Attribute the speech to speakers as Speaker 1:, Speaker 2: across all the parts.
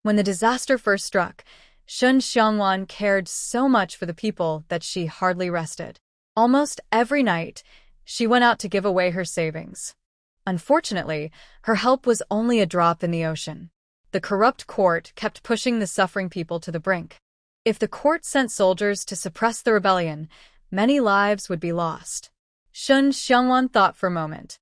Speaker 1: When the disaster first struck, Shun Xiangwan cared so much for the people that she hardly rested. Almost every night, she went out to give away her savings. Unfortunately, her help was only a drop in the ocean. The corrupt court kept pushing the suffering people to the brink. If the court sent soldiers to suppress the rebellion, many lives would be lost. Shun Xiangwan thought for a moment.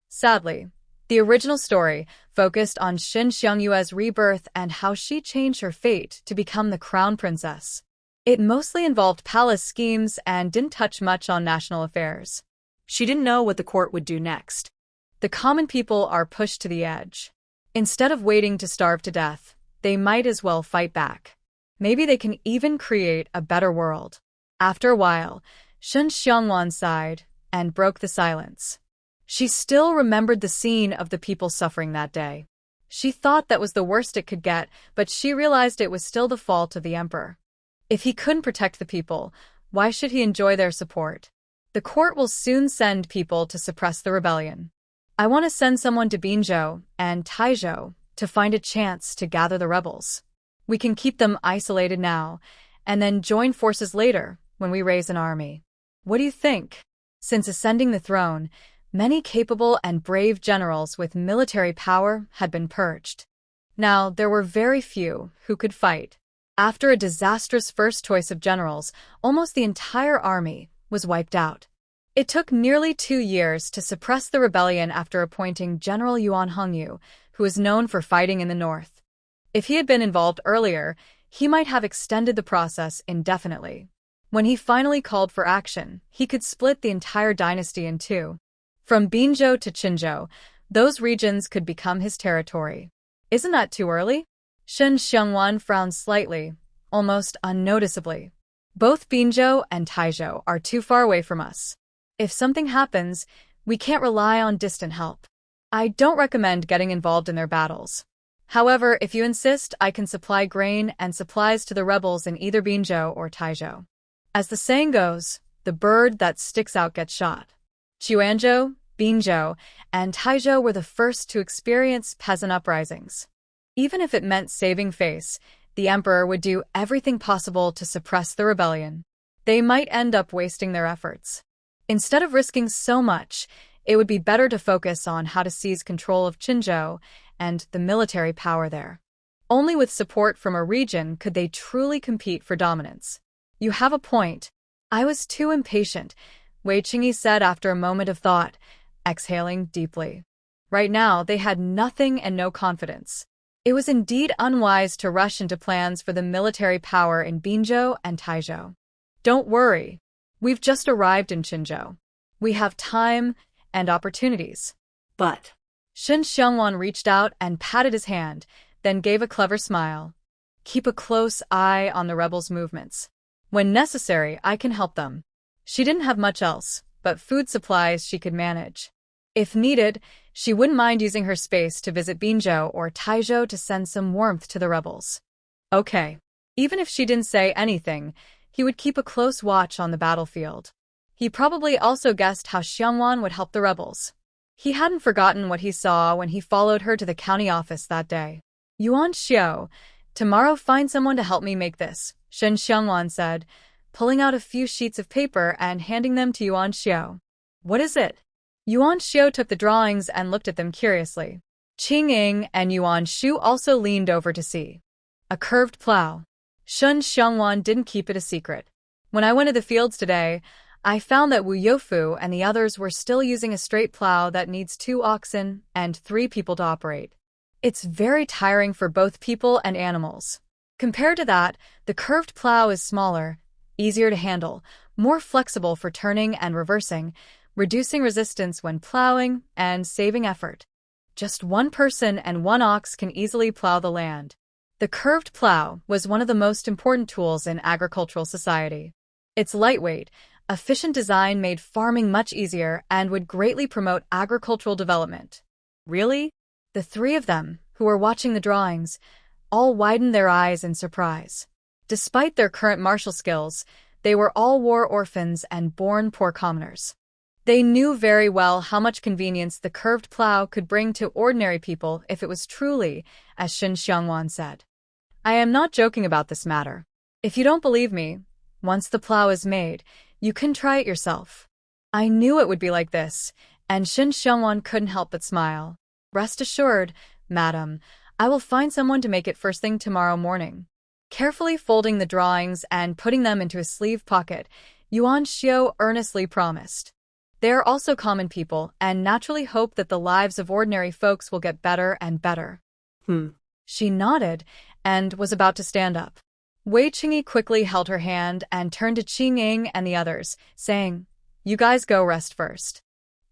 Speaker 1: Sadly, the original story focused on Shun Xiangyue's rebirth and how she changed her fate to become the crown princess. It mostly involved palace schemes and didn't touch much on national affairs. She didn't know what the court would do next. The common people are pushed to the edge. Instead of waiting to starve to death, they might as well fight back. Maybe they can even create a better world. After a while, Shun Xiangwan sighed and broke the silence. She still remembered the scene of the people suffering that day. She thought that was the worst it could get, but she realized it was still the fault of the emperor. If he couldn't protect the people, why should he enjoy their support? The court will soon send people to suppress the rebellion. I want to send someone to Binzhou and Taizhou to find a chance to gather the rebels. We can keep them isolated now, and then join forces later when we raise an army. What do you think? Since ascending the throne, many capable and brave generals with military power had been purged. Now, there were very few who could fight. After a disastrous first choice of generals, almost the entire army was wiped out. It took nearly 2 years to suppress the rebellion after appointing General Yuan Hongyu, who was known for fighting in the north. If he had been involved earlier, he might have extended the process indefinitely. When he finally called for action, he could split the entire dynasty in two. From Binzhou to Qinzhou, those regions could become his territory. Isn't that too early? Shun Xiangwan frowned slightly, almost unnoticeably. Both Binzhou and Taizhou are too far away from us. If something happens, we can't rely on distant help. I don't recommend getting involved in their battles. However, if you insist, I can supply grain and supplies to the rebels in either Binzhou or Taizhou. As the saying goes, the bird that sticks out gets shot. Quanzhou, Binzhou, and Taizhou were the first to experience peasant uprisings. Even if it meant saving face, the emperor would do everything possible to suppress the rebellion. They might end up wasting their efforts. Instead of risking so much, it would be better to focus on how to seize control of Qinzhou and the military power there. Only with support from a region could they truly compete for dominance. You have a point. I was too impatient, Wei Qingyi said after a moment of thought, exhaling deeply. Right now, they had nothing and no confidence. It was indeed unwise to rush into plans for the military power in Binzhou and Taizhou. Don't worry. We've just arrived in Qinzhou. We have time and opportunities.
Speaker 2: But
Speaker 1: Shun Xiangwan reached out and patted his hand, then gave a clever smile. Keep a close eye on the rebels' movements. When necessary, I can help them. She didn't have much else, but food supplies she could manage. If needed, she wouldn't mind using her space to visit Binzhou or Taizhou to send some warmth to the rebels. Okay. Even if she didn't say anything, he would keep a close watch on the battlefield. He probably also guessed how Xiangwan would help the rebels. He hadn't forgotten what he saw when he followed her to the county office that day. Yuan Xiao, tomorrow find someone to help me make this, Shun Xiangwan said, pulling out a few sheets of paper and handing them to Yuan Xiao. What is it? Yuan Xiao took the drawings and looked at them curiously. Qing Ying and Yuan Shu also leaned over to see. A curved plow. Shun Xiangwan didn't keep it a secret. When I went to the fields today, I found that Wu Youfu and the others were still using a straight plow that needs 2 oxen and 3 people to operate. It's very tiring for both people and animals. Compared to that, the curved plow is smaller, easier to handle, more flexible for turning and reversing, reducing resistance when plowing, and saving effort. Just 1 person and 1 ox can easily plow the land. The curved plow was one of the most important tools in agricultural society. Its lightweight, efficient design made farming much easier and would greatly promote agricultural development. Really? The 3 of them, who were watching the drawings, all widened their eyes in surprise. Despite their current martial skills, they were all war orphans and born poor commoners. They knew very well how much convenience the curved plow could bring to ordinary people if it was truly, as Shun Xiangwan said. I am not joking about this matter. If you don't believe me, once the plow is made, you can try it yourself. I knew it would be like this, and Shin Xiangwan couldn't help but smile. Rest assured, madam, I will find someone to make it first thing tomorrow morning. Carefully folding the drawings and putting them into his sleeve pocket, Yuan Xiao earnestly promised. They are also common people and naturally hope that the lives of ordinary folks will get better and better. She nodded and was about to stand up. Wei Qingyi quickly held her hand and turned to Qing Ying and the others, saying, "You guys go rest first.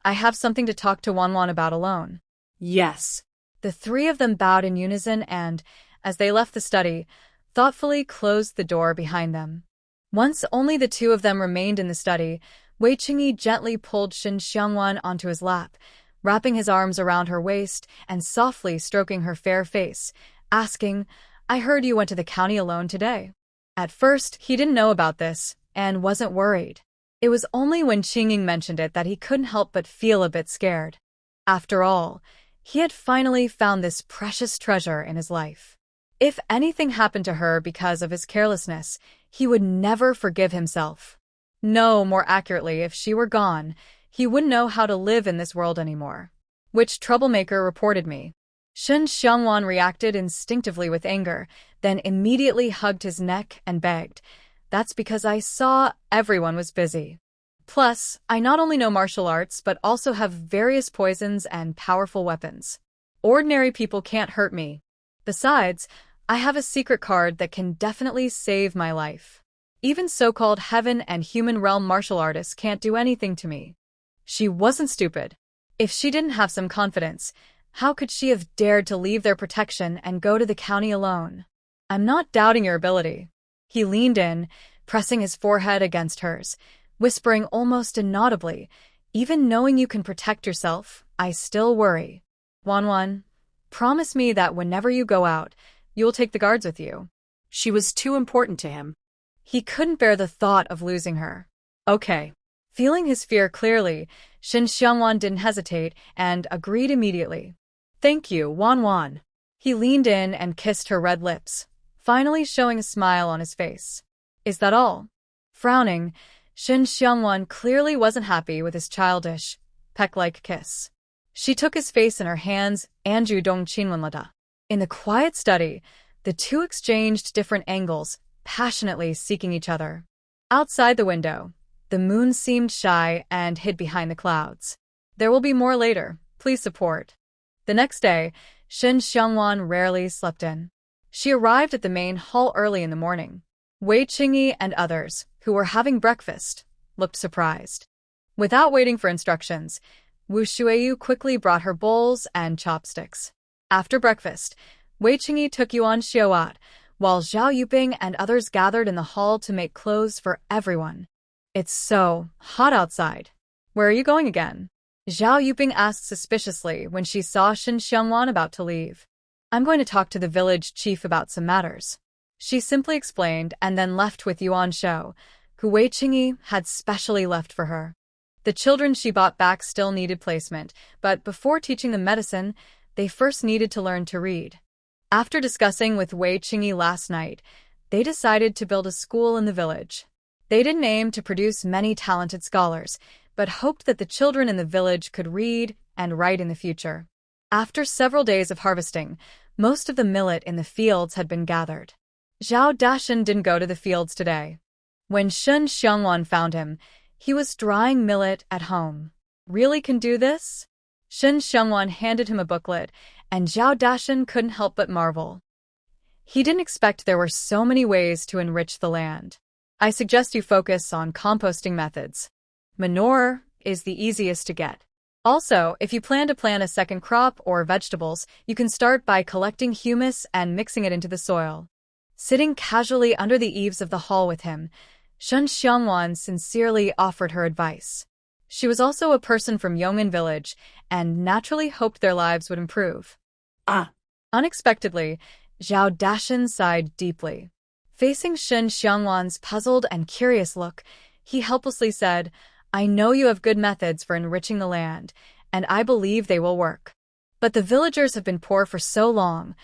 Speaker 1: I have something to talk to Wanwan about alone."
Speaker 2: Yes.
Speaker 1: The three of them bowed in unison and, as they left the study, thoughtfully closed the door behind them. Once only the two of them remained in the study, Wei Qingyi gently pulled Shin Xiangwan onto his lap, wrapping his arms around her waist and softly stroking her fair face, asking, "I heard you went to the county alone today." At first, he didn't know about this and wasn't worried. It was only when Qing Ying mentioned it that he couldn't help but feel a bit scared. After all, he had finally found this precious treasure in his life. If anything happened to her because of his carelessness, he would never forgive himself. No, more accurately, if she were gone, he wouldn't know how to live in this world anymore. Which troublemaker reported me? Shin Xiangwan reacted instinctively with anger, then immediately hugged his neck and begged, "That's because I saw everyone was busy. Plus, I not only know martial arts but also have various poisons and powerful weapons. Ordinary people can't hurt me. Besides, I have a secret card that can definitely save my life. Even so-called heaven and human realm martial artists can't do anything to me." She wasn't stupid. If she didn't have some confidence, how could she have dared to leave their protection and go to the county alone? "I'm not doubting your ability." He leaned in, pressing his forehead against hers, whispering almost inaudibly, "Even knowing you can protect yourself, I still worry. Wanwan, promise me that whenever you go out, you'll take the guards with you."
Speaker 2: She was too important to him.
Speaker 1: He couldn't bear the thought of losing her. "Okay." Feeling his fear clearly, Shin Xiangwan didn't hesitate and agreed immediately. "Thank you, Wanwan." He leaned in and kissed her red lips, finally showing a smile on his face. "Is that all?" Frowning, Shin Xiangwan clearly wasn't happy with his childish, peck-like kiss. She took his face in her hands and drew Dong Qinwenlada. In the quiet study, the two exchanged different angles, passionately seeking each other. Outside the window, the moon seemed shy and hid behind the clouds. "There will be more later, please support." The next day, Shin Xiangwan rarely slept in. She arrived at the main hall early in the morning. Wei Qingyi and others, who were having breakfast, looked surprised. Without waiting for instructions, Wu Shuiyu quickly brought her bowls and chopsticks. After breakfast, Wei Qingyi took Yuan Xiao out, while Zhao Yuping and others gathered in the hall to make clothes for everyone. "It's so hot outside. Where are you going again?" Zhao Yuping asked suspiciously when she saw Shin Xiangwan about to leave. "I'm going to talk to the village chief about some matters." She simply explained and then left with Yuan Xiao, who Wei Qingyi had specially left for her. The children she bought back still needed placement, but before teaching them medicine, they first needed to learn to read. After discussing with Wei Qingyi last night, they decided to build a school in the village. They didn't aim to produce many talented scholars, but hoped that the children in the village could read and write in the future. After several days of harvesting, most of the millet in the fields had been gathered. Zhao Dashan didn't go to the fields today. When Shin Xiangwan found him, he was drying millet at home. "Really can do this?" Shin Xiangwan handed him a booklet, and Zhao Dashan couldn't help but marvel. He didn't expect there were so many ways to enrich the land. "I suggest you focus on composting methods. Manure is the easiest to get. Also, if you plan to plant a second crop or vegetables, you can start by collecting humus and mixing it into the soil." Sitting casually under the eaves of the hall with him, Shin Xiangwan sincerely offered her advice. She was also a person from Yong'an village and naturally hoped their lives would improve. Unexpectedly, Zhao Dashan sighed deeply. Facing Shin Xiangwan's puzzled and curious look, he helplessly said, "I know you have good methods for enriching the land, and I believe they will work. But the villagers have been poor for so long,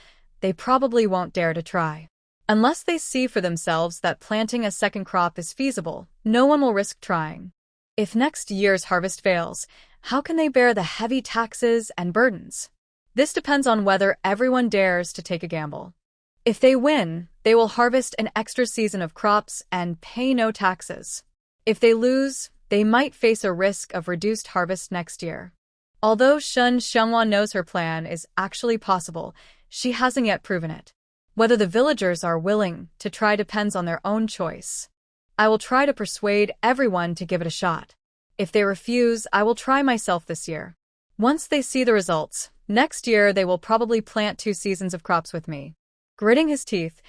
Speaker 1: they probably won't dare to try." Unless they see for themselves that planting a second crop is feasible, no one will risk trying. If next year's harvest fails, how can they bear the heavy taxes and burdens? This depends on whether everyone dares to take a gamble. If they win, they will harvest an extra season of crops and pay no taxes. If they lose, they might face a risk of reduced harvest next year. Although Shun Xiangwan knows her plan is actually possible, she hasn't yet proven it. Whether the villagers are willing to try depends on their own choice. I will try to persuade everyone to give it a shot. If they refuse, I will try myself this year. Once they see the results, next year they will probably plant 2 seasons of crops with me. Gritting his teeth,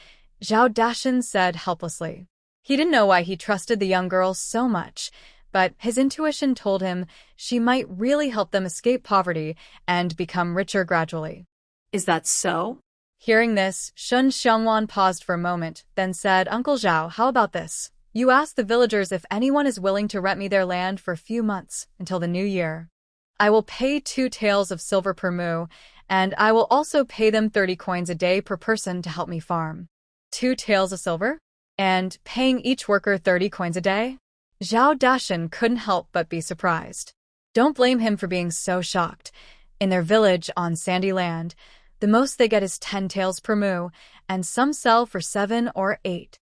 Speaker 1: Zhao Dashan said helplessly. He didn't know why he trusted the young girl so much, but his intuition told him she might really help them escape poverty and become richer gradually.
Speaker 2: Is that so?
Speaker 1: Hearing this, Shun Xiangwan paused for a moment, then said, Uncle Zhao, how about this? You ask the villagers if anyone is willing to rent me their land for a few months until the new year. I will pay 2 taels of silver per mu, and I will also pay them 30 coins a day per person to help me farm. 2 taels of silver? And paying each worker 30 coins a day? Zhao Dashan couldn't help but be surprised. Don't blame him for being so shocked. In their village on sandy land, the most they get is 10 taels per mu, and some sell for 7 or 8.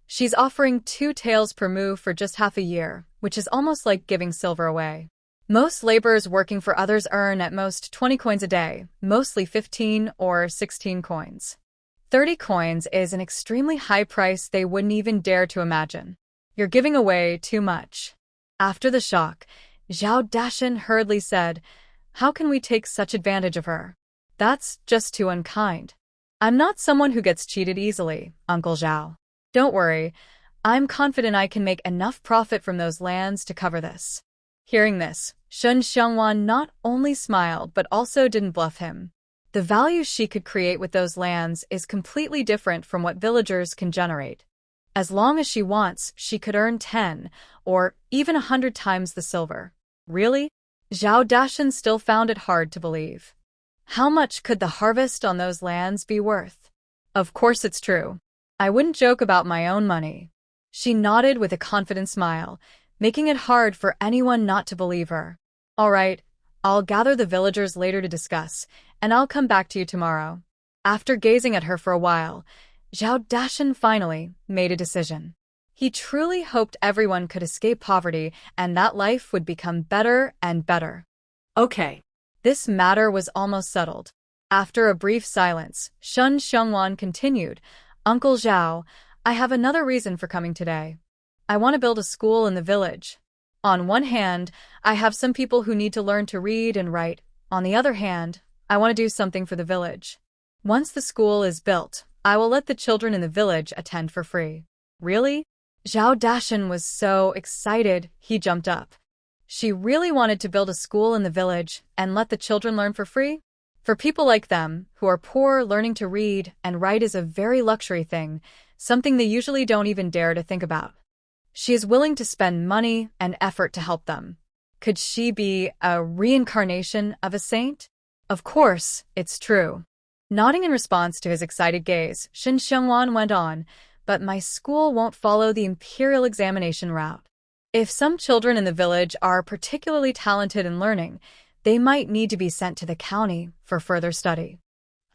Speaker 1: She's offering 2 taels per mu for just half a year, which is almost like giving silver away. Most laborers working for others earn at most 20 coins a day, mostly 15 or 16 coins. 30 coins is an extremely high price they wouldn't even dare to imagine. You're giving away too much. After the shock, Zhao Dashan hurriedly said, How can we take such advantage of her? That's just too unkind. I'm not someone who gets cheated easily, Uncle Zhao. Don't worry, I'm confident I can make enough profit from those lands to cover this. Hearing this, Shun Xiangwan not only smiled but also didn't bluff him. The value she could create with those lands is completely different from what villagers can generate. As long as she wants, she could earn 10 or even 100 times the silver. Really? Zhao Dashan still found it hard to believe. How much could the harvest on those lands be worth? Of course it's true. I wouldn't joke about my own money. She nodded with a confident smile, making it hard for anyone not to believe her. All right, I'll gather the villagers later to discuss, and I'll come back to you tomorrow. After gazing at her for a while, Zhao Dashan finally made a decision. He truly hoped everyone could escape poverty and that life would become better and better.
Speaker 2: Okay.
Speaker 1: This matter was almost settled. After a brief silence, Shun Xiangwan continued, Uncle Zhao, I have another reason for coming today. I want to build a school in the village. On one hand, I have some people who need to learn to read and write. On the other hand, I want to do something for the village. Once the school is built, I will let the children in the village attend for free. Really? Zhao Dashan was so excited, he jumped up. She really wanted to build a school in the village and let the children learn for free? For people like them, who are poor, learning to read and write is a very luxury thing, something they usually don't even dare to think about. She is willing to spend money and effort to help them. Could she be a reincarnation of a saint? Of course, it's true. Nodding in response to his excited gaze, Shun Xiangwan went on, but my school won't follow the imperial examination route. If some children in the village are particularly talented in learning, they might need to be sent to the county for further study.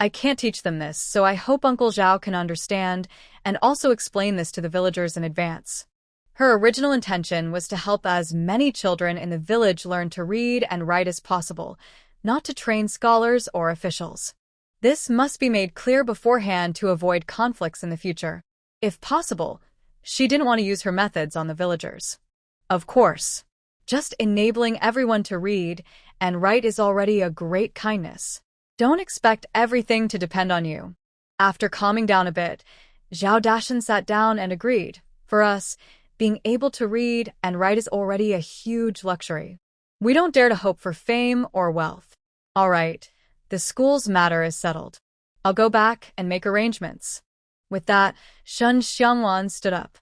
Speaker 1: I can't teach them this, so I hope Uncle Zhao can understand and also explain this to the villagers in advance. Her original intention was to help as many children in the village learn to read and write as possible, not to train scholars or officials. This must be made clear beforehand to avoid conflicts in the future. If possible, she didn't want to use her methods on the villagers. Of course, just enabling everyone to read and write is already a great kindness. Don't expect everything to depend on you. After calming down a bit, Zhao Dashan sat down and agreed. For us, being able to read and write is already a huge luxury. We don't dare to hope for fame or wealth. All right, the school's matter is settled. I'll go back and make arrangements. With that, Shun Xiangwan stood up.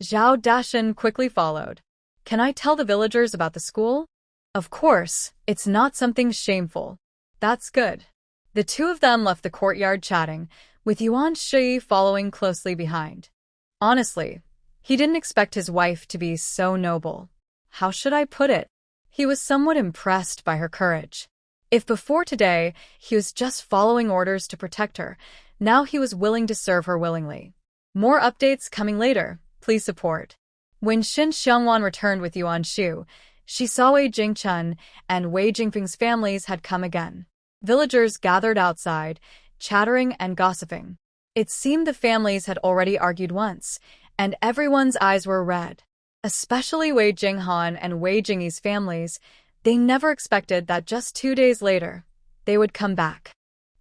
Speaker 1: Zhao Dashan quickly followed. Can I tell the villagers about the school? Of course, it's not something shameful. That's good. The two of them left the courtyard chatting, with Yuan Shi following closely behind. Honestly, he didn't expect his wife to be so noble. How should I put it? He was somewhat impressed by her courage. If before today he was just following orders to protect her, now he was willing to serve her willingly. More updates coming later. Please support. When Shin Xiangwan returned with Yuan Shu, she saw Wei Jingchun and Wei Jingping's families had come again. Villagers gathered outside, chattering and gossiping. It seemed the families had already argued once, and everyone's eyes were red. Especially Wei Jinghan and Wei Jingyi's families. They never expected that just 2 days later, they would come back.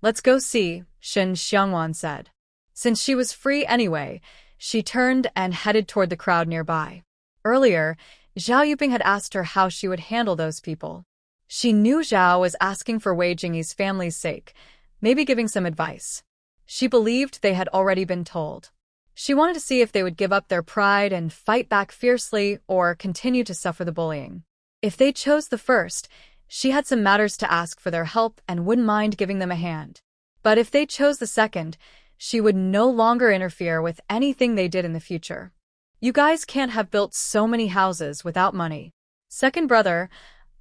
Speaker 1: Let's go see, Shin Xiangwan said. Since she was free anyway, she turned and headed toward the crowd nearby. Earlier, Zhao Yuping had asked her how she would handle those people. She knew Zhao was asking for Wei Jingyi's family's sake, maybe giving some advice. She believed they had already been told. She wanted to see if they would give up their pride and fight back fiercely or continue to suffer the bullying. If they chose the first, she had some matters to ask for their help and wouldn't mind giving them a hand. But if they chose the second, she would no longer interfere with anything they did in the future. You guys can't have built so many houses without money. Second brother,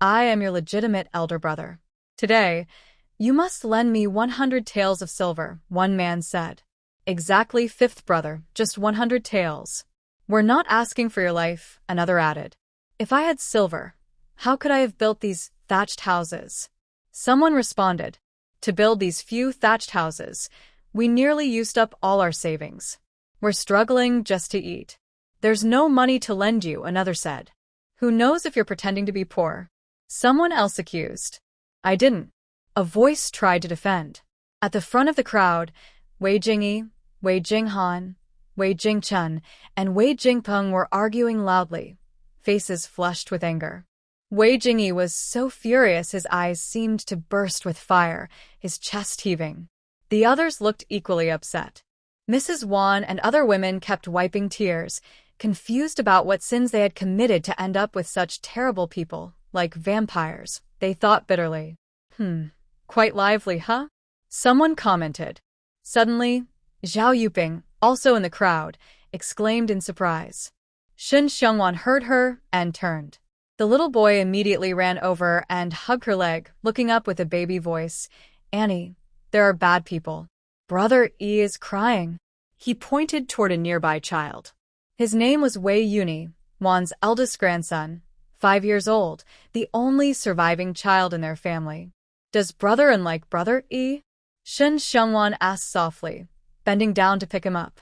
Speaker 1: I am your legitimate elder brother. Today, you must lend me 100 taels of silver, one man said. Exactly, fifth brother, just 100 taels. We're not asking for your life, another added. If I had silver, how could I have built these thatched houses? Someone responded. To build these few thatched houses, we nearly used up all our savings. We're struggling just to eat. There's no money to lend you, another said. Who knows if you're pretending to be poor? Someone else accused. I didn't. A voice tried to defend. At the front of the crowd, Wei Jingyi, Wei Jinghan, Wei Jingchun, and Wei Jingpeng were arguing loudly, faces flushed with anger. Wei Jingyi was so furious his eyes seemed to burst with fire, his chest heaving. The others looked equally upset. Mrs. Wan and other women kept wiping tears, confused about what sins they had committed to end up with such terrible people, like vampires, they thought bitterly. Quite lively, huh? Someone commented. Suddenly, Zhao Yuping, also in the crowd, exclaimed in surprise. Shin Xiangwan heard her and turned. The little boy immediately ran over and hugged her leg, looking up with a baby voice. Annie, there are bad people. Brother E is crying. He pointed toward a nearby child. His name was Wei Yuni, Wan's eldest grandson, 5 years old, the only surviving child in their family. Does brother unlike brother E? Shin Xiangwan asked softly, bending down to pick him up.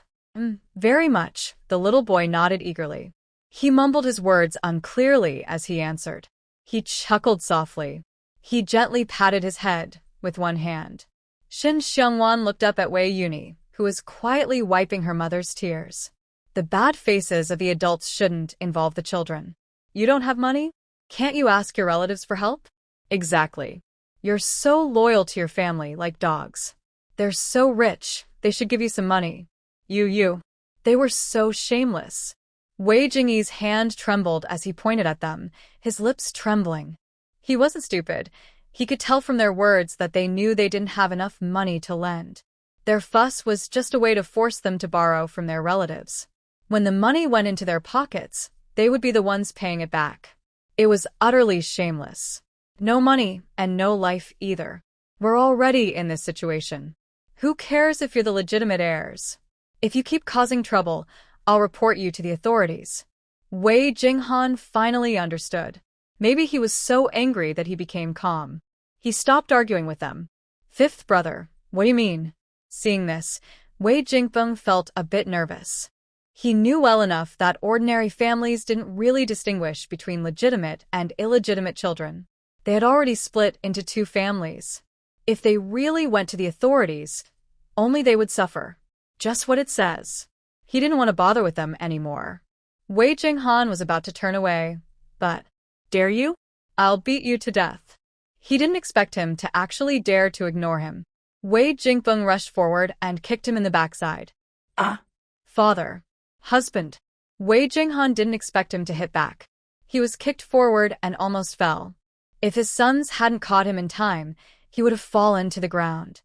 Speaker 1: Very much, the little boy nodded eagerly. He mumbled his words unclearly as he answered. He chuckled softly. He gently patted his head with one hand. Shin Xiangwan looked up at Wei Yuni, who was quietly wiping her mother's tears. The bad faces of the adults shouldn't involve the children. You don't have money? Can't you ask your relatives for help? Exactly. You're so loyal to your family, like dogs. They're so rich, they should give you some money. You. They were so shameless. Wei Jingyi's hand trembled as he pointed at them, his lips trembling. He wasn't stupid. He could tell from their words that they knew they didn't have enough money to lend. Their fuss was just a way to force them to borrow from their relatives. When the money went into their pockets, they would be the ones paying it back. It was utterly shameless. No money and no life either. We're already in this situation. Who cares if you're the legitimate heirs? If you keep causing trouble, I'll report you to the authorities. Wei Jinghan finally understood. Maybe he was so angry that he became calm. He stopped arguing with them. Fifth brother, what do you mean? Seeing this, Wei Jingpeng felt a bit nervous. He knew well enough that ordinary families didn't really distinguish between legitimate and illegitimate children. They had already split into 2 families. If they really went to the authorities, only they would suffer. Just what it says. He didn't want to bother with them anymore. Wei Jinghan was about to turn away, but, dare you? I'll beat you to death. He didn't expect him to actually dare to ignore him. Wei Jingpeng rushed forward and kicked him in the backside. Father. Husband. Wei Jinghan didn't expect him to hit back. He was kicked forward and almost fell. If his sons hadn't caught him in time, he would have fallen to the ground.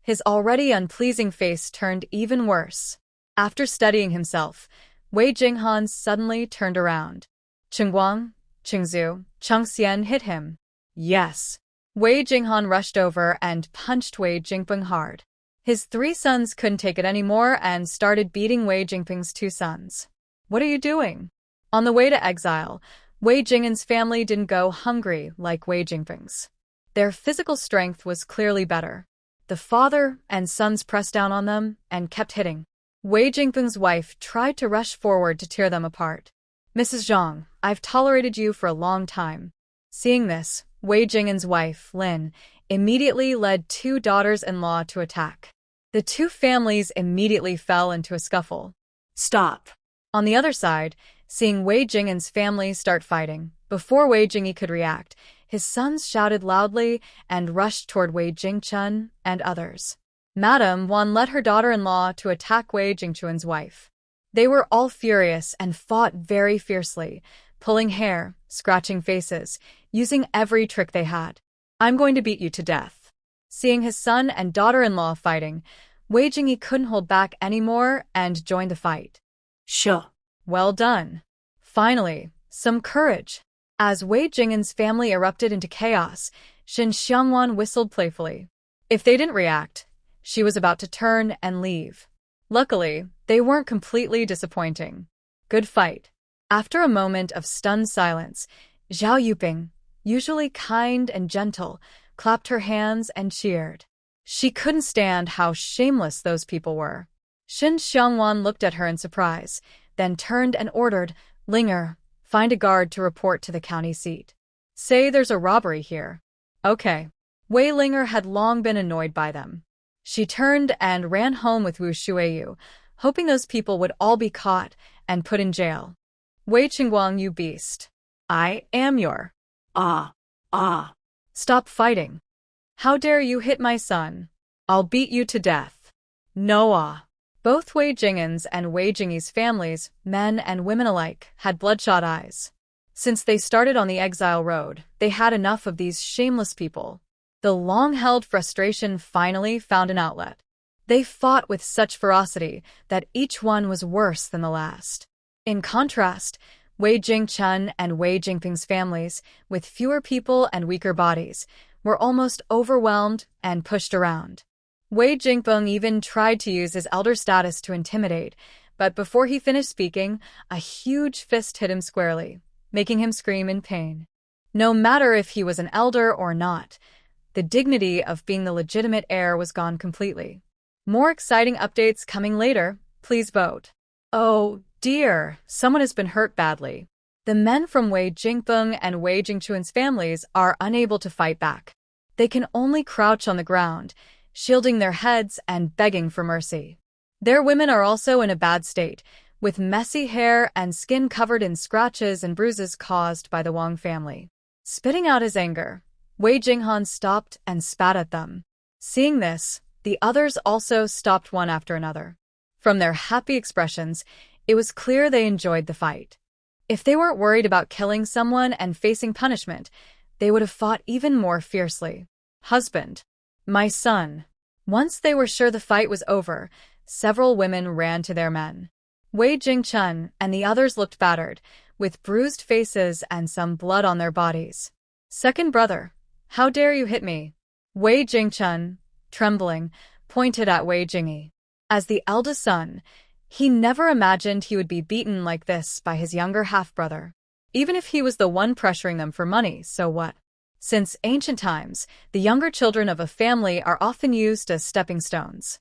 Speaker 1: His already unpleasing face turned even worse. After steadying himself, Wei Jinghan suddenly turned around. Chengguang, Chengzu, Chengxian hit him. Yes. Wei Jinghan rushed over and punched Wei Jingpeng hard. His 3 sons couldn't take it anymore and started beating Wei Jingpeng's 2 sons. What are you doing? On the way to exile, Wei Jing'an's family didn't go hungry like Wei Jingpeng's. Their physical strength was clearly better. The father and sons pressed down on them and kept hitting. Wei Jingpeng's wife tried to rush forward to tear them apart. Mrs. Zhang, I've tolerated you for a long time. Seeing this, Wei Jing'an's wife, Lin, immediately led 2 daughters-in-law to attack. The 2 families immediately fell into a scuffle.
Speaker 2: Stop.
Speaker 1: On the other side, seeing Wei Jing'an's family start fighting, before Wei Jingyi could react, his sons shouted loudly and rushed toward Wei Jingchun and others. Madame Wan led her daughter-in-law to attack Wei Jingchuan's wife. They were all furious and fought very fiercely, pulling hair, scratching faces, using every trick they had. I'm going to beat you to death. Seeing his son and daughter-in-law fighting, Wei Jingyi couldn't hold back anymore and joined the fight.
Speaker 2: Sure.
Speaker 1: Well done. Finally, some courage. As Wei Jing'an's family erupted into chaos, Xin Xiangwan whistled playfully. If they didn't react, she was about to turn and leave. Luckily, they weren't completely disappointing. Good fight. After a moment of stunned silence, Zhao Yuping, usually kind and gentle, clapped her hands and cheered. She couldn't stand how shameless those people were. Xin Xiangwan looked at her in surprise, then turned and ordered, Linger, find a guard to report to the county seat. Say there's a robbery here. Okay. Wei Linger had long been annoyed by them. She turned and ran home with Wu Shuiyu, hoping those people would all be caught and put in jail. Wei Qingguang, you beast. I am your... Stop fighting. How dare you hit my son? I'll beat you to death. No. Both Wei Jing'an's and Wei Jingyi's families, men and women alike, had bloodshot eyes. Since they started on the exile road, they had enough of these shameless people. The long-held frustration finally found an outlet. They fought with such ferocity that each one was worse than the last. In contrast, Wei Jingchun and Wei Jingping's families, with fewer people and weaker bodies, were almost overwhelmed and pushed around. Wei Jingpeng even tried to use his elder status to intimidate, but before he finished speaking, a huge fist hit him squarely, making him scream in pain. No matter if he was an elder or not, the dignity of being the legitimate heir was gone completely. More exciting updates coming later. Please vote. Oh dear, someone has been hurt badly. The men from Wei Jingpeng and Wei Jingchuan's families are unable to fight back. They can only crouch on the ground, shielding their heads and begging for mercy. Their women are also in a bad state, with messy hair and skin covered in scratches and bruises caused by the Wang family. Spitting out his anger, Wei Jinghan stopped and spat at them. Seeing this, the others also stopped one after another. From their happy expressions, it was clear they enjoyed the fight. If they weren't worried about killing someone and facing punishment, they would have fought even more fiercely. Husband. My son. Once they were sure the fight was over, several women ran to their men. Wei Jingchun and the others looked battered, with bruised faces and some blood on their bodies. Second brother. How dare you hit me? Wei Jingchun, trembling, pointed at Wei Jingyi. As the eldest son, he never imagined he would be beaten like this by his younger half-brother. Even if he was the one pressuring them for money, so what? Since ancient times, the younger children of a family are often used as stepping stones.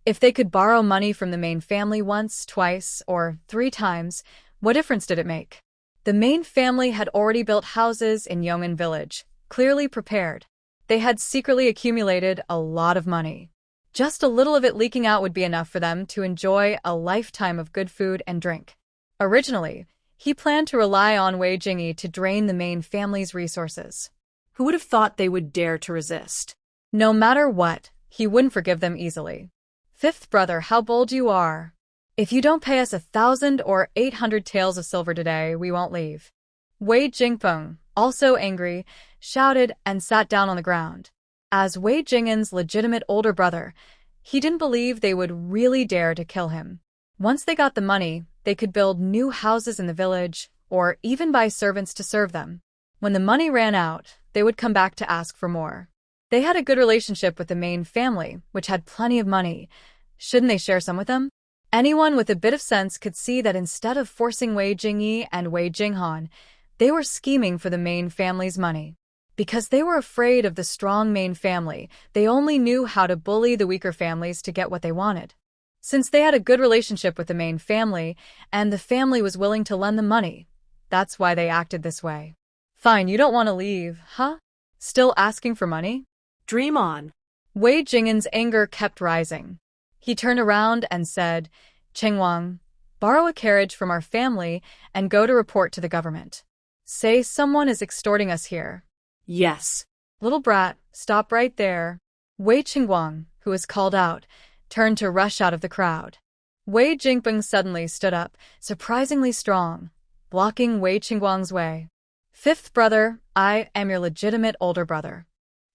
Speaker 1: If they could borrow money from the main family once, twice, or 3 times, what difference did it make? The main family had already built houses in Yong'an village, clearly prepared. They had secretly accumulated a lot of money. Just a little of it leaking out would be enough for them to enjoy a lifetime of good food and drink. Originally, he planned to rely on Wei Jingyi to drain the main family's resources.
Speaker 2: Who would have thought they would dare to resist?
Speaker 1: No matter what, he wouldn't forgive them easily. Fifth brother, how bold you are. If you don't pay us 1,000 or 800 taels of silver today, we won't leave. Wei Jingpeng, also angry, shouted and sat down on the ground. As Wei Jing'en's legitimate older brother, he didn't believe they would really dare to kill him. Once they got the money, they could build new houses in the village, or even buy servants to serve them. When the money ran out, they would come back to ask for more. They had a good relationship with the main family, which had plenty of money. Shouldn't they share some with them? Anyone with a bit of sense could see that instead of forcing Wei Jingyi and Wei Jinghan, they were scheming for the main family's money. Because they were afraid of the strong main family, they only knew how to bully the weaker families to get what they wanted. Since they had a good relationship with the main family, and the family was willing to lend them money, that's why they acted this way. Fine, you don't want to leave, huh? Still asking for money?
Speaker 2: Dream on.
Speaker 1: Wei Jing'en's anger kept rising. He turned around and said, Chengwang, borrow a carriage from our family and go to report to the government. Say someone is extorting us here.
Speaker 2: Yes.
Speaker 1: Little brat, stop right there. Wei Chengwang, who was called out, turned to rush out of the crowd. Wei Jingpeng suddenly stood up, surprisingly strong, blocking Wei Chengwang's way. Fifth brother, I am your legitimate older brother.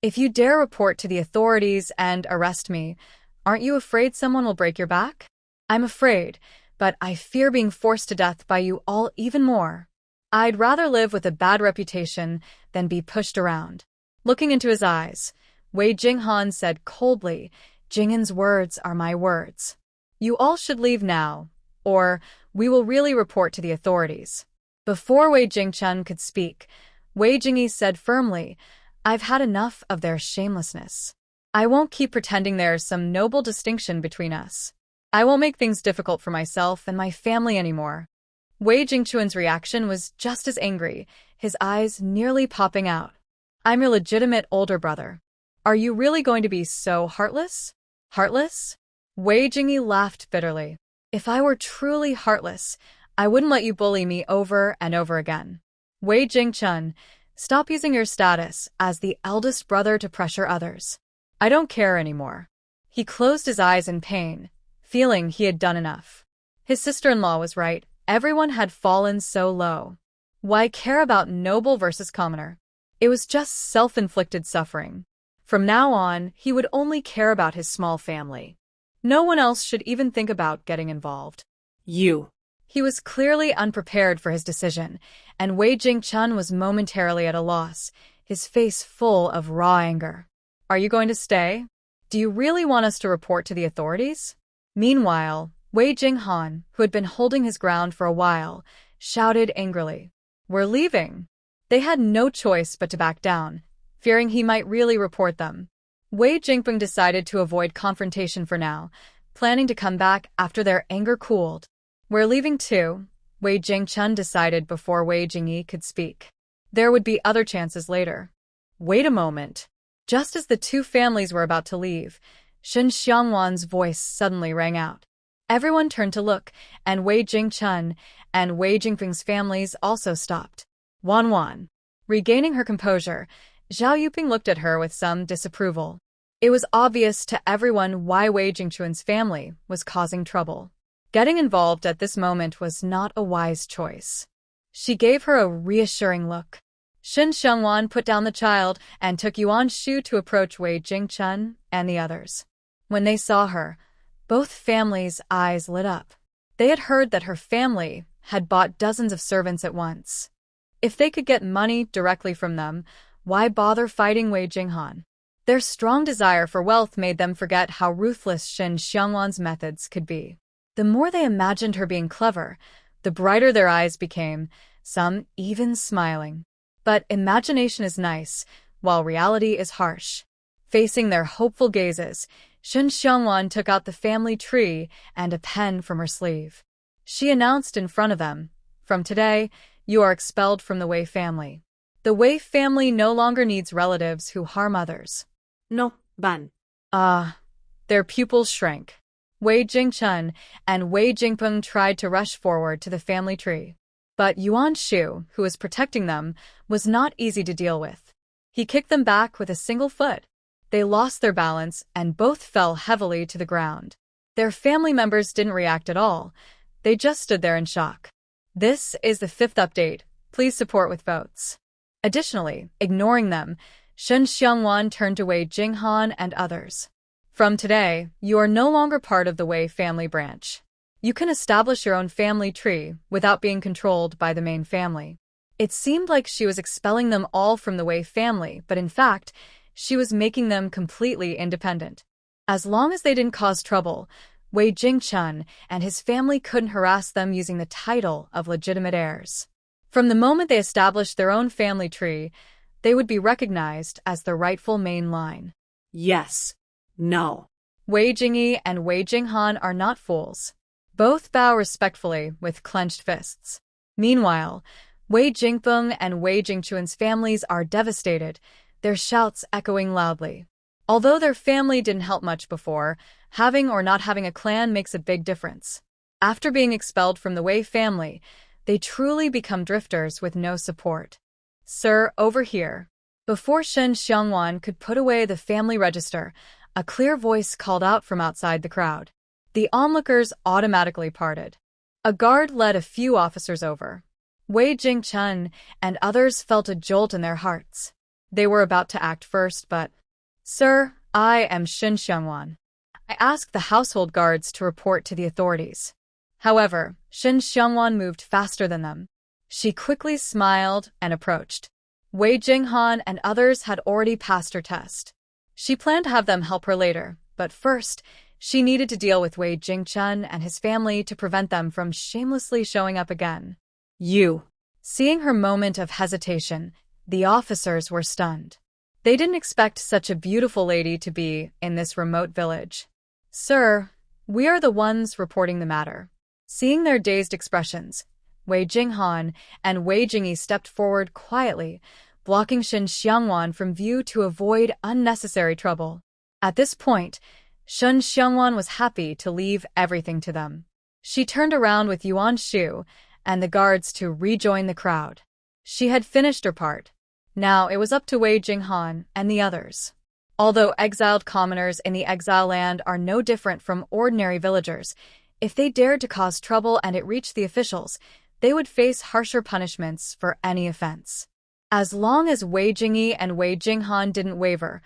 Speaker 1: If you dare report to the authorities and arrest me, aren't you afraid someone will break your back? I'm afraid, but I fear being forced to death by you all even more. I'd rather live with a bad reputation than be pushed around. Looking into his eyes, Wei Jinghan said coldly, Jing'en's words are my words. You all should leave now, or we will really report to the authorities. Before Wei Jingchen could speak, Wei Jingyi said firmly, I've had enough of their shamelessness. I won't keep pretending there's some noble distinction between us. I won't make things difficult for myself and my family anymore. Wei Jingchuan's reaction was just as angry, his eyes nearly popping out. I'm your legitimate older brother. Are you really going to be so heartless? Heartless? Wei Jingyi laughed bitterly. If I were truly heartless, I wouldn't let you bully me over and over again. Wei Jingchun, stop using your status as the eldest brother to pressure others. I don't care anymore. He closed his eyes in pain, feeling he had done enough. His sister-in-law was right. Everyone had fallen so low. Why care about noble versus commoner? It was just self-inflicted suffering. From now on, he would only care about his small family. No one else should even think about getting involved.
Speaker 2: You.
Speaker 1: He was clearly unprepared for his decision, and Wei Jingchun was momentarily at a loss, his face full of raw anger. Are you going to stay? Do you really want us to report to the authorities? Meanwhile, Wei Jinghan, who had been holding his ground for a while, shouted angrily, We're leaving. They had no choice but to back down, fearing he might really report them. Wei Jingpeng decided to avoid confrontation for now, planning to come back after their anger cooled. We're leaving too, Wei Jingchun decided before Wei Jingyi could speak. There would be other chances later. Wait a moment. Just as the two families were about to leave, Shen Xiangwan's voice suddenly rang out. Everyone turned to look, and Wei Jingchun and Wei Jingping's families also stopped. Wan. Regaining her composure, Zhao Yuping looked at her with some disapproval. It was obvious to everyone why Wei Jingchuan's family was causing trouble. Getting involved at this moment was not a wise choice. She gave her a reassuring look. Shen Xiangwan put down the child and took Yuan Shu to approach Wei Jingchun and the others. When they saw her, both families' eyes lit up. They had heard that her family had bought dozens of servants at once. If they could get money directly from them, why bother fighting Wei Jinghan? Their strong desire for wealth made them forget how ruthless Shen Xiangwan's methods could be. The more they imagined her being clever, the brighter their eyes became, some even smiling. But imagination is nice, while reality is harsh. Facing their hopeful gazes, Shen Xiangwan took out the family tree and a pen from her sleeve. She announced in front of them, From today, you are expelled from the Wei family. The Wei family no longer needs relatives who harm others.
Speaker 2: No, ban.
Speaker 1: Their pupils shrank. Wei Jingchun and Wei Jingpeng tried to rush forward to the family tree. But Yuan Shu, who was protecting them, was not easy to deal with. He kicked them back with a single foot. They lost their balance and both fell heavily to the ground. Their family members didn't react at all. They just stood there in shock. This is the 5th update. Please support with votes. Additionally, ignoring them, Shen Xiangwan turned to Wei Jinghan and others. From today, you are no longer part of the Wei family branch. You can establish your own family tree without being controlled by the main family. It seemed like she was expelling them all from the Wei family, but in fact, she was making them completely independent. As long as they didn't cause trouble, Wei Jingchun and his family couldn't harass them using the title of legitimate heirs. From the moment they established their own family tree, they would be recognized as the rightful main line.
Speaker 2: Yes. No.
Speaker 1: Wei Jingyi and Wei Jinghan are not fools. Both bow respectfully with clenched fists. Meanwhile, Wei Jingpeng and Wei Jingchun's families are devastated, their shouts echoing loudly. Although their family didn't help much before, having or not having a clan makes a big difference. After being expelled from the Wei family, they truly become drifters with no support. Sir, over here. Before Shen Xiangwan could put away the family register, a clear voice called out from outside the crowd. The onlookers automatically parted. A guard led a few officers over. Wei Jingchun and others felt a jolt in their hearts. They were about to act first, but, Sir, I am Shen Xiangwan. I asked the household guards to report to the authorities. However, Shen Xiangwan moved faster than them. She quickly smiled and approached. Wei Jinghan and others had already passed her test. She planned to have them help her later, but first, she needed to deal with Wei Jingchun and his family to prevent them from shamelessly showing up again. You. Seeing her moment of hesitation, the officers were stunned. They didn't expect such a beautiful lady to be in this remote village. Sir, we are the ones reporting the matter. Seeing their dazed expressions, Wei Jinghan and Wei Jingyi stepped forward quietly, blocking Shen Xiangwan from view to avoid unnecessary trouble. At this point, Shen Xiangwan was happy to leave everything to them. She turned around with Yuan Shu and the guards to rejoin the crowd. She had finished her part. Now it was up to Wei Jinghan and the others. Although exiled commoners in the exile land are no different from ordinary villagers, if they dared to cause trouble and it reached the officials, they would face harsher punishments for any offense. As long as Wei Jingyi and Wei Jinghan didn't waver,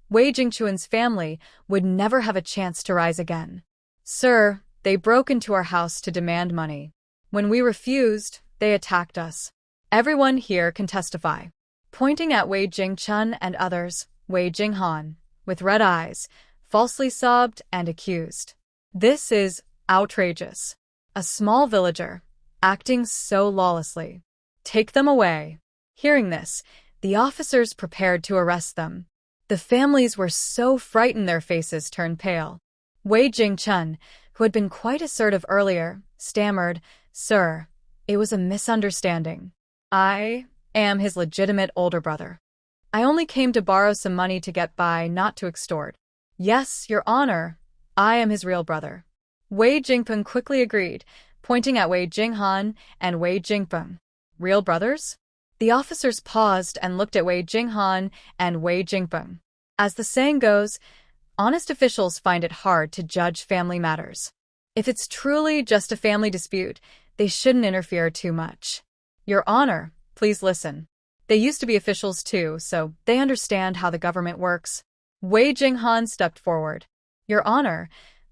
Speaker 1: Wei Jingchun's family would never have a chance to rise again. Sir, they broke into our house to demand money. When we refused, they attacked us. Everyone here can testify. Pointing at Wei Jingchun and others, Wei Jinghan, with red eyes, falsely sobbed and accused. This is outrageous. A small villager, acting so lawlessly. Take them away. Hearing this, the officers prepared to arrest them. The families were so frightened their faces turned pale. Wei Jingchun, who had been quite assertive earlier, stammered, Sir, it was a misunderstanding. I am his legitimate older brother. I only came to borrow some money to get by, not to extort. Yes, Your Honor, I am his real brother. Wei Jingpeng quickly agreed, pointing at Wei Jinghan and Wei Jingpeng. Real brothers? The officers paused and looked at Wei Jinghan and Wei Jingpeng. As the saying goes, honest officials find it hard to judge family matters. If it's truly just a family dispute, they shouldn't interfere too much. Your Honor, please listen. They used to be officials too, so they understand how the government works. Wei Jinghan stepped forward. Your Honor,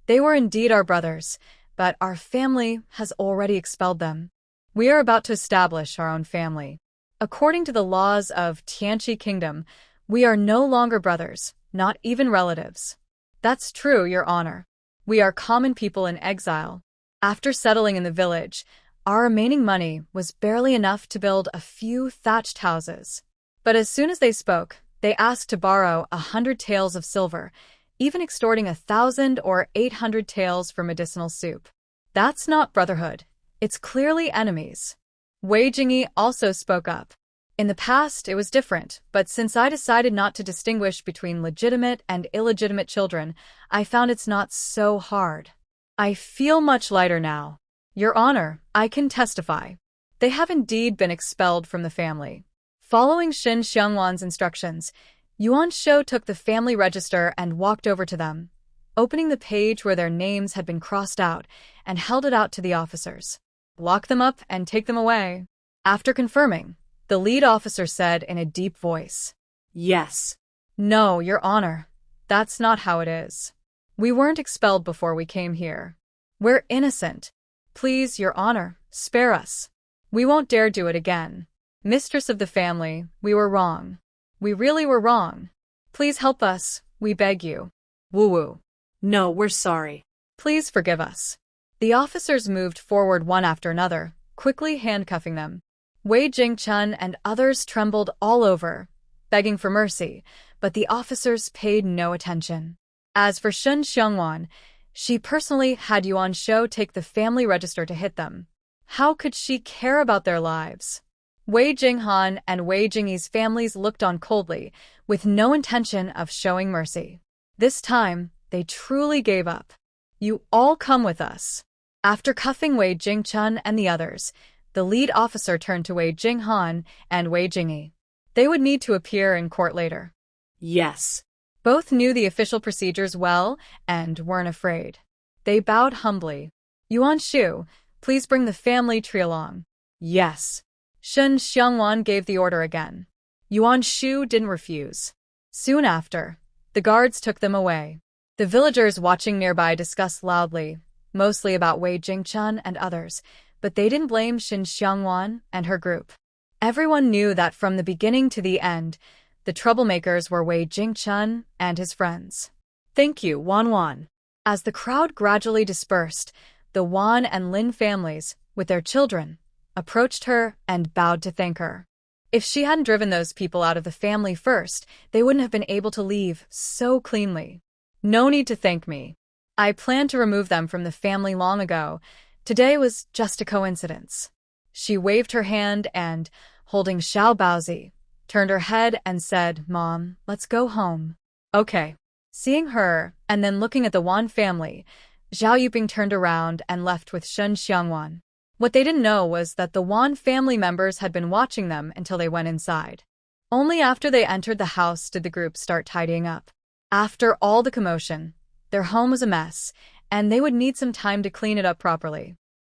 Speaker 1: they were indeed our brothers, but our family has already expelled them. We are about to establish our own family. According to the laws of Tianqi Kingdom, we are no longer brothers, not even relatives. That's true, Your Honor. We are common people in exile. After settling in the village, our remaining money was barely enough to build a few thatched houses. But as soon as they spoke, they asked to borrow 100 taels of silver, even extorting 1,000 or 800 taels for medicinal soup. That's not brotherhood. It's clearly enemies. Wei Jingyi also spoke up. In the past, it was different, but since I decided not to distinguish between legitimate and illegitimate children, I found it's not so hard. I feel much lighter now. Your Honor, I can testify. They have indeed been expelled from the family. Following Shen Xiangwan's instructions, Yuan Shou took the family register and walked over to them, opening the page where their names had been crossed out and held it out to the officers. Lock them up and take them away. After confirming, the lead officer said in a deep voice,
Speaker 2: Yes.
Speaker 1: No, Your Honor. That's not how it is. We weren't expelled before we came here. We're innocent. Please, Your Honor, spare us. We won't dare do it again. Mistress of the family, we were wrong. We really were wrong. Please help us, we beg you. Woo-woo.
Speaker 2: No, we're sorry.
Speaker 1: Please forgive us. The officers moved forward one after another, quickly handcuffing them. Wei Jingchun and others trembled all over, begging for mercy, but the officers paid no attention. As for Shun Xiongwan, she personally had Yuan Shou take the family register to hit them. How could she care about their lives? Wei Jinghan and Wei Jingyi's families looked on coldly, with no intention of showing mercy. This time, they truly gave up. You all come with us. After cuffing Wei Jingchun and the others, the lead officer turned to Wei Jinghan and Wei Jingyi. They would need to appear in court later.
Speaker 2: Yes.
Speaker 1: Both knew the official procedures well and weren't afraid. They bowed humbly. Yuan Shu, please bring the family tree along. Yes. Shun Xiongwan gave the order again. Yuan Shu didn't refuse. Soon after, the guards took them away. The villagers watching nearby discussed loudly, mostly about Wei Jingchun and others, but they didn't blame Shun Xiongwan and her group. Everyone knew that from the beginning to the end, the troublemakers were Wei Jingchun and his friends. Thank you, Wan Wan. As the crowd gradually dispersed, the Wan and Lin families, with their children, approached her and bowed to thank her. If she hadn't driven those people out of the family first, they wouldn't have been able to leave so cleanly. No need to thank me. I planned to remove them from the family long ago. Today was just a coincidence. She waved her hand and, holding Xiao Baozi, turned her head and said, Mom, let's go home. Okay. Seeing her, and then looking at the Wan family, Zhao Yuping turned around and left with Shun Xiongwan. What they didn't know was that the Wan family members had been watching them until they went inside. Only after they entered the house did the group start tidying up. After all the commotion, their home was a mess, and they would need some time to clean it up properly.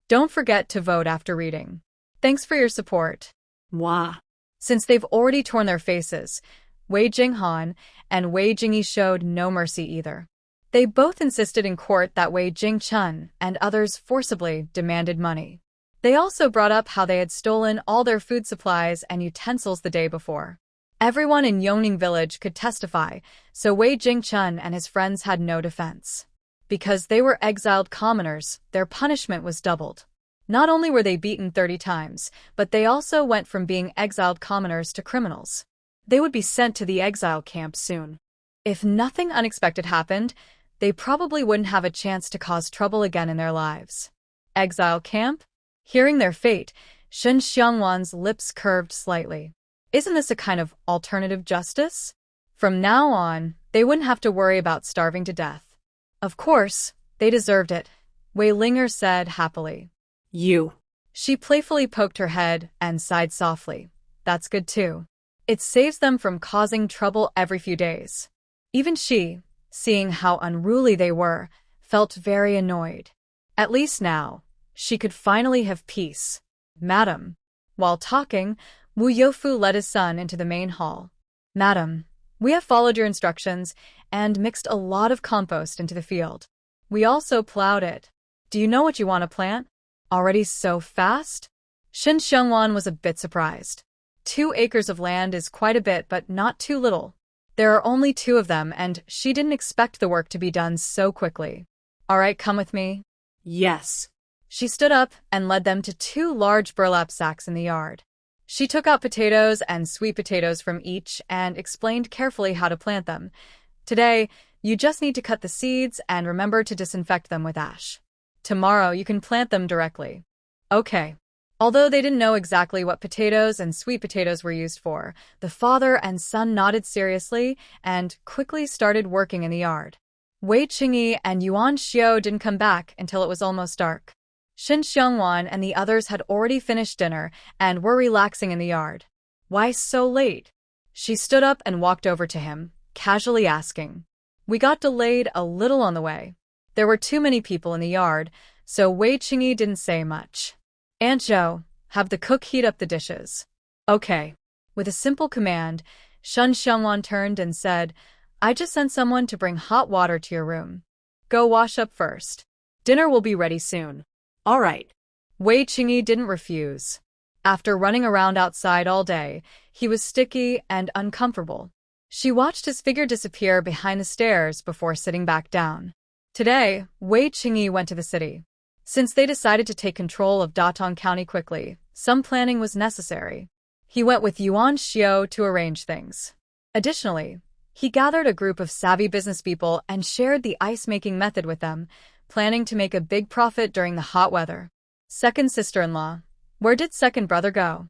Speaker 1: Don't forget to vote after reading. Thanks for your support.
Speaker 2: Wah.
Speaker 1: Since they've already torn their faces, Wei Jinghan and Wei Jingyi showed no mercy either. They both insisted in court that Wei Jingchun and others forcibly demanded money. They also brought up how they had stolen all their food supplies and utensils the day before. Everyone in Yongning village could testify, so Wei Jingchun and his friends had no defense. Because they were exiled commoners, their punishment was doubled. Not only were they beaten 30 times, but they also went from being exiled commoners to criminals. They would be sent to the exile camp soon. If nothing unexpected happened, they probably wouldn't have a chance to cause trouble again in their lives. Exile camp? Hearing their fate, Shun Xiongwan's lips curved slightly. Isn't this a kind of alternative justice? From now on, they wouldn't have to worry about starving to death. Of course, they deserved it, Wei Linger said happily.
Speaker 2: You.
Speaker 1: She playfully poked her head and sighed softly. That's good too. It saves them from causing trouble every few days. Even she, seeing how unruly they were, felt very annoyed. At least now, she could finally have peace. Madam. While talking, Wu Youfu led his son into the main hall. Madam, we have followed your instructions and mixed a lot of compost into the field. We also plowed it. Do you know what you want to plant? Already so fast? Shun Xiongwan was a bit surprised. 2 acres of land is quite a bit, but not too little. There are only 2 of them, and she didn't expect the work to be done so quickly. All right, come with me.
Speaker 2: Yes.
Speaker 1: She stood up and led them to 2 large burlap sacks in the yard. She took out potatoes and sweet potatoes from each and explained carefully how to plant them. Today, you just need to cut the seeds and remember to disinfect them with ash. Tomorrow, you can plant them directly. Okay. Although they didn't know exactly what potatoes and sweet potatoes were used for, the father and son nodded seriously and quickly started working in the yard. Wei Qingyi and Yuan Xiu didn't come back until it was almost dark. Shun Xiongwan and the others had already finished dinner and were relaxing in the yard. Why so late? She stood up and walked over to him, casually asking. We got delayed a little on the way. There were too many people in the yard, so Wei Qingyi didn't say much. Aunt Zhou, have the cook heat up the dishes. Okay. With a simple command, Shun Xiangwan turned and said, I just sent someone to bring hot water to your room. Go wash up first. Dinner will be ready soon.
Speaker 2: All right.
Speaker 1: Wei Qingyi didn't refuse. After running around outside all day, he was sticky and uncomfortable. She watched his figure disappear behind the stairs before sitting back down. Today, Wei Qingyi went to the city. Since they decided to take control of Datong County quickly, some planning was necessary. He went with Yuan Xiao to arrange things. Additionally, he gathered a group of savvy businesspeople and shared the ice-making method with them, planning to make a big profit during the hot weather. Second sister-in-law. Where did second brother go?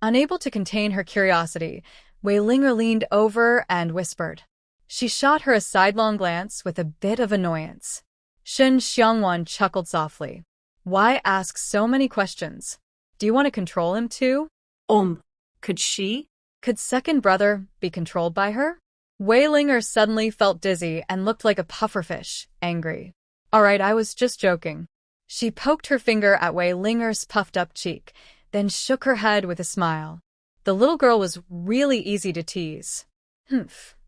Speaker 1: Unable to contain her curiosity, Wei Linger leaned over and whispered. She shot her a sidelong glance with a bit of annoyance. Shen Xiangwan chuckled softly. Why ask so many questions? Do you want to control him too?
Speaker 2: Could she?
Speaker 1: Could second brother be controlled by her? Wei Linger suddenly felt dizzy and looked like a pufferfish, angry. All right, I was just joking. She poked her finger at Wei Linger's puffed-up cheek, then shook her head with a smile. The little girl was really easy to tease.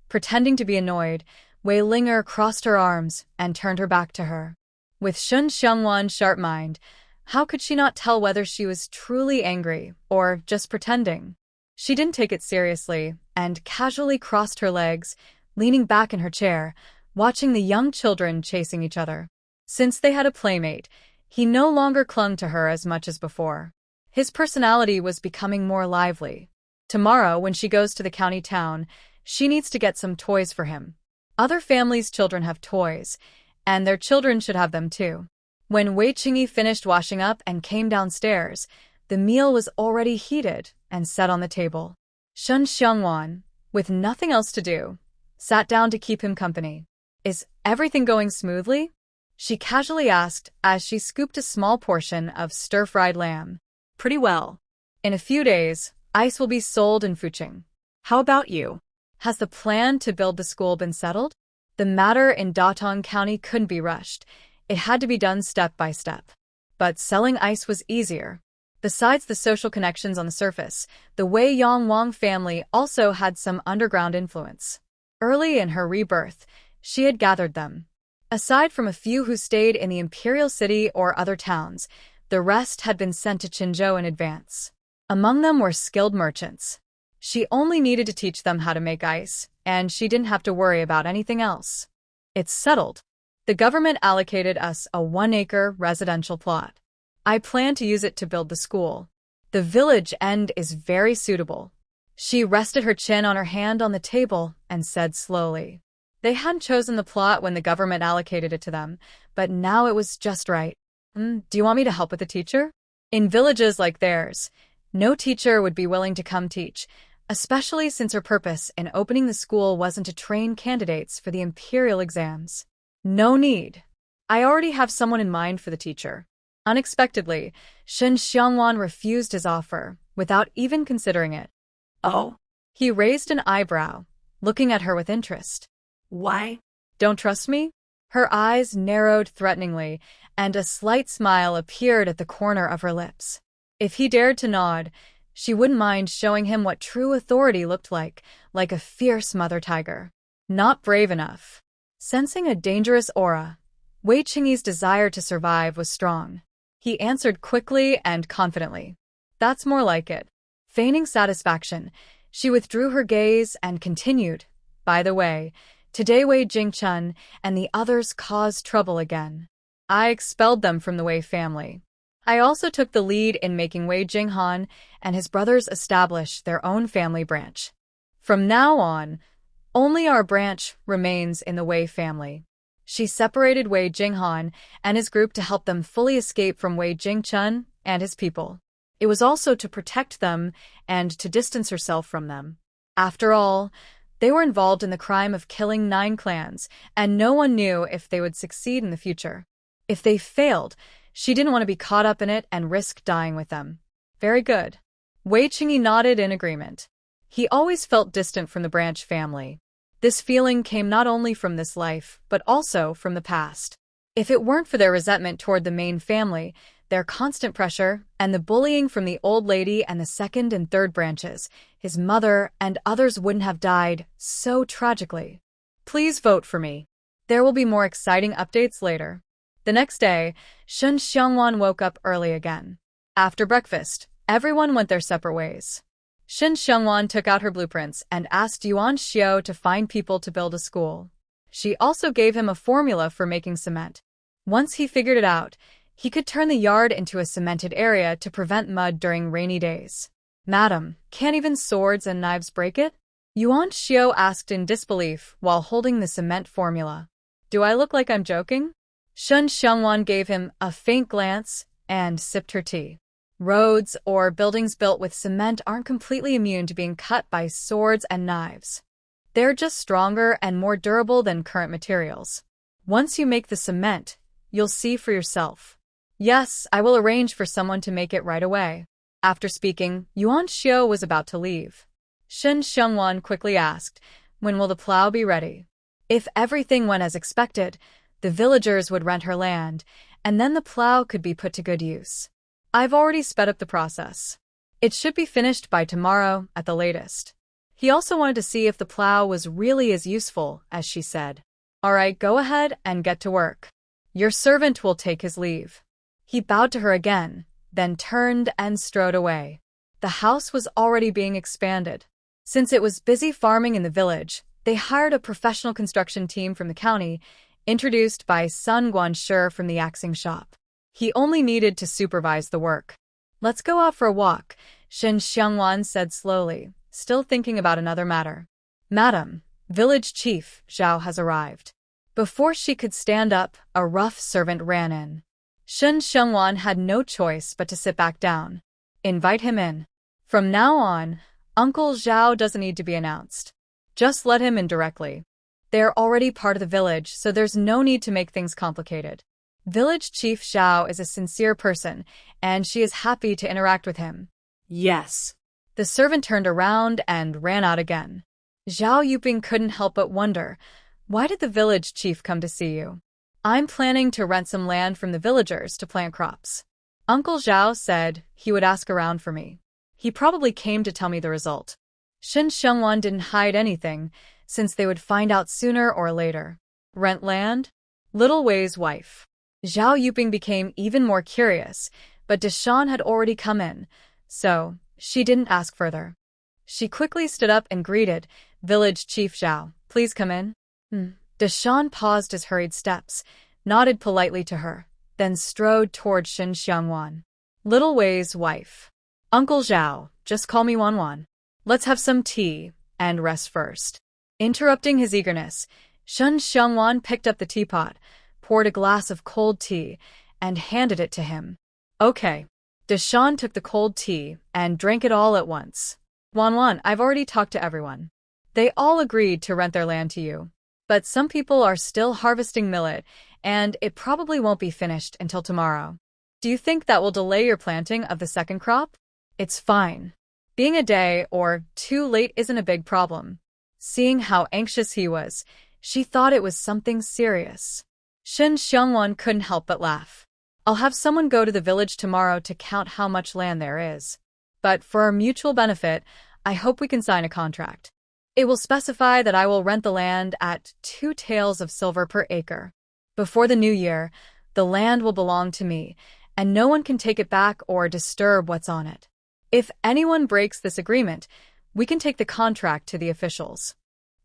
Speaker 1: Pretending to be annoyed, Wei Linger crossed her arms and turned her back to her. With Shun Xiangwan's sharp mind, how could she not tell whether she was truly angry or just pretending? She didn't take it seriously and casually crossed her legs, leaning back in her chair, watching the young children chasing each other. Since they had a playmate, he no longer clung to her as much as before. His personality was becoming more lively. Tomorrow, when she goes to the county town, she needs to get some toys for him. Other families' children have toys, and their children should have them too. When Wei Qingyi finished washing up and came downstairs, the meal was already heated and set on the table. Shun Xiangwan, with nothing else to do, sat down to keep him company. Is everything going smoothly? She casually asked as she scooped a small portion of stir-fried lamb.
Speaker 2: Pretty well.
Speaker 1: In a few days, ice will be sold in Fuqing.
Speaker 2: How about you?
Speaker 1: Has the plan to build the school been settled? The matter in Datong County couldn't be rushed. It had to be done step by step. But selling ice was easier. Besides the social connections on the surface, the Wei Yongwang family also had some underground influence. Early in her rebirth, she had gathered them. Aside from a few who stayed in the imperial city or other towns, the rest had been sent to Qinzhou in advance. Among them were skilled merchants. She only needed to teach them how to make ice, and she didn't have to worry about anything else. It's settled. The government allocated us a 1-acre residential plot. I plan to use it to build the school. The village end is very suitable. She rested her chin on her hand on the table and said slowly. They hadn't chosen the plot when the government allocated it to them, but now it was just right. Do you want me to help with the teacher? In villages like theirs, no teacher would be willing to come teach, especially since her purpose in opening the school wasn't to train candidates for the imperial exams. No need. I already have someone in mind for the teacher. Unexpectedly, Shen Xiangwan refused his offer, without even considering it.
Speaker 2: Oh?
Speaker 1: He raised an eyebrow, looking at her with interest.
Speaker 2: Why?
Speaker 1: Don't trust me? Her eyes narrowed threateningly, and a slight smile appeared at the corner of her lips. If he dared to nod, she wouldn't mind showing him what true authority looked like a fierce mother tiger. Not brave enough. Sensing a dangerous aura, Wei Qingyi's desire to survive was strong. He answered quickly and confidently. That's more like it. Feigning satisfaction, she withdrew her gaze and continued. By the way, today Wei Jingchun and the others caused trouble again. I expelled them from the Wei family. I also took the lead in making Wei Jinghan and his brothers establish their own family branch. From now on, only our branch remains in the Wei family. She separated Wei Jinghan and his group to help them fully escape from Wei Jingchun and his people. It was also to protect them and to distance herself from them. After all, they were involved in the crime of killing 9 clans, and no one knew if they would succeed in the future. If they failed, she didn't want to be caught up in it and risk dying with them. Very good. Wei Qingyi nodded in agreement. He always felt distant from the branch family. This feeling came not only from this life, but also from the past. If it weren't for their resentment toward the main family, their constant pressure, and the bullying from the old lady and the second and third branches, his mother and others wouldn't have died so tragically. Please vote for me. There will be more exciting updates later. The next day, Shun Xiangwan woke up early again. After breakfast, everyone went their separate ways. Shun Xiangwan took out her blueprints and asked Yuan Xiao to find people to build a school. She also gave him a formula for making cement. Once he figured it out, he could turn the yard into a cemented area to prevent mud during rainy days. Madam, can't even swords and knives break it? Yuan Xiao asked in disbelief while holding the cement formula. Do I look like I'm joking? Shun Xiangwan gave him a faint glance and sipped her tea. Roads or buildings built with cement aren't completely immune to being cut by swords and knives. They're just stronger and more durable than current materials. Once you make the cement, you'll see for yourself. Yes, I will arrange for someone to make it right away. After speaking, Yuan Xiao was about to leave. Shun Xiangwan quickly asked, when will the plow be ready? If everything went as expected, the villagers would rent her land, and then the plow could be put to good use. I've already sped up the process. It should be finished by tomorrow at the latest. He also wanted to see if the plow was really as useful as she said. All right, go ahead and get to work. Your servant will take his leave. He bowed to her again, then turned and strode away. The house was already being expanded. Since it was busy farming in the village, they hired a professional construction team from the county, introduced by Sun Guanshi from the axing shop. He only needed to supervise the work. Let's go out for a walk, Shun Xiangwan said slowly, still thinking about another matter. Madam, village chief Zhao has arrived. Before she could stand up, a rough servant ran in. Shun Xiangwan had no choice but to sit back down. Invite him in. From now on, Uncle Zhao doesn't need to be announced. Just let him in directly. They're already part of the village, so there's no need to make things complicated. Village Chief Zhao is a sincere person, and she is happy to interact with him.
Speaker 2: Yes.
Speaker 1: The servant turned around and ran out again. Zhao Yuping couldn't help but wonder, why did the village chief come to see you? I'm planning to rent some land from the villagers to plant crops. Uncle Zhao said he would ask around for me. He probably came to tell me the result. Shun Xiangwan didn't hide anything, since they would find out sooner or later. Rent land? Little Wei's wife. Zhao Yuping became even more curious, but Deshan had already come in, so she didn't ask further. She quickly stood up and greeted, Village Chief Zhao, please come in. Deshan paused his hurried steps, nodded politely to her, then strode toward Shun Xiangwan. Little Wei's wife. Uncle Zhao, just call me Wanwan. Let's have some tea and rest first. Interrupting his eagerness, Shun Xiangwan picked up the teapot, poured a glass of cold tea, and handed it to him. Okay. Deshan took the cold tea and drank it all at once. Wanwan, I've already talked to everyone. They all agreed to rent their land to you. But some people are still harvesting millet, and it probably won't be finished until tomorrow. Do you think that will delay your planting of the second crop? It's fine. Being a day or two late isn't a big problem. Seeing how anxious he was, she thought it was something serious. Shun Xiangwan couldn't help but laugh. I'll have someone go to the village tomorrow to count how much land there is. But for our mutual benefit, I hope we can sign a contract. It will specify that I will rent the land at 2 taels of silver per acre. Before the new year, the land will belong to me, and no one can take it back or disturb what's on it. If anyone breaks this agreement, we can take the contract to the officials.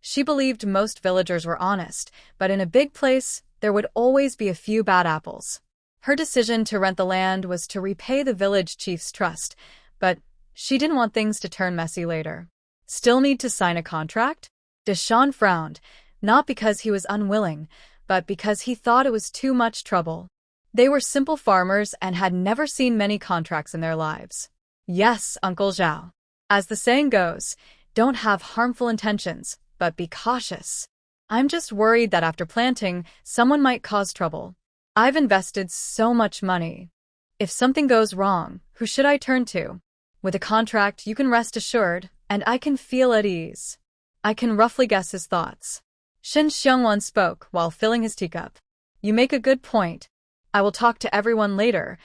Speaker 1: She believed most villagers were honest, but in a big place, there would always be a few bad apples. Her decision to rent the land was to repay the village chief's trust, but she didn't want things to turn messy later. Still need to sign a contract? Deshan frowned, not because he was unwilling, but because he thought it was too much trouble. They were simple farmers and had never seen many contracts in their lives. Yes, Uncle Zhao. As the saying goes, don't have harmful intentions, but be cautious. I'm just worried that after planting, someone might cause trouble. I've invested so much money. If something goes wrong, who should I turn to? With a contract, you can rest assured, and I can feel at ease. I can roughly guess his thoughts. Shun Xiangwan spoke while filling his teacup. You make a good point. I will talk to everyone later,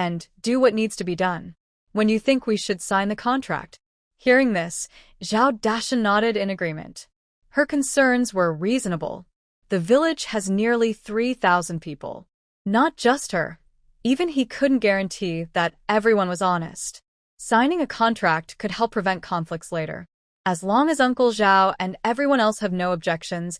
Speaker 1: and do what needs to be done. When you think we should sign the contract?" Hearing this, Zhao Dashan nodded in agreement. Her concerns were reasonable. The village has nearly 3,000 people. Not just her. Even he couldn't guarantee that everyone was honest. Signing a contract could help prevent conflicts later. As long as Uncle Zhao and everyone else have no objections,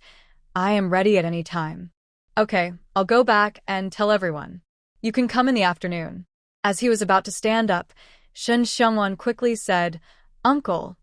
Speaker 1: I am ready at any time. Okay, I'll go back and tell everyone. You can come in the afternoon. As he was about to stand up, Shen Xiangwan quickly said, "Uncle,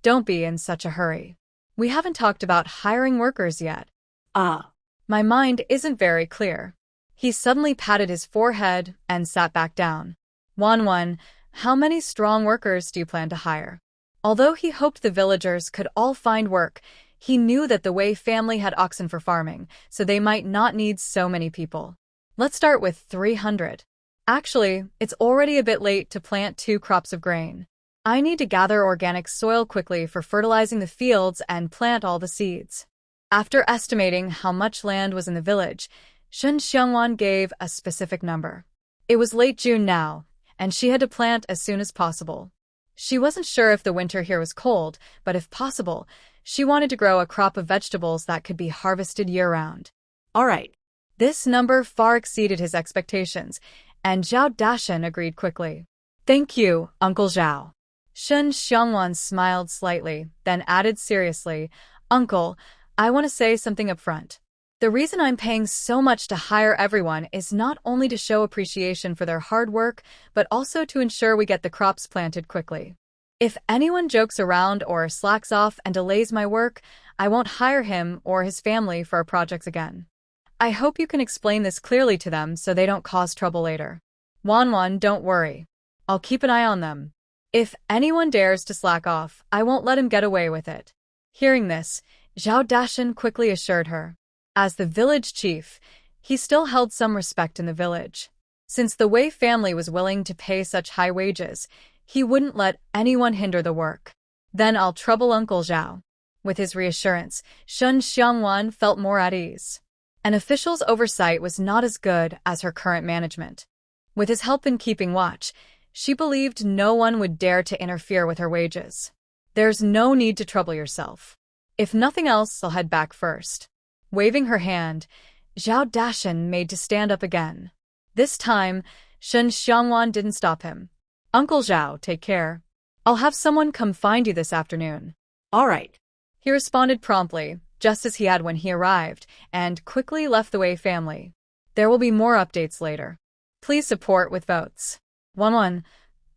Speaker 1: don't be in such a hurry. We haven't talked about hiring workers yet." My mind isn't very clear." He suddenly patted his forehead and sat back down. Wanwan, how many strong workers do you plan to hire?" Although he hoped the villagers could all find work, he knew that the Wei family had oxen for farming, so they might not need so many people. "Let's start with 300. Actually, it's already a bit late to plant 2 crops of grain. I need to gather organic soil quickly for fertilizing the fields and plant all the seeds." After estimating how much land was in the village, Shen Xiangwan gave a specific number. It was late June now, and she had to plant as soon as possible. She wasn't sure if the winter here was cold, but if possible, she wanted to grow a crop of vegetables that could be harvested year-round.
Speaker 2: All right.
Speaker 1: This number far exceeded his expectations, and Zhao Dashan agreed quickly. "Thank you, Uncle Zhao." Shen Xiangwan smiled slightly, then added seriously, "Uncle, I want to say something up front. The reason I'm paying so much to hire everyone is not only to show appreciation for their hard work, but also to ensure we get the crops planted quickly. If anyone jokes around or slacks off and delays my work, I won't hire him or his family for our projects again. I hope you can explain this clearly to them so they don't cause trouble later. Wanwan, don't worry. I'll keep an eye on them. If anyone dares to slack off, I won't let him get away with it." Hearing this, Zhao Dashan quickly assured her. As the village chief, he still held some respect in the village. Since the Wei family was willing to pay such high wages, he wouldn't let anyone hinder the work. "Then I'll trouble Uncle Zhao." With his reassurance, Shen Xiangwan felt more at ease. An official's oversight was not as good as her current management. With his help in keeping watch, she believed no one would dare to interfere with her wages. "There's no need to trouble yourself. If nothing else, I'll head back first." Waving her hand, Zhao Dashan made to stand up again. This time, Shen Xiangwan didn't stop him. "Uncle Zhao, take care. I'll have someone come find you this afternoon."
Speaker 2: All right.
Speaker 1: He responded promptly, just as he had when he arrived, and quickly left the Wei family. There will be more updates later. Please support with votes. 1-1.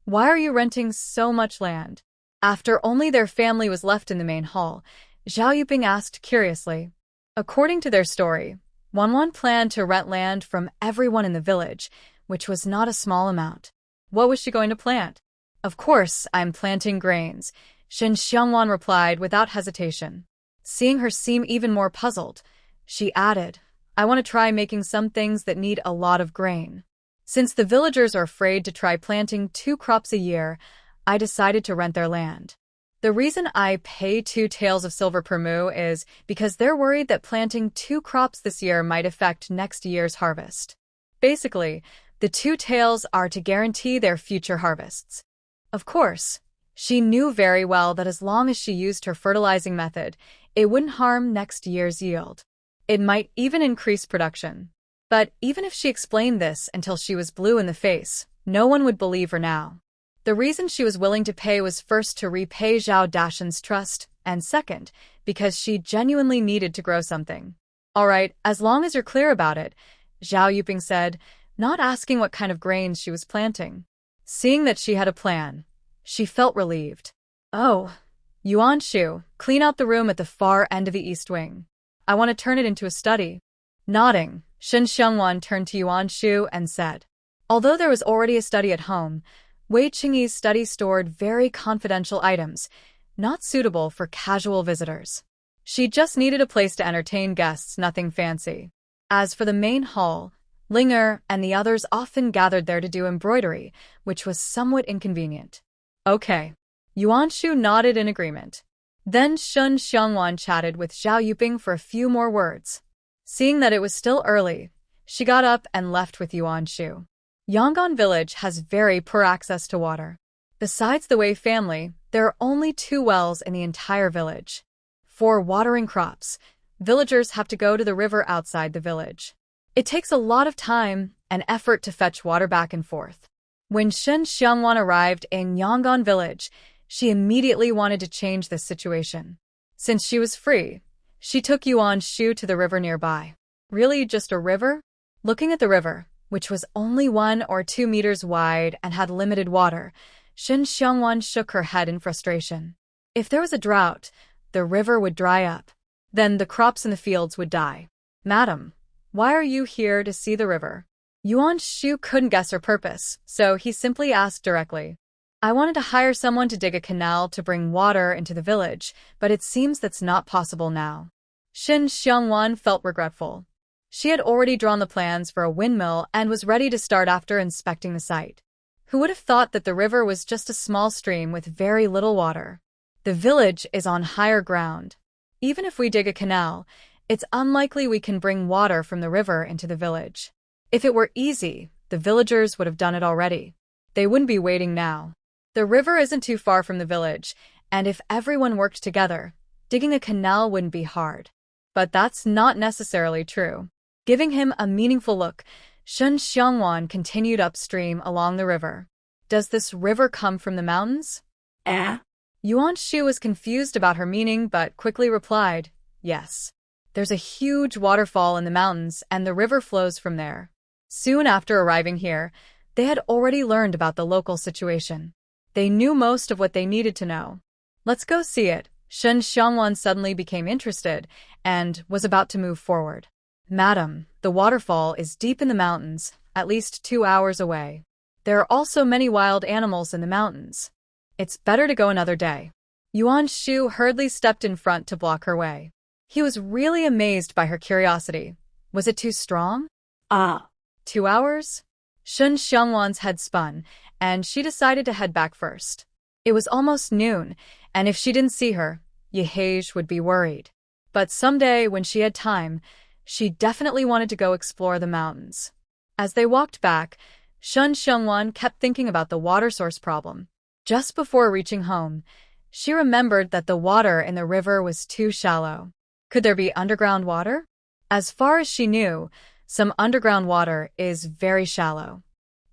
Speaker 1: Why are you renting so much land? After only their family was left in the main hall, Zhao Yuping asked curiously. According to their story, Wanwan planned to rent land from everyone in the village, which was not a small amount. What was she going to plant? Of course, I'm planting grains, Shen Xiangwan replied without hesitation. Seeing her seem even more puzzled, she added, I want to try making some things that need a lot of grain. Since the villagers are afraid to try planting 2 crops a year, I decided to rent their land. The reason I pay 2 taels of silver per moo is because they're worried that planting 2 crops this year might affect next year's harvest. Basically, the 2 taels are to guarantee their future harvests. Of course, she knew very well that as long as she used her fertilizing method, it wouldn't harm next year's yield. It might even increase production. But even if she explained this until she was blue in the face, no one would believe her now. The reason she was willing to pay was first to repay Zhao Dashan's trust, and second, because she genuinely needed to grow something. All right, as long as you're clear about it, Zhao Yuping said, not asking what kind of grains she was planting. Seeing that she had a plan, she felt relieved. Oh, Yuan Shu, clean out the room at the far end of the east wing. I want to turn it into a study. Nodding, Shen Xiangwan turned to Yuan Shu and said, although there was already a study at home, Wei Qingyi's study stored very confidential items, not suitable for casual visitors. She just needed a place to entertain guests, nothing fancy. As for the main hall, Linger and the others often gathered there to do embroidery, which was somewhat inconvenient. Okay. Yuan Shu nodded in agreement. Then Shen Xiangwan chatted with Zhao Yuping for a few more words. Seeing that it was still early, she got up and left with Yuan Shu. Yangon village has very poor access to water. Besides the Wei family, there are only 2 wells in the entire village. For watering crops, villagers have to go to the river outside the village. It takes a lot of time and effort to fetch water back and forth. When Shen Xiangwan arrived in Yangon village, she immediately wanted to change this situation. Since she was free, she took Yuan Shu to the river nearby. Really, just a river? Looking at the river, which was only 1 or 2 meters wide and had limited water, Shen Xiangwan shook her head in frustration. If there was a drought, the river would dry up. Then the crops in the fields would die. Madam, why are you here to see the river? Yuan Shu couldn't guess her purpose, so he simply asked directly. I wanted to hire someone to dig a canal to bring water into the village, but it seems that's not possible now. Shen Xiangwan felt regretful. She had already drawn the plans for a windmill and was ready to start after inspecting the site. Who would have thought that the river was just a small stream with very little water? The village is on higher ground. Even if we dig a canal, it's unlikely we can bring water from the river into the village. If it were easy, the villagers would have done it already. They wouldn't be waiting now. The river isn't too far from the village, and if everyone worked together, digging a canal wouldn't be hard. But that's not necessarily true. Giving him a meaningful look, Shen Xiangwan continued upstream along the river. Does this river come from the mountains? Yuan Shu was confused about her meaning but quickly replied, yes. There's a huge waterfall in the mountains and the river flows from there. Soon after arriving here, they had already learned about the local situation. They knew most of what they needed to know. Let's go see it. Shen Xiangwan suddenly became interested and was about to move forward. Madam, the waterfall is deep in the mountains, at least 2 hours away. There are also many wild animals in the mountains. It's better to go another day. Yuan Shu hurriedly stepped in front to block her way. He was really amazed by her curiosity. Was it too strong? 2 hours? Shen Xiangwan's head spun, and she decided to head back first. It was almost noon, and if she didn't see her, Yehej would be worried. But someday, when she had time, she definitely wanted to go explore the mountains. As they walked back, Shen Xiangwan kept thinking about the water source problem. Just before reaching home, she remembered that the water in the river was too shallow. Could there be underground water? As far as she knew, some underground water is very shallow.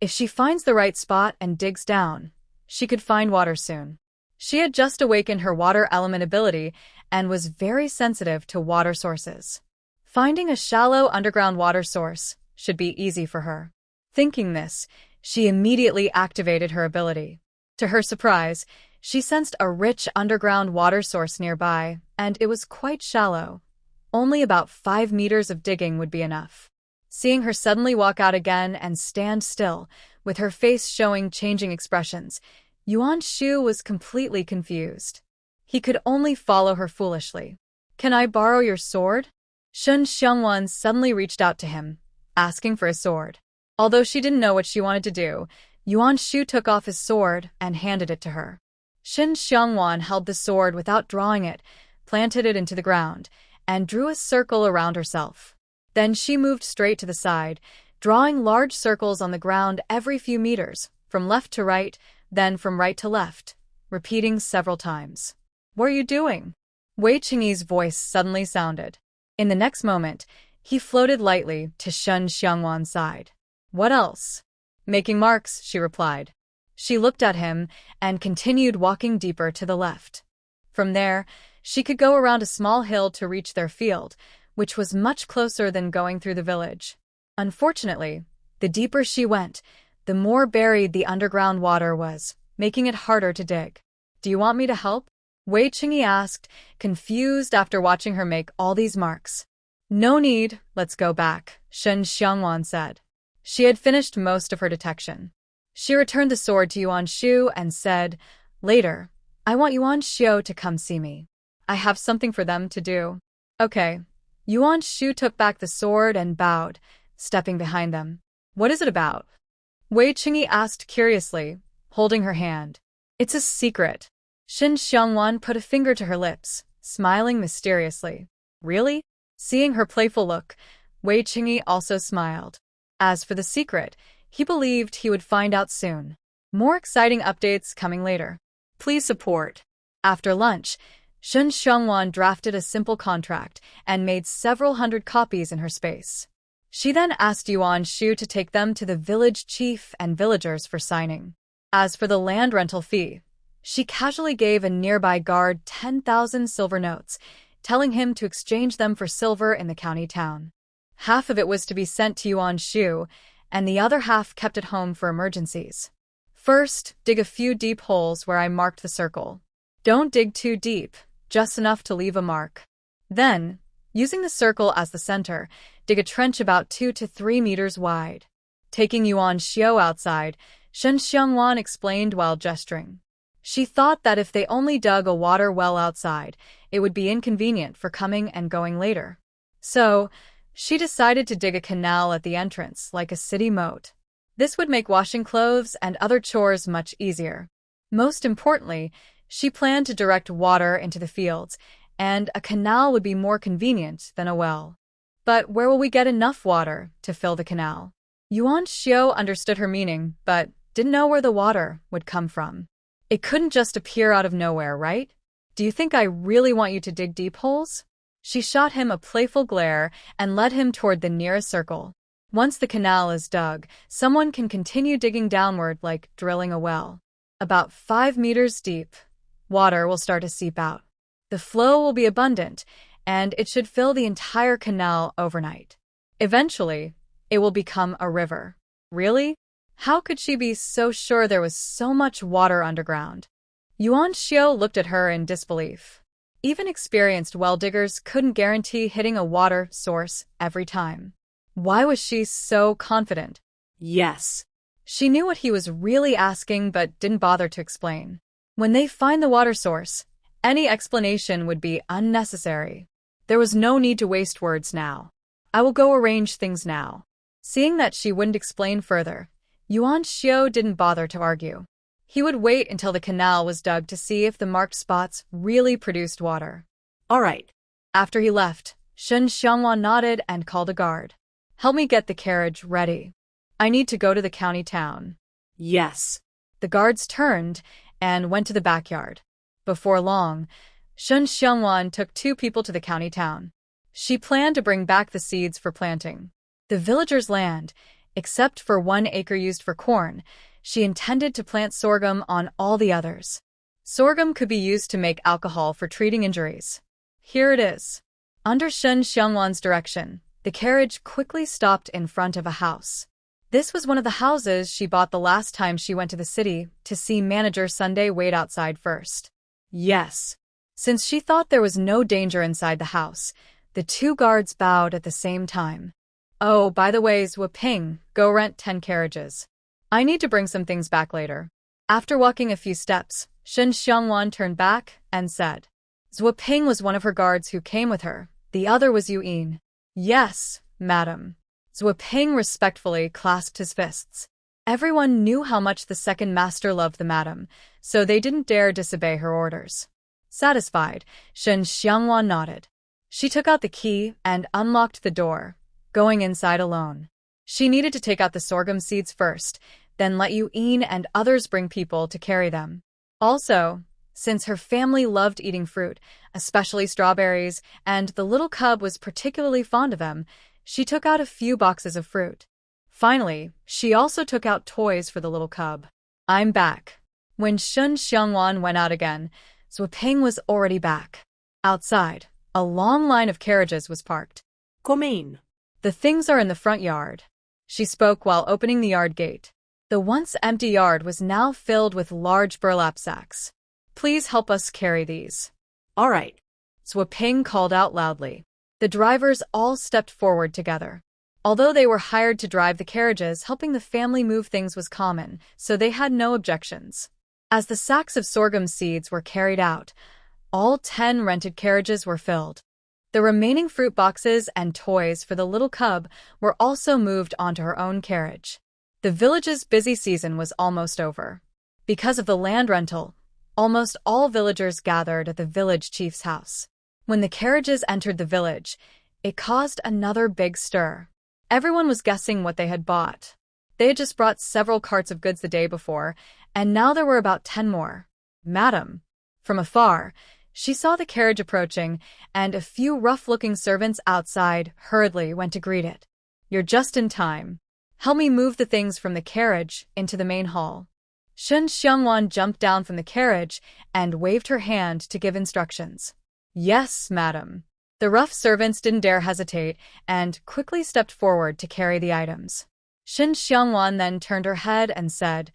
Speaker 1: If she finds the right spot and digs down, she could find water soon. She had just awakened her water element ability and was very sensitive to water sources. Finding a shallow underground water source should be easy for her. Thinking this, she immediately activated her ability. To her surprise, she sensed a rich underground water source nearby, and it was quite shallow. Only about 5 meters of digging would be enough. Seeing her suddenly walk out again and stand still, with her face showing changing expressions, Yuan Shu was completely confused. He could only follow her foolishly. Can I borrow your sword? Shen Xiangwan suddenly reached out to him, asking for a sword. Although she didn't know what she wanted to do, Yuan Shu took off his sword and handed it to her. Shen Xiangwan held the sword without drawing it, planted it into the ground, and drew a circle around herself. Then she moved straight to the side, drawing large circles on the ground every few meters, from left to right, then from right to left, repeating several times. What are you doing? Wei Qingyi's voice suddenly sounded. In the next moment, he floated lightly to Shen Xiangwan's side. What else? Making marks, she replied. She looked at him and continued walking deeper to the left. From there, she could go around a small hill to reach their field, which was much closer than going through the village. Unfortunately, the deeper she went, the more buried the underground water was, making it harder to dig. Do you want me to help? Wei Qingyi asked, confused after watching her make all these marks. No need, let's go back, Shen Xiangwan said. She had finished most of her detection. She returned the sword to Yuan Shu and said, later, I want Yuan Shu to come see me. I have something for them to do. Okay. Yuan Shu took back the sword and bowed, stepping behind them. What is it about? Wei Qingyi asked curiously, holding her hand. It's a secret. Shen Xiangwan put a finger to her lips, smiling mysteriously. Really? Seeing her playful look, Wei Qingyi also smiled. As for the secret, He believed he would find out soon. More exciting updates coming later.
Speaker 2: Please support.
Speaker 1: After lunch, Shun Xiongwan drafted a simple contract and made several hundred copies in her space. She then asked Yuan Shu to take them to the village chief and villagers for signing. As for the land rental fee, she casually gave a nearby guard 10,000 silver notes, telling him to exchange them for silver in the county town. Half of it was to be sent to Yuan Shu, and the other half kept at home for emergencies. First, dig a few deep holes where I marked the circle. Don't dig too deep, just enough to leave a mark. Then, using the circle as the center, dig a trench about 2 to 3 meters wide. Taking Yuan Xiu outside, Shen Xiongwan explained while gesturing. She thought that if they only dug a water well outside, it would be inconvenient for coming and going later. So, she decided to dig a canal at the entrance, like a city moat. This would make washing clothes and other chores much easier. Most importantly, she planned to direct water into the fields, and a canal would be more convenient than a well. But where will we get enough water to fill the canal? Yuan Xiu understood her meaning, but didn't know where the water would come from. It couldn't just appear out of nowhere, right? Do you think I really want you to dig deep holes? She shot him a playful glare and led him toward the nearest circle. Once the canal is dug, someone can continue digging downward like drilling a well. About 5 meters deep, water will start to seep out. The flow will be abundant, and it should fill the entire canal overnight. Eventually, it will become a river. Really? How could she be so sure there was so much water underground? Yuan Xiu looked at her in disbelief. Even experienced well diggers couldn't guarantee hitting a water source every time. Why was she so confident?
Speaker 2: Yes.
Speaker 1: She knew what he was really asking but didn't bother to explain. When they find the water source, any explanation would be unnecessary. There was no need to waste words now. I will go arrange things now. Seeing that she wouldn't explain further, Yuan Xiu didn't bother to argue. He would wait until the canal was dug to see if the marked spots really produced water.
Speaker 2: All right.
Speaker 1: After he left, Shen Xiongwan nodded and called a guard. Help me get the carriage ready. I need to go to the county town.
Speaker 2: Yes.
Speaker 1: The guards turned and went to the backyard. Before long, Shen Xiongwan took 2 people to the county town. She planned to bring back the seeds for planting. The villagers' land, except for 1 acre used for corn, she intended to plant sorghum on all the others. Sorghum could be used to make alcohol for treating injuries. Here it is. Under Shen Xiongwan's direction, the carriage quickly stopped in front of a house. This was one of the houses she bought the last time she went to the city to see manager Sunday wait outside first. Yes. Since she thought there was no danger inside the house, the 2 guards bowed at the same time. Oh, by the way, Zhuo Ping, go rent 10 carriages. I need to bring some things back later. After walking a few steps, Shen Xiongwan turned back and said, Zhuo Ping was one of her guards who came with her. The other was Yu Yin. Yes, madam. Zhuo Ping respectfully clasped his fists. Everyone knew how much the second master loved the madam, so they didn't dare disobey her orders. Satisfied, Shen Xiongwan nodded. She took out the key and unlocked the door, going inside alone. She needed to take out the sorghum seeds first, then let Yu Yin and others bring people to carry them. Also, since her family loved eating fruit, especially strawberries, and the little cub was particularly fond of them, she took out a few boxes of fruit. Finally, she also took out toys for the little cub. I'm back. When Shen Xiongwan went out again, Zhuo Ping was already back. Outside, a long line of carriages was parked.
Speaker 2: Come in.
Speaker 1: The things are in the front yard. She spoke while opening the yard gate. The once empty yard was now filled with large burlap sacks. Please help us carry these.
Speaker 2: All right.
Speaker 1: Zhuo Ping called out loudly. The drivers all stepped forward together. Although they were hired to drive the carriages, helping the family move things was common, so they had no objections. As the sacks of sorghum seeds were carried out, all 10 rented carriages were filled. The remaining fruit boxes and toys for the little cub were also moved onto her own carriage. The village's busy season was almost over. Because of the land rental, almost all villagers gathered at the village chief's house. When the carriages entered the village, it caused another big stir. Everyone was guessing what they had bought. They had just brought several carts of goods the day before, and now there were about 10 more. "Madam." From afar, she saw the carriage approaching, and a few rough-looking servants outside hurriedly went to greet it. "You're just in time. Help me move the things from the carriage into the main hall." Shen Xiangwan jumped down from the carriage and waved her hand to give instructions. "Yes, madam." The rough servants didn't dare hesitate and quickly stepped forward to carry the items. Shen Xiangwan then turned her head and said,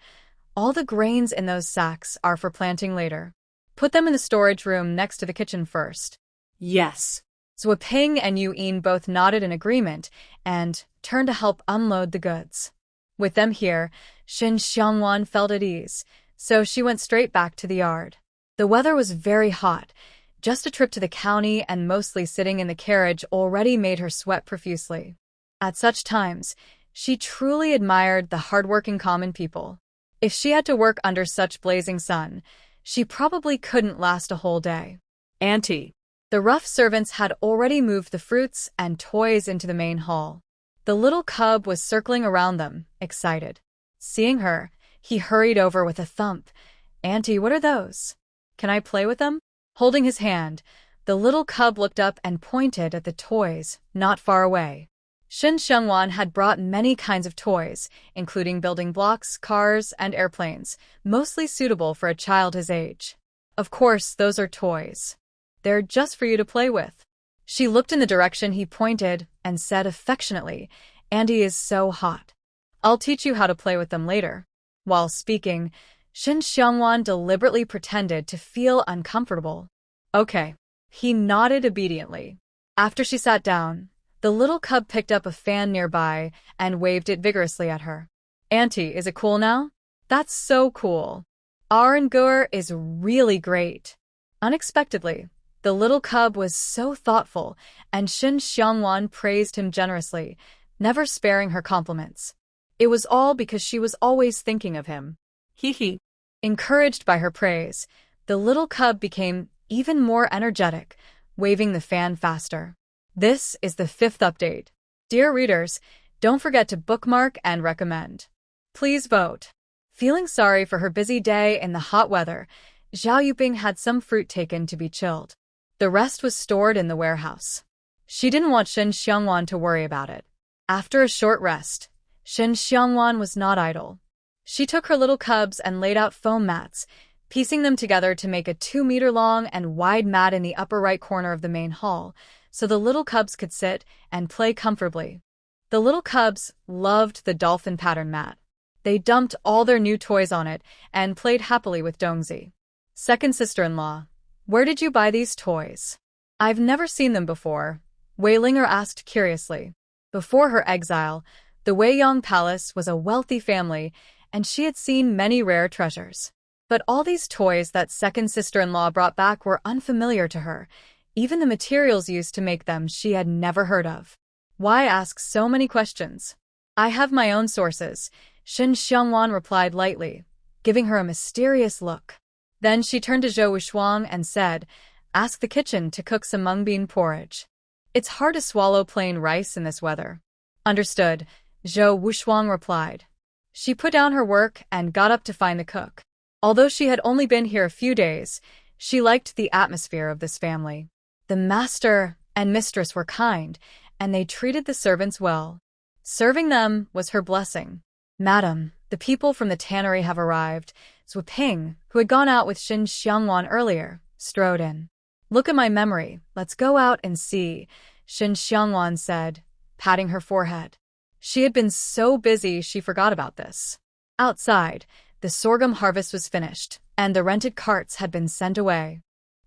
Speaker 1: "All the grains in those sacks are for planting later. Put them in the storage room next to the kitchen first."
Speaker 2: Yes.
Speaker 1: Zhou Ping and Yu Yin both nodded in agreement and turned to help unload the goods. With them here, Shen Xiangwan felt at ease, so she went straight back to the yard. The weather was very hot. Just a trip to the county and mostly sitting in the carriage already made her sweat profusely. At such times, she truly admired the hardworking common people. If she had to work under such blazing sun, she probably couldn't last a whole day.
Speaker 2: Auntie.
Speaker 1: The rough servants had already moved the fruits and toys into the main hall. The little cub was circling around them, excited. Seeing her, he hurried over with a thump. "Auntie, what are those? Can I play with them?" Holding his hand, the little cub looked up and pointed at the toys, not far away. Shen Xiangwan had brought many kinds of toys, including building blocks, cars, and airplanes, mostly suitable for a child his age. "Of course, those are toys. They're just for you to play with." She looked in the direction he pointed and said affectionately, "Auntie is so hot. I'll teach you how to play with them later." While speaking, Shen Xiangwan deliberately pretended to feel uncomfortable. "Okay." He nodded obediently. After she sat down, the little cub picked up a fan nearby and waved it vigorously at her. "Auntie, is it cool now?" "That's so cool. Arangur is really great." Unexpectedly, the little cub was so thoughtful, and Shen Xiangwan praised him generously, never sparing her compliments. It was all because she was always thinking of him.
Speaker 2: Hee.
Speaker 1: Encouraged by her praise, the little cub became even more energetic, waving the fan faster. This is the 5th update. Dear readers, don't forget to bookmark and recommend. Please vote. Feeling sorry for her busy day in the hot weather, Zhao Yuping had some fruit taken to be chilled. The rest was stored in the warehouse. She didn't want Shen Xiangwan to worry about it. After a short rest, Shen Xiangwan was not idle. She took her little cubs and laid out foam mats, piecing them together to make a 2-meter-long and wide mat in the upper right corner of the main hall, so the little cubs could sit and play comfortably. The little cubs loved the dolphin pattern mat. They dumped all their new toys on it and played happily with Dongzi. "Second sister-in-law, where did you buy these toys?" "I've never seen them before," Wei Linger asked curiously. Before her exile, the Weiyang Palace was a wealthy family, and she had seen many rare treasures. But all these toys that second sister-in-law brought back were unfamiliar to her. Even the materials used to make them she had never heard of. Why ask so many questions? "I have my own sources," Shen Xiangwan replied lightly, giving her a mysterious look. Then she turned to Zhou Wushuang and said, "Ask the kitchen to cook some mung bean porridge. It's hard to swallow plain rice in this weather." "Understood," Zhou Wushuang replied. She put down her work and got up to find the cook. Although she had only been here a few days, she liked the atmosphere of this family. The master and mistress were kind, and they treated the servants well. Serving them was her blessing. "Madam, the people from the tannery have arrived." Zhou Ping, who had gone out with Shen Xiangwan earlier, strode in. "Look at my memory, let's go out and see," Shen Xiangwan said, patting her forehead. She had been so busy she forgot about this. Outside, the sorghum harvest was finished, and the rented carts had been sent away.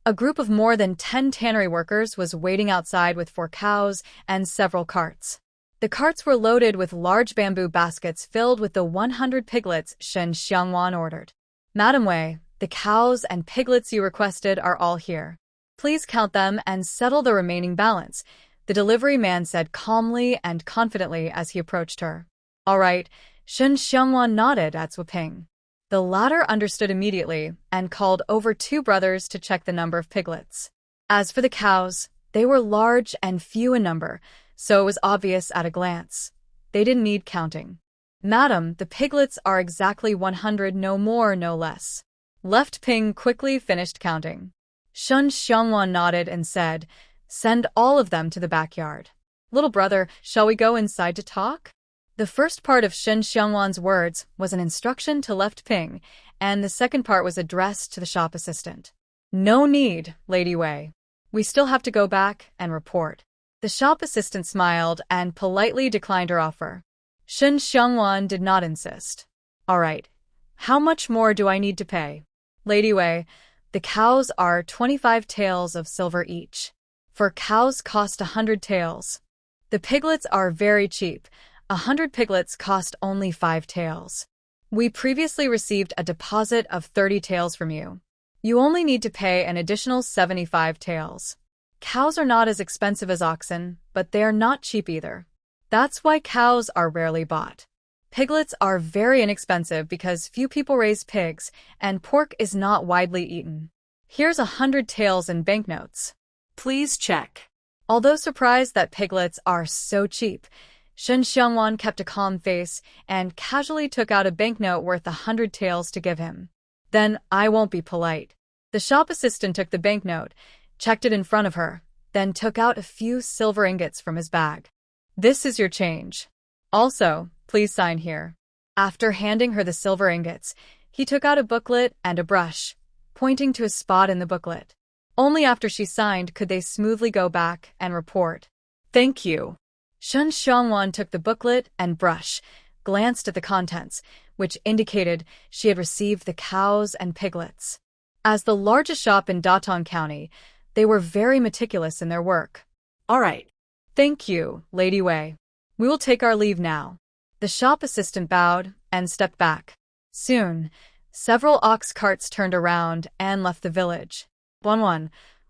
Speaker 1: A group of more than 10 tannery workers was waiting outside with 4 cows and several carts. The carts were loaded with large bamboo baskets filled with the 100 piglets Shen Xiangwan ordered. "Madam Wei, the cows and piglets you requested are all here. Please count them and settle the remaining balance," the delivery man said calmly and confidently as he approached her. "All right," Shen Xiangwan nodded at Zhou Ping. The latter understood immediately and called over 2 brothers to check the number of piglets. As for the cows, they were large and few in number, so it was obvious at a glance. They didn't need counting. Madam, the piglets are exactly 100, no more, no less. Left Ping quickly finished counting. Shun Xiangwan nodded and said, "Send all of them to the backyard. Little brother, shall we go inside to talk?" The first part of Shun Xiangwan's words was an instruction to Left Ping, and the second part was addressed to the shop assistant. "No need, Lady Wei. We still have to go back and report." The shop assistant smiled and politely declined her offer. Shun Xiangwan did not insist. "All right. How much more do I need to pay?" "Lady Wei, the cows are 25 taels of silver each. For cows cost 100 taels. The piglets are very cheap. 100 piglets cost only 5 taels. We previously received a deposit of 30 taels from you. You only need to pay an additional 75 taels. Cows are not as expensive as oxen, but they are not cheap either. That's why cows are rarely bought. Piglets are very inexpensive because few people raise pigs, and pork is not widely eaten. Here's 100 taels in banknotes.
Speaker 2: Please check."
Speaker 1: Although surprised that piglets are so cheap, Shun Xiangwan kept a calm face and casually took out a banknote worth 100 taels to give him. "Then I won't be polite." The shop assistant took the banknote, checked it in front of her, then took out a few silver ingots from his bag. "This is your change. Also, please sign here." After handing her the silver ingots, he took out a booklet and a brush, pointing to a spot in the booklet. Only after she signed could they smoothly go back and report.
Speaker 2: "Thank you."
Speaker 1: Shun Xiangwan took the booklet and brush, glanced at the contents, which indicated she had received the cows and piglets. As the largest shop in Datong County, they were very meticulous in their work.
Speaker 2: "All right.
Speaker 1: "Thank you, Lady Wei. We will take our leave now." The shop assistant bowed and stepped back. Soon, several ox carts turned around and left the village. "Wanwan,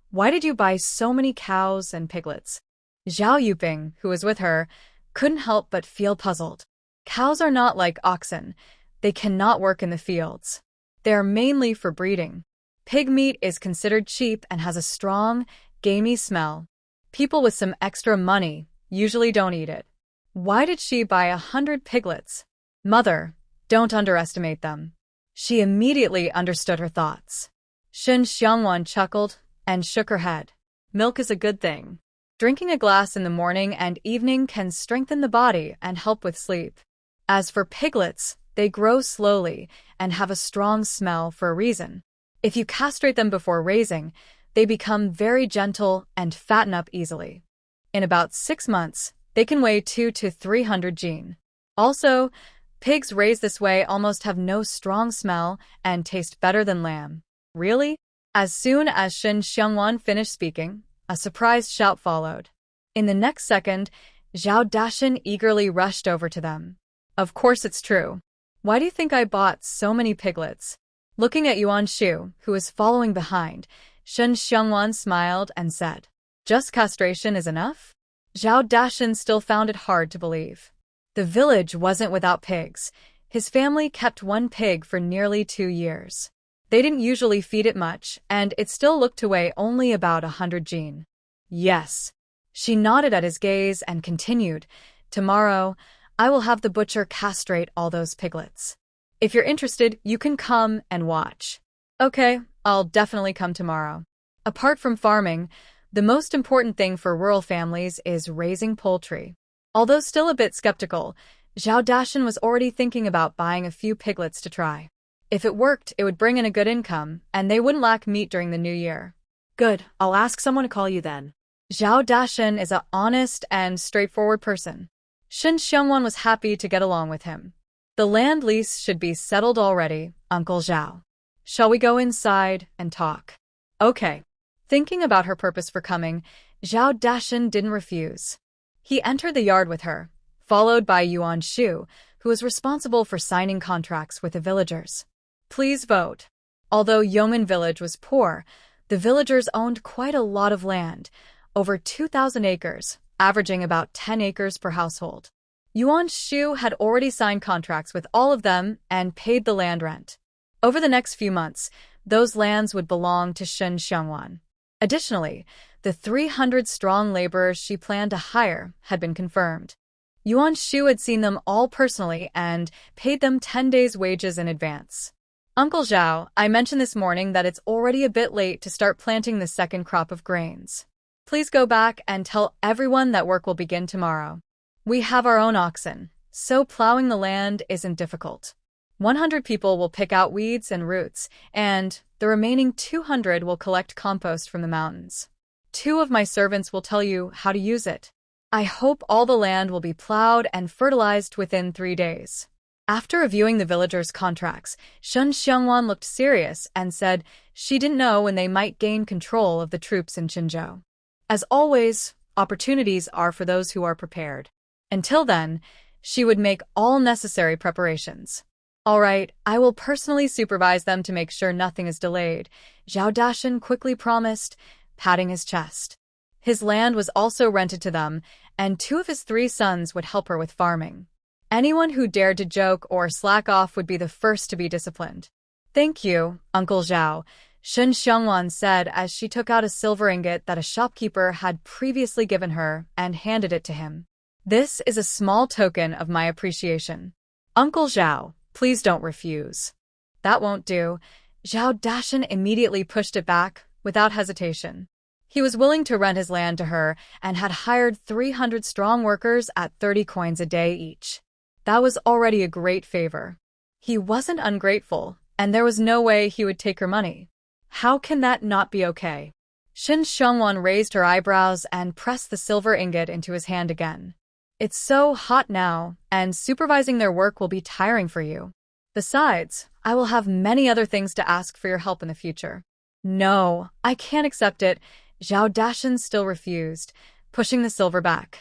Speaker 1: why did you buy so many cows and piglets?" Zhao Yuping, who was with her, couldn't help but feel puzzled. Cows are not like oxen. They cannot work in the fields. They are mainly for breeding. Pig meat is considered cheap and has a strong, gamey smell. People with some extra money usually don't eat it. Why did she buy 100 piglets? Mother, don't underestimate them. She immediately understood her thoughts. Shun Xiangwan chuckled and shook her head. "Milk is a good thing. Drinking a glass in the morning and evening can strengthen the body and help with sleep. As for piglets, they grow slowly and have a strong smell for a reason. If you castrate them before raising, they become very gentle and fatten up easily. In about 6 months, they can weigh 200 to 300 jin. Also, pigs raised this way almost have no strong smell and taste better than lamb." "Really?" As soon as Shun Xiangwan finished speaking, a surprised shout followed. In the next second, Zhao Dashan eagerly rushed over to them. "Of course it's true. Why do you think I bought so many piglets?" Looking at Yuan Shu, who was following behind, Shun Xiangwan smiled and said, "Just castration is enough?" Zhao Dashan still found it hard to believe. The village wasn't without pigs. His family kept one pig for nearly 2 years. They didn't usually feed it much, and it still looked to weigh only about 100 jin. "Yes." She nodded at his gaze and continued, "Tomorrow, I will have the butcher castrate all those piglets. If you're interested, you can come and watch." "Okay, I'll definitely come tomorrow." Apart from farming, the most important thing for rural families is raising poultry. Although still a bit skeptical, Zhao Dashan was already thinking about buying a few piglets to try. If it worked, it would bring in a good income, and they wouldn't lack meat during the new year.
Speaker 2: "Good, I'll ask someone to call you then."
Speaker 1: Zhao Dashan is an honest and straightforward person. Shun Xiangwan was happy to get along with him. "The land lease should be settled already, Uncle Zhao. Shall we go inside and talk?" "Okay." Thinking about her purpose for coming, Zhao Dashan didn't refuse. He entered the yard with her, followed by Yuan Shu, who was responsible for signing contracts with the villagers. "Please vote." Although Yeoman Village was poor, the villagers owned quite a lot of land, over 2,000 acres, averaging about 10 acres per household. Yuan Shu had already signed contracts with all of them and paid the land rent. Over the next few months, those lands would belong to Shun Xiangwan. Additionally, the 300 strong laborers she planned to hire had been confirmed. Yuan Shu had seen them all personally and paid them 10 days' wages in advance. Uncle Zhao, I mentioned this morning that it's already a bit late to start planting the second crop of grains. Please go back and tell everyone that work will begin tomorrow. We have our own oxen, so plowing the land isn't difficult. 100 people will pick out weeds and roots, and the remaining 200 will collect compost from the mountains. 2 of my servants will tell you how to use it. I hope all the land will be plowed and fertilized within 3 days. After reviewing the villagers' contracts, Shun Xiangwan looked serious and said she didn't know when they might gain control of the troops in Qinzhou. As always, opportunities are for those who are prepared. Until then, she would make all necessary preparations. All right, I will personally supervise them to make sure nothing is delayed, Zhao Dashan quickly promised, patting his chest. His land was also rented to them, and 2 of his 3 sons would help her with farming. Anyone who dared to joke or slack off would be the first to be disciplined. Thank you, Uncle Zhao, Shun Xiangwan said as she took out a silver ingot that a shopkeeper had previously given her and handed it to him. This is a small token of my appreciation. Uncle Zhao, please don't refuse. That won't do. Zhao Dashan immediately pushed it back, without hesitation. He was willing to rent his land to her and had hired 300 strong workers at 30 coins a day each. That was already a great favor. He wasn't ungrateful, and there was no way he would take her money. How can that not be okay? Shin Xiongwan raised her eyebrows and pressed the silver ingot into his hand again. It's so hot now, and supervising their work will be tiring for you. Besides, I will have many other things to ask for your help in the future. No, I can't accept it. Zhao Dashan still refused, pushing the silver back.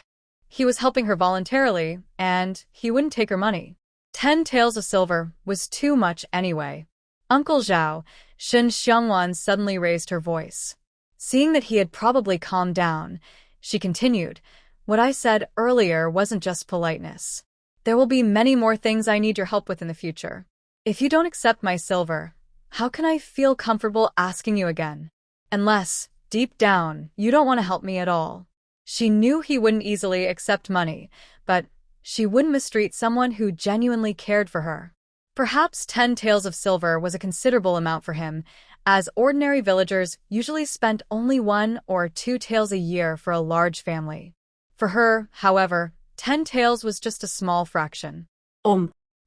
Speaker 1: He was helping her voluntarily, and he wouldn't take her money. 10 taels of silver was too much anyway. Uncle Zhao, Shin Xiongwan suddenly raised her voice. Seeing that he had probably calmed down, she continued, what I said earlier wasn't just politeness. There will be many more things I need your help with in the future. If you don't accept my silver, how can I feel comfortable asking you again? Unless, deep down, you don't want to help me at all. She knew he wouldn't easily accept money, but she wouldn't mistreat someone who genuinely cared for her. Perhaps 10 taels of silver was a considerable amount for him, as ordinary villagers usually spent only 1 or 2 taels a year for a large family. For her, however, 10 taels was just a small fraction.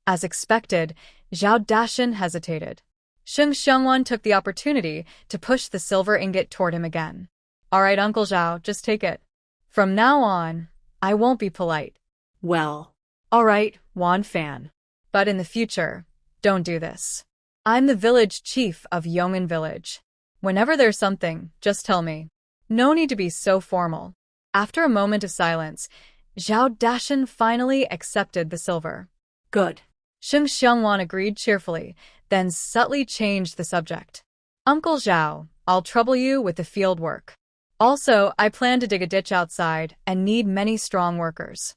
Speaker 1: As expected, Zhao Dashan hesitated. Sheng Xiongwan took the opportunity to push the silver ingot toward him again. All right, Uncle Zhao, just take it. From now on, I won't be polite.
Speaker 2: Well, all right, Wan Fan.
Speaker 1: But in the future, don't do this. I'm the village chief of Yong'an Village. Whenever there's something, just tell me. No need to be so formal. After a moment of silence, Zhao Dashan finally accepted the silver.
Speaker 2: Good.
Speaker 1: Sheng Xiongwan agreed cheerfully, then subtly changed the subject. Uncle Zhao, I'll trouble you with the field work. Also, I plan to dig a ditch outside and need many strong workers.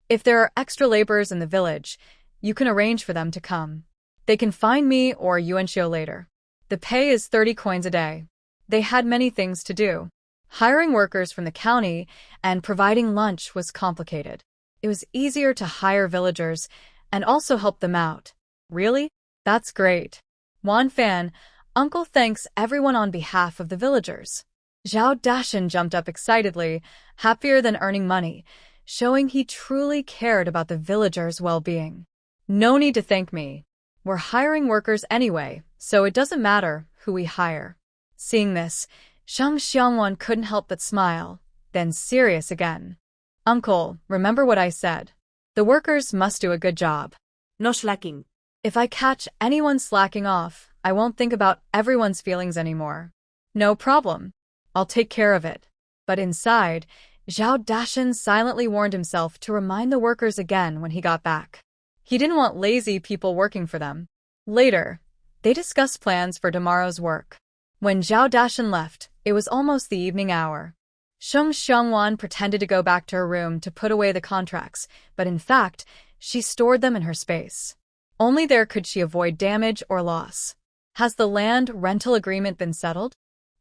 Speaker 1: If there are extra laborers in the village, you can arrange for them to come. They can find me or Yuanxiu later. The pay is 30 coins a day. They had many things to do. Hiring workers from the county and providing lunch was complicated. It was easier to hire villagers and also help them out. Really? That's great. Wan Fan, Uncle thanks everyone on behalf of the villagers. Zhao Dashan jumped up excitedly, happier than earning money, showing he truly cared about the villagers' well-being. No need to thank me. We're hiring workers anyway, so it doesn't matter who we hire. Seeing this, Shang Xiongwan couldn't help but smile, then serious again. Uncle, remember what I said. The workers must do a good job.
Speaker 2: No slacking.
Speaker 1: If I catch anyone slacking off, I won't think about everyone's feelings anymore. No problem. I'll take care of it. But inside, Zhao Dashan silently warned himself to remind the workers again when he got back. He didn't want lazy people working for them. Later, they discussed plans for tomorrow's work. When Zhao Dashan left, it was almost the evening hour. Sheng Xiongwan pretended to go back to her room to put away the contracts, but in fact, she stored them in her space. Only there could she avoid damage or loss. Has the land rental agreement been settled?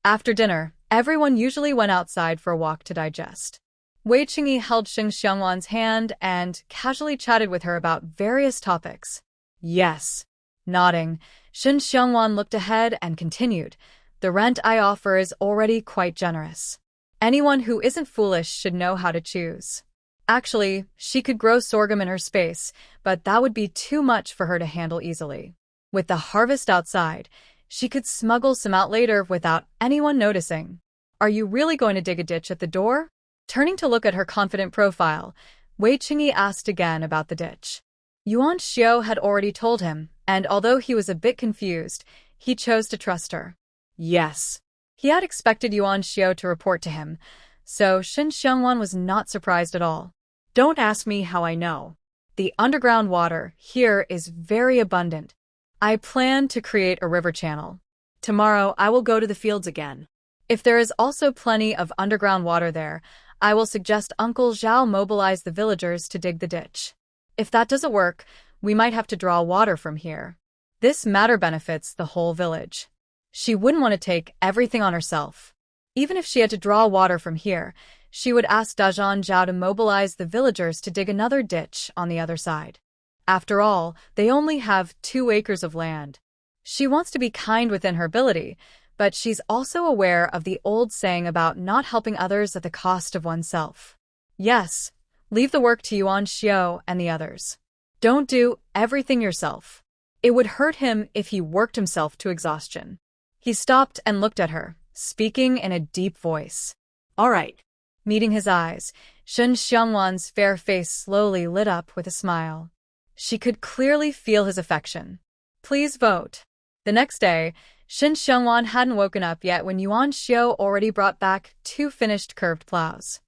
Speaker 1: After dinner, everyone usually went outside for a walk to digest. Wei Qingyi held Shen Xiangwan's hand and casually chatted with her about various topics. Yes. Nodding, Shen Xiangwan looked ahead and continued. The rent I offer is already quite generous. Anyone who isn't foolish should know how to choose. Actually, she could grow sorghum in her space, but that would be too much for her to handle easily. With the harvest outside, she could smuggle some out later without anyone noticing. Are you really going to dig a ditch at the door? Turning to look at her confident profile, Wei Qingyi asked again about the ditch. Yuan Xiao had already told him, and although he was a bit confused, he chose to trust her. Yes. He had expected Yuan Xiao to report to him, so Shen Xiangwan was not surprised at all. Don't ask me how I know. The underground water here is very abundant. I plan to create a river channel. Tomorrow I will go to the fields again. If there is also plenty of underground water there, I will suggest Uncle Zhao mobilize the villagers to dig the ditch. If that doesn't work, we might have to draw water from here. This matter benefits the whole village. She wouldn't want to take everything on herself. Even if she had to draw water from here, she would ask Dazhan Zhao to mobilize the villagers to dig another ditch on the other side. After all, they only have 2 acres of land. She wants to be kind within her ability, but she's also aware of the old saying about not helping others at the cost of oneself. Yes, leave the work to Yuan Xiao and the others. Don't do everything yourself. It would hurt him if he worked himself to exhaustion. He stopped and looked at her, speaking in a deep voice. All right. Meeting his eyes, Shen Xiangwan's fair face slowly lit up with a smile. She could clearly feel his affection. Please vote. The next day, Shen Xiangwan hadn't woken up yet when Yuan Xiao already brought back 2 finished curved plows.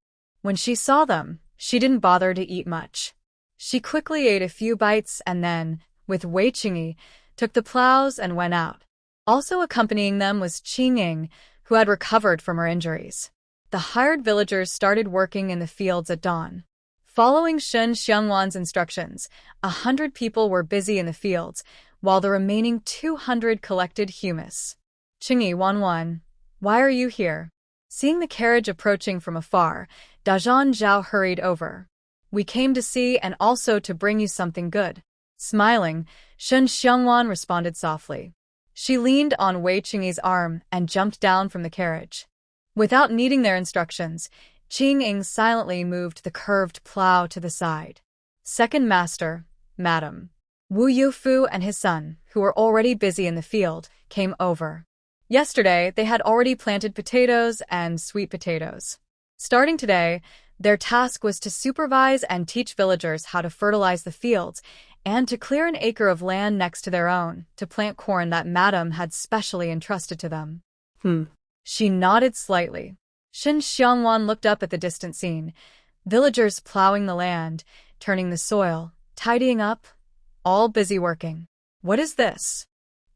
Speaker 1: When she saw them, she didn't bother to eat much. She quickly ate a few bites and then, with Wei Qingyi, took the plows and went out. Also accompanying them was Qingying, who had recovered from her injuries. The hired villagers started working in the fields at dawn. Following Shen Xiangwan's instructions, 100 people were busy in the fields, while the remaining 200 collected humus. Qingyi Wanwan, why are you here? Seeing the carriage approaching from afar, Dazhan Zhao hurried over. We came to see and also to bring you something good. Smiling, Shen Xiangwan responded softly. She leaned on Wei Qingyi's arm and jumped down from the carriage. Without needing their instructions, Qingying silently moved the curved plow to the side. Second Master, Madam. Wu Youfu and his son, who were already busy in the field, came over. Yesterday, they had already planted potatoes and sweet potatoes. Starting today, their task was to supervise and teach villagers how to fertilize the fields and to clear an acre of land next to their own to plant corn that Madam had specially entrusted to them. She nodded slightly. Shen Xiangwan looked up at the distant scene. Villagers plowing the land, turning the soil, tidying up, all busy working. What is this?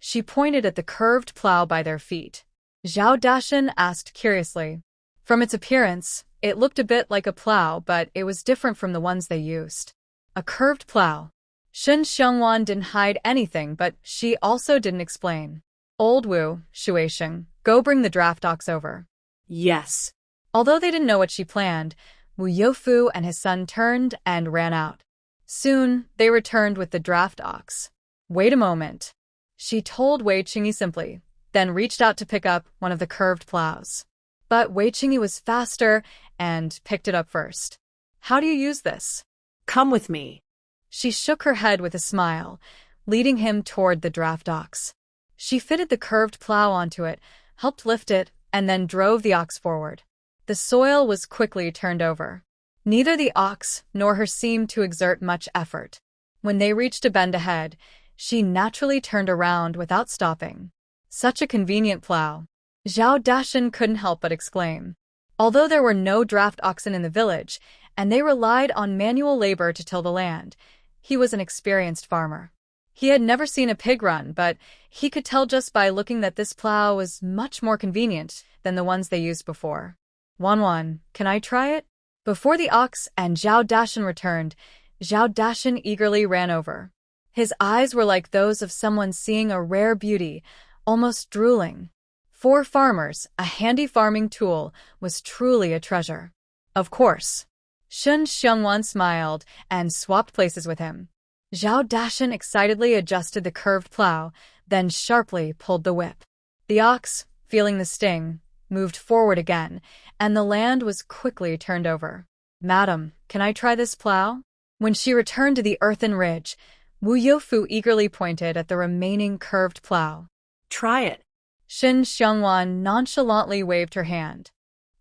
Speaker 1: She pointed at the curved plow by their feet. Zhao Dashan asked curiously. From its appearance, it looked a bit like a plow, but it was different from the ones they used. A curved plow. Shen Xiangwan didn't hide anything, but she also didn't explain. Old Wu, Shuisheng, go bring the draft ox over. Yes. Although they didn't know what she planned, Wu Youfu and his son turned and ran out. Soon, they returned with the draft ox. Wait a moment. She told Wei Qingyi simply, then reached out to pick up one of the curved plows. But Wei Qingyi was faster and picked it up first. How do you use this? Come with me. She shook her head with a smile, leading him toward the draft ox. She fitted the curved plow onto it, helped lift it, and then drove the ox forward. The soil was quickly turned over. Neither the ox nor her seemed to exert much effort. When they reached a bend ahead, she naturally turned around without stopping. Such a convenient plow. Zhao Dashan couldn't help but exclaim. Although there were no draft oxen in the village, and they relied on manual labor to till the land, he was an experienced farmer. He had never seen a pig run, but he could tell just by looking that this plow was much more convenient than the ones they used before. Wanwan, can I try it? Before the ox and Zhao Dashan returned, Zhao Dashan eagerly ran over. His eyes were like those of someone seeing a rare beauty, almost drooling. For farmers, a handy farming tool was truly a treasure. Of course, Shun Xiongwan smiled and swapped places with him. Zhao Dashan excitedly adjusted the curved plow, then sharply pulled the whip. The ox, feeling the sting, moved forward again, and the land was quickly turned over. "Madam, can I try this plow?" When she returned to the earthen ridge, Wu Youfu eagerly pointed at the remaining curved plow.
Speaker 2: Try it.
Speaker 1: Shin Xiongwan nonchalantly waved her hand.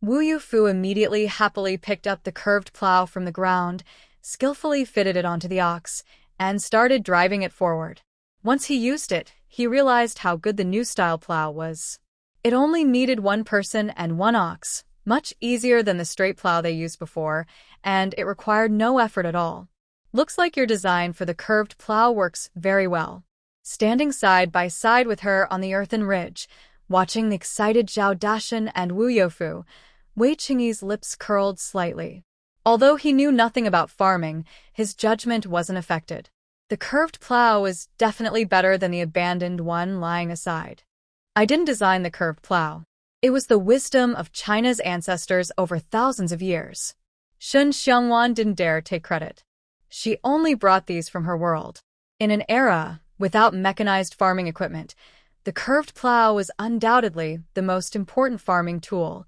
Speaker 1: Wu Youfu immediately happily picked up the curved plow from the ground, skillfully fitted it onto the ox, and started driving it forward. Once he used it, he realized how good the new style plow was. It only needed one person and one ox, much easier than the straight plow they used before, and it required no effort at all. "Looks like your design for the curved plow works very well." Standing side by side with her on the earthen ridge, watching the excited Zhao Dashan and Wu Youfu, Wei Qingyi's lips curled slightly. Although he knew nothing about farming, his judgment wasn't affected. The curved plow was definitely better than the abandoned one lying aside. "I didn't design the curved plow. It was the wisdom of China's ancestors over thousands of years." Shun Xiongwan didn't dare take credit. She only brought these from her world. In an era without mechanized farming equipment, the curved plow was undoubtedly the most important farming tool.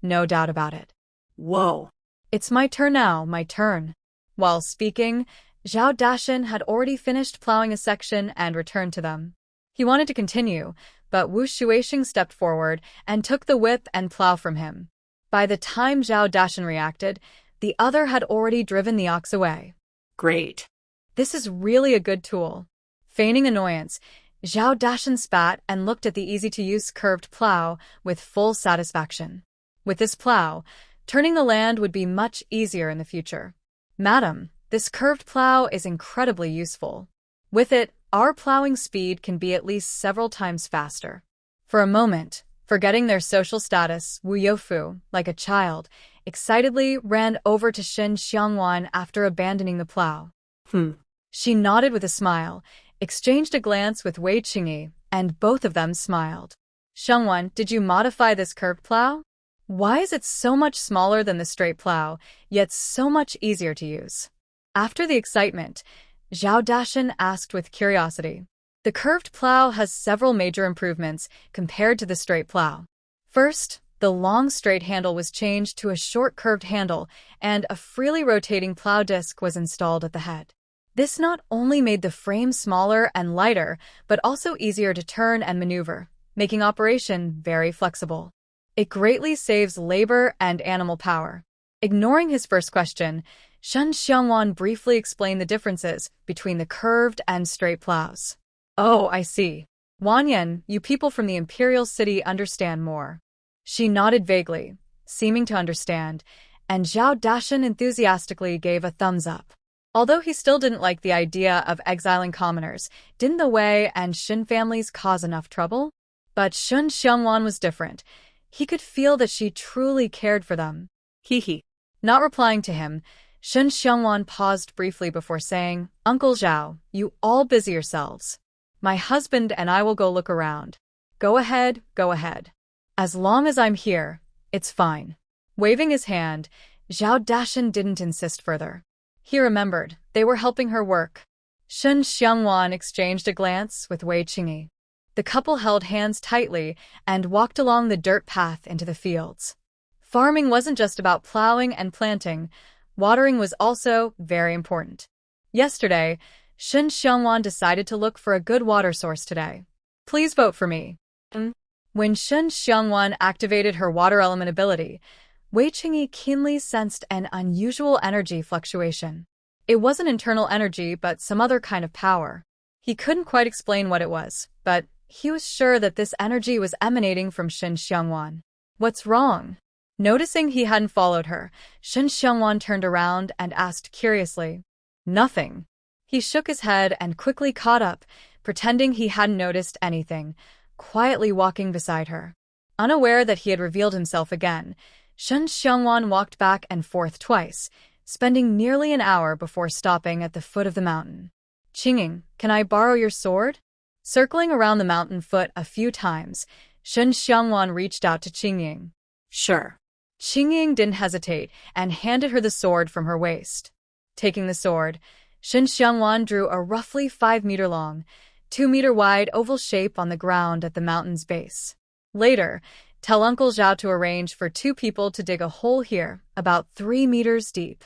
Speaker 1: No doubt about it.
Speaker 2: Whoa.
Speaker 1: "It's my turn now, my turn." While speaking, Zhao Dashan had already finished plowing a section and returned to them. He wanted to continue, but Wu Shuixing stepped forward and took the whip and plow from him. By the time Zhao Dashan reacted, the other had already driven the ox away.
Speaker 2: Great.
Speaker 1: "This is really a good tool." Feigning annoyance, Zhao Dashan spat and looked at the easy-to-use curved plow with full satisfaction. With this plow, turning the land would be much easier in the future. "Madam, this curved plow is incredibly useful. With it, our plowing speed can be at least several times faster." For a moment, forgetting their social status, Wu Youfu, like a child, excitedly ran over to Shin Xiongwan after abandoning the plow. She nodded with a smile, exchanged a glance with Wei Qingyi, and both of them smiled. "Xiongwan, did you modify this curved plow? Why is it so much smaller than the straight plow, yet so much easier to use?" After the excitement, Zhao Dashan asked with curiosity. The curved plow has several major improvements compared to the straight plow. First, the long straight handle was changed to a short curved handle, and a freely rotating plow disc was installed at the head. This not only made the frame smaller and lighter, but also easier to turn and maneuver, making operation very flexible. It greatly saves labor and animal power. Ignoring his first question, Shun Xiongwan briefly explained the differences between the curved and straight plows. "Oh, I see. Wanyan, you people from the imperial city understand more." She nodded vaguely, seeming to understand, and Zhao Dashan enthusiastically gave a thumbs up. Although he still didn't like the idea of exiling commoners, didn't the Wei and Shin families cause enough trouble? But Shun Xiongwan was different. He could feel that she truly cared for them. Hee. Not replying to him, Shun Xiongwan paused briefly before saying, "Uncle Zhao, you all busy yourselves. My husband and I will go look around. Go ahead, go ahead. As long as I'm here, it's fine." Waving his hand, Zhao Dashan didn't insist further. He remembered they were helping her work. Shun Xiongwan exchanged a glance with Wei Qingyi. The couple held hands tightly and walked along the dirt path into the fields. Farming wasn't just about plowing and planting. Watering was also very important. Yesterday, Shun Xiongwan decided to look for a good water source today. "Please vote for me." When Shun Xiongwan activated her water element ability, Wei Qingyi keenly sensed an unusual energy fluctuation. It wasn't internal energy, but some other kind of power. He couldn't quite explain what it was, but he was sure that this energy was emanating from Shun Xiongwan. "What's wrong?" Noticing he hadn't followed her, Shun Xiongwan turned around and asked curiously. "Nothing." He shook his head and quickly caught up, pretending he hadn't noticed anything, quietly walking beside her. Unaware that he had revealed himself again, Shun Xiongwan walked back and forth twice, spending nearly an hour before stopping at the foot of the mountain. "Qingying, can I borrow your sword?" Circling around the mountain foot a few times, Shun Xiongwan reached out to Qingying.
Speaker 2: Sure.
Speaker 1: Qingying didn't hesitate and handed her the sword from her waist. Taking the sword, Shen Xiangwan drew a roughly 5-meter-long, 2-meter-wide oval shape on the ground at the mountain's base. Later, tell Uncle Zhao to arrange for 2 people to dig a hole here, about 3 meters deep.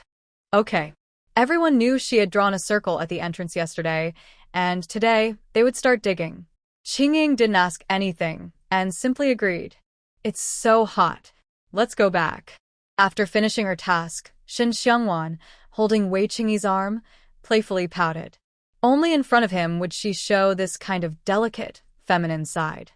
Speaker 1: Okay. Everyone knew she had drawn a circle at the entrance yesterday, and today they would start digging. Qingying didn't ask anything and simply agreed. It's so hot. Let's go back. After finishing her task, Shen Xiangwan, holding Wei Qingyi's arm, playfully pouted. Only in front of him would she show this kind of delicate, feminine side.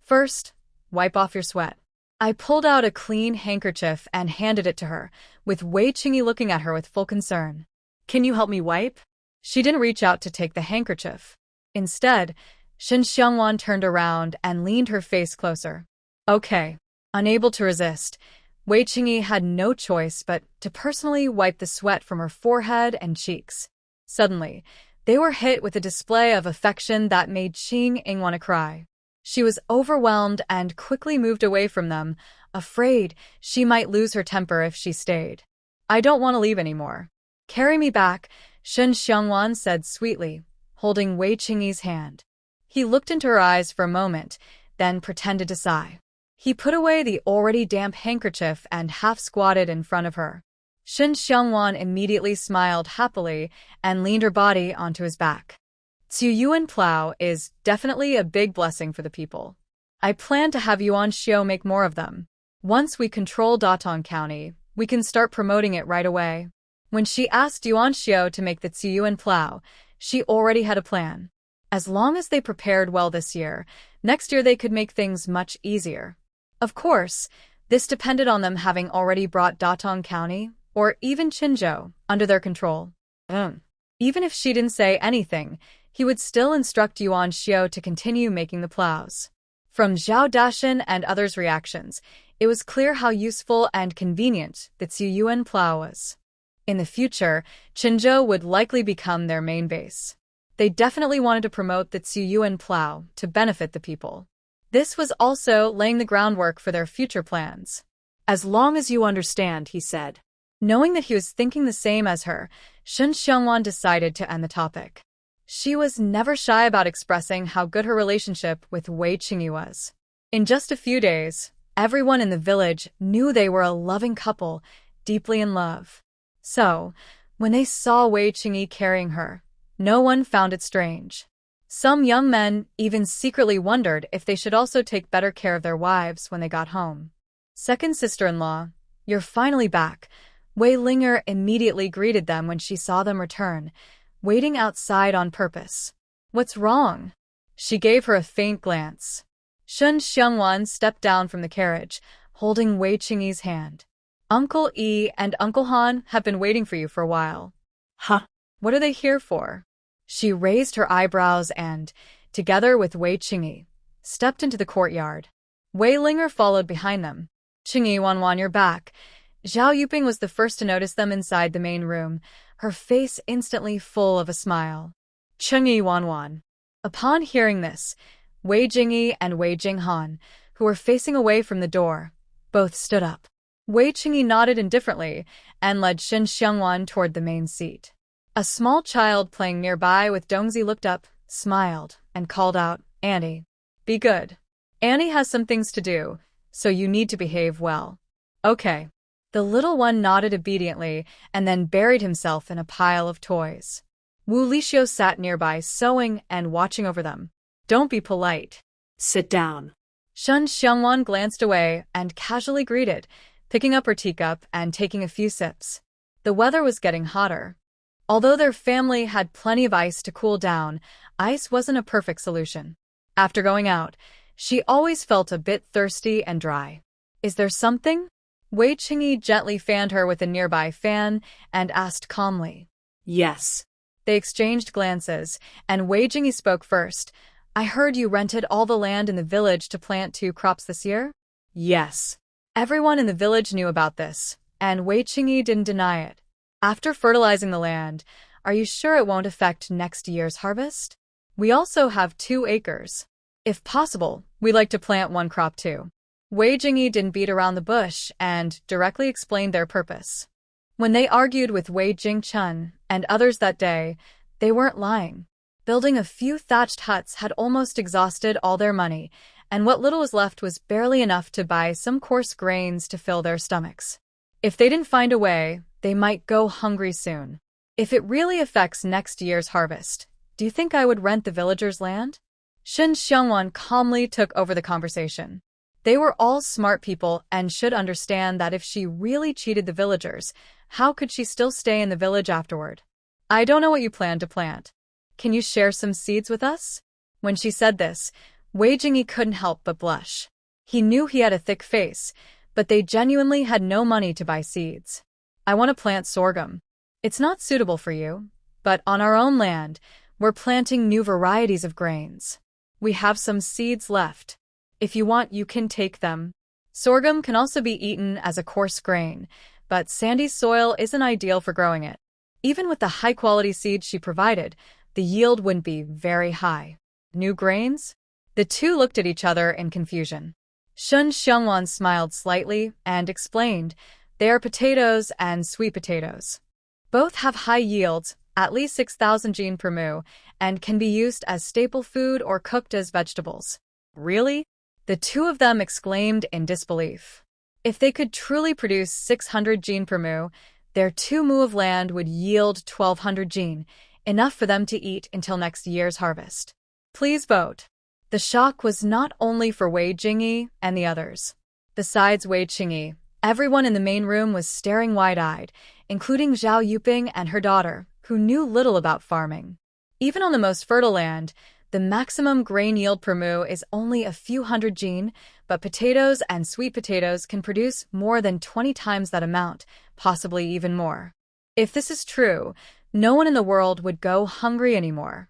Speaker 1: First, wipe off your sweat. I pulled out a clean handkerchief and handed it to her, with Wei Qingyi looking at her with full concern. Can you help me wipe? She didn't reach out to take the handkerchief. Instead, Shen Xiangwan turned around and leaned her face closer. Okay. Unable to resist, Wei Qingyi had no choice but to personally wipe the sweat from her forehead and cheeks. Suddenly, they were hit with a display of affection that made Qingying want to cry. She was overwhelmed and quickly moved away from them, afraid she might lose her temper if she stayed. I don't want to leave anymore. Carry me back, Shen Xiangwan said sweetly, holding Wei Qingyi's hand. He looked into her eyes for a moment, then pretended to sigh. He put away the already damp handkerchief and half-squatted in front of her. Shen Xiangwan immediately smiled happily and leaned her body onto his back. Ziyuan plow is definitely a big blessing for the people. I plan to have Yuan Xiu make more of them. Once we control Datong County, we can start promoting it right away. When she asked Yuan Xiu to make the Ziyuan plow, she already had a plan. As long as they prepared well this year, next year they could make things much easier. Of course, this depended on them having already brought Datong County, or even Qinzhou, under their control. Even if she didn't say anything, he would still instruct Yuan Xiu to continue making the plows. From Zhao Dashan and others' reactions, it was clear how useful and convenient the Ziyuan plow was. In the future, Qinzhou would likely become their main base. They definitely wanted to promote the Ziyuan plow to benefit the people. This was also laying the groundwork for their future plans.
Speaker 2: As long as you understand, he said.
Speaker 1: Knowing that he was thinking the same as her, Shen Xiangwan decided to end the topic. She was never shy about expressing how good her relationship with Wei Qingyi was. In just a few days, everyone in the village knew they were a loving couple, deeply in love. So, when they saw Wei Qingyi carrying her, no one found it strange. Some young men even secretly wondered if they should also take better care of their wives when they got home. Second sister-in-law, you're finally back. Wei Linger immediately greeted them when she saw them return, waiting outside on purpose. What's wrong? She gave her a faint glance. Shen Xiangwan stepped down from the carriage, holding Wei Qingyi's hand. Uncle Yi and Uncle Han have been waiting for you for a while.
Speaker 2: Huh?
Speaker 1: What are they here for? She raised her eyebrows and, together with Wei Qingyi, stepped into the courtyard. Wei Linger followed behind them. Qingyi Wanwan, you're back. Zhao Yuping was the first to notice them inside the main room, her face instantly full of a smile. Qingyi Wanwan. Upon hearing this, Wei Jingyi and Wei Jinghan, who were facing away from the door, both stood up. Wei Qingyi nodded indifferently and led Shen Xiangwan toward the main seat. A small child playing nearby with Dongzi looked up, smiled, and called out, Annie, be good. Annie has some things to do, so you need to behave well. Okay. The little one nodded obediently and then buried himself in a pile of toys. Wu Lixio sat nearby sewing and watching over them. Don't be polite.
Speaker 2: Sit down.
Speaker 1: Shen Xiangwan glanced away and casually greeted, picking up her teacup and taking a few sips. The weather was getting hotter. Although their family had plenty of ice to cool down, ice wasn't a perfect solution. After going out, she always felt a bit thirsty and dry. Is there something? Wei Qingyi gently fanned her with a nearby fan and asked calmly.
Speaker 2: Yes.
Speaker 1: They exchanged glances, and Wei Jingyi spoke first. I heard you rented all the land in the village to plant 2 crops this year?
Speaker 2: Yes.
Speaker 1: Everyone in the village knew about this, and Wei Qingyi didn't deny it. After fertilizing the land, are you sure it won't affect next year's harvest? We also have 2 acres. If possible, we'd like to plant 1 crop too. Wei Jingyi didn't beat around the bush and directly explained their purpose. When they argued with Wei Jingchun and others that day, they weren't lying. Building a few thatched huts had almost exhausted all their money, and what little was left was barely enough to buy some coarse grains to fill their stomachs. If they didn't find a way, they might go hungry soon. If it really affects next year's harvest, do you think I would rent the villagers' land? Shen Xiangwan calmly took over the conversation. They were all smart people and should understand that if she really cheated the villagers, how could she still stay in the village afterward? I don't know what you plan to plant. Can you share some seeds with us? When she said this, Wei Jingyi couldn't help but blush. He knew he had a thick face, but they genuinely had no money to buy seeds. I want to plant sorghum. It's not suitable for you, but on our own land, we're planting new varieties of grains. We have some seeds left. If you want, you can take them. Sorghum can also be eaten as a coarse grain, but sandy soil isn't ideal for growing it. Even with the high-quality seeds she provided, the yield wouldn't be very high. New grains? The two looked at each other in confusion. Shun Xiangwan smiled slightly and explained, they are potatoes and sweet potatoes. Both have high yields, at least 6,000 jin per mu, and can be used as staple food or cooked as vegetables. Really? The two of them exclaimed in disbelief. If they could truly produce 600 jin per mu, their 2 mu of land would yield 1,200 jin, enough for them to eat until next year's harvest. Please vote. The shock was not only for Wei Jingyi and the others. Besides Wei Qingyi, everyone in the main room was staring wide-eyed, including Zhao Yuping and her daughter, who knew little about farming. Even on the most fertile land, the maximum grain yield per mu is only a few hundred jin, but potatoes and sweet potatoes can produce more than 20 times that amount, possibly even more. If this is true, no one in the world would go hungry anymore.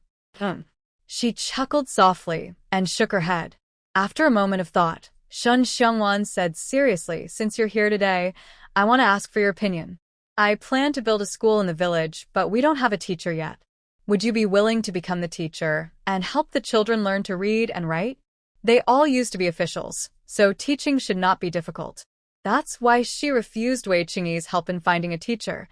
Speaker 1: She chuckled softly and shook her head. After a moment of thought, Shun Xiangwan said seriously, since you're here today, I want to ask for your opinion. I plan to build a school in the village, but we don't have a teacher yet. Would you be willing to become the teacher and help the children learn to read and write? They all used to be officials, so teaching should not be difficult. That's why she refused Wei Qingyi's help in finding a teacher.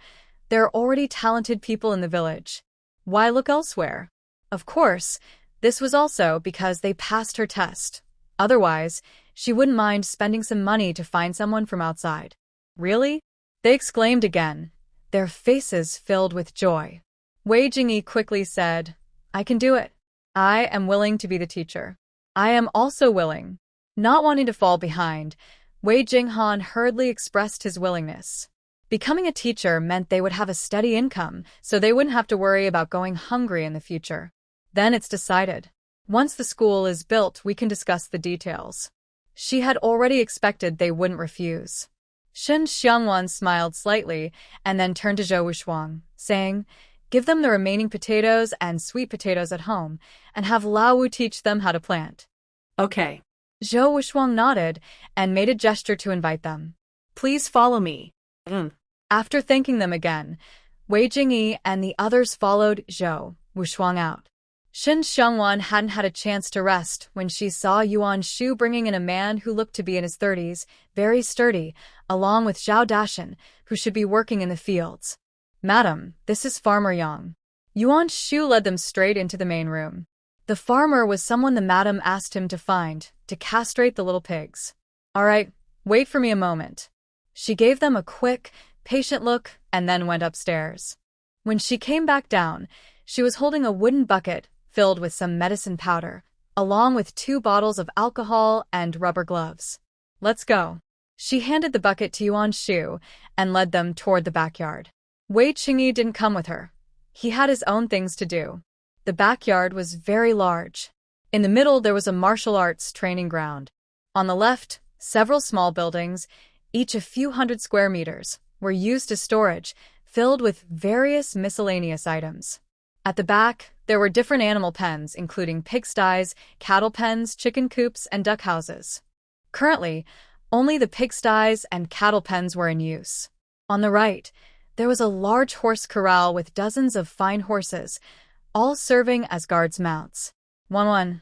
Speaker 1: There are already talented people in the village. Why look elsewhere? Of course, this was also because they passed her test. Otherwise, she wouldn't mind spending some money to find someone from outside. Really? They exclaimed again, their faces filled with joy. Wei Jingyi quickly said, I can do it. I am willing to be the teacher. I am also willing. Not wanting to fall behind, Wei Jinghan hurriedly expressed his willingness. Becoming a teacher meant they would have a steady income, so they wouldn't have to worry about going hungry in the future. Then it's decided. Once the school is built, we can discuss the details. She had already expected they wouldn't refuse. Shen Xiangwan smiled slightly and then turned to Zhou Wushuang, saying, give them the remaining potatoes and sweet potatoes at home, and have Lao Wu teach them how to plant.
Speaker 2: Okay.
Speaker 1: Zhou Wushuang nodded and made a gesture to invite them. Please follow me. After thanking them again, Wei Jingyi and the others followed Zhou Wushuang out. Shen Xiangwan hadn't had a chance to rest when she saw Yuan Shu bringing in a man who looked to be in his 30s, very sturdy, along with Zhao Dashan, who should be working in the fields. Madam, this is Farmer Yang. Yuan Shu led them straight into the main room. The farmer was someone the madam asked him to find, to castrate the little pigs. All right, wait for me a moment. She gave them a quick, patient look and then went upstairs. When she came back down, she was holding a wooden bucket filled with some medicine powder, along with 2 bottles of alcohol and rubber gloves. Let's go. She handed the bucket to Yuan Shu and led them toward the backyard. Wei Qingyi didn't come with her. He had his own things to do. The backyard was very large. In the middle, there was a martial arts training ground. On the left, several small buildings, each a few hundred square meters, were used as storage, filled with various miscellaneous items. At the back, there were different animal pens, including pigsties, cattle pens, chicken coops, and duck houses. Currently, only the pigsties and cattle pens were in use. On the right, there was a large horse corral with dozens of fine horses, all serving as guards' mounts. Why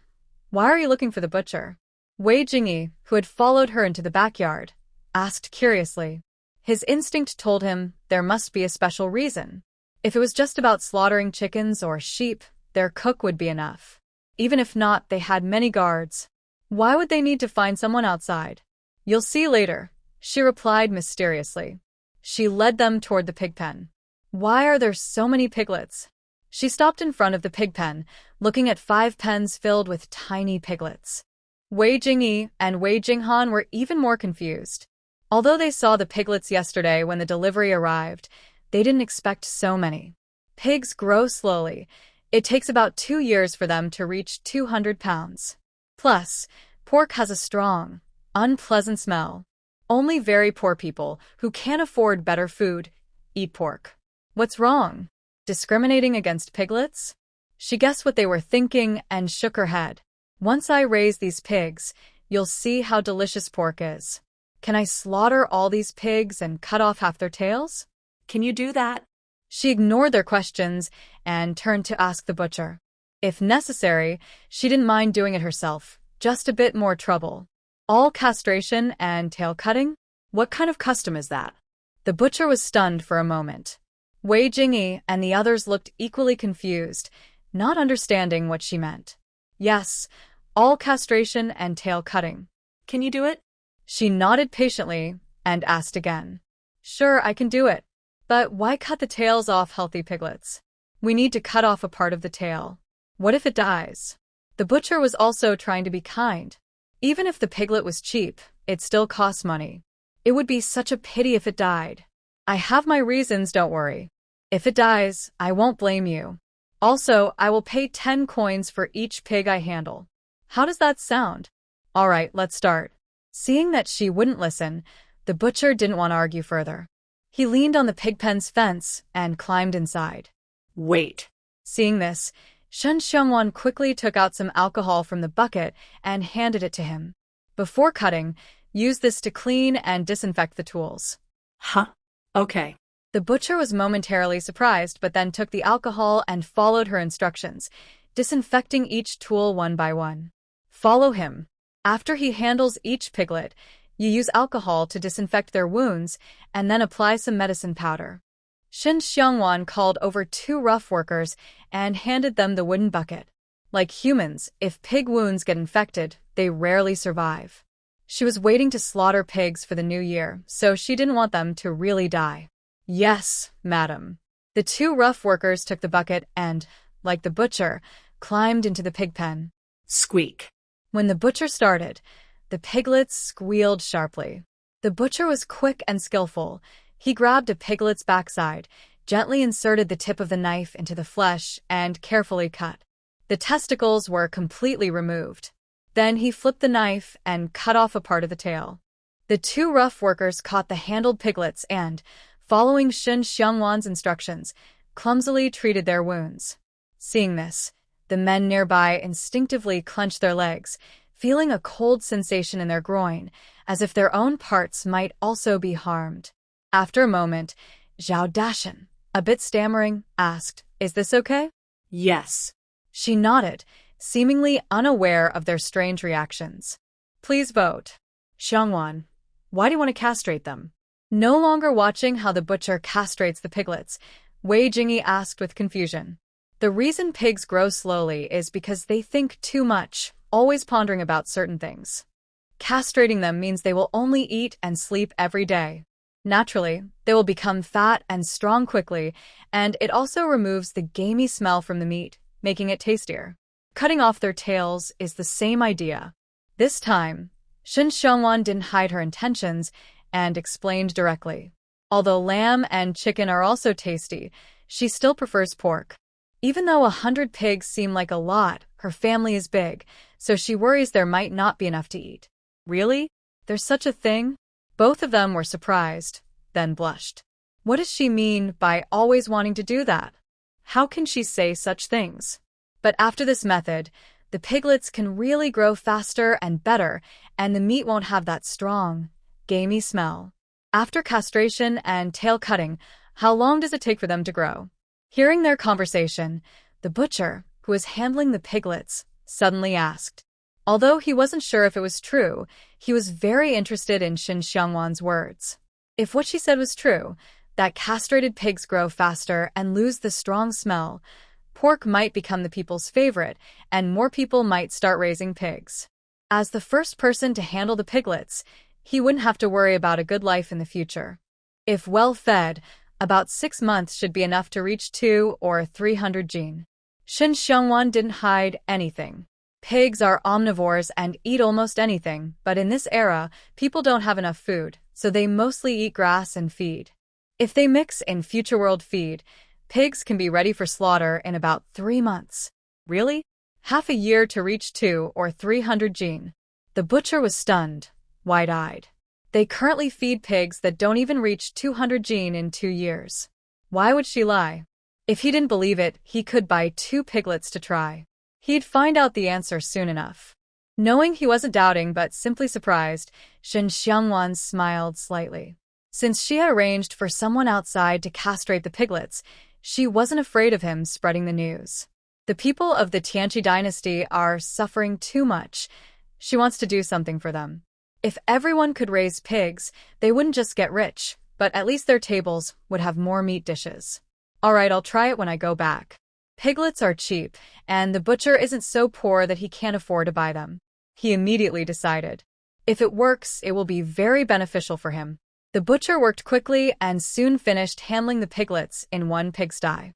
Speaker 1: are you looking for the butcher? Wei Jingyi, who had followed her into the backyard, asked curiously. His instinct told him there must be a special reason. If it was just about slaughtering chickens or sheep, their cook would be enough. Even if not, they had many guards. Why would they need to find someone outside? You'll see later, she replied mysteriously. She led them toward the pig pen. Why are there so many piglets? She stopped in front of the pig pen, looking at 5 pens filled with tiny piglets. Wei Jingyi and Wei Jinghan were even more confused. Although they saw the piglets yesterday when the delivery arrived, they didn't expect so many. Pigs grow slowly. It takes about 2 years for them to reach 200 pounds. Plus, pork has a strong, unpleasant smell. Only very poor people who can't afford better food eat pork. What's wrong? Discriminating against piglets? She guessed what they were thinking and shook her head. Once I raise these pigs, you'll see how delicious pork is. Can I slaughter all these pigs and cut off half their tails?
Speaker 2: Can you do that?
Speaker 1: She ignored their questions and turned to ask the butcher. If necessary, she didn't mind doing it herself, just a bit more trouble. All castration and tail cutting?
Speaker 2: What kind of custom is that?
Speaker 1: The butcher was stunned for a moment. Wei Jingyi and the others looked equally confused, not understanding what she meant. Yes, all castration and tail cutting.
Speaker 2: Can you do it?
Speaker 1: She nodded patiently and asked again. Sure, I can do it. But why cut the tails off healthy piglets? We need to cut off a part of the tail. What if it dies? The butcher was also trying to be kind. Even if the piglet was cheap, it still costs money. It would be such a pity if it died. I have my reasons, don't worry. If it dies, I won't blame you. Also, I will pay 10 coins for each pig I handle. How does that sound? All right, let's start. Seeing that she wouldn't listen, the butcher didn't want to argue further. He leaned on the pig pen's fence and climbed inside.
Speaker 2: Wait.
Speaker 1: Seeing this, Shen Xiongwan quickly took out some alcohol from the bucket and handed it to him. Before cutting, use this to clean and disinfect the tools.
Speaker 2: Huh? Okay.
Speaker 1: The butcher was momentarily surprised but then took the alcohol and followed her instructions, disinfecting each tool one by one. Follow him. After he handles each piglet, you use alcohol to disinfect their wounds and then apply some medicine powder. Shen Xiongwan called over 2 rough workers and handed them the wooden bucket. Like humans, if pig wounds get infected, they rarely survive. She was waiting to slaughter pigs for the new year, so she didn't want them to really die. Yes, madam. The 2 rough workers took the bucket and, like the butcher, climbed into the pig pen.
Speaker 2: Squeak.
Speaker 1: When the butcher started, the piglets squealed sharply. The butcher was quick and skillful. He grabbed a piglet's backside, gently inserted the tip of the knife into the flesh, and carefully cut. The testicles were completely removed. Then he flipped the knife and cut off a part of the tail. The 2 rough workers caught the handled piglets and, following Shen Xiongwan's instructions, clumsily treated their wounds. Seeing this, the men nearby instinctively clenched their legs, feeling a cold sensation in their groin, as if their own parts might also be harmed. After a moment, Zhao Dashan, a bit stammering, asked, "Is this okay?"
Speaker 2: Yes.
Speaker 1: She nodded, seemingly unaware of their strange reactions. Please vote.
Speaker 2: Xiongwan, why do you want to castrate them?
Speaker 1: No longer watching how the butcher castrates the piglets, Wei Jingyi asked with confusion. The reason pigs grow slowly is because they think too much, always pondering about certain things. Castrating them means they will only eat and sleep every day. Naturally, they will become fat and strong quickly, and it also removes the gamey smell from the meat, making it tastier. Cutting off their tails is the same idea. This time, Shen Xiongwan didn't hide her intentions and explained directly. Although lamb and chicken are also tasty, she still prefers pork. Even though 100 pigs seem like a lot, her family is big, so she worries there might not be enough to eat. Really? There's such a thing? Both of them were surprised, then blushed. What does she mean by always wanting to do that? How can she say such things? But after this method, the piglets can really grow faster and better, and the meat won't have that strong, gamey smell. After castration and tail cutting, how long does it take for them to grow? Hearing their conversation, the butcher, who was handling the piglets, suddenly asked. Although he wasn't sure if it was true, he was very interested in Shen Xiangwan's words. If what she said was true, that castrated pigs grow faster and lose the strong smell, pork might become the people's favorite, and more people might start raising pigs. As the first person to handle the piglets, he wouldn't have to worry about a good life in the future. If well-fed, about 6 months should be enough to reach 2 or 300 gene. Shen Xiangwan didn't hide anything. Pigs are omnivores and eat almost anything, but in this era, people don't have enough food, so they mostly eat grass and feed. If they mix in future world feed, pigs can be ready for slaughter in about 3 months. Really? Half a year to reach 2 or 300 gene. The butcher was stunned, wide-eyed. They currently feed pigs that don't even reach 200 gene in 2 years. Why would she lie? If he didn't believe it, he could buy 2 piglets to try. He'd find out the answer soon enough. Knowing he wasn't doubting but simply surprised, Shen Xiangwan smiled slightly. Since she had arranged for someone outside to castrate the piglets, she wasn't afraid of him spreading the news. The people of the Tianqi dynasty are suffering too much. She wants to do something for them. If everyone could raise pigs, they wouldn't just get rich, but at least their tables would have more meat dishes. All right, I'll try it when I go back. Piglets are cheap, and the butcher isn't so poor that he can't afford to buy them. He immediately decided. If it works, it will be very beneficial for him. The butcher worked quickly and soon finished handling the piglets in one pigsty.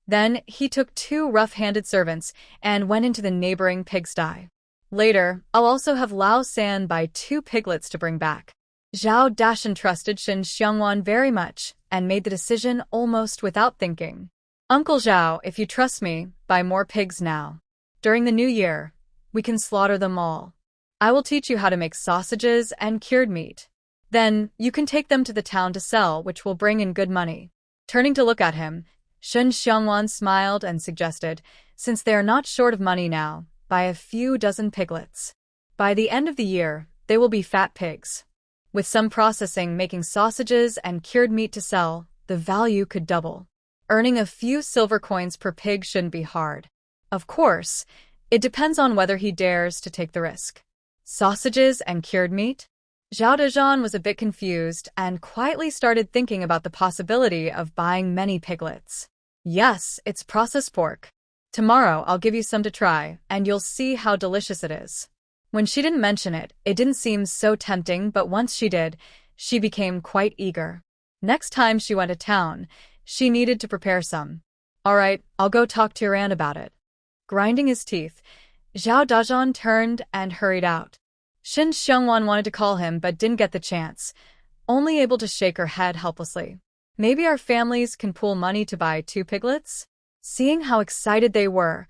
Speaker 1: Then he took 2 rough-handed servants and went into the neighboring pigsty. Later, I'll also have Lao San buy 2 piglets to bring back. Zhao Dashan trusted Shen Xiangwan very much and made the decision almost without thinking. Uncle Zhao, if you trust me, buy more pigs now. During the new year, we can slaughter them all. I will teach you how to make sausages and cured meat. Then, you can take them to the town to sell, which will bring in good money. Turning to look at him, Shen Xiangwan smiled and suggested, since they are not short of money now, buy a few dozen piglets. By the end of the year, they will be fat pigs. With some processing making sausages and cured meat to sell, the value could double. Earning a few silver coins per pig shouldn't be hard. Of course, it depends on whether he dares to take the risk. Sausages and cured meat? Zhao Dezhan was a bit confused and quietly started thinking about the possibility of buying many piglets. Yes, it's processed pork. Tomorrow I'll give you some to try, and you'll see how delicious it is. When she didn't mention it, it didn't seem so tempting, but once she did, she became quite eager. Next time she went to town, she needed to prepare some. All right, I'll go talk to your aunt about it. Grinding his teeth, Zhao Dezhan turned and hurried out. Shen Xiangwan wanted to call him but didn't get the chance, only able to shake her head helplessly. Maybe our families can pool money to buy 2 piglets? Seeing how excited they were,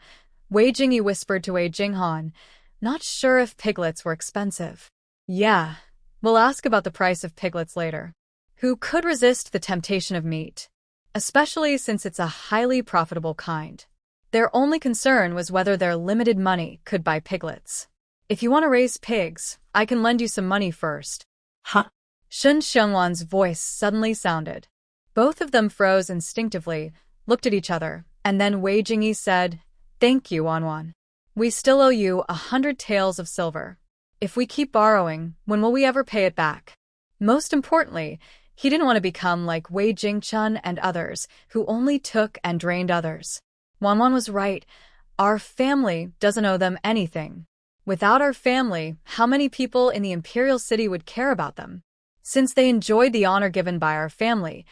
Speaker 1: Wei Jingyi whispered to Wei Jinghan, not sure if piglets were expensive. Yeah, we'll ask about the price of piglets later. Who could resist the temptation of meat? Especially since it's a highly profitable kind. Their only concern was whether their limited money could buy piglets. If you want to raise pigs, I can lend you some money first.
Speaker 2: Huh?
Speaker 1: Shen Xiangwan's voice suddenly sounded. Both of them froze instinctively, looked at each other, and then Wei Jingyi said, "Thank you, Wanwan. We still owe you 100 taels of silver. If we keep borrowing, when will we ever pay it back?" Most importantly, he didn't want to become like Wei Jingchun and others, who only took and drained others. Wanwan was right. Our family doesn't owe them anything. Without our family, how many people in the imperial city would care about them? Since they enjoyed the honor given by our family,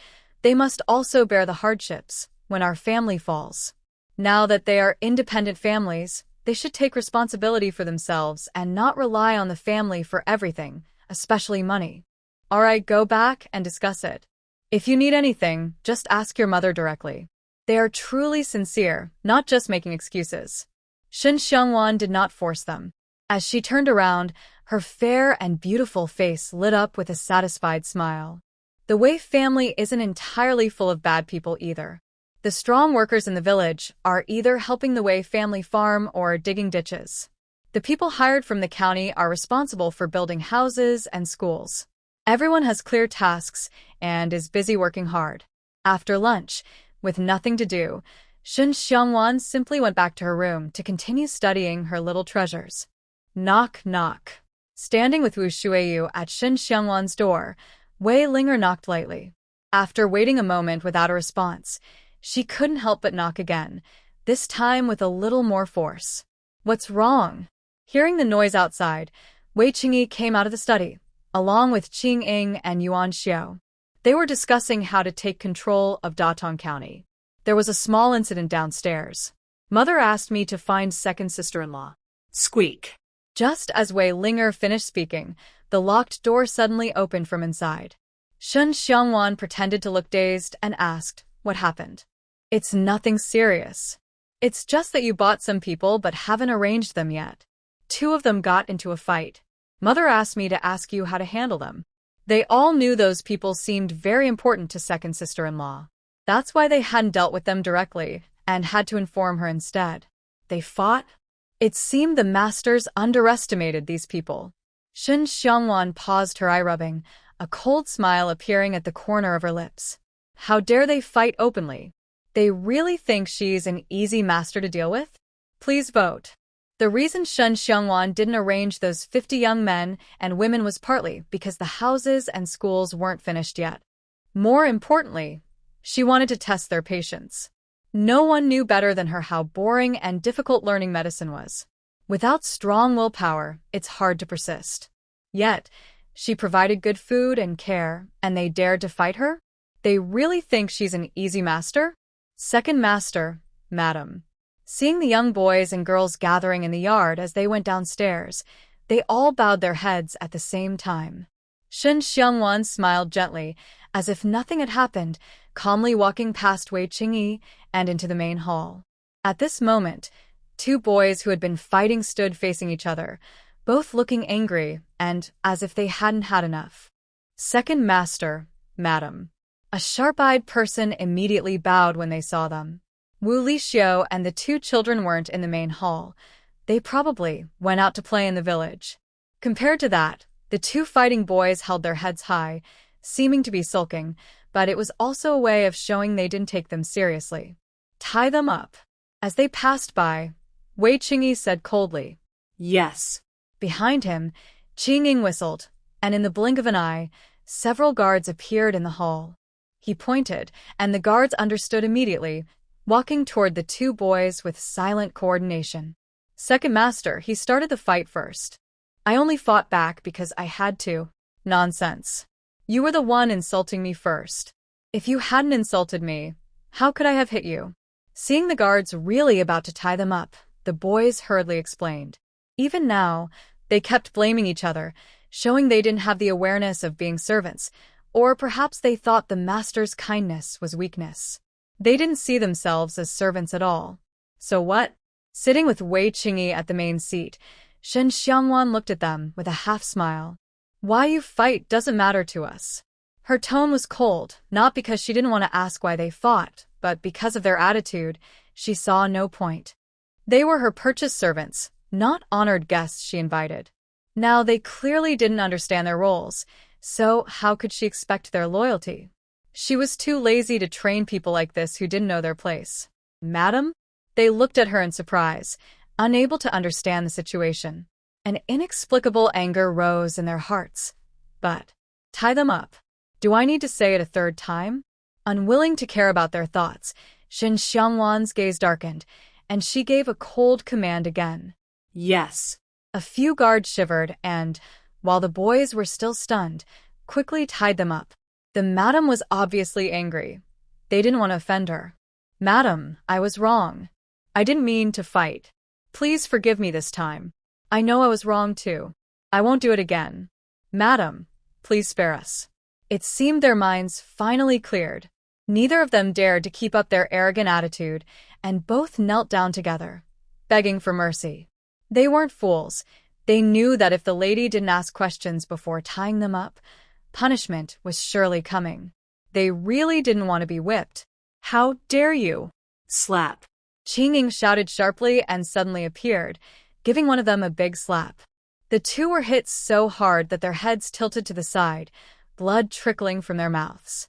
Speaker 1: they must also bear the hardships when our family falls. Now that they are independent families, they should take responsibility for themselves and not rely on the family for everything, especially money. All right, go back and discuss it. If you need anything, just ask your mother directly. They are truly sincere, not just making excuses. Shen Xiangwan did not force them. As she turned around, her fair and beautiful face lit up with a satisfied smile. The Wei family isn't entirely full of bad people either. The strong workers in the village are either helping the Wei family farm or digging ditches. The people hired from the county are responsible for building houses and schools. Everyone has clear tasks and is busy working hard. After lunch, with nothing to do, Shen Xiangwan simply went back to her room to continue studying her little treasures. Knock, knock. Standing with Wu Shuiyu at Shen Xiangwan's door, Wei Linger knocked lightly. After waiting a moment without a response, she couldn't help but knock again, this time with a little more force. What's wrong? Hearing the noise outside, Wei Qingyi came out of the study, along with Qing Ying and Yuan Xiao. They were discussing how to take control of Datong County. There was a small incident downstairs. Mother asked me to find second sister-in-law.
Speaker 2: Squeak.
Speaker 1: Just as Wei Linger finished speaking, the locked door suddenly opened from inside. Shen Xiangwan pretended to look dazed and asked, "What happened?" "It's nothing serious. It's just that you bought some people but haven't arranged them yet. 2 of them got into a fight. Mother asked me to ask you how to handle them. They all knew those people seemed very important to second sister-in-law. That's why they hadn't dealt with them directly and had to inform her instead. They fought? It seemed the masters underestimated these people." Shen Xiangwan paused, her eye rubbing, a cold smile appearing at the corner of her lips. How dare they fight openly? They really think she's an easy master to deal with? Please vote. The reason Shen Xiangwan didn't arrange those 50 young men and women was partly because the houses and schools weren't finished yet. More importantly, she wanted to test their patience. No one knew better than her how boring and difficult learning medicine was. Without strong willpower, it's hard to persist. Yet, she provided good food and care, and they dared to fight her? They really think she's an easy master? Second master, madam. Seeing the young boys and girls gathering in the yard as they went downstairs, they all bowed their heads at the same time. Shen Xiangwan smiled gently, as if nothing had happened, calmly walking past Wei Qingyi and into the main hall. At this moment, 2 boys who had been fighting stood facing each other, both looking angry and as if they hadn't had enough. Second master, madam. A sharp-eyed person immediately bowed when they saw them. Wu Lixiu and the 2 children weren't in the main hall. They probably went out to play in the village. Compared to that, the 2 fighting boys held their heads high, seeming to be sulking, but it was also a way of showing they didn't take them seriously. Tie them up. As they passed by, Wei Qingyi said coldly, "Yes." Behind him, Qing Ying whistled, and in the blink of an eye, several guards appeared in the hall. He pointed, and the guards understood immediately, walking toward the 2 boys with silent coordination. "Second master, he started the fight first. I only fought back because I had to." "Nonsense. You were the one insulting me first. If you hadn't insulted me, how could I have hit you?" Seeing the guards really about to tie them up, the boys hurriedly explained. Even now, they kept blaming each other, showing they didn't have the awareness of being servants, or perhaps they thought the master's kindness was weakness. They didn't see themselves as servants at all. So what? Sitting with Wei Qingyi at the main seat, Shen Xiangwan looked at them with a half-smile. "Why you fight doesn't matter to us." Her tone was cold, not because she didn't want to ask why they fought, but because of their attitude, she saw no point. They were her purchased servants, not honored guests she invited. Now they clearly didn't understand their roles, so how could she expect their loyalty? She was too lazy to train people like this who didn't know their place. "Madam?" They looked at her in surprise, unable to understand the situation. An inexplicable anger rose in their hearts. But, tie them up. Do I need to say it a 3rd time? Unwilling to care about their thoughts, Shen Xiangwan's gaze darkened, and she gave a cold command again. "Yes." A few guards shivered and, while the boys were still stunned, quickly tied them up. The madam was obviously angry. They didn't want to offend her. "Madam, I was wrong. I didn't mean to fight. Please forgive me this time. I know I was wrong too. I won't do it again. Madam, please spare us." It seemed their minds finally cleared. Neither of them dared to keep up their arrogant attitude, and both knelt down together, begging for mercy. They weren't fools. They knew that if the lady didn't ask questions before tying them up, punishment was surely coming. They really didn't want to be whipped. "How dare you!" Slap. Qing Ying shouted sharply and suddenly appeared, giving one of them a big slap. The 2 were hit so hard that their heads tilted to the side, blood trickling from their mouths.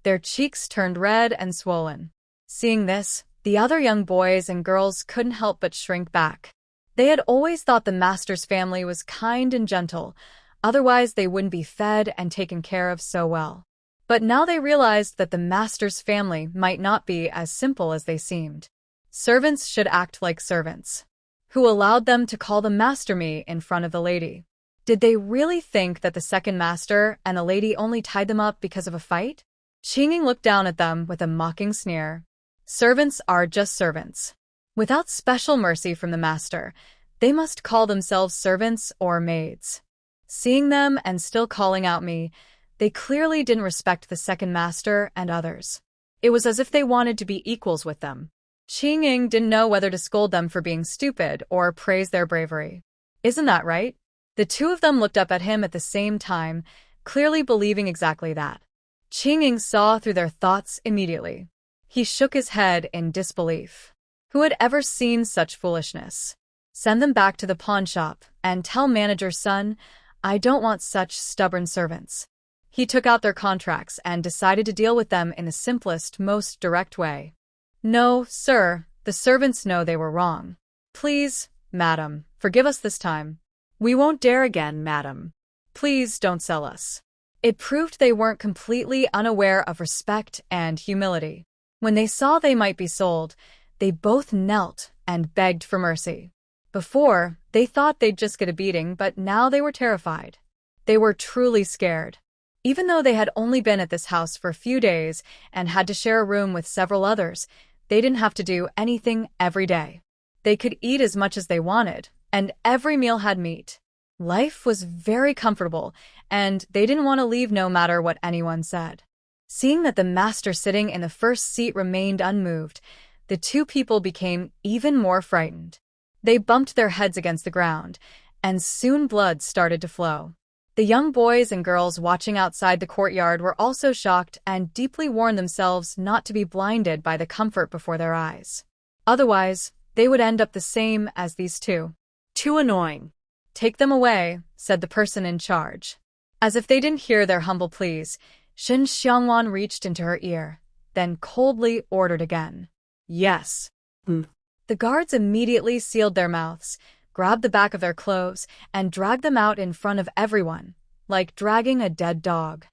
Speaker 1: Their cheeks turned red and swollen. Seeing this, the other young boys and girls couldn't help but shrink back. They had always thought the master's family was kind and gentle, otherwise they wouldn't be fed and taken care of so well. But now they realized that the master's family might not be as simple as they seemed. Servants should act like servants. Who allowed them to call the master me in front of the lady? Did they really think that the second master and the lady only tied them up because of a fight? Qingning looked down at them with a mocking sneer. Servants are just servants. Without special mercy from the master, they must call themselves servants or maids. Seeing them and still calling out me, they clearly didn't respect the second master and others. It was as if they wanted to be equals with them. Qingning didn't know whether to scold them for being stupid or praise their bravery. Isn't that right? The two of them looked up at him at the same time, clearly believing exactly that. Qingning saw through their thoughts immediately. He shook his head in disbelief. Who had ever seen such foolishness? Send them back to the pawn shop and tell manager Sun, I don't want such stubborn servants. He took out their contracts and decided to deal with them in the simplest, most direct way. No, sir, the servants know they were wrong. Please, madam, forgive us this time.
Speaker 2: We won't dare again, madam.
Speaker 1: Please don't sell us. It proved they weren't completely unaware of respect and humility. When they saw they might be sold, they both knelt and begged for mercy. Before, they thought they'd just get a beating, but now they were terrified. They were truly scared. Even though they had only been at this house for a few days and had to share a room with several others, they didn't have to do anything every day. They could eat as much as they wanted, and every meal had meat. Life was very comfortable, and they didn't want to leave no matter what anyone said. Seeing that the master sitting in the first seat remained unmoved, the two people became even more frightened. They bumped their heads against the ground, and soon blood started to flow. The young boys and girls watching outside the courtyard were also shocked and deeply warned themselves not to be blinded by the comfort before their eyes. Otherwise, they would end up the same as these two.
Speaker 2: Too annoying.
Speaker 1: Take them away, said the person in charge. As if they didn't hear their humble pleas, Shen Xiangwan reached into her ear, then coldly ordered again.
Speaker 2: Yes.
Speaker 1: The guards immediately sealed their mouths, grabbed the back of their clothes, and dragged them out in front of everyone, like dragging a dead dog.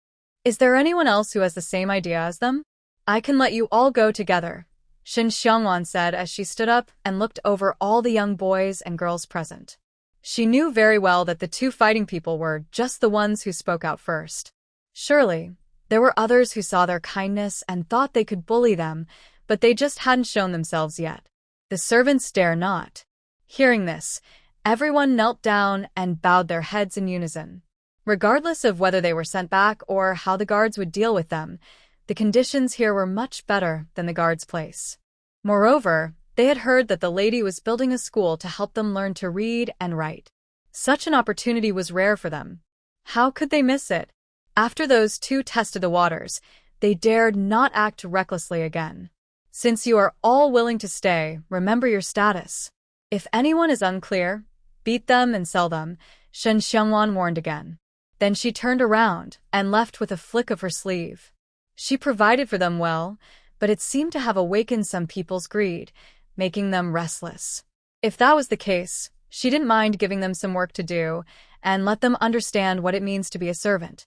Speaker 1: Is there anyone else who has the same idea as them? I can let you all go together, Shen Xiangwan said as she stood up and looked over all the young boys and girls present. She knew very well that the two fighting people were just the ones who spoke out first. Surely, there were others who saw their kindness and thought they could bully them, but they just hadn't shown themselves yet. The servants dare not. Hearing this, everyone knelt down and bowed their heads in unison. Regardless of whether they were sent back or how the guards would deal with them, the conditions here were much better than the guards' place. Moreover, they had heard that the lady was building a school to help them learn to read and write. Such an opportunity was rare for them. How could they miss it? After those two tested the waters, they dared not act recklessly again. Since you are all willing to stay, remember your status. If anyone is unclear, beat them and sell them, Shen Xiangwan warned again. Then she turned around and left with a flick of her sleeve. She provided for them well, but it seemed to have awakened some people's greed, making them restless. If that was the case, she didn't mind giving them some work to do and let them understand what it means to be a servant.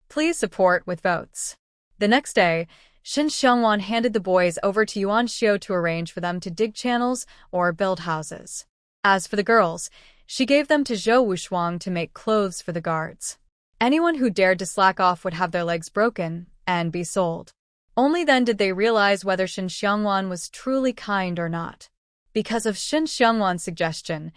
Speaker 1: Please support with votes. The next day, Shen Xiangwan handed the boys over to Yuan Xiu to arrange for them to dig channels or build houses. As for the girls, she gave them to Zhou Wushuang to make clothes for the guards. Anyone who dared to slack off would have their legs broken and be sold. Only then did they realize whether Shen Xiangwan was truly kind or not. Because of Shen Xiangwan's suggestion,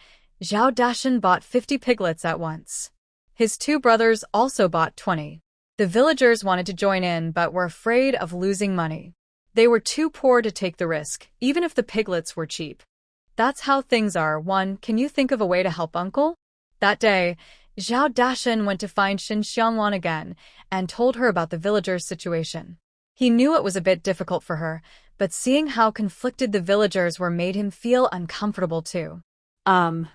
Speaker 1: Zhao Dashan bought 50 piglets at once. His two brothers also bought 20. The villagers wanted to join in but were afraid of losing money. They were too poor to take the risk, even if the piglets were cheap. That's how things are. Can you think of a way to help Uncle? That day, Zhao Dashan went to find Shen Xiangwan again and told her about the villagers' situation. He knew it was a bit difficult for her, but seeing how conflicted the villagers were made him feel uncomfortable too. Shen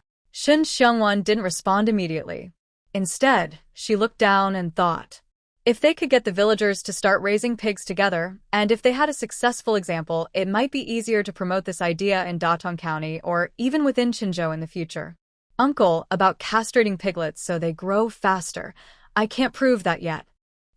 Speaker 1: Xiangwan didn't respond immediately. Instead, she looked down and thought. If they could get the villagers to start raising pigs together, and if they had a successful example, it might be easier to promote this idea in Datong County or even within Qinzhou in the future. Uncle, about castrating piglets so they grow faster. I can't prove that yet.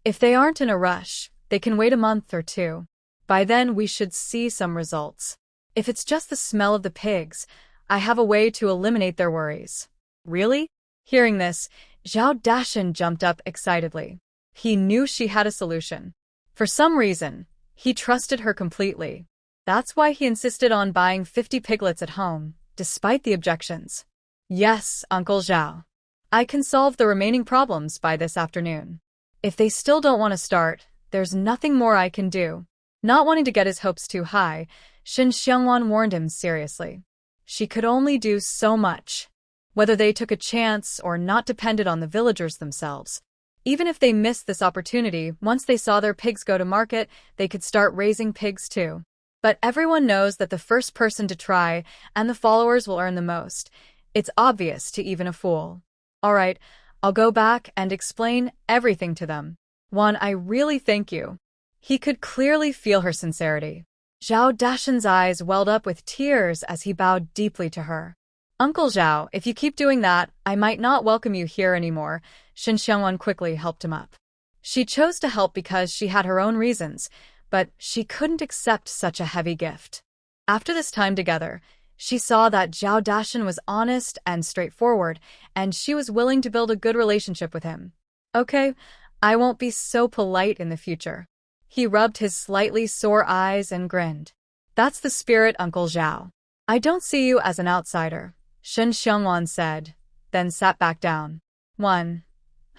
Speaker 1: If they aren't in a rush, they can wait a month or two. By then, we should see some results. If it's just the smell of the pigs, I have a way to eliminate their worries.
Speaker 2: Really?
Speaker 1: Hearing this, Zhao Dashan jumped up excitedly. He knew she had a solution. For some reason, he trusted her completely. That's why he insisted on buying 50 piglets at home, despite the objections. Yes, Uncle Zhao. I can solve the remaining problems by this afternoon. If they still don't want to start, there's nothing more I can do. Not wanting to get his hopes too high, Shen Xiangwan warned him seriously. She could only do so much. Whether they took a chance or not depended on the villagers themselves. Even if they missed this opportunity, once they saw their pigs go to market, they could start raising pigs too. But everyone knows that the first person to try and the followers will earn the most. It's obvious to even a fool. All right, I'll go back and explain everything to them. Juan, I really thank you. He could clearly feel her sincerity. Zhao Dashan's eyes welled up with tears as he bowed deeply to her. Uncle Zhao, if you keep doing that, I might not welcome you here anymore. Shen Xiangwan quickly helped him up. She chose to help because she had her own reasons, but she couldn't accept such a heavy gift. After this time together, she saw that Zhao Dashan was honest and straightforward, and she was willing to build a good relationship with him. Okay, I won't be so polite in the future. He rubbed his slightly sore eyes and grinned. That's the spirit, Uncle Zhao. I don't see you as an outsider, Shen Xiangwan said, then sat back down. 1.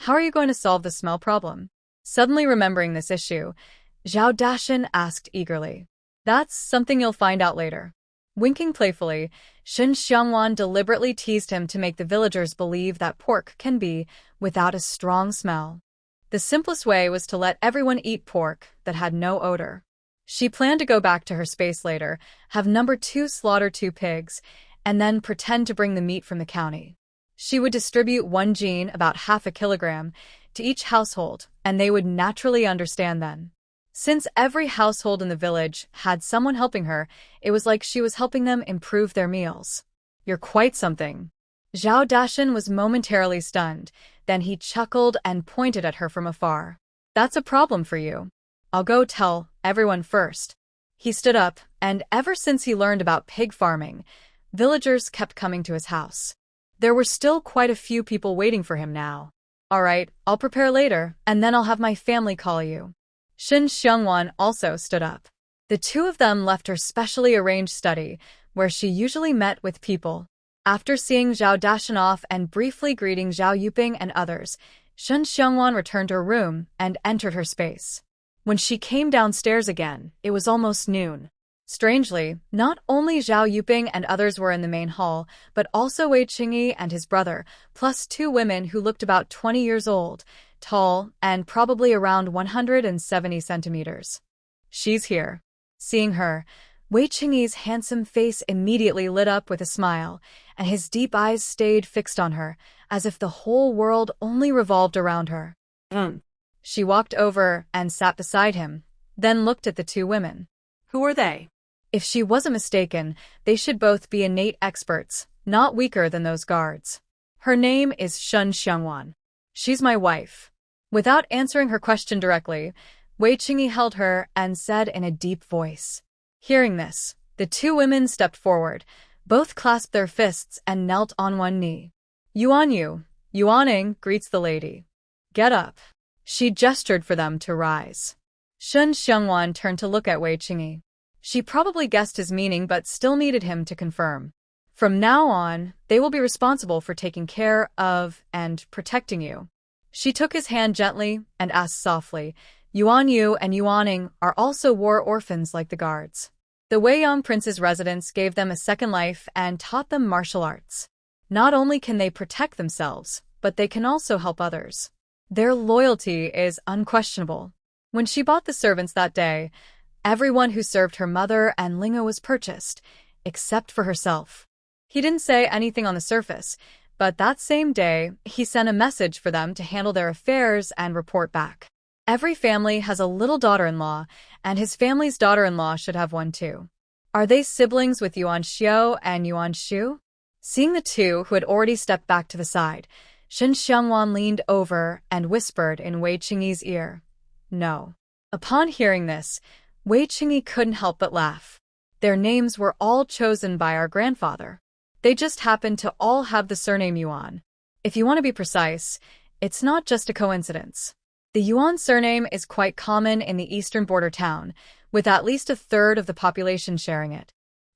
Speaker 1: How are you going to solve the smell problem? Suddenly remembering this issue, Zhao Dashan asked eagerly. That's something you'll find out later. Winking playfully, Shen Xiangwan deliberately teased him to make the villagers believe that pork can be without a strong smell. The simplest way was to let everyone eat pork that had no odor. She planned to go back to her space later, have number 2 slaughter 2 pigs, and then pretend to bring the meat from the county. She would distribute 1 gene, about half a kilogram, to each household, and they would naturally understand then. Since every household in the village had someone helping her, it was like she was helping them improve their meals. You're quite something. Zhao Dashan was momentarily stunned, then he chuckled and pointed at her from afar. That's a problem for you. I'll go tell everyone first. He stood up, and ever since he learned about pig farming, villagers kept coming to his house. There were still quite a few people waiting for him now. All right, I'll prepare later, and then I'll have my family call you. Shen Xiangwan also stood up. The two of them left her specially arranged study, where she usually met with people. After seeing Zhao Dashan off and briefly greeting Zhao Yuping and others, Shen Xiangwan returned to her room and entered her space. When she came downstairs again, it was almost noon. Strangely, not only Zhao Yuping and others were in the main hall, but also Wei Qingyi and his brother, plus 2 women who looked about 20 years old, tall, and probably around 170 centimeters. She's here. Seeing her, Wei Qingyi's handsome face immediately lit up with a smile, and his deep eyes stayed fixed on her, as if the whole world only revolved around her. She walked over and sat beside him, then looked at the 2 women.
Speaker 2: Who are they?
Speaker 1: If she wasn't mistaken, they should both be innate experts, not weaker than those guards. Her name is Shen Xiangwan. She's my wife. Without answering her question directly, Wei Qingyi held her and said in a deep voice. Hearing this, the 2 women stepped forward, both clasped their fists and knelt on one knee. Yuan Yu, Yuaning, greets the lady. Get up. She gestured for them to rise. Shen Xiangwan turned to look at Wei Qingyi. She probably guessed his meaning but still needed him to confirm. From now on, they will be responsible for taking care of and protecting you. She took his hand gently and asked softly, Yuan Yu and Yuaning are also war orphans like the guards. The Weiyang prince's residence gave them a second life and taught them martial arts. Not only can they protect themselves, but they can also help others. Their loyalty is unquestionable. When she bought the servants that day, everyone who served her mother and Linga was purchased, except for herself. He didn't say anything on the surface, but that same day, he sent a message for them to handle their affairs and report back. Every family has a little daughter-in-law, and his family's daughter-in-law should have one too. Are they siblings with Yuan Xiao and Yuan Shu? Seeing the two who had already stepped back to the side, Shen Xiangwan leaned over and whispered in Wei Qingyi's ear, "No." Upon hearing this, Wei Qingyi couldn't help but laugh. Their names were all chosen by our grandfather. They just happened to all have the surname Yuan. If you want to be precise, it's not just a coincidence. The Yuan surname is quite common in the eastern border town, with at least a third of the population sharing it.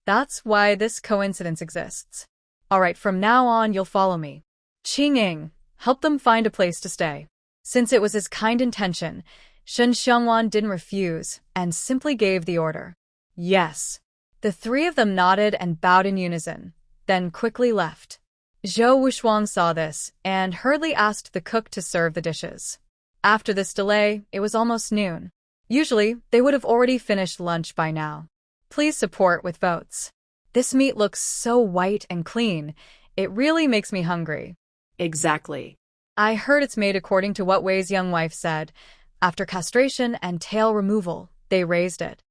Speaker 1: That's why this coincidence exists. Alright, from now on you'll follow me. Qing help them find a place to stay. Since it was his kind intention, Shen Xiangwan didn't refuse and simply gave the order. Yes. The three of them nodded and bowed in unison, then quickly left. Zhou Wuxuang saw this and hurriedly asked the cook to serve the dishes. After this delay, it was almost noon. Usually, they would have already finished lunch by now. Please support with votes. This meat looks so white and clean, it really makes me hungry.
Speaker 2: Exactly.
Speaker 1: I heard it's made according to what Wei's young wife said. After castration and tail removal, they raised it.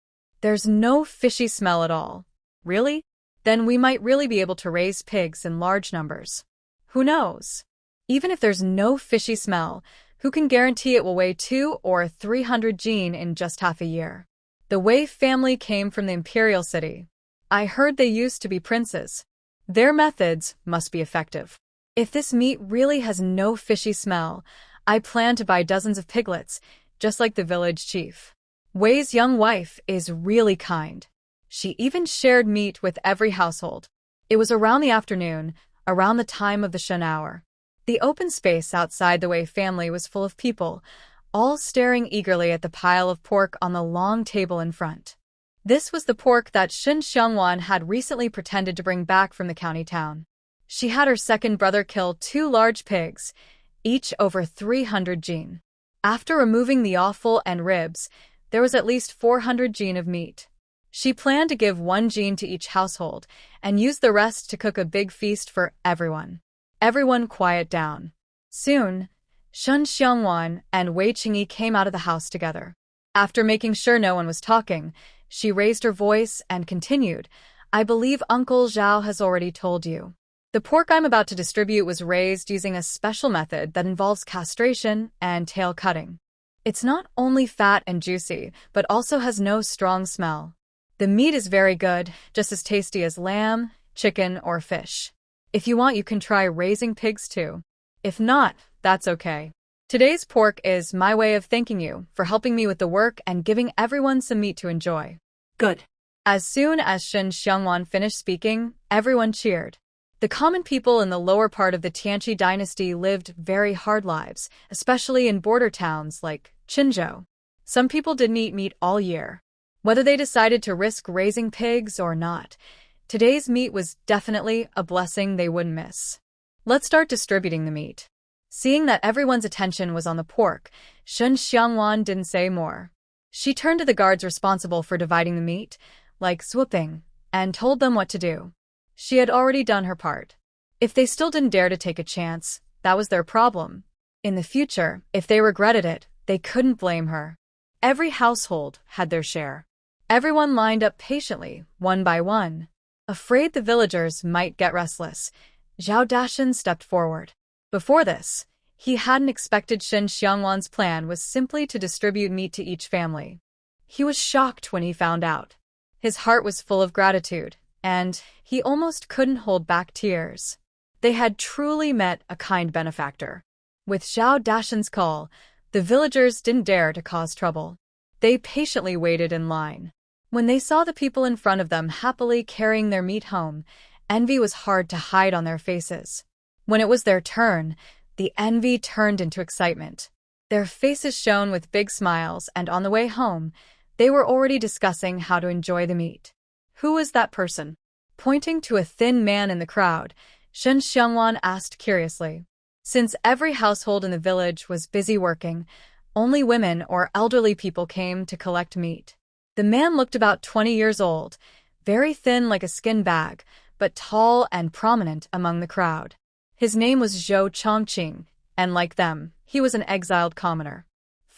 Speaker 1: There's no fishy smell at all. Really? Then we might really be able to raise pigs in large numbers. Who knows? Even if there's no fishy smell, who can guarantee it will weigh 200 or 300 jin in just half a year? The Wei family came from the imperial city. I heard they used to be princes. Their methods must be effective. If this meat really has no fishy smell, I plan to buy dozens of piglets, just like the village chief. Wei's young wife is really kind. She even shared meat with every household. It was around the afternoon, around the time of the Shen hour. The open space outside the Wei family was full of people, all staring eagerly at the pile of pork on the long table in front. This was the pork that Shen Xiangwan had recently pretended to bring back from the county town. She had her second brother kill 2 large pigs, each over 300 jin. After removing the offal and ribs, there was at least 400 jin of meat. She planned to give 1 jin to each household and use the rest to cook a big feast for everyone. Everyone quiet down. Soon, Shen Xiangwan and Wei Qingyi came out of the house together. After making sure no one was talking, she raised her voice and continued, "I believe Uncle Zhao has already told you. The pork I'm about to distribute was raised using a special method that involves castration and tail cutting. It's not only fat and juicy, but also has no strong smell. The meat is very good, just as tasty as lamb, chicken, or fish. If you want, you can try raising pigs too. If not, that's okay. Today's pork is my way of thanking you for helping me with the work and giving everyone some meat to enjoy."
Speaker 2: Good.
Speaker 1: As soon as Shen Xiangwan finished speaking, everyone cheered. The common people in the lower part of the Tianqi dynasty lived very hard lives, especially in border towns like Qinzhou. Some people didn't eat meat all year. Whether they decided to risk raising pigs or not, today's meat was definitely a blessing they wouldn't miss. Let's start distributing the meat. Seeing that everyone's attention was on the pork, Shen Xiangwan didn't say more. She turned to the guards responsible for dividing the meat, like swooping, and told them what to do. She had already done her part. If they still didn't dare to take a chance, that was their problem. In the future, if they regretted it, they couldn't blame her. Every household had their share. Everyone lined up patiently, one by one. Afraid the villagers might get restless, Zhao Dashan stepped forward. Before this, he hadn't expected Shen Xiangwan's plan was simply to distribute meat to each family. He was shocked when he found out. His heart was full of gratitude, and he almost couldn't hold back tears. They had truly met a kind benefactor. With Zhao Dashan's call, the villagers didn't dare to cause trouble. They patiently waited in line. When they saw the people in front of them happily carrying their meat home, envy was hard to hide on their faces. When it was their turn, the envy turned into excitement. Their faces shone with big smiles, and on the way home, they were already discussing how to enjoy the meat. Who was that person? Pointing to a thin man in the crowd, Shen Xiangwan asked curiously. Since every household in the village was busy working, only women or elderly people came to collect meat. The man looked about 20 years old, very thin like a skin bag, but tall and prominent among the crowd. His name was Zhou Chongqing, and like them, he was an exiled commoner.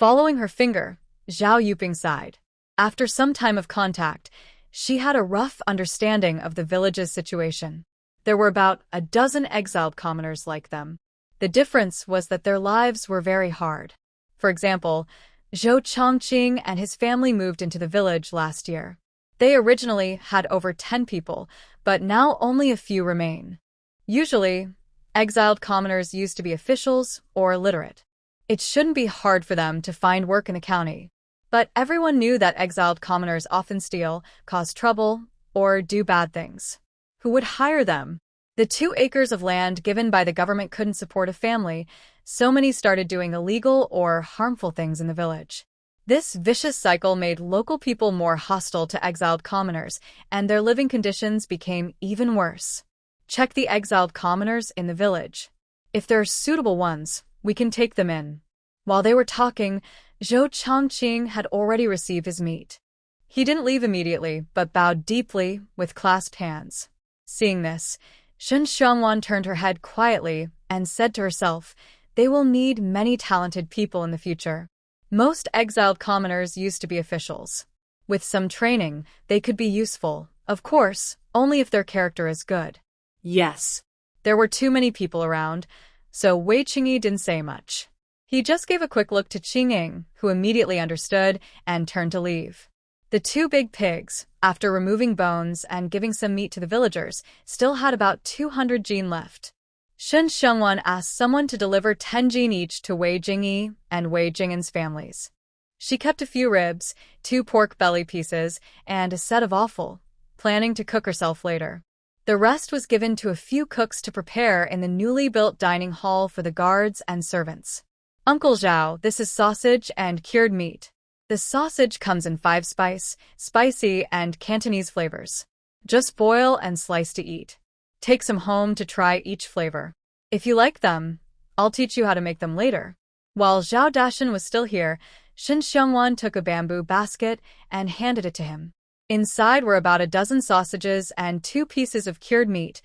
Speaker 1: Following her finger, Zhao Yuping sighed. After some time of contact, she had a rough understanding of the village's situation. There were about a dozen exiled commoners like them. The difference was that their lives were very hard. For example, Zhou Chongqing and his family moved into the village last year. They originally had over 10 people, but now only a few remain. Usually, exiled commoners used to be officials or illiterate. It shouldn't be hard for them to find work in the county. But everyone knew that exiled commoners often steal, cause trouble, or do bad things. Who would hire them? The 2 acres of land given by the government couldn't support a family, so many started doing illegal or harmful things in the village. This vicious cycle made local people more hostile to exiled commoners, and their living conditions became even worse. Check the exiled commoners in the village. If there are suitable ones, we can take them in. While they were talking, Zhou Chongqing had already received his meat. He didn't leave immediately, but bowed deeply with clasped hands. Seeing this, Shen Xiangwan turned her head quietly and said to herself, "They will need many talented people in the future." Most exiled commoners used to be officials. With some training, they could be useful, of course, only if their character is good.
Speaker 2: Yes.
Speaker 1: There were too many people around, so Wei Qingyi didn't say much. He just gave a quick look to Qingying, who immediately understood and turned to leave. The 2 big pigs, after removing bones and giving some meat to the villagers, still had about 200 jin left. Shen Xiangwan asked someone to deliver 10 jin each to Wei Jingyi and Wei Jingen's families. She kept a few ribs, 2 pork belly pieces, and a set of offal, planning to cook herself later. The rest was given to a few cooks to prepare in the newly built dining hall for the guards and servants. "Uncle Zhao, this is sausage and cured meat. The sausage comes in 5 spicy, and Cantonese flavors. Just boil and slice to eat. Take some home to try each flavor. If you like them, I'll teach you how to make them later." While Zhao Dashan was still here, Shen Xiangwan took a bamboo basket and handed it to him. Inside were about a dozen sausages and 2 pieces of cured meat,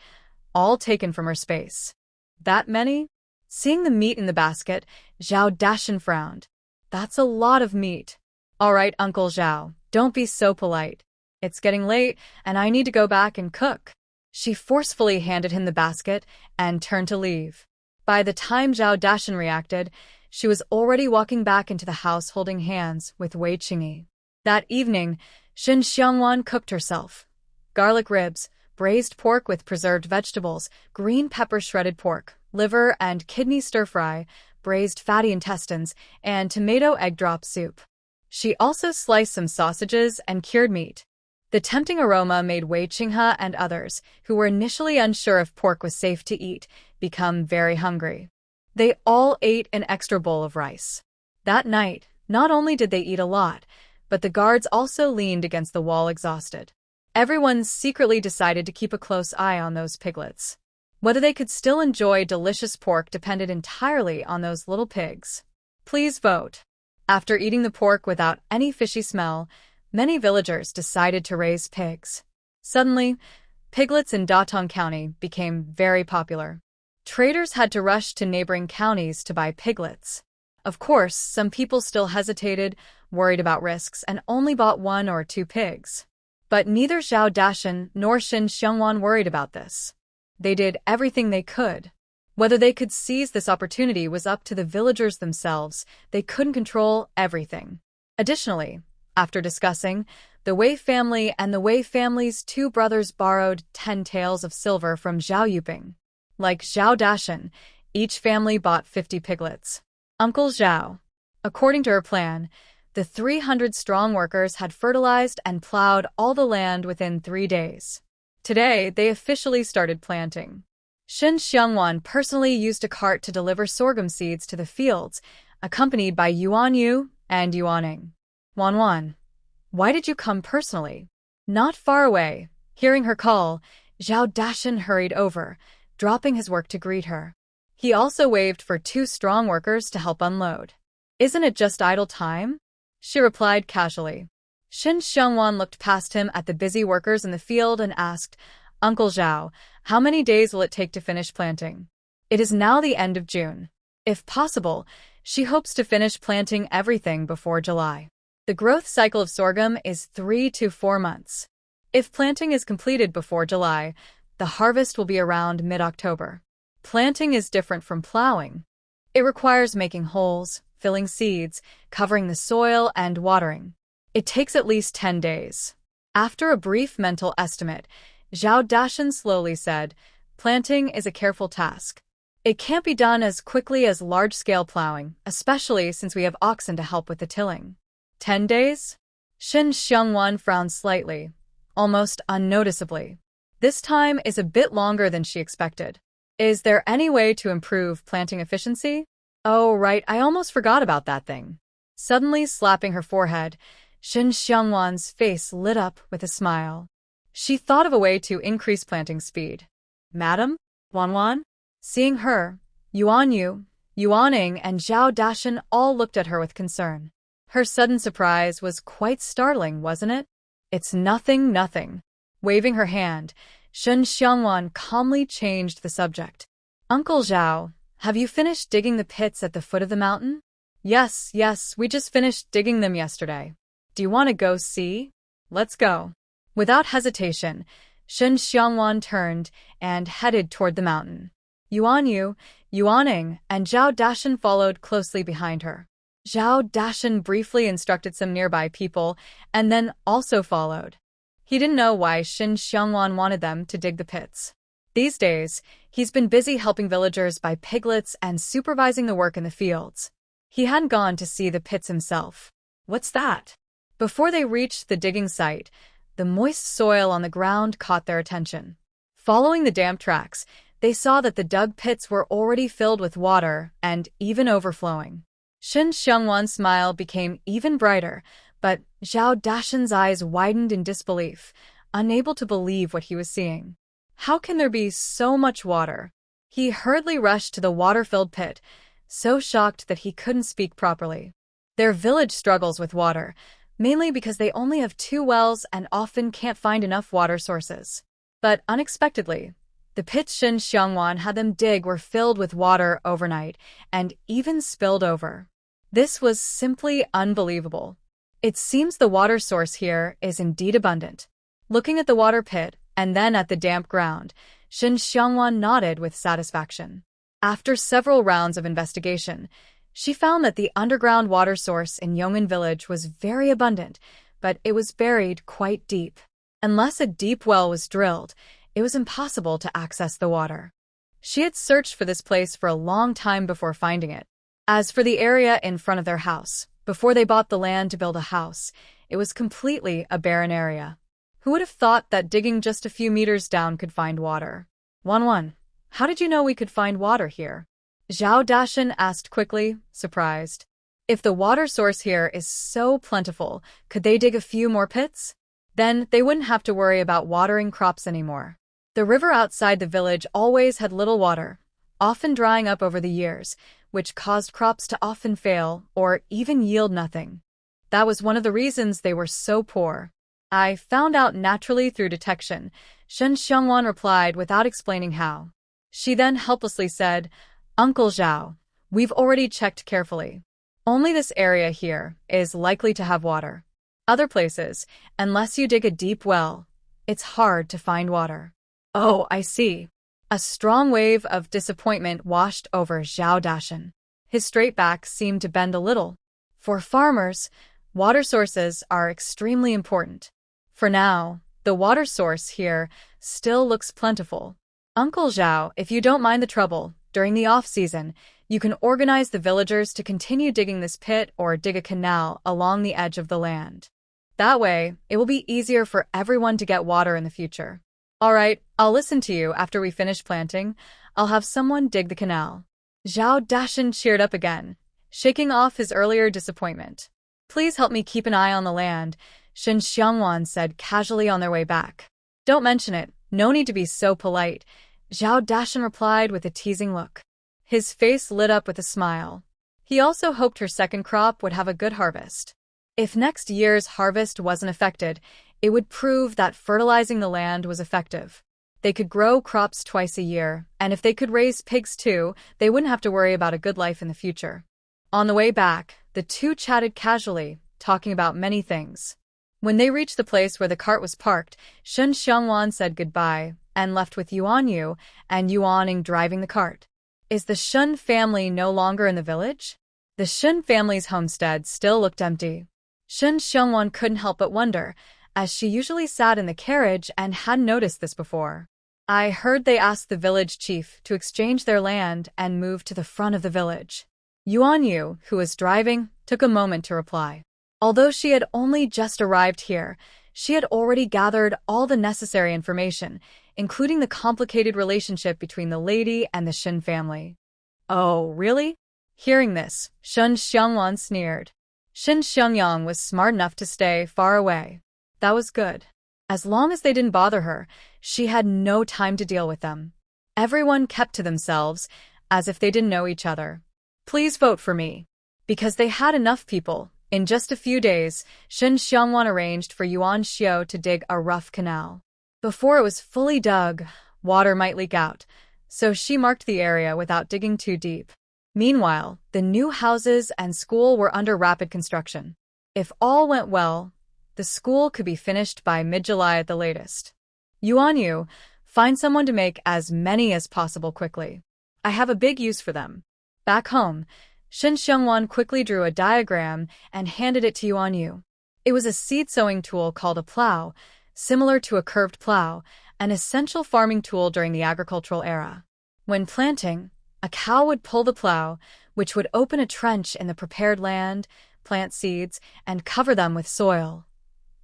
Speaker 1: all taken from her space. That many? Seeing the meat in the basket, Zhao Dashan frowned. "That's a lot of meat." "All right, Uncle Zhao, don't be so polite. It's getting late, and I need to go back and cook." She forcefully handed him the basket and turned to leave. By the time Zhao Dashan reacted, she was already walking back into the house holding hands with Wei Qingyi. That evening, Shen Xiangwan cooked herself. Garlic ribs, braised pork with preserved vegetables, green pepper shredded pork, liver and kidney stir-fry, braised fatty intestines, and tomato egg drop soup. She also sliced some sausages and cured meat. The tempting aroma made Wei Qinghe and others, who were initially unsure if pork was safe to eat, become very hungry. They all ate an extra bowl of rice. That night, not only did they eat a lot, but the guards also leaned against the wall exhausted. Everyone secretly decided to keep a close eye on those piglets. Whether they could still enjoy delicious pork depended entirely on those little pigs. Please vote. After eating the pork without any fishy smell, many villagers decided to raise pigs. Suddenly, piglets in Datong County became very popular. Traders had to rush to neighboring counties to buy piglets. Of course, some people still hesitated, worried about risks, and only bought 1 or 2 pigs. But neither Zhao Dashan nor Shen Xiangwan worried about this. They did everything they could. Whether they could seize this opportunity was up to the villagers themselves. They couldn't control everything. Additionally, after discussing, the Wei family and the Wei family's 2 brothers borrowed 10 taels of silver from Zhao Yuping. Like Zhao Dashan, each family bought 50 piglets. Uncle Zhao. According to her plan, the 300-strong workers had fertilized and plowed all the land within 3 days. Today, they officially started planting. Shen Xiangwan personally used a cart to deliver sorghum seeds to the fields, accompanied by Yuan Yu and Yuaning. "Wanwan, why did you come personally?" Not far away, hearing her call, Zhao Dashan hurried over, dropping his work to greet her. He also waved for 2 strong workers to help unload. "Isn't it just idle time?" she replied casually. Shen Xiangwan looked past him at the busy workers in the field and asked, "Uncle Zhao, how many days will it take to finish planting?" It is now the end of June. If possible, She hopes to finish planting everything before July. The growth cycle of sorghum is 3 to 4 months. If planting is completed before July, the harvest will be around mid-October. Planting is different from plowing. It requires making holes, filling seeds, covering the soil, and watering. It takes at least 10 days. After a brief mental estimate, Zhao Dashan slowly said, "Planting is a careful task. It can't be done as quickly as large-scale plowing, especially since we have oxen to help with the tilling." 10 days? Shen Xiangwan frowned slightly, almost unnoticeably. This time is a bit longer than she expected. Is there any way to improve planting efficiency? Oh, right, I almost forgot about that thing. Suddenly slapping her forehead, Shen Xiangwan's face lit up with a smile. She thought of a way to increase planting speed. "Madam? Wanwan?" Seeing her, Yuanyu, Yuaning, and Zhao Dashan all looked at her with concern. Her sudden surprise was quite startling, wasn't it? "It's nothing. Waving her hand, Shen Xiangwan calmly changed the subject. "Uncle Zhao, have you finished digging the pits at the foot of the mountain?" Yes, we just finished digging them yesterday. Do you want to go see?" "Let's go." Without hesitation, Shen Xiangwan turned and headed toward the mountain. Yuanyu, Yuaning, and Zhao Dashan followed closely behind her. Zhao Dashan briefly instructed some nearby people and then also followed. He didn't know why Shen Xiangwan wanted them to dig the pits. These days, he's been busy helping villagers buy piglets and supervising the work in the fields. He hadn't gone to see the pits himself. "What's that?" Before they reached the digging site, the moist soil on the ground caught their attention. Following the damp tracks, they saw that the dug pits were already filled with water and even overflowing. Shen Xiangwan's smile became even brighter, but Zhao Dashan's eyes widened in disbelief, unable to believe what he was seeing. How can there be so much water? He hurriedly rushed to the water-filled pit, so shocked that he couldn't speak properly. Their village struggles with water, mainly because they only have 2 wells and often can't find enough water sources. But unexpectedly, the pits Shen Xiangwan had them dig were filled with water overnight and even spilled over. This was simply unbelievable. It seems the water source here is indeed abundant. Looking at the water pit and then at the damp ground, Shen Xiangwan nodded with satisfaction. After several rounds of investigation, she found that the underground water source in Yong'an village was very abundant, but it was buried quite deep. Unless a deep well was drilled, it was impossible to access the water. She had searched for this place for a long time before finding it. As for the area in front of their house, before they bought the land to build a house, it was completely a barren area. Who would have thought that digging just a few meters down could find water? Wanwan, how did you know we could find water here? Zhao Dashan asked quickly, surprised. If the water source here is so plentiful, could they dig a few more pits? Then they wouldn't have to worry about watering crops anymore. The river outside the village always had little water, often drying up over the years, which caused crops to often fail or even yield nothing. That was one of the reasons they were so poor. I found out naturally through detection, Shen Xiangwan replied without explaining how. She then helplessly said, "Uncle Zhao, we've already checked carefully. Only this area here is likely to have water. Other places, unless you dig a deep well, it's hard to find water." "Oh, I see." A strong wave of disappointment washed over Zhao Dashan. His straight back seemed to bend a little. For farmers, water sources are extremely important. For now, the water source here still looks plentiful. "Uncle Zhao, if you don't mind the trouble, during the off-season, you can organize the villagers to continue digging this pit or dig a canal along the edge of the land. That way, it will be easier for everyone to get water in the future." "All right, I'll listen to you after we finish planting. I'll have someone dig the canal." Zhao Dashan cheered up again, shaking off his earlier disappointment. "Please help me keep an eye on the land," Shen Xiangwan said casually on their way back. "Don't mention it, no need to be so polite," Zhao Dashan replied with a teasing look. His face lit up with a smile. He also hoped her second crop would have a good harvest. If next year's harvest wasn't affected, it would prove that fertilizing the land was effective. They could grow crops twice a year, and if they could raise pigs too, they wouldn't have to worry about a good life in the future. On the way back, the two chatted casually, talking about many things. When they reached the place where the cart was parked, Shen Xiangwan said goodbye and left with Yuan Yu and Yuaning driving the cart. Is the Shen family no longer in the village? The Shen family's homestead still looked empty. Shen Xiangwan couldn't help but wonder, as she usually sat in the carriage and hadn't noticed this before. I heard they asked the village chief to exchange their land and move to the front of the village. Yuan Yu, who was driving, took a moment to reply. Although she had only just arrived here, she had already gathered all the necessary information, including the complicated relationship between the lady and the Shen family. Oh, really? Hearing this, Shen Xiangwan sneered. Shen Xiangyang was smart enough to stay far away. That was good. As long as they didn't bother her, she had no time to deal with them. Everyone kept to themselves, as if they didn't know each other. Please vote for me. Because they had enough people, in just a few days, Shen Xiangwan arranged for Yuan Xiao to dig a rough canal. Before it was fully dug, water might leak out, so she marked the area without digging too deep. Meanwhile, the new houses and school were under rapid construction. If all went well, the school could be finished by mid-July at the latest. Yuan Yu, find someone to make as many as possible quickly. I have a big use for them. Back home, Shen Xiangwan quickly drew a diagram and handed it to Yuan Yu. It was a seed sowing tool called a plow, similar to a curved plow, an essential farming tool during the agricultural era. When planting, a cow would pull the plow, which would open a trench in the prepared land, plant seeds, and cover them with soil.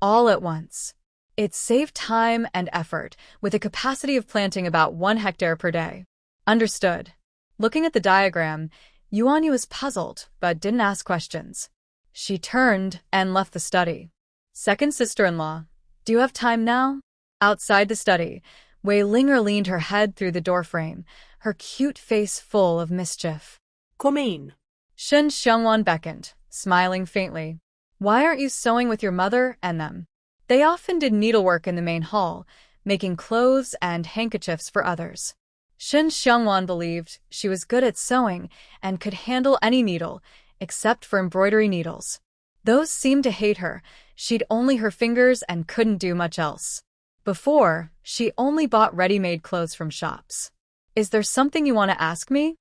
Speaker 1: All at once. It saved time and effort, with a capacity of planting about 1 hectare per day. Understood. Looking at the diagram, Yuan Yu was puzzled, but didn't ask questions. She turned and left the study. Second sister-in-law, do you have time now? Outside the study, Wei Linger leaned her head through the doorframe, her cute face full of mischief.
Speaker 2: Come in.
Speaker 1: Shen Xiangwan beckoned, smiling faintly. Why aren't you sewing with your mother and them? They often did needlework in the main hall, making clothes and handkerchiefs for others. Shen Xiangwan believed she was good at sewing and could handle any needle, except for embroidery needles. Those seemed to hate her. She'd only her fingers and couldn't do much else. Before, she only bought ready-made clothes from shops. Is there something you want to ask me?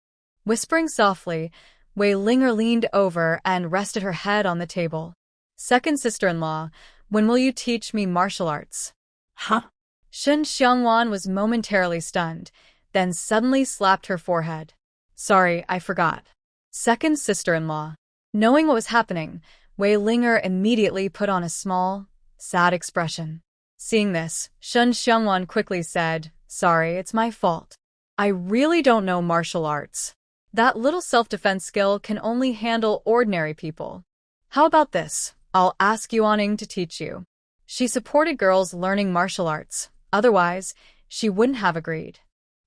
Speaker 1: Whispering softly, Wei Linger leaned over and rested her head on the table. Second sister-in-law, when will you teach me martial arts?
Speaker 2: Huh?
Speaker 1: Shen Xiangwan was momentarily stunned, then suddenly slapped her forehead. Sorry, I forgot. Second sister-in-law. Knowing what was happening, Wei Linger immediately put on a small, sad expression. Seeing this, Shen Xiangwan quickly said, Sorry, it's my fault. I really don't know martial arts. That little self-defense skill can only handle ordinary people. How about this? I'll ask Yuaning to teach you. She supported girls learning martial arts. Otherwise, she wouldn't have agreed.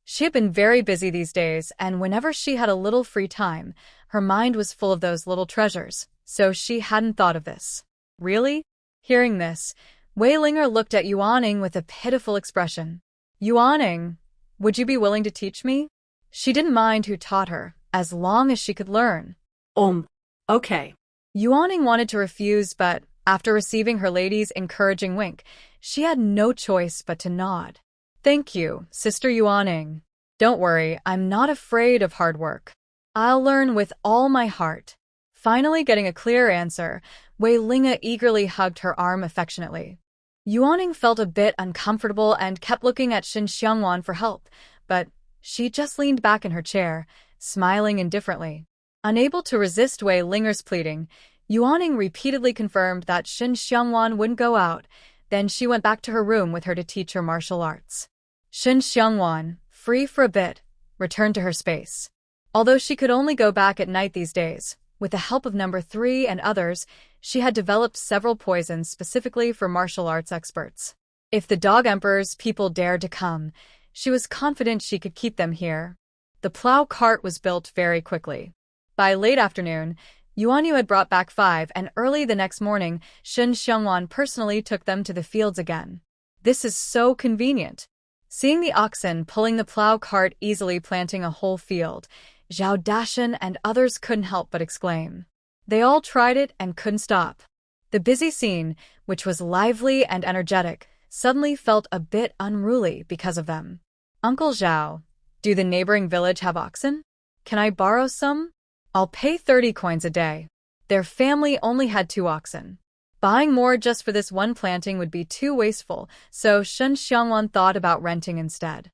Speaker 1: She had been very busy these days, and whenever she had a little free time, her mind was full of those little treasures, so she hadn't thought of this. Really? Hearing this, Wei Linger looked at Yuaning with a pitiful expression. Yuaning, would you be willing to teach me? She didn't mind who taught her, as long as she could learn.
Speaker 2: Okay.
Speaker 1: Yuaning wanted to refuse, but after receiving her lady's encouraging wink, she had no choice but to nod. Thank you, Sister Yuaning. Don't worry, I'm not afraid of hard work. I'll learn with all my heart. Finally getting a clear answer, Wei Linger eagerly hugged her arm affectionately. Yuaning felt a bit uncomfortable and kept looking at Shen Xiangwan for help, but she just leaned back in her chair, smiling indifferently. Unable to resist Wei Linger's pleading, Yuaning repeatedly confirmed that Shen Xiangwan wouldn't go out, then she went back to her room with her to teach her martial arts. Shen Xiangwan, free for a bit, returned to her space. Although she could only go back at night these days, with the help of number 3 and others, she had developed several poisons specifically for martial arts experts. If the Dog Emperor's people dared to come, she was confident she could keep them here. The plow cart was built very quickly. By late afternoon, Yuan Yu had brought back 5, and early the next morning, Shen Xiangwan personally took them to the fields again. This is so convenient. Seeing the oxen pulling the plow cart easily planting a whole field, Zhao Dashan and others couldn't help but exclaim. They all tried it and couldn't stop. The busy scene, which was lively and energetic, suddenly felt a bit unruly because of them. Uncle Zhao, do the neighboring village have oxen? Can I borrow some? I'll pay 30 coins a day. Their family only had 2 oxen. Buying more just for this one planting would be too wasteful, so Shen Xiangwan thought about renting instead.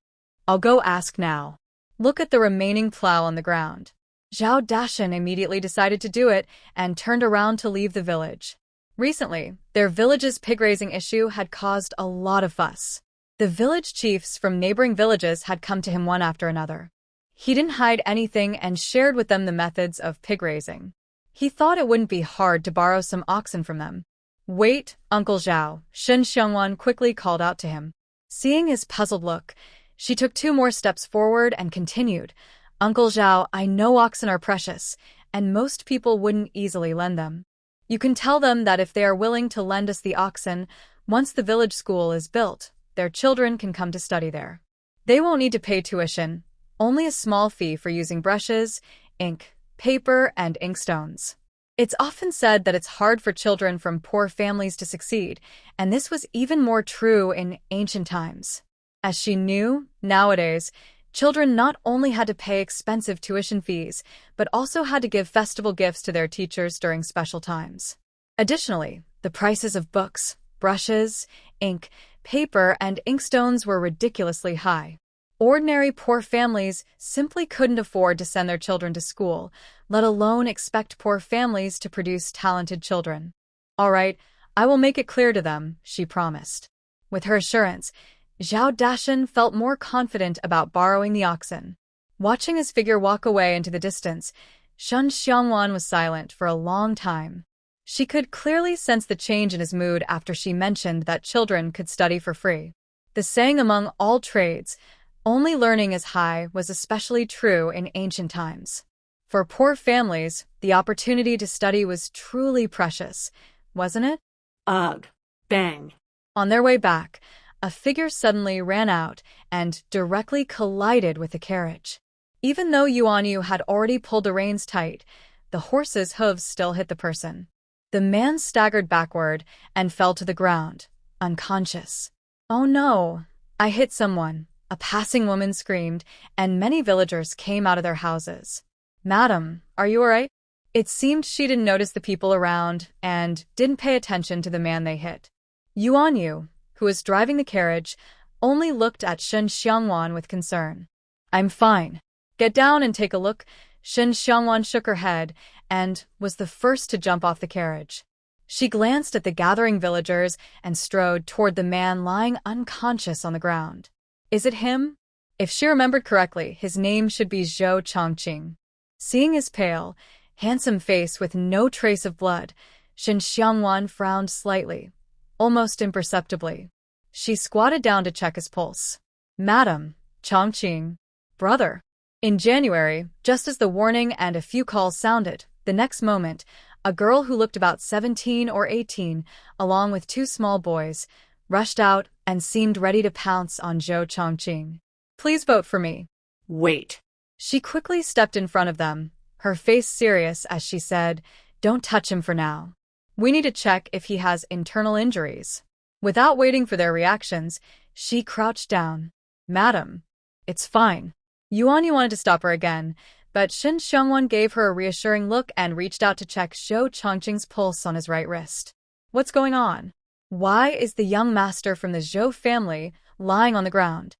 Speaker 1: I'll go ask now. Look at the remaining plow on the ground. Zhao Dashan immediately decided to do it and turned around to leave the village. Recently, their village's pig-raising issue had caused a lot of fuss. The village chiefs from neighboring villages had come to him one after another. He didn't hide anything and shared with them the methods of pig-raising. He thought it wouldn't be hard to borrow some oxen from them. Wait, Uncle Zhao, Shen Xiangwan quickly called out to him. Seeing his puzzled look, she took 2 more steps forward and continued. Uncle Zhao, I know oxen are precious, and most people wouldn't easily lend them. You can tell them that if they are willing to lend us the oxen, once the village school is built, their children can come to study there. They won't need to pay tuition, only a small fee for using brushes, ink, paper, and inkstones. It's often said that it's hard for children from poor families to succeed, and this was even more true in ancient times. As she knew, nowadays, children not only had to pay expensive tuition fees, but also had to give festival gifts to their teachers during special times. Additionally, the prices of books, brushes, ink, paper, and inkstones were ridiculously high. Ordinary poor families simply couldn't afford to send their children to school, let alone expect poor families to produce talented children. All right, I will make it clear to them, she promised. With her assurance, Zhao Dashan felt more confident about borrowing the oxen. Watching his figure walk away into the distance, Shen Xiangwan was silent for a long time. She could clearly sense the change in his mood after she mentioned that children could study for free. The saying among all trades, only learning is high, was especially true in ancient times. For poor families, the opportunity to study was truly precious, wasn't it?
Speaker 2: Ugh. Bang.
Speaker 1: On their way back, a figure suddenly ran out and directly collided with the carriage. Even though Yuanyu had already pulled the reins tight, the horse's hooves still hit the person. The man staggered backward and fell to the ground, unconscious. Oh no, I hit someone, a passing woman screamed, and many villagers came out of their houses. Madam, are you all right? It seemed she didn't notice the people around and didn't pay attention to the man they hit. Yuanyu, who was driving the carriage, only looked at Shen Xiangwan with concern. I'm fine. Get down and take a look. Shen Xiangwan shook her head and was the first to jump off the carriage. She glanced at the gathering villagers and strode toward the man lying unconscious on the ground. Is it him? If she remembered correctly, his name should be Zhou Chongqing. Seeing his pale, handsome face with no trace of blood, Shen Xiangwan frowned slightly, almost imperceptibly. She squatted down to check his pulse. Madam, Chongqing, brother. In January, just as the warning and a few calls sounded, the next moment, a girl who looked about 17 or 18, along with 2 small boys, rushed out and seemed ready to pounce on Zhou Chongqing. Please vote for me.
Speaker 2: Wait.
Speaker 1: She quickly stepped in front of them, her face serious as she said, Don't touch him for now. We need to check if he has internal injuries. Without waiting for their reactions, she crouched down. Madam, it's fine. Yuanyu wanted to stop her again, but Shen Xiangwan gave her a reassuring look and reached out to check Zhou Chongqing's pulse on his right wrist. What's going on? Why is the young master from the Zhou family lying on the ground?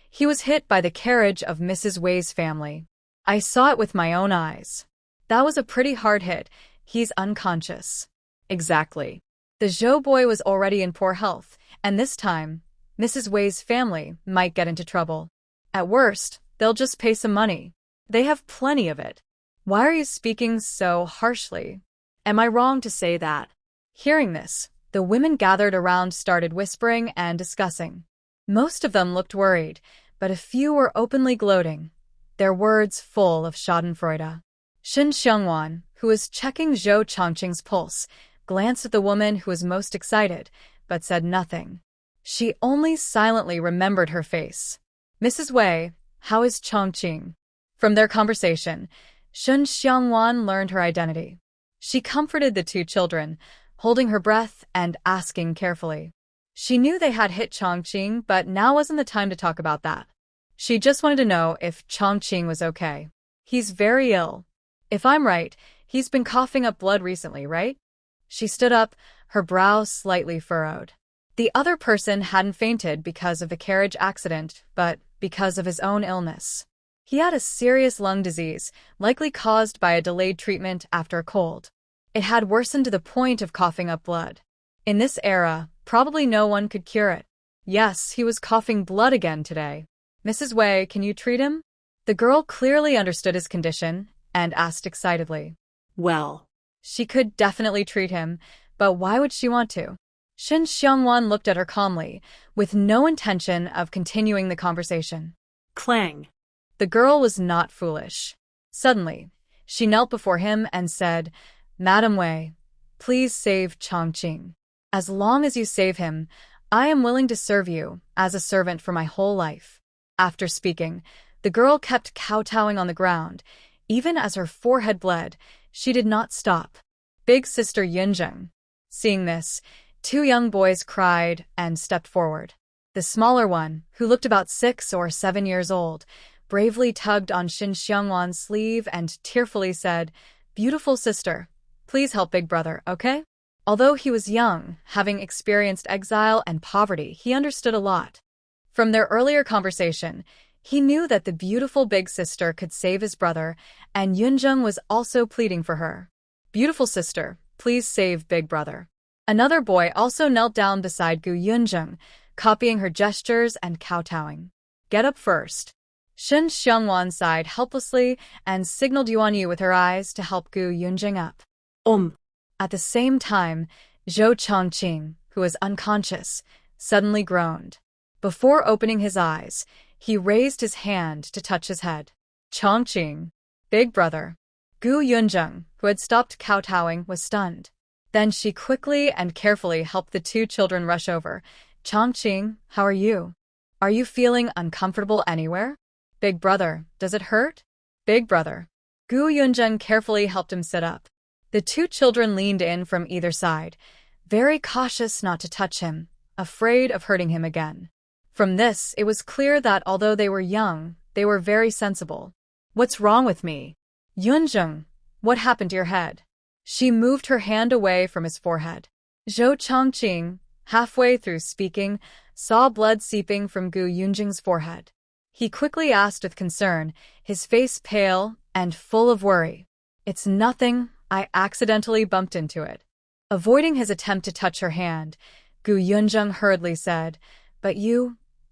Speaker 1: He was hit by the carriage of Mrs. Wei's family. I saw it with my own eyes. That was a pretty hard hit. He's unconscious. Exactly. The Zhou boy was already in poor health, and this time, Mrs. Wei's family might get into trouble. At worst, they'll just pay some money. They have plenty of it. Why are you speaking so harshly? Am I wrong to say that? Hearing this, the women gathered around started whispering and discussing. Most of them looked worried, but a few were openly gloating, their words full of schadenfreude. Shen Xiangwan, who was checking Zhou Chongqing's pulse, glanced at the woman who was most excited, but said nothing. She only silently remembered her face. Mrs. Wei, how is Chongqing? From their conversation, Shun Xiangwan learned her identity. She comforted the two children, holding her breath and asking carefully. She knew they had hit Chongqing, but now wasn't the time to talk about that. She just wanted to know if Chongqing was okay. He's very ill. If I'm right, he's been coughing up blood recently, right? She stood up, her brow slightly furrowed. The other person hadn't fainted because of the carriage accident, but because of his own illness. He had a serious lung disease, likely caused by a delayed treatment after a cold. It had worsened to the point of coughing up blood. In this era, probably no one could cure it. Yes, he was coughing blood again today. Mrs. Wei, can you treat him? The girl clearly understood his condition and asked excitedly.
Speaker 2: Well,
Speaker 1: she could definitely treat him, but why would she want to? Shin Xiangwan looked at her calmly, with no intention of continuing the conversation.
Speaker 2: clang.
Speaker 1: The girl was not foolish. Suddenly, she knelt before him and said, Madam Wei, please save Chongqing. As long as you save him, I am willing to serve you as a servant for my whole life. After speaking, the girl kept kowtowing on the ground. Even as her forehead bled, she did not stop. Big sister Yunzheng. Seeing this, two young boys cried and stepped forward. The smaller one, who looked about 6 or 7 years old, bravely tugged on Shin Xiangwan's sleeve and tearfully said, Beautiful sister, please help big brother, okay? Although he was young, having experienced exile and poverty, he understood a lot. From their earlier conversation, he knew that the beautiful big sister could save his brother, and Yunzheng was also pleading for her. Beautiful sister, please save big brother. Another boy also knelt down beside Gu Yunzheng, copying her gestures and kowtowing. Get up first. Shin Xiangwan sighed helplessly and signaled Yuan Yu with her eyes to help Gu Yunzheng up. At the same time, Zhou Chongqing, who was unconscious, suddenly groaned. Before opening his eyes, he raised his hand to touch his head. Chongqing, big brother. Gu Yunzheng, who had stopped kowtowing, was stunned. Then she quickly and carefully helped the two children rush over. Chongqing, how are you? Are you feeling uncomfortable anywhere? Big brother, does it hurt? Big brother. Gu Yunzheng carefully helped him sit up. The two children leaned in from either side, very cautious not to touch him, afraid of hurting him again. From this, it was clear that although they were young, they were very sensible. What's wrong with me? Yunzheng, what happened to your head? She moved her hand away from his forehead. Zhou Chongqing, halfway through speaking, saw blood seeping from Gu Yunzheng's forehead. He quickly asked with concern, his face pale and full of worry. It's nothing, I accidentally bumped into it. Avoiding his attempt to touch her hand, Gu Yunzheng hurriedly said, But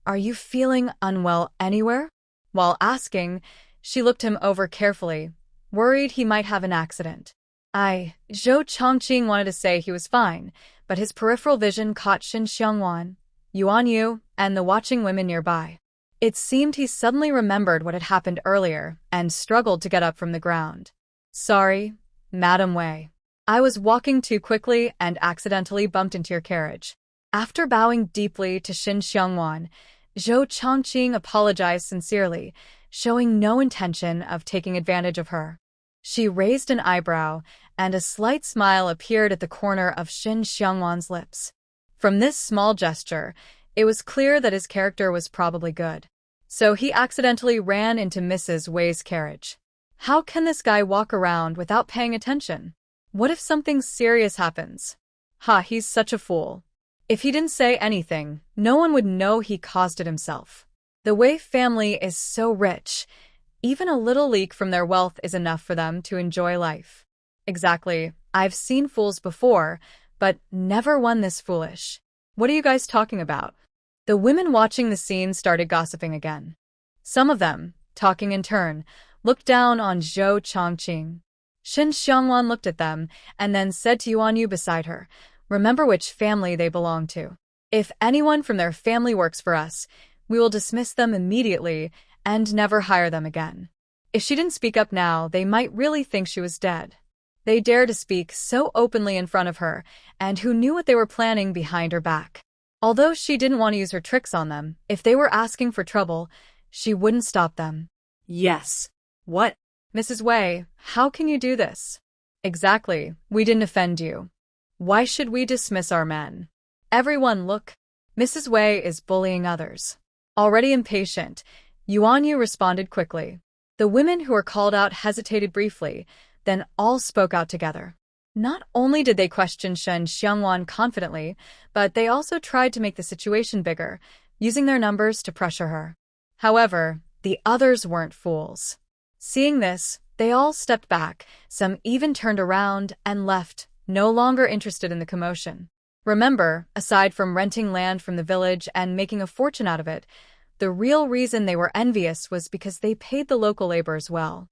Speaker 1: are you feeling unwell anywhere? While asking, she looked him over carefully, worried he might have an accident. Zhou Chongqing wanted to say he was fine, but his peripheral vision caught Shin Xiangwan, Yuan Yu, and the watching women nearby. It seemed he suddenly remembered what had happened earlier and struggled to get up from the ground. Sorry, Madam Wei. I was walking too quickly and accidentally bumped into your carriage. After bowing deeply to Shin Xiangwan, Zhou Chongqing apologized sincerely, showing no intention of taking advantage of her. She raised an eyebrow, and a slight smile appeared at the corner of Shin Xiangwan's lips. From this small gesture, it was clear that his character was probably good. So he accidentally ran into Mrs. Wei's carriage. How can this guy walk around without paying attention? What if something serious happens? He's such a fool. If he didn't say anything, no one would know he caused it himself. The Wei family is so rich. Even a little leak from their wealth is enough for them to enjoy life. Exactly. I've seen fools before, but never one this foolish. What are you guys talking about? The women watching the scene started gossiping again. Some of them, talking in turn, looked down on Zhou Chongqing. Shin Xiangwan looked at them and then said to Yuan Yu beside her, Remember which family they belong to. If anyone from their family works for us, we will dismiss them immediately and never hire them again. If she didn't speak up now, they might really think she was dead. They dared to speak so openly in front of her, and who knew what they were planning behind her back. Although she didn't want to use her tricks on them, if they were asking for trouble, she wouldn't stop them.
Speaker 2: Yes. What?
Speaker 1: Mrs. Wei, how can you do this? Exactly, we didn't offend you. Why should we dismiss our men? Everyone look. Mrs. Wei is bullying others. Already impatient, Yuan Yu responded quickly. The women who were called out hesitated briefly, then all spoke out together. Not only did they question Shen Xiangwan confidently, but they also tried to make the situation bigger, using their numbers to pressure her. However, the others weren't fools. Seeing this, they all stepped back, some even turned around and left, no longer interested in the commotion. Remember, aside from renting land from the village and making a fortune out of it, the real reason they were envious was because they paid the local laborers well.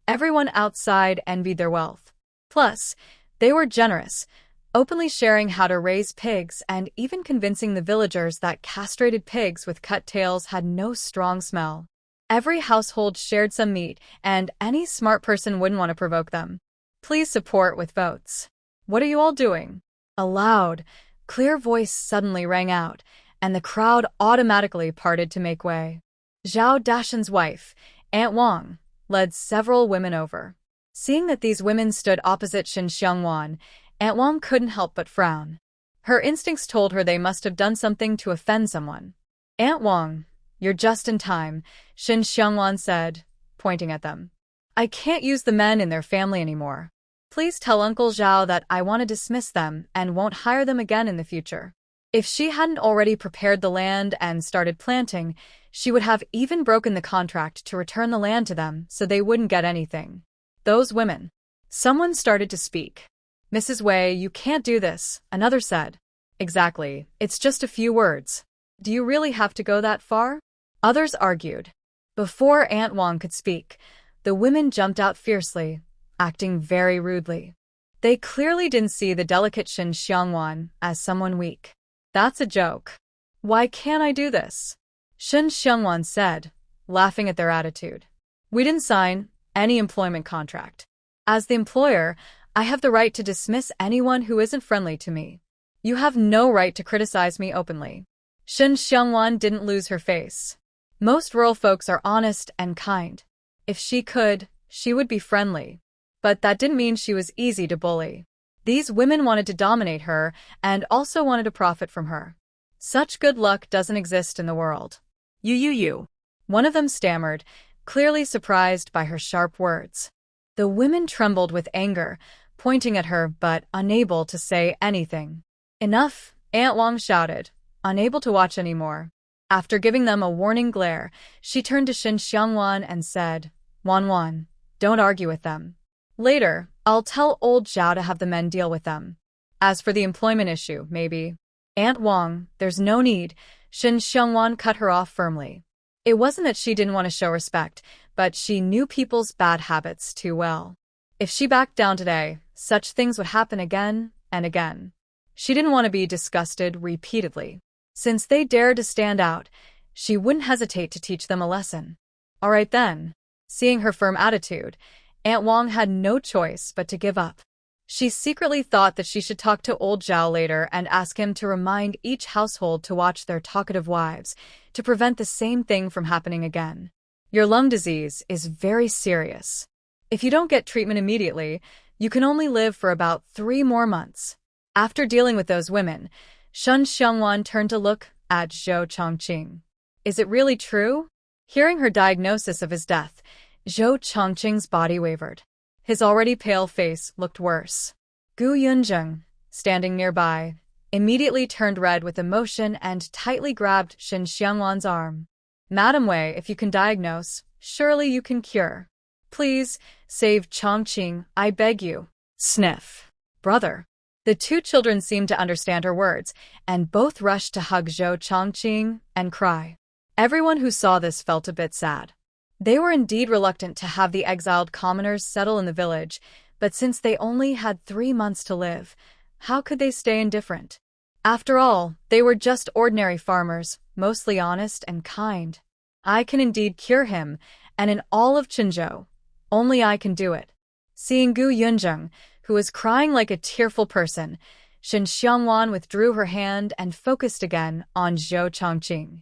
Speaker 1: Everyone outside envied their wealth. Plus, they were generous, openly sharing how to raise pigs and even convincing the villagers that castrated pigs with cut tails had no strong smell. Every household shared some meat, and any smart person wouldn't want to provoke them. Please support with votes. What are you all doing? A loud, clear voice suddenly rang out, and the crowd automatically parted to make way. Zhao Dashan's wife, Aunt Wang, led several women over. Seeing that these women stood opposite Shen Xiangwan, Aunt Wang couldn't help but frown. Her instincts told her they must have done something to offend someone. Aunt Wang, you're just in time, Shen Xiangwan said, pointing at them. I can't use the men in their family anymore. Please tell Uncle Zhao that I want to dismiss them and won't hire them again in the future. If she hadn't already prepared the land and started planting, she would have even broken the contract to return the land to them so they wouldn't get anything. Those women. Someone started to speak. Mrs. Wei, you can't do this, another said. Exactly, it's just a few words. Do you really have to go that far? Others argued. Before Aunt Wang could speak, the women jumped out fiercely, acting very rudely. They clearly didn't see the delicate Shen Xiangwan as someone weak. That's a joke. Why can't I do this? Shen Xiangwan said, laughing at their attitude. We didn't sign any employment contract. As the employer, I have the right to dismiss anyone who isn't friendly to me. You have no right to criticize me openly. Shen Xiangwan didn't lose her face. Most rural folks are honest and kind. If she could, she would be friendly. But that didn't mean she was easy to bully. These women wanted to dominate her and also wanted to profit from her. Such good luck doesn't exist in the world. You. One of them stammered, clearly surprised by her sharp words. The women trembled with anger, pointing at her but unable to say anything. Enough, Aunt Wang shouted, unable to watch anymore. After giving them a warning glare, she turned to Shen Xiangwan and said, Wan, don't argue with them. Later, I'll tell old Zhao to have the men deal with them. As for the employment issue, maybe. Aunt Wang, there's no need, Shen Xiangwan cut her off firmly. It wasn't that she didn't want to show respect, but she knew people's bad habits too well. If she backed down today, such things would happen again and again. She didn't want to be disgusted repeatedly. Since they dared to stand out, she wouldn't hesitate to teach them a lesson. All right then. Seeing her firm attitude, Aunt Wang had no choice but to give up. She secretly thought that she should talk to old Zhao later and ask him to remind each household to watch their talkative wives, to prevent the same thing from happening again. Your lung disease is very serious. If you don't get treatment immediately, you can only live for about 3 more months. After dealing with those women, Shen Xiangwan turned to look at Zhou Chongqing. Is it really true? Hearing her diagnosis of his death, Zhou Chongqing's body wavered. His already pale face looked worse. Gu Yunzheng, standing nearby, immediately turned red with emotion and tightly grabbed Shen Xiangwan's arm. Madam Wei, if you can diagnose, surely you can cure. Please, save Chongqing, I beg you. Sniff. Brother. The 2 children seemed to understand her words, and both rushed to hug Zhou Chongqing and cry. Everyone who saw this felt a bit sad. They were indeed reluctant to have the exiled commoners settle in the village, but since they only had 3 months to live, how could they stay indifferent? After all, they were just ordinary farmers, mostly honest and kind. I can indeed cure him, and in all of Qinzhou, only I can do it. Seeing Gu Yunzheng, who was crying like a tearful person, Shen Xiangwan withdrew her hand and focused again on Zhou Chongqing.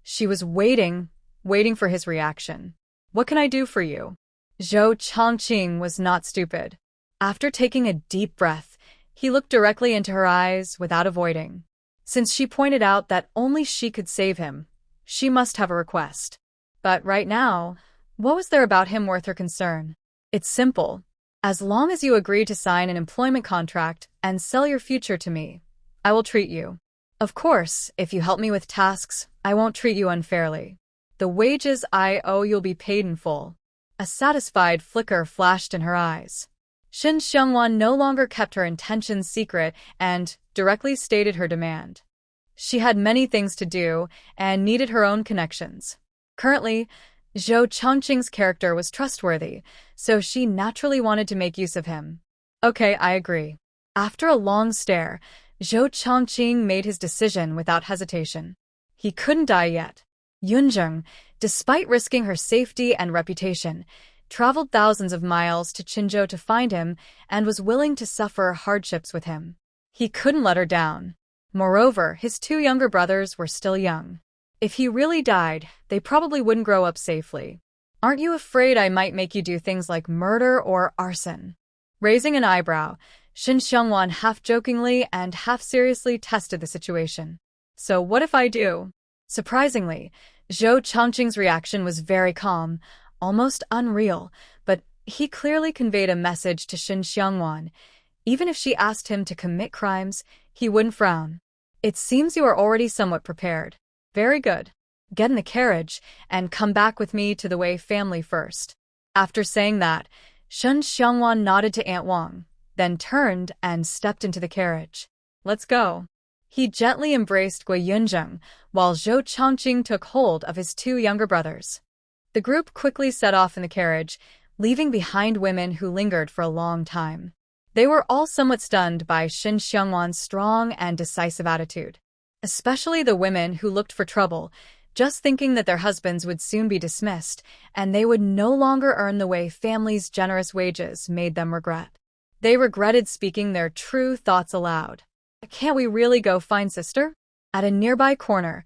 Speaker 1: She was waiting for his reaction. What can I do for you? Zhou Chongqing was not stupid. After taking a deep breath, he looked directly into her eyes without avoiding. Since she pointed out that only she could save him, she must have a request. But right now, what was there about him worth her concern? It's simple. As long as you agree to sign an employment contract and sell your future to me, I will treat you. Of course, if you help me with tasks, I won't treat you unfairly. The wages I owe you'll be paid in full. A satisfied flicker flashed in her eyes. Shin Xiangwan no longer kept her intentions secret and directly stated her demand. She had many things to do and needed her own connections. Currently, Zhou Chongqing's character was trustworthy, so she naturally wanted to make use of him. Okay, I agree. After a long stare, Zhou Chongqing made his decision without hesitation. He couldn't die yet. Yunzheng, despite risking her safety and reputation, traveled thousands of miles to Qinzhou to find him and was willing to suffer hardships with him. He couldn't let her down. Moreover, his two younger brothers were still young. If he really died, they probably wouldn't grow up safely. Aren't you afraid I might make you do things like murder or arson? Raising an eyebrow, Shin Xiangwan half-jokingly and half-seriously tested the situation. So what if I do? Surprisingly, Zhou Chongqing's reaction was very calm, almost unreal, but he clearly conveyed a message to Shin Xiangwan. Even if she asked him to commit crimes, he wouldn't frown. It seems you are already somewhat prepared. Very good. Get in the carriage and come back with me to the Wei family first. After saying that, Shin Xiangwan nodded to Aunt Wang, then turned and stepped into the carriage. Let's go. He gently embraced Gui Yunzheng, while Zhou Chongqing took hold of his two younger brothers. The group quickly set off in the carriage, leaving behind women who lingered for a long time. They were all somewhat stunned by Shin Xiangwan's strong and decisive attitude. Especially the women who looked for trouble, just thinking that their husbands would soon be dismissed and they would no longer earn the Wei family's generous wages made them regret. They regretted speaking their true thoughts aloud. Can't we really go find sister? At a nearby corner,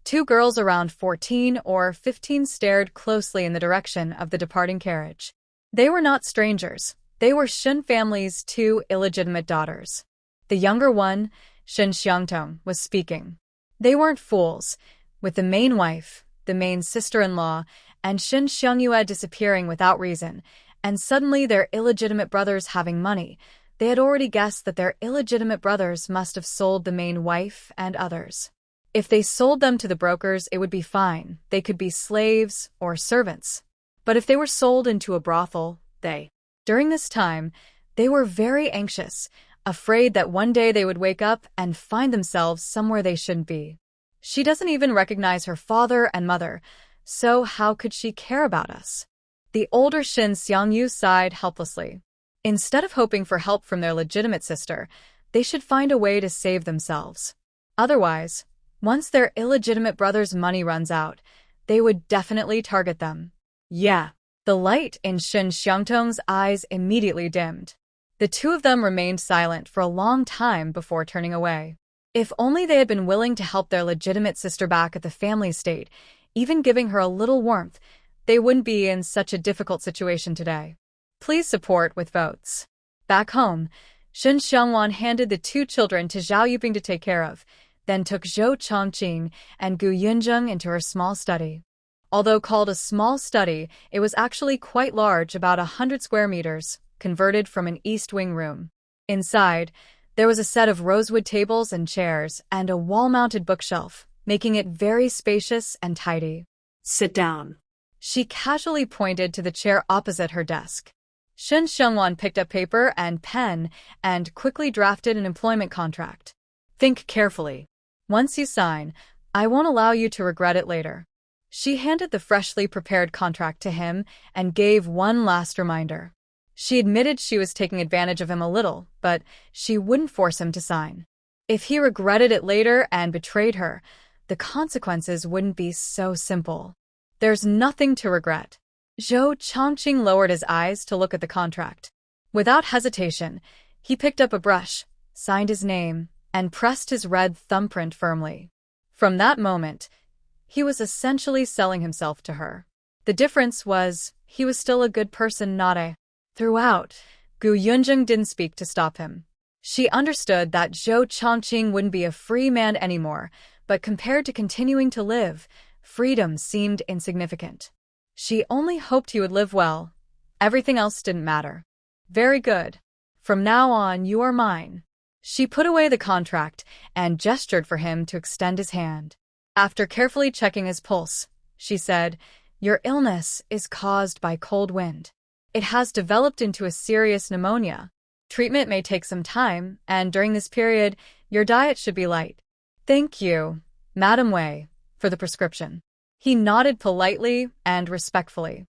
Speaker 1: two girls around 14 or 15 stared closely in the direction of the departing carriage. They were not strangers. They were Shin family's two illegitimate daughters. The younger one, Shin Xiangtong, was speaking. They weren't fools. With the main wife, the main sister-in-law, and Shin Xiangyue disappearing without reason, and suddenly their illegitimate brothers having money, they had already guessed that their illegitimate brothers must have sold the main wife and others. If they sold them to the brokers, it would be fine. They could be slaves or servants. But if they were sold into a brothel, During this time, they were very anxious, afraid that one day they would wake up and find themselves somewhere they shouldn't be. She doesn't even recognize her father and mother, so how could she care about us? The older Shin Xiangyu sighed helplessly. Instead of hoping for help from their legitimate sister, they should find a way to save themselves. Otherwise, once their illegitimate brother's money runs out, they would definitely target them. Yeah. The light in Shin Xiangtong's eyes immediately dimmed. The two of them remained silent for a long time before turning away. If only they had been willing to help their legitimate sister back at the family estate, even giving her a little warmth, they wouldn't be in such a difficult situation today. Please support with votes. Back home, Shin Xiangwan handed the two children to Zhao Yuping to take care of, then took Zhou Chongqing and Gu Yunzheng into her small study. Although called a small study, it was actually quite large, about 100 square meters, converted from an east wing room. Inside, there was a set of rosewood tables and chairs and a wall-mounted bookshelf, making it very spacious and tidy.
Speaker 2: Sit down.
Speaker 1: She casually pointed to the chair opposite her desk. Shin Xiangwan picked up paper and pen and quickly drafted an employment contract. Think carefully. Once you sign, I won't allow you to regret it later. She handed the freshly prepared contract to him and gave one last reminder. She admitted she was taking advantage of him a little, but she wouldn't force him to sign. If he regretted it later and betrayed her, the consequences wouldn't be so simple. There's nothing to regret. Zhou Chongqing lowered his eyes to look at the contract. Without hesitation, he picked up a brush, signed his name, and pressed his red thumbprint firmly. From that moment, he was essentially selling himself to her. The difference was, he was still a good person, not a. Throughout, Gu Yunjing didn't speak to stop him. She understood that Zhou Chongqing wouldn't be a free man anymore, but compared to continuing to live, freedom seemed insignificant. She only hoped he would live well. Everything else didn't matter. Very good. From now on, you are mine. She put away the contract and gestured for him to extend his hand. After carefully checking his pulse, she said, "Your illness is caused by cold wind. It has developed into a serious pneumonia. Treatment may take some time, and during this period, your diet should be light." "Thank you, Madam Wei, for the prescription." He nodded politely and respectfully.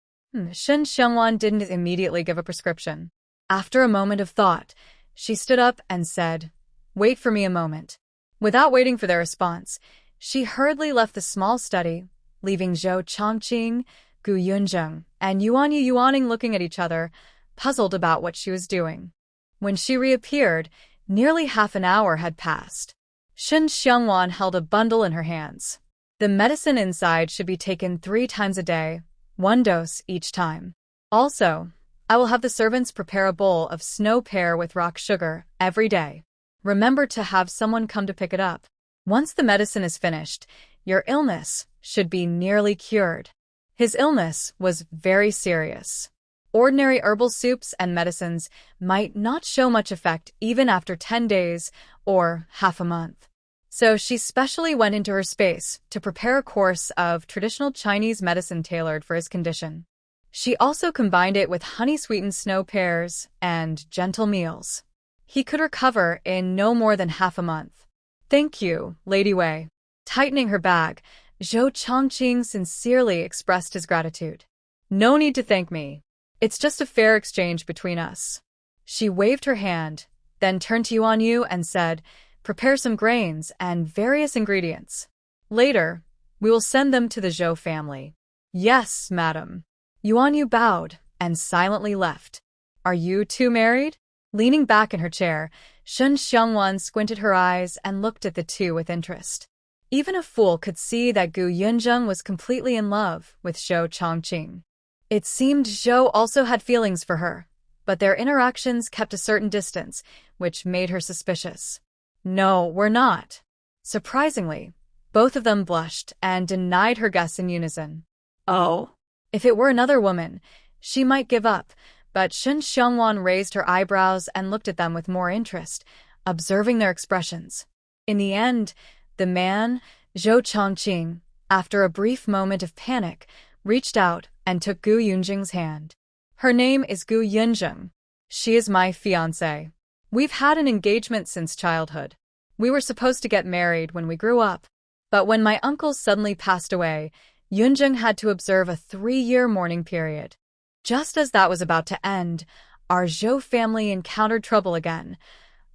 Speaker 1: Shen Xiangwan didn't immediately give a prescription. After a moment of thought, she stood up and said, "Wait for me a moment." Without waiting for their response, she hurriedly left the small study, leaving Zhou Chongqing, Gu Yunzheng, and Yuaning looking at each other, puzzled about what she was doing. When she reappeared, nearly half an hour had passed. Shen Xiangwan held a bundle in her hands. The medicine inside should be taken 3 times a day, 1 dose each time. Also, I will have the servants prepare a bowl of snow pear with rock sugar every day. Remember to have someone come to pick it up. Once the medicine is finished, your illness should be nearly cured. His illness was very serious. Ordinary herbal soups and medicines might not show much effect even after 10 days or half a month. So she specially went into her space to prepare a course of traditional Chinese medicine tailored for his condition. She also combined it with honey-sweetened snow pears and gentle meals. He could recover in no more than half a month. "Thank you, Lady Wei." Tightening her bag, Zhou Chongqing sincerely expressed his gratitude. "No need to thank me. It's just a fair exchange between us." She waved her hand, then turned to Yuan Yu and said, "Prepare some grains and various ingredients. Later, we will send them to the Zhou family." "Yes, madam." Yuan Yu bowed and silently left. "Are you two married?" Leaning back in her chair, Shen Xiangwan squinted her eyes and looked at the two with interest. Even a fool could see that Gu Yunzheng was completely in love with Zhou Chongqing. It seemed Zhou also had feelings for her, but their interactions kept a certain distance, which made her suspicious. "No, we're not." Surprisingly, both of them blushed and denied her guess in unison.
Speaker 2: "Oh."
Speaker 1: If it were another woman, she might give up, but Shen Xiangwan raised her eyebrows and looked at them with more interest, observing their expressions. In the end, the man, Zhou Chongqing, after a brief moment of panic, reached out and took Gu Yunjing's hand. "Her name is Gu Yunzheng. She is my fiancée. We've had an engagement since childhood. We were supposed to get married when we grew up, but when my uncle suddenly passed away, Yunzheng had to observe a 3-year mourning period. Just as that was about to end, our Zhou family encountered trouble again.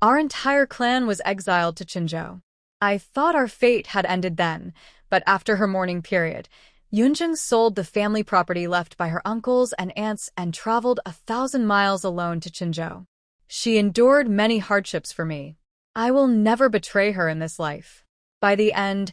Speaker 1: Our entire clan was exiled to Qinzhou. I thought our fate had ended then, but after her mourning period, Yunzheng sold the family property left by her uncles and aunts and traveled 1,000 miles alone to Qinzhou. She endured many hardships for me. I will never betray her in this life." By the end,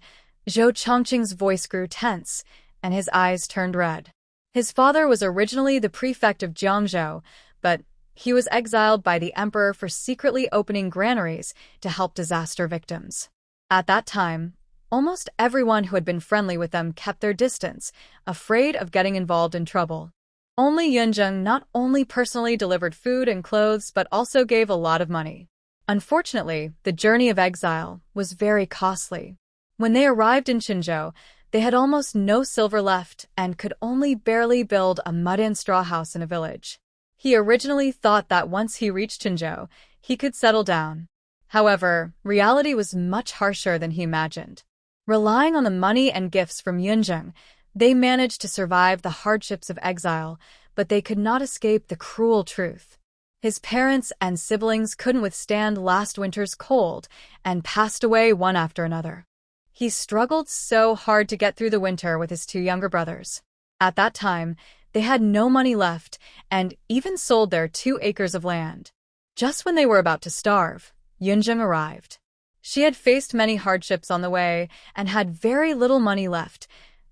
Speaker 1: Zhou Chongqing's voice grew tense, and his eyes turned red. His father was originally the prefect of Jiangzhou, but he was exiled by the emperor for secretly opening granaries to help disaster victims. At that time, almost everyone who had been friendly with them kept their distance, afraid of getting involved in trouble. Only Yunzheng not only personally delivered food and clothes but also gave a lot of money. Unfortunately, the journey of exile was very costly. When they arrived in Qinzhou, they had almost no silver left and could only barely build a mud and straw house in a village. He originally thought that once he reached Qinzhou, he could settle down. However, reality was much harsher than he imagined. Relying on the money and gifts from Yunzheng, they managed to survive the hardships of exile, but they could not escape the cruel truth. His parents and siblings couldn't withstand last winter's cold and passed away one after another. He struggled so hard to get through the winter with his 2 younger brothers. At that time, they had no money left and even sold their 2 acres of land. Just when they were about to starve, Yunzheng arrived. She had faced many hardships on the way and had very little money left,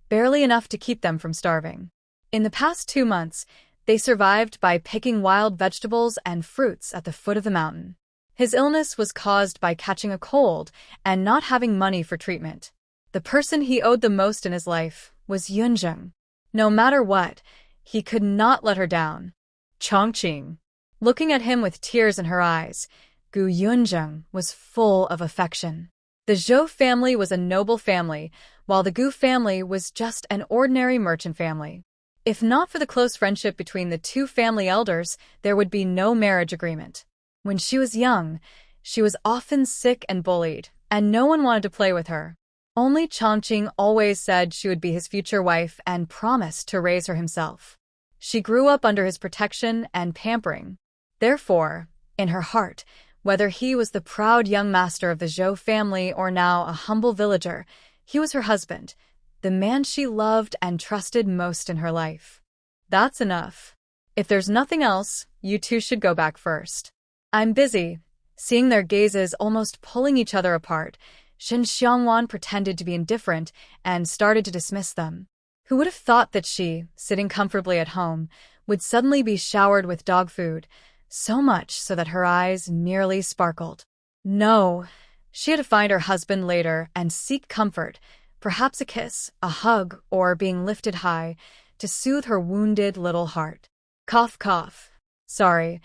Speaker 1: barely enough to keep them from starving. In the past 2 months, they survived by picking wild vegetables and fruits at the foot of the mountain. His illness was caused by catching a cold and not having money for treatment. The person he owed the most in his life was Yunjung. No matter what, he could not let her down. Chongqing. Looking at him with tears in her eyes, Gu Yunjung was full of affection. The Zhou family was a noble family, while the Gu family was just an ordinary merchant family. If not for the close friendship between the two family elders, there would be no marriage agreement. When she was young, she was often sick and bullied, and no one wanted to play with her. Only Chongqing always said she would be his future wife and promised to raise her himself. She grew up under his protection and pampering. Therefore, in her heart, whether he was the proud young master of the Zhou family or now a humble villager, he was her husband, the man she loved and trusted most in her life. That's enough. If there's nothing else, you two should go back first. I'm busy. Seeing their gazes almost pulling each other apart, Shen Xiangwan pretended to be indifferent and started to dismiss them. Who would have thought that she, sitting comfortably at home, would suddenly be showered with dog food, so much so that her eyes nearly sparkled? No, she had to find her husband later and seek comfort, perhaps a kiss, a hug, or being lifted high, to soothe her wounded little heart. Cough, cough. Sorry.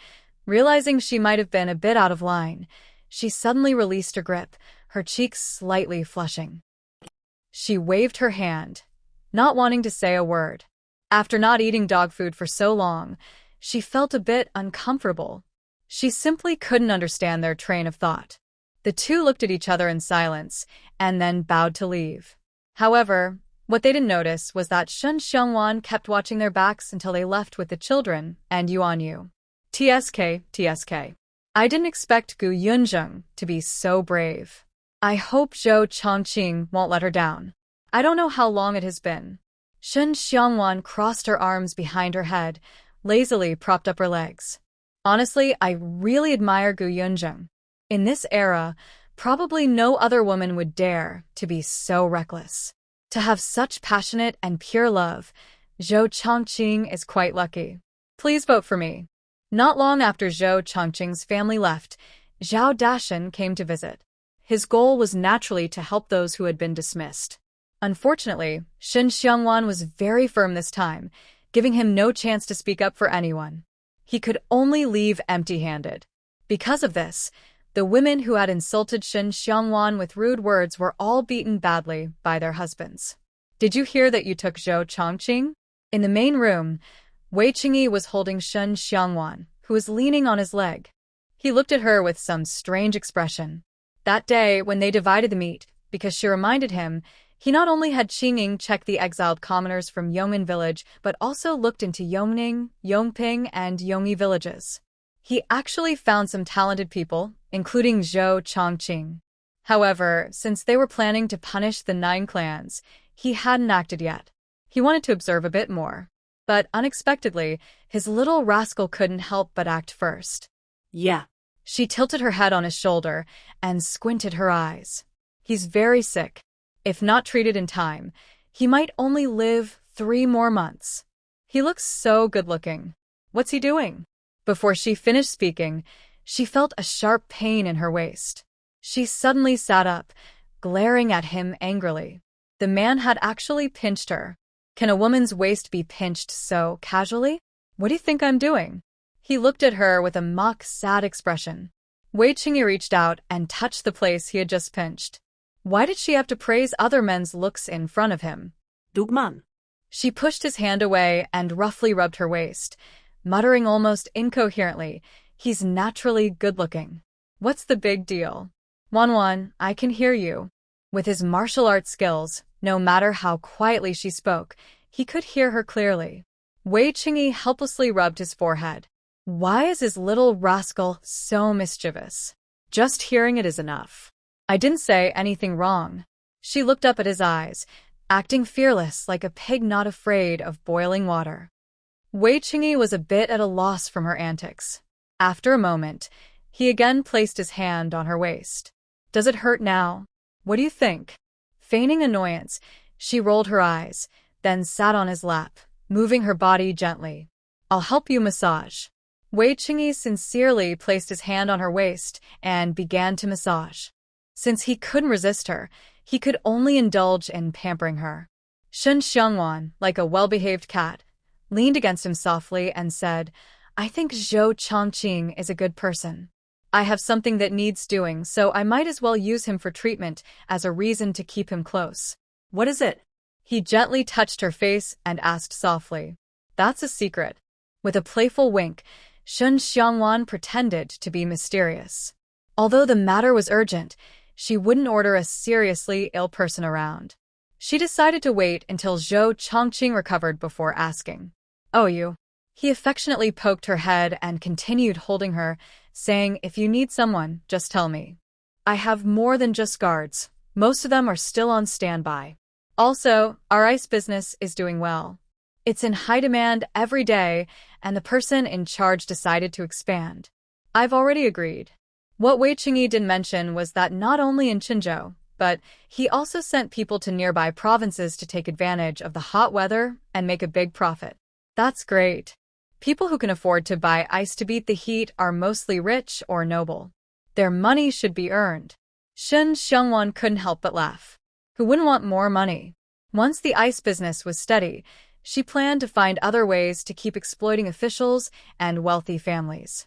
Speaker 1: Realizing she might have been a bit out of line, she suddenly released her grip, her cheeks slightly flushing. She waved her hand, not wanting to say a word. After not eating dog food for so long, she felt a bit uncomfortable. She simply couldn't understand their train of thought. The two looked at each other in silence and then bowed to leave. However, what they didn't notice was that Shen Xiangwan kept watching their backs until they left with the children and Yuan Yu. TSK. I didn't expect Gu Yunjung to be so brave. I hope Zhou Chongqing won't let her down. I don't know how long it has been. Shen Xiangwan crossed her arms behind her head, lazily propped up her legs. Honestly, I really admire Gu Yunjung. In this era, probably no other woman would dare to be so reckless. To have such passionate and pure love, Zhou Chongqing is quite lucky. Please vote for me. Not long after Zhou Chongqing's family left, Zhao Dashan came to visit. His goal was naturally to help those who had been dismissed. Unfortunately, Shen Xiangwan was very firm this time, giving him no chance to speak up for anyone. He could only leave empty-handed. Because of this, the women who had insulted Shen Xiangwan with rude words were all beaten badly by their husbands. Did you hear that you took Zhou Chongqing? In the main room, Wei Qingyi was holding Shen Xiangwan, who was leaning on his leg. He looked at her with some strange expression. That day, when they divided the meat, because she reminded him, he not only had Qingyi check the exiled commoners from Yong'an village, but also looked into Yongning, Yongping, and Yongyi villages. He actually found some talented people, including Zhou Chongqing. However, since they were planning to punish the 9 clans, he hadn't acted yet. He wanted to observe a bit more. But unexpectedly, his little rascal couldn't help but act first.
Speaker 2: Yeah.
Speaker 1: She tilted her head on his shoulder and squinted her eyes. He's very sick. If not treated in time, he might only live 3 more months. He looks so good-looking. What's he doing? Before she finished speaking, she felt a sharp pain in her waist. She suddenly sat up, glaring at him angrily. The man had actually pinched her. Can a woman's waist be pinched so casually? What do you think I'm doing? He looked at her with a mock-sad expression. Wei Qingyi reached out and touched the place he had just pinched. Why did she have to praise other men's looks in front of him?
Speaker 2: Dugman.
Speaker 1: She pushed his hand away and roughly rubbed her waist, muttering almost incoherently, "He's naturally good-looking. What's the big deal? Wanwan, I can hear you." With his martial arts skills, no matter how quietly she spoke, he could hear her clearly. Wei Qingyi helplessly rubbed his forehead. Why is his little rascal so mischievous? Just hearing it is enough. I didn't say anything wrong. She looked up at his eyes, acting fearless like a pig not afraid of boiling water. Wei Qingyi was a bit at a loss from her antics. After a moment, he again placed his hand on her waist. Does it hurt now? What do you think? Feigning annoyance, she rolled her eyes, then sat on his lap, moving her body gently. I'll help you massage. Wei Qingyi sincerely placed his hand on her waist and began to massage. Since he couldn't resist her, he could only indulge in pampering her. Shen Xiangwan, like a well-behaved cat, leaned against him softly and said, I think Zhou Chongqing is a good person. I have something that needs doing, so I might as well use him for treatment as a reason to keep him close.
Speaker 2: What is it?
Speaker 1: He gently touched her face and asked softly. That's a secret. With a playful wink, Shen Xiangwan pretended to be mysterious. Although the matter was urgent, she wouldn't order a seriously ill person around. She decided to wait until Zhou Chongqing recovered before asking. Oh, you? He affectionately poked her head and continued holding her, saying, if you need someone, just tell me. I have more than just guards. Most of them are still on standby. Also, our ice business is doing well. It's in high demand every day, and the person in charge decided to expand. I've already agreed. What Wei Qingyi didn't mention was that not only in Qinzhou, but he also sent people to nearby provinces to take advantage of the hot weather and make a big profit. That's great. People who can afford to buy ice to beat the heat are mostly rich or noble. Their money should be earned. Shen Xiangwan couldn't help but laugh. Who wouldn't want more money? Once the ice business was steady, she planned to find other ways to keep exploiting officials and wealthy families.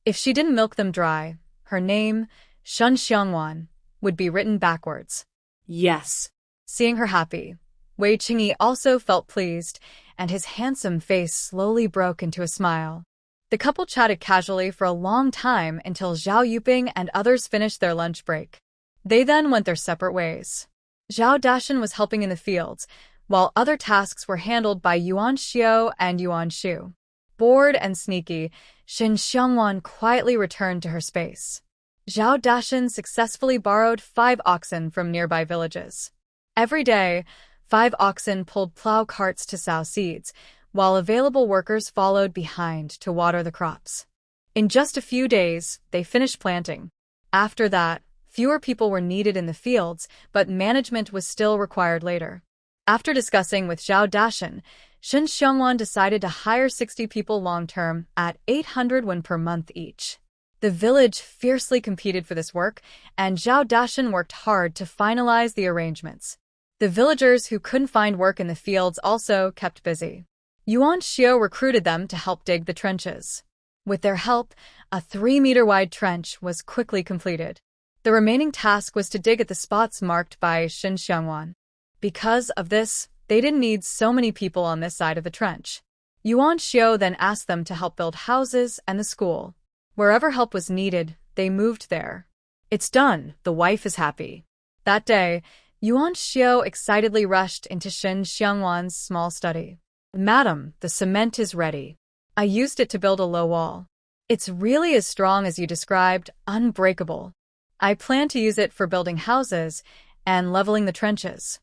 Speaker 1: If she didn't milk them dry, her name, Shen Xiangwan, would be written backwards.
Speaker 2: Yes.
Speaker 1: Seeing her happy, Wei Qingyi also felt pleased, and his handsome face slowly broke into a smile. The couple chatted casually for a long time until Zhao Yuping and others finished their lunch break. They then went their separate ways. Zhao Dashan was helping in the fields, while other tasks were handled by Yuan Xiao and Yuan Shu. Bored and sneaky, Shen Xiangwan quietly returned to her space. Zhao Dashan successfully borrowed 5 oxen from nearby villages. Every day, 5 oxen pulled plow carts to sow seeds, while available workers followed behind to water the crops. In just a few days, they finished planting. After that, fewer people were needed in the fields, but management was still required later. After discussing with Zhao Dashan, Shen Xiangwan decided to hire 60 people long-term at 800 won per month each. The village fiercely competed for this work, and Zhao Dashan worked hard to finalize the arrangements. The villagers who couldn't find work in the fields also kept busy. Yuan Xiao recruited them to help dig the trenches. With their help, a 3-meter-wide trench was quickly completed. The remaining task was to dig at the spots marked by Shen Xiangwan. Because of this, they didn't need so many people on this side of the trench. Yuan Xiao then asked them to help build houses and the school. Wherever help was needed, they moved there. It's done, the wife is happy. That day, Yuan Xiao excitedly rushed into Shen Xiangwan's small study. Madam, the cement is ready. I used it to build a low wall. It's really as strong as you described, unbreakable. I plan to use it for building houses and leveling the trenches.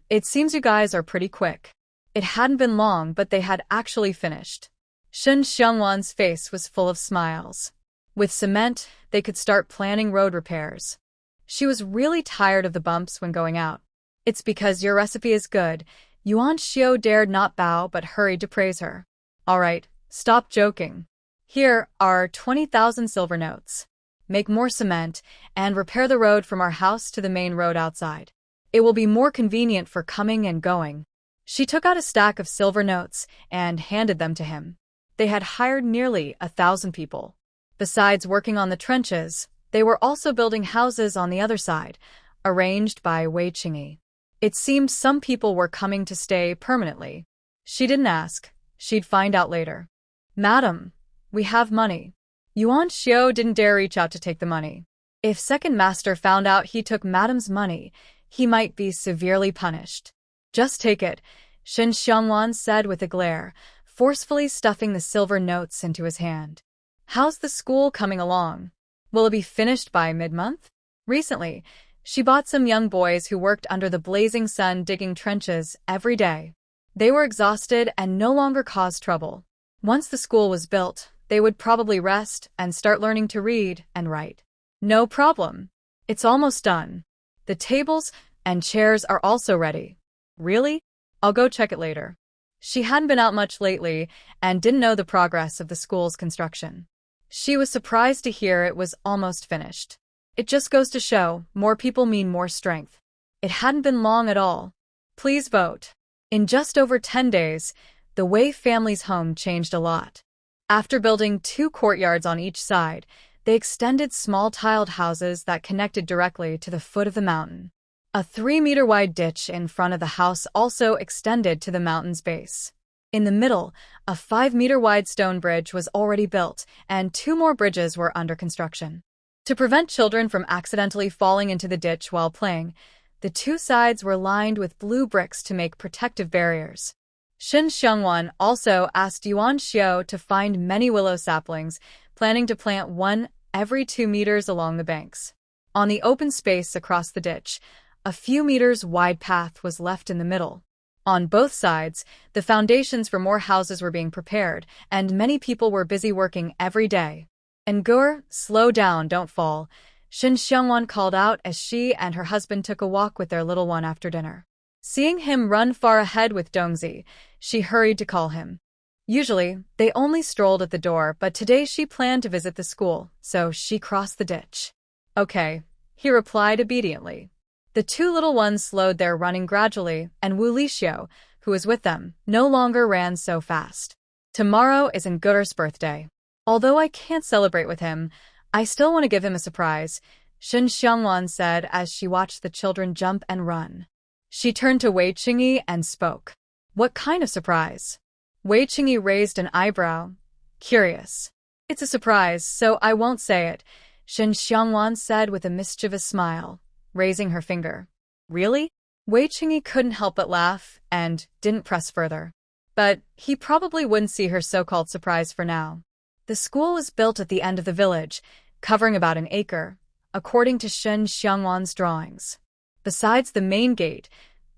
Speaker 1: It seems you guys are pretty quick. It hadn't been long, but they had actually finished. Shen Xiangwan's face was full of smiles. With cement, they could start planning road repairs. She was really tired of the bumps when going out. It's because your recipe is good. Yuan Xiao dared not bow but hurried to praise her. All right, stop joking. Here are 20,000 silver notes. Make more cement and repair the road from our house to the main road outside. It will be more convenient for coming and going. She took out a stack of silver notes and handed them to him. They had hired nearly 1,000 people. Besides working on the trenches, they were also building houses on the other side, arranged by Wei Qingyi. It seemed some people were coming to stay permanently. She didn't ask. She'd find out later. Madam, we have money. Yuan Xiao didn't dare reach out to take the money. If second master found out he took Madam's money, he might be severely punished. Just take it, Shen Xiangwan said with a glare, forcefully stuffing the silver notes into his hand. How's the school coming along? Will it be finished by mid-month? Recently, she bought some young boys who worked under the blazing sun digging trenches every day. They were exhausted and no longer caused trouble. Once the school was built, they would probably rest and start learning to read and write. No problem. It's almost done. The tables and chairs are also ready. Really? I'll go check it later. She hadn't been out much lately and didn't know the progress of the school's construction. She was surprised to hear it was almost finished. It just goes to show, more people mean more strength. It hadn't been long at all. Please vote. In just over 10 days, the way family's home changed a lot. After building 2 courtyards on each side, they extended small tiled houses that connected directly to the foot of the mountain. A 3-meter-wide ditch in front of the house also extended to the mountain's base. In the middle, a 5-meter-wide stone bridge was already built, and 2 more bridges were under construction. To prevent children from accidentally falling into the ditch while playing, the 2 sides were lined with blue bricks to make protective barriers. Shin Xiongwan also asked Yuan Xiao to find many willow saplings, planning to plant 1 every 2 meters along the banks. On the open space across the ditch, a few meters wide path was left in the middle. On both sides, the foundations for more houses were being prepared, and many people were busy working every day. "Engur, slow down, don't fall," Shin Xiongwan called out as she and her husband took a walk with their little one after dinner. Seeing him run far ahead with Dongzi, she hurried to call him. Usually, they only strolled at the door, but today she planned to visit the school, so she crossed the ditch. "Okay," he replied obediently. The 2 little ones slowed their running gradually, and Wu Lixiu, who was with them, no longer ran so fast. "Tomorrow is Ngur's birthday. Although I can't celebrate with him, I still want to give him a surprise," Shin Xiongwan said as she watched the children jump and run. She turned to Wei Qingyi and spoke. "What kind of surprise?" Wei Qingyi raised an eyebrow. "Curious." "It's a surprise, so I won't say it," Shin Xiongwan said with a mischievous smile, raising her finger. "Really?" Wei Qingyi couldn't help but laugh and didn't press further. But he probably wouldn't see her so-called surprise for now. The school was built at the end of the village, covering about an acre, according to Shin Xiongwan's drawings. Besides the main gate,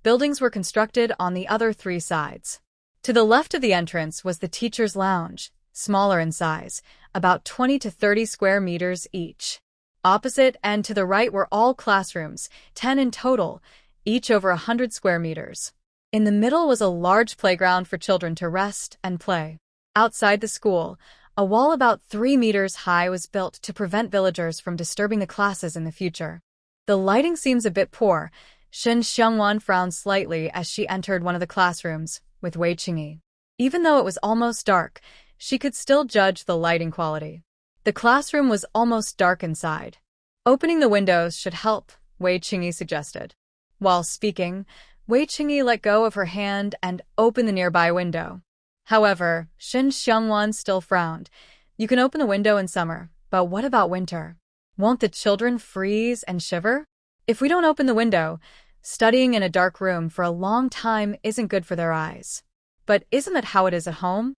Speaker 1: buildings were constructed on the other 3 sides. To the left of the entrance was the teacher's lounge, smaller in size, about 20 to 30 square meters each. Opposite and to the right were all classrooms, 10 in total, each over 100 square meters. In the middle was a large playground for children to rest and play. Outside the school, a wall about 3 meters high was built to prevent villagers from disturbing the classes in the future. "The lighting seems a bit poor," Shin Xiongwan frowned slightly as she entered one of the classrooms, with Wei Qingyi. Even though it was almost dark, she could still judge the lighting quality. The classroom was almost dark inside. "Opening the windows should help," Wei Qingyi suggested. While speaking, Wei Qingyi let go of her hand and opened the nearby window. However, Shin Xiongwan still frowned. "You can open the window in summer, but what about winter? Won't the children freeze and shiver? If we don't open the window, studying in a dark room for a long time isn't good for their eyes." "But isn't that how it is at home?"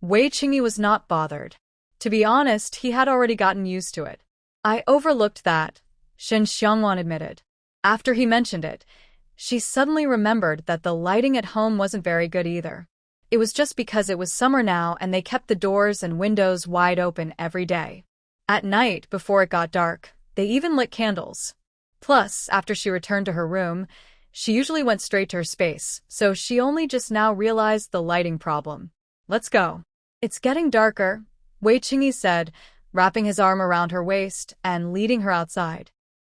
Speaker 1: Wei Qingyi was not bothered. To be honest, he had already gotten used to it. "I overlooked that," Shin Xiongwan admitted. After he mentioned it, she suddenly remembered that the lighting at home wasn't very good either. It was just because it was summer now and they kept the doors and windows wide open every day. At night, before it got dark, they even lit candles. Plus, after she returned to her room, she usually went straight to her space, so she only just now realized the lighting problem. "Let's go." "It's getting darker," Wei Qingyi said, wrapping his arm around her waist and leading her outside.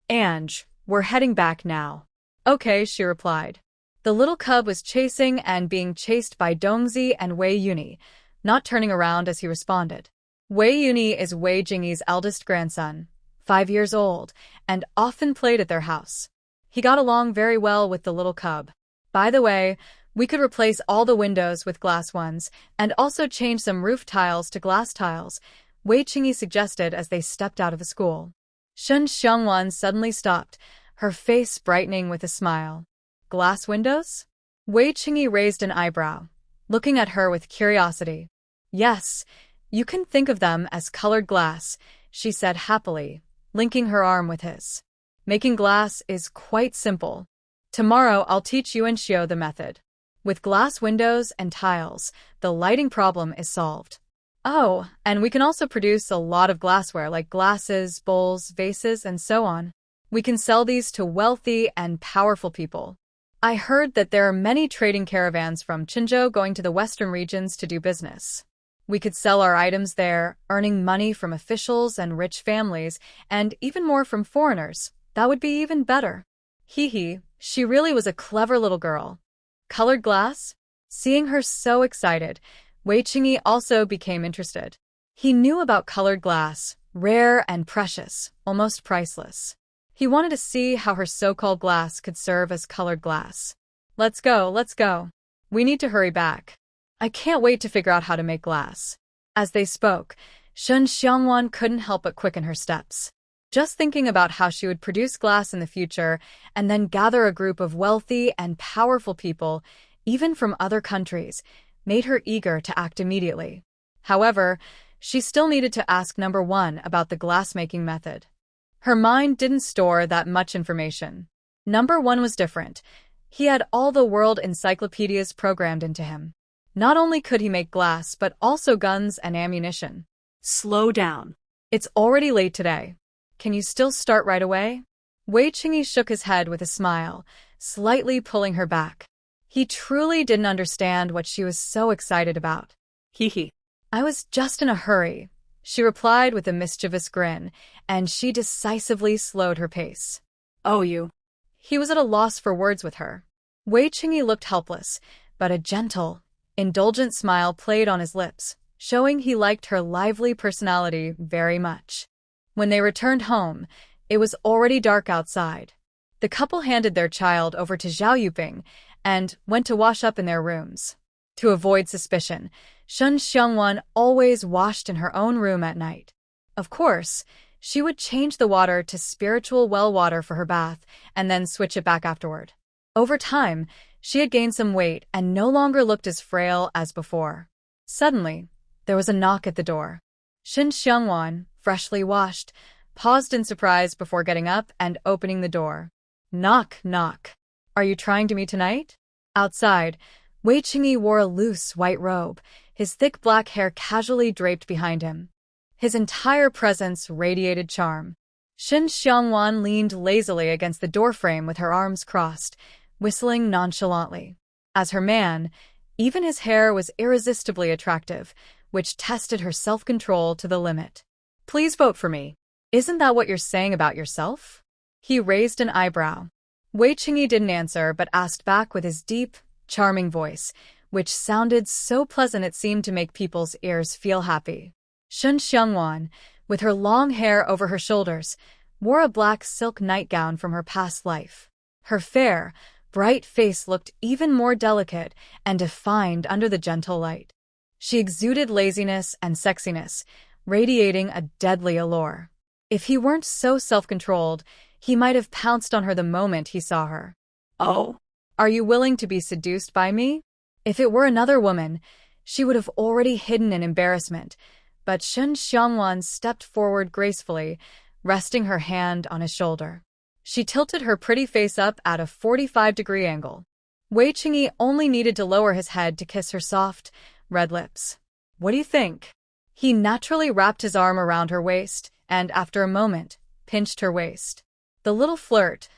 Speaker 1: "Ange, we're heading back now." "Okay," she replied. The little cub was chasing and being chased by Dongzi and Wei Yuni, not turning around as he responded. Wei Yuni is Wei Jingyi's eldest grandson, 5 years old, and often played at their house. He got along very well with the little cub. "By the way, we could replace all the windows with glass ones, and also change some roof tiles to glass tiles," Wei Qingyi suggested as they stepped out of the school. Shin Xiongwan suddenly stopped, her face brightening with a smile. "Glass windows?" Wei Qingyi raised an eyebrow, looking at her with curiosity. "Yes, you can think of them as colored glass," she said happily, linking her arm with his. "Making glass is quite simple. Tomorrow I'll teach you and Xiao the method. With glass windows and tiles, the lighting problem is solved. Oh, and we can also produce a lot of glassware like glasses, bowls, vases, and so on. We can sell these to wealthy and powerful people." I heard that there are many trading caravans from Chinzhou going to the western regions to do business. We could sell our items there, earning money from officials and rich families, and even more from foreigners. That would be even better. Hee hee, she really was a clever little girl. Colored glass? Seeing her so excited, Wei Qingyi also became interested. He knew about colored glass, rare and precious, almost priceless. He wanted to see how her so-called glass could serve as colored glass. Let's go, let's go. We need to hurry back. I can't wait to figure out how to make glass. As they spoke, Shen Xiangwan couldn't help but quicken her steps. Just thinking about how she would produce glass in the future and then gather a group of wealthy and powerful people, even from other countries, made her eager to act immediately. However, she still needed to ask number one about the glass-making method. Her mind didn't store that much information. Number one was different. He had all the world encyclopedias programmed into him. Not only could he make glass, but also guns and ammunition.
Speaker 2: Slow down.
Speaker 1: It's already late today. Can you still start right away? Wei Qingyi shook his head with a smile, slightly pulling her back. He truly didn't understand what she was so excited about.
Speaker 2: Hee hee.
Speaker 1: I was just in a hurry, she replied with a mischievous grin, and she decisively slowed her pace.
Speaker 2: Oh, you.
Speaker 1: He was at a loss for words with her. Wei Qingyi looked helpless, but a gentle, indulgent smile played on his lips, showing he liked her lively personality very much. When they returned home, it was already dark outside. The couple handed their child over to Zhao Yuping and went to wash up in their rooms. To avoid suspicion, Shen Xiangwan always washed in her own room at night. Of course, she would change the water to spiritual well water for her bath and then switch it back afterward. Over time, she had gained some weight and no longer looked as frail as before. Suddenly, there was a knock at the door. Shen Xiangwan, freshly washed, paused in surprise before getting up and opening the door. Knock, knock. Are you trying to meet tonight? Outside, Wei Qingyi wore a loose white robe, his thick black hair casually draped behind him. His entire presence radiated charm. Shen Xiangwan leaned lazily against the doorframe with her arms crossed, whistling nonchalantly. As her man, even his hair was irresistibly attractive, which tested her self-control to the limit. Please vote for me. Isn't that what you're saying about yourself? He raised an eyebrow. Wei Qingyi didn't answer but asked back with his deep, charming voice, which sounded so pleasant it seemed to make people's ears feel happy. Shen Xiangwan, with her long hair over her shoulders, wore a black silk nightgown from her past life. Her fair, bright face looked even more delicate and defined under the gentle light. She exuded laziness and sexiness, radiating a deadly allure. If he weren't so self-controlled, he might have pounced on her the moment he saw her.
Speaker 2: Oh.
Speaker 1: Are you willing to be seduced by me? If it were another woman, she would have already hidden in embarrassment, but Shen Xiangwan stepped forward gracefully, resting her hand on his shoulder. She tilted her pretty face up at a 45-degree angle. Wei Qingyi only needed to lower his head to kiss her soft, red lips. What do you think? He naturally wrapped his arm around her waist and, after a moment, pinched her waist. The little flirt.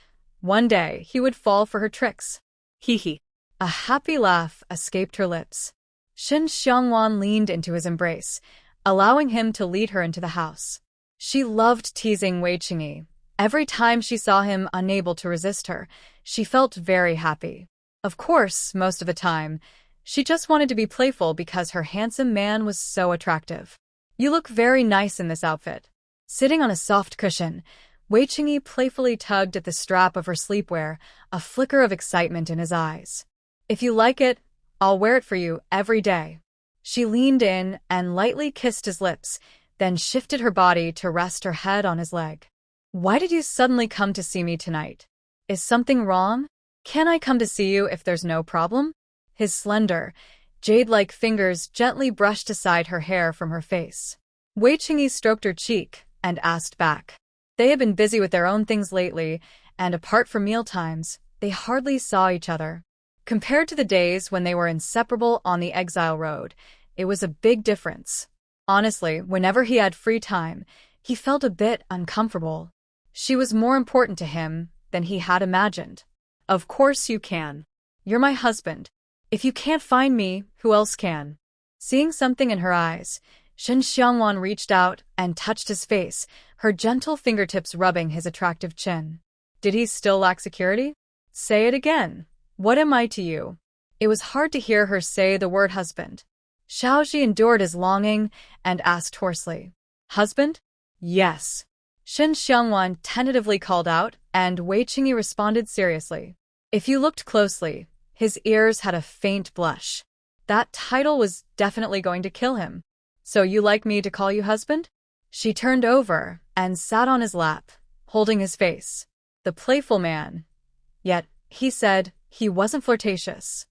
Speaker 1: One day, he would fall for her tricks.
Speaker 2: Hee hee.
Speaker 1: A happy laugh escaped her lips. Shen Xiangwan leaned into his embrace, allowing him to lead her into the house. She loved teasing Wei Qingyi. Every time she saw him unable to resist her, she felt very happy. Of course, most of the time, she just wanted to be playful because her handsome man was so attractive. You look very nice in this outfit. Sitting on a soft cushion, Wei Qingyi playfully tugged at the strap of her sleepwear, a flicker of excitement in his eyes. If you like it, I'll wear it for you every day. She leaned in and lightly kissed his lips, then shifted her body to rest her head on his leg. Why did you suddenly come to see me tonight? Is something wrong? Can I come to see you if there's no problem? His slender, jade-like fingers gently brushed aside her hair from her face. Wei Qingyi stroked her cheek and asked back. They had been busy with their own things lately, and apart from mealtimes, they hardly saw each other. Compared to the days when they were inseparable on the Exile Road, it was a big difference. Honestly, whenever he had free time, he felt a bit uncomfortable. She was more important to him than he had imagined.
Speaker 2: Of course you can.
Speaker 1: You're my husband. If you can't find me, who else can? Seeing something in her eyes, Shen Xiangwan reached out and touched his face, her gentle fingertips rubbing his attractive chin. Did he still lack security? Say it again. What am I to you? It was hard to hear her say the word husband. Xiaoji endured his longing and asked hoarsely, Husband? Yes. Shen Xiangwan tentatively called out, and Wei Qingyi responded seriously. If you looked closely, his ears had a faint blush. That title was definitely going to kill him. So you like me to call you husband? She turned over and sat on his lap, holding his face. The playful man. Yet, he said, he wasn't flirtatious.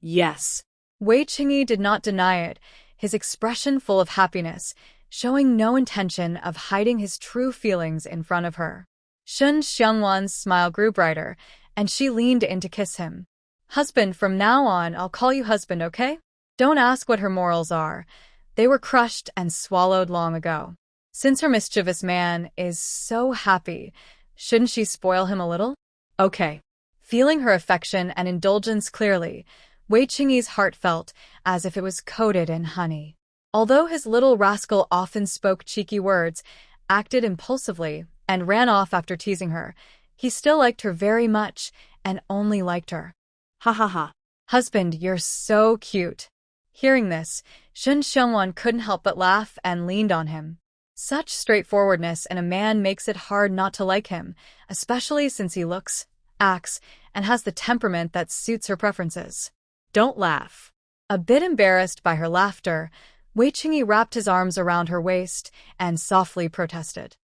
Speaker 2: Yes.
Speaker 1: Wei Qingyi did not deny it, his expression full of happiness, showing no intention of hiding his true feelings in front of her. Shen Xiangwan's smile grew brighter, and she leaned in to kiss him. Husband, from now on, I'll call you husband, okay? Don't ask what her morals are. They were crushed and swallowed long ago. Since her mischievous man is so happy, shouldn't she spoil him a little? Okay. Feeling her affection and indulgence clearly, Wei Qingyi's heart felt as if it was coated in honey. Although his little rascal often spoke cheeky words, acted impulsively, and ran off after teasing her, he still liked her very much and only liked her.
Speaker 2: Ha ha ha.
Speaker 1: Husband, you're so cute. Hearing this, Shen Xiangwan couldn't help but laugh and leaned on him. Such straightforwardness in a man makes it hard not to like him, especially since he looks, acts, and has the temperament that suits her preferences. Don't laugh. A bit embarrassed by her laughter, Wei Qingyi wrapped his arms around her waist and softly protested.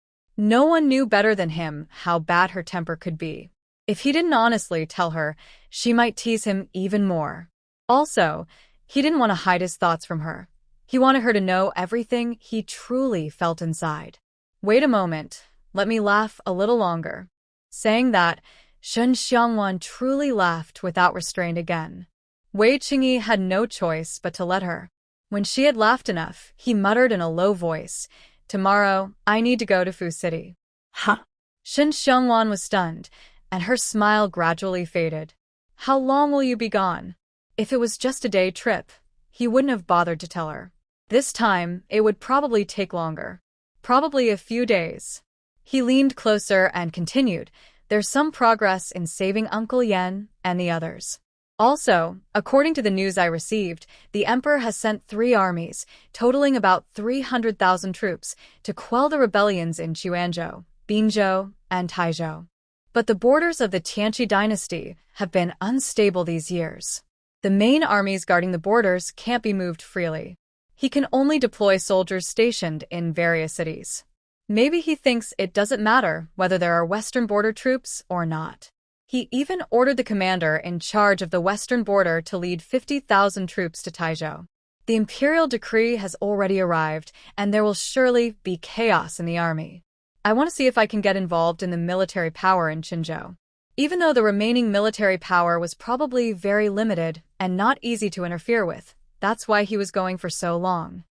Speaker 1: No one knew better than him how bad her temper could be. If he didn't honestly tell her, she might tease him even more. Also, he didn't want to hide his thoughts from her. He wanted her to know everything he truly felt inside. Wait a moment, let me laugh a little longer. Saying that, Shen Xiangwan truly laughed without restraint again. Wei Qingyi had no choice but to let her. When she had laughed enough, he muttered in a low voice, Tomorrow, I need to go to Fu City.
Speaker 2: Huh?
Speaker 1: Shen Xiangwan was stunned, and her smile gradually faded. How long will you be gone? If it was just a day trip, he wouldn't have bothered to tell her. This time, it would probably take longer. Probably a few days. He leaned closer and continued, There's some progress in saving Uncle Yen and the others. Also, according to the news I received, the Emperor has sent 3 armies, totaling about 300,000 troops, to quell the rebellions in Quanzhou, Binzhou, and Taizhou. But the borders of the Tianqi dynasty have been unstable these years. The main armies guarding the borders can't be moved freely. He can only deploy soldiers stationed in various cities. Maybe he thinks it doesn't matter whether there are Western border troops or not. He even ordered the commander in charge of the western border to lead 50,000 troops to Taizhou. The imperial decree has already arrived, and there will surely be chaos in the army. I want to see if I can get involved in the military power in Qinzhou. Even though the remaining military power was probably very limited and not easy to interfere with, that's why he was going for so long.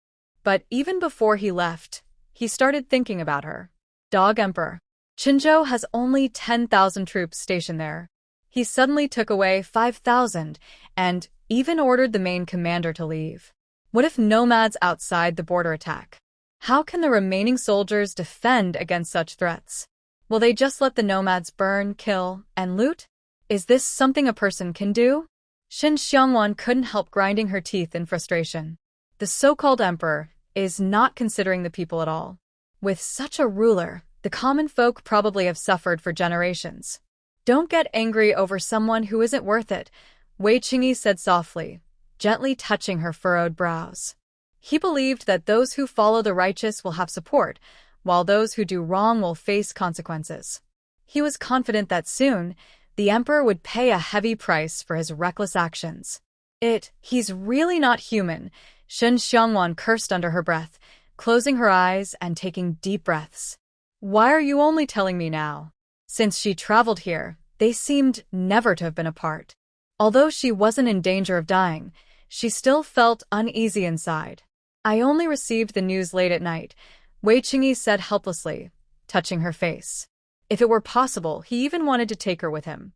Speaker 1: But even before he left, he started thinking about her. Dog Emperor. Qinzhou has only 10,000 troops stationed there. He suddenly took away 5,000 and even ordered the main commander to leave. What if nomads outside the border attack? How can the remaining soldiers defend against such threats? Will they just let the nomads burn, kill, and loot? Is this something a person can do? Shen Xiangwan couldn't help grinding her teeth in frustration. The so-called emperor is not considering the people at all. With such a ruler, the common folk probably have suffered for generations. Don't get angry over someone who isn't worth it, Wei Qingyi said softly, gently touching her furrowed brows. He believed that those who follow the righteous will have support, while those who do wrong will face consequences. He was confident that soon, the emperor would pay a heavy price for his reckless actions. He's really not human, Shen Xiangwan cursed under her breath, closing her eyes and taking deep breaths. Why are you only telling me now? Since she traveled here, they seemed never to have been apart. Although she wasn't in danger of dying, she still felt uneasy inside. I only received the news late at night, Wei Qingyi said helplessly, touching her face. If it were possible, he even wanted to take her with him.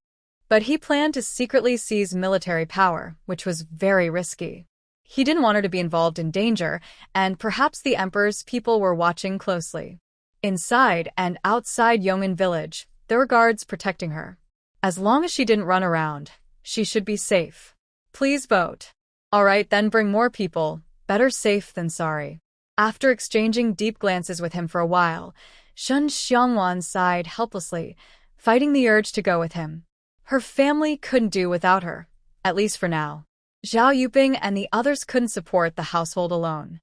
Speaker 1: But he planned to secretly seize military power, which was very risky. He didn't want her to be involved in danger, and perhaps the emperor's people were watching closely. Inside and outside Yongin village, there were guards protecting her. As long as she didn't run around, she should be safe. Please vote. All right, then bring more people. Better safe than sorry. After exchanging deep glances with him for a while, Shen Xiangwan sighed helplessly, fighting the urge to go with him. Her family couldn't do without her, at least for now. Zhao Yuping and the others couldn't support the household alone.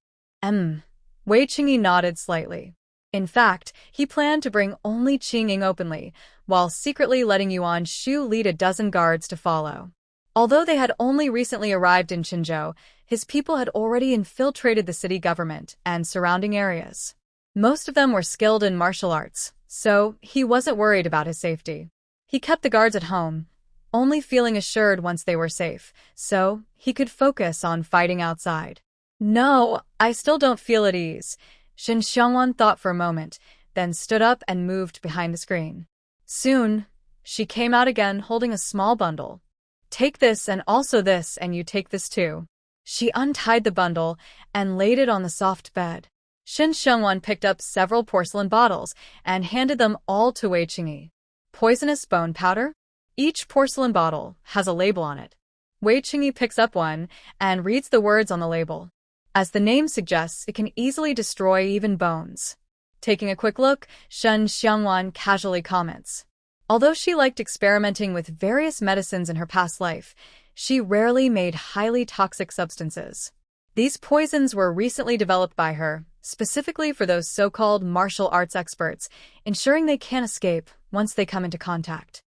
Speaker 1: Wei Qingyi nodded slightly. In fact, he planned to bring only Qingying openly, while secretly letting Yuan Shu lead a dozen guards to follow. Although they had only recently arrived in Qinzhou, his people had already infiltrated the city government and surrounding areas. Most of them were skilled in martial arts, so he wasn't worried about his safety. He kept the guards at home, only feeling assured once they were safe, so he could focus on fighting outside. No, I still don't feel at ease. Shen Xiangwan thought for a moment, then stood up and moved behind the screen. Soon, she came out again holding a small bundle. Take this and also this, and you take this too. She untied the bundle and laid it on the soft bed. Shen Xiangwan picked up several porcelain bottles and handed them all to Wei Qingyi. Poisonous bone powder? Each porcelain bottle has a label on it. Wei Qingyi picks up one and reads the words on the label. As the name suggests, it can easily destroy even bones. Taking a quick look, Shen Xiangwan casually comments. Although she liked experimenting with various medicines in her past life, she rarely made highly toxic substances. These poisons were recently developed by her, specifically for those so-called martial arts experts, ensuring they can't escape once they come into contact.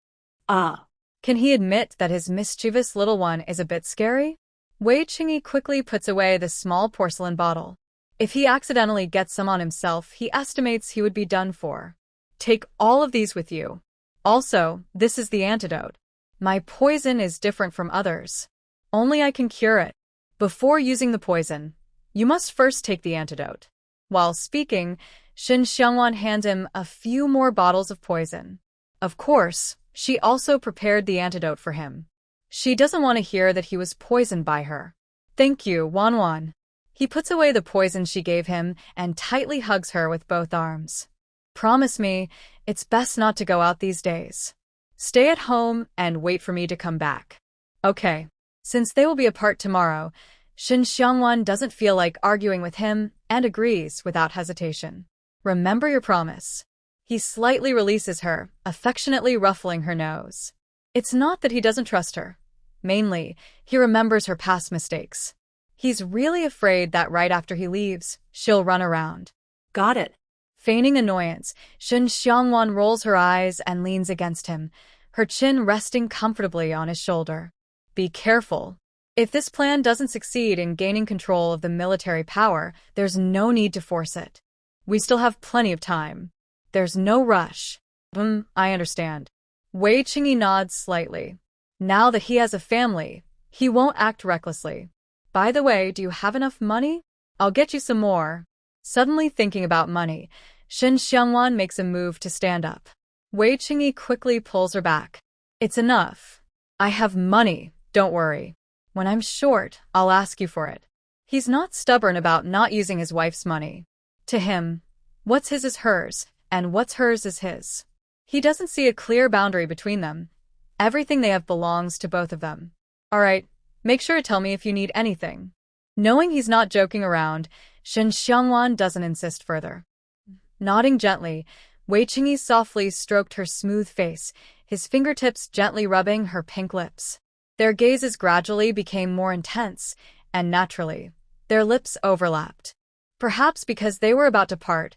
Speaker 1: Can he admit that his mischievous little one is a bit scary? Wei Qingyi quickly puts away the small porcelain bottle. If he accidentally gets some on himself, he estimates he would be done for. Take all of these with you. Also, this is the antidote. My poison is different from others. Only I can cure it. Before using the poison, you must first take the antidote. While speaking, Shen Xiangwan handed him a few more bottles of poison. Of course, she also prepared the antidote for him. She doesn't want to hear that he was poisoned by her. Thank you, Wan. He puts away the poison she gave him and tightly hugs her with both arms. Promise me, it's best not to go out these days. Stay at home and wait for me to come back. Okay. Since they will be apart tomorrow, Shen Xiangwan doesn't feel like arguing with him and agrees without hesitation. Remember your promise. He slightly releases her, affectionately ruffling her nose. It's not that he doesn't trust her. Mainly, he remembers her past mistakes. He's really afraid that right after he leaves, she'll run around.
Speaker 2: Got it.
Speaker 1: Feigning annoyance, Shen Xiangwan rolls her eyes and leans against him, her chin resting comfortably on his shoulder. Be careful. If this plan doesn't succeed in gaining control of the military power, there's no need to force it. We still have plenty of time. There's no rush. I understand. Wei Qingyi nods slightly. Now that he has a family, he won't act recklessly. By the way, do you have enough money? I'll get you some more. Suddenly thinking about money, Shen Xiangwan makes a move to stand up. Wei Qingyi quickly pulls her back. It's enough. I have money, don't worry. When I'm short, I'll ask you for it. He's not stubborn about not using his wife's money. To him, what's his is hers, and what's hers is his. He doesn't see a clear boundary between them. Everything they have belongs to both of them. All right, make sure to tell me if you need anything. Knowing he's not joking around, Shen Xiangwan doesn't insist further. Nodding gently, Wei Qingyi softly stroked her smooth face, his fingertips gently rubbing her pink lips. Their gazes gradually became more intense, and naturally, their lips overlapped. Perhaps because they were about to part,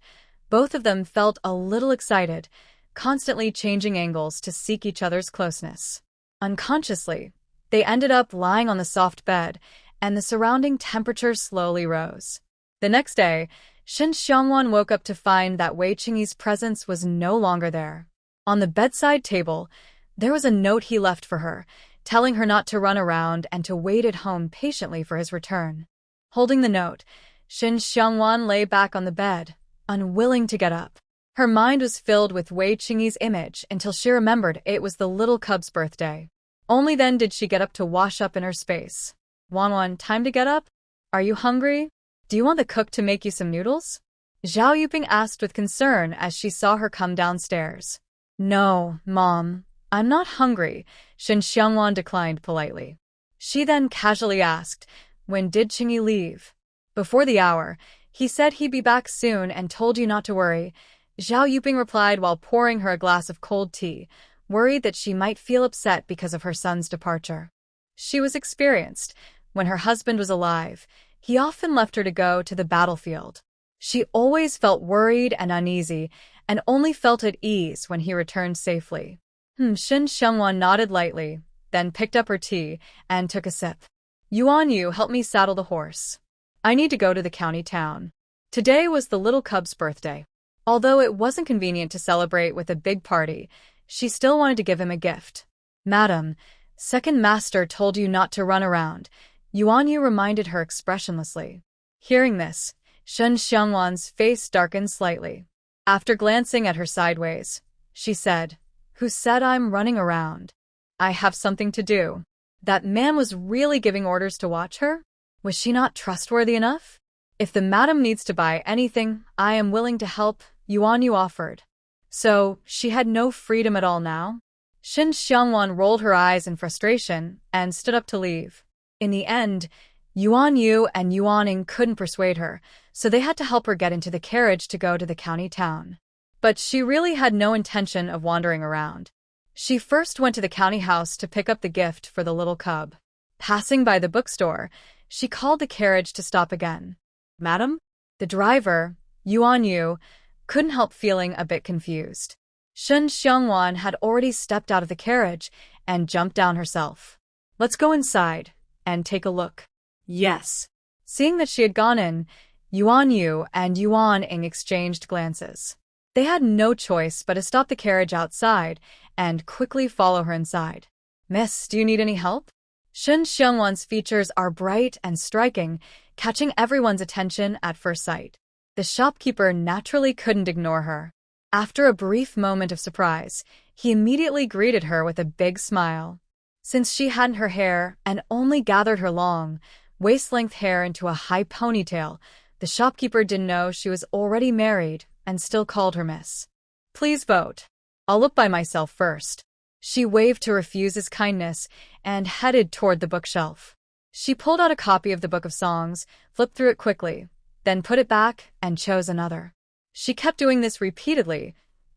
Speaker 1: both of them felt a little excited, constantly changing angles to seek each other's closeness. Unconsciously, they ended up lying on the soft bed, and the surrounding temperature slowly rose. The next day, Shen Xiangwan woke up to find that Wei Qingyi's presence was no longer there. On the bedside table, there was a note he left for her, telling her not to run around and to wait at home patiently for his return. Holding the note, Shen Xiangwan lay back on the bed, unwilling to get up. Her mind was filled with Wei Qingyi's image until she remembered it was the little cub's birthday. Only then did she get up to wash up in her space. Wanwan, time to get up? Are you hungry? Do you want the cook to make you some noodles? Zhao Yuping asked with concern as she saw her come downstairs. No, Mom, I'm not hungry, Shen Xiangwan declined politely. She then casually asked, when did Qingyi leave? Before the hour. He said he'd be back soon and told you not to worry. Zhao Yuping replied while pouring her a glass of cold tea, worried that she might feel upset because of her son's departure. She was experienced. When her husband was alive, he often left her to go to the battlefield. She always felt worried and uneasy, and only felt at ease when he returned safely. Shen Xiangwan nodded lightly, then picked up her tea and took a sip. Yuan Yu, help me saddle the horse. I need to go to the county town. Today was the little cub's birthday. Although it wasn't convenient to celebrate with a big party, she still wanted to give him a gift. Madam, second master told you not to run around. Yuan Yu reminded her expressionlessly. Hearing this, Shen Xiangwan's face darkened slightly. After glancing at her sideways, she said, Who said I'm running around? I have something to do. That man was really giving orders to watch her? Was she not trustworthy enough? If the madam needs to buy anything, I am willing to help, Yuan Yu offered. So, she had no freedom at all now? Shen Xiangwan rolled her eyes in frustration and stood up to leave. In the end, Yuan Yu and Yuan Ning couldn't persuade her, so they had to help her get into the carriage to go to the county town. But she really had no intention of wandering around. She first went to the county house to pick up the gift for the little cub. Passing by the bookstore, she called the carriage to stop again. Madam? The driver, Yuan Yu, couldn't help feeling a bit confused. Shen Xiangwan had already stepped out of the carriage and jumped down herself. Let's go inside and take a look.
Speaker 2: Yes.
Speaker 1: Seeing that she had gone in, Yuan Yu and Yuan Ning exchanged glances. They had no choice but to stop the carriage outside and quickly follow her inside. Miss, do you need any help? Shen Xiangwan's features are bright and striking, catching everyone's attention at first sight. The shopkeeper naturally couldn't ignore her. After a brief moment of surprise, he immediately greeted her with a big smile. Since she hadn't her hair and only gathered her long, waist-length hair into a high ponytail, the shopkeeper didn't know she was already married and still called her Miss. Please vote. I'll look by myself first. She waved to refuse his kindness and headed toward the bookshelf. She pulled out a copy of the Book of Songs, flipped through it quickly, then put it back and chose another. She kept doing this repeatedly,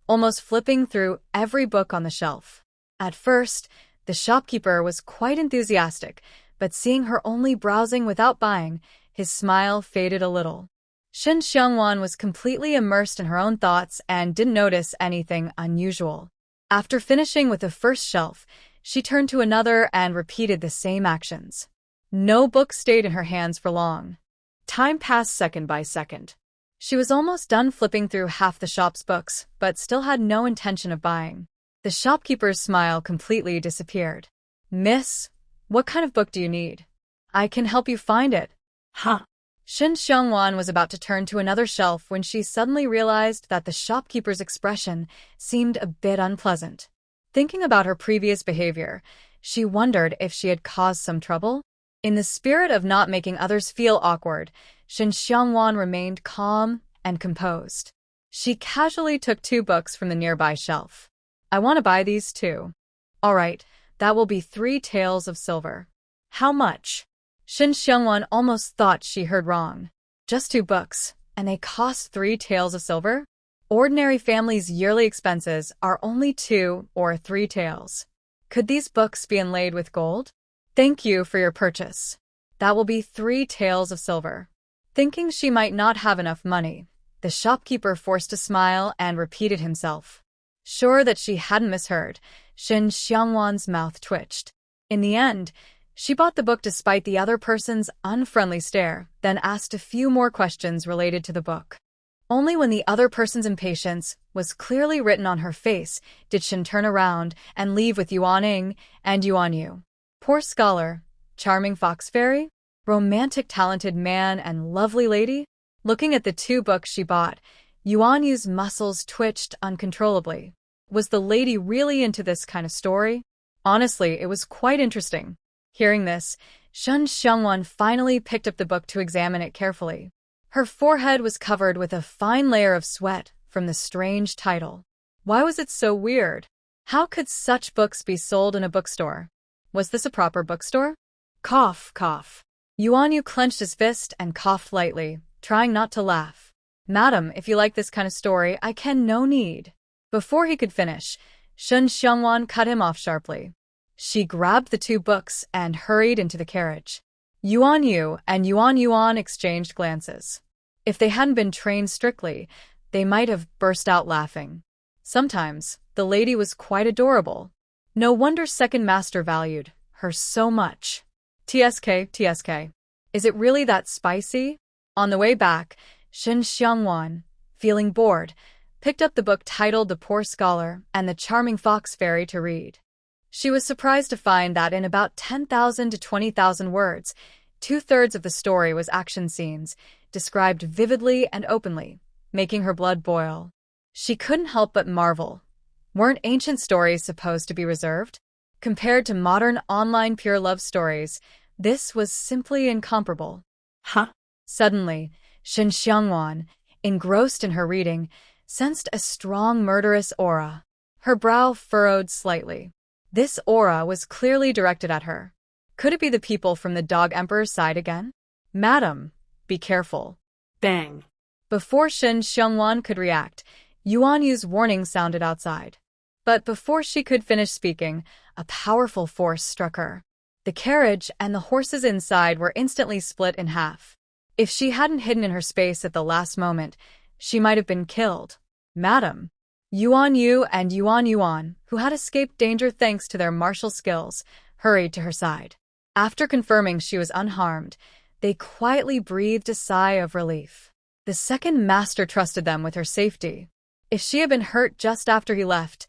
Speaker 1: almost flipping through every book on the shelf. At first, the shopkeeper was quite enthusiastic, but seeing her only browsing without buying, his smile faded a little. Shen Xiangwan was completely immersed in her own thoughts and didn't notice anything unusual. After finishing with the first shelf, she turned to another and repeated the same actions. No book stayed in her hands for long. Time passed second by second. She was almost done flipping through half the shop's books, but still had no intention of buying. The shopkeeper's smile completely disappeared. Miss, what kind of book do you need? I can help you find it.
Speaker 2: Huh.
Speaker 1: Shen Xiangwan was about to turn to another shelf when she suddenly realized that the shopkeeper's expression seemed a bit unpleasant. Thinking about her previous behavior, she wondered if she had caused some trouble. In the spirit of not making others feel awkward, Shen Xiangwan remained calm and composed. She casually took 2 books from the nearby shelf. I want to buy these too. All right, that will be 3 taels of silver. How much? Shen Xiangwan almost thought she heard wrong. Just 2 books, and they cost 3 taels of silver? Ordinary families' yearly expenses are only 2 or 3 taels. Could these books be inlaid with gold? Thank you for your purchase. That will be 3 taels of silver. Thinking she might not have enough money, the shopkeeper forced a smile and repeated himself. Sure that she hadn't misheard, Shen Xiangwan's mouth twitched. In the end, she bought the book despite the other person's unfriendly stare, then asked a few more questions related to the book. Only when the other person's impatience was clearly written on her face did Shen turn around and leave with Yuan Ning and Yuan Yu. Poor scholar, charming fox fairy, romantic talented man and lovely lady. Looking at the 2 books she bought, Yuan Yu's muscles twitched uncontrollably. Was the lady really into this kind of story? Honestly, it was quite interesting. Hearing this, Shun Xiangwan finally picked up the book to examine it carefully. Her forehead was covered with a fine layer of sweat from the strange title. Why was it so weird? How could such books be sold in a bookstore? Was this a proper bookstore?
Speaker 2: Cough, cough.
Speaker 1: Yuan Yu clenched his fist and coughed lightly, trying not to laugh. Madam, if you like this kind of story, I can no need. Before he could finish, Shun Xiangwan cut him off sharply. She grabbed the two books and hurried into the carriage. Yuan Yu and Yuan exchanged glances. If they hadn't been trained strictly, they might have burst out laughing. Sometimes, the lady was quite adorable. No wonder second master valued her so much. TSK. Is it really that spicy? On the way back, Shun Xiangwan, feeling bored, picked up the book titled The Poor Scholar and the Charming Fox Fairy to read. She was surprised to find that in about 10,000 to 20,000 words, 2/3 of the story was action scenes, described vividly and openly, making her blood boil. She couldn't help but marvel. Weren't ancient stories supposed to be reserved? Compared to modern online pure love stories, this was simply incomparable.
Speaker 2: Huh?
Speaker 1: Suddenly, Shun Xiangwan, engrossed in her reading, sensed a strong murderous aura. Her brow furrowed slightly. This aura was clearly directed at her. Could it be the people from the Dog Emperor's side again? Madam, be careful.
Speaker 2: Bang.
Speaker 1: Before Shun Xiangwan could react, Yuan Yu's warning sounded outside. But before she could finish speaking, a powerful force struck her. The carriage and the horses inside were instantly split in half. If she hadn't hidden in her space at the last moment, she might have been killed. Madam. Yuan Yu and Yuan, who had escaped danger thanks to their martial skills, hurried to her side. After confirming she was unharmed, they quietly breathed a sigh of relief. The second master trusted them with her safety. If she had been hurt just after he left,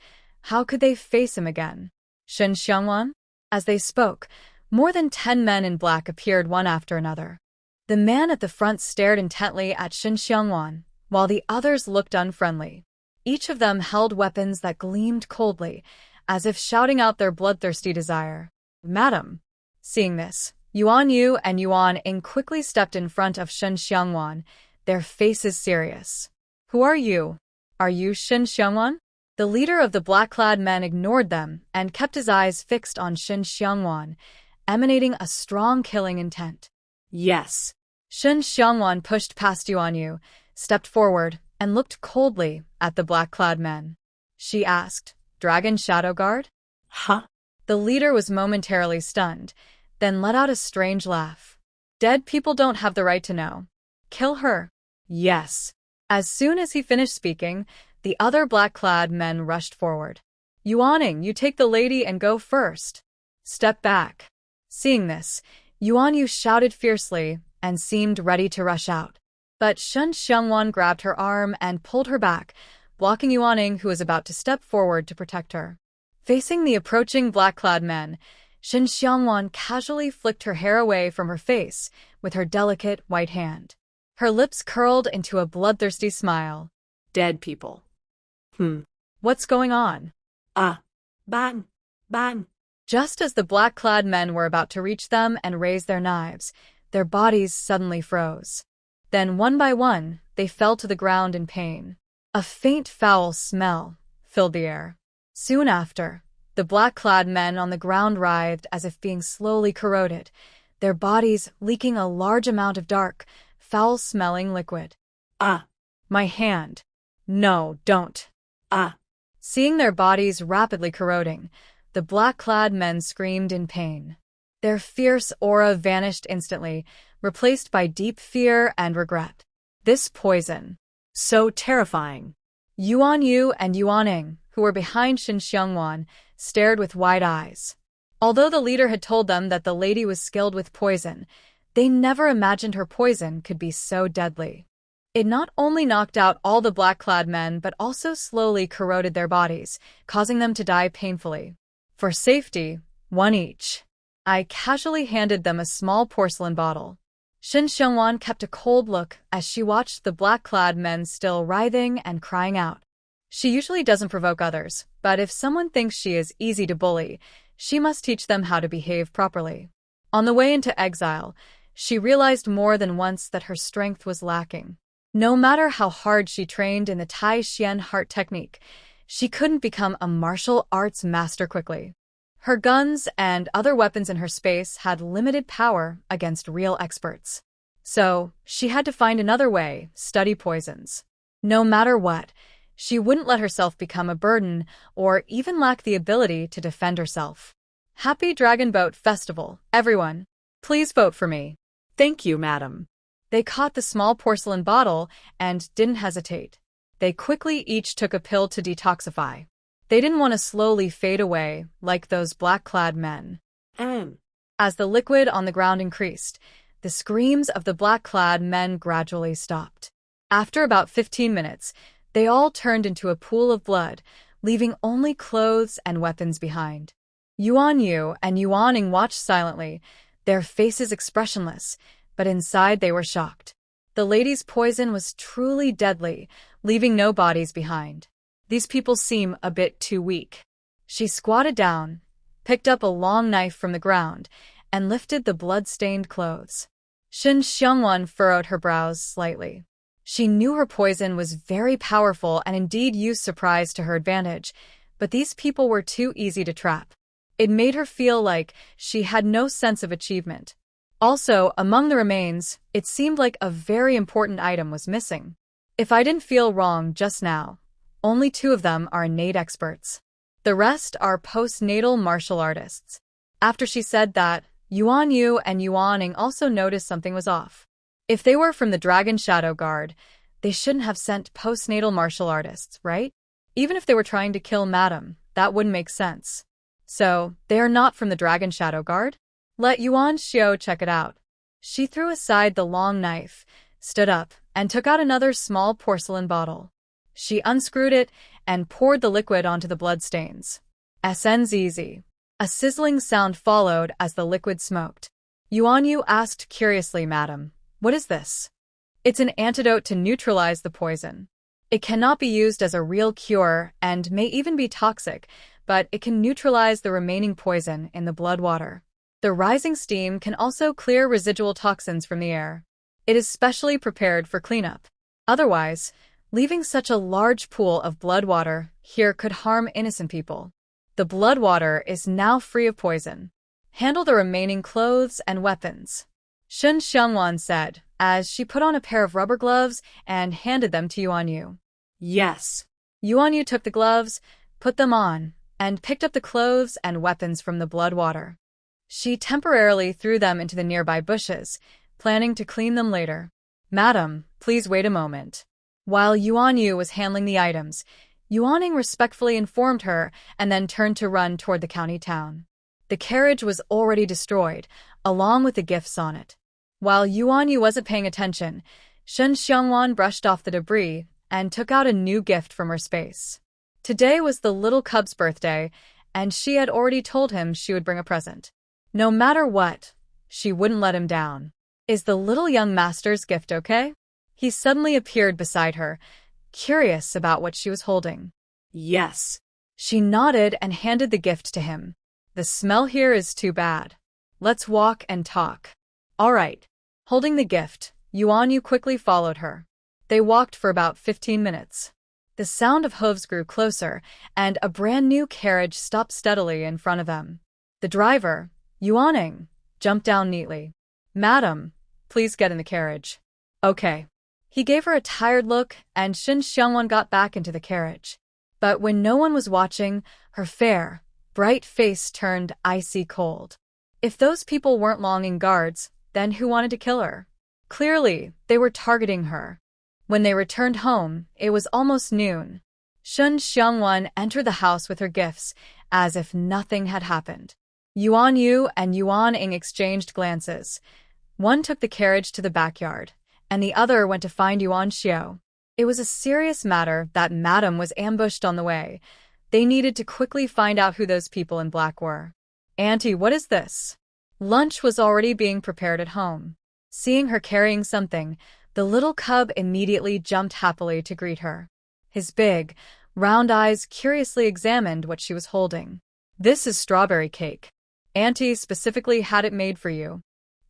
Speaker 1: how could they face him again? Shun Xiangwan? As they spoke, more than 10 men in black appeared one after another. The man at the front stared intently at Shun Xiangwan, while the others looked unfriendly. Each of them held weapons that gleamed coldly, as if shouting out their bloodthirsty desire. Madam. Seeing this, Yuan Yu and Yuan quickly stepped in front of Shun Xiangwan, their faces serious. Who are you? Are you Shun Xiangwan? The leader of the black-clad men ignored them and kept his eyes fixed on Shun Xiangwan, emanating a strong killing intent.
Speaker 2: Yes.
Speaker 1: Shun Xiangwan pushed past Yuan Yu, stepped forward, and looked coldly at the black-clad men. She asked, Dragon Shadow Guard?
Speaker 2: Huh?
Speaker 1: The leader was momentarily stunned, then let out a strange laugh. Dead people don't have the right to know. Kill her. Yes. As soon as he finished speaking, the other black-clad men rushed forward. Yuaning, you take the lady and go first. Step back. Seeing this, Yuan Yu shouted fiercely and seemed ready to rush out. But Shun Xiangwan grabbed her arm and pulled her back, blocking Yuaning, who was about to step forward to protect her. Facing the approaching black-clad men, Shun Xiangwan casually flicked her hair away from her face with her delicate white hand. Her lips curled into a bloodthirsty smile.
Speaker 2: Dead people.
Speaker 1: What's going on?
Speaker 2: Bang, bang.
Speaker 1: Just as the black-clad men were about to reach them and raise their knives, their bodies suddenly froze. Then, one by one, they fell to the ground in pain. A faint foul smell filled the air. Soon after, the black-clad men on the ground writhed as if being slowly corroded, their bodies leaking a large amount of dark, foul-smelling liquid. My hand. No, don't. Seeing their bodies rapidly corroding, the black-clad men screamed in pain. Their fierce aura vanished instantly, replaced by deep fear and regret. This poison.
Speaker 2: So terrifying.
Speaker 1: Yuan Yu and Yuaning, who were behind Shun Xiangwan, stared with wide eyes. Although the leader had told them that the lady was skilled with poison, they never imagined her poison could be so deadly. It not only knocked out all the black-clad men but also slowly corroded their bodies, causing them to die painfully. For safety, one each. I casually handed them a small porcelain bottle. Shun Xiangwan kept a cold look as she watched the black-clad men still writhing and crying out. She usually doesn't provoke others, but if someone thinks she is easy to bully, She must teach them how to behave properly. On the way into exile, she realized more than once that her strength was lacking. No matter how hard she trained in the Tai Xian heart technique, she couldn't become a martial arts master quickly. Her guns and other weapons in her space had limited power against real experts. So, she had to find another way, study poisons. No matter what, she wouldn't let herself become a burden or even lack the ability to defend herself. Happy Dragon Boat Festival, everyone. Please vote for me.
Speaker 2: Thank you, madam.
Speaker 1: They caught the small porcelain bottle and didn't hesitate. They quickly each took a pill to detoxify. They didn't want to slowly fade away like those black-clad men. As the liquid on the ground increased, the screams of the black-clad men gradually stopped. After about 15 minutes, they all turned into a pool of blood, leaving only clothes and weapons behind. Yuan Yu and Yuaning watched silently, their faces expressionless, but inside they were shocked. The lady's poison was truly deadly, leaving no bodies behind. These people seem a bit too weak. She squatted down, picked up a long knife from the ground, and lifted the blood-stained clothes. Shen Xiangwan furrowed her brows slightly. She knew her poison was very powerful and indeed used surprise to her advantage, but these people were too easy to trap. It made her feel like she had no sense of achievement. Also, among the remains, it seemed like a very important item was missing. If I didn't feel wrong just now, only 2 of them are innate experts. The rest are postnatal martial artists. After she said that, Yuan Yu and Yuaning also noticed something was off. If they were from the Dragon Shadow Guard, they shouldn't have sent postnatal martial artists, right? Even if they were trying to kill Madam, that wouldn't make sense. So, they are not from the Dragon Shadow Guard? Let Yuan Xiao check it out. She threw aside the long knife, stood up, and took out another small porcelain bottle. She unscrewed it and poured the liquid onto the bloodstains. SNZZ. A sizzling sound followed as the liquid smoked. Yuan Yu asked curiously, Madam, what is this? It's an antidote to neutralize the poison. It cannot be used as a real cure and may even be toxic, but it can neutralize the remaining poison in the blood water. The rising steam can also clear residual toxins from the air. It is specially prepared for cleanup. Otherwise, leaving such a large pool of blood water here could harm innocent people. The blood water is now free of poison. Handle the remaining clothes and weapons, Shen Xiangwan said, as she put on a pair of rubber gloves and handed them to Yuan Yu.
Speaker 2: Yes.
Speaker 1: Yuan Yu took the gloves, put them on, and picked up the clothes and weapons from the blood water. She temporarily threw them into the nearby bushes, planning to clean them later. Madam, please wait a moment. While Yuan Yu was handling the items, Yuaning respectfully informed her and then turned to run toward the county town. The carriage was already destroyed, along with the gifts on it. While Yuan Yu wasn't paying attention, Shen Xiangwan brushed off the debris and took out a new gift from her space. Today was the little cub's birthday, and she had already told him she would bring a present. No matter what, she wouldn't let him down. Is the little young master's gift okay? He suddenly appeared beside her, curious about what she was holding.
Speaker 2: Yes.
Speaker 1: She nodded and handed the gift to him. The smell here is too bad. Let's walk and talk. All right. Holding the gift, Yuan Yu quickly followed her. They walked for about 15 minutes. The sound of hooves grew closer, and a brand new carriage stopped steadily in front of them. The driver, Yuaning, jumped down neatly. Madam, please get in the carriage. Okay. He gave her a tired look, and Shen Xiangwan got back into the carriage. But when no one was watching, her fair, bright face turned icy cold. If those people weren't longing guards, then who wanted to kill her? Clearly, they were targeting her. When they returned home, it was almost noon. Shen Xiangwan entered the house with her gifts, as if nothing had happened. Yuan Yu and Yuaning exchanged glances. One took the carriage to the backyard, and the other went to find Yuan Xiao. It was a serious matter that Madam was ambushed on the way. They needed to quickly find out who those people in black were. Auntie, what is this? Lunch was already being prepared at home. Seeing her carrying something, the little cub immediately jumped happily to greet her. His big, round eyes curiously examined what she was holding. This is strawberry cake. Auntie specifically had it made for you.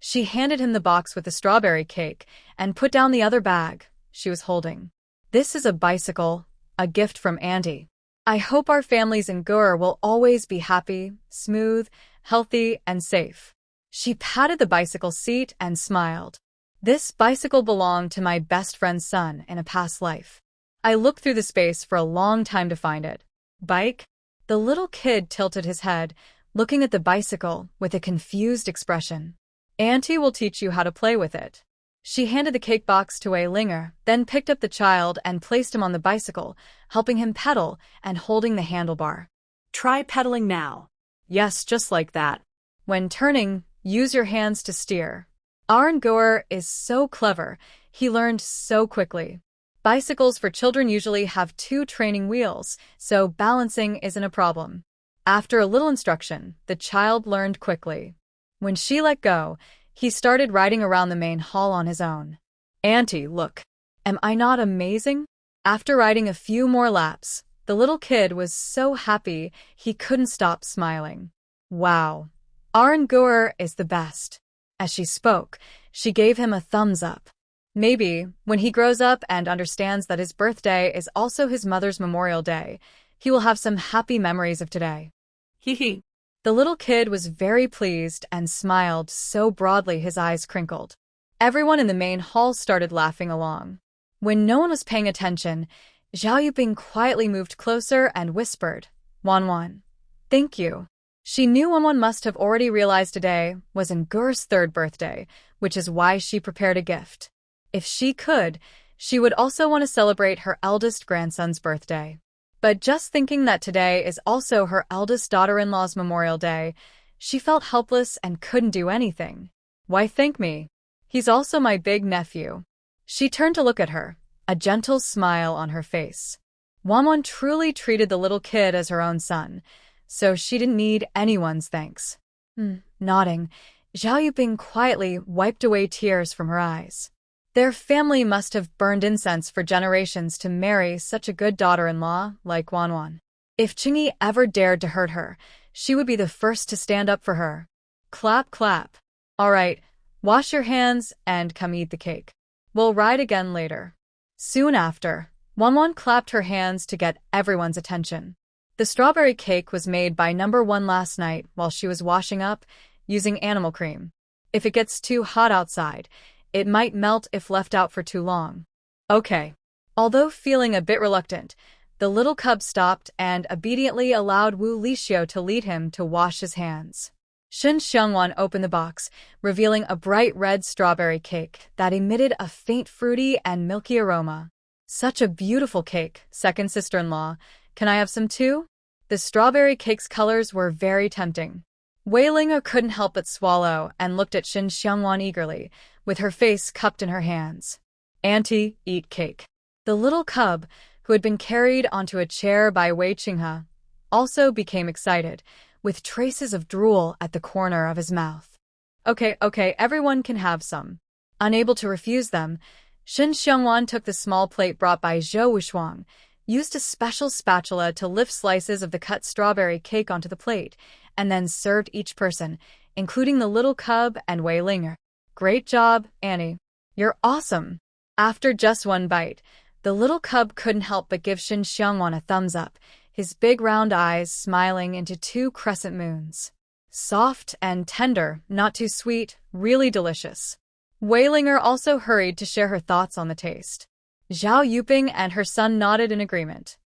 Speaker 1: She handed him the box with the strawberry cake and put down the other bag she was holding. This is a bicycle, a gift from Auntie. I hope our families in Gur will always be happy, smooth, healthy, and safe. She patted the bicycle seat and smiled. This bicycle belonged to my best friend's son in a past life. I looked through the space for a long time to find it. Bike? The little kid tilted his head, looking at the bicycle with a confused expression. Auntie will teach you how to play with it. She handed the cake box to Wei Linger, then picked up the child and placed him on the bicycle, helping him pedal and holding the handlebar.
Speaker 2: Try pedaling now.
Speaker 1: Yes, just like that. When turning, use your hands to steer. Arn Goer is so clever. He learned so quickly. Bicycles for children usually have 2 training wheels, so balancing isn't a problem. After a little instruction, the child learned quickly. When she let go, he started riding around the main hall on his own. Auntie, look. Am I not amazing? After riding a few more laps, the little kid was so happy he couldn't stop smiling. Wow. Arn Goer is the best. As she spoke, she gave him a thumbs up. Maybe, when he grows up and understands that his birthday is also his mother's Memorial Day, he will have some happy memories of today.
Speaker 2: Hee.
Speaker 1: The little kid was very pleased and smiled so broadly his eyes crinkled. Everyone in the main hall started laughing along. When no one was paying attention, Zhao Yuping quietly moved closer and whispered, Wanwan, thank you. She knew Wanwan must have already realized today was Ngur's 3rd birthday, which is why she prepared a gift. If she could, she would also want to celebrate her eldest grandson's birthday. But just thinking that today is also her eldest daughter-in-law's Memorial Day, she felt helpless and couldn't do anything. Why thank me? He's also my big nephew. She turned to look at her, a gentle smile on her face. Wanwan truly treated the little kid as her own son, so she didn't need anyone's thanks. Nodding, Zhao Yuping quietly wiped away tears from her eyes. Their family must have burned incense for generations to marry such a good daughter-in-law like Wanwan. If Qingyi ever dared to hurt her, she would be the first to stand up for her. Clap, clap. All right, wash your hands and come eat the cake. We'll ride again later. Soon after, Wanwan clapped her hands to get everyone's attention. The strawberry cake was made by number 1 last night while she was washing up, using animal cream. If it gets too hot outside, it might melt if left out for too long. Okay. Although feeling a bit reluctant, the little cub stopped and obediently allowed Wu Lixiu to lead him to wash his hands. Shen Xiangwan opened the box, revealing a bright red strawberry cake that emitted a faint fruity and milky aroma. Such a beautiful cake, second sister-in-law. Can I have some too? The strawberry cake's colors were very tempting. Wei Linger couldn't help but swallow and looked at Shen Xiangwan eagerly, with her face cupped in her hands. Auntie, eat cake. The little cub, who had been carried onto a chair by Wei Qinghe, also became excited, with traces of drool at the corner of his mouth. Okay, everyone can have some. Unable to refuse them, Shen Xiangwan took the small plate brought by Zhou Wushuang, used a special spatula to lift slices of the cut strawberry cake onto the plate, and then served each person, including the little cub and Wei Linger. Great job, Annie. You're awesome. After just one bite, the little cub couldn't help but give Shen Xiangwan a thumbs up, his big round eyes smiling into 2 crescent moons. Soft and tender, not too sweet, really delicious. Wei Linger also hurried to share her thoughts on the taste. Zhao Yuping and her son nodded in agreement.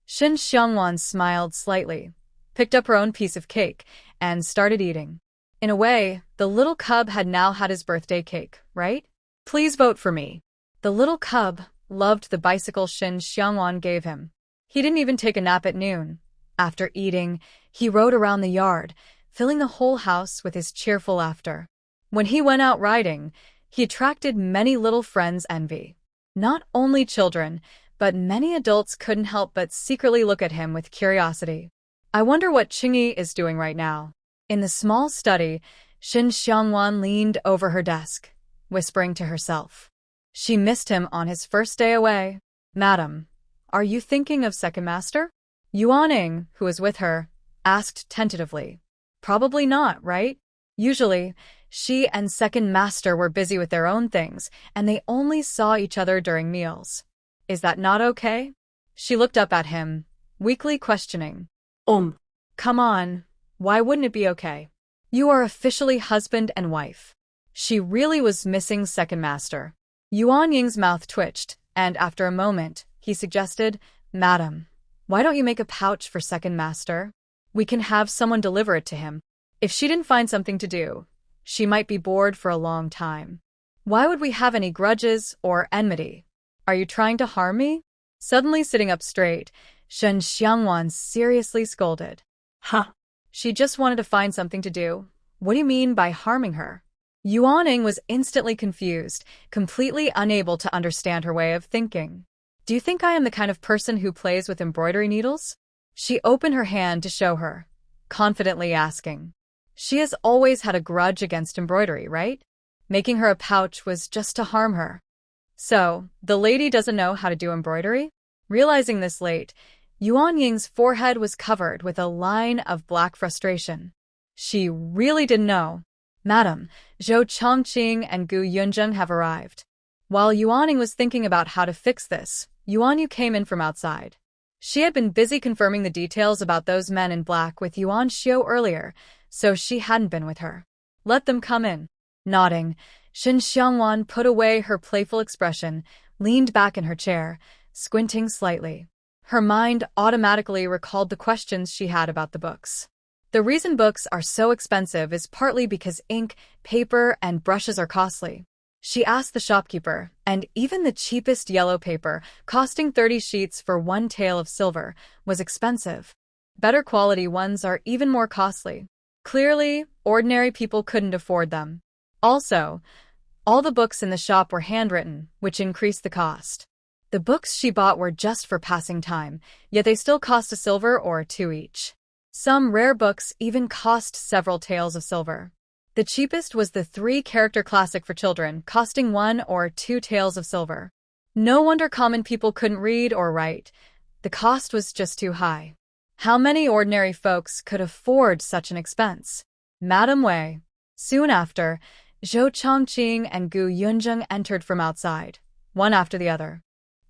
Speaker 1: Shen Xiangwan smiled slightly, picked up her own piece of cake, and started eating. In a way, the little cub had now had his birthday cake, right? Please vote for me. The little cub loved the bicycle Shen Xiangwan gave him. He didn't even take a nap at noon. After eating, he rode around the yard, filling the whole house with his cheerful laughter. When he went out riding, he attracted many little friends' envy. Not only children, but many adults couldn't help but secretly look at him with curiosity. I wonder what Qingyi is doing right now. In the small study, Shen Xiangwan leaned over her desk, whispering to herself. She missed him on his first day away. Madam, are you thinking of second master? Yuaning, who was with her, asked tentatively. Probably not, right? Usually, she and second master were busy with their own things, and they only saw each other during meals. Is that not okay? She looked up at him, weakly questioning. Come on, why wouldn't it be okay? You are officially husband and wife. She really was missing second master. Yuan Ying's mouth twitched, and after a moment, he suggested, Madam, why don't you make a pouch for second master? We can have someone deliver it to him. If she didn't find something to do, she might be bored for a long time. Why would we have any grudges or enmity? Are you trying to harm me? Suddenly sitting up straight, Shen Xiangwan seriously scolded.
Speaker 2: Huh.
Speaker 1: She just wanted to find something to do. What do you mean by harming her? Yuan Ying was instantly confused, completely unable to understand her way of thinking. Do you think I am the kind of person who plays with embroidery needles? She opened her hand to show her, confidently asking. She has always had a grudge against embroidery, right? Making her a pouch was just to harm her. So, the lady doesn't know how to do embroidery? Realizing this late, Yuan Ying's forehead was covered with a line of black frustration. She really didn't know. Madam, Zhou Chongqing and Gu Yunzheng have arrived. While Yuan Ying was thinking about how to fix this, Yuan Yu came in from outside. She had been busy confirming the details about those men in black with Yuan Xiu earlier, so she hadn't been with her. Let them come in. Nodding, Shen Xiangwan put away her playful expression, leaned back in her chair, squinting slightly. Her mind automatically recalled the questions she had about the books. The reason books are so expensive is partly because ink, paper, and brushes are costly. She asked the shopkeeper, and even the cheapest yellow paper, costing 30 sheets for 1 tael of silver, was expensive. Better quality ones are even more costly. Clearly, ordinary people couldn't afford them. Also, all the books in the shop were handwritten, which increased the cost. The books she bought were just for passing time, yet they still cost a silver or 2 each. Some rare books even cost several taels of silver. The cheapest was the 3-character classic for children, costing 1 or 2 taels of silver. No wonder common people couldn't read or write. The cost was just too high. How many ordinary folks could afford such an expense? Madam Wei. Soon after, Zhou Chongqing and Gu Yunzheng entered from outside, one after the other.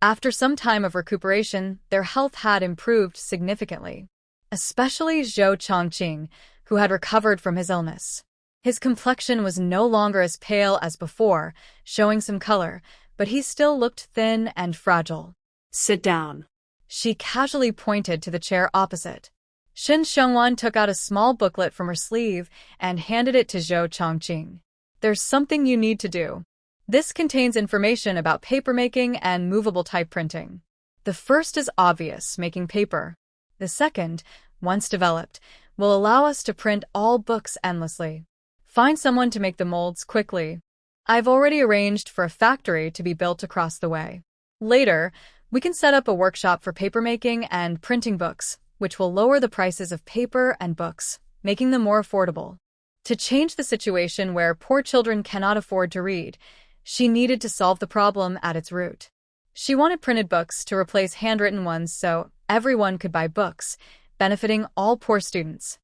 Speaker 1: After some time of recuperation, their health had improved significantly. Especially Zhou Chongqing, who had recovered from his illness. His complexion was no longer as pale as before, showing some color, but he still looked thin and fragile.
Speaker 2: Sit down.
Speaker 1: She casually pointed to the chair opposite. Shen Xiangwan took out a small booklet from her sleeve and handed it to Zhou Chongqing. There's something you need to do. This contains information about papermaking and movable type printing. The first is obvious, making paper. The second, once developed, will allow us to print all books endlessly. Find someone to make the molds quickly. I've already arranged for a factory to be built across the way. Later, we can set up a workshop for papermaking and printing books, which will lower the prices of paper and books, making them more affordable. To change the situation where poor children cannot afford to read, she needed to solve the problem at its root. She wanted printed books to replace handwritten ones so everyone could buy books, benefiting all poor students.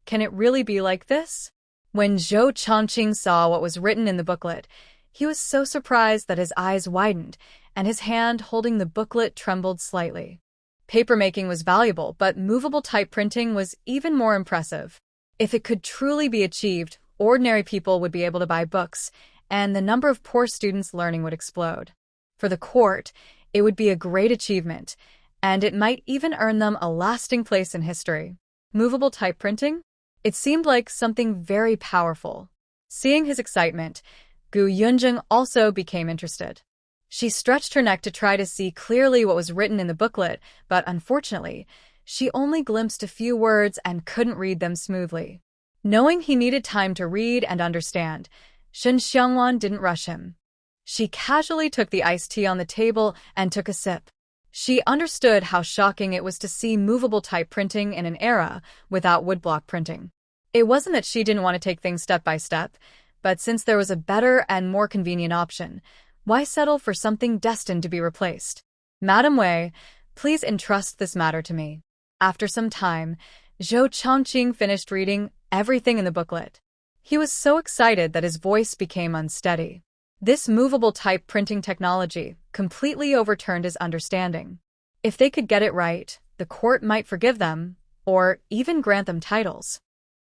Speaker 1: Can it really be like this? When Zhou Chongqing saw what was written in the booklet, he was so surprised that his eyes widened, and his hand holding the booklet trembled slightly. Papermaking was valuable, but movable type printing was even more impressive. If it could truly be achieved, ordinary people would be able to buy books, and the number of poor students learning would explode. For the court, it would be a great achievement, and it might even earn them a lasting place in history. Movable type printing? It seemed like something very powerful. Seeing his excitement, Gu Yunzheng also became interested. She stretched her neck to try to see clearly what was written in the booklet, but unfortunately, she only glimpsed a few words and couldn't read them smoothly. Knowing he needed time to read and understand, Shen Xiangwan didn't rush him. She casually took the iced tea on the table and took a sip. She understood how shocking it was to see movable type printing in an era without woodblock printing. It wasn't that she didn't want to take things step by step, but since there was a better and more convenient option, why settle for something destined to be replaced? Madam Wei, please entrust this matter to me. After some time, Zhou Chongqing finished reading everything in the booklet. He was so excited that his voice became unsteady. This movable type printing technology completely overturned his understanding. If they could get it right, the court might forgive them, or even grant them titles.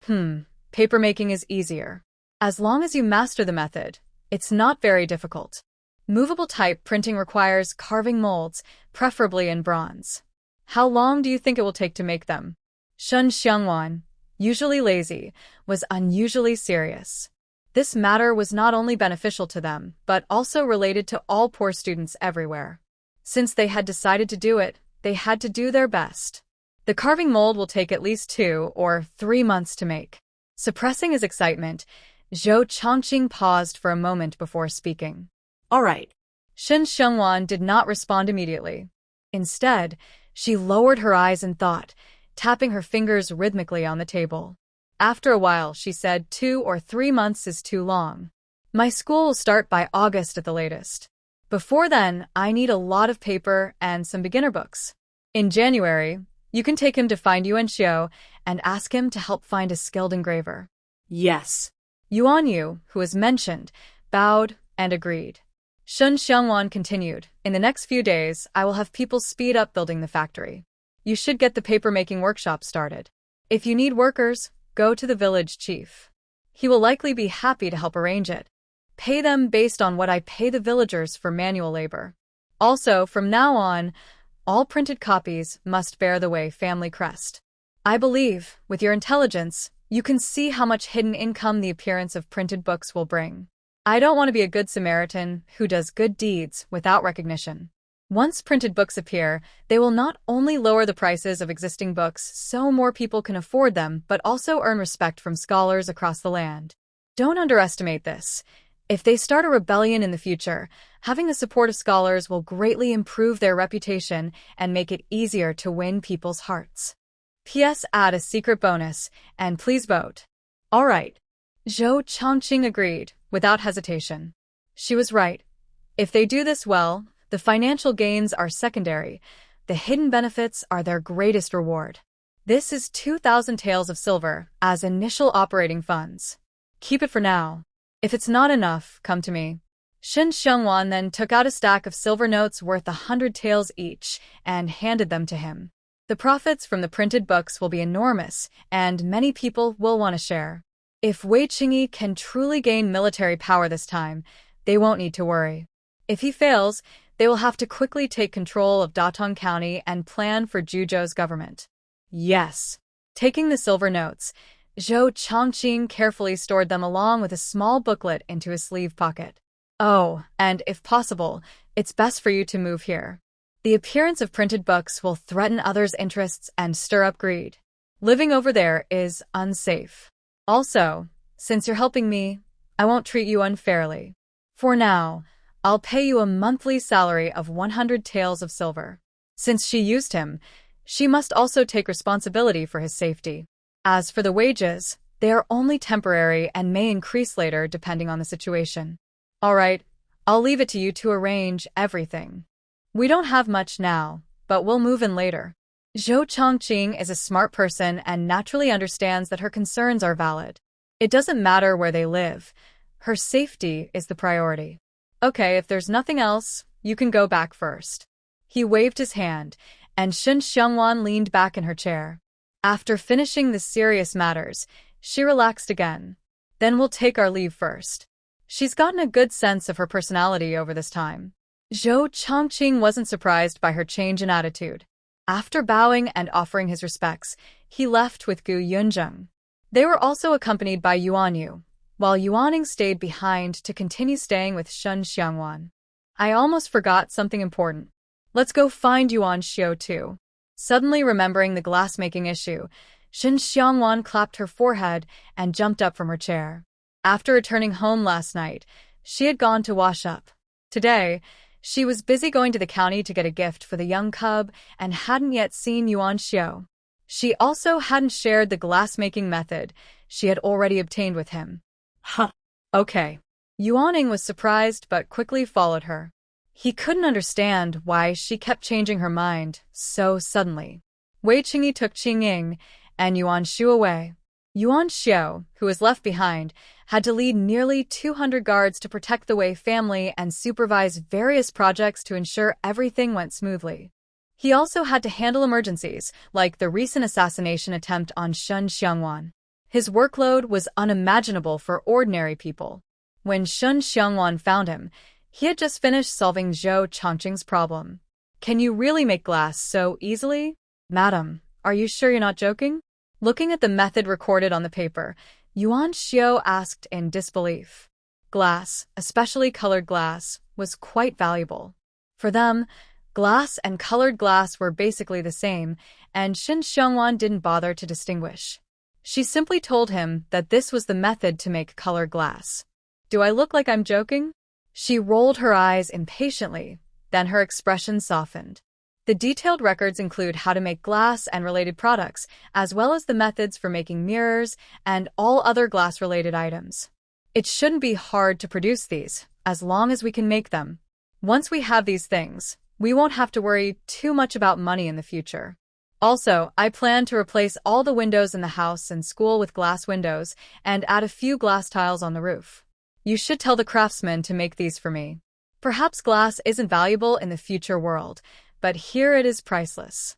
Speaker 1: Papermaking is easier. As long as you master the method, it's not very difficult. Movable type printing requires carving molds, preferably in bronze. How long do you think it will take to make them? Shun Xiangwan, usually lazy, was unusually serious. This matter was not only beneficial to them, but also related to all poor students everywhere. Since they had decided to do it, they had to do their best. The carving mold will take at least 2 or 3 months to make. Suppressing his excitement, Zhou Chongqing paused for a moment before speaking.
Speaker 2: All right.
Speaker 1: Shen Xiangwan did not respond immediately. Instead, she lowered her eyes in thought, tapping her fingers rhythmically on the table. After a while, she said 2 or 3 months is too long. My school will start by August at the latest. Before then, I need a lot of paper and some beginner books. In January, you can take him to find Yuan Xiu and ask him to help find a skilled engraver.
Speaker 2: Yes.
Speaker 1: Yuan Yu, who was mentioned, bowed and agreed. Shun Xiangwan continued, in the next few days, I will have people speed up building the factory. You should get the paper-making workshop started. If you need workers, go to the village chief. He will likely be happy to help arrange it. Pay them based on what I pay the villagers for manual labor. Also, from now on, all printed copies must bear the Wei family crest. I believe, with your intelligence, you can see how much hidden income the appearance of printed books will bring. I don't want to be a good Samaritan who does good deeds without recognition. Once printed books appear, they will not only lower the prices of existing books so more people can afford them, but also earn respect from scholars across the land. Don't underestimate this. If they start a rebellion in the future, having the support of scholars will greatly improve their reputation and make it easier to win people's hearts. P.S. Add a secret bonus, and please vote. All right. Zhou Chongqing agreed, without hesitation. She was right. If they do this well, the financial gains are secondary. The hidden benefits are their greatest reward. This is 2,000 taels of silver as initial operating funds. Keep it for now. If it's not enough, come to me. Shen Xiangwan then took out a stack of silver notes worth 100 taels each and handed them to him. The profits from the printed books will be enormous, and many people will want to share. If Wei Qingyi can truly gain military power this time, they won't need to worry. If he fails, they will have to quickly take control of Datong County and plan for Juzhou's government. Yes. Taking the silver notes, Zhou Chongqing carefully stored them along with a small booklet into his sleeve pocket. Oh, and if possible, it's best for you to move here. The appearance of printed books will threaten others' interests and stir up greed. Living over there is unsafe. Also, since you're helping me, I won't treat you unfairly. For now, I'll pay you a monthly salary of 100 taels of silver. Since she used him, she must also take responsibility for his safety. As for the wages, they are only temporary and may increase later depending on the situation. All right, I'll leave it to you to arrange everything. We don't have much now, but we'll move in later. Zhou Chongqing is a smart person and naturally understands that her concerns are valid. It doesn't matter where they live. Her safety is the priority. Okay, if there's nothing else, you can go back first. He waved his hand, and Shen Xiangwan leaned back in her chair. After finishing the serious matters, she relaxed again. Then we'll take our leave first. She's gotten a good sense of her personality over this time. Zhou Chongqing wasn't surprised by her change in attitude. After bowing and offering his respects, he left with Gu Yunzheng. They were also accompanied by Yuan Yu, while Yuaning stayed behind to continue staying with Shun Xiangwan. I almost forgot something important. Let's go find Yuan Xiu too. Suddenly remembering the glass-making issue, Shen Xiangwan clapped her forehead and jumped up from her chair. After returning home last night, she had gone to wash up. Today, she was busy going to the county to get a gift for the young cub and hadn't yet seen Yuan Xiu. She also hadn't shared the glass-making method she had already obtained with him.
Speaker 2: Huh.
Speaker 1: Okay. Yuaning was surprised but quickly followed her. He couldn't understand why she kept changing her mind so suddenly. Wei Qingyi took Qingying and Yuan Shu away. Yuan Xiu, who was left behind, had to lead nearly 200 guards to protect the Wei family and supervise various projects to ensure everything went smoothly. He also had to handle emergencies, like the recent assassination attempt on Shun Xiangwan. His workload was unimaginable for ordinary people. When Shun Xiangwan found him, he had just finished solving Zhou Chongqing's problem. "Can you really make glass so easily? Madam, are you sure you're not joking?" Looking at the method recorded on the paper, Yuan Xiu asked in disbelief. Glass, especially colored glass, was quite valuable. For them, glass and colored glass were basically the same, and Shin Xiangwan didn't bother to distinguish. She simply told him that this was the method to make colored glass. "Do I look like I'm joking?" She rolled her eyes impatiently, then her expression softened. The detailed records include how to make glass and related products, as well as the methods for making mirrors and all other glass-related items. It shouldn't be hard to produce these, as long as we can make them. Once we have these things, we won't have to worry too much about money in the future. Also, I plan to replace all the windows in the house and school with glass windows and add a few glass tiles on the roof. You should tell the craftsmen to make these for me. Perhaps glass isn't valuable in the future world, but here it is priceless.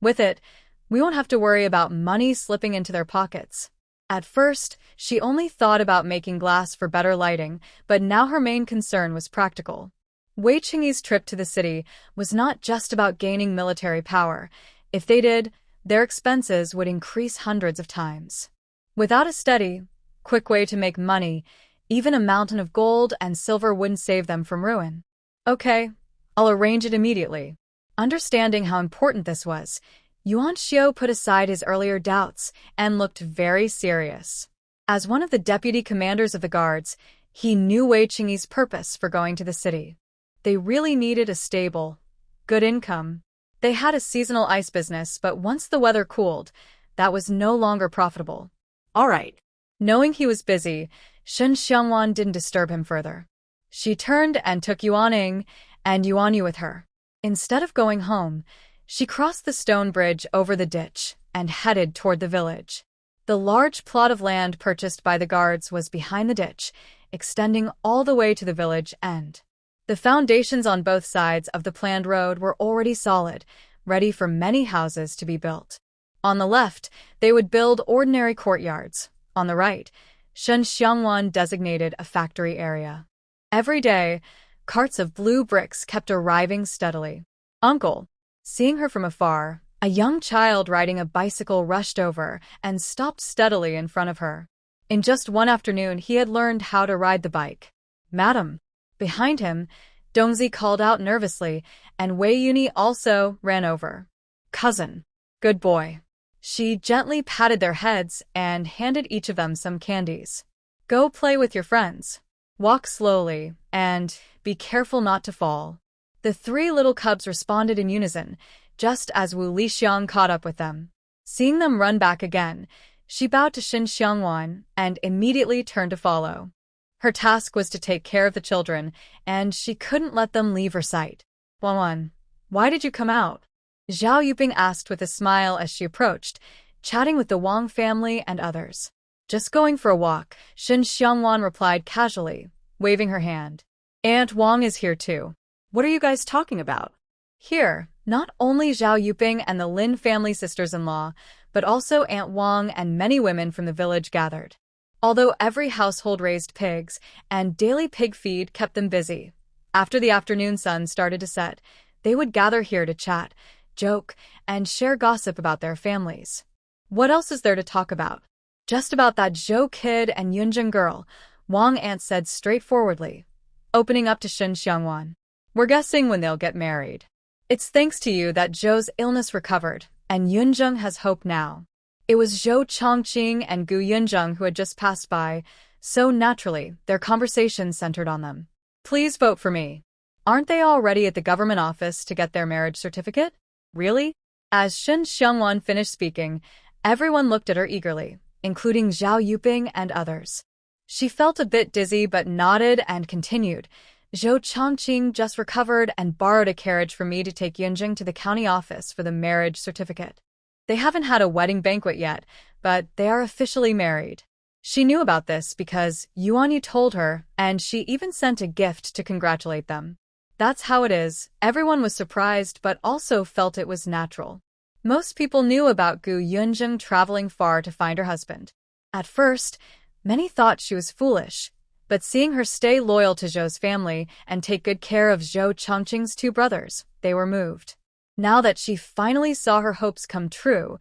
Speaker 1: With it, we won't have to worry about money slipping into their pockets. At first, she only thought about making glass for better lighting, but now her main concern was practical. Wei Qingyi's trip to the city was not just about gaining military power. If they did, their expenses would increase hundreds of times. Without a steady, quick way to make money, even a mountain of gold and silver wouldn't save them from ruin. Okay, I'll arrange it immediately. Understanding how important this was, Yuan Xiu put aside his earlier doubts and looked very serious. As one of the deputy commanders of the guards, he knew Wei Qingyi's purpose for going to the city. They really needed a stable, good income. They had a seasonal ice business, but once the weather cooled, that was no longer profitable.
Speaker 2: All right.
Speaker 1: Knowing he was busy, Shen Xiangwan didn't disturb him further. She turned and took Yuaning and Yuanyu with her. Instead of going home, she crossed the stone bridge over the ditch and headed toward the village. The large plot of land purchased by the guards was behind the ditch, extending all the way to the village end. The foundations on both sides of the planned road were already solid, ready for many houses to be built. On the left, they would build ordinary courtyards. On the right, Shen Xiangwan designated a factory area. Every day, carts of blue bricks kept arriving steadily. "Uncle." Seeing her from afar, a young child riding a bicycle rushed over and stopped steadily in front of her. In just one afternoon, he had learned how to ride the bike. "Madam." Behind him, Dongzi called out nervously, and Wei Yuni also ran over. "Cousin." "Good boy." She gently patted their heads and handed each of them some candies. "Go play with your friends. Walk slowly, and be careful not to fall." The three little cubs responded in unison, just as Wu Lixiang caught up with them. Seeing them run back again, she bowed to Shin Xiangwan and immediately turned to follow. Her task was to take care of the children, and she couldn't let them leave her sight. "Wan, why did you come out?" Zhao Yuping asked with a smile as she approached, chatting with the Wang family and others. "Just going for a walk," Shin Xiangwan replied casually, waving her hand. "Aunt Wang is here too."
Speaker 2: What are you guys talking about?
Speaker 1: Here, not only Zhao Yuping and the Lin family sisters-in-law, but also Aunt Wang and many women from the village gathered. Although every household raised pigs, and daily pig feed kept them busy, after the afternoon sun started to set, they would gather here to chat, joke, and share gossip about their families. What else is there to talk about? "Just about that Zhou kid and Yunjin girl," Wang Aunt said straightforwardly, opening up to Shin Xiangwan. "We're guessing when they'll get married. It's thanks to you that Zhou's illness recovered, and Yunjung has hope now." It was Zhou Chongqing and Gu Yunjung who had just passed by, so naturally, their conversation centered on them. "Please vote for me." Aren't they already at the government office to get their marriage certificate? Really? As Shin Xiangwan finished speaking, everyone looked at her eagerly, including Zhao Yuping and others. She felt a bit dizzy but nodded and continued. "Zhou Chongqing just recovered and borrowed a carriage for me to take Yunjing to the county office for the marriage certificate." They haven't had a wedding banquet yet, but they are officially married. She knew about this because Yuanyu told her, and she even sent a gift to congratulate them. That's how it is. Everyone was surprised but also felt it was natural. Most people knew about Gu Yunjing traveling far to find her husband. At first, many thought she was foolish, but seeing her stay loyal to Zhou's family and take good care of Zhou Chongqing's two brothers, they were moved. Now that she finally saw her hopes come true,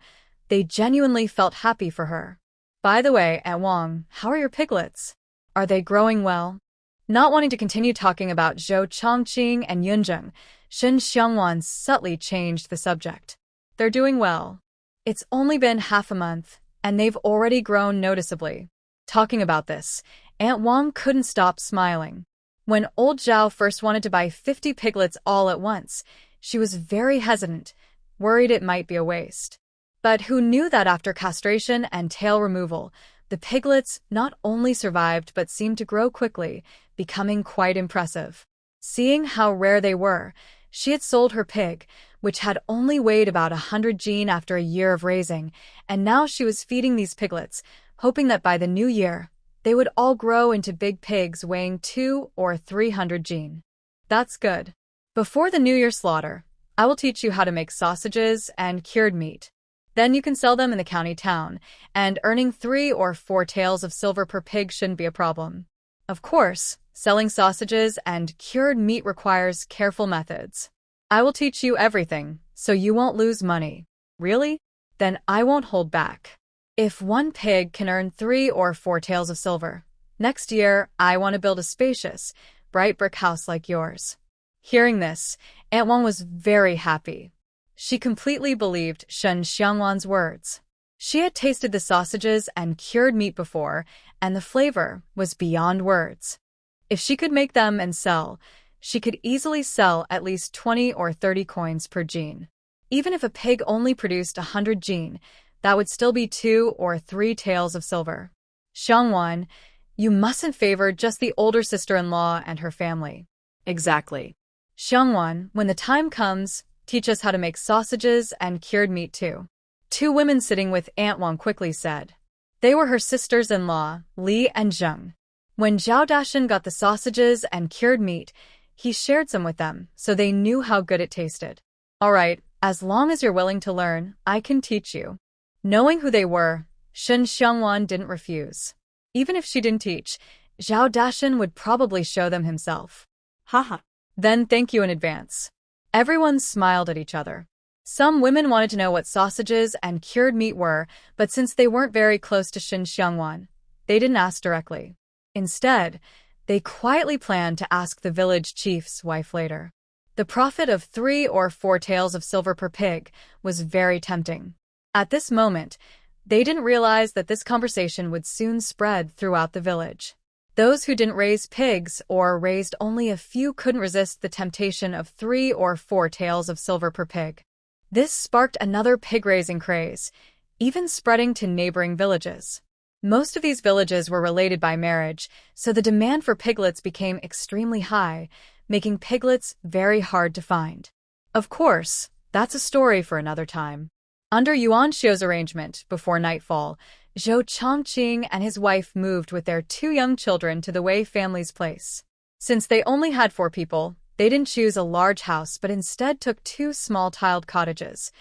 Speaker 1: they genuinely felt happy for her. By the way, Aunt Wang, how are your piglets? Are they growing well? Not wanting to continue talking about Zhou Chongqing and Yunjing, Shen Xiangwan subtly changed the subject. They're doing well. It's only been half a month, and they've already grown noticeably. Talking about this, Aunt Wang couldn't stop smiling. When old Zhao first wanted to buy 50 piglets all at once, she was very hesitant, worried it might be a waste. But who knew that after castration and tail removal, the piglets not only survived but seemed to grow quickly, becoming quite impressive. Seeing how rare they were, she had sold her pig, which had only weighed about 100 jin after a year of raising, and now she was feeding these piglets, hoping that by the new year, they would all grow into big pigs weighing 200 or 300 jin. That's good. Before the New Year slaughter, I will teach you how to make sausages and cured meat. Then you can sell them in the county town, and earning 3 or 4 taels of silver per pig shouldn't be a problem. Of course, selling sausages and cured meat requires careful methods. I will teach you everything, so you won't lose money. Really? Then I won't hold back. If one pig can earn 3 or 4 taels of silver, next year I want to build a spacious, bright brick house like yours. Hearing this, Aunt Wang was very happy. She completely believed Shen Xiangwan's words. She had tasted the sausages and cured meat before, and the flavor was beyond words. If she could make them and sell, she could easily sell at least 20 or 30 coins per jin. Even if a pig only produced 100 jin, that would still be 2 or 3 taels of silver. Xiangwan, you mustn't favor just the older sister-in-law and her family.
Speaker 2: Exactly.
Speaker 1: Xiangwan, when the time comes, teach us how to make sausages and cured meat too. 2 women sitting with Aunt Wang quickly said. They were her sisters-in-law, Li and Zheng. When Zhao Dashan got the sausages and cured meat, he shared some with them, so they knew how good it tasted. All right, as long as you're willing to learn, I can teach you. Knowing who they were, Shen Xiangwan didn't refuse. Even if she didn't teach, Zhao Dashan would probably show them himself.
Speaker 2: Haha.
Speaker 1: Then thank you in advance. Everyone smiled at each other. Some women wanted to know what sausages and cured meat were, but since they weren't very close to Shen Xiangwan, they didn't ask directly. Instead, they quietly planned to ask the village chief's wife later. The profit of 3 or 4 taels of silver per pig was very tempting. At this moment, they didn't realize that this conversation would soon spread throughout the village. Those who didn't raise pigs or raised only a few couldn't resist the temptation of 3 or 4 taels of silver per pig. This sparked another pig-raising craze, even spreading to neighboring villages. Most of these villages were related by marriage, so the demand for piglets became extremely high, making piglets very hard to find. Of course, that's a story for another time. Under Yuan Xiu's arrangement, before nightfall, Zhou Chongqing and his wife moved with their 2 young children to the Wei family's place. Since they only had 4 people, they didn't choose a large house but instead took 2 small tiled cottages,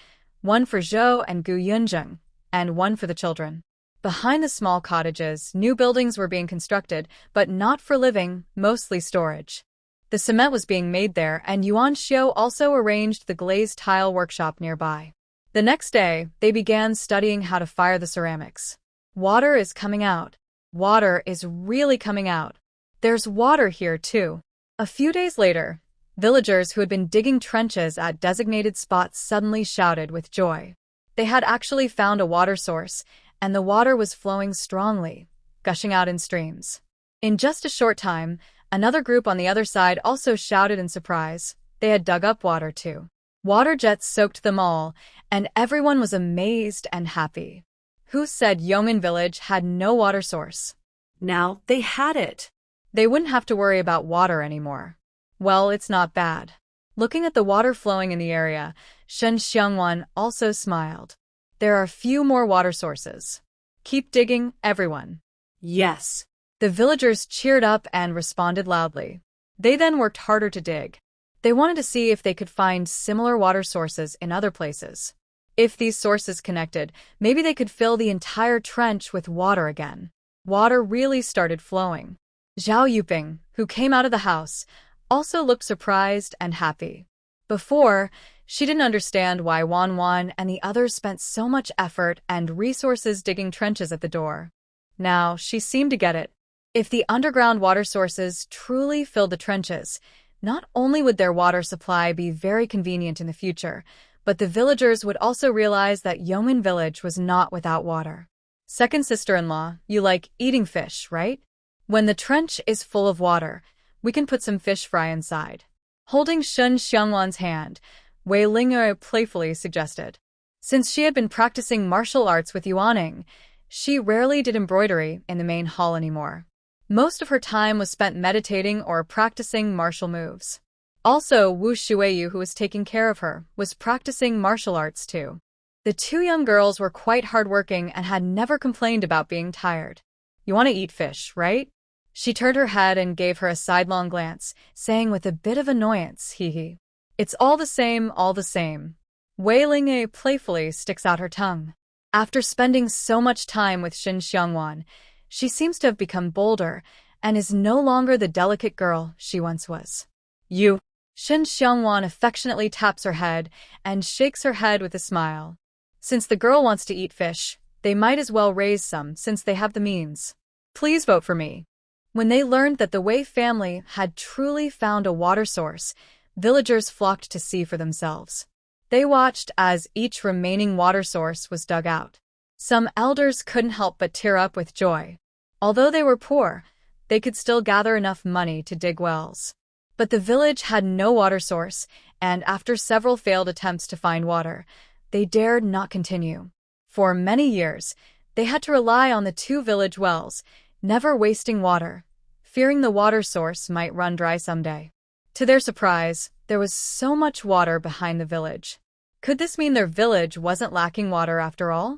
Speaker 1: one for Zhou and Gu Yunjing, and one for the children. Behind the small cottages, new buildings were being constructed, but not for living, mostly storage. The cement was being made there, and Yuan Xiu also arranged the glazed tile workshop nearby. The next day, they began studying how to fire the ceramics. Water is coming out. Water is really coming out. There's water here, too. A few days later, villagers who had been digging trenches at designated spots suddenly shouted with joy. They had actually found a water source, and the water was flowing strongly, gushing out in streams. In just a short time, another group on the other side also shouted in surprise. They had dug up water, too. Water jets soaked them all, and everyone was amazed and happy. Who said Yong'an village had no water source?
Speaker 2: Now they had it.
Speaker 1: They wouldn't have to worry about water anymore. Well, it's not bad. Looking at the water flowing in the area, Shen Xiangwan also smiled. There are few more water sources. Keep digging, everyone.
Speaker 2: Yes.
Speaker 1: The villagers cheered up and responded loudly. They then worked harder to dig. They wanted to see if they could find similar water sources in other places. If these sources connected, maybe they could fill the entire trench with water again. Water really started flowing. Zhao Yuping, who came out of the house, also looked surprised and happy. Before, she didn't understand why Wan Wan and the others spent so much effort and resources digging trenches at the door. Now, she seemed to get it. If the underground water sources truly filled the trenches, not only would their water supply be very convenient in the future, but the villagers would also realize that Yeoman Village was not without water. Second sister-in-law, you like eating fish, right? When the trench is full of water, we can put some fish fry inside. Holding Shun Xiangwan's hand, Wei Ling'e playfully suggested. Since she had been practicing martial arts with Yuaning, she rarely did embroidery in the main hall anymore. Most of her time was spent meditating or practicing martial moves. Also, Wu Shuiyu, who was taking care of her, was practicing martial arts too. The two young girls were quite hardworking and had never complained about being tired. You want to eat fish, right? She turned her head and gave her a sidelong glance, saying with a bit of annoyance, hee hee. It's all the same, all the same. Wei Ling'e playfully sticks out her tongue. After spending so much time with Shin Xiangwan, she seems to have become bolder and is no longer the delicate girl she once was. You. Shin Xiangwan affectionately taps her head and shakes her head with a smile. Since the girl wants to eat fish, they might as well raise some since they have the means. Please vote for me. When they learned that the Wei family had truly found a water source, villagers flocked to see for themselves. They watched as each remaining water source was dug out. Some elders couldn't help but tear up with joy. Although they were poor, they could still gather enough money to dig wells. But the village had no water source, and after several failed attempts to find water, they dared not continue. For many years, they had to rely on the two village wells, never wasting water, fearing the water source might run dry someday. To their surprise, there was so much water behind the village. Could this mean their village wasn't lacking water after all?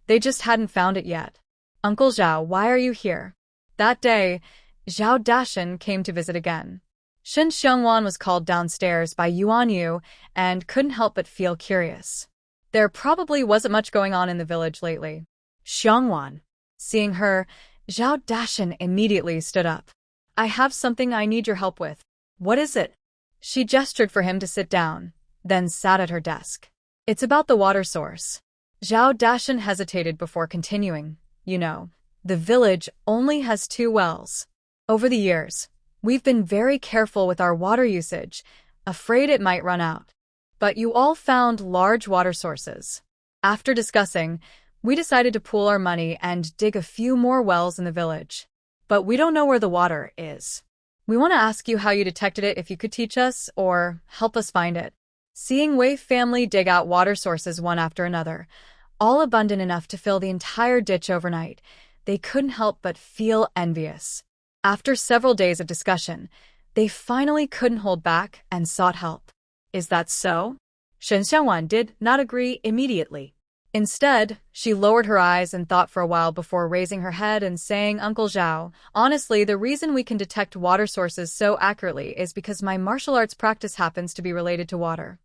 Speaker 1: They just hadn't found it yet. Uncle Zhao, why are you here? That day, Zhao Dashan came to visit again. Shin Xiangwan was called downstairs by Yuan Yu and couldn't help but feel curious. There probably wasn't much going on in the village lately. Xiangwan. Seeing her, Zhao Dashan immediately stood up. I have something I need your help with. What is it? She gestured for him to sit down, then sat at her desk. It's about the water source. Zhao Dashan hesitated before continuing. You know, the village only has 2 wells. Over the years, we've been very careful with our water usage, afraid it might run out. But you all found large water sources. After discussing, we decided to pool our money and dig a few more wells in the village. But we don't know where the water is. We want to ask you how you detected it, if you could teach us or help us find it. Seeing Wei family dig out water sources one after another, all abundant enough to fill the entire ditch overnight, they couldn't help but feel envious. After several days of discussion, they finally couldn't hold back and sought help. Is that so? Shen Xiangwan did not agree immediately. Instead, she lowered her eyes and thought for a while before raising her head and saying, Uncle Zhao, honestly, the reason we can detect water sources so accurately is because my martial arts practice happens to be related to water.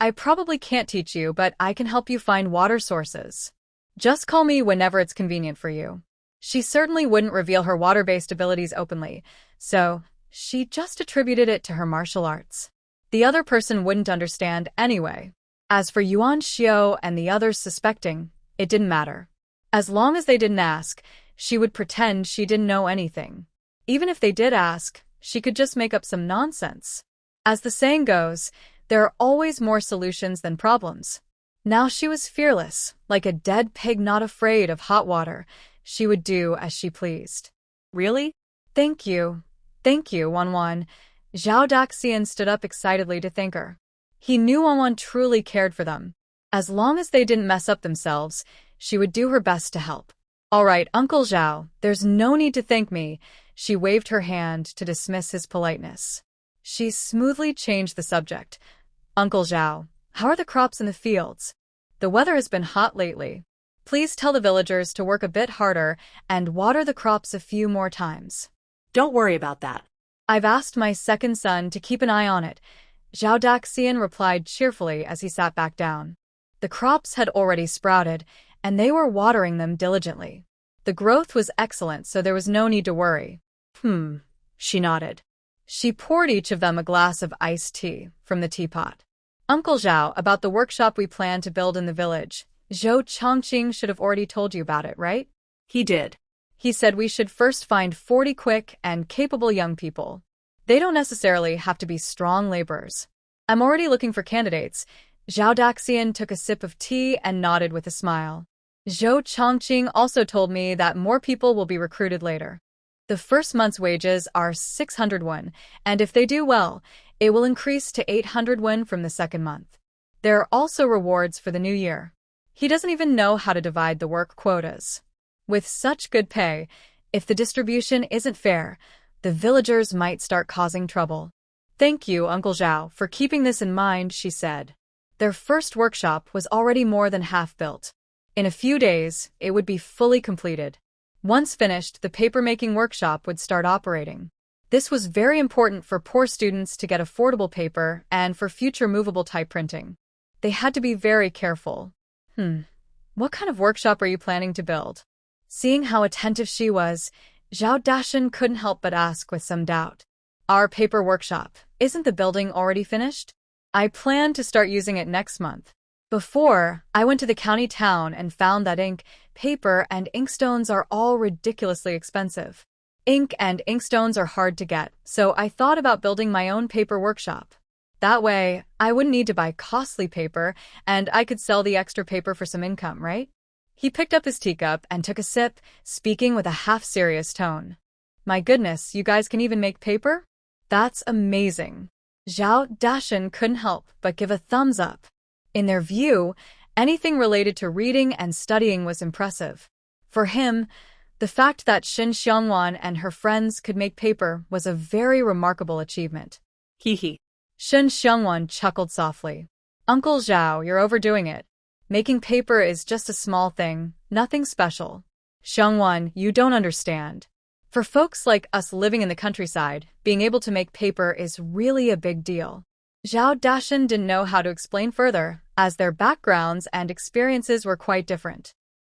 Speaker 1: I probably can't teach you, but I can help you find water sources. Just call me whenever it's convenient for you. She certainly wouldn't reveal her water-based abilities openly, so she just attributed it to her martial arts. The other person wouldn't understand anyway. As for Yuan Xiao and the others suspecting, it didn't matter. As long as they didn't ask, she would pretend she didn't know anything. Even if they did ask, she could just make up some nonsense. As the saying goes, there are always more solutions than problems. Now she was fearless, like a dead pig not afraid of hot water. She would do as she pleased. Really? Thank you. Thank you, Wanwan. Zhao Daxian stood up excitedly to thank her. He knew Wanwan truly cared for them. As long as they didn't mess up themselves, she would do her best to help. All right, Uncle Zhao, there's no need to thank me. She waved her hand to dismiss his politeness. She smoothly changed the subject. Uncle Zhao, how are the crops in the fields? The weather has been hot lately. Please tell the villagers to work a bit harder and water the crops a few more times.
Speaker 2: Don't worry about that.
Speaker 1: I've asked my second son to keep an eye on it, Zhao Daxian replied cheerfully as he sat back down. The crops had already sprouted, and they were watering them diligently. The growth was excellent, so there was no need to worry. She nodded. She poured each of them a glass of iced tea from the teapot. Uncle Zhao, about the workshop we plan to build in the village. Zhou Chongqing should have already told you about it, right?
Speaker 2: He did.
Speaker 1: He said we should first find 40 quick and capable young people. They don't necessarily have to be strong laborers. I'm already looking for candidates. Zhao Daxian took a sip of tea and nodded with a smile. Zhou Chongqing also told me that more people will be recruited later. The first month's wages are 600 won, and if they do well, it will increase to 800 won from the second month. There are also rewards for the new year. He doesn't even know how to divide the work quotas. With such good pay, if the distribution isn't fair, the villagers might start causing trouble. Thank you, Uncle Zhao, for keeping this in mind, she said. Their first workshop was already more than half built. In a few days, it would be fully completed. Once finished, the paper-making workshop would start operating. This was very important for poor students to get affordable paper and for future movable type printing. They had to be very careful. What kind of workshop are you planning to build? Seeing how attentive she was, Zhao Daxian couldn't help but ask with some doubt. Our paper workshop, isn't the building already finished? I plan to start using it next month. Before, I went to the county town and found that ink, paper, and inkstones are all ridiculously expensive. Ink and inkstones are hard to get, so I thought about building my own paper workshop. That way, I wouldn't need to buy costly paper, and I could sell the extra paper for some income, right? He picked up his teacup and took a sip, speaking with a half-serious tone. My goodness, you guys can even make paper? That's amazing. Zhao Daxian couldn't help but give a thumbs up. In their view, anything related to reading and studying was impressive. For him, the fact that Shen Xiangwan and her friends could make paper was a very remarkable achievement.
Speaker 2: Hee.
Speaker 1: Shen Xiangwan chuckled softly. Uncle Zhao, you're overdoing it. Making paper is just a small thing, nothing special. Xiangwan, you don't understand. For folks like us living in the countryside, being able to make paper is really a big deal. Zhao Daxian didn't know how to explain further, as their backgrounds and experiences were quite different.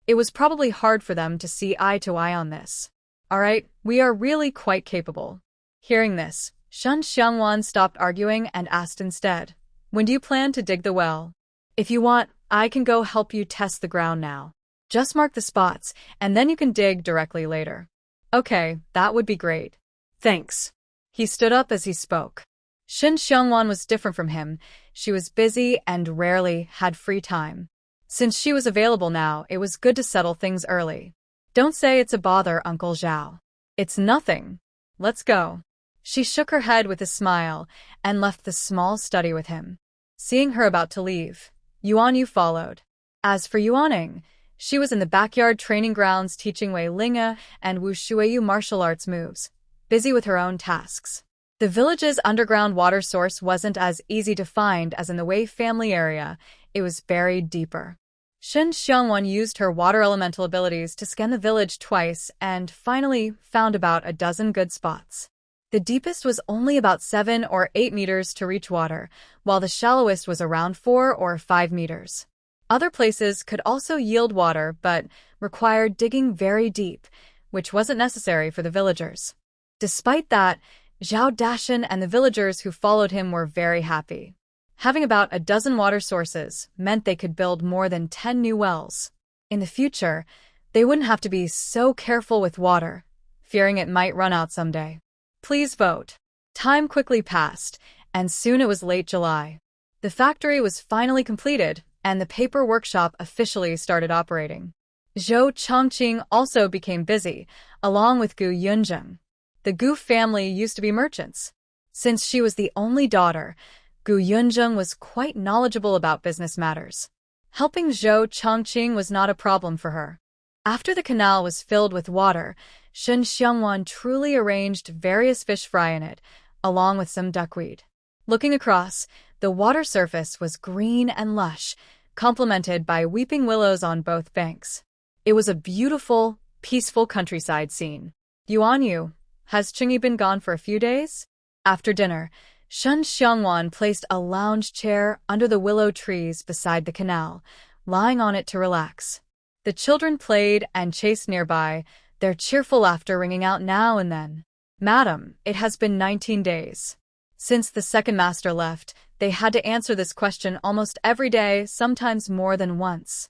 Speaker 1: It was probably hard for them to see eye to eye on this. All right, we are really quite capable. Hearing this, Shen Xiangwan stopped arguing and asked instead, when do you plan to dig the well? If you want, I can go help you test the ground now. Just mark the spots, and then you can dig directly later. Okay, that would be great.
Speaker 2: Thanks.
Speaker 1: He stood up as he spoke. Shen Xiangwan was different from him. She was busy and rarely had free time. Since she was available now, it was good to settle things early. Don't say it's a bother, Uncle Zhao. It's nothing. Let's go. She shook her head with a smile and left the small study with him. Seeing her about to leave, Yuanyu followed. As for Yuaning, she was in the backyard training grounds teaching Wei Linga and Wu Shuiyu martial arts moves, busy with her own tasks. The village's underground water source wasn't as easy to find as in the Wei family area. It was buried deeper. Shen Xiangwan used her water elemental abilities to scan the village twice and finally found about a dozen good spots. The deepest was only about 7 or 8 meters to reach water, while the shallowest was around 4 or 5 meters. Other places could also yield water but required digging very deep, which wasn't necessary for the villagers. Despite that, Zhao Daxian and the villagers who followed him were very happy. Having about a dozen water sources meant they could build more than 10 new wells. In the future, they wouldn't have to be so careful with water, fearing it might run out someday. Please vote. Time quickly passed, and soon it was late July. The factory was finally completed, and the paper workshop officially started operating. Zhou Chongqing also became busy, along with Gu Yunzheng. The Gu family used to be merchants. Since she was the only daughter, Gu Yunzheng was quite knowledgeable about business matters. Helping Zhou Chongqing was not a problem for her. After the canal was filled with water, Shen Xiangwan truly arranged various fish fry in it, along with some duckweed. Looking across, the water surface was green and lush, complemented by weeping willows on both banks. It was a beautiful, peaceful countryside scene. Yuanyu, has Chingy been gone for a few days? After dinner, Shen Xiangwan placed a lounge chair under the willow trees beside the canal, lying on it to relax. The children played and chased nearby, their cheerful laughter ringing out now and then. Madam, it has been 19 days. Since the second master left, they had to answer this question almost every day, sometimes more than once.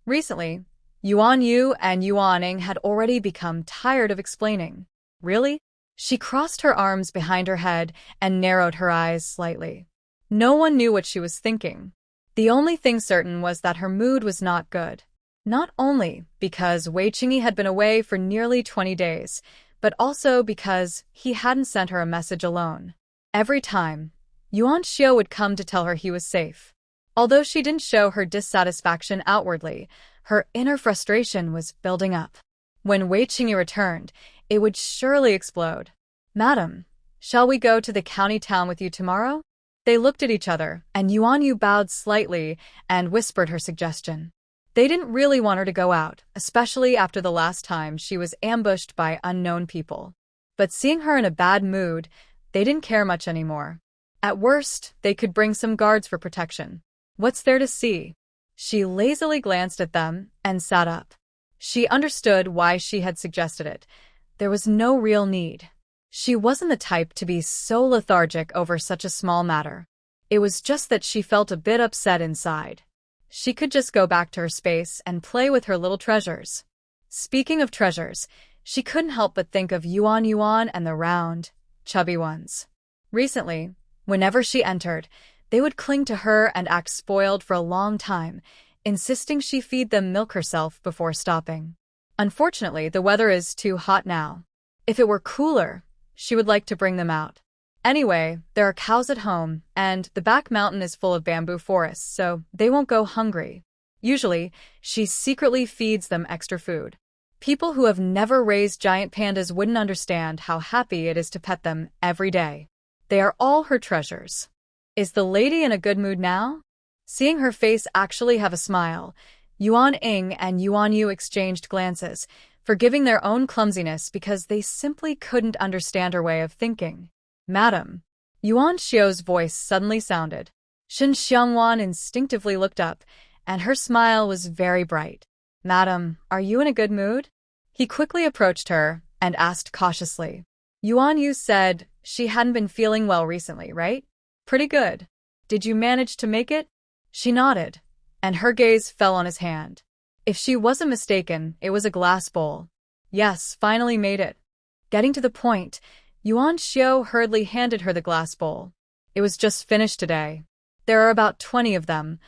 Speaker 1: Recently, Yuan Yu and Yuaning had already become tired of explaining. Really? She crossed her arms behind her head and narrowed her eyes slightly. No one knew what she was thinking. The only thing certain was that her mood was not good. Not only because Wei Qingyi had been away for nearly 20 days, but also because he hadn't sent her a message alone. Every time, Yuan Xiao would come to tell her he was safe. Although she didn't show her dissatisfaction outwardly, her inner frustration was building up. When Wei Qingyi returned, it would surely explode. Madam, shall we go to the county town with you tomorrow? They looked at each other, and Yuan Yu bowed slightly and whispered her suggestion. They didn't really want her to go out, especially after the last time she was ambushed by unknown people. But seeing her in a bad mood, they didn't care much anymore. At worst, they could bring some guards for protection. What's there to see? She lazily glanced at them and sat up. She understood why she had suggested it. There was no real need. She wasn't the type to be so lethargic over such a small matter. It was just that she felt a bit upset inside. She could just go back to her space and play with her little treasures. Speaking of treasures, she couldn't help but think of Yuan and the round, chubby ones. Recently, whenever she entered, they would cling to her and act spoiled for a long time, insisting she feed them milk herself before stopping. Unfortunately, the weather is too hot now. If it were cooler, she would like to bring them out. Anyway, there are cows at home, and the back mountain is full of bamboo forests, so they won't go hungry. Usually, she secretly feeds them extra food. People who have never raised giant pandas wouldn't understand how happy it is to pet them every day. They are all her treasures. Is the lady in a good mood now? Seeing her face actually have a smile, Yuan Ying and Yuan Yu exchanged glances, forgiving their own clumsiness because they simply couldn't understand her way of thinking. Madam. Yuan Xiao's voice suddenly sounded. Shen Xiangwan instinctively looked up, and her smile was very bright. Madam, are you in a good mood? He quickly approached her and asked cautiously. Yuan Yu said she hadn't been feeling well recently, right? Pretty good. Did you manage to make it? She nodded, and her gaze fell on his hand. If she wasn't mistaken, it was a glass bowl. Yes, finally made it. Getting to the point, Yuan Xiao hurriedly handed her the glass bowl. It was just finished today. There are about 20 of them,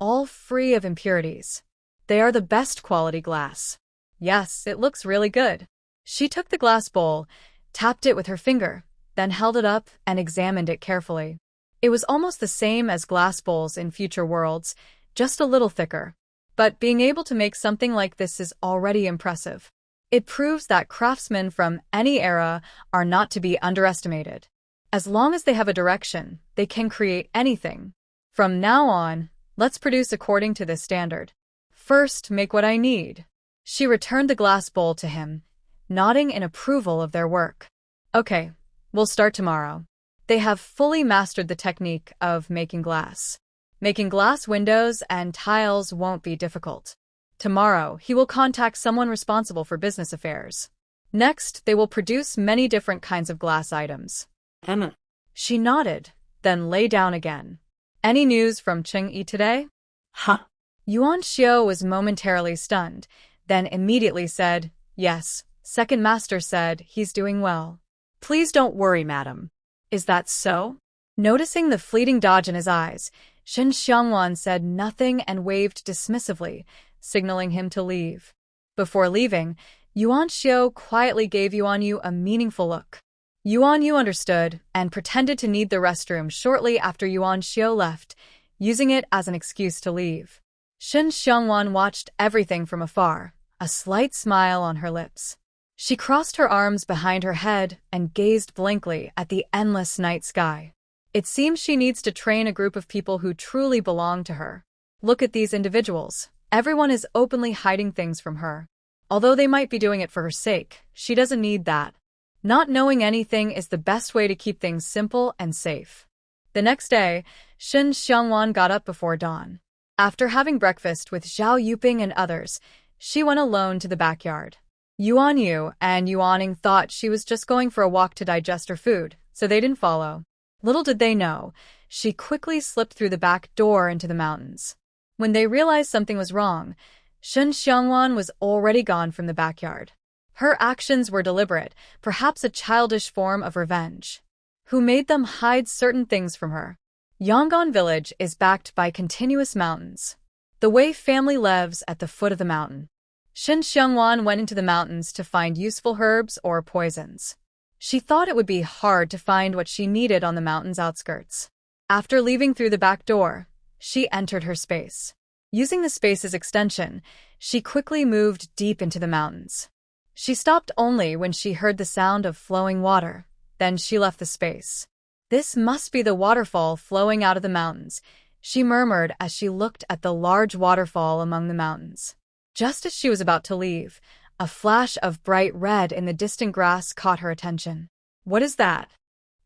Speaker 1: all free of impurities. They are the best quality glass. Yes, it looks really good. She took the glass bowl, tapped it with her finger, then held it up and examined it carefully. It was almost the same as glass bowls in future worlds, just a little thicker. But being able to make something like this is already impressive. It proves that craftsmen from any era are not to be underestimated. As long as they have a direction, they can create anything. From now on, let's produce according to this standard. First, make what I need. She returned the glass bowl to him, nodding in approval of their work. Okay, we'll start tomorrow. They have fully mastered the technique of making glass. Making glass windows and tiles won't be difficult. Tomorrow, he will contact someone responsible for business affairs. Next, they will produce many different kinds of glass items.
Speaker 2: Emma.
Speaker 1: She nodded, then lay down again. Any news from Cheng-yi today?
Speaker 2: Huh?
Speaker 1: Yuan Xiao was momentarily stunned, then immediately said, yes, second master said he's doing well.
Speaker 2: Please don't worry, madam.
Speaker 1: Is that so? Noticing the fleeting dodge in his eyes, Shen Xiangwan said nothing and waved dismissively, signaling him to leave. Before leaving, Yuan Xiao quietly gave Yuan Yu a meaningful look. Yuan Yu understood and pretended to need the restroom shortly after Yuan Xiao left, using it as an excuse to leave. Shen Xiangwan watched everything from afar, a slight smile on her lips. She crossed her arms behind her head and gazed blankly at the endless night sky. It seems she needs to train a group of people who truly belong to her. Look at these individuals. Everyone is openly hiding things from her. Although they might be doing it for her sake, she doesn't need that. Not knowing anything is the best way to keep things simple and safe. The next day, Shen Xiangwan got up before dawn. After having breakfast with Zhao Yuping and others, she went alone to the backyard. Yuan Yu and Yuaning thought she was just going for a walk to digest her food, so they didn't follow. Little did they know, she quickly slipped through the back door into the mountains. When they realized something was wrong, Shen Xiangwan was already gone from the backyard. Her actions were deliberate, perhaps a childish form of revenge. Who made them hide certain things from her? Yangon village is backed by continuous mountains. The Wei family lives at the foot of the mountain. Shen Xiangwan went into the mountains to find useful herbs or poisons. She thought it would be hard to find what she needed on the mountain's outskirts. After leaving through the back door, she entered her space. Using the space's extension, she quickly moved deep into the mountains. She stopped only when she heard the sound of flowing water. Then she left the space. This must be the waterfall flowing out of the mountains, she murmured as she looked at the large waterfall among the mountains. Just as she was about to leave, a flash of bright red in the distant grass caught her attention. What is that?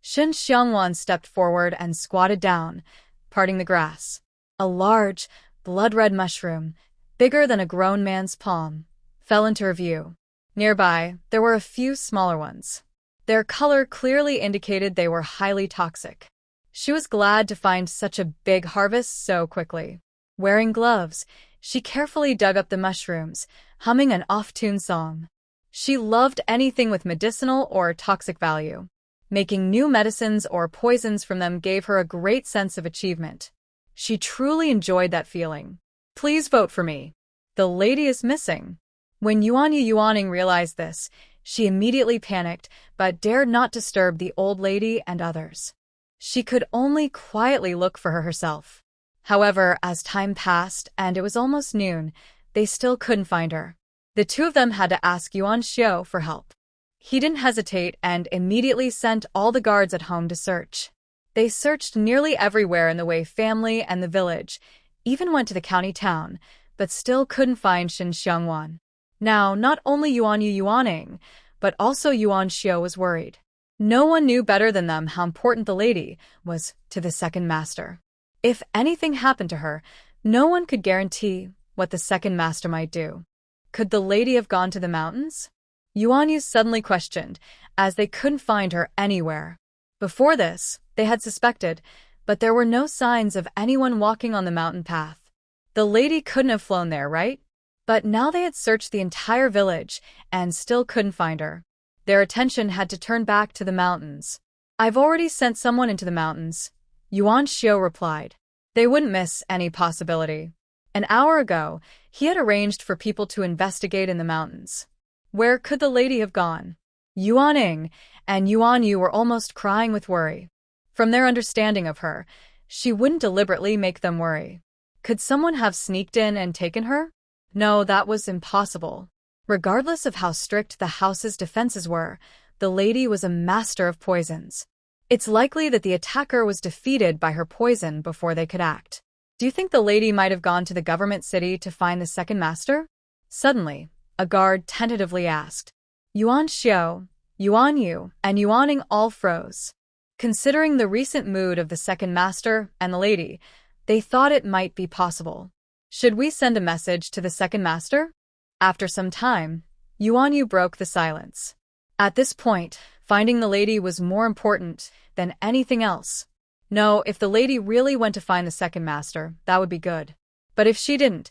Speaker 1: Shen Xiangwan stepped forward and squatted down, parting the grass. A large, blood-red mushroom, bigger than a grown man's palm, fell into her view. Nearby, there were a few smaller ones. Their color clearly indicated they were highly toxic. She was glad to find such a big harvest so quickly. Wearing gloves, she carefully dug up the mushrooms, humming an off-tune song. She loved anything with medicinal or toxic value. Making new medicines or poisons from them gave her a great sense of achievement. She truly enjoyed that feeling. Please vote for me. The lady is missing. When Yuaning realized this, she immediately panicked, but dared not disturb the old lady and others. She could only quietly look for her herself. However, as time passed and it was almost noon, they still couldn't find her. The two of them had to ask Yuan Xiao for help. He didn't hesitate and immediately sent all the guards at home to search. They searched nearly everywhere in the Wei family and the village, even went to the county town, but still couldn't find Shen Xiangwan. Now, not only Yuaning, but also Yuan Xiao was worried. No one knew better than them how important the lady was to the second master. If anything happened to her, no one could guarantee what the second master might do. Could the lady have gone to the mountains? Yuan Yu suddenly questioned, as they couldn't find her anywhere. Before this, they had suspected, but there were no signs of anyone walking on the mountain path. The lady couldn't have flown there, right? But now they had searched the entire village and still couldn't find her. Their attention had to turn back to the mountains. I've already sent someone into the mountains, Yuan Xiao replied. They wouldn't miss any possibility. An hour ago, he had arranged for people to investigate in the mountains. Where could the lady have gone? Yuaning and Yuan Yu were almost crying with worry. From their understanding of her, she wouldn't deliberately make them worry. Could someone have sneaked in and taken her? No, that was impossible. Regardless of how strict the house's defenses were, the lady was a master of poisons. It's likely that the attacker was defeated by her poison before they could act. Do you think the lady might have gone to the government city to find the second master? Suddenly, a guard tentatively asked. Yuan Xiao, Yuan Yu, and Yuaning all froze. Considering the recent mood of the second master and the lady, they thought it might be possible. Should we send a message to the second master? After some time, Yuan Yu broke the silence. At this point, finding the lady was more important than anything else. No, if the lady really went to find the second master, that would be good. But if she didn't,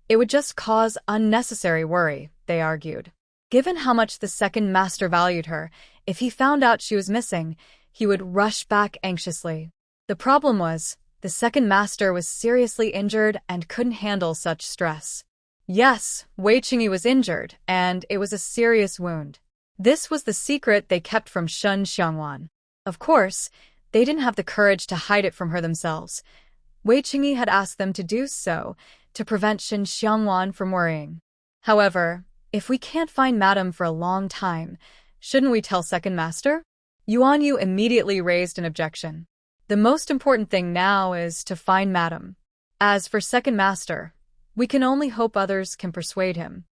Speaker 1: it would just cause unnecessary worry, they argued. Given how much the second master valued her, if he found out she was missing, he would rush back anxiously. The problem was, the second master was seriously injured and couldn't handle such stress. Yes, Wei Qingyi was injured, and it was a serious wound. This was the secret they kept from Shen Xiangwan. Of course, they didn't have the courage to hide it from her themselves. Wei Qingyi had asked them to do so, to prevent Shen Xiangwan from worrying. However, if we can't find Madam for a long time, shouldn't we tell second master? Yuan Yu immediately raised an objection. The most important thing now is to find Madam. As for second master, we can only hope others can persuade him.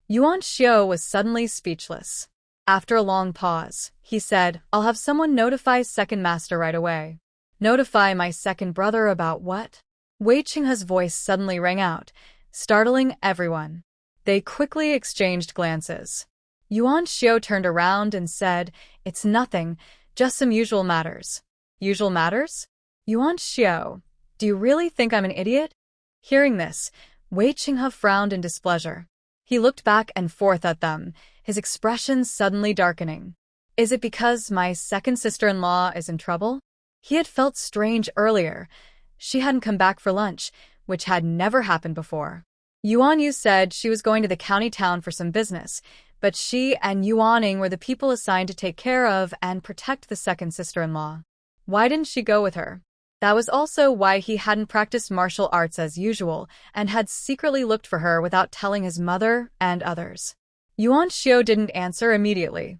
Speaker 1: Yuan Xiao was suddenly speechless. After a long pause, he said, I'll have someone notify second master right away. Notify my second brother about what? Wei Qinghe's voice suddenly rang out, startling everyone. They quickly exchanged glances. Yuan Xiao turned around and said, It's nothing, just some usual matters. Usual matters? Yuan Xiao, do you really think I'm an idiot? Hearing this, Wei Qinghe frowned in displeasure. He looked back and forth at them, his expression suddenly darkening. Is it because my second sister-in-law is in trouble? He had felt strange earlier. She hadn't come back for lunch, which had never happened before. Yuan Yu said she was going to the county town for some business, but she and Yuaning were the people assigned to take care of and protect the second sister-in-law. Why didn't she go with her? That was also why he hadn't practiced martial arts as usual and had secretly looked for her without telling his mother and others. Yuan Xiao didn't answer immediately.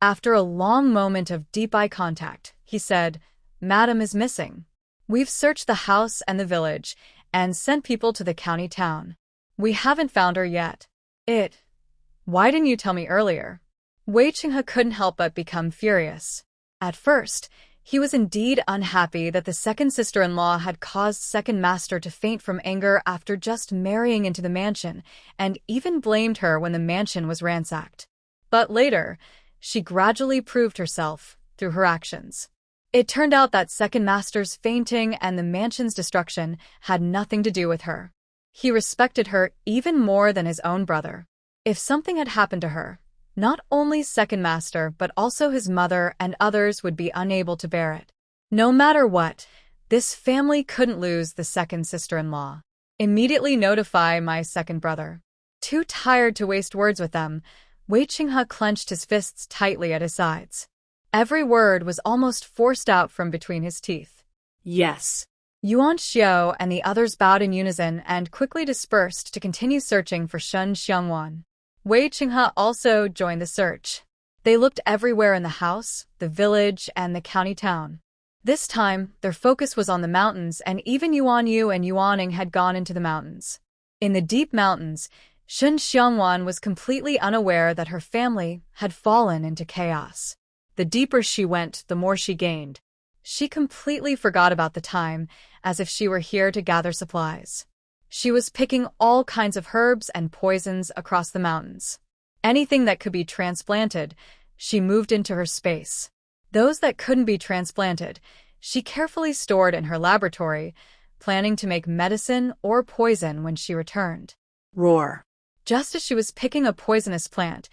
Speaker 1: After a long moment of deep eye contact, he said, Madam is missing. We've searched the house and the village and sent people to the county town. We haven't found her yet. Why didn't you tell me earlier? Wei Qinghe couldn't help but become furious. At first, he was indeed unhappy that the second sister-in-law had caused second master to faint from anger after just marrying into the mansion, and even blamed her when the mansion was ransacked. But later, she gradually proved herself through her actions. It turned out that second master's fainting and the mansion's destruction had nothing to do with her. He respected her even more than his own brother. If something had happened to her, not only second master but also his mother and others would be unable to bear it. No matter what, this family couldn't lose the second sister-in-law. Immediately notify my second brother. Too tired to waste words with them, Wei Qinghe clenched his fists tightly at his sides. Every word was almost forced out from between his teeth.
Speaker 2: Yes.
Speaker 1: Yuan Xiao and the others bowed in unison and quickly dispersed to continue searching for Shen Xiangwan. Wei Qinghe also joined the search. They looked everywhere in the house, the village, and the county town. This time, their focus was on the mountains, and even Yuan Yu and Yuaning had gone into the mountains. In the deep mountains, Shen Xiangwan was completely unaware that her family had fallen into chaos. The deeper she went, the more she gained. She completely forgot about the time, as if she were here to gather supplies. She was picking all kinds of herbs and poisons across the mountains. Anything that could be transplanted, she moved into her space. Those that couldn't be transplanted, she carefully stored in her laboratory, planning to make medicine or poison when she returned.
Speaker 2: Roar.
Speaker 1: Just as she was picking a poisonous plant,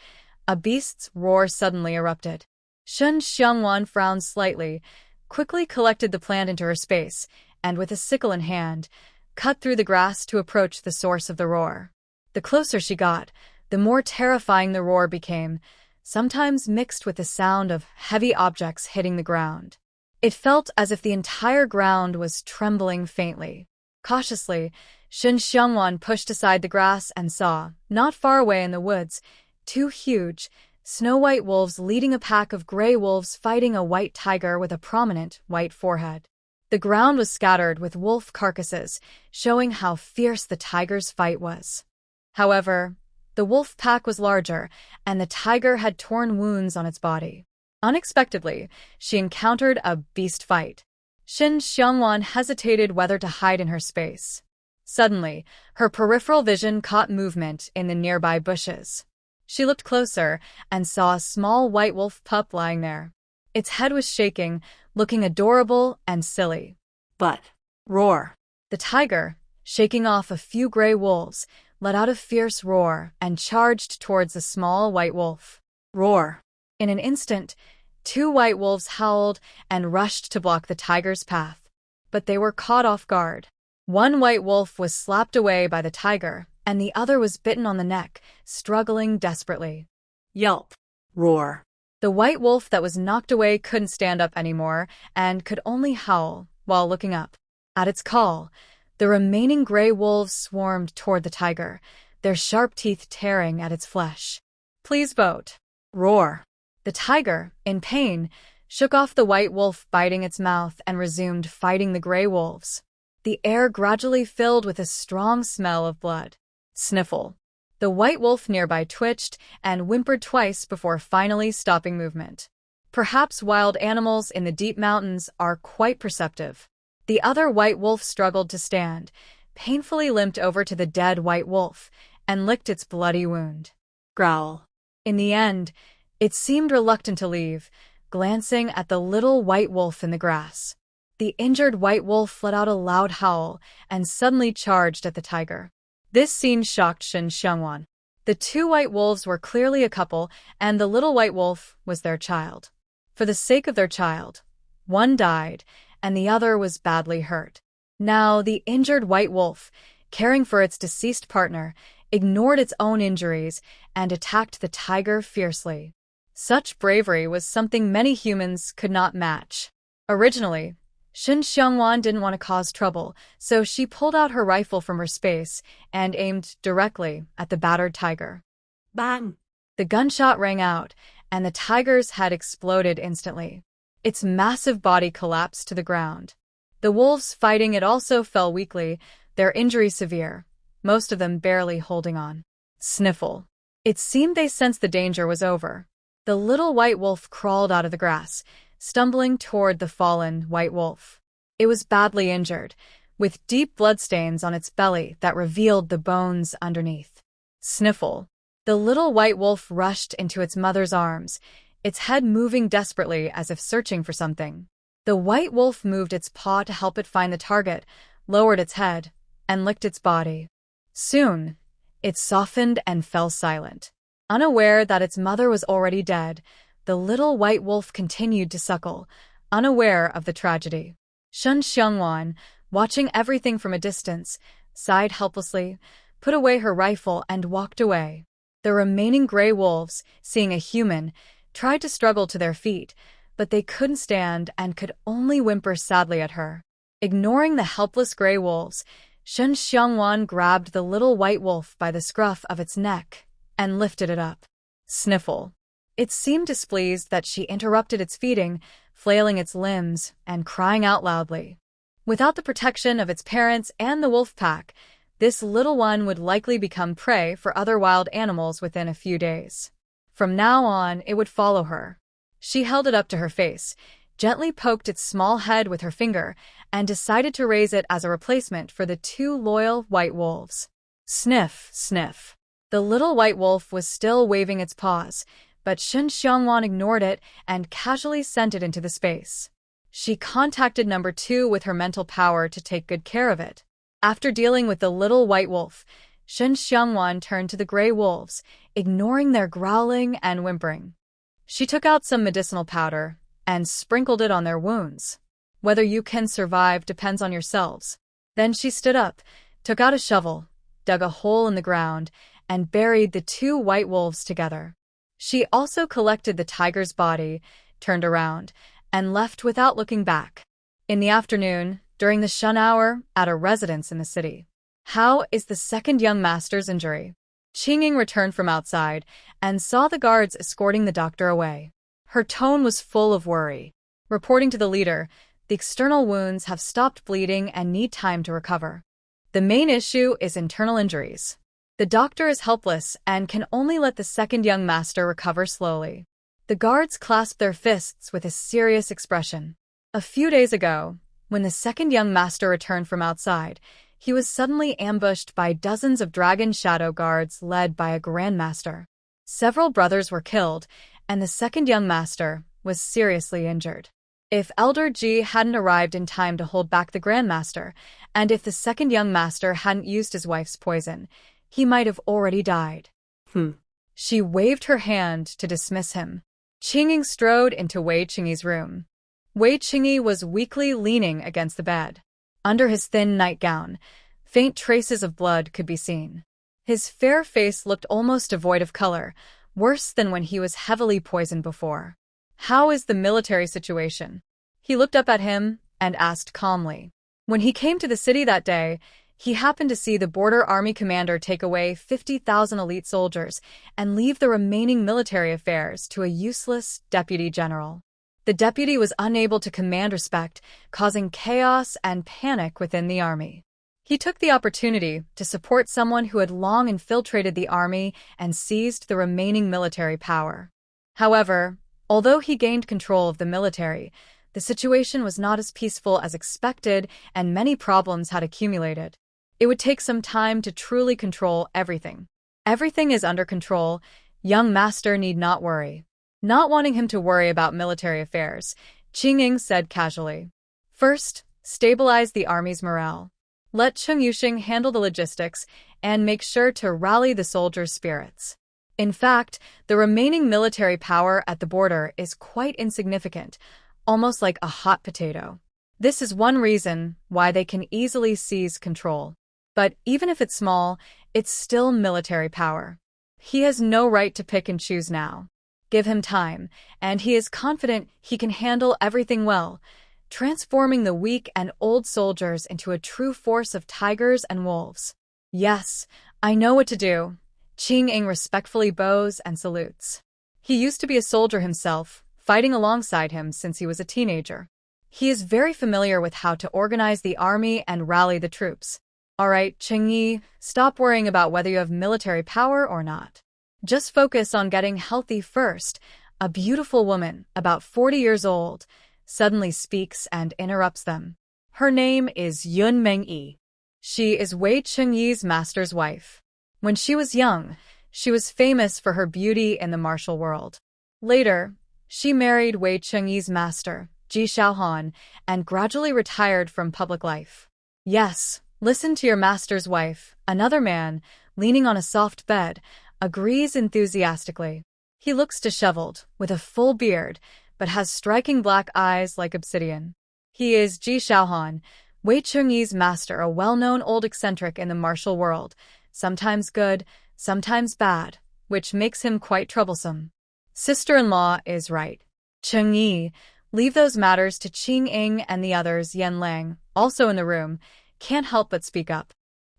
Speaker 1: a beast's roar suddenly erupted. Shen Xiangwan frowned slightly, quickly collected the plant into her space, and with a sickle in hand, cut through the grass to approach the source of the roar. The closer she got, the more terrifying the roar became, sometimes mixed with the sound of heavy objects hitting the ground. It felt as if the entire ground was trembling faintly. Cautiously, Shen Xiangwan pushed aside the grass and saw, not far away in the woods, two huge, snow-white wolves leading a pack of gray wolves fighting a white tiger with a prominent white forehead. The ground was scattered with wolf carcasses, showing how fierce the tiger's fight was. However, the wolf pack was larger, and the tiger had torn wounds on its body. Unexpectedly, she encountered a beast fight. Shen Xiangwan hesitated whether to hide in her space. Suddenly, her peripheral vision caught movement in the nearby bushes. She looked closer and saw a small white wolf pup lying there. Its head was shaking, looking adorable and silly.
Speaker 2: But, roar.
Speaker 1: The tiger, shaking off a few gray wolves, let out a fierce roar and charged towards the small white wolf.
Speaker 2: Roar.
Speaker 1: In an instant, two white wolves howled and rushed to block the tiger's path. But they were caught off guard. One white wolf was slapped away by the tiger, and the other was bitten on the neck, struggling desperately.
Speaker 2: Yelp. Roar.
Speaker 1: The white wolf that was knocked away couldn't stand up anymore and could only howl while looking up. At its call, the remaining gray wolves swarmed toward the tiger, their sharp teeth tearing at its flesh. Please vote.
Speaker 2: Roar.
Speaker 1: The tiger, in pain, shook off the white wolf biting its mouth and resumed fighting the gray wolves. The air gradually filled with a strong smell of blood. Sniffle. The white wolf nearby twitched and whimpered twice before finally stopping movement. Perhaps wild animals in the deep mountains are quite perceptive. The other white wolf struggled to stand, painfully limped over to the dead white wolf, and licked its bloody wound.
Speaker 2: Growl.
Speaker 1: In the end, it seemed reluctant to leave, glancing at the little white wolf in the grass. The injured white wolf let out a loud howl and suddenly charged at the tiger. This scene shocked Shen Xiangwan. The two white wolves were clearly a couple, and the little white wolf was their child. For the sake of their child, one died, and the other was badly hurt. Now, the injured white wolf, caring for its deceased partner, ignored its own injuries and attacked the tiger fiercely. Such bravery was something many humans could not match. Originally, Shen Xiangwan didn't want to cause trouble, so she pulled out her rifle from her space and aimed directly at the battered tiger.
Speaker 2: Bang!
Speaker 1: The gunshot rang out, and the tiger's head exploded instantly. Its massive body collapsed to the ground. The wolves fighting it also fell weakly, their injuries severe, most of them barely holding on. Sniffle. It seemed they sensed the danger was over. The little white wolf crawled out of the grass, stumbling toward the fallen white wolf. It was badly injured, with deep bloodstains on its belly that revealed the bones underneath. Sniffle. The little white wolf rushed into its mother's arms, its head moving desperately as if searching for something. The white wolf moved its paw to help it find the target, lowered its head, and licked its body. Soon, it softened and fell silent. Unaware that its mother was already dead, the little white wolf continued to suckle, unaware of the tragedy. Shen Xiangwan, watching everything from a distance, sighed helplessly, put away her rifle and walked away. The remaining gray wolves, seeing a human, tried to struggle to their feet, but they couldn't stand and could only whimper sadly at her. Ignoring the helpless gray wolves, Shen Xiangwan grabbed the little white wolf by the scruff of its neck and lifted it up. Sniffle. It seemed displeased that she interrupted its feeding, flailing its limbs and crying out loudly. Without the protection of its parents and the wolf pack, this little one would likely become prey for other wild animals within a few days. From now on, it would follow her. She held it up to her face, gently poked its small head with her finger, and decided to raise it as a replacement for the two loyal white wolves. Sniff, sniff. The little white wolf was still waving its paws, but Shen Xiangwan ignored it and casually sent it into the space. She contacted number 2 with her mental power to take good care of it. After dealing with the little white wolf, Shen Xiangwan turned to the gray wolves, ignoring their growling and whimpering. She took out some medicinal powder and sprinkled it on their wounds. Whether you can survive depends on yourselves. Then she stood up, took out a shovel, dug a hole in the ground, and buried the two white wolves together. She also collected the tiger's body, turned around, and left without looking back. In the afternoon, during the shun hour, at a residence in the city. How is the second young master's injury? Qingying returned from outside and saw the guards escorting the doctor away. Her tone was full of worry. Reporting to the leader, the external wounds have stopped bleeding and need time to recover. The main issue is internal injuries. The doctor is helpless and can only let the second young master recover slowly. The guards clasped their fists with a serious expression. A few days ago, when the second young master returned from outside, he was suddenly ambushed by dozens of dragon shadow guards led by a grandmaster. Several brothers were killed, and the second young master was seriously injured. If Elder Ji hadn't arrived in time to hold back the grandmaster, and if the second young master hadn't used his wife's poison, he might have already died. She waved her hand to dismiss him. Qingying strode into Wei Qingyi's room. Wei Qingyi was weakly leaning against the bed. Under his thin nightgown, faint traces of blood could be seen. His fair face looked almost devoid of color, worse than when he was heavily poisoned before. "How is the military situation?" He looked up at him and asked calmly. When he came to the city that day, he happened to see the border army commander take away 50,000 elite soldiers and leave the remaining military affairs to a useless deputy general. The deputy was unable to command respect, causing chaos and panic within the army. He took the opportunity to support someone who had long infiltrated the army and seized the remaining military power. However, although he gained control of the military, the situation was not as peaceful as expected and many problems had accumulated. It would take some time to truly control everything. Everything is under control. Young master need not worry. Not wanting him to worry about military affairs, Qing said casually. First, stabilize the army's morale. Let Cheng Yuxing handle the logistics and make sure to rally the soldiers' spirits. In fact, the remaining military power at the border is quite insignificant, almost like a hot potato. This is one reason why they can easily seize control. But even if it's small, it's still military power. He has no right to pick and choose now. Give him time, and he is confident he can handle everything well, transforming the weak and old soldiers into a true force of tigers and wolves. Yes, I know what to do. Qing respectfully bows and salutes. He used to be a soldier himself, fighting alongside him since he was a teenager. He is very familiar with how to organize the army and rally the troops. All right, Qing, stop worrying about whether you have military power or not. Just focus on getting healthy first. A beautiful woman, about 40 years old, suddenly speaks and interrupts them. Her name is Yun Mengyi. She is Wei Chengyi's master's wife. When she was young, she was famous for her beauty in the martial world. Later, she married Wei Chengyi's master, Ji Shaohan, and gradually retired from public life. Yes, listen to your master's wife. Another man, leaning on a soft bed, agrees enthusiastically. He looks disheveled, with a full beard, but has striking black eyes like obsidian. He is Ji Shaohan, Wei Chengyi's master, a well-known old eccentric in the martial world, sometimes good, sometimes bad, which makes him quite troublesome. Sister-in-law is right. Chengyi, leave those matters to Qing and the others. Yan Lang, also in the room, can't help but speak up.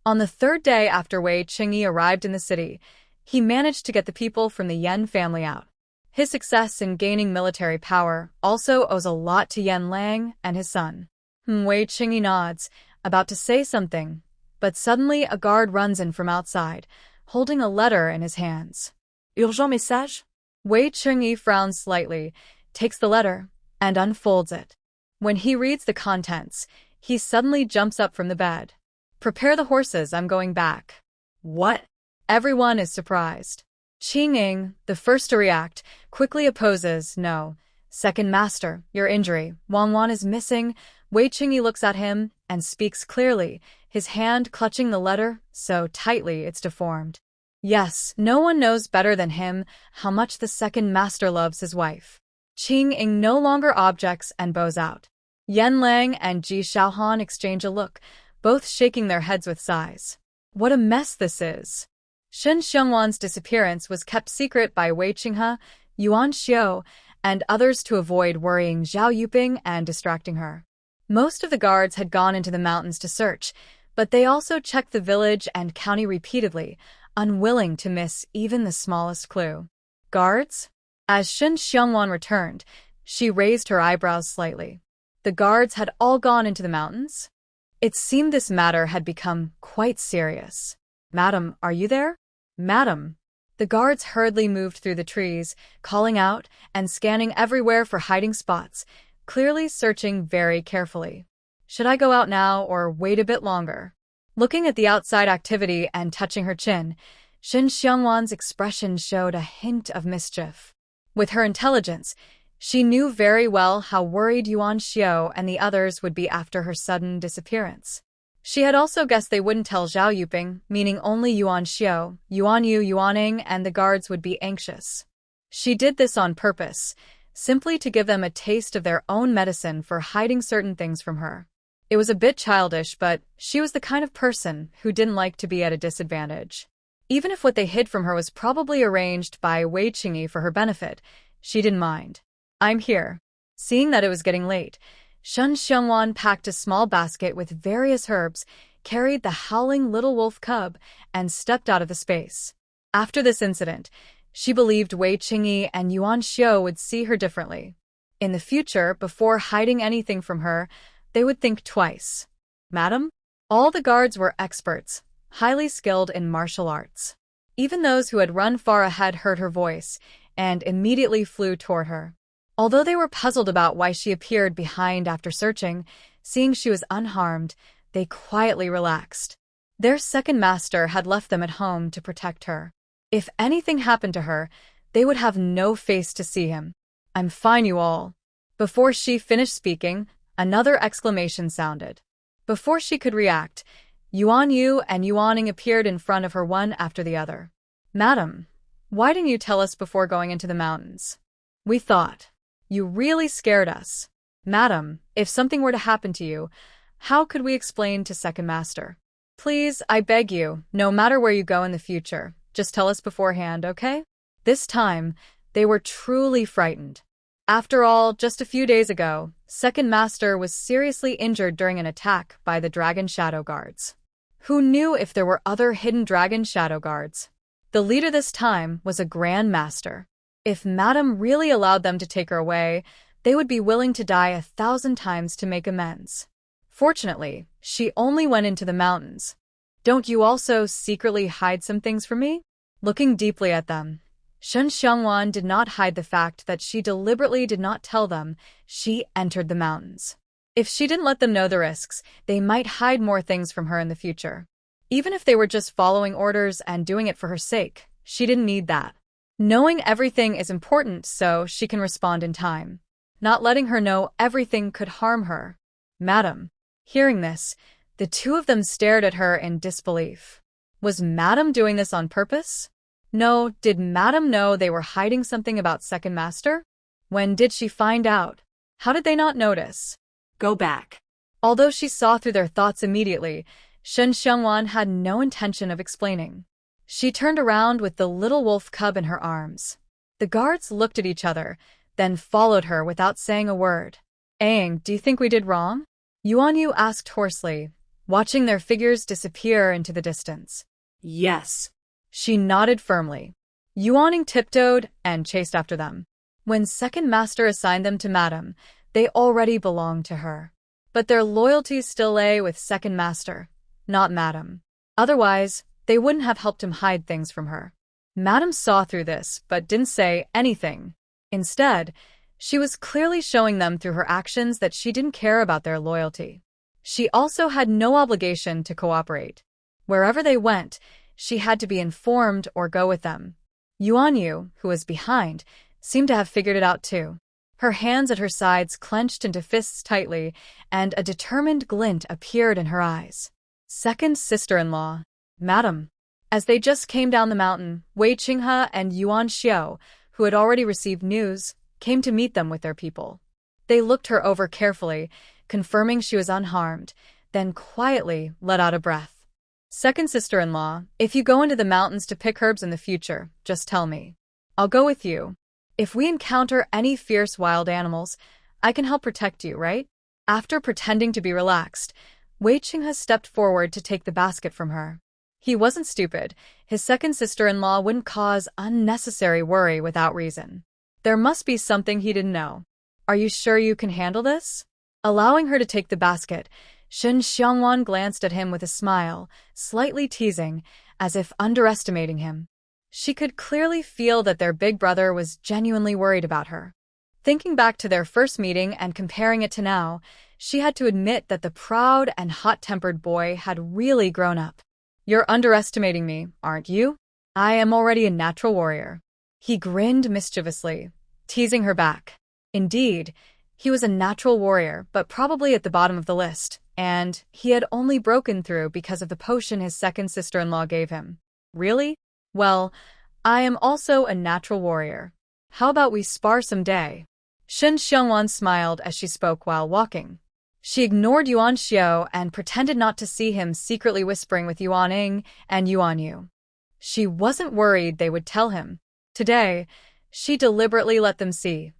Speaker 1: On the third day after Wei Chengyi arrived in the city, he managed to get the people from the Yan family out. His success in gaining military power also owes a lot to Yan Lang and his son. Wei Chengyi nods, about to say something, but suddenly a guard runs in from outside, holding a letter in his hands.
Speaker 2: Urgent message?
Speaker 1: Wei Chengyi frowns slightly, takes the letter, and unfolds it. When he reads the contents, he suddenly jumps up from the bed. Prepare the horses, I'm going back.
Speaker 2: What?
Speaker 1: Everyone is surprised. Qing, the first to react, quickly opposes. No. Second master, your injury. Wang is missing. Wei Chengyi looks at him and speaks clearly, his hand clutching the letter so tightly it's deformed. Yes, no one knows better than him how much the second master loves his wife. Qing no longer objects and bows out. Yan Lang and Ji Shaohan exchange a look, both shaking their heads with sighs. What a mess this is. Shen Xiongwan's disappearance was kept secret by Wei Qinghe, Yuan Xiu, and others to avoid worrying Zhao Yuping and distracting her. Most of the guards had gone into the mountains to search, but they also checked the village and county repeatedly, unwilling to miss even the smallest clue. Guards? As Shen Xiongwan returned, she raised her eyebrows slightly. The guards had all gone into the mountains? It seemed this matter had become quite serious. Madam, are you there? Madam. The guards hurriedly moved through the trees, calling out and scanning everywhere for hiding spots, clearly searching very carefully. Should I go out now or wait a bit longer? Looking at the outside activity and touching her chin, Shen Xiongwan's expression showed a hint of mischief. With her intelligence, she knew very well how worried Yuan Xiu and the others would be after her sudden disappearance. She had also guessed they wouldn't tell Zhao Yuping, meaning only Yuan Xiu, Yuan Yu, Yuaning, and the guards would be anxious. She did this on purpose, simply to give them a taste of their own medicine for hiding certain things from her. It was a bit childish, but she was the kind of person who didn't like to be at a disadvantage. Even if what they hid from her was probably arranged by Wei Qingyi for her benefit, she didn't mind. I'm here. Seeing that it was getting late, Shen Xiongwan packed a small basket with various herbs, carried the howling little wolf cub, and stepped out of the space. After this incident, she believed Wei Qingyi and Yuan Xiu would see her differently. In the future, before hiding anything from her, they would think twice. Madam? All the guards were experts, highly skilled in martial arts. Even those who had run far ahead heard her voice and immediately flew toward her. Although they were puzzled about why she appeared behind after searching, seeing she was unharmed, they quietly relaxed. Their second master had left them at home to protect her. If anything happened to her, they would have no face to see him. I'm fine, you all. Before she finished speaking, another exclamation sounded. Before she could react, Yuan Yu and Yuaning appeared in front of her one after the other. Madam, why didn't you tell us before going into the mountains? We thought. You really scared us. Madam, if something were to happen to you, how could we explain to Second Master? Please, I beg you, no matter where you go in the future, just tell us beforehand, okay? This time, they were truly frightened. After all, just a few days ago, Second Master was seriously injured during an attack by the Dragon Shadow Guards. Who knew if there were other hidden Dragon Shadow Guards? The leader this time was a Grand Master. If Madam really allowed them to take her away, they would be willing to die 1,000 times to make amends. Fortunately, she only went into the mountains. Don't you also secretly hide some things from me? Looking deeply at them, Shen Xiangwan did not hide the fact that she deliberately did not tell them she entered the mountains. If she didn't let them know the risks, they might hide more things from her in the future. Even if they were just following orders and doing it for her sake, she didn't need that. Knowing everything is important so she can respond in time. Not letting her know everything could harm her. Madam. Hearing this, the two of them stared at her in disbelief. Was Madam doing this on purpose? No, did Madam know they were hiding something about Second Master? When did she find out? How did they not notice?
Speaker 2: Go back.
Speaker 1: Although she saw through their thoughts immediately, Shen Xiangwan had no intention of explaining. She turned around with the little wolf cub in her arms. The guards looked at each other, then followed her without saying a word. Aang, do you think we did wrong? Yuan Yu asked hoarsely, watching their figures disappear into the distance.
Speaker 2: Yes.
Speaker 1: She nodded firmly. Yuaning tiptoed and chased after them. When Second Master assigned them to Madam, they already belonged to her. But their loyalty still lay with Second Master, not Madam. Otherwise, they wouldn't have helped him hide things from her. Madam saw through this, but didn't say anything. Instead, she was clearly showing them through her actions that she didn't care about their loyalty. She also had no obligation to cooperate. Wherever they went, she had to be informed or go with them. Yuan Yu, who was behind, seemed to have figured it out too. Her hands at her sides clenched into fists tightly, and a determined glint appeared in her eyes. Second sister-in-law, Madam. As they just came down the mountain, Wei Qinghe and Yuan Xiao, who had already received news, came to meet them with their people. They looked her over carefully, confirming she was unharmed, then quietly let out a breath. Second sister-in-law, if you go into the mountains to pick herbs in the future, just tell me. I'll go with you. If we encounter any fierce wild animals, I can help protect you, right? After pretending to be relaxed, Wei Qinghe stepped forward to take the basket from her. He wasn't stupid. His second sister-in-law wouldn't cause unnecessary worry without reason. There must be something he didn't know. Are you sure you can handle this? Allowing her to take the basket, Shen Xiangwan glanced at him with a smile, slightly teasing, as if underestimating him. She could clearly feel that their big brother was genuinely worried about her. Thinking back to their first meeting and comparing it to now, she had to admit that the proud and hot-tempered boy had really grown up. You're underestimating me, aren't you? I am already a natural warrior. He grinned mischievously, teasing her back. Indeed, he was a natural warrior, but probably at the bottom of the list, and he had only broken through because of the potion his second sister-in-law gave him. Really? Well, I am also a natural warrior. How about we spar someday? Shen Xiangwan smiled as she spoke while walking. She ignored Yuan Xiao and pretended not to see him secretly whispering with Yuaning and Yuan Yu. She wasn't worried they would tell him. Today, she deliberately let them see.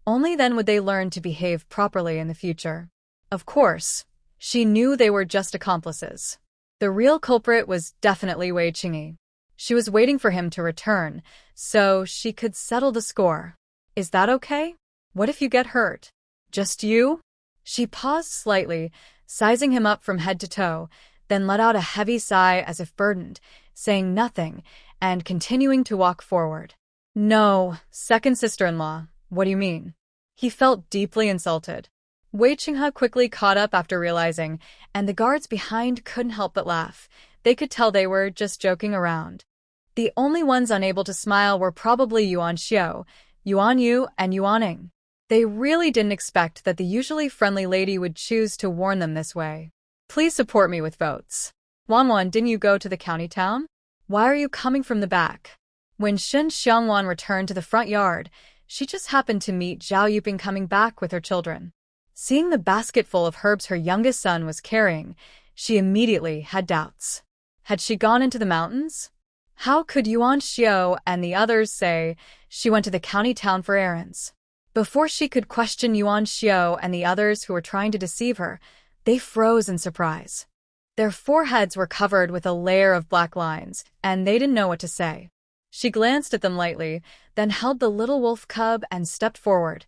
Speaker 1: Only then would they learn to behave properly in the future. Of course, she knew they were just accomplices. The real culprit was definitely Wei Qinghe. She was waiting for him to return, so she could settle the score. Is that okay? What if you get hurt? Just you? She paused slightly, sizing him up from head to toe, then let out a heavy sigh as if burdened, saying nothing, and continuing to walk forward. No, second sister-in-law, what do you mean? He felt deeply insulted. Wei Qinghe quickly caught up after realizing, and the guards behind couldn't help but laugh. They could tell they were just joking around. The only ones unable to smile were probably Yuan Xiao, Yuan Yu, and Yuan Ning. They really didn't expect that the usually friendly lady would choose to warn them this way. Please support me with votes. Wanwan, didn't you go to the county town? Why are you coming from the back? When Shen Xiangwan returned to the front yard, she just happened to meet Zhao Yuping coming back with her children. Seeing the basket full of herbs her youngest son was carrying, she immediately had doubts. Had she gone into the mountains? How could Yuan Xiao and the others say she went to the county town for errands? Before she could question Yuan Xiao and the others who were trying to deceive her, they froze in surprise. Their foreheads were covered with a layer of black lines, and they didn't know what to say. She glanced at them lightly, then held the little wolf cub and stepped forward.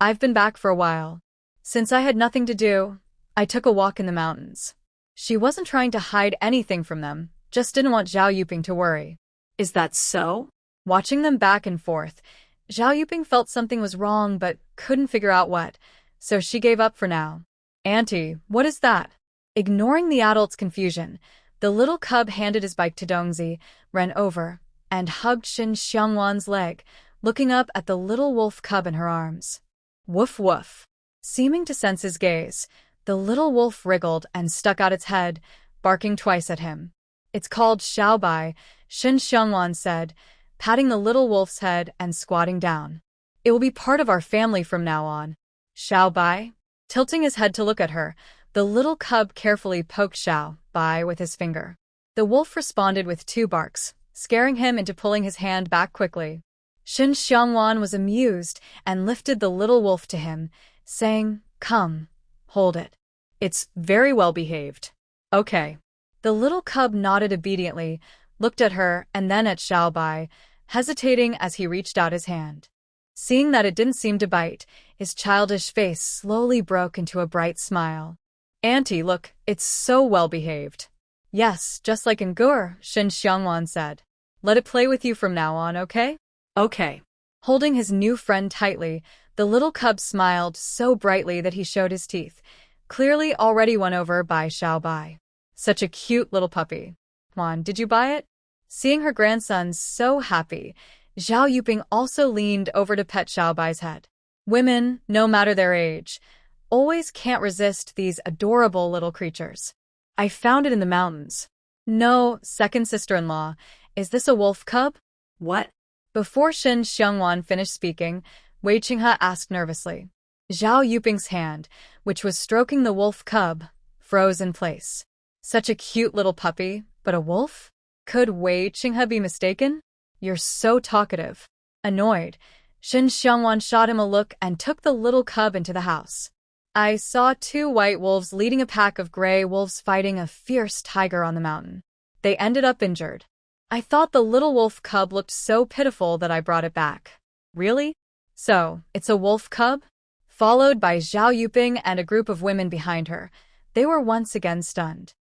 Speaker 1: I've been back for a while. Since I had nothing to do, I took a walk in the mountains. She wasn't trying to hide anything from them, just didn't want Zhao Yuping to worry.
Speaker 2: Is that so?
Speaker 1: Watching them back and forth, Zhao Yuping felt something was wrong but couldn't figure out what, so she gave up for now. Auntie, what is that? Ignoring the adult's confusion, the little cub handed his bike to Dongzi, ran over, and hugged Shen Xiangwan's leg, looking up at the little wolf cub in her arms. Woof woof. Seeming to sense his gaze, the little wolf wriggled and stuck out its head, barking twice at him. It's called Xiaobai, Shen Xiangwan said, patting the little wolf's head and squatting down. It will be part of our family from now on. Xiaobai? Tilting his head to look at her, the little cub carefully poked Xiaobai with his finger. The wolf responded with 2 barks, scaring him into pulling his hand back quickly. Shen Xiangwan was amused and lifted the little wolf to him, saying, Come, hold it. It's very well behaved. Okay. The little cub nodded obediently, looked at her and then at Xiaobai, hesitating as he reached out his hand. Seeing that it didn't seem to bite, his childish face slowly broke into a bright smile. Auntie, look, it's so well behaved. Yes, just like in Gur, Shen Xiangwan said. Let it play with you from now on, okay?
Speaker 2: Okay.
Speaker 1: Holding his new friend tightly, the little cub smiled so brightly that he showed his teeth, clearly already won over by Xiaobai. Such a cute little puppy. Juan, did you buy it? Seeing her grandson so happy, Zhao Yuping also leaned over to pet Xiaobai's head. Women, no matter their age, always can't resist these adorable little creatures. I found it in the mountains. No, second sister-in-law, is this a wolf cub?
Speaker 2: What?
Speaker 1: Before Shen Xiangwan finished speaking, Wei Qinghe asked nervously. Zhao Yuping's hand, which was stroking the wolf cub, froze in place. Such a cute little puppy, but a wolf? Could Wei Qinghe be mistaken? You're so talkative. Annoyed, Shen Xiangwan shot him a look and took the little cub into the house. I saw 2 white wolves leading a pack of gray wolves fighting a fierce tiger on the mountain. They ended up injured. I thought the little wolf cub looked so pitiful that I brought it back. Really? So, it's a wolf cub? Followed by Zhao Yuping and a group of women behind her, they were once again stunned.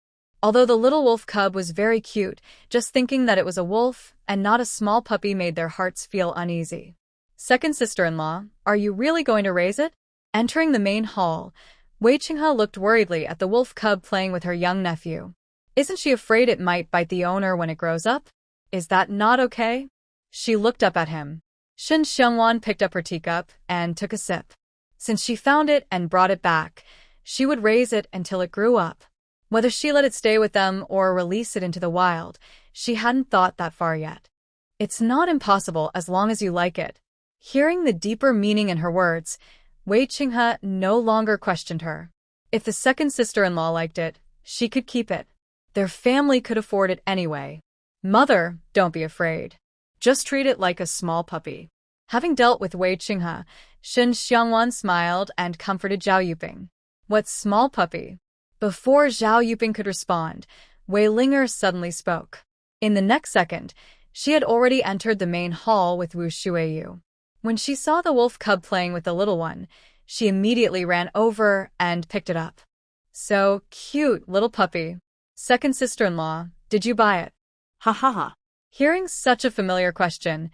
Speaker 1: Although the little wolf cub was very cute, just thinking that it was a wolf and not a small puppy made their hearts feel uneasy. Second sister-in-law, are you really going to raise it? Entering the main hall, Wei Qinghe looked worriedly at the wolf cub playing with her young nephew. Isn't she afraid it might bite the owner when it grows up? Is that not okay? She looked up at him. Shen Xiangwan picked up her teacup and took a sip. Since she found it and brought it back, she would raise it until it grew up. Whether she let it stay with them or release it into the wild, she hadn't thought that far yet. It's not impossible as long as you like it. Hearing the deeper meaning in her words, Wei Qinghe no longer questioned her. If the second sister-in-law liked it, she could keep it. Their family could afford it anyway. Mother, don't be afraid. Just treat it like a small puppy. Having dealt with Wei Qinghe, Shen Xiangwan smiled and comforted Zhao Yuping. What small puppy? Before Zhao Yuping could respond, Wei Linger suddenly spoke. In the next second, she had already entered the main hall with Wu Shuiyu. When she saw the wolf cub playing with the little one, she immediately ran over and picked it up. So cute, little puppy. Second sister-in-law, did you buy it?
Speaker 2: Ha ha ha.
Speaker 1: Hearing such a familiar question,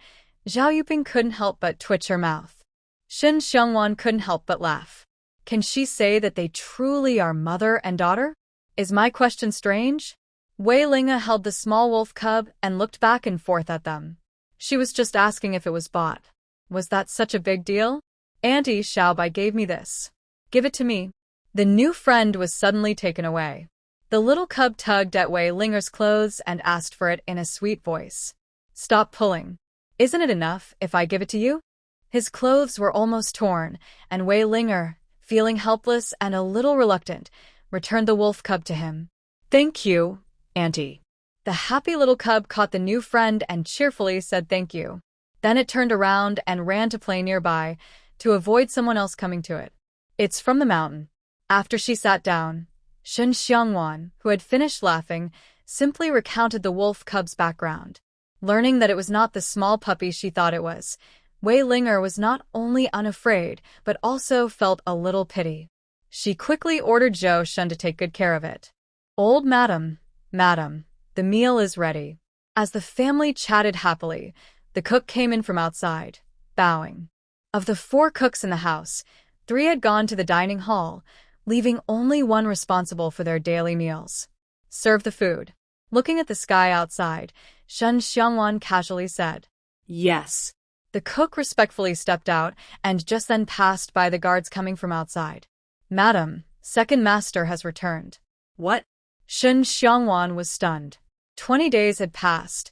Speaker 1: Zhao Yuping couldn't help but twitch her mouth. Shen Xiangwan couldn't help but laugh. Can she say that they truly are mother and daughter? Is my question strange? Wei Linga held the small wolf cub and looked back and forth at them. She was just asking if it was bought. Was that such a big deal? Auntie Xiaobai gave me this. Give it to me. The new friend was suddenly taken away. The little cub tugged at Wei Linger's clothes and asked for it in a sweet voice. Stop pulling. Isn't it enough if I give it to you? His clothes were almost torn, and Wei Linger, feeling helpless and a little reluctant, returned the wolf cub to him. Thank you, Auntie. The happy little cub caught the new friend and cheerfully said thank you. Then it turned around and ran to play nearby to avoid someone else coming to it. It's from the mountain. After she sat down, Shen Xiangwan, who had finished laughing, simply recounted the wolf cub's background. Learning that it was not the small puppy she thought it was, Wei Linger was not only unafraid, but also felt a little pity. She quickly ordered Zhou Shun to take good care of it. Old madam, the meal is ready. As the family chatted happily, the cook came in from outside, bowing. Of the 4 cooks in the house, 3 had gone to the dining hall, leaving only one responsible for their daily meals. Serve the food. Looking at the sky outside, Shen Xiangwan casually said,
Speaker 2: Yes.
Speaker 1: The cook respectfully stepped out and just then passed by the guards coming from outside. Madam, second master has returned.
Speaker 2: What?
Speaker 1: Shen Xiangwan was stunned. 20 days had passed.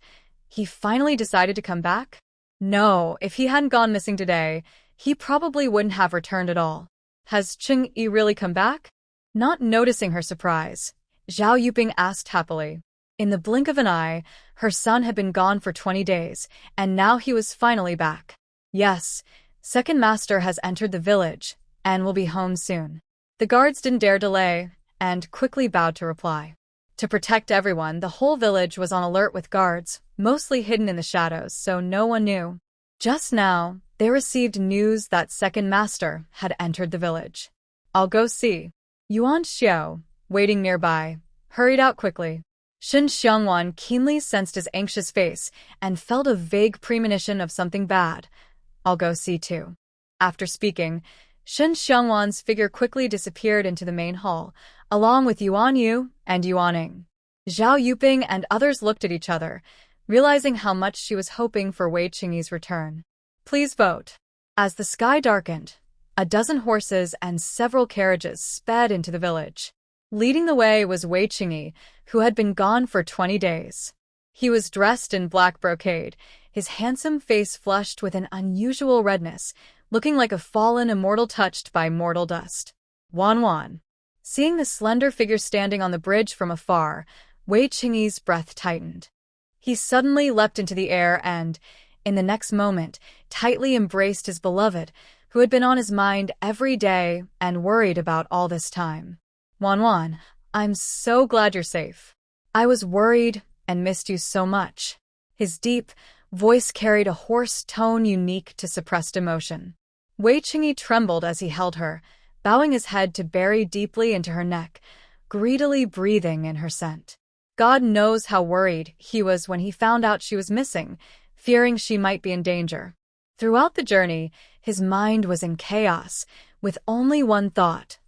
Speaker 1: He finally decided to come back? No, if he hadn't gone missing today, he probably wouldn't have returned at all. Has Cheng Yi really come back? Not noticing her surprise, Zhao Yuping asked happily. In the blink of an eye, her son had been gone for 20 days, and now he was finally back. Yes, second master has entered the village, and will be home soon. The guards didn't dare delay, and quickly bowed to reply. To protect everyone, the whole village was on alert with guards, mostly hidden in the shadows, so no one knew. Just now, they received news that second master had entered the village. I'll go see. Yuan Xiao, waiting nearby, hurried out quickly. Shen Xiangwan keenly sensed his anxious face and felt a vague premonition of something bad. I'll go see too. After speaking, Shen Xiangwan's figure quickly disappeared into the main hall, along with Yuan Yu and Yuan Ing. Zhao Yuping and others looked at each other, realizing how much she was hoping for Wei Qingyi's return. Please vote. As the sky darkened, a dozen horses and several carriages sped into the village. Leading the way was Wei Qingyi, who had been gone for 20 days. He was dressed in black brocade, his handsome face flushed with an unusual redness, looking like a fallen immortal touched by mortal dust. Wan. Seeing the slender figure standing on the bridge from afar, Wei Qingyi's breath tightened. He suddenly leapt into the air and, in the next moment, tightly embraced his beloved, who had been on his mind every day and worried about all this time. Wan, I'm so glad you're safe. I was worried and missed you so much. His deep voice carried a hoarse tone unique to suppressed emotion. Wei Qingyi trembled as he held her, bowing his head to bury deeply into her neck, greedily breathing in her scent. God knows how worried he was when he found out she was missing, fearing she might be in danger. Throughout the journey, his mind was in chaos, with only one thought: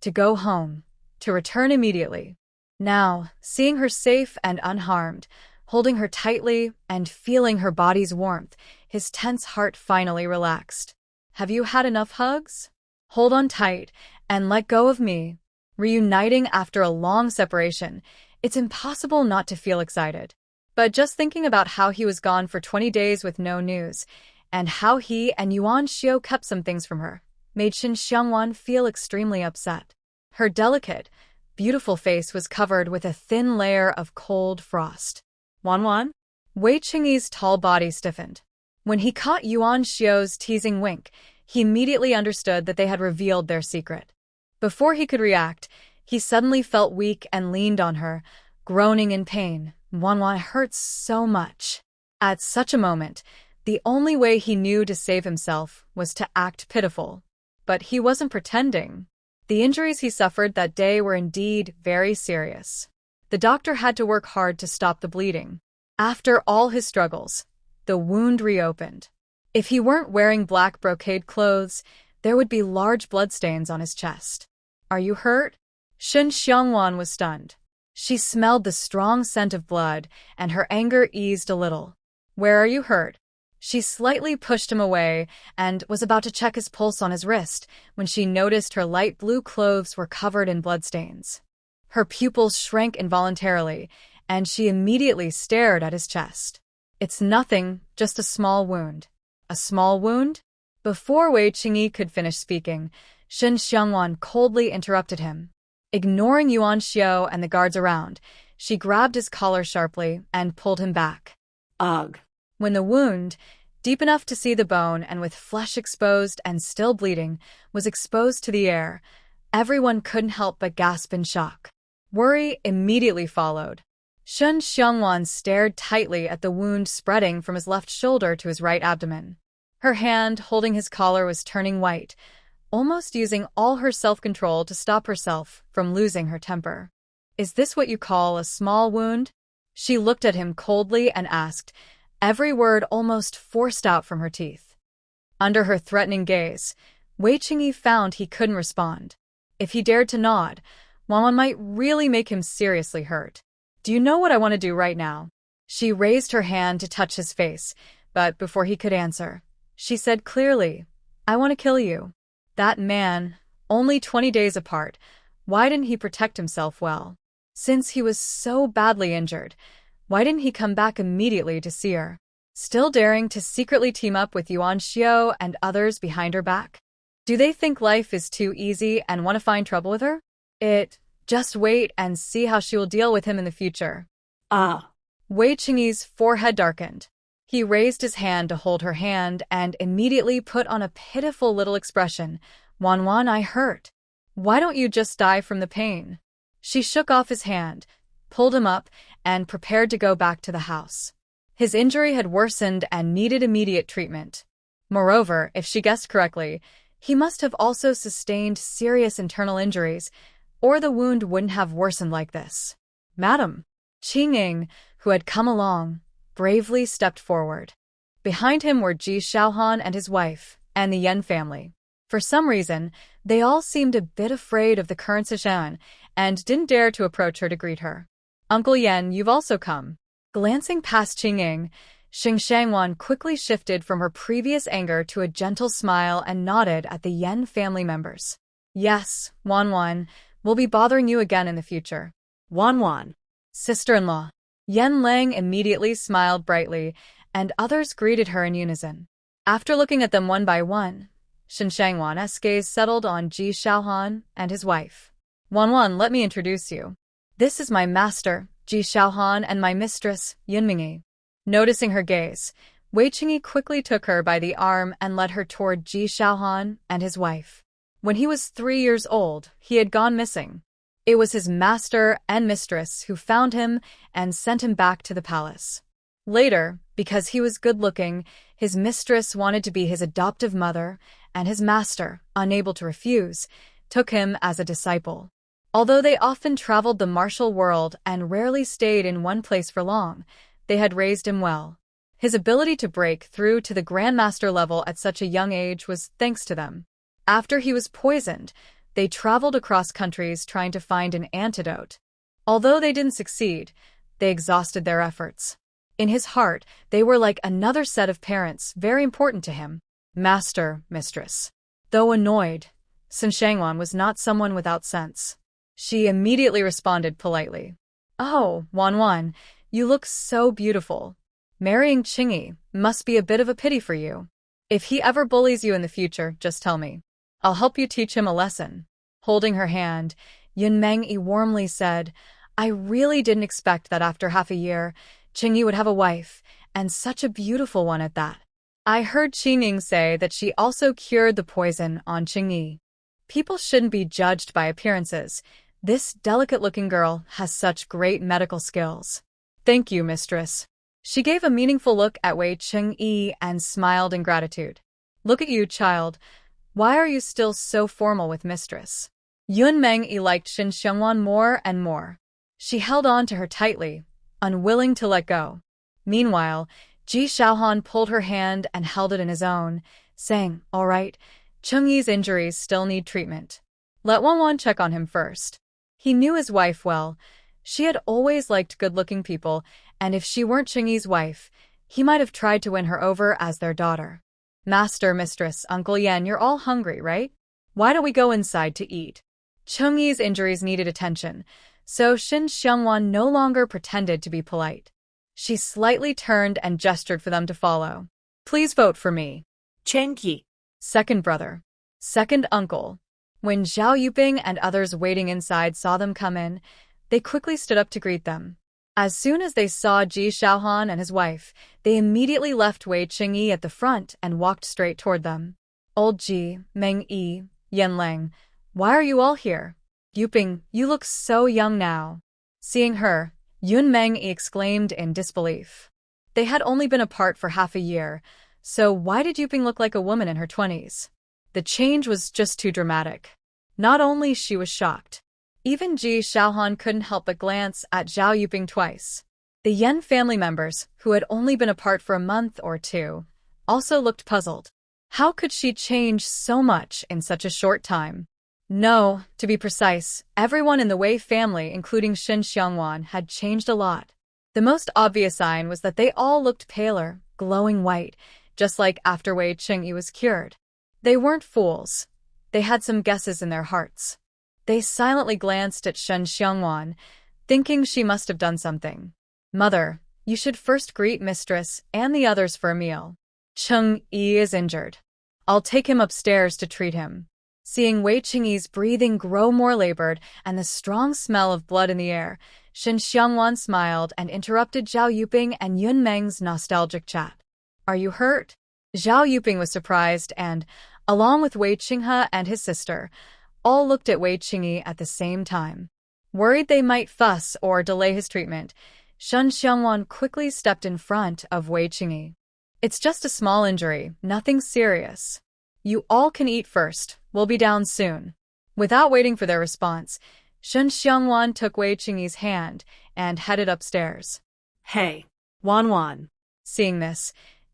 Speaker 1: to go home. To return immediately. Now, seeing her safe and unharmed, holding her tightly and feeling her body's warmth, his tense heart finally relaxed. Have you had enough hugs? Hold on tight and let go of me. Reuniting after a long separation, it's impossible not to feel excited. But just thinking about how he was gone for 20 days with no news, and how he and Yuan Xiao kept some things from her, made Shen Xiangwan feel extremely upset. Her delicate, beautiful face was covered with a thin layer of cold frost. Wan? Wei Qingyi's tall body stiffened. When he caught Yuan Xiao's teasing wink, he immediately understood that they had revealed their secret. Before he could react, he suddenly felt weak and leaned on her, groaning in pain. Wan hurts so much. At such a moment, The only way he knew to save himself was to act pitiful. But he wasn't pretending. The injuries he suffered that day were indeed very serious. The doctor had to work hard to stop the bleeding. After all his struggles, the wound reopened. If he weren't wearing black brocade clothes, there would be large bloodstains on his chest. "Are you hurt?" Shen Xiangwan was stunned. She smelled the strong scent of blood, and her anger eased a little. "Where are you hurt?" She slightly pushed him away and was about to check his pulse on his wrist when she noticed her light blue clothes were covered in bloodstains. Her pupils shrank involuntarily, and she immediately stared at his chest. "It's nothing, just a small wound." "A small wound?" Before Wei Qingyi could finish speaking, Shen Xiangwan coldly interrupted him. Ignoring Yuan Xiao and the guards around, she grabbed his collar sharply and pulled him back.
Speaker 2: Ugh.
Speaker 1: When the wound, deep enough to see the bone and with flesh exposed and still bleeding, was exposed to the air, everyone couldn't help but gasp in shock. Worry immediately followed. Shen Xiangwan stared tightly at the wound spreading from his left shoulder to his right abdomen. Her hand holding his collar was turning white, almost using all her self-control to stop herself from losing her temper. "Is this what you call a small wound?" She looked at him coldly and asked, every word almost forced out from her teeth. Under her threatening gaze, Wei Qingyi found he couldn't respond. If he dared to nod, Wanwan might really make him seriously hurt. "Do you know what I want to do right now?" She raised her hand to touch his face, but before he could answer, she said clearly, "I want to kill you." That man, only 20 days apart, why didn't he protect himself well? Since he was so badly injured, why didn't he come back immediately to see her? Still daring to secretly team up with Yuan Xiao and others behind her back? Do they think life is too easy and want to find trouble with her? Just wait and see how she will deal with him in the future. Wei Qingyi's forehead darkened. He raised his hand to hold her hand and immediately put on a pitiful little expression. "Wanwan, I hurt. Why don't you just die from the pain?" She shook off his hand, pulled him up, and prepared to go back to the house. His injury had worsened and needed immediate treatment. Moreover, if she guessed correctly, he must have also sustained serious internal injuries, or the wound wouldn't have worsened like this. "Madam." Qingyi, who had come along, bravely stepped forward. Behind him were Ji Xiaohan and his wife, and the Yan family. For some reason, they all seemed a bit afraid of the current situation and didn't dare to approach her to greet her. "Uncle Yan, you've also come." Glancing past Qingyi, Shen Xiangwan quickly shifted from her previous anger to a gentle smile and nodded at the Yan family members. "Yes, Wanwan, we'll be bothering you again in the future."
Speaker 2: Wanwan.
Speaker 1: Sister-in-law. Yan Lang immediately smiled brightly, and others greeted her in unison. After looking at them one by one, Shen Xiangwan's gaze settled on Ji Xiaohan and his wife. "Wanwan, let me introduce you. This is my master, Ji Xiaohan, and my mistress, Yunmingyi." Noticing her gaze, Wei Qingyi quickly took her by the arm and led her toward Ji Xiaohan and his wife. When he was 3 years old, he had gone missing. It was his master and mistress who found him and sent him back to the palace. Later, because he was good-looking, his mistress wanted to be his adoptive mother, and his master, unable to refuse, took him as a disciple. Although they often traveled the martial world and rarely stayed in one place for long, they had raised him well. His ability to break through to the Grandmaster level at such a young age was thanks to them. After he was poisoned, they traveled across countries trying to find an antidote. Although they didn't succeed, they exhausted their efforts. In his heart, they were like another set of parents, very important to him. Master, mistress. Though annoyed, Shen Xiangwan was not someone without sense. She immediately responded politely. "Oh, Wanwan, you look so beautiful. Marrying Qingyi must be a bit of a pity for you. If he ever bullies you in the future, just tell me. I'll help you teach him a lesson." Holding her hand, Yunmingyi warmly said, "I really didn't expect that after half a year, Qingyi would have a wife, and such a beautiful one at that. I heard Qingyi say that she also cured the poison on Qingyi. People shouldn't be judged by appearances. This delicate-looking girl has such great medical skills." "Thank you, mistress." She gave a meaningful look at Wei Cheng-yi and smiled in gratitude. Look at you, child. Why are you still so formal with mistress? Yun Meng-yi liked Shin Xiangwan more and more. She held on to her tightly, unwilling to let go. Meanwhile, Ji Xiaohan pulled her hand and held it in his own, saying, "All right, Cheng-yi's injuries still need treatment. Let Wanwan check on him first." He knew his wife well. She had always liked good-looking people, and if she weren't Cheng-yi's wife, he might have tried to win her over as their daughter. "Master, mistress, Uncle Yan, you're all hungry, right? Why don't we go inside to eat?" Cheng-yi's injuries needed attention, so Shin Xiangwan no longer pretended to be polite. She slightly turned and gestured for them to follow. "Please vote for me."
Speaker 2: Cheng-yi.
Speaker 1: Second brother. Second uncle. When Zhao Yuping and others waiting inside saw them come in, they quickly stood up to greet them. As soon as they saw Ji Xiaohan and his wife, they immediately left Wei Cheng-yi at the front and walked straight toward them. "Old Ji, Meng-yi, Yanlang, why are you all here? Yuping, you look so young now." Seeing her, Yun Meng-yi exclaimed in disbelief. They had only been apart for half a year, so why did Yuping look like a woman in her 20s? The change was just too dramatic. Not only she was shocked. Even Ji Xiaohan couldn't help but glance at Zhao Yuping twice. The Yan family members, who had only been apart for a month or two, also looked puzzled. How could she change so much in such a short time? No, to be precise, everyone in the Wei family, including Shin Xiangwan, had changed a lot. The most obvious sign was that they all looked paler, glowing white, just like after Wei Cheng-yi was cured. They weren't fools. They had some guesses in their hearts. They silently glanced at Shin Xiangwan, thinking she must have done something. "Mother, you should first greet mistress and the others for a meal. Cheng-yi is injured. I'll take him upstairs to treat him." Seeing Wei Cheng-yi's breathing grow more labored and the strong smell of blood in the air, Shin Xiangwan smiled and interrupted Zhao Yuping and Yun Meng's nostalgic chat. "Are you hurt?" Zhao Yuping was surprised and, along with Wei Qinghe and his sister, all looked at Wei Qingyi at the same time. Worried they might fuss or delay his treatment, Shin Xiangwan quickly stepped in front of Wei Qingyi. "It's just a small injury, nothing serious. You all can eat first, we'll be down soon." Without waiting for their response, Shin Xiangwan took Wei Qingyi's hand and headed upstairs.
Speaker 2: "Hey, Wanwan."
Speaker 1: Seeing this,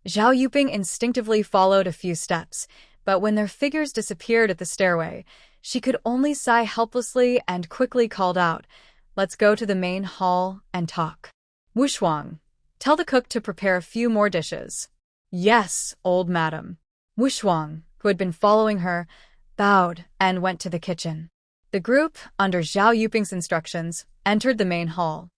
Speaker 1: Zhao Yuping instinctively followed a few steps, but when their figures disappeared at the stairway, she could only sigh helplessly and quickly called out, "Let's go to the main hall and talk. Wushuang, tell the cook to prepare a few more dishes." "Yes, old madam." Wushuang, who had been following her, bowed and went to the kitchen. The group, under Zhao Yuping's instructions, entered the main hall.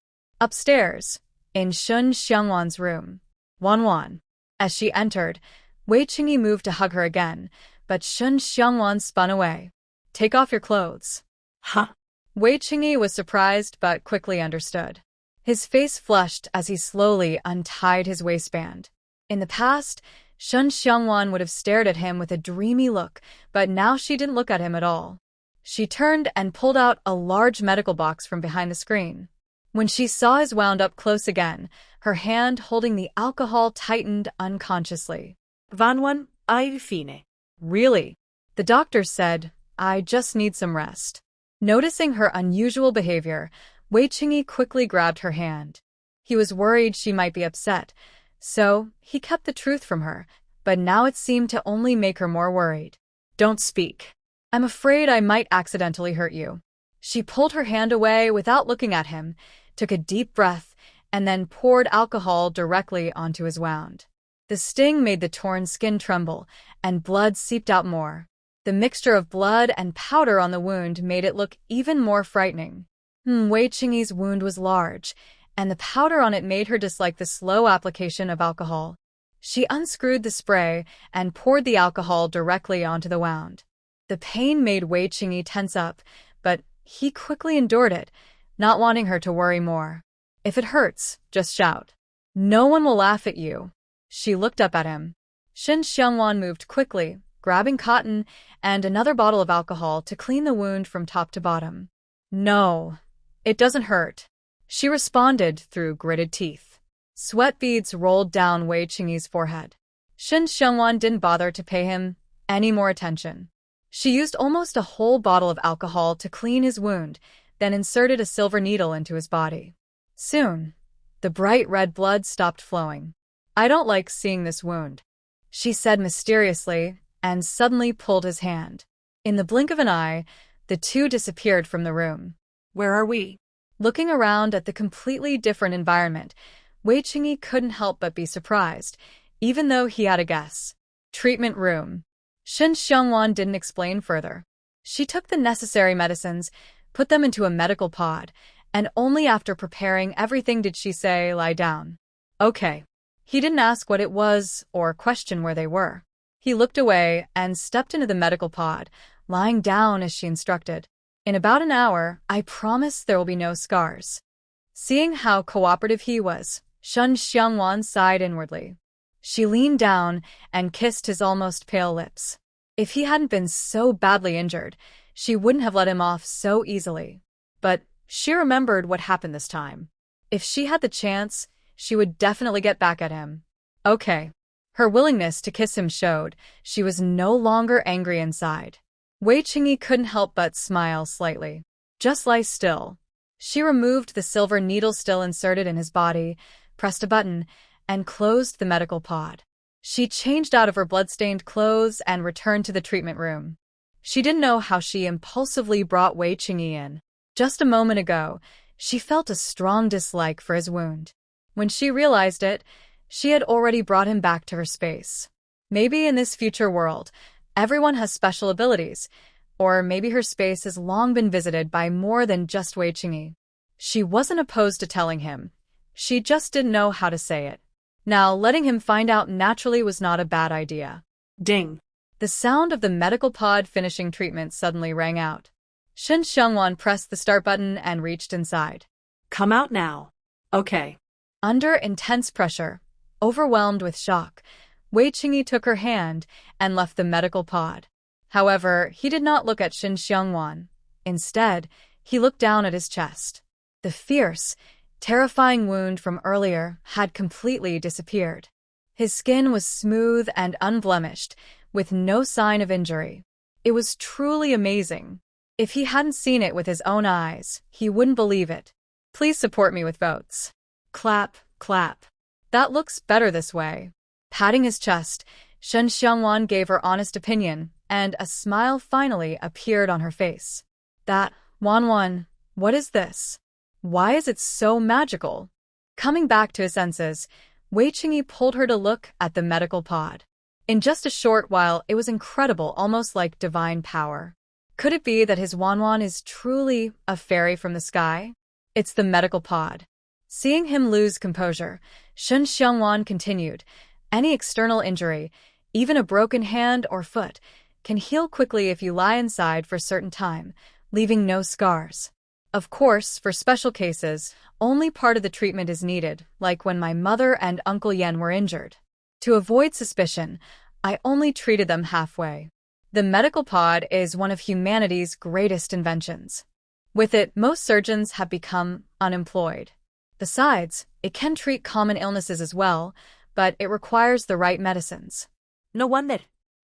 Speaker 1: Upstairs, in Shin Xiangwan's room, Wanwan. As she entered, Wei Qingyi moved to hug her again, but Shin Xiangwan spun away. "Take off your clothes."
Speaker 2: "Huh?"
Speaker 1: Wei Qingyi was surprised but quickly understood. His face flushed as he slowly untied his waistband. In the past, Shin Xiangwan would have stared at him with a dreamy look, but now she didn't look at him at all. She turned and pulled out a large medical box from behind the screen. When she saw his wound up close again, her hand holding the alcohol tightened unconsciously.
Speaker 2: "Wanwan, ai fine."
Speaker 1: "Really?" The doctor said, "I just need some rest." Noticing her unusual behavior, Wei Qingyi quickly grabbed her hand. He was worried she might be upset, so he kept the truth from her, but now it seemed to only make her more worried. "Don't speak. I'm afraid I might accidentally hurt you." She pulled her hand away without looking at him, took a deep breath, and then poured alcohol directly onto his wound. The sting made the torn skin tremble, and blood seeped out more. The mixture of blood and powder on the wound made it look even more frightening. Wei Qingyi's wound was large, and the powder on it made her dislike the slow application of alcohol. She unscrewed the spray and poured the alcohol directly onto the wound. The pain made Wei Qingyi tense up, but he quickly endured it, not wanting her to worry more. "If it hurts, just shout. No one will laugh at you." She looked up at him. Shin Xiangwan moved quickly, grabbing cotton and another bottle of alcohol to clean the wound from top to bottom. "No, it doesn't hurt," she responded through gritted teeth. Sweat beads rolled down Wei Qingyi's forehead. Shen Xiongwan didn't bother to pay him any more attention. She used almost a whole bottle of alcohol to clean his wound, then inserted a silver needle into his body. Soon, the bright red blood stopped flowing. "I don't like seeing this wound," she said mysteriously, and suddenly pulled his hand. In the blink of an eye, the two disappeared from the room.
Speaker 2: Where are we?
Speaker 1: Looking around at the completely different environment, Wei Qingyi couldn't help but be surprised, even though he had a guess. Treatment room. Shen Xiongwan didn't explain further. She took the necessary medicines, put them into a medical pod, and only after preparing everything did she say, "Lie down." Okay. He didn't ask what it was or question where they were. He looked away and stepped into the medical pod, lying down as she instructed. "In about an hour, I promise there will be no scars." Seeing how cooperative he was, Shen Xiongwan sighed inwardly. She leaned down and kissed his almost pale lips. If he hadn't been so badly injured, she wouldn't have let him off so easily. But she remembered what happened this time. If she had the chance, she would definitely get back at him. Okay. Her willingness to kiss him showed she was no longer angry inside. Wei Qingyi couldn't help but smile slightly. "Just lie still." She removed the silver needle still inserted in his body, pressed a button, and closed the medical pod. She changed out of her blood-stained clothes and returned to the treatment room. She didn't know how she impulsively brought Wei Qingyi in. Just a moment ago, she felt a strong dislike for his wound. When she realized it, she had already brought him back to her space. Maybe in this future world, everyone has special abilities, or maybe her space has long been visited by more than just Wei Qingyi. She wasn't opposed to telling him. She just didn't know how to say it. Now, letting him find out naturally was not a bad idea.
Speaker 2: Ding.
Speaker 1: The sound of the medical pod finishing treatment suddenly rang out. Shen Xiongwan pressed the start button and reached inside.
Speaker 2: "Come out now." "Okay."
Speaker 1: Under intense pressure, overwhelmed with shock, Wei Qingyi took her hand and left the medical pod. However, he did not look at Shen Xiongwan. Instead, he looked down at his chest. The fierce, terrifying wound from earlier had completely disappeared. His skin was smooth and unblemished, with no sign of injury. It was truly amazing. If he hadn't seen it with his own eyes, he wouldn't believe it. Please support me with votes. Clap, clap. That looks better this way. Patting his chest, Shen Xiongwan gave her honest opinion, and a smile finally appeared on her face. "That, Wanwan, what is this? Why is it so magical?" Coming back to his senses, Wei Qingyi pulled her to look at the medical pod. In just a short while, it was incredible, almost like divine power. Could it be that his Wanwan is truly a fairy from the sky? It's the medical pod. Seeing him lose composure, Shen Xiongwan continued, "Any external injury, even a broken hand or foot, can heal quickly if you lie inside for a certain time, leaving no scars. Of course, for special cases, only part of the treatment is needed, like when my mother and Uncle Yen were injured. To avoid suspicion, I only treated them halfway. The medical pod is one of humanity's greatest inventions. With it, most surgeons have become unemployed. Besides, it can treat common illnesses as well, but it requires the right medicines."
Speaker 2: No wonder.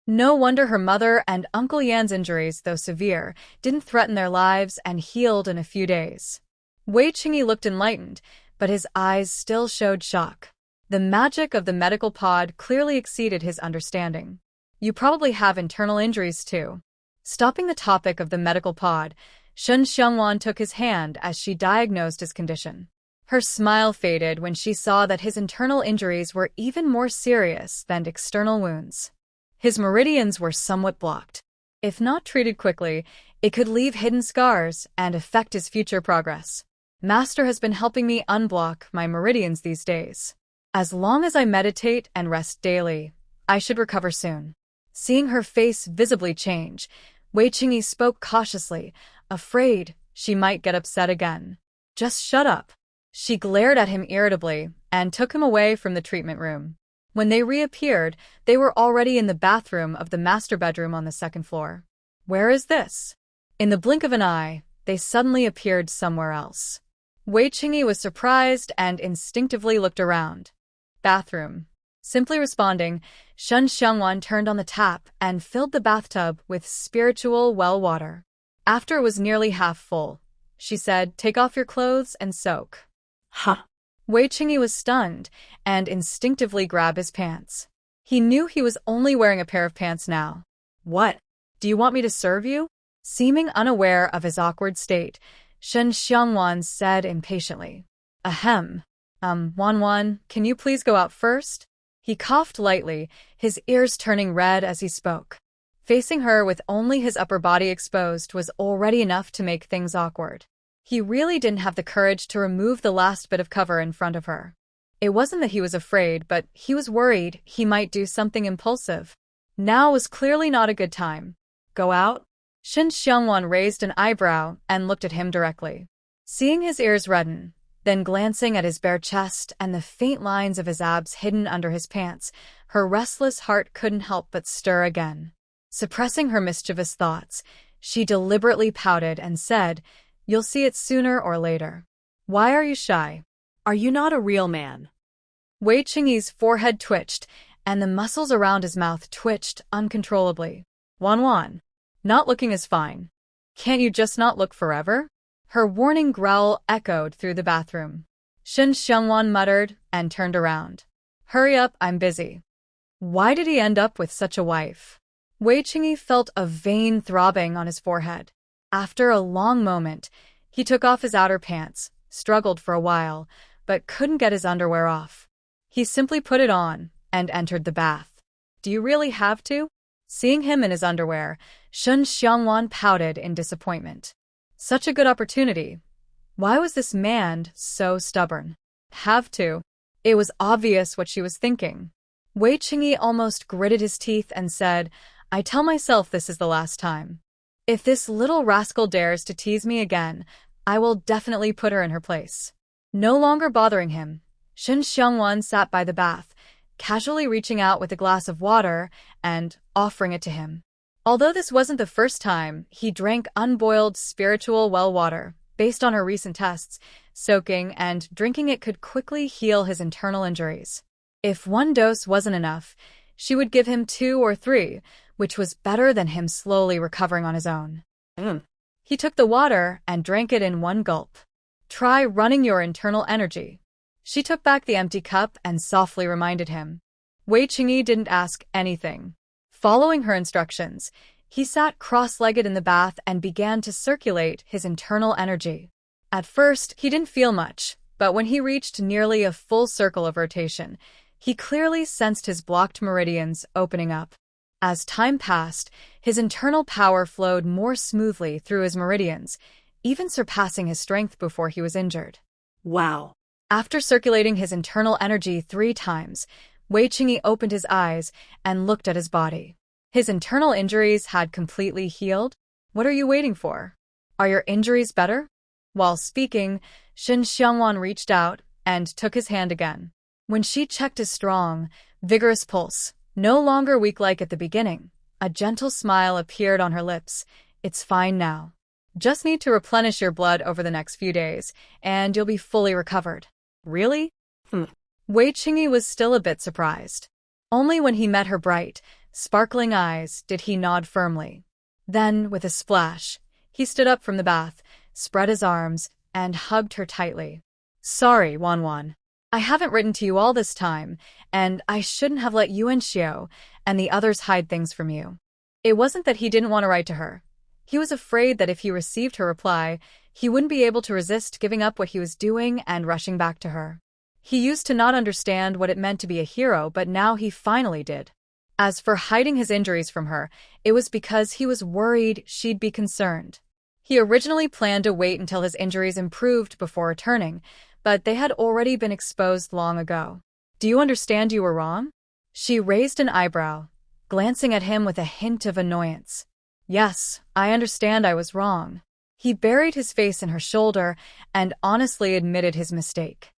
Speaker 1: No wonder her mother and Uncle Yan's injuries, though severe, didn't threaten their lives and healed in a few days. Wei Qingyi looked enlightened, but his eyes still showed shock. The magic of the medical pod clearly exceeded his understanding. "You probably have internal injuries too." Stopping the topic of the medical pod, Shen Xiongwan took his hand as she diagnosed his condition. Her smile faded when she saw that his internal injuries were even more serious than external wounds. His meridians were somewhat blocked. If not treated quickly, it could leave hidden scars and affect his future progress. "Master has been helping me unblock my meridians these days. As long as I meditate and rest daily, I should recover soon." Seeing her face visibly change, Wei Qingyi spoke cautiously, afraid she might get upset again. "Just shut up." She glared at him irritably and took him away from the treatment room. When they reappeared, they were already in the bathroom of the master bedroom on the second floor. "Where is this?" In the blink of an eye, they suddenly appeared somewhere else. Wei Qingyi was surprised and instinctively looked around. Bathroom. Simply responding, Shen Xiangwan turned on the tap and filled the bathtub with spiritual well water. After it was nearly half full, she said, "Take off your clothes and soak."
Speaker 2: Huh.
Speaker 1: Wei Qingyi was stunned and instinctively grabbed his pants. He knew he was only wearing a pair of pants now.
Speaker 2: What?
Speaker 1: "Do you want me to serve you?" Seeming unaware of his awkward state, Shen Xiangwan said impatiently. "Ahem. Wanwan, can you please go out first?" He coughed lightly, his ears turning red as he spoke. Facing her with only his upper body exposed was already enough to make things awkward. He really didn't have the courage to remove the last bit of cover in front of her. It wasn't that he was afraid, but he was worried he might do something impulsive. Now was clearly not a good time. "Go out?" Shen Xiangwan raised an eyebrow and looked at him directly. Seeing his ears redden, then glancing at his bare chest and the faint lines of his abs hidden under his pants, her restless heart couldn't help but stir again. Suppressing her mischievous thoughts, she deliberately pouted and said, "You'll see it sooner or later. Why are you shy?"
Speaker 2: Are you not a real man?
Speaker 1: Wei Qingyi's forehead twitched, and the muscles around his mouth twitched uncontrollably. "Wanwan, not looking is fine. Can't you just not look forever?" Her warning growl echoed through the bathroom. Shen Xiangwan muttered and turned around. "Hurry up, I'm busy." Why did he end up with such a wife? Wei Qingyi felt a vein throbbing on his forehead. After a long moment, he took off his outer pants, struggled for a while, but couldn't get his underwear off. He simply put it on and entered the bath. "Do you really have to?" Seeing him in his underwear, Shen Xiangwan pouted in disappointment. Such a good opportunity. Why was this man so stubborn? Have to. It was obvious what she was thinking. Wei Qingyi almost gritted his teeth and said, "I tell myself this is the last time. If this little rascal dares to tease me again, I will definitely put her in her place." No longer bothering him, Shen Xiangwan sat by the bath, casually reaching out with a glass of water and offering it to him. Although this wasn't the first time he drank unboiled spiritual well water, based on her recent tests, soaking and drinking it could quickly heal his internal injuries. If one dose wasn't enough, she would give him 2 or 3, which was better than him slowly recovering on his own. He took the water and drank it in one gulp. "Try running your internal energy." She took back the empty cup and softly reminded him. Wei Qingyi didn't ask anything. Following her instructions, he sat cross-legged in the bath and began to circulate his internal energy. At first, he didn't feel much, but when he reached nearly a full circle of rotation, he clearly sensed his blocked meridians opening up. As time passed, his internal power flowed more smoothly through his meridians, even surpassing his strength before he was injured.
Speaker 2: Wow.
Speaker 1: After circulating his internal energy 3 times, Wei Qingyi opened his eyes and looked at his body. His internal injuries had completely healed? What are you waiting for? Are your injuries better? While speaking, Shen Xiangwan reached out and took his hand again. When she checked his strong, vigorous pulse, no longer weak-like at the beginning, a gentle smile appeared on her lips. "It's fine now. Just need to replenish your blood over the next few days, and you'll be fully recovered." "Really?" Wei Qingyi was still a bit surprised. Only when he met her bright, sparkling eyes did he nod firmly. Then, with a splash, he stood up from the bath, spread his arms, and hugged her tightly. "Sorry, Wanwan. I haven't written to you all this time, and I shouldn't have let you and Xiao and the others hide things from you." It wasn't that he didn't want to write to her. He was afraid that if he received her reply, he wouldn't be able to resist giving up what he was doing and rushing back to her. He used to not understand what it meant to be a hero, but now he finally did. As for hiding his injuries from her, it was because he was worried she'd be concerned. He originally planned to wait until his injuries improved before returning, but they had already been exposed long ago. "Do you understand you were wrong?" She raised an eyebrow, glancing at him with a hint of annoyance. "Yes, I understand I was wrong." He buried his face in her shoulder and honestly admitted his mistake.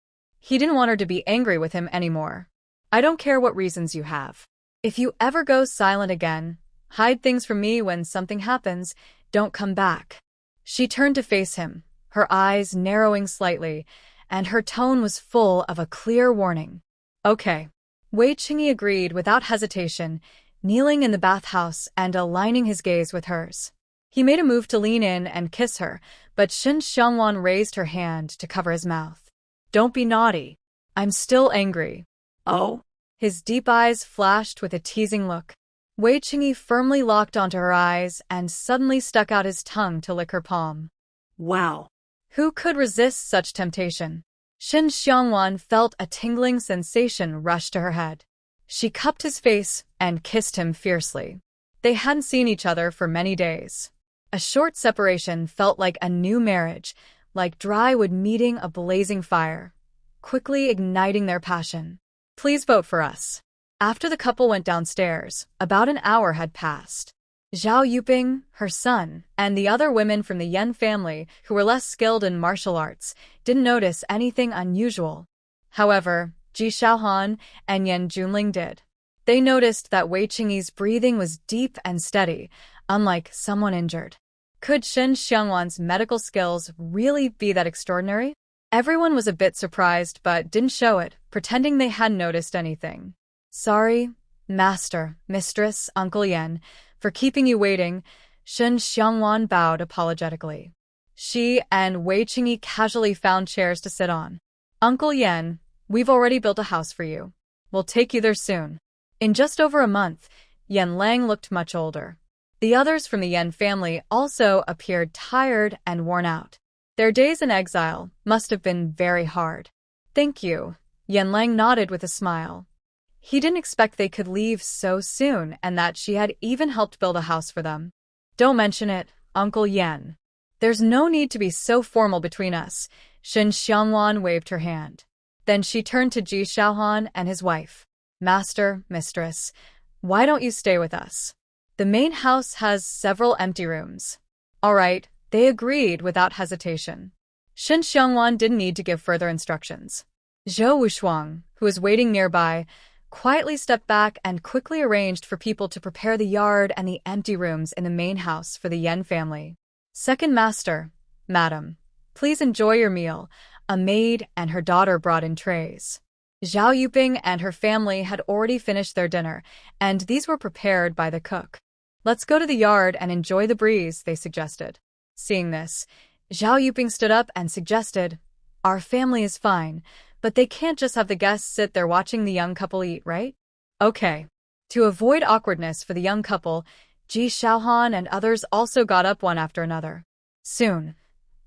Speaker 1: He didn't want her to be angry with him anymore. "I don't care what reasons you have. If you ever go silent again, hide things from me when something happens, don't come back." She turned to face him, her eyes narrowing slightly, and her tone was full of a clear warning. Okay. Wei Qingyi agreed without hesitation, kneeling in the bathhouse and aligning his gaze with hers. He made a move to lean in and kiss her, but Shen Xiangwan raised her hand to cover his mouth. Don't be naughty. I'm still angry.
Speaker 2: Oh?
Speaker 1: His deep eyes flashed with a teasing look. Wei Qingyi firmly locked onto her eyes and suddenly stuck out his tongue to lick her palm.
Speaker 2: Wow.
Speaker 1: Who could resist such temptation? Shen Xiangwan felt a tingling sensation rush to her head. She cupped his face and kissed him fiercely. They hadn't seen each other for many days. A short separation felt like a new marriage, like dry wood meeting a blazing fire, quickly igniting their passion. Please vote for us. After the couple went downstairs, about an hour had passed. Zhao Yuping, her son, and the other women from the Yan family who were less skilled in martial arts didn't notice anything unusual. However, Ji Shaohan and Yan Junling did. They noticed that Wei Qingyi's breathing was deep and steady, unlike someone injured. Could Shen Xiangwan's medical skills really be that extraordinary? Everyone was a bit surprised but didn't show it, pretending they hadn't noticed anything. Sorry, Master, Mistress, Uncle Yan, for keeping you waiting, Shen Xiangwan bowed apologetically. She and Wei Qingyi casually found chairs to sit on. Uncle Yan, we've already built a house for you. We'll take you there soon. In just over a month, Yan Lang looked much older. The others from the Yan family also appeared tired and worn out. Their days in exile must have been very hard. Thank you, Yan Lang nodded with a smile. He didn't expect they could leave so soon and that she had even helped build a house for them. Don't mention it, Uncle Yan. There's no need to be so formal between us, Shen Xiangwan waved her hand. Then she turned to Ji Shaohan and his wife. Master, Mistress, why don't you stay with us? The main house has several empty rooms. All right, they agreed without hesitation. Shen Xiangwan didn't need to give further instructions. Zhou Wushuang, who was waiting nearby, quietly stepped back and quickly arranged for people to prepare the yard and the empty rooms in the main house for the Yan family. Second Master, Madam, please enjoy your meal. A maid and her daughter brought in trays. Zhao Yuping and her family had already finished their dinner, and these were prepared by the cook. Let's go to the yard and enjoy the breeze, they suggested. Seeing this, Zhao Yuping stood up and suggested, Our family is fine, but they can't just have the guests sit there watching the young couple eat, right? Okay. To avoid awkwardness for the young couple, Ji Shaohan and others also got up one after another. Soon,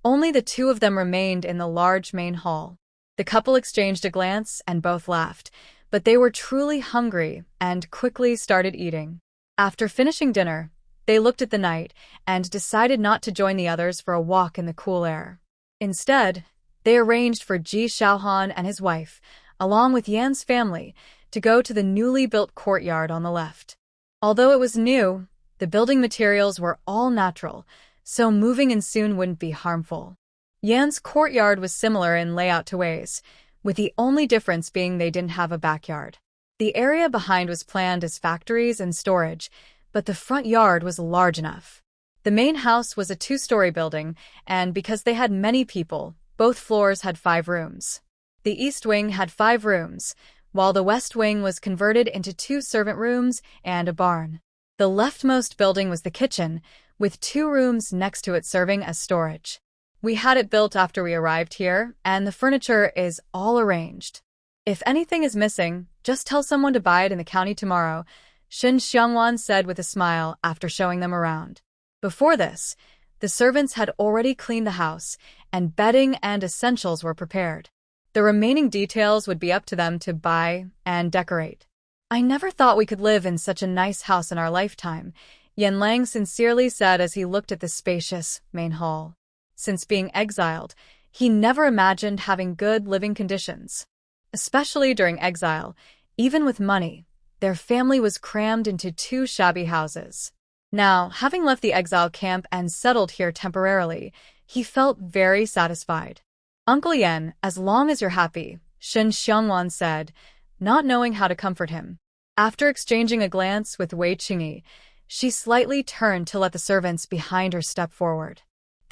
Speaker 1: only the two of them remained in the large main hall. The couple exchanged a glance and both laughed, but they were truly hungry and quickly started eating. After finishing dinner, they looked at the night and decided not to join the others for a walk in the cool air. Instead, they arranged for Ji Shaohan and his wife, along with Yan's family, to go to the newly built courtyard on the left. Although it was new, the building materials were all natural, so moving in soon wouldn't be harmful. Yan's courtyard was similar in layout to Wei's, with the only difference being they didn't have a backyard. The area behind was planned as factories and storage, but the front yard was large enough. The main house was a two-story building, and because they had many people, both floors had 5 rooms. The east wing had 5 rooms, while the west wing was converted into 2 servant rooms and a barn. The leftmost building was the kitchen, with 2 rooms next to it serving as storage. We had it built after we arrived here, and the furniture is all arranged. If anything is missing, just tell someone to buy it in the county tomorrow, Shen Xiangwan said with a smile after showing them around. Before this, the servants had already cleaned the house, and bedding and essentials were prepared. The remaining details would be up to them to buy and decorate. I never thought we could live in such a nice house in our lifetime, Yan Lang sincerely said as he looked at the spacious main hall. Since being exiled, he never imagined having good living conditions. Especially during exile, even with money, their family was crammed into 2 shabby houses. Now, having left the exile camp and settled here temporarily, he felt very satisfied. Uncle Yan, as long as you're happy, Shen Xiangwan said, not knowing how to comfort him. After exchanging a glance with Wei Qingyi, she slightly turned to let the servants behind her step forward.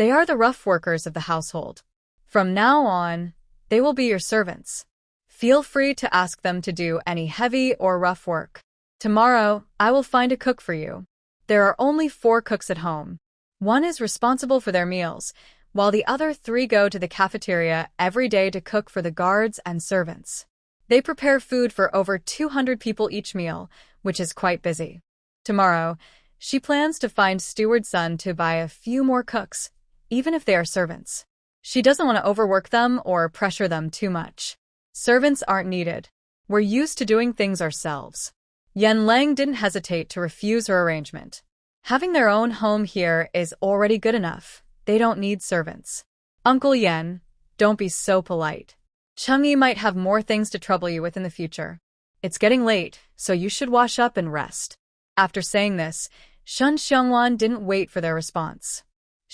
Speaker 1: They are the rough workers of the household. From now on, they will be your servants. Feel free to ask them to do any heavy or rough work. Tomorrow, I will find a cook for you. There are only 4 cooks at home. One is responsible for their meals, while the other 3 go to the cafeteria every day to cook for the guards and servants. They prepare food for over 200 people each meal, which is quite busy. Tomorrow, she plans to find steward son to buy a few more cooks, even if they are servants. She doesn't want to overwork them or pressure them too much. Servants aren't needed. We're used to doing things ourselves. Yan Lang didn't hesitate to refuse her arrangement. Having their own home here is already good enough. They don't need servants. Uncle Yan, don't be so polite. Chang'e might have more things to trouble you with in the future. It's getting late, so you should wash up and rest. After saying this, Shun Xiangwan didn't wait for their response.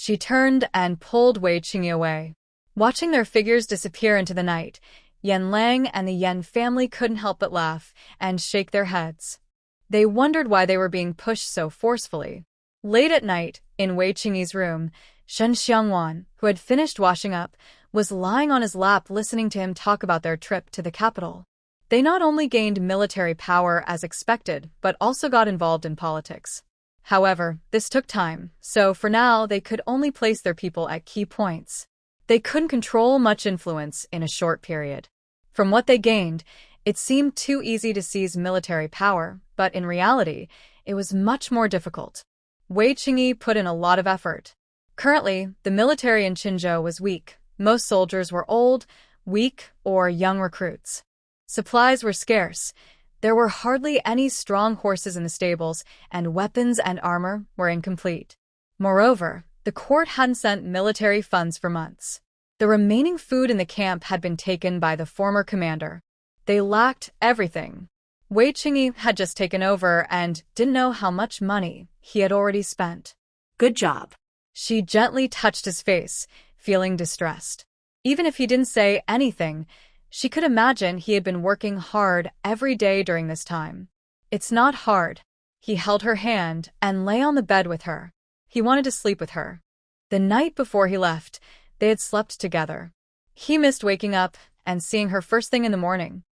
Speaker 1: She turned and pulled Wei Qingyi away. Watching their figures disappear into the night, Yan Lang and the Yan family couldn't help but laugh and shake their heads. They wondered why they were being pushed so forcefully. Late at night, in Wei Qingyi's room, Shun Xiangwan, who had finished washing up, was lying on his lap listening to him talk about their trip to the capital. They not only gained military power as expected, but also got involved in politics. However, this took time, so for now they could only place their people at key points. They couldn't control much influence in a short period. From what they gained, it seemed too easy to seize military power, but in reality, it was much more difficult. Wei Qingyi put in a lot of effort. Currently, the military in Qinzhou was weak. Most soldiers were old, weak, or young recruits. Supplies were scarce. There were hardly any strong horses in the stables, and weapons and armor were incomplete. Moreover, the court hadn't sent military funds for months. The remaining food in the camp had been taken by the former commander. They lacked everything. Wei Qingyi had just taken over and didn't know how much money he had already spent.
Speaker 2: Good job.
Speaker 1: She gently touched his face, feeling distressed. Even if he didn't say anything, she could imagine he had been working hard every day during this time. It's not hard. He held her hand and lay on the bed with her. He wanted to sleep with her. The night before he left, they had slept together. He missed waking up and seeing her first thing in the morning.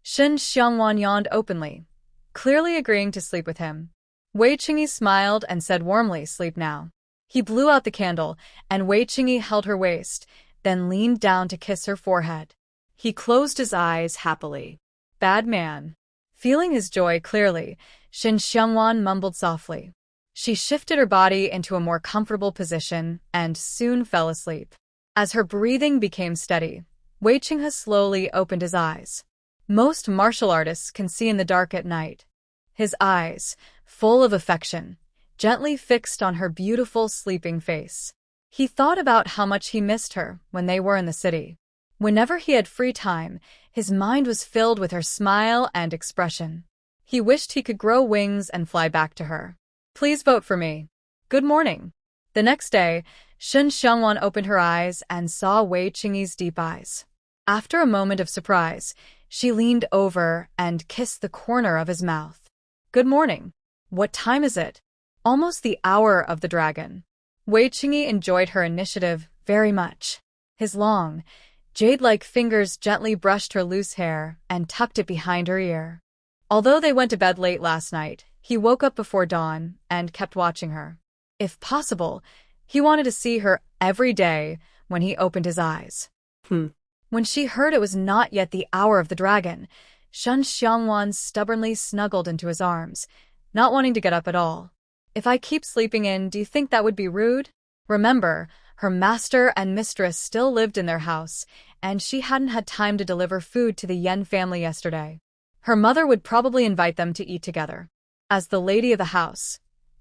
Speaker 1: Shun Xiangwan yawned openly, clearly agreeing to sleep with him. Wei Qingyi smiled and said warmly, "Sleep now." He blew out the candle, and Wei Qingyi held her waist, then leaned down to kiss her forehead. He closed his eyes happily. Bad man. Feeling his joy clearly, Shun Xiangwan mumbled softly. She shifted her body into a more comfortable position and soon fell asleep. As her breathing became steady, Wei Qingyi slowly opened his eyes. Most martial artists can see in the dark at night. His eyes, full of affection, gently fixed on her beautiful sleeping face. He thought about how much he missed her when they were in the city. Whenever he had free time, his mind was filled with her smile and expression. He wished he could grow wings and fly back to her. Please vote for me. Good morning. The next day, Shun Xiangwan opened her eyes and saw Wei Qingyi's deep eyes. After a moment of surprise, she leaned over and kissed the corner of his mouth. Good morning. What time is it? Almost the hour of the dragon. Wei Qingyi enjoyed her initiative very much. His long, jade-like fingers gently brushed her loose hair and tucked it behind her ear. Although they went to bed late last night, he woke up before dawn and kept watching her. If possible, he wanted to see her every day when he opened his eyes. When she heard it was not yet the hour of the dragon, Shun Xiangwan stubbornly snuggled into his arms, not wanting to get up at all. If I keep sleeping in, do you think that would be rude? Remember, her master and mistress still lived in their house, and she hadn't had time to deliver food to the Yen family yesterday. Her mother would probably invite them to eat together. As the lady of the house,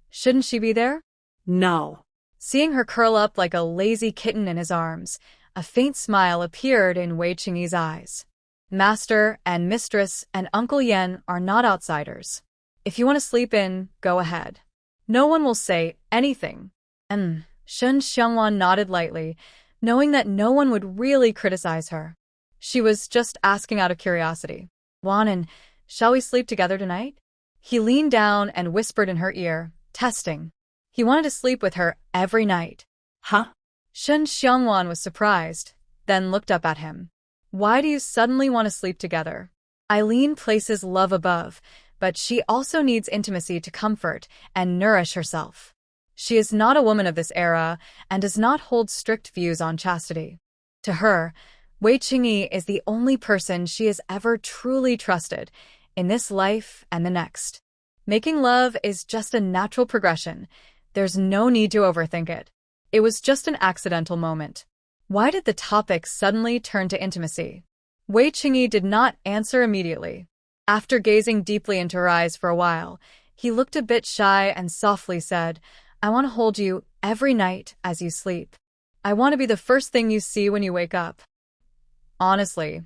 Speaker 1: shouldn't she be there?
Speaker 2: No.
Speaker 1: Seeing her curl up like a lazy kitten in his arms, a faint smile appeared in Wei Qingyi's eyes. Master and mistress and Uncle Yen are not outsiders. If you want to sleep in, go ahead. No one will say anything. Shun Xiangwan nodded lightly, knowing that no one would really criticize her. She was just asking out of curiosity. Wanan, shall we sleep together tonight? He leaned down and whispered in her ear, testing. He wanted to sleep with her every night.
Speaker 2: Huh?
Speaker 1: Shen Xiangwan was surprised, then looked up at him. Why do you suddenly want to sleep together? Eileen places love above, but she also needs intimacy to comfort and nourish herself. She is not a woman of this era and does not hold strict views on chastity. To her, Wei Qingyi is the only person she has ever truly trusted in this life and the next. Making love is just a natural progression. There's no need to overthink it. It was just an accidental moment. Why did the topic suddenly turn to intimacy? Wei Qingyi did not answer immediately. After gazing deeply into her eyes for a while, he looked a bit shy and softly said, I want to hold you every night as you sleep. I want to be the first thing you see when you wake up. Honestly,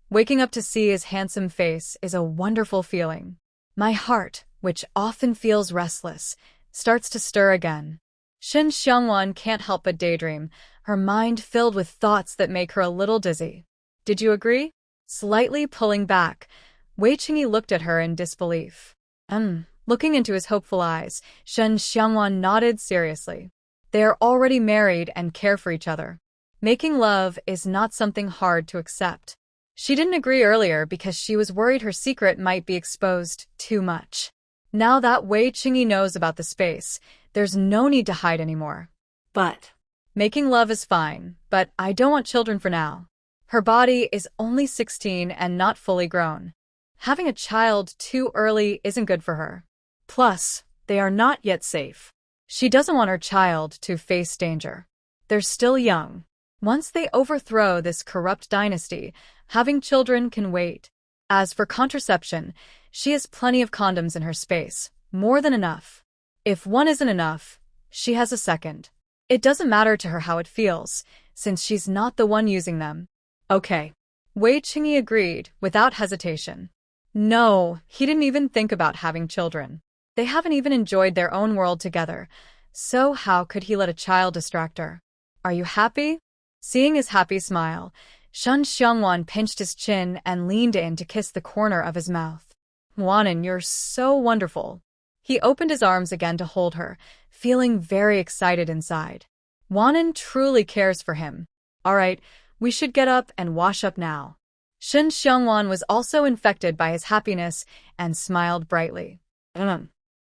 Speaker 1: waking up to see his handsome face is a wonderful feeling. My heart, which often feels restless, starts to stir again. Shen Xiangwan can't help but daydream, her mind filled with thoughts that make her a little dizzy. Did you agree? Slightly pulling back, Wei Qingyi looked at her in disbelief. Looking into his hopeful eyes, Shen Xiangwan nodded seriously. They are already married and care for each other. Making love is not something hard to accept. She didn't agree earlier because she was worried her secret might be exposed too much. Now that Wei Qingyi knows about the space, there's no need to hide anymore.
Speaker 2: But
Speaker 1: making love is fine, but I don't want children for now. Her body is only 16 and not fully grown. Having a child too early isn't good for her. Plus, they are not yet safe. She doesn't want her child to face danger. They're still young. Once they overthrow this corrupt dynasty, having children can wait. As for contraception, she has plenty of condoms in her space, more than enough. If one isn't enough, she has a second. It doesn't matter to her how it feels, since she's not the one using them. Okay. Wei Qingyi agreed, without hesitation. No, he didn't even think about having children. They haven't even enjoyed their own world together, so how could he let a child distract her? Are you happy? Seeing his happy smile, Shen Xiangwan pinched his chin and leaned in to kiss the corner of his mouth. Wanan, you're so wonderful. He opened his arms again to hold her, feeling very excited inside. Wanan truly cares for him. All right, we should get up and wash up now. Shen Xiangwan was also infected by his happiness and smiled brightly.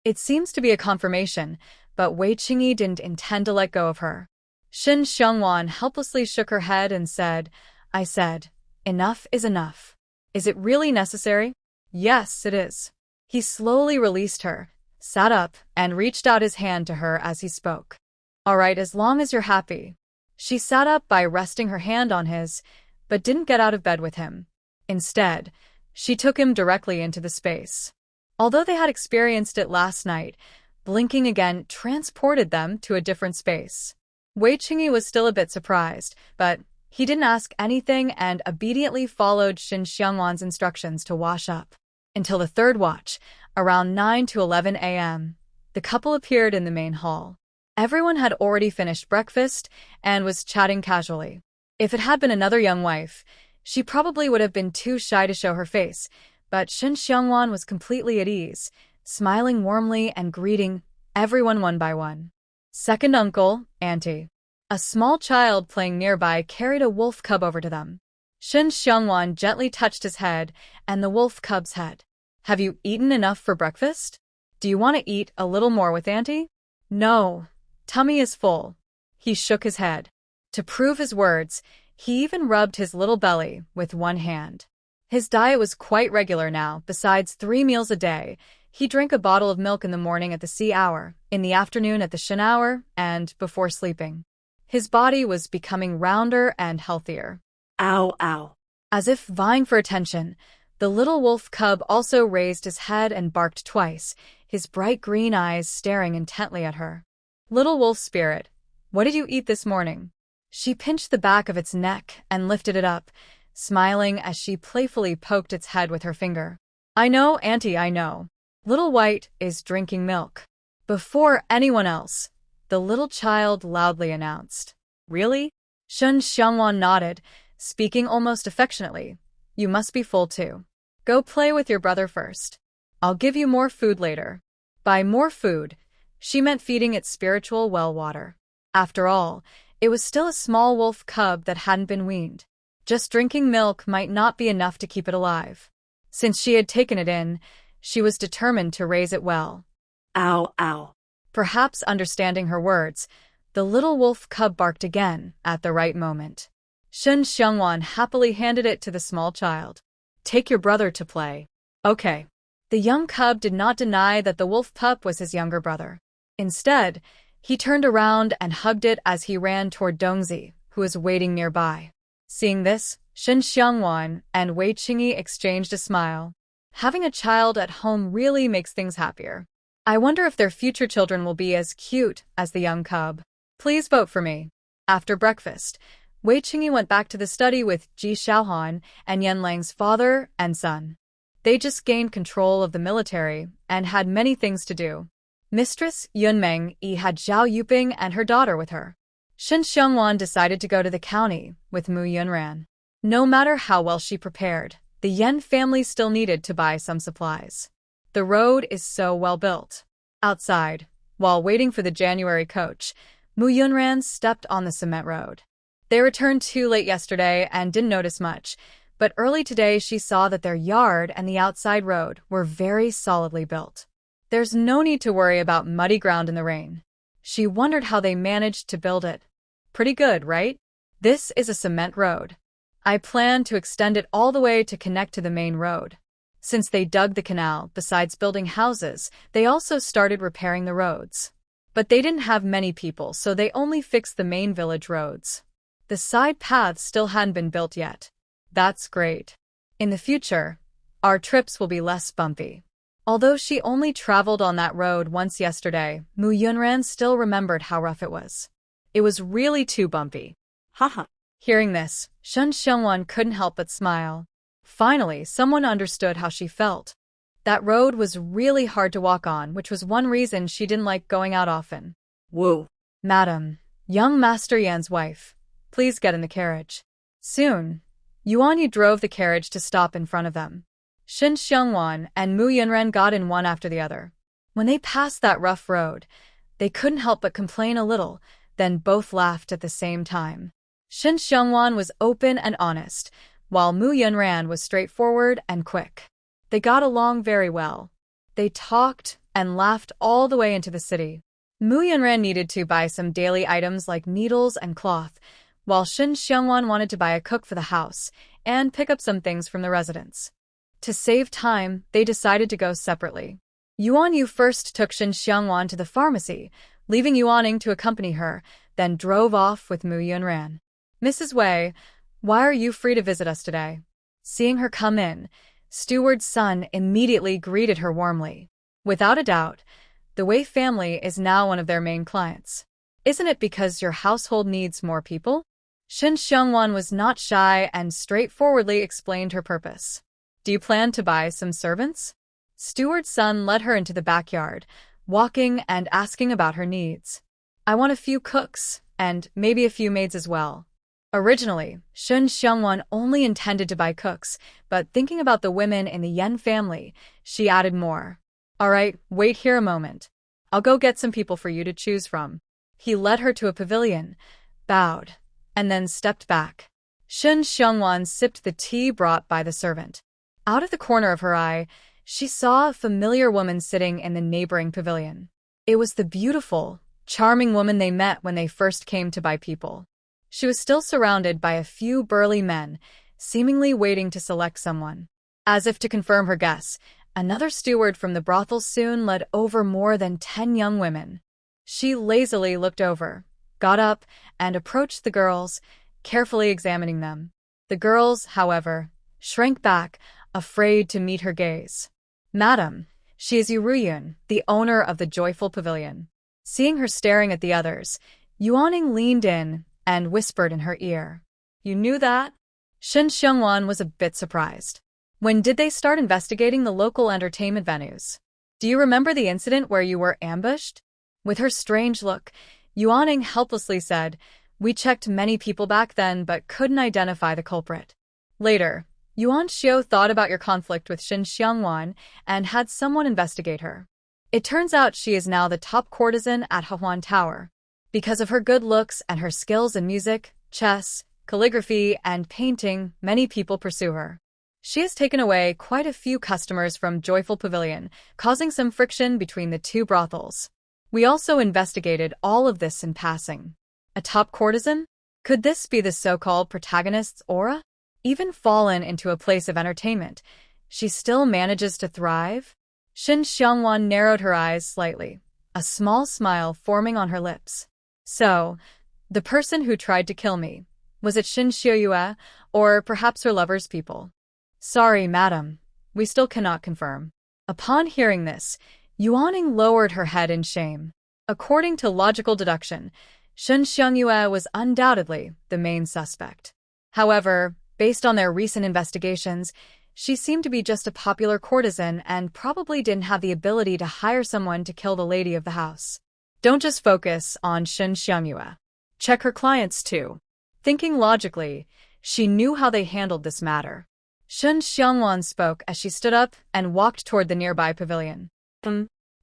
Speaker 1: It seems to be a confirmation, but Wei Qingyi didn't intend to let go of her. Shen Xiangwan helplessly shook her head and said, I said, enough is enough. Is it really necessary? Yes, it is. He slowly released her, sat up, and reached out his hand to her as he spoke. All right, as long as you're happy. She sat up by resting her hand on his, but didn't get out of bed with him. Instead, she took him directly into the space. Although they had experienced it last night, blinking again transported them to a different space. Wei Qingyi was still a bit surprised, but he didn't ask anything and obediently followed Shen Xiangwan's instructions to wash up. Until the third watch, around 9 to 11 a.m., the couple appeared in the main hall. Everyone had already finished breakfast and was chatting casually. If it had been another young wife, she probably would have been too shy to show her face, but Shen Xiangwan was completely at ease, smiling warmly and greeting everyone one by one. Second uncle, auntie. A small child playing nearby carried a wolf cub over to them. Shen Xiangwan gently touched his head and the wolf cub's head. Have you eaten enough for breakfast? Do you want to eat a little more with auntie? No, tummy is full. He shook his head. To prove his words, he even rubbed his little belly with one hand. His diet was quite regular now. Besides 3 meals a day, he drank a bottle of milk in the morning at the C hour, in the afternoon at the Shen hour, and before sleeping. His body was becoming rounder and healthier.
Speaker 2: Ow, ow.
Speaker 1: As if vying for attention, the little wolf cub also raised his head and barked twice, his bright green eyes staring intently at her. Little wolf spirit, what did you eat this morning? She pinched the back of its neck and lifted it up, smiling as she playfully poked its head with her finger. I know, auntie, I know. Little White is drinking milk. Before anyone else, the little child loudly announced. Really? Shen Xiangwan nodded, speaking almost affectionately. You must be full too. Go play with your brother first. I'll give you more food later. By more food, she meant feeding its spiritual well water. After all, It was still a small wolf cub that hadn't been weaned. Just drinking milk might not be enough to keep it alive. Since she had taken it in, she was determined to raise it well.
Speaker 2: Ow, ow.
Speaker 1: Perhaps understanding her words, the little wolf cub barked again at the right moment. Shen Xiangwan happily handed it to the small child. Take your brother to play. Okay. The young cub did not deny that the wolf pup was his younger brother. Instead, he turned around and hugged it as he ran toward Dongzi, who was waiting nearby. Seeing this, Shen Xiangwan and Wei Qingyi exchanged a smile. Having a child at home really makes things happier. I wonder if their future children will be as cute as the young cub. Please vote for me. After breakfast, Wei Qingyi went back to the study with Ji Xiaohan and Yan Lang's father and son. They just gained control of the military and had many things to do. Mistress Yunmeng Yi had Zhao Yuping and her daughter with her. Shen Xiangwan decided to go to the county with Mu Yunran. No matter how well she prepared, the Yan family still needed to buy some supplies. The road is so well built. Outside, while waiting for the January coach, Mu Yunran stepped on the cement road. They returned too late yesterday and didn't notice much, but early today she saw that their yard and the outside road were very solidly built. There's no need to worry about muddy ground in the rain. She wondered how they managed to build it. Pretty good, right? This is a cement road. I plan to extend it all the way to connect to the main road. Since they dug the canal, besides building houses, they also started repairing the roads. But they didn't have many people, so they only fixed the main village roads. The side paths still hadn't been built yet. That's great. In the future, our trips will be less bumpy. Although she only traveled on that road once yesterday, Mu Yunran still remembered how rough it was. It was really too bumpy.
Speaker 2: Haha.
Speaker 1: Hearing this, Shen Xiangwan couldn't help but smile. Finally, someone understood how she felt. That road was really hard to walk on, which was one reason she didn't like going out often.
Speaker 2: Whoa.
Speaker 1: Madam, young Master Yan's wife, please get in the carriage. Soon, Yuan Yi drove the carriage to stop in front of them. Shen Xiangwan and Mu Yunren got in one after the other. When they passed that rough road, they couldn't help but complain a little, then both laughed at the same time. Shen Xiangwan was open and honest, while Mu Yunran was straightforward and quick. They got along very well. They talked and laughed all the way into the city. Mu Yunran needed to buy some daily items like needles and cloth, while Shen Xiangwan wanted to buy a cook for the house and pick up some things from the residents. To save time, they decided to go separately. Yuan Yu first took Shen Xiangwan to the pharmacy, leaving Yuaning to accompany her, then drove off with Mu Yunran. Mrs. Wei, why are you free to visit us today? Seeing her come in, Steward's son immediately greeted her warmly. Without a doubt, the Wei family is now one of their main clients. Isn't it because your household needs more people? Shen Xiangwan was not shy and straightforwardly explained her purpose. Do you plan to buy some servants? Steward's son led her into the backyard, walking and asking about her needs. I want a few cooks, and maybe a few maids as well. Originally, Shen Xiangwan only intended to buy cooks, but thinking about the women in the Yan family, she added more. All right, wait here a moment. I'll go get some people for you to choose from. He led her to a pavilion, bowed, and then stepped back. Shen Xiangwan sipped the tea brought by the servant. Out of the corner of her eye, she saw a familiar woman sitting in the neighboring pavilion. It was the beautiful, charming woman they met when they first came to buy people. She was still surrounded by a few burly men, seemingly waiting to select someone. As if to confirm her guess, another steward from the brothel soon led over more than 10 young women. She lazily looked over, got up, and approached the girls, carefully examining them. The girls, however, shrank back, afraid to meet her gaze. Madam, she is Yuruyun, the owner of the joyful pavilion. Seeing her staring at the others, Yuaning leaned in and whispered in her ear. You knew that? Shen Xiangwan was a bit surprised. When did they start investigating the local entertainment venues? Do you remember the incident where you were ambushed? With her strange look, Yuaning helplessly said, We checked many people back then but couldn't identify the culprit. Later, Yuan Xiu thought about your conflict with Shen Xiangwan and had someone investigate her. It turns out she is now the top courtesan at Hahuan Tower. Because of her good looks and her skills in music, chess, calligraphy, and painting, many people pursue her. She has taken away quite a few customers from Joyful Pavilion, causing some friction between the two brothels. We also investigated all of this in passing. A top courtesan? Could this be the so-called protagonist's aura? Even fallen into a place of entertainment, she still manages to thrive? Shin Xiangwan narrowed her eyes slightly, a small smile forming on her lips. So, the person who tried to kill me, was it Shin Xiuyue, or perhaps her lover's people? Sorry, madam, we still cannot confirm. Upon hearing this, Yuaning lowered her head in shame. According to logical deduction, Shin Xiuyue was undoubtedly the main suspect. However, based on their recent investigations, she seemed to be just a popular courtesan and probably didn't have the ability to hire someone to kill the lady of the house. Don't just focus on Shin Xiuyue. Check her clients too. Thinking logically, she knew how they handled this matter. Shin Xiangwan spoke as she stood up and walked toward the nearby pavilion.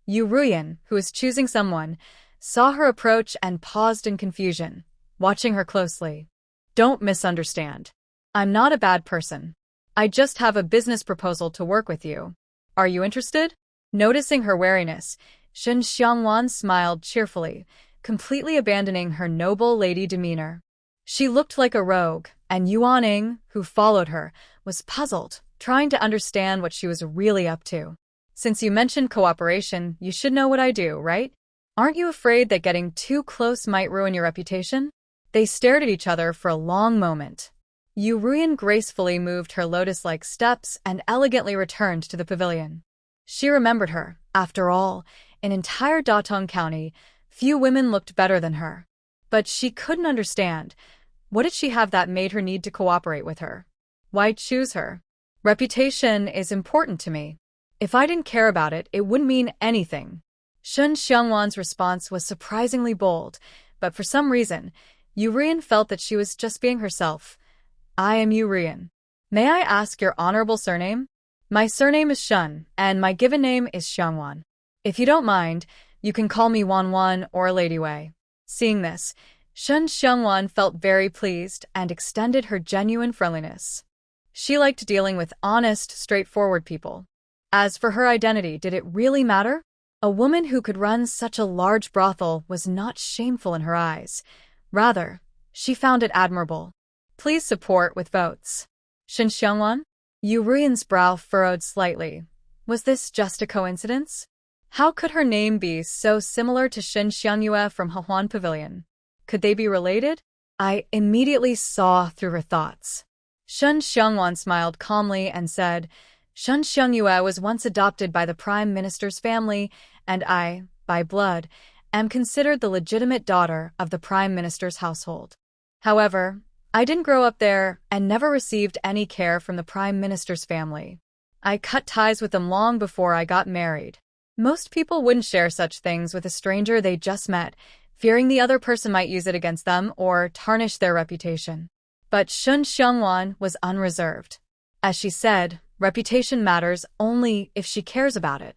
Speaker 1: Yu Ruyan, who was choosing someone, saw her approach and paused in confusion, watching her closely. Don't misunderstand. I'm not a bad person. I just have a business proposal to work with you. Are you interested? Noticing her wariness, Shin Xiangwan smiled cheerfully, completely abandoning her noble lady demeanor. She looked like a rogue, and Yuaning, who followed her, was puzzled, trying to understand what she was really up to. Since you mentioned cooperation, you should know what I do, right? Aren't you afraid that getting too close might ruin your reputation? They stared at each other for a long moment. Yu Ruyan gracefully moved her lotus-like steps and elegantly returned to the pavilion. She remembered her. After all, in entire Datong County, few women looked better than her. But she couldn't understand. What did she have that made her need to cooperate with her? Why choose her? Reputation is important to me. If I didn't care about it, it wouldn't mean anything. Shin Xiangwan's response was surprisingly bold, but for some reason, Yu Ruyan felt that she was just being herself. I am Yu Ruyan. May I ask your honorable surname? My surname is Shun, and my given name is Xiangwan. If you don't mind, you can call me Wan or Lady Wei. Seeing this, Shin Xiangwan felt very pleased and extended her genuine friendliness. She liked dealing with honest, straightforward people. As for her identity, did it really matter? A woman who could run such a large brothel was not shameful in her eyes. Rather, she found it admirable. Please support with votes. Shin Xiangwan? Yu Ruyan's brow furrowed slightly. Was this just a coincidence? How could her name be so similar to Shin Xiuyue from Hehuan Pavilion? Could they be related? I immediately saw through her thoughts. Shin Xiangwan smiled calmly and said, Shin Xiuyue was once adopted by the Prime Minister's family, and I, by blood, am considered the legitimate daughter of the Prime Minister's household. However, I didn't grow up there and never received any care from the Prime Minister's family. I cut ties with them long before I got married. Most people wouldn't share such things with a stranger they just met, fearing the other person might use it against them or tarnish their reputation. But Shin Xiangwan was unreserved. As she said, reputation matters only if she cares about it.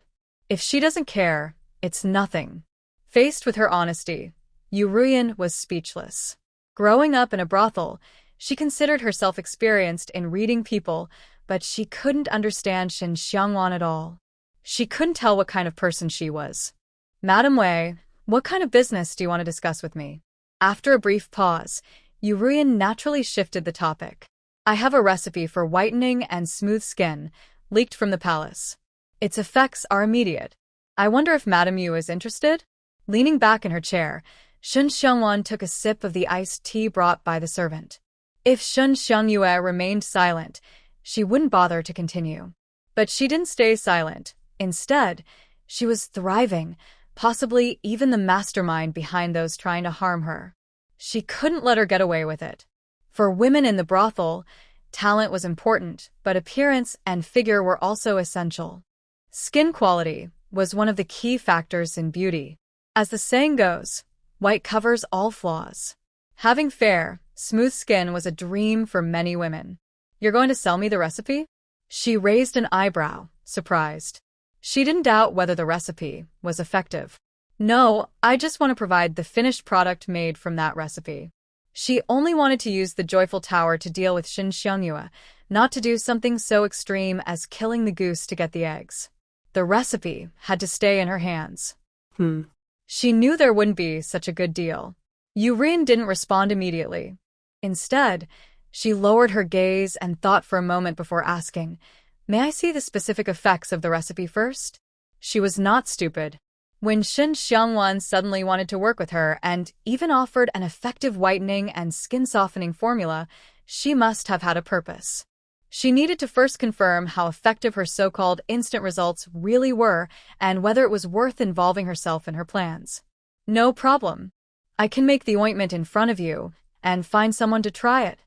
Speaker 1: If she doesn't care, it's nothing. Faced with her honesty, Yu Ruyan was speechless. Growing up in a brothel, she considered herself experienced in reading people, but she couldn't understand Shin Xiangwan at all. She couldn't tell what kind of person she was. Madam Wei, what kind of business do you want to discuss with me? After a brief pause, Yu Ruyan naturally shifted the topic. I have a recipe for whitening and smooth skin, leaked from the palace. Its effects are immediate. I wonder if Madam Yu is interested? Leaning back in her chair, Shin Xiangwan took a sip of the iced tea brought by the servant. If Shin Xiuyue remained silent, she wouldn't bother to continue. But she didn't stay silent. Instead, she was thriving, possibly even the mastermind behind those trying to harm her. She couldn't let her get away with it. For women in the brothel, talent was important, but appearance and figure were also essential. Skin quality was one of the key factors in beauty. As the saying goes, white covers all flaws. Having fair, smooth skin was a dream for many women. You're going to sell me the recipe? She raised an eyebrow, surprised. She didn't doubt whether the recipe was effective. No, I just want to provide the finished product made from that recipe. She only wanted to use the joyful tower to deal with Shin Xiangyue, not to do something so extreme as killing the goose to get the eggs. The recipe had to stay in her hands. She knew there wouldn't be such a good deal. Yurin didn't respond immediately. Instead, she lowered her gaze and thought for a moment before asking, "May I see the specific effects of the recipe first?" She was not stupid. When Shin Xiangwan suddenly wanted to work with her and even offered an effective whitening and skin-softening formula, she must have had a purpose. She needed to first confirm how effective her so-called instant results really were and whether it was worth involving herself in her plans. "No problem. I can make the ointment in front of you and find someone to try it.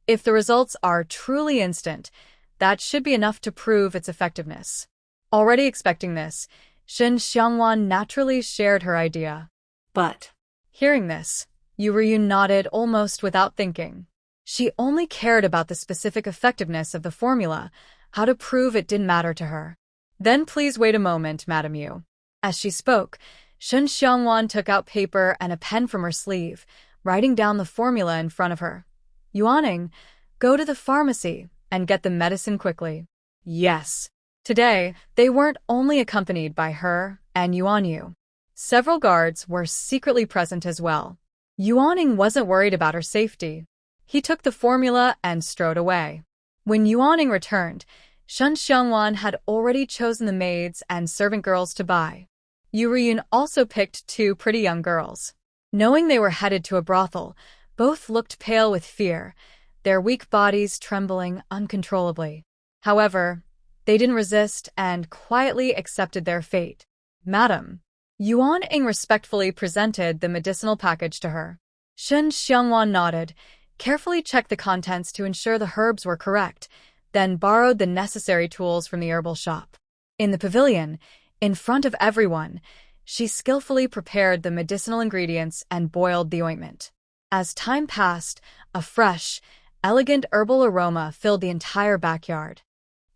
Speaker 1: If the results are truly instant, that should be enough to prove its effectiveness." Already expecting this, Shin Xiangwan naturally shared her idea.
Speaker 2: But,
Speaker 1: hearing this, Yuriyun nodded almost without thinking. She only cared about the specific effectiveness of the formula, how to prove it didn't matter to her. "Then please wait a moment, Madam Yu." As she spoke, Shin Xiangwan took out paper and a pen from her sleeve, writing down the formula in front of her. "Yuaning, go to the pharmacy and get the medicine quickly." Yes. Today, they weren't only accompanied by her and Yuanyu. Several guards were secretly present as well. Yuaning wasn't worried about her safety. He took the formula and strode away. When Yuaning returned, Shen Xiangwan had already chosen the maids and servant girls to buy. Yuriyun also picked two pretty young girls. Knowing they were headed to a brothel, both looked pale with fear, their weak bodies trembling uncontrollably. However, they didn't resist and quietly accepted their fate. "Madam." Yuan-ing respectfully presented the medicinal package to her. Shen Xiangwan nodded, carefully checked the contents to ensure the herbs were correct, then borrowed the necessary tools from the herbal shop. In the pavilion, in front of everyone, she skillfully prepared the medicinal ingredients and boiled the ointment. As time passed, a fresh, elegant herbal aroma filled the entire backyard.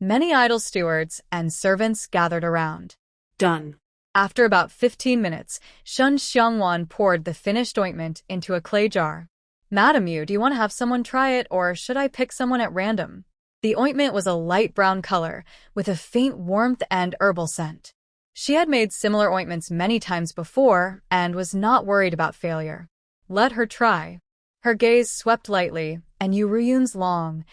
Speaker 1: Many idle stewards and servants gathered around.
Speaker 2: Done.
Speaker 1: After about 15 minutes, Shen Xiangwan poured the finished ointment into a clay jar. "Madam Yu, do you want to have someone try it, or should I pick someone at random?" The ointment was a light brown color, with a faint warmth and herbal scent. She had made similar ointments many times before and was not worried about failure. Let her try. Her gaze swept lightly, and Yuriyun's long,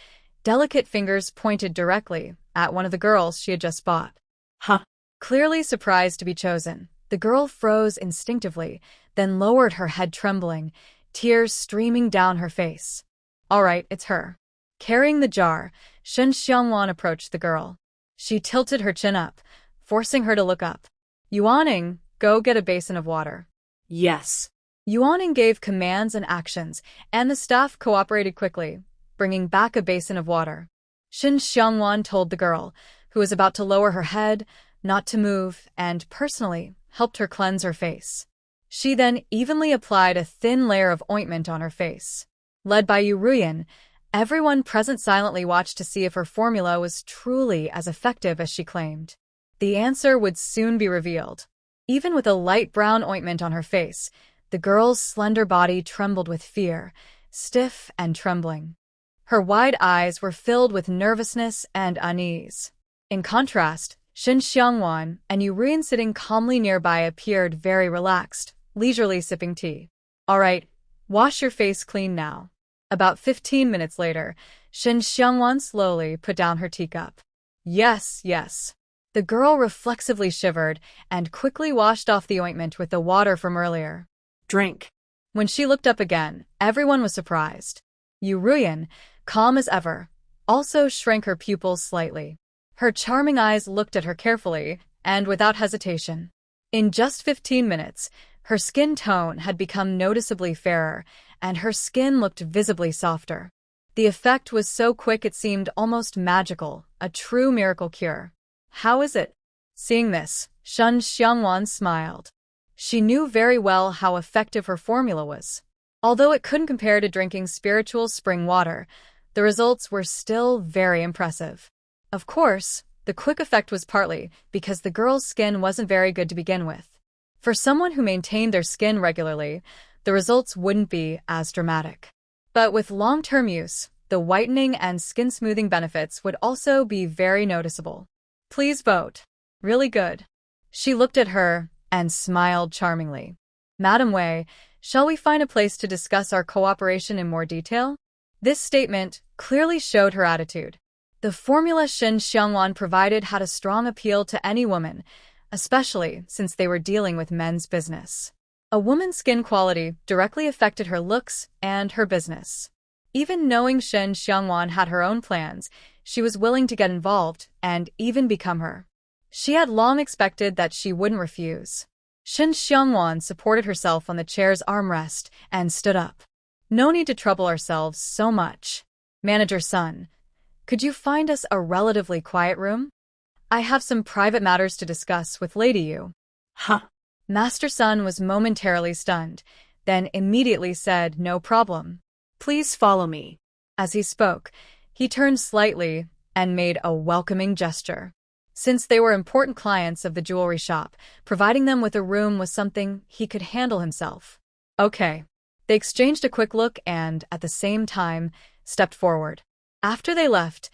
Speaker 1: delicate fingers pointed directly at one of the girls she had just bought.
Speaker 2: Huh.
Speaker 1: Clearly surprised to be chosen, the girl froze instinctively, then lowered her head trembling, tears streaming down her face. "All right, it's her." Carrying the jar, Shen Xiangwan approached the girl. She tilted her chin up, forcing her to look up. "Yuaning, go get a basin of water."
Speaker 2: Yes.
Speaker 1: Yuaning gave commands and actions, and the staff cooperated quickly, bringing back a basin of water. Shin Xiangwan told the girl, who was about to lower her head, not to move, and personally helped her cleanse her face. She then evenly applied a thin layer of ointment on her face. Led by Yuruyan, everyone present silently watched to see if her formula was truly as effective as she claimed. The answer would soon be revealed. Even with a light brown ointment on her face, the girl's slender body trembled with fear, stiff and trembling. Her wide eyes were filled with nervousness and unease. In contrast, Shin Xiangwan and Yuruyan sitting calmly nearby appeared very relaxed, leisurely sipping tea. "All right, wash your face clean now." About 15 minutes later, Shin Xiangwan slowly put down her teacup. "Yes, yes." The girl reflexively shivered and quickly washed off the ointment with the water from earlier.
Speaker 2: Drink.
Speaker 1: When she looked up again, everyone was surprised. Yuruyan, calm as ever, also shrank her pupils slightly. Her charming eyes looked at her carefully and without hesitation. In just 15 minutes, her skin tone had become noticeably fairer, and her skin looked visibly softer. The effect was so quick it seemed almost magical, a true miracle cure. "How is it?" Seeing this, Shen Xiangwan smiled. She knew very well how effective her formula was. Although it couldn't compare to drinking spiritual spring water, the results were still very impressive. Of course, the quick effect was partly because the girl's skin wasn't very good to begin with. For someone who maintained their skin regularly, the results wouldn't be as dramatic. But with long-term use, the whitening and skin smoothing benefits would also be very noticeable. Please vote. Really good. She looked at her and smiled charmingly. Madam Wei, shall we find a place to discuss our cooperation in more detail? This statement clearly showed her attitude. The formula Shen Xiangwan provided had a strong appeal to any woman, especially since they were dealing with men's business. A woman's skin quality directly affected her looks and her business. Even knowing Shen Xiangwan had her own plans, she was willing to get involved and even become her. She had long expected that she wouldn't refuse. Shen Xiangwan supported herself on the chair's armrest and stood up. No need to trouble ourselves so much. Manager Sun, could you find us a relatively quiet room? I have some private matters to discuss with Lady Yu.
Speaker 2: Huh.
Speaker 1: Master Sun was momentarily stunned, then immediately said, no problem.
Speaker 2: Please follow me.
Speaker 1: As he spoke, he turned slightly and made a welcoming gesture. Since they were important clients of the jewelry shop, providing them with a room was something he could handle himself. Okay. They exchanged a quick look and, at the same time, stepped forward. After they left,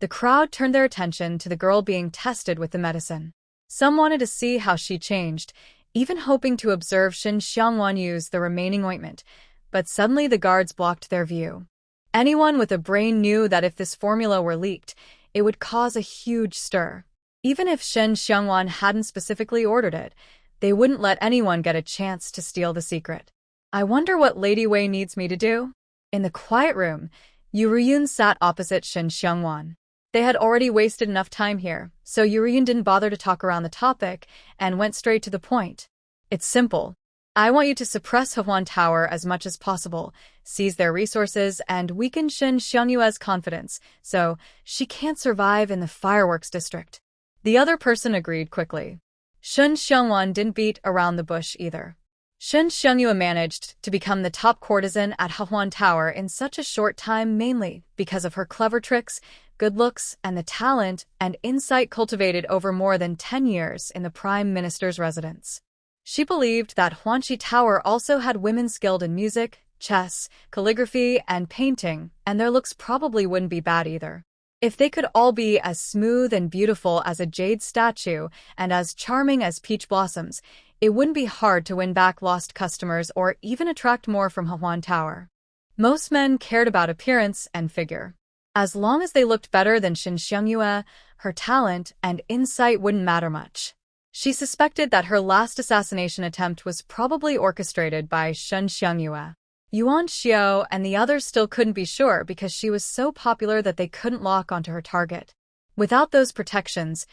Speaker 1: the crowd turned their attention to the girl being tested with the medicine. Some wanted to see how she changed, even hoping to observe Shen Xiangwan use the remaining ointment, but suddenly the guards blocked their view. Anyone with a brain knew that if this formula were leaked, it would cause a huge stir. Even if Shen Xiangwan hadn't specifically ordered it, they wouldn't let anyone get a chance to steal the secret. I wonder what Lady Wei needs me to do? In the quiet room, Yuriyun sat opposite Shen Xiangwan. They had already wasted enough time here, so Yuriyun didn't bother to talk around the topic and went straight to the point. It's simple. I want you to suppress Hehuan Tower as much as possible, seize their resources, and weaken Shen Xiangyue's confidence, so she can't survive in the fireworks district. The other person agreed quickly. Shen Xiangwan didn't beat around the bush either. Shen Xiangyue managed to become the top courtesan at Hehuan Tower in such a short time mainly because of her clever tricks, good looks, and the talent and insight cultivated over more than 10 years in the Prime Minister's residence. She believed that Huanxi Tower also had women skilled in music, chess, calligraphy, and painting, and their looks probably wouldn't be bad either. If they could all be as smooth and beautiful as a jade statue and as charming as peach blossoms, it wouldn't be hard to win back lost customers or even attract more from Hehuan Tower. Most men cared about appearance and figure. As long as they looked better than Shen Xiangyue, her talent and insight wouldn't matter much. She suspected that her last assassination attempt was probably orchestrated by Shen Xiangyue. Yuan Xiao and the others still couldn't be sure because she was so popular that they couldn't lock onto her target. Without those protections,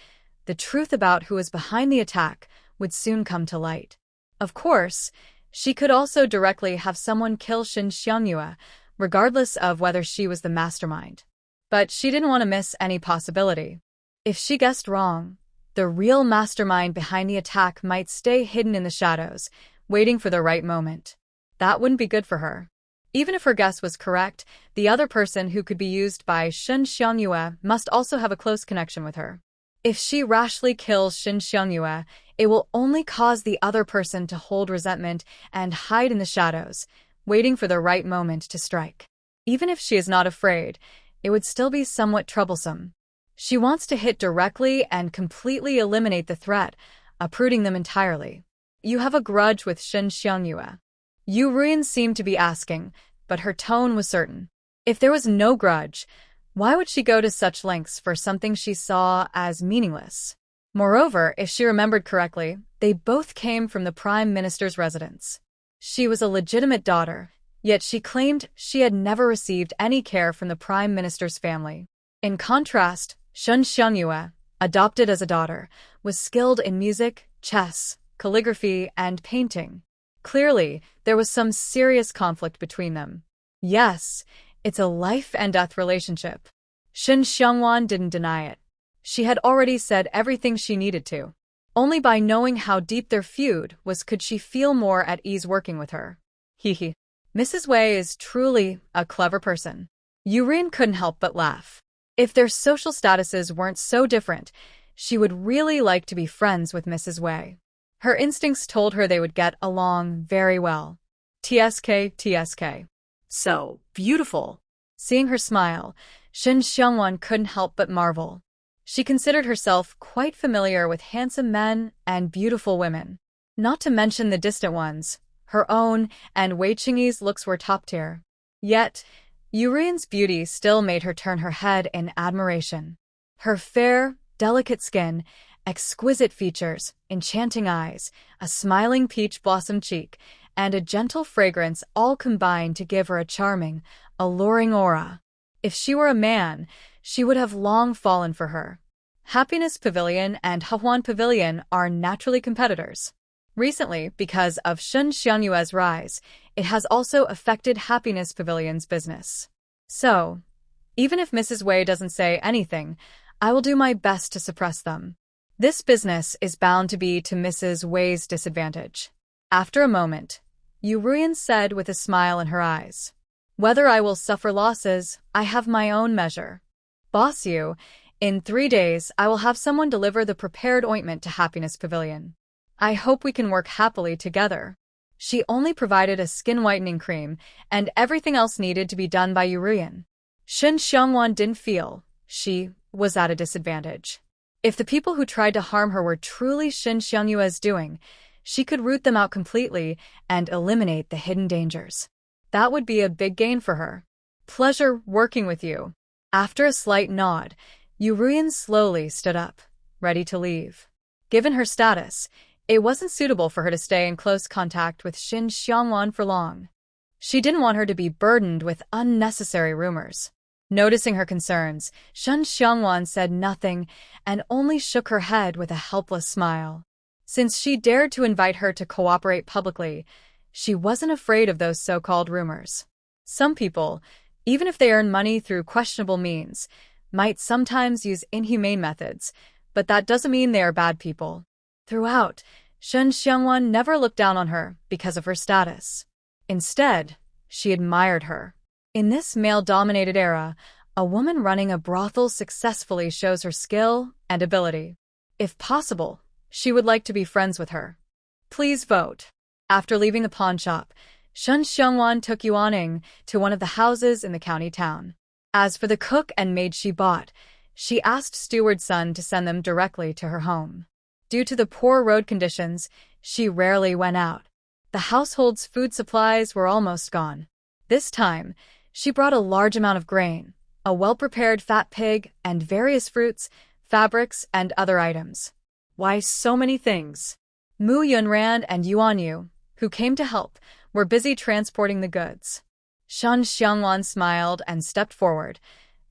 Speaker 1: the truth about who was behind the attack would soon come to light. Of course, she could also directly have someone kill Shen Xiangyue, regardless of whether she was the mastermind. But she didn't want to miss any possibility. If she guessed wrong, the real mastermind behind the attack might stay hidden in the shadows, waiting for the right moment. That wouldn't be good for her. Even if her guess was correct, the other person who could be used by Shen Xiangyue must also have a close connection with her. If she rashly kills Shen Xiangyue, it will only cause the other person to hold resentment and hide in the shadows, waiting for the right moment to strike. Even if she is not afraid, it would still be somewhat troublesome. She wants to hit directly and completely eliminate the threat, uprooting them entirely. You have a grudge with Shen Xiangyue. Yu Ruyan seemed to be asking, but her tone was certain. If there was no grudge, why would she go to such lengths for something she saw as meaningless? Moreover, if she remembered correctly, they both came from the Prime Minister's residence. She was a legitimate daughter, yet she claimed she had never received any care from the Prime Minister's family. In contrast, Shen Xiangyue, adopted as a daughter, was skilled in music, chess, calligraphy, and painting. Clearly, there was some serious conflict between them. Yes, it's a life-and-death relationship. Shen Xiangwan didn't deny it. She had already said everything she needed to. Only by knowing how deep their feud was could she feel more at ease working with her. Hehe. Mrs. Wei is truly a clever person. Yurin couldn't help but laugh. If their social statuses weren't so different, she would really like to be friends with Mrs. Wei. Her instincts told her they would get along very well. TSK, TSK.
Speaker 2: So beautiful.
Speaker 1: Seeing her smile, Shin Xiangwan couldn't help but marvel. She considered herself quite familiar with handsome men and beautiful women. Not to mention the distant ones, her own and Wei Qingyi's looks were top tier. Yet, Yurian's beauty still made her turn her head in admiration. Her fair, delicate skin, exquisite features, enchanting eyes, a smiling peach blossom cheek, and a gentle fragrance all combined to give her a charming, alluring aura. If she were a man, she would have long fallen for her. Happiness Pavilion and Hahuan Pavilion are naturally competitors. Recently, because of Shen Xiangyue's rise, it has also affected Happiness Pavilion's business. So, even if Mrs. Wei doesn't say anything, I will do my best to suppress them. This business is bound to be to Mrs. Wei's disadvantage. After a moment, Yu Ruyan said with a smile in her eyes, "Whether I will suffer losses, I have my own measure. Boss Yu, in 3 days I will have someone deliver the prepared ointment to Happiness Pavilion. I hope we can work happily together." She only provided a skin whitening cream, and everything else needed to be done by Yu Ruyan. Shin Xiangwan didn't feel she was at a disadvantage. If the people who tried to harm her were truly Shin Xiangyue's doing, she could root them out completely and eliminate the hidden dangers. That would be a big gain for her. "Pleasure working with you." After a slight nod, Yu Ruyan slowly stood up, ready to leave. Given her status, it wasn't suitable for her to stay in close contact with Shin Xiangwan for long. She didn't want her to be burdened with unnecessary rumors. Noticing her concerns, Shin Xiangwan said nothing and only shook her head with a helpless smile. Since she dared to invite her to cooperate publicly, she wasn't afraid of those so-called rumors. Some people, even if they earn money through questionable means, might sometimes use inhumane methods, but that doesn't mean they are bad people. Throughout, Shen Xiangwan never looked down on her because of her status. Instead, she admired her. In this male-dominated era, a woman running a brothel successfully shows her skill and ability. If possible, she would like to be friends with her. Please vote. After leaving the pawn shop, Shen Xiangwan took Yuaning to one of the houses in the county town. As for the cook and maid she bought, she asked steward Sun to send them directly to her home. Due to the poor road conditions, she rarely went out. The household's food supplies were almost gone. This time, she brought a large amount of grain, a well-prepared fat pig, and various fruits, fabrics, and other items. Why so many things? Mu Yunran and Yuan Yu, who came to help, were busy transporting the goods. Shan Xiangwan smiled and stepped forward.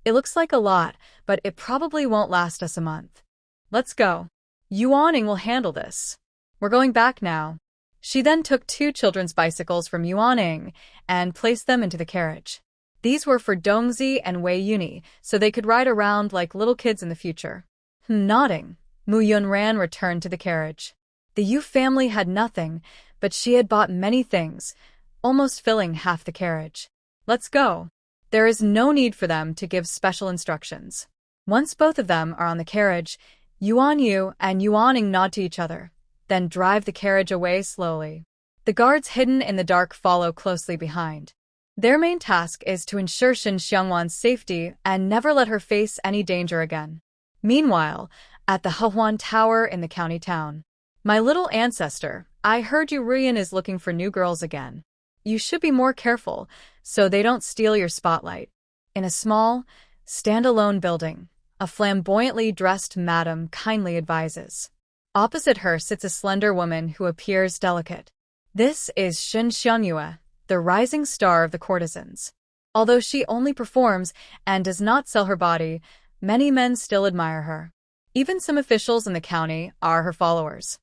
Speaker 1: "It looks like a lot, but it probably won't last us a month. Let's go. Yuaning will handle this. We're going back now." She then took 2 children's bicycles from Yuaning and placed them into the carriage. These were for Dongzi and Wei Yuni, so they could ride around like little kids in the future. Nodding, Mu Yunran returned to the carriage. The Yu family had nothing, but she had bought many things, almost filling half the carriage. "Let's go." There is no need for them to give special instructions. Once both of them are on the carriage, Yuan Yu and Yuaning nod to each other, then drive the carriage away slowly. The guards hidden in the dark follow closely behind. Their main task is to ensure Shin Xiangwan's safety and never let her face any danger again. Meanwhile, at the Hehuan Tower in the county town. "My little ancestor, I heard Yu Ruyan is looking for new girls again. You should be more careful, so they don't steal your spotlight." In a small, standalone building, a flamboyantly dressed madam kindly advises. Opposite her sits a slender woman who appears delicate. This is Shin Xiangyue, the rising star of the courtesans. Although she only performs and does not sell her body, many men still admire her. Even some officials in the county are her followers.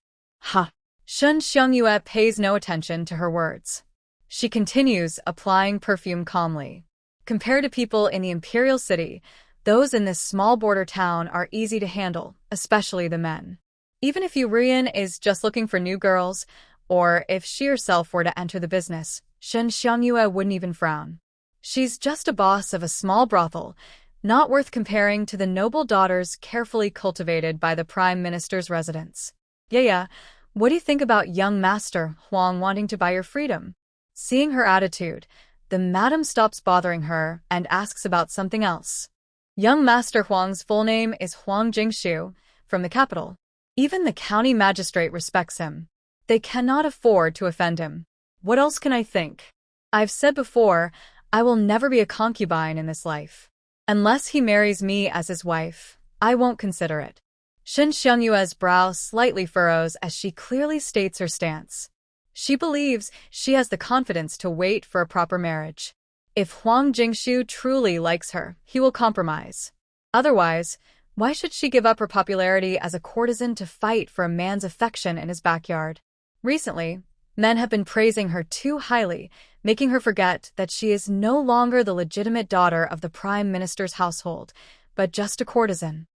Speaker 1: Shin Xiangyue pays no attention to her words. She continues applying perfume calmly. Compared to people in the imperial city, those in this small border town are easy to handle, especially the men. Even if Yu Ruyan is just looking for new girls, or if she herself were to enter the business, Shen Xiangyue wouldn't even frown. She's just a boss of a small brothel, not worth comparing to the noble daughters carefully cultivated by the Prime Minister's residence. Yeah, What do you think about young Master Huang wanting to buy your freedom? Seeing her attitude, the madam stops bothering her and asks about something else. Young Master Huang's full name is Huang Jingshu, from the capital. Even the county magistrate respects him. They cannot afford to offend him. What else can I think? I've said before, I will never be a concubine in this life. Unless he marries me as his wife, I won't consider it. Shen Xiangyue's brow slightly furrows as she clearly states her stance. She believes she has the confidence to wait for a proper marriage. If Huang Jingshu truly likes her, he will compromise. Otherwise, why should she give up her popularity as a courtesan to fight for a man's affection in his backyard? Recently, men have been praising her too highly, making her forget that she is no longer the legitimate daughter of the Prime Minister's household, but just a courtesan.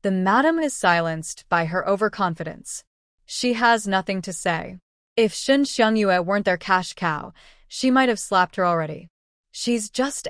Speaker 1: The madam is silenced by her overconfidence. She has nothing to say. If Shen Xiangyue weren't their cash cow, she might have slapped her already. She's just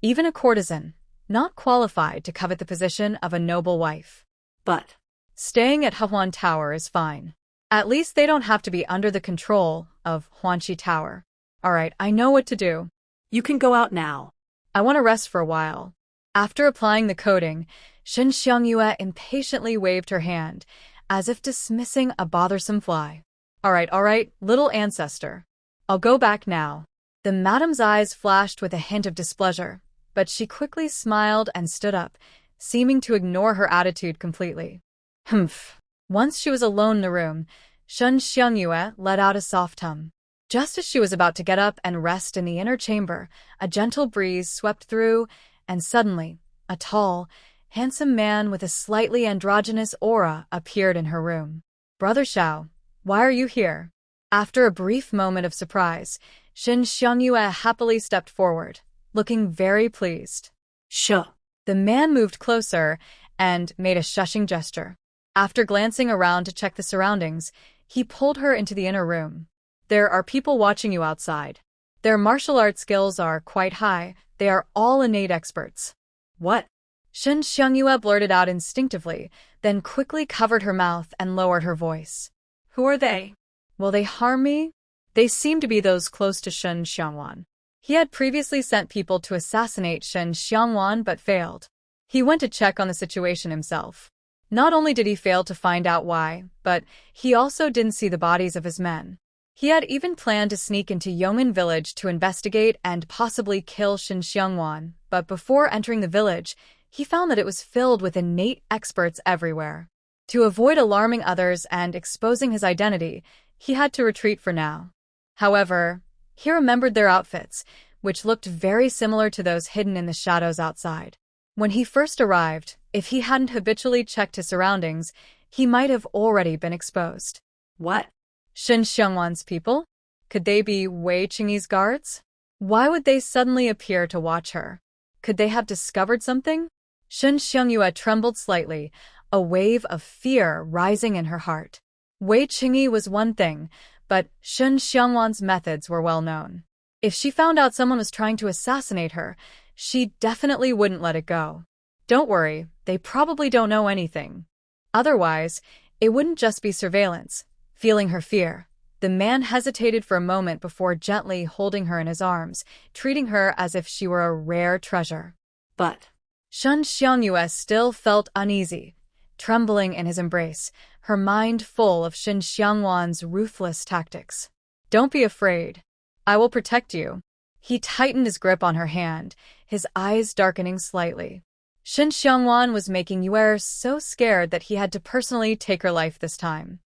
Speaker 1: even a courtesan, not qualified to covet the position of a noble wife.
Speaker 2: But
Speaker 1: staying at Hehuan Tower is fine. At least they don't have to be under the control of Huanxi Tower. Alright, I know what to do.
Speaker 2: you can go out now.
Speaker 1: I want to rest for a while. After applying the coating, Shen Xiangyue impatiently waved her hand, as if dismissing a bothersome fly. Alright, little ancestor. I'll go back now. The madam's eyes flashed with a hint of displeasure, but she quickly smiled and stood up, seeming to ignore her attitude completely. Humph. Once she was alone in the room, Shen Xiangyue let out a soft hum. Just as she was about to get up and rest in the inner chamber, a gentle breeze swept through, and suddenly, a tall, handsome man with a slightly androgynous aura appeared in her room. Brother Xiao, why are you here? After a brief moment of surprise, Shen Xiangyue happily stepped forward, looking very pleased.
Speaker 2: Sure.
Speaker 1: The man moved closer and made a shushing gesture. After glancing around to check the surroundings, he pulled her into the inner room. There are people watching you outside. Their martial arts skills are quite high. They are all innate experts.
Speaker 2: What?
Speaker 1: Shen Xiangyue blurted out instinctively, then quickly covered her mouth and lowered her voice.
Speaker 2: Who are they?
Speaker 1: Will they harm me? They seem to be those close to Shen Xiangwan. He had previously sent people to assassinate Shen Xiangwan but failed. He went to check on the situation himself. Not only did he fail to find out why, but he also didn't see the bodies of his men. He had even planned to sneak into Yongmen village to investigate and possibly kill Shen Xiangwan, but before entering the village, he found that it was filled with innate experts everywhere. To avoid alarming others and exposing his identity, he had to retreat for now. However, he remembered their outfits, which looked very similar to those hidden in the shadows outside. When he first arrived, if he hadn't habitually checked his surroundings, he might have already been exposed.
Speaker 2: What?
Speaker 1: Shen Xiangwan's people? Could they be Wei Qingyi's guards? Why would they suddenly appear to watch her? Could they have discovered something? Shen Xiangyue trembled slightly, a wave of fear rising in her heart. Wei Qingyi was one thing, but Shen Xiangwan's methods were well known. If she found out someone was trying to assassinate her, she definitely wouldn't let it go. Don't worry, they probably don't know anything. Otherwise, it wouldn't just be surveillance. Feeling her fear, the man hesitated for a moment before gently holding her in his arms, treating her as if she were a rare treasure.
Speaker 2: But
Speaker 1: Shen Xiangyue still felt uneasy, trembling in his embrace, her mind full of Shen Xiangwan's ruthless tactics. Don't be afraid. I will protect you. He tightened his grip on her hand, his eyes darkening slightly. Shen Xiangwan was making Yue so scared that he had to personally take her life this time.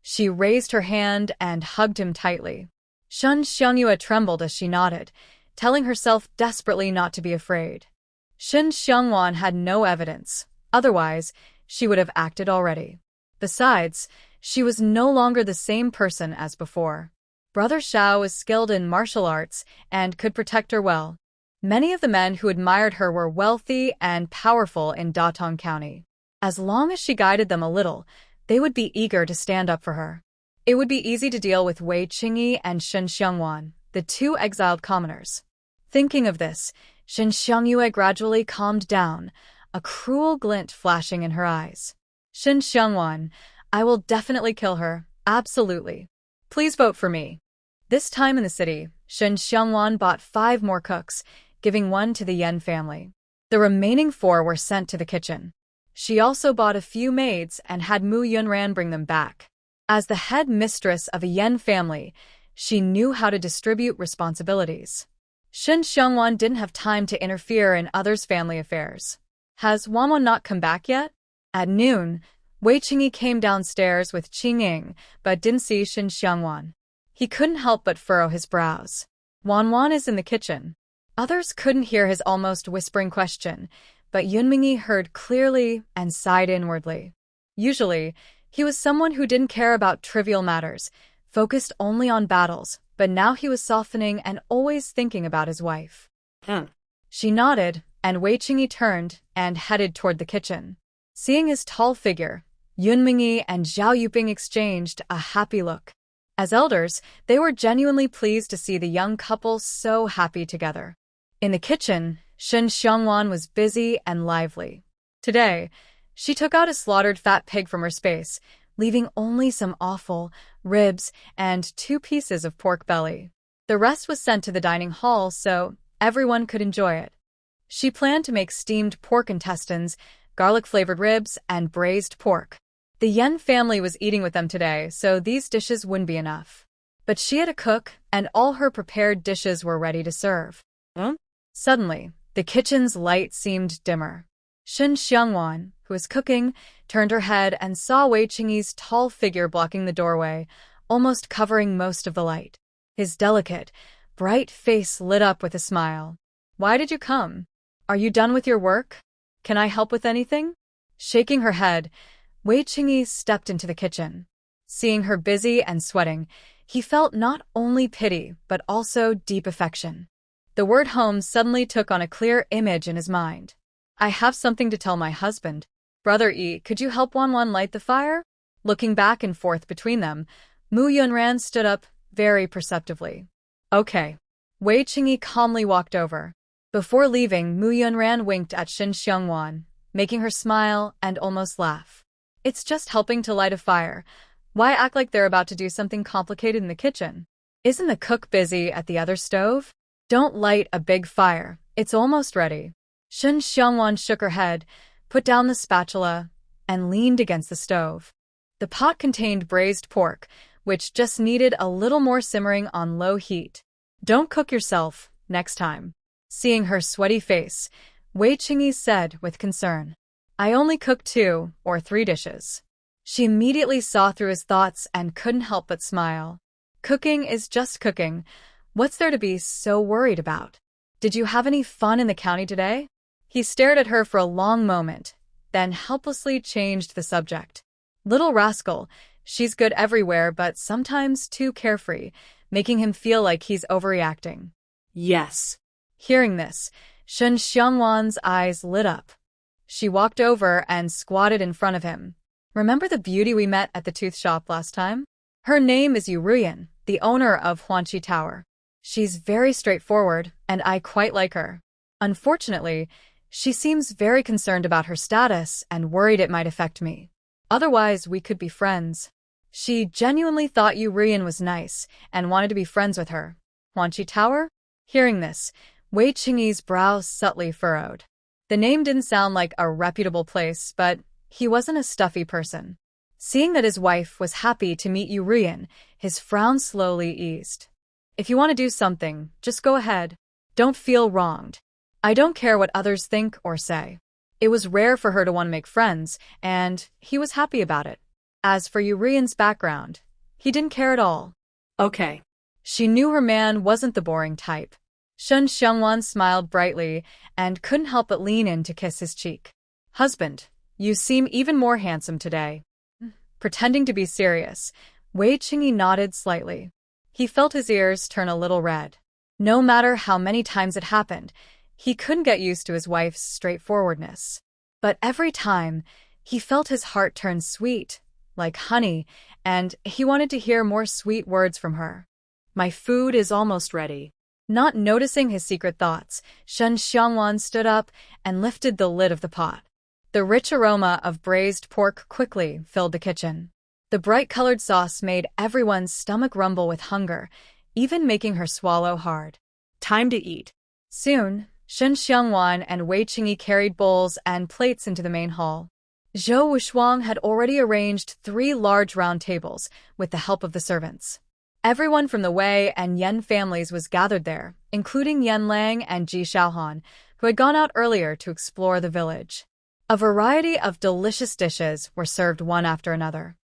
Speaker 1: She raised her hand and hugged him tightly. Shen Xiangyue trembled as she nodded, telling herself desperately not to be afraid. Shen Xiangwan had no evidence. Otherwise, she would have acted already. Besides, she was no longer the same person as before. Brother Xiao was skilled in martial arts and could protect her well. Many of the men who admired her were wealthy and powerful in Datong County. As long as she guided them a little, they would be eager to stand up for her. It would be easy to deal with Wei Qingyi and Shen Xiangwan, the two exiled commoners. Thinking of this, Shen Xiangyue gradually calmed down, a cruel glint flashing in her eyes. Shen Xiangwan, I will definitely kill her. Absolutely. Please vote for me. This time in the city, Shen Xiangwan bought 5 more cooks, giving one to the Yen family. The remaining 4 were sent to the kitchen. She also bought a few maids and had Mu Yunran bring them back. As the head mistress of a Yen family, she knew how to distribute responsibilities. Shen Xiangwan didn't have time to interfere in others' family affairs. Has Wanwan not come back yet? At noon, Wei Qingyi came downstairs with Qingying, but didn't see Shen Xiangwan. He couldn't help but furrow his brows. Wanwan is in the kitchen. Others couldn't hear his almost whispering question, but Yunmingyi heard clearly and sighed inwardly. Usually, he was someone who didn't care about trivial matters, focused only on battles, but now he was softening and always thinking about his wife. She nodded, and Wei Qingyi turned and headed toward the kitchen. Seeing his tall figure, Yunmingyi and Zhao Yuping exchanged a happy look. As elders, they were genuinely pleased to see the young couple so happy together. In the kitchen, Shen Xiangwan was busy and lively. Today, she took out a slaughtered fat pig from her space, leaving only some offal, ribs, and 2 pieces of pork belly. The rest was sent to the dining hall so everyone could enjoy it. She planned to make steamed pork intestines, garlic-flavored ribs, and braised pork. The Yen family was eating with them today, so these dishes wouldn't be enough. But she had a cook, and all her prepared dishes were ready to serve. Suddenly, the kitchen's light seemed dimmer. Shen Xiangwan, who was cooking, turned her head and saw Wei Qingyi's tall figure blocking the doorway, almost covering most of the light. His delicate, bright face lit up with a smile. "Why did you come? Are you done with your work? Can I help with anything?" Shaking her head, Wei Qingyi stepped into the kitchen. Seeing her busy and sweating, he felt not only pity but also deep affection. The word home suddenly took on a clear image in his mind. "I have something to tell my husband. Brother Yi, could you help Wanwan light the fire?" Looking back and forth between them, Mu Yunran stood up very perceptively. "Okay." Wei Qingyi calmly walked over. Before leaving, Mu Yunran winked at Shen Xiangwan, making her smile and almost laugh. "It's just helping to light a fire. Why act like they're about to do something complicated in the kitchen? Isn't the cook busy at the other stove? Don't light a big fire. It's almost ready." Shen Xiangwan shook her head, put down the spatula, and leaned against the stove. The pot contained braised pork, which just needed a little more simmering on low heat. "Don't cook yourself, next time." Seeing her sweaty face, Wei Qingyi said with concern, "I only cook 2 or 3 dishes." She immediately saw through his thoughts and couldn't help but smile. Cooking is just cooking. What's there to be so worried about? "Did you have any fun in the county today?" He stared at her for a long moment, then helplessly changed the subject. "Little rascal, she's good everywhere but sometimes too carefree," making him feel like he's overreacting.
Speaker 2: Yes.
Speaker 1: Hearing this, Shen Xiangwan's eyes lit up. She walked over and squatted in front of him. "Remember the beauty we met at the tooth shop last time? Her name is Yu Ruyan, the owner of Huanqi Tower. She's very straightforward, and I quite like her. Unfortunately, she seems very concerned about her status and worried it might affect me. Otherwise, we could be friends." She genuinely thought Yu Ruyan was nice and wanted to be friends with her. Huanqi Tower? Hearing this, Wei Qingyi's brows subtly furrowed. The name didn't sound like a reputable place, but he wasn't a stuffy person. Seeing that his wife was happy to meet Yu Ruyan, his frown slowly eased. "If you want to do something, just go ahead. Don't feel wronged. I don't care what others think or say." It was rare for her to want to make friends, and he was happy about it. As for Yu Ruyan's background, he didn't care at all.
Speaker 2: Okay.
Speaker 1: She knew her man wasn't the boring type. Shen Xiangwan smiled brightly and couldn't help but lean in to kiss his cheek. "Husband, you seem even more handsome today." Pretending to be serious, Wei Qingyi nodded slightly. He felt his ears turn a little red. No matter how many times it happened, he couldn't get used to his wife's straightforwardness. But every time, he felt his heart turn sweet, like honey, and he wanted to hear more sweet words from her. "My food is almost ready." Not noticing his secret thoughts, Shen Xiangwan stood up and lifted the lid of the pot. The rich aroma of braised pork quickly filled the kitchen. The bright-colored sauce made everyone's stomach rumble with hunger, even making her swallow hard.
Speaker 2: Time to eat.
Speaker 1: Soon, Shen Xiangwan and Wei Qingyi carried bowls and plates into the main hall. Zhou Wuxuang had already arranged 3 large round tables with the help of the servants. Everyone from the Wei and Yan families was gathered there, including Yan Lang and Ji Xiaohan, who had gone out earlier to explore the village. A variety of delicious dishes were served one after another.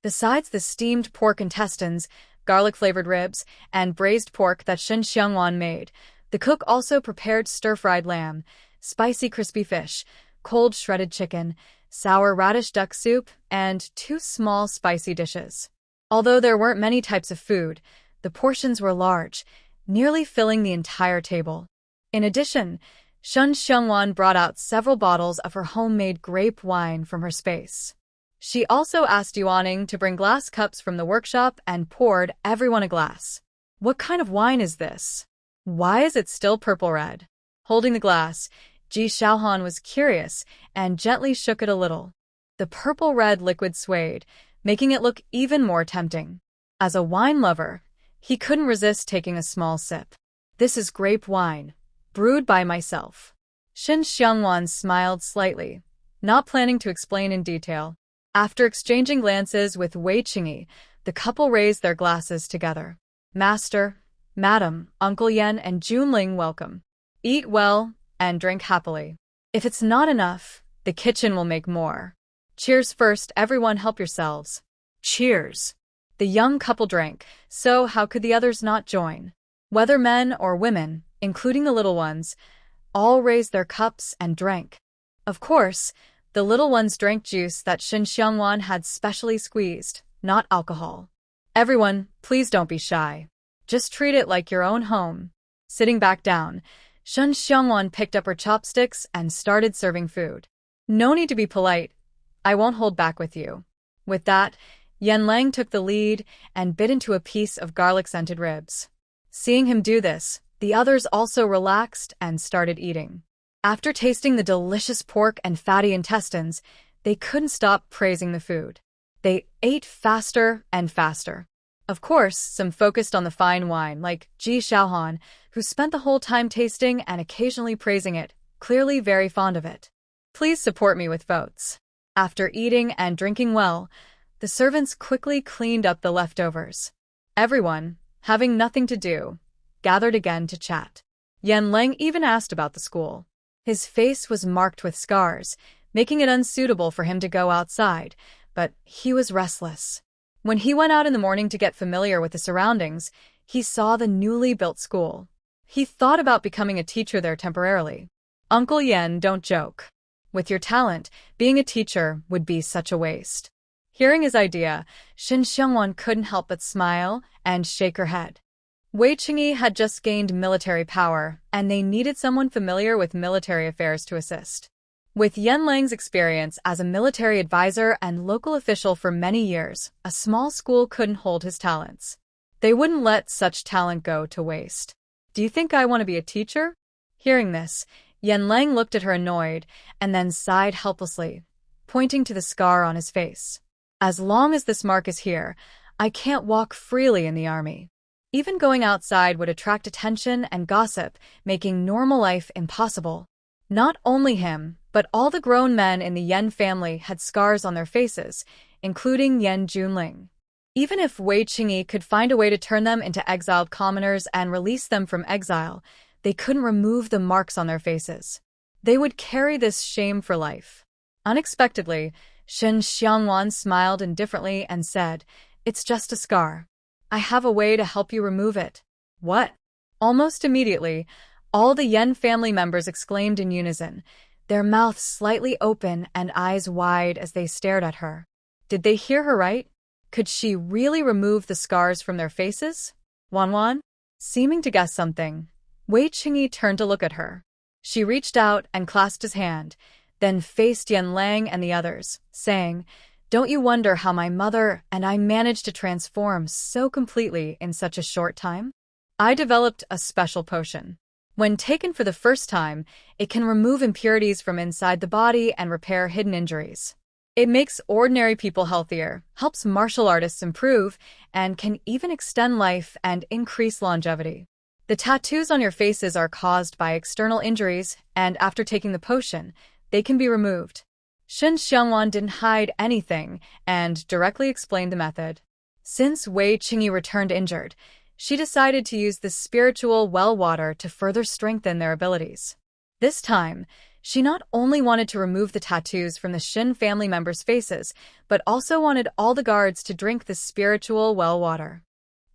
Speaker 1: Besides the steamed pork intestines, garlic-flavored ribs, and braised pork that Shen Xiangwan made, the cook also prepared stir-fried lamb, spicy crispy fish, cold shredded chicken, sour radish duck soup, and 2 small spicy dishes. Although there weren't many types of food, the portions were large, nearly filling the entire table. In addition, Shen Xiangwan brought out several bottles of her homemade grape wine from her space. She also asked Yuaning to bring glass cups from the workshop and poured everyone a glass. What kind of wine is this? Why is it still purple-red? Holding the glass, Ji Xiaohan was curious and gently shook it a little. The purple-red liquid swayed, making it look even more tempting. As a wine lover, he couldn't resist taking a small sip. This is grape wine, brewed by myself. Shen Xiangwan smiled slightly, not planning to explain in detail. After exchanging glances with Wei Qingyi, the couple raised their glasses together. Master, Madam, Uncle Yan and Junling welcome. Eat well and drink happily. If it's not enough, the kitchen will make more. Cheers first, everyone, help yourselves.
Speaker 2: Cheers.
Speaker 1: The young couple drank, so how could the others not join? Whether men or women, including the little ones, all raised their cups and drank. Of course, the little ones drank juice that Shen Xiangwan had specially squeezed, not alcohol. Everyone, please don't be shy. Just treat it like your own home. Sitting back down, Shen Xiangwan picked up her chopsticks and started serving food. No need to be polite. I won't hold back with you. With that, Yan Lang took the lead and bit into a piece of garlic-scented ribs. Seeing him do this, the others also relaxed and started eating. After tasting the delicious pork and fatty intestines, they couldn't stop praising the food. They ate faster and faster. Of course, some focused on the fine wine, like Ji Xiaohan, who spent the whole time tasting and occasionally praising it, clearly very fond of it. Please support me with votes. After eating and drinking well, the servants quickly cleaned up the leftovers. Everyone, having nothing to do, gathered again to chat. Yan Lang even asked about the school. His face was marked with scars, making it unsuitable for him to go outside, but he was restless. When he went out in the morning to get familiar with the surroundings, he saw the newly built school. He thought about becoming a teacher there temporarily. Uncle Yan, don't joke. With your talent, being a teacher would be such a waste. Hearing his idea, Shen Xiangwan couldn't help but smile and shake her head. Wei Qingyi had just gained military power, and they needed someone familiar with military affairs to assist. With Yan Lang's experience as a military advisor and local official for many years, a small school couldn't hold his talents. They wouldn't let such talent go to waste. Do you think I want to be a teacher? Hearing this, Yan Lang looked at her annoyed and then sighed helplessly, pointing to the scar on his face. As long as this mark is here, I can't walk freely in the army. Even going outside would attract attention and gossip, making normal life impossible. Not only him, but all the grown men in the Yan family had scars on their faces, including Yan Junling. Even if Wei Qingyi could find a way to turn them into exiled commoners and release them from exile, they couldn't remove the marks on their faces. They would carry this shame for life. Unexpectedly, Shen Xiangwan smiled indifferently and said, "It's just a scar. I have a way to help you remove it." What? Almost immediately, all the Yan family members exclaimed in unison, their mouths slightly open and eyes wide as they stared at her. Did they hear her right? Could she really remove the scars from their faces? Wanwan? Seeming to guess something, Wei Qingyi turned to look at her. She reached out and clasped his hand, then faced Yan Lang and the others, saying, "Don't you wonder how my mother and I managed to transform so completely in such a short time? I developed a special potion. When taken for the first time, it can remove impurities from inside the body and repair hidden injuries. It makes ordinary people healthier, helps martial artists improve, and can even extend life and increase longevity. The tattoos on your faces are caused by external injuries, and after taking the potion, they can be removed. Shen Xiangwan didn't hide anything and directly explained the method. Since Wei Qingyi returned injured, she decided to use the spiritual well water to further strengthen their abilities. This time, she not only wanted to remove the tattoos from the Shin family members' faces, but also wanted all the guards to drink the spiritual well water.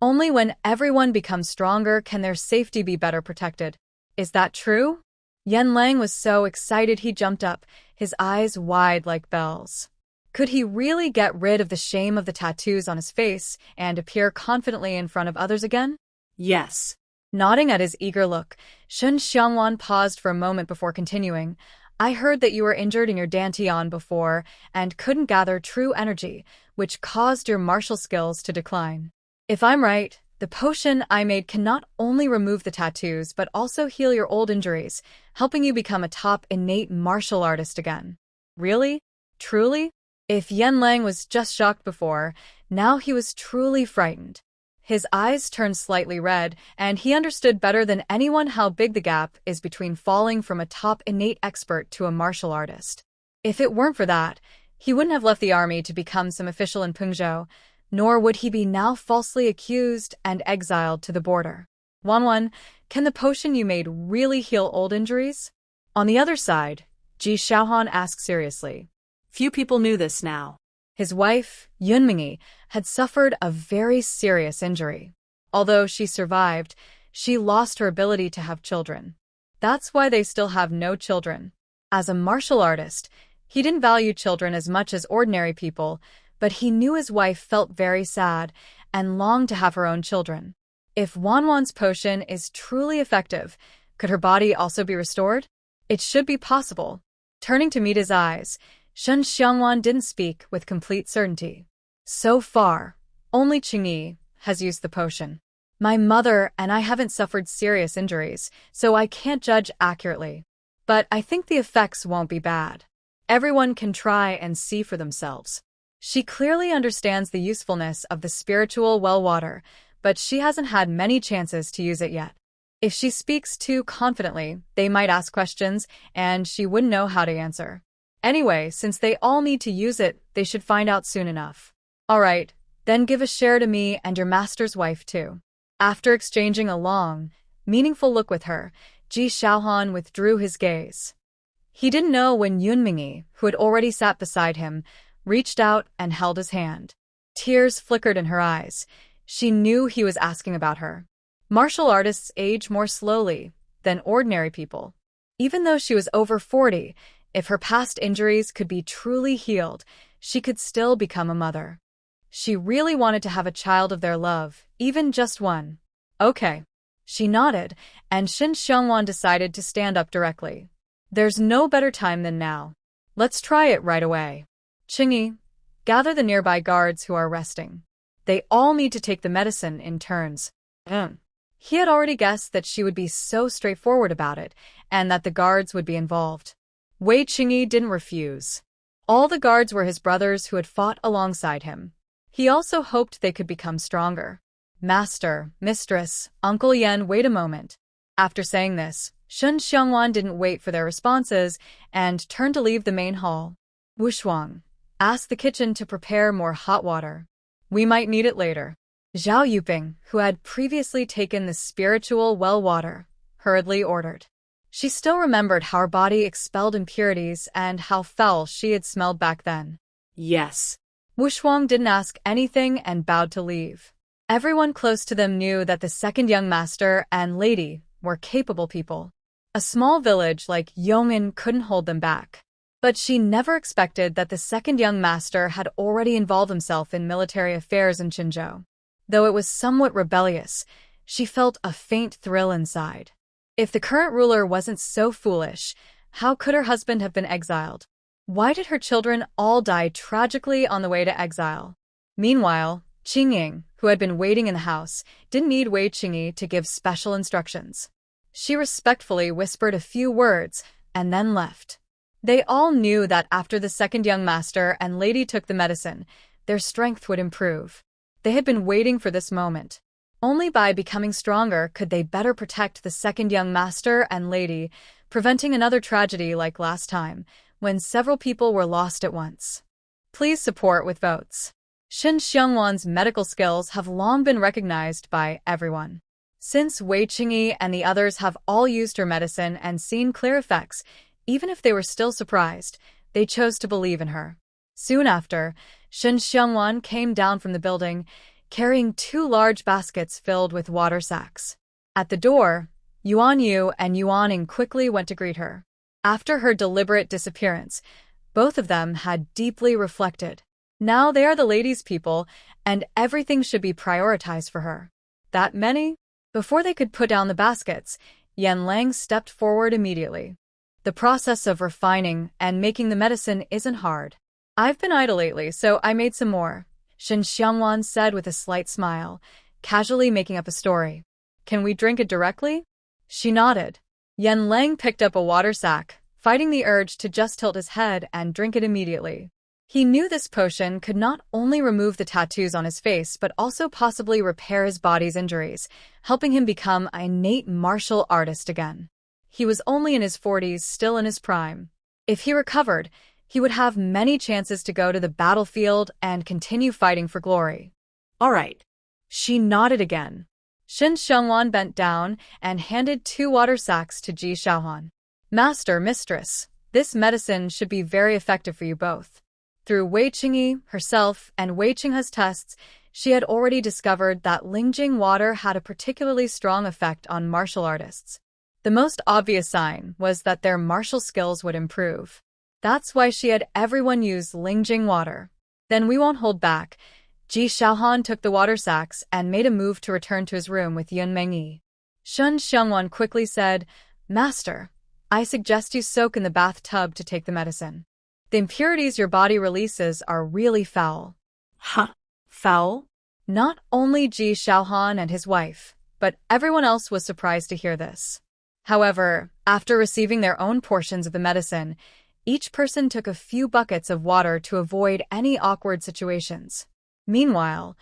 Speaker 1: Only when everyone becomes stronger can their safety be better protected. Is that true? Yan Lang was so excited he jumped up, his eyes wide like bells. Could he really get rid of the shame of the tattoos on his face and appear confidently in front of others again?
Speaker 2: Yes.
Speaker 1: Nodding at his eager look, Shen Xiangwan paused for a moment before continuing. I heard that you were injured in your dantian before and couldn't gather true energy, which caused your martial skills to decline. If I'm right, the potion I made can not only remove the tattoos but also heal your old injuries, helping you become a top innate martial artist again. Really? Truly? If Yan Lang was just shocked before, now he was truly frightened. His eyes turned slightly red, and he understood better than anyone how big the gap is between falling from a top innate expert to a martial artist. If it weren't for that, he wouldn't have left the army to become some official in Pengzhou, nor would he be now falsely accused and exiled to the border. Wanwan, can the potion you made really heal old injuries? On the other side, Ji Xiaohan asked seriously.
Speaker 2: Few people knew this now.
Speaker 1: His wife, Yunmingyi, had suffered a very serious injury. Although she survived, she lost her ability to have children. That's why they still have no children. As a martial artist, he didn't value children as much as ordinary people, but he knew his wife felt very sad and longed to have her own children. If Wanwan's potion is truly effective, could her body also be restored? It should be possible. Turning to meet his eyes, Shen Xiangwan didn't speak with complete certainty. So far, only Qingyi has used the potion. My mother and I haven't suffered serious injuries, so I can't judge accurately. But I think the effects won't be bad. Everyone can try and see for themselves. She clearly understands the usefulness of the spiritual well water, but she hasn't had many chances to use it yet. If she speaks too confidently, they might ask questions, and she wouldn't know how to answer. Anyway, since they all need to use it, they should find out soon enough. All right, then give a share to me and your master's wife too. After exchanging a long, meaningful look with her, Ji Xiaohan withdrew his gaze. He didn't know when Yunmingyi, who had already sat beside him, reached out and held his hand. Tears flickered in her eyes. She knew he was asking about her. Martial artists age more slowly than ordinary people. Even though she was over 40, if her past injuries could be truly healed, she could still become a mother. She really wanted to have a child of their love, even just one. Okay. She nodded, and Shen Xiangwan decided to stand up directly. There's no better time than now. Let's try it right away. Qingyi, gather the nearby guards who are resting. They all need to take the medicine in turns. He had already guessed that she would be so straightforward about it, and that the guards would be involved. Wei Qingyi didn't refuse. All the guards were his brothers who had fought alongside him. He also hoped they could become stronger. Master, mistress, Uncle Yan, wait a moment. After saying this, Shen Xiangwan didn't wait for their responses and turned to leave the main hall. Wushuang, ask the kitchen to prepare more hot water. We might need it later. Zhao Yuping, who had previously taken the spiritual well water, hurriedly ordered. She still remembered how her body expelled impurities and how foul she had smelled back then.
Speaker 2: Yes.
Speaker 1: Wushuang didn't ask anything and bowed to leave. Everyone close to them knew that the second young master and lady were capable people. A small village like Yong'an couldn't hold them back. But she never expected that the second young master had already involved himself in military affairs in Qinzhou. Though it was somewhat rebellious, she felt a faint thrill inside. If the current ruler wasn't so foolish, how could her husband have been exiled? Why did her children all die tragically on the way to exile? Meanwhile, Qingying, who had been waiting in the house, didn't need Wei Qingyi to give special instructions. She respectfully whispered a few words and then left. They all knew that after the second young master and lady took the medicine, their strength would improve. They had been waiting for this moment. Only by becoming stronger could they better protect the second young master and lady, preventing another tragedy like last time, when several people were lost at once. Please support with votes. Shen Xiangwan's medical skills have long been recognized by everyone. Since Wei Qingyi and the others have all used her medicine and seen clear effects, even if they were still surprised, they chose to believe in her. Soon after, Shen Xiangwan came down from the building, carrying 2 large baskets filled with water sacks. At the door, Yuan Yu and Yuan Ning quickly went to greet her. After her deliberate disappearance, both of them had deeply reflected. Now they are the lady's people, and everything should be prioritized for her. That many? Before they could put down the baskets, Yan Lang stepped forward immediately. The process of refining and making the medicine isn't hard. I've been idle lately, so I made some more, Shen Xiangwan said with a slight smile, casually making up a story. Can we drink it directly? She nodded. Yan Lang picked up a water sack, fighting the urge to just tilt his head and drink it immediately. He knew this potion could not only remove the tattoos on his face but also possibly repair his body's injuries, helping him become an innate martial artist again. He was only in his 40s, still in his prime. If he recovered, he would have many chances to go to the battlefield and continue fighting for glory.
Speaker 2: All right.
Speaker 1: She nodded again. Shen Xiangwan bent down and handed 2 water sacks to Ji Xiaohan. Master, mistress, this medicine should be very effective for you both. Through Wei Qingyi, herself, and Wei Qinghe's tests, she had already discovered that Lingjing water had a particularly strong effect on martial artists. The most obvious sign was that their martial skills would improve. That's why she had everyone use Lingjing water. Then we won't hold back. Ji Xiaohan took the water sacks and made a move to return to his room with Yun Mengyi. Shen Xiangwan quickly said, Master, I suggest you soak in the bathtub to take the medicine. The impurities your body releases are really foul.
Speaker 2: Huh? Foul?
Speaker 1: Not only Ji Xiaohan and his wife, but everyone else was surprised to hear this. However, after receiving their own portions of the medicine, each person took a few buckets of water to avoid any awkward situations. Meanwhile,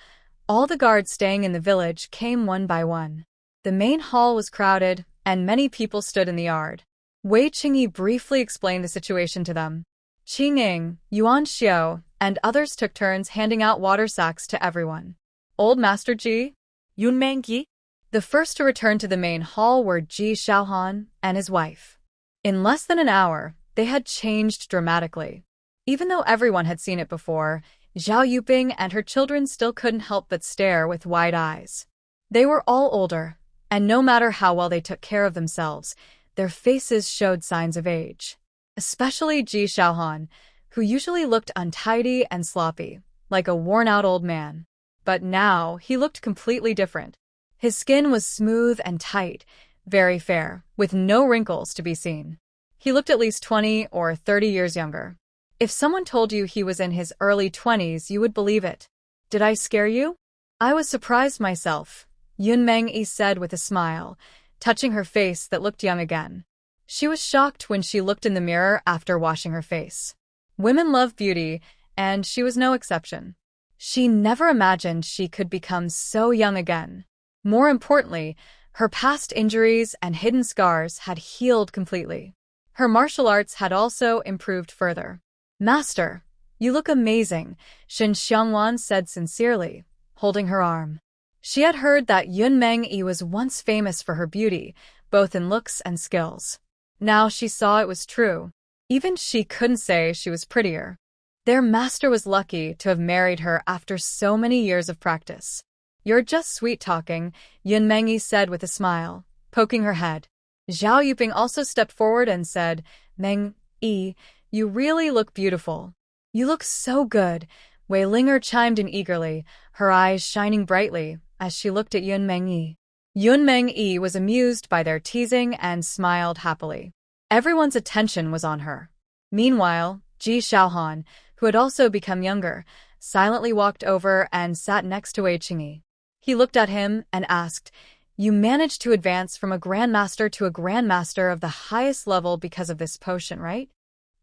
Speaker 1: all the guards staying in the village came one by one. The main hall was crowded, and many people stood in the yard. Wei Qingyi briefly explained the situation to them. Qingning, Yuan Xiao, and others took turns handing out water sacks to everyone. Old Master Ji,
Speaker 2: Yun Mengyi.
Speaker 1: The first to return to the main hall were Ji Xiaohan and his wife. In less than an hour, they had changed dramatically. Even though everyone had seen it before, Zhao Yuping and her children still couldn't help but stare with wide eyes. They were all older, and no matter how well they took care of themselves, their faces showed signs of age. Especially Ji Xiaohan, who usually looked untidy and sloppy, like a worn-out old man. But now, he looked completely different. His skin was smooth and tight, very fair, with no wrinkles to be seen. He looked at least 20 or 30 years younger. If someone told you he was in his early 20s, you would believe it. Did I scare you? I was surprised myself, Yun Mengyi said with a smile, touching her face that looked young again. She was shocked when she looked in the mirror after washing her face. Women love beauty, and she was no exception. She never imagined she could become so young again. More importantly, her past injuries and hidden scars had healed completely. Her martial arts had also improved further. Master, you look amazing, Shen Xiangwan said sincerely, holding her arm. She had heard that Yun Mengyi was once famous for her beauty, both in looks and skills. Now she saw it was true. Even she couldn't say she was prettier. Their master was lucky to have married her after so many years of practice. You're just sweet-talking, Yun Mengyi said with a smile, poking her head. Zhao Yuping also stepped forward and said, Meng-yi, you really look beautiful. You look so good, Wei Linger chimed in eagerly, her eyes shining brightly as she looked at Yun Mengyi. Yun Mengyi was amused by their teasing and smiled happily. Everyone's attention was on her. Meanwhile, Ji Xiaohan, who had also become younger, silently walked over and sat next to Wei Qingyi. He looked at him and asked, You managed to advance from a grandmaster to a grandmaster of the highest level because of this potion, right?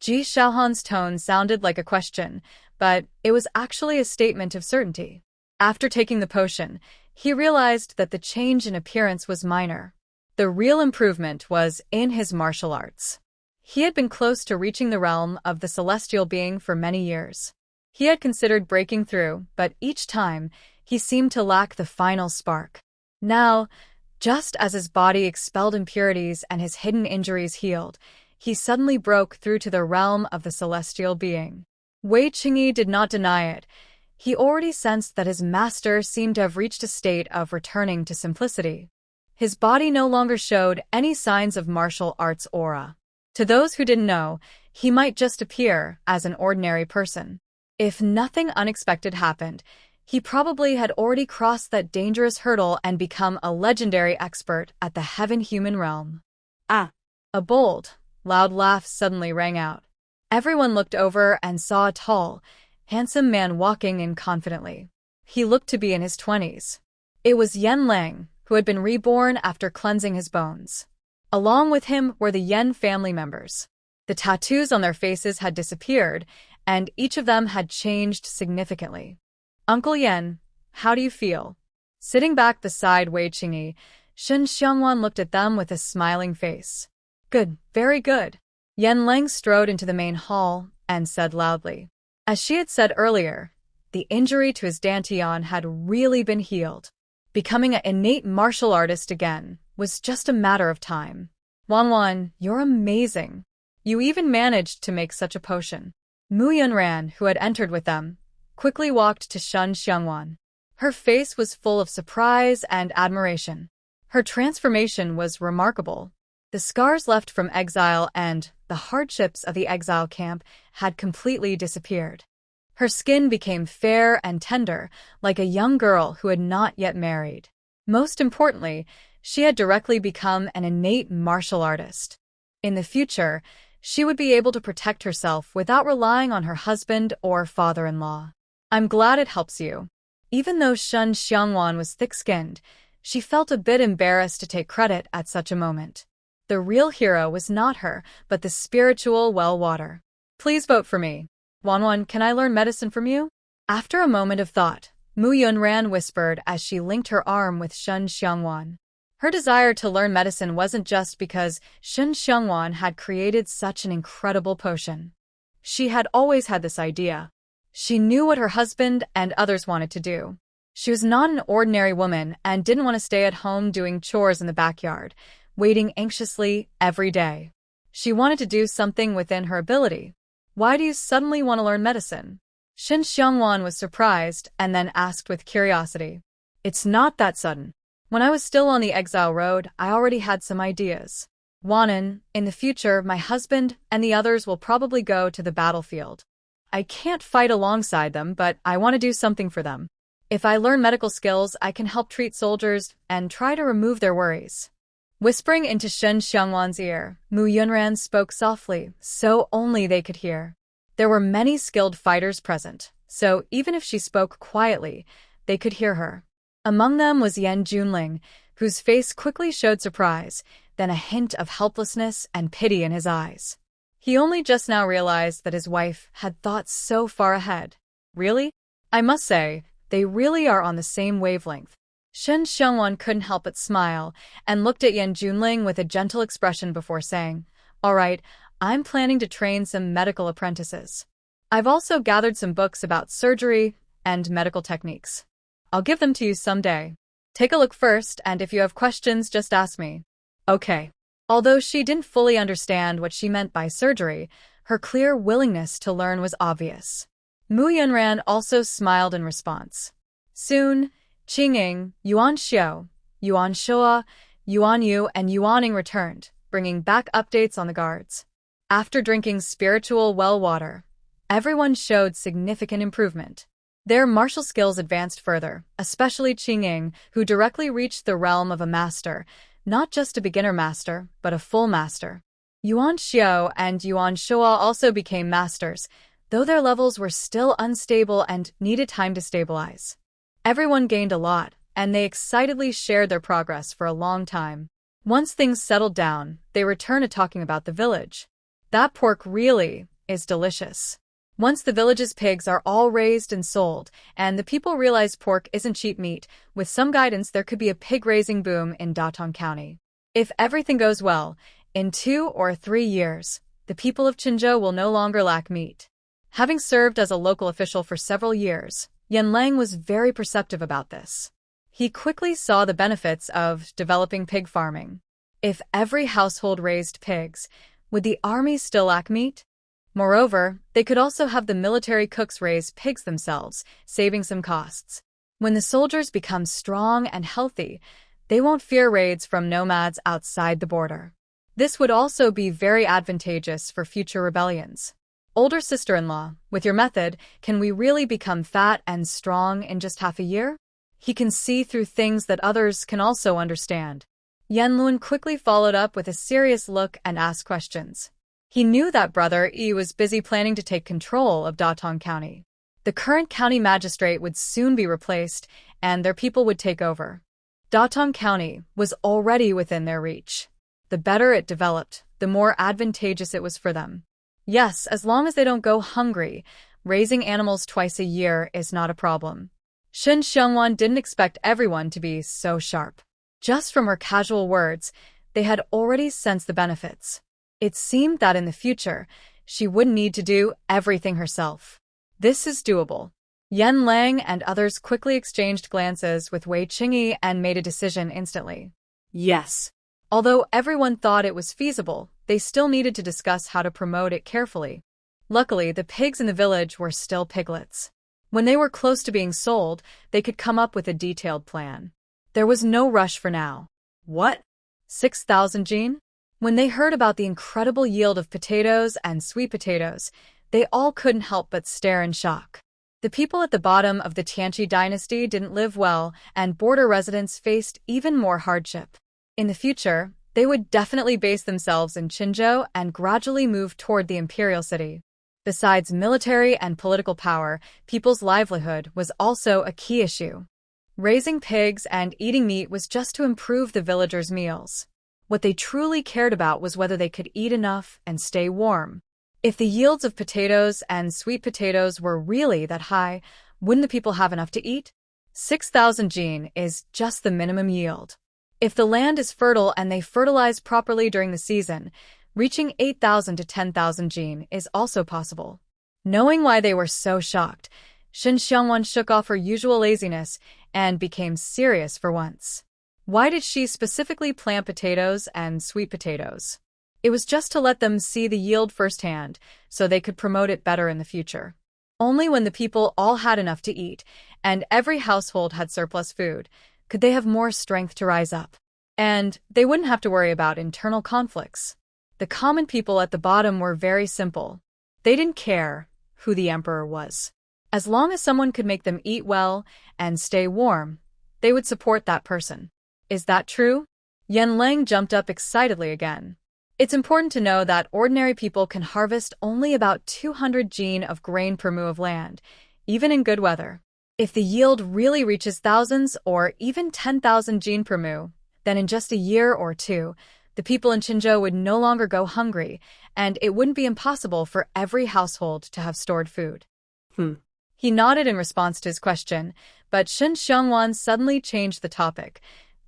Speaker 1: Ji Xiaohan's tone sounded like a question, but it was actually a statement of certainty. After taking the potion, he realized that the change in appearance was minor. The real improvement was in his martial arts. He had been close to reaching the realm of the celestial being for many years. He had considered breaking through, but each time, he seemed to lack the final spark. Now, just as his body expelled impurities and his hidden injuries healed, he suddenly broke through to the realm of the celestial being. Wei Qingyi did not deny it. He already sensed that his master seemed to have reached a state of returning to simplicity. His body no longer showed any signs of martial arts aura. To those who didn't know, he might just appear as an ordinary person. If nothing unexpected happened, he probably had already crossed that dangerous hurdle and become a legendary expert at the heaven-human realm.
Speaker 2: Ah!
Speaker 1: A bold, loud laugh suddenly rang out. Everyone looked over and saw a tall, handsome man walking in confidently. He looked to be in his 20s. It was Yen Lang, who had been reborn after cleansing his bones. Along with him were the Yen family members. The tattoos on their faces had disappeared, and each of them had changed significantly. "Uncle Yen, how do you feel?" Sitting back beside Wei Qingyi, Shen Xiangwan looked at them with a smiling face. "Good, very good." Yen Lang strode into the main hall and said loudly. As she had said earlier, the injury to his dantian had really been healed. Becoming an innate martial artist again was just a matter of time. "Wanwan, you're amazing. You even managed to make such a potion." Mu Yunran, who had entered with them, quickly walked to Shen Xiangwan. Her face was full of surprise and admiration. Her transformation was remarkable. The scars left from exile and the hardships of the exile camp had completely disappeared. Her skin became fair and tender, like a young girl who had not yet married. Most importantly, she had directly become an innate martial artist. In the future, she would be able to protect herself without relying on her husband or father-in-law. "I'm glad it helps you." Even though Shen Xiangwan was thick-skinned, she felt a bit embarrassed to take credit at such a moment. The real hero was not her, but the spiritual well water. "Please vote for me. Wanwan, can I learn medicine from you?" After a moment of thought, Mu Yunran whispered as she linked her arm with Shen Xiangwan. Her desire to learn medicine wasn't just because Shen Xiangwan had created such an incredible potion. She had always had this idea. She knew what her husband and others wanted to do. She was not an ordinary woman and didn't want to stay at home doing chores in the backyard, waiting anxiously every day. She wanted to do something within her ability. "Why do you suddenly want to learn medicine?" Shen Xiangwan was surprised and then asked with curiosity. "It's not that sudden. When I was still on the exile road, I already had some ideas. Wanan, in the future, my husband and the others will probably go to the battlefield. I can't fight alongside them, but I want to do something for them. If I learn medical skills, I can help treat soldiers and try to remove their worries." Whispering into Shen Xiangwan's ear, Mu Yunran spoke softly, so only they could hear. There were many skilled fighters present, so even if she spoke quietly, they could hear her. Among them was Yan Junling, whose face quickly showed surprise, then a hint of helplessness and pity in his eyes. He only just now realized that his wife had thought so far ahead. Really? I must say, they really are on the same wavelength. Shen Xiangwan couldn't help but smile and looked at Yan Junling with a gentle expression before saying, "All right, I'm planning to train some medical apprentices. I've also gathered some books about surgery and medical techniques. I'll give them to you someday. Take a look first, and if you have questions, just ask me." "Okay." Although she didn't fully understand what she meant by surgery, her clear willingness to learn was obvious. Mu Yunran also smiled in response. Soon, Qingying, Yuan Xiao, Yuan Shua, Yuan Yu, and Yuaning returned, bringing back updates on the guards. After drinking spiritual well water, everyone showed significant improvement. Their martial skills advanced further, especially Qingying, who directly reached the realm of a master, not just a beginner master, but a full master. Yuan Xiao and Yuan Shua also became masters, though their levels were still unstable and needed time to stabilize. Everyone gained a lot, and they excitedly shared their progress for a long time. Once things settled down, they returned to talking about the village. "That pork really is delicious. Once the village's pigs are all raised and sold, and the people realize pork isn't cheap meat, with some guidance there could be a pig-raising boom in Datong County. If everything goes well, in 2 or 3 years, the people of Qinzhou will no longer lack meat. Having served as a local official for several years, Yanlang was very perceptive about this. He quickly saw the benefits of developing pig farming. If every household raised pigs, would the army still lack meat? Moreover, they could also have the military cooks raise pigs themselves, saving some costs. When the soldiers become strong and healthy, they won't fear raids from nomads outside the border. This would also be very advantageous for future rebellions. Older sister-in-law, with your method, can we really become fat and strong in just half a year? He can see through things that others can also understand. Yanlun quickly followed up with a serious look and asked questions. He knew that Brother Yi was busy planning to take control of Datong County. The current county magistrate would soon be replaced, and their people would take over. Datong County was already within their reach. The better it developed, the more advantageous it was for them. Yes, as long as they don't go hungry, raising animals twice a year is not a problem. Shen Xiangwan didn't expect everyone to be so sharp. Just from her casual words, they had already sensed the benefits. It seemed that in the future, she wouldn't need to do everything herself. This is doable. Yan Lang and others quickly exchanged glances with Wei Qingyi and made a decision instantly.
Speaker 2: Yes.
Speaker 1: Although everyone thought it was feasible, they still needed to discuss how to promote it carefully. Luckily, the pigs in the village were still piglets. When they were close to being sold, they could come up with a detailed plan. There was no rush for now.
Speaker 2: What?
Speaker 1: 6,000 jin? When they heard about the incredible yield of potatoes and sweet potatoes, they all couldn't help but stare in shock. The people at the bottom of the Tianqi dynasty didn't live well, and border residents faced even more hardship. In the future, they would definitely base themselves in Qinzhou and gradually move toward the imperial city. Besides military and political power, people's livelihood was also a key issue. Raising pigs and eating meat was just to improve the villagers' meals. What they truly cared about was whether they could eat enough and stay warm. If the yields of potatoes and sweet potatoes were really that high, wouldn't the people have enough to eat? 6,000 jin is just the minimum yield. If the land is fertile and they fertilize properly during the season, reaching 8,000 to 10,000 jin is also possible. Knowing why they were so shocked, Shen Xiangwan shook off her usual laziness and became serious for once. Why did she specifically plant potatoes and sweet potatoes? It was just to let them see the yield firsthand, so they could promote it better in the future. Only when the people all had enough to eat, and every household had surplus food, could they have more strength to rise up. And they wouldn't have to worry about internal conflicts. The common people at the bottom were very simple. They didn't care who the emperor was. As long as someone could make them eat well and stay warm, they would support that person. Is that true? Yan Lang jumped up excitedly again. It's important to know that ordinary people can harvest only about 200 jin of grain per mu of land, even in good weather. If the yield really reaches thousands or even 10,000 jin per mu, then in just a year or two, the people in Qinzhou would no longer go hungry, and it wouldn't be impossible for every household to have stored food. He nodded in response to his question, but Shen Xiangwan suddenly changed the topic.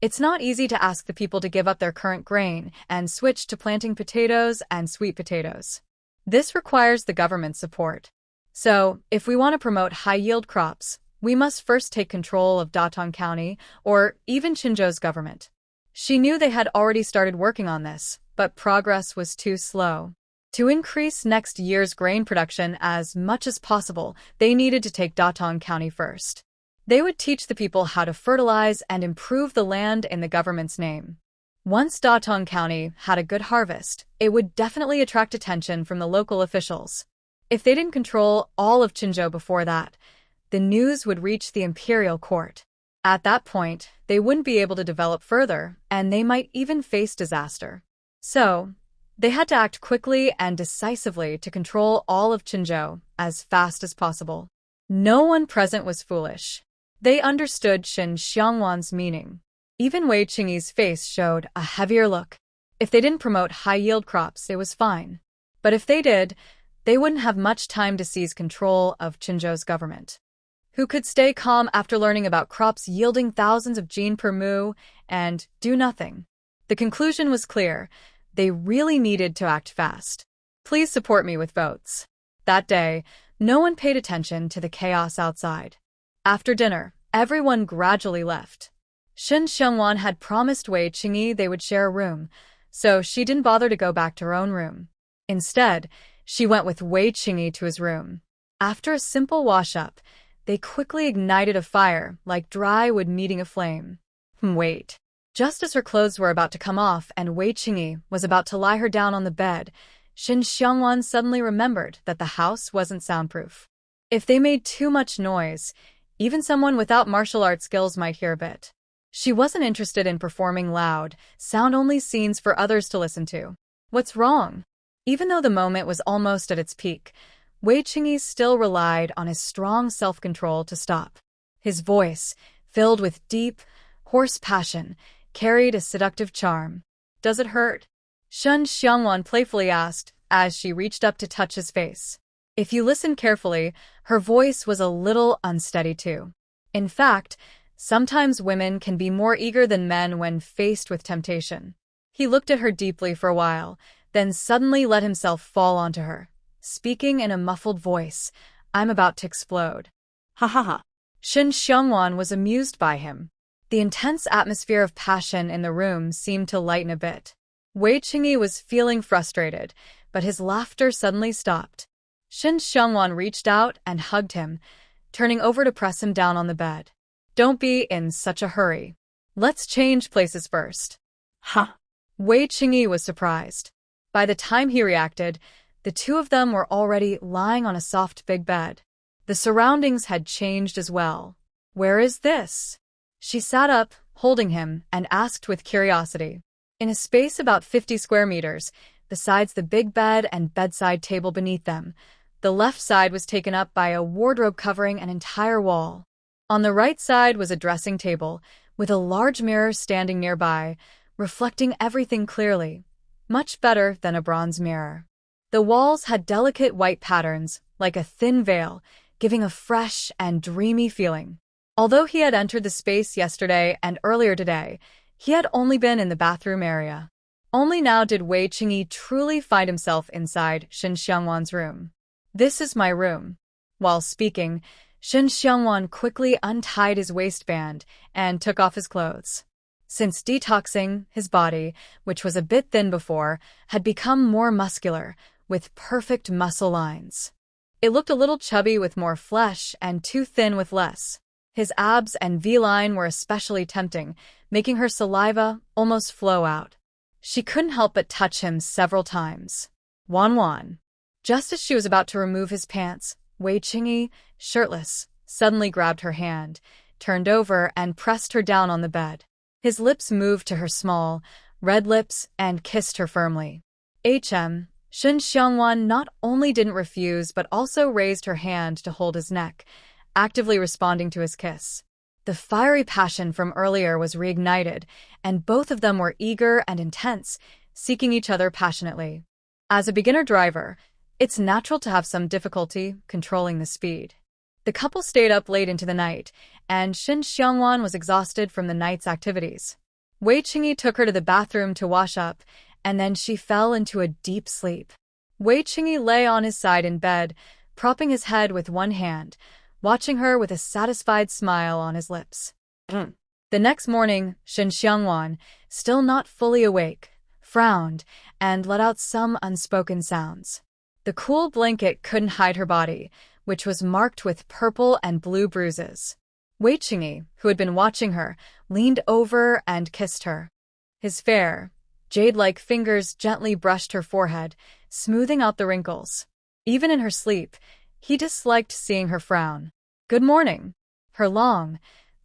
Speaker 1: It's not easy to ask the people to give up their current grain and switch to planting potatoes and sweet potatoes. This requires the government's support. So, if we want to promote high-yield crops, we must first take control of Datong County or even Qinzhou's government. She knew they had already started working on this, but progress was too slow. To increase next year's grain production as much as possible, they needed to take Datong County first. They would teach the people how to fertilize and improve the land in the government's name. Once Datong County had a good harvest, it would definitely attract attention from the local officials. If they didn't control all of Qinzhou before that, the news would reach the imperial court. At that point, they wouldn't be able to develop further, and they might even face disaster. So, they had to act quickly and decisively to control all of Qinzhou as fast as possible. No one present was foolish. They understood Shen Xiangwan's meaning. Even Wei Qingyi's face showed a heavier look. If they didn't promote high-yield crops, it was fine. But if they did, they wouldn't have much time to seize control of Chinzhou's government. Who could stay calm after learning about crops yielding thousands of gene per mu and do nothing? The conclusion was clear. They really needed to act fast. Please support me with votes. That day, no one paid attention to the chaos outside. After dinner, everyone gradually left. Shen Xiongwan had promised Wei Qingyi they would share a room, so she didn't bother to go back to her own room. Instead, she went with Wei Qingyi to his room. After a simple wash-up, they quickly ignited a fire, like dry wood meeting a flame. Wait. Just as her clothes were about to come off and Wei Qingyi was about to lie her down on the bed, Shen Xiongwan suddenly remembered that the house wasn't soundproof. If they made too much noise, even someone without martial arts skills might hear a bit. She wasn't interested in performing loud, sound-only scenes for others to listen to. What's wrong? Even though the moment was almost at its peak, Wei Qingyi still relied on his strong self-control to stop. His voice, filled with deep, hoarse passion, carried a seductive charm. Does it hurt? Shen Xiongwan playfully asked as she reached up to touch his face. If you listen carefully, her voice was a little unsteady too. In fact, sometimes women can be more eager than men when faced with temptation. He looked at her deeply for a while, then suddenly let himself fall onto her, speaking in a muffled voice, "I'm about to explode."
Speaker 2: Ha ha ha.
Speaker 1: Shen Xiongwan was amused by him. The intense atmosphere of passion in the room seemed to lighten a bit. Wei Qingyi was feeling frustrated, but his laughter suddenly stopped. Shen Xiongwan reached out and hugged him, turning over to press him down on the bed. Don't be in such a hurry. Let's change places first.
Speaker 2: Huh.
Speaker 1: Wei Qingyi was surprised. By the time he reacted, the two of them were already lying on a soft big bed. The surroundings had changed as well. Where is this? She sat up, holding him, and asked with curiosity. In a space about 50 square meters, besides the big bed and bedside table beneath them, the left side was taken up by a wardrobe covering an entire wall. On the right side was a dressing table, with a large mirror standing nearby, reflecting everything clearly, much better than a bronze mirror. The walls had delicate white patterns, like a thin veil, giving a fresh and dreamy feeling. Although he had entered the space yesterday and earlier today, he had only been in the bathroom area. Only now did Wei Qingyi truly find himself inside Shen Xiongwan's room. This is my room. While speaking, Shen Xiongwan quickly untied his waistband and took off his clothes. Since detoxing, his body, which was a bit thin before, had become more muscular, with perfect muscle lines. It looked a little chubby with more flesh and too thin with less. His abs and V-line were especially tempting, making her saliva almost flow out. She couldn't help but touch him several times. Wan. Just as she was about to remove his pants, Wei Qingyi, shirtless, suddenly grabbed her hand, turned over and pressed her down on the bed. His lips moved to her small, red lips and kissed her firmly. Shen Xiongwan not only didn't refuse but also raised her hand to hold his neck, actively responding to his kiss. The fiery passion from earlier was reignited, and both of them were eager and intense, seeking each other passionately. As a beginner driver, it's natural to have some difficulty controlling the speed. The couple stayed up late into the night, and Shen Xiongwan was exhausted from the night's activities. Wei Qingyi took her to the bathroom to wash up, and then she fell into a deep sleep. Wei Qingyi lay on his side in bed, propping his head with one hand, watching her with a satisfied smile on his lips. The next morning, Shen Xiongwan, still not fully awake, frowned and let out some unspoken sounds. The cool blanket couldn't hide her body, which was marked with purple and blue bruises. Wei Qingyi, who had been watching her, leaned over and kissed her. His fair, jade-like fingers gently brushed her forehead, smoothing out the wrinkles. Even in her sleep, he disliked seeing her frown. Good morning. Her long,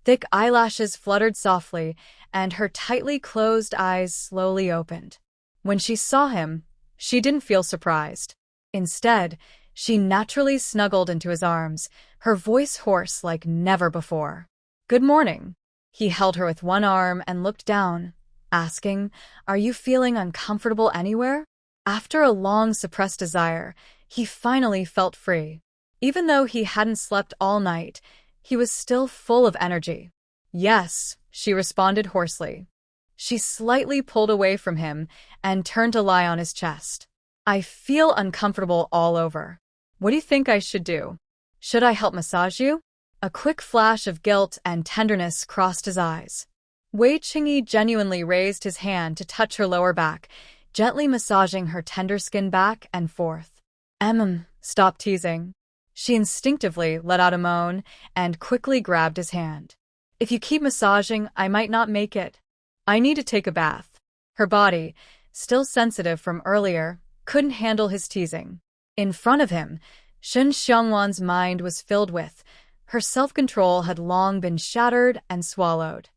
Speaker 1: thick eyelashes fluttered softly, and her tightly closed eyes slowly opened. When she saw him, she didn't feel surprised. Instead, she naturally snuggled into his arms, her voice hoarse like never before. Good morning. He held her with one arm and looked down, asking, "Are you feeling uncomfortable anywhere?" After a long suppressed desire, He finally felt free. Even though he hadn't slept all night, he was still full of energy. Yes, she responded hoarsely. She slightly pulled away from him and turned to lie on his chest. I feel uncomfortable all over. What do you think I should do? Should I help massage you? A quick flash of guilt and tenderness crossed his eyes. Wei Qingyi genuinely raised his hand to touch her lower back, gently massaging her tender skin back and forth. Stop teasing. She instinctively let out a moan and quickly grabbed his hand. If you keep massaging, I might not make it. I need to take a bath. Her body, still sensitive from earlier, couldn't handle his teasing. In front of him, Shen Xiangwan's mind was filled with, her self-control had long been shattered and swallowed.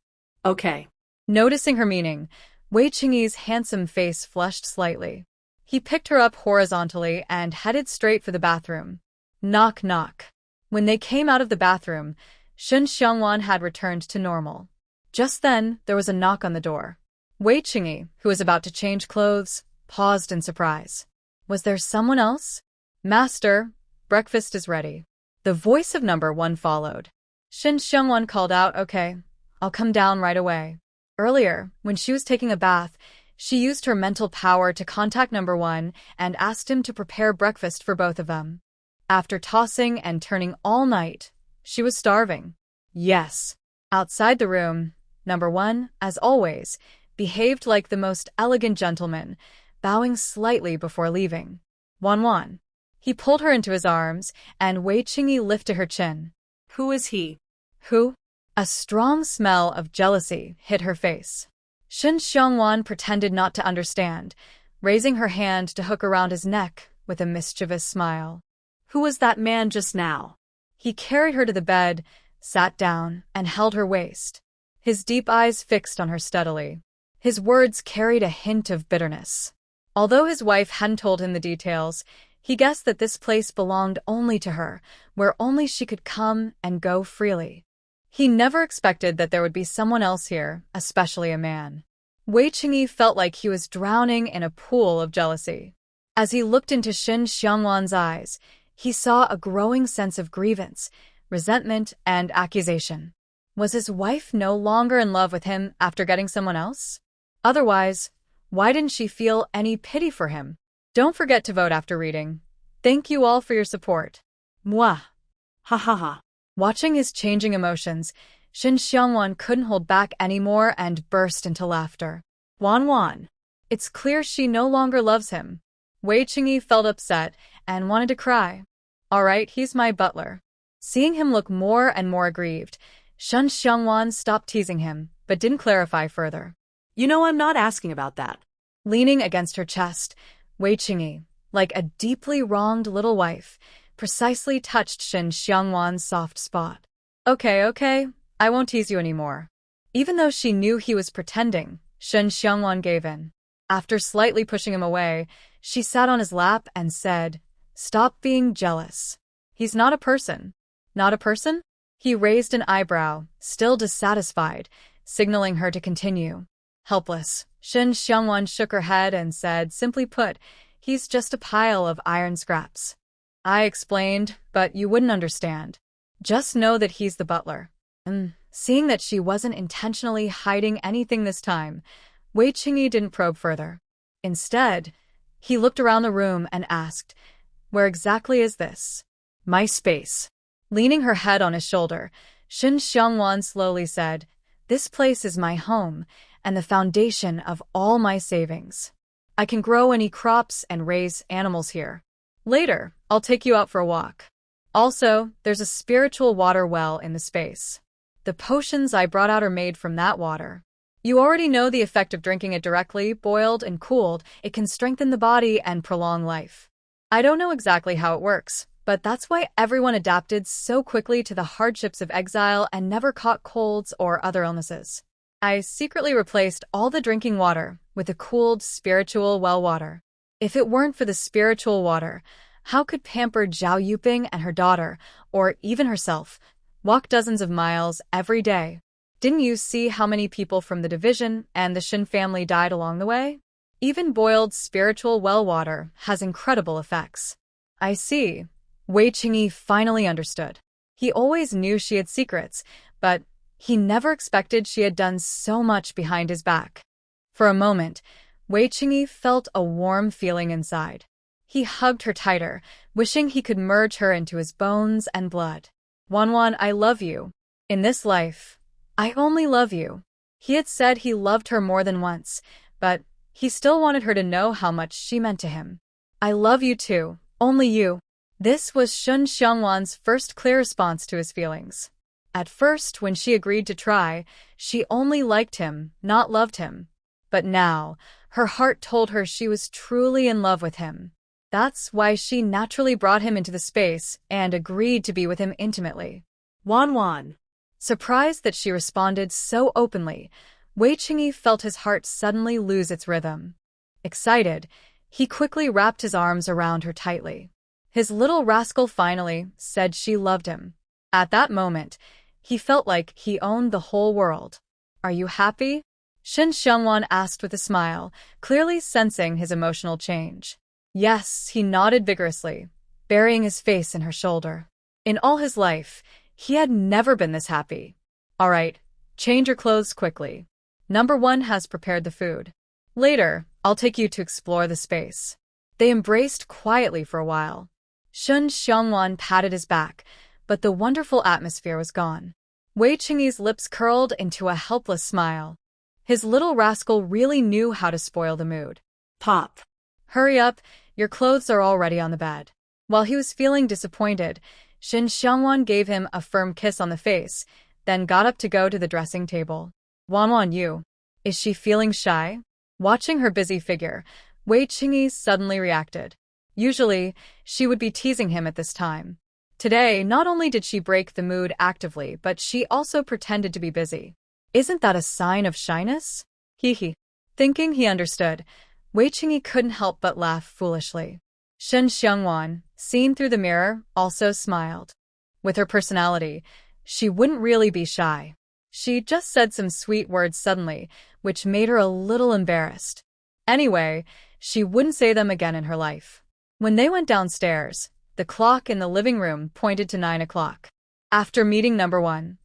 Speaker 2: Okay.
Speaker 1: Noticing her meaning, Wei Qingyi's handsome face flushed slightly. He picked her up horizontally and headed straight for the bathroom. Knock, knock. When they came out of the bathroom, Shen Xiangwan had returned to normal. Just then, there was a knock on the door. Wei Qingyi, who was about to change clothes, paused in surprise. Was there someone else? Master, breakfast is ready. The voice of number 1 followed. Shen Xiangwan called out, Okay, I'll come down right away. Earlier, when she was taking a bath, she used her mental power to contact number 1 and asked him to prepare breakfast for both of them. After tossing and turning all night, she was starving. Yes. Outside the room, number 1, as always, behaved like the most elegant gentleman, bowing slightly before leaving. Wan. He pulled her into his arms, and Wei Qingyi lifted her chin.
Speaker 2: Who is he?
Speaker 1: Who? A strong smell of jealousy hit her face. Shen Xiangwan pretended not to understand, raising her hand to hook around his neck with a mischievous smile.
Speaker 2: Who was that man just now?
Speaker 1: He carried her to the bed, sat down, and held her waist. His deep eyes fixed on her steadily. His words carried a hint of bitterness. Although his wife hadn't told him the details, he guessed that this place belonged only to her, where only she could come and go freely. He never expected that there would be someone else here, especially a man. Wei Qingyi felt like he was drowning in a pool of jealousy. As he looked into Shen Xiangwan's eyes, he saw a growing sense of grievance, resentment, and accusation. Was his wife no longer in love with him after getting someone else? Otherwise, why didn't she feel any pity for him? Don't forget to vote after reading. Thank you all for your support. Mwah.
Speaker 2: Ha ha ha.
Speaker 1: Watching his changing emotions, Shen Xiangwan couldn't hold back anymore and burst into laughter. Wan. It's clear she no longer loves him. Wei Qingyi felt upset and wanted to cry. All right, he's my butler. Seeing him look more and more aggrieved, Shen Xiangwan stopped teasing him, but didn't clarify further.
Speaker 2: You know I'm not asking about that.
Speaker 1: Leaning against her chest, Wei Qingyi, like a deeply wronged little wife, precisely touched Shen Xiangwan's soft spot. Okay, I won't tease you anymore. Even though she knew he was pretending, Shen Xiangwan gave in. After slightly pushing him away, she sat on his lap and said, Stop being jealous. He's not a person. Not a person? He raised an eyebrow, still dissatisfied, signaling her to continue. Helpless, Shen Xiangwan shook her head and said, Simply put, he's just a pile of iron scraps. I explained, but you wouldn't understand. Just know that he's the butler. Seeing that she wasn't intentionally hiding anything this time, Wei Qingyi didn't probe further. Instead, he looked around the room and asked, Where exactly is this? My space. Leaning her head on his shoulder, Shen Xiangwan slowly said, This place is my home and the foundation of all my savings. I can grow any crops and raise animals here. Later, I'll take you out for a walk. Also, there's a spiritual water well in the space. The potions I brought out are made from that water. You already know the effect of drinking it directly, boiled and cooled. It can strengthen the body and prolong life. I don't know exactly how it works, but that's why everyone adapted so quickly to the hardships of exile and never caught colds or other illnesses. I secretly replaced all the drinking water with the cooled spiritual well water. If it weren't for the spiritual water, how could pampered Zhao Yuping and her daughter, or even herself, walk dozens of miles every day? Didn't you see how many people from the division and the Shin family died along the way? Even boiled spiritual well water has incredible effects. I see. Wei Qingyi finally understood. He always knew she had secrets, but he never expected she had done so much behind his back. For a moment, Wei Qingyi felt a warm feeling inside. He hugged her tighter, wishing he could merge her into his bones and blood. Wanwan, I love you. In this life, I only love you. He had said he loved her more than once, but he still wanted her to know how much she meant to him. I love you too, only you. This was Shun Xiangwan's first clear response to his feelings. At first, when she agreed to try, she only liked him, not loved him. But now, her heart told her she was truly in love with him. That's why she naturally brought him into the space and agreed to be with him intimately.
Speaker 2: Wanwan.
Speaker 1: Surprised that she responded so openly, Wei Qingyi felt his heart suddenly lose its rhythm. Excited, he quickly wrapped his arms around her tightly. His little rascal finally said she loved him. At that moment, he felt like he owned the whole world. Are you happy? Shen Xiangwan asked with a smile, clearly sensing his emotional change. Yes, he nodded vigorously, burying his face in her shoulder. In all his life, he had never been this happy. All right, change your clothes quickly. Number 1 has prepared the food. Later, I'll take you to explore the space. They embraced quietly for a while. Shun Xiangwan patted his back, but the wonderful atmosphere was gone. Wei Qingyi's lips curled into a helpless smile. His little rascal really knew how to spoil the mood.
Speaker 2: Pop.
Speaker 1: Hurry up, your clothes are already on the bed. While he was feeling disappointed, Shin Xiangwan gave him a firm kiss on the face, then got up to go to the dressing table. Wanwan Yu. Is she feeling shy? Watching her busy figure, Wei Qingyi suddenly reacted. Usually, she would be teasing him at this time. Today, not only did she break the mood actively, but she also pretended to be busy. Isn't that a sign of shyness? Hee. Thinking he understood, Wei Qingyi couldn't help but laugh foolishly. Shen Xiangwan, seen through the mirror, also smiled. With her personality, she wouldn't really be shy. She just said some sweet words suddenly, which made her a little embarrassed. Anyway, she wouldn't say them again in her life. When they went downstairs, the clock in the living room pointed to 9 o'clock. After meeting number 1,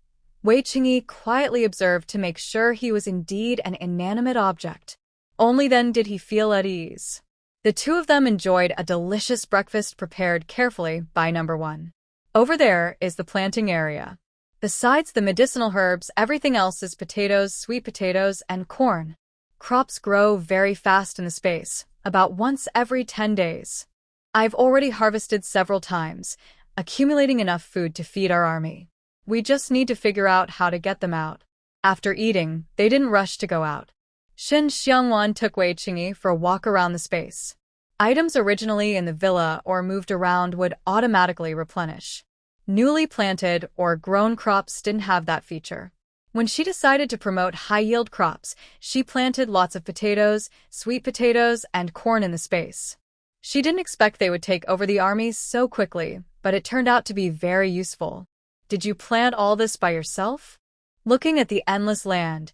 Speaker 1: Wei Qingyi quietly observed to make sure he was indeed an inanimate object. Only then did he feel at ease. The two of them enjoyed a delicious breakfast prepared carefully by number 1. Over there is the planting area. Besides the medicinal herbs, everything else is potatoes, sweet potatoes, and corn. Crops grow very fast in the space, about once every 10 days. I've already harvested several times, accumulating enough food to feed our army. We just need to figure out how to get them out. After eating, they didn't rush to go out. Shen Xiangwan took Wei Qingyi for a walk around the space. Items originally in the villa or moved around would automatically replenish. Newly planted or grown crops didn't have that feature. When she decided to promote high-yield crops, she planted lots of potatoes, sweet potatoes, and corn in the space. She didn't expect they would take over the army so quickly, but it turned out to be very useful. Did you plant all this by yourself? Looking at the endless land,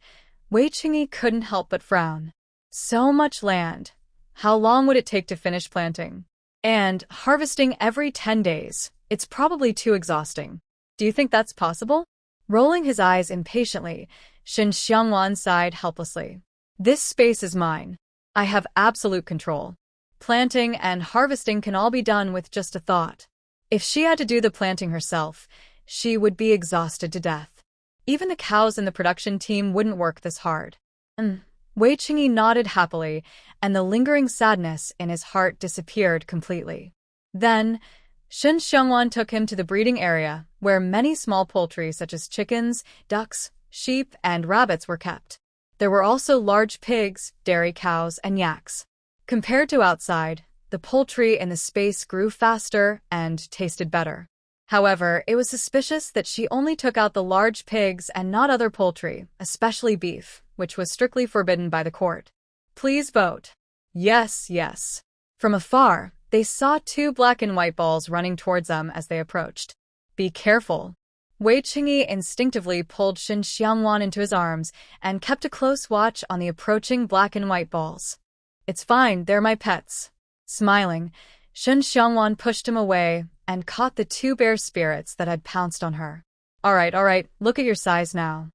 Speaker 1: Wei Qingyi couldn't help but frown. So much land. How long would it take to finish planting? And harvesting every 10 days. It's probably too exhausting. Do you think that's possible? Rolling his eyes impatiently, Shen Xiangwan sighed helplessly. This space is mine. I have absolute control. Planting and harvesting can all be done with just a thought. If she had to do the planting herself, she would be exhausted to death. Even the cows in the production team wouldn't work this hard. Wei Qingyi nodded happily, and the lingering sadness in his heart disappeared completely. Then, Shen Xiangwan took him to the breeding area, where many small poultry such as chickens, ducks, sheep, and rabbits were kept. There were also large pigs, dairy cows, and yaks. Compared to outside, the poultry in the space grew faster and tasted better. However, it was suspicious that she only took out the large pigs and not other poultry, especially beef, which was strictly forbidden by the court. Please vote. Yes, yes. From afar, they saw 2 black and white balls running towards them as they approached. Be careful. Wei Qingyi instinctively pulled Shen Xiangwan into his arms and kept a close watch on the approaching black and white balls. It's fine, they're my pets. Smiling, Shen Xiangwan pushed him away and caught the two bear spirits that had pounced on her. All right, look at your size now.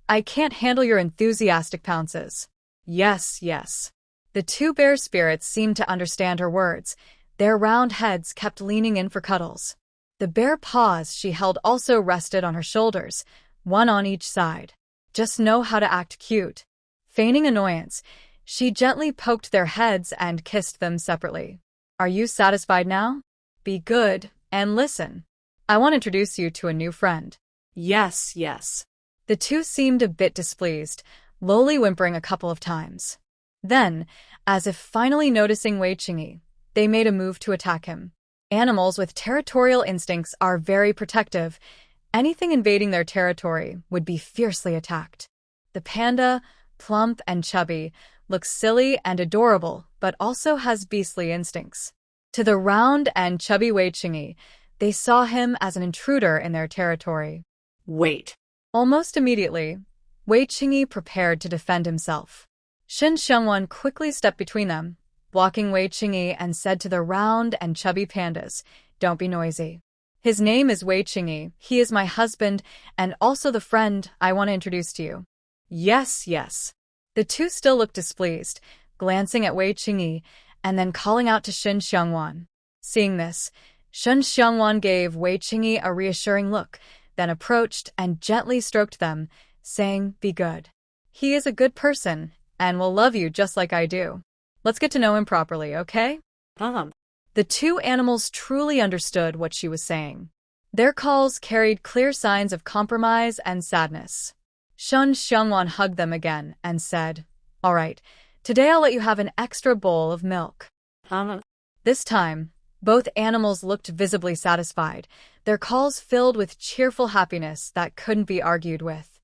Speaker 1: I can't handle your enthusiastic pounces. Yes. The two bear spirits seemed to understand her words. Their round heads kept leaning in for cuddles. The bare paws she held also rested on her shoulders, one on each side. Just know how to act cute. Feigning annoyance, she gently poked their heads and kissed them separately. Are you satisfied now? Be good and listen. I want to introduce you to a new friend.
Speaker 2: Yes.
Speaker 1: The two seemed a bit displeased, lowly whimpering a couple of times. Then, as if finally noticing Wei Qingyi, they made a move to attack him. Animals with territorial instincts are very protective. Anything invading their territory would be fiercely attacked. The panda, plump and chubby, looks silly and adorable, but also has beastly instincts. To the round and chubby Wei Qingyi, they saw him as an intruder in their territory.
Speaker 2: Wait.
Speaker 1: Almost immediately, Wei Qingyi prepared to defend himself. Shen Xiangwan quickly stepped between them, blocking Wei Qingyi, and said to the round and chubby pandas, "Don't be noisy. His name is Wei Qingyi. He is my husband and also the friend I want to introduce to you." Yes. The two still looked displeased, glancing at Wei Qingyi and then calling out to Shen Xiangwan. Seeing this, Shen Xiangwan gave Wei Qingyi a reassuring look, then approached and gently stroked them, saying, "Be good. He is a good person and will love you just like I do. Let's get to know him properly, okay?" The two animals truly understood what she was saying. Their calls carried clear signs of compromise and sadness. Shen Xiangwan hugged them again and said, "All right, today I'll let you have an extra bowl of milk." This time, both animals looked visibly satisfied, their calls filled with cheerful happiness that couldn't be argued with.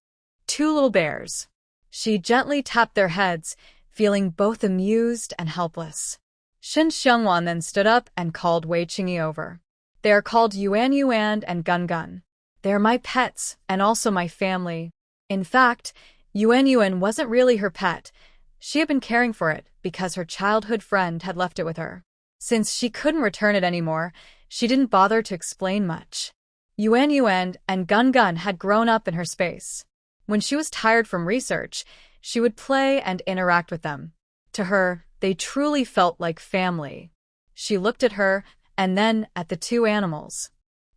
Speaker 1: Two little bears. She gently tapped their heads, feeling both amused and helpless. Shen Xiangwan then stood up and called Wei Qingyi over. "They are called Yuan Yuan and Gun Gun. They are my pets and also my family." In fact, Yuan Yuan wasn't really her pet. She had been caring for it because her childhood friend had left it with her. Since she couldn't return it anymore, she didn't bother to explain much. Yuan Yuan and Gun Gun had grown up in her space. When she was tired from research, she would play and interact with them. To her, they truly felt like family. She looked at her and then at the two animals.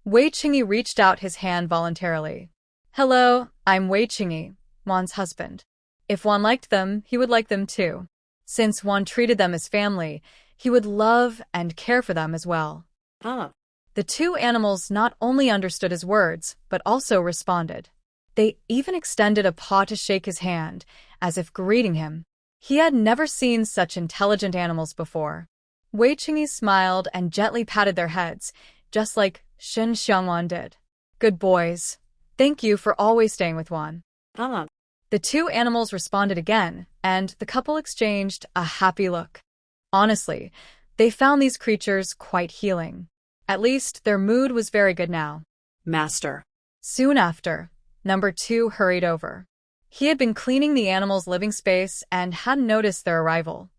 Speaker 1: Wei Qingyi reached out his hand voluntarily. "Hello, I'm Wei Qingyi, Juan's husband. If Juan liked them, he would like them too. Since Juan treated them as family, he would love and care for them as well." The two animals not only understood his words, but also responded. They even extended a paw to shake his hand, as if greeting him. He had never seen such intelligent animals before. Wei Qingyi smiled and gently patted their heads, just like Shen Xiangwan did. "Good boys. Thank you for always staying with Juan." The two animals responded again, and the couple exchanged a happy look. Honestly, they found these creatures quite healing. At least their mood was very good now.
Speaker 2: Master.
Speaker 1: Soon after, number 2 hurried over. He had been cleaning the animals' living space and hadn't noticed their arrival.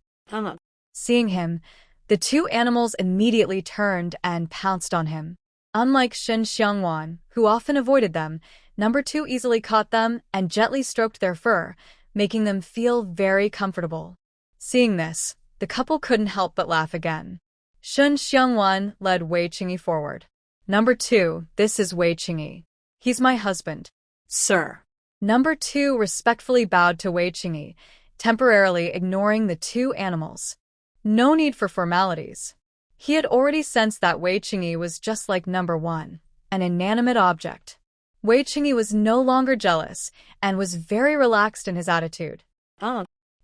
Speaker 1: Seeing him, the two animals immediately turned and pounced on him. Unlike Shen Xiangwan, who often avoided them, number 2 easily caught them and gently stroked their fur, making them feel very comfortable. Seeing this, the couple couldn't help but laugh again. Shen Xiangwan led Wei Qingyi forward. "Number 2, this is Wei Qingyi. He's my husband."
Speaker 2: "Sir."
Speaker 1: Number 2 respectfully bowed to Wei Qingyi, temporarily ignoring the two animals. No need for formalities. He had already sensed that Wei Qingyi was just like number 1, an inanimate object. Wei Qingyi was no longer jealous and was very relaxed in his attitude.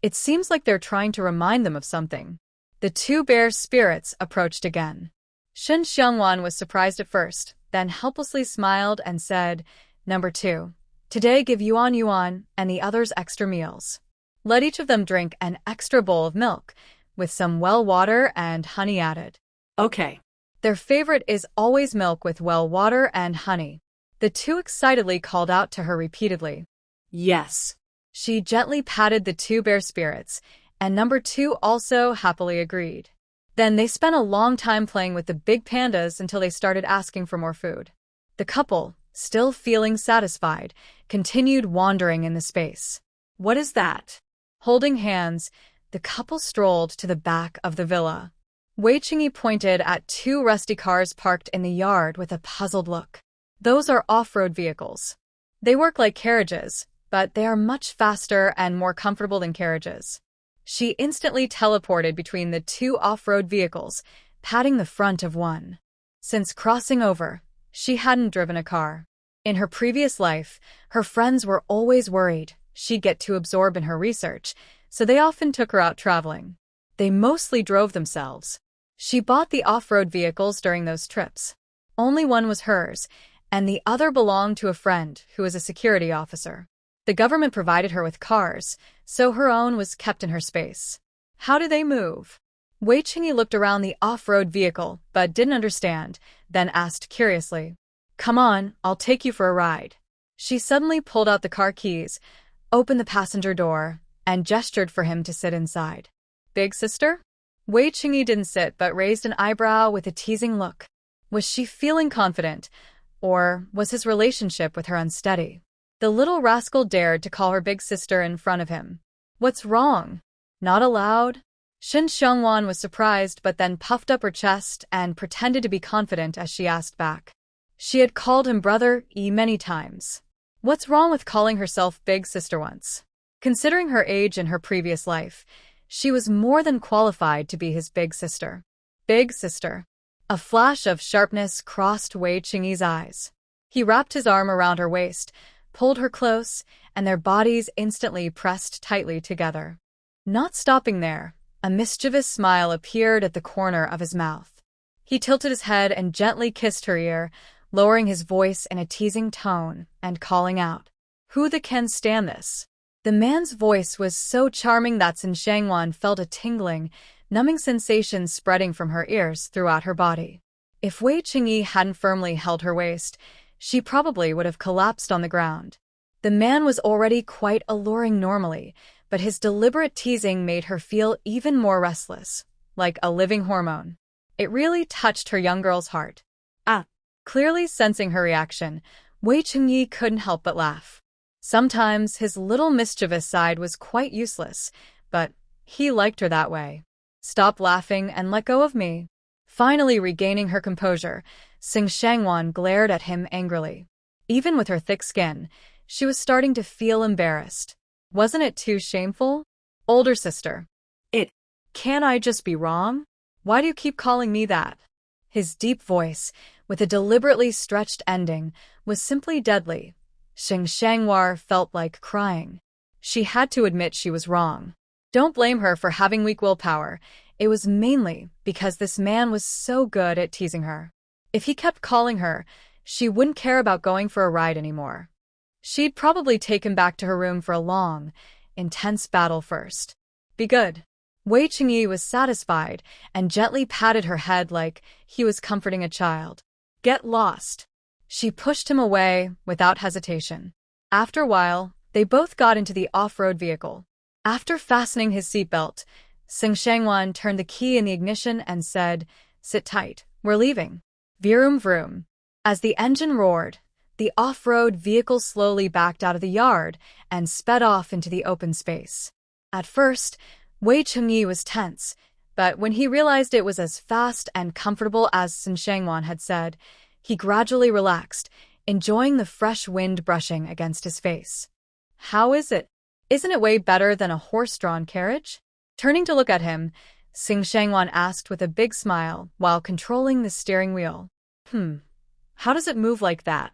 Speaker 1: It seems like they're trying to remind them of something. The two bear spirits approached again. Shen Xiangwan was surprised at first, then helplessly smiled and said, "Number 2, today give Yuan Yuan and the others extra meals. Let each of them drink an extra bowl of milk, with some well water and honey added."
Speaker 2: "Okay."
Speaker 1: Their favorite is always milk with well water and honey. The two excitedly called out to her repeatedly.
Speaker 2: "Yes."
Speaker 1: She gently patted the two bear spirits, and number 2 also happily agreed. Then they spent a long time playing with the big pandas until they started asking for more food. The couple, still feeling satisfied, continued wandering in the space.
Speaker 2: What is that?
Speaker 1: Holding hands, the couple strolled to the back of the villa. Wei Qingyi pointed at two rusty cars parked in the yard with a puzzled look. Those are off-road vehicles. They work like carriages, but they are much faster and more comfortable than carriages. She instantly teleported between the two off-road vehicles, patting the front of one. Since crossing over, she hadn't driven a car. In her previous life, her friends were always worried she'd get too absorbed in her research, so they often took her out traveling. They mostly drove themselves. She bought the off-road vehicles during those trips. Only one was hers, and the other belonged to a friend who was a security officer. The government provided her with cars, so her own was kept in her space. How do they move? Wei Qingyi looked around the off-road vehicle, but didn't understand, then asked curiously, "Come on, I'll take you for a ride." She suddenly pulled out the car keys, opened the passenger door, and gestured for him to sit inside. "Big sister?" Wei Qingyi didn't sit but raised an eyebrow with a teasing look. Was she feeling confident, or was his relationship with her unsteady? The little rascal dared to call her big sister in front of him. "What's wrong?" "Not allowed?" Shen Xiangwan was surprised but then puffed up her chest and pretended to be confident as she asked back. She had called him brother many times. What's wrong with calling herself big sister once? Considering her age in her previous life, she was more than qualified to be his big sister. Big sister. A flash of sharpness crossed Wei Qingyi's eyes. He wrapped his arm around her waist, pulled her close, and their bodies instantly pressed tightly together. Not stopping there, a mischievous smile appeared at the corner of his mouth. He tilted his head and gently kissed her ear, lowering his voice in a teasing tone and calling out, "Who the can stand this?" The man's voice was so charming that Shen Xiangwan felt a tingling, numbing sensation spreading from her ears throughout her body. If Wei Qingyi hadn't firmly held her waist, she probably would have collapsed on the ground. The man was already quite alluring normally, but his deliberate teasing made her feel even more restless, like a living hormone. It really touched her young girl's heart. Clearly sensing her reaction, Wei Qingyi couldn't help but laugh. Sometimes his little mischievous side was quite useless, but he liked her that way. "Stop laughing and let go of me." Finally regaining her composure, Shen Xiangwan glared at him angrily. Even with her thick skin, she was starting to feel embarrassed. Wasn't it too shameful? "Older sister." Can't I just be wrong? Why do you keep calling me that?" His deep voice, with a deliberately stretched ending, was simply deadly. Shen Xiangwan felt like crying. She had to admit she was wrong. Don't blame her for having weak willpower. It was mainly because this man was so good at teasing her. If he kept calling her, she wouldn't care about going for a ride anymore. She'd probably take him back to her room for a long, intense battle first. "Be good." Wei Qingyi was satisfied and gently patted her head like he was comforting a child. "Get lost." She pushed him away without hesitation. After a while, they both got into the off-road vehicle. After fastening his seatbelt, Shen Xiangwan turned the key in the ignition and said, "Sit tight, we're leaving." Vroom vroom. As the engine roared, the off-road vehicle slowly backed out of the yard and sped off into the open space. At first, Wei Qingyi was tense, but when he realized it was as fast and comfortable as Shen Xiangwan had said, he gradually relaxed, enjoying the fresh wind brushing against his face. "How is it? Isn't it way better than a horse-drawn carriage?" Turning to look at him, Shen Xiangwan asked with a big smile while controlling the steering wheel. How does it move like that?"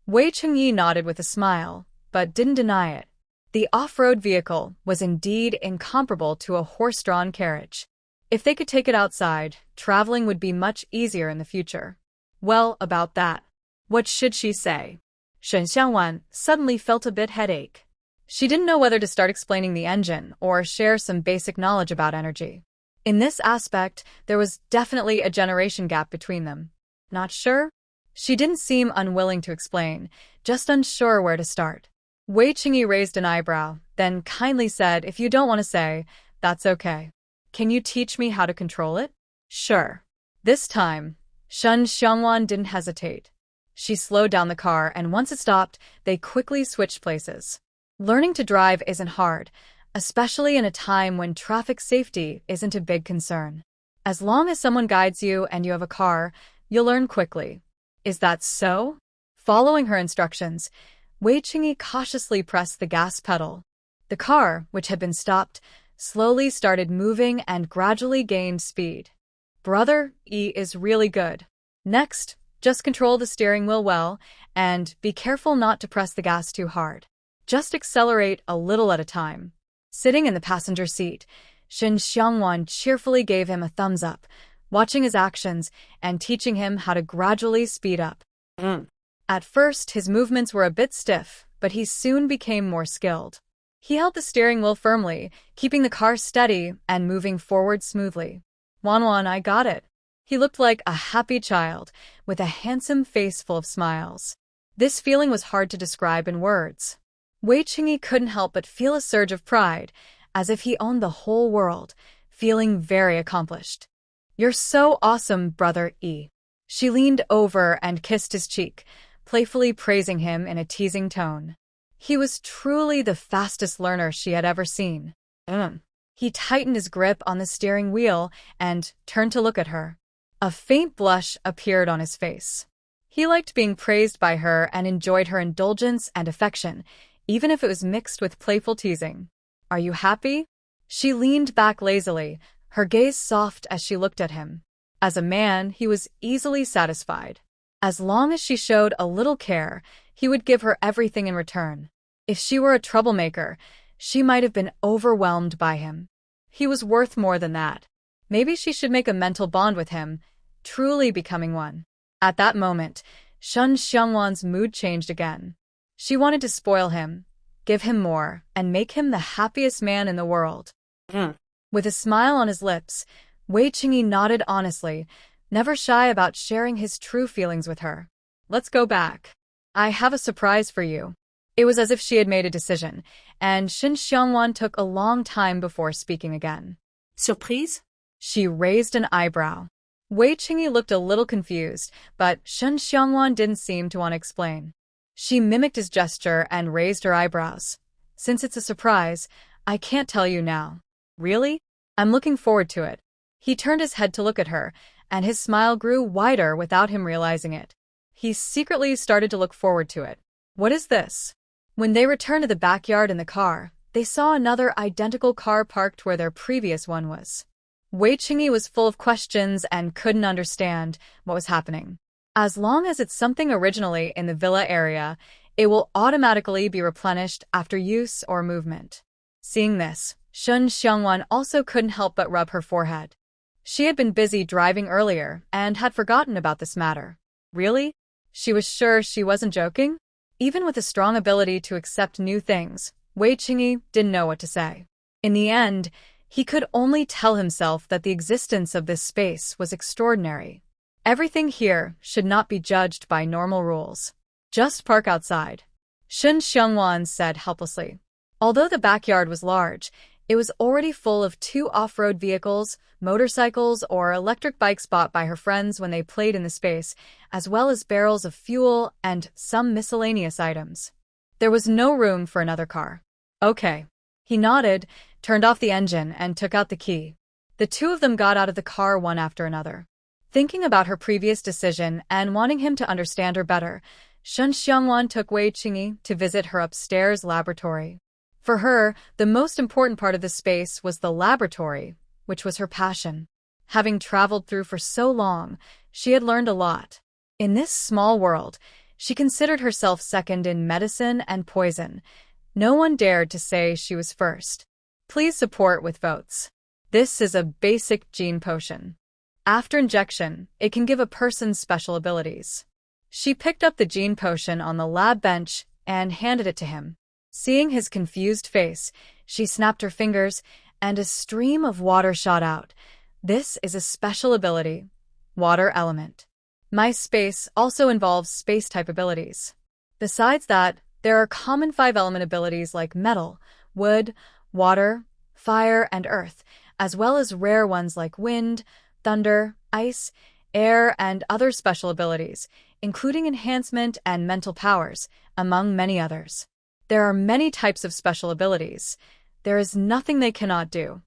Speaker 1: Wei Qingyi nodded with a smile, but didn't deny it. The off-road vehicle was indeed incomparable to a horse-drawn carriage. If they could take it outside, traveling would be much easier in the future. Well, about that. What should she say? Shen Xiangwan suddenly felt a bit headache. She didn't know whether to start explaining the engine or share some basic knowledge about energy. In this aspect, there was definitely a generation gap between them. Not sure? She didn't seem unwilling to explain, just unsure where to start. Wei Qingyi raised an eyebrow, then kindly said, "If you don't want to say, that's okay. Can you teach me how to control it?"
Speaker 2: Sure.
Speaker 1: This time, Shun Xiangwan didn't hesitate. She slowed down the car, and once it stopped, they quickly switched places. Learning to drive isn't hard, especially in a time when traffic safety isn't a big concern. As long as someone guides you and you have a car, you'll learn quickly. Is that so? Following her instructions, Wei Qingyi cautiously pressed the gas pedal. The car, which had been stopped, slowly started moving and gradually gained speed. Brother E is really good. Next, just control the steering wheel well, and be careful not to press the gas too hard. Just accelerate a little at a time. Sitting in the passenger seat, Shun Xiangwan cheerfully gave him a thumbs up, watching his actions and teaching him how to gradually speed up. At first, his movements were a bit stiff, but he soon became more skilled. He held the steering wheel firmly, keeping the car steady and moving forward smoothly. Wanwan, I got it. He looked like a happy child, with a handsome face full of smiles. This feeling was hard to describe in words. Wei Qingyi couldn't help but feel a surge of pride, as if he owned the whole world, feeling very accomplished. You're so awesome, Brother E. She leaned over and kissed his cheek, playfully praising him in a teasing tone. He was truly the fastest learner she had ever seen. He tightened his grip on the steering wheel and turned to look at her. A faint blush appeared on his face. He liked being praised by her and enjoyed her indulgence and affection, even if it was mixed with playful teasing. Are you happy? She leaned back lazily, her gaze soft as she looked at him. As a man, he was easily satisfied. As long as she showed a little care, he would give her everything in return. If she were a troublemaker, she might have been overwhelmed by him. He was worth more than that. Maybe she should make a mental bond with him, truly becoming one. At that moment, Shun Xiangwan's mood changed again. She wanted to spoil him, give him more, and make him the happiest man in the world. With a smile on his lips, Wei Qingyi nodded honestly, never shy about sharing his true feelings with her. Let's go back. I have a surprise for you. It was as if she had made a decision, and Shun Xiangwan took a long time before speaking again.
Speaker 2: Surprise?
Speaker 1: She raised an eyebrow. Wei Qingyi looked a little confused, but Shun Xiangwan didn't seem to want to explain. She mimicked his gesture and raised her eyebrows. Since it's a surprise, I can't tell you now. Really? I'm looking forward to it. He turned his head to look at her, and his smile grew wider without him realizing it. He secretly started to look forward to it. What is this? When they returned to the backyard in the car, they saw another identical car parked where their previous one was. Wei Qingyi was full of questions and couldn't understand what was happening. As long as it's something originally in the villa area, it will automatically be replenished after use or movement. Seeing this, Shun Xiangwan also couldn't help but rub her forehead. She had been busy driving earlier and had forgotten about this matter. Really? She was sure she wasn't joking? Even with a strong ability to accept new things, Wei Qingyi didn't know what to say. In the end, he could only tell himself that the existence of this space was extraordinary. Everything here should not be judged by normal rules. Just park outside. Shun Xiangwan said helplessly. Although the backyard was large, it was already full of 2 off-road vehicles, motorcycles, or electric bikes bought by her friends when they played in the space, as well as barrels of fuel and some miscellaneous items. There was no room for another car. Okay. He nodded, turned off the engine, and took out the key. The 2 of them got out of the car one after another. Thinking about her previous decision and wanting him to understand her better, Shun Xiangwan took Wei Qingyi to visit her upstairs laboratory. For her, the most important part of the space was the laboratory, which was her passion. Having traveled through for so long, she had learned a lot. In this small world, she considered herself second in medicine and poison. No one dared to say she was first. Please support with votes. This is a basic gene potion. After injection, it can give a person special abilities. She picked up the gene potion on the lab bench and handed it to him. Seeing his confused face, she snapped her fingers, and a stream of water shot out. This is a special ability, water element. My space also involves space-type abilities. Besides that, there are common 5-element abilities like metal, wood, water, fire, and earth, as well as rare ones like wind, thunder, ice, air, and other special abilities, including enhancement and mental powers, among many others. There are many types of special abilities. There is nothing they cannot do.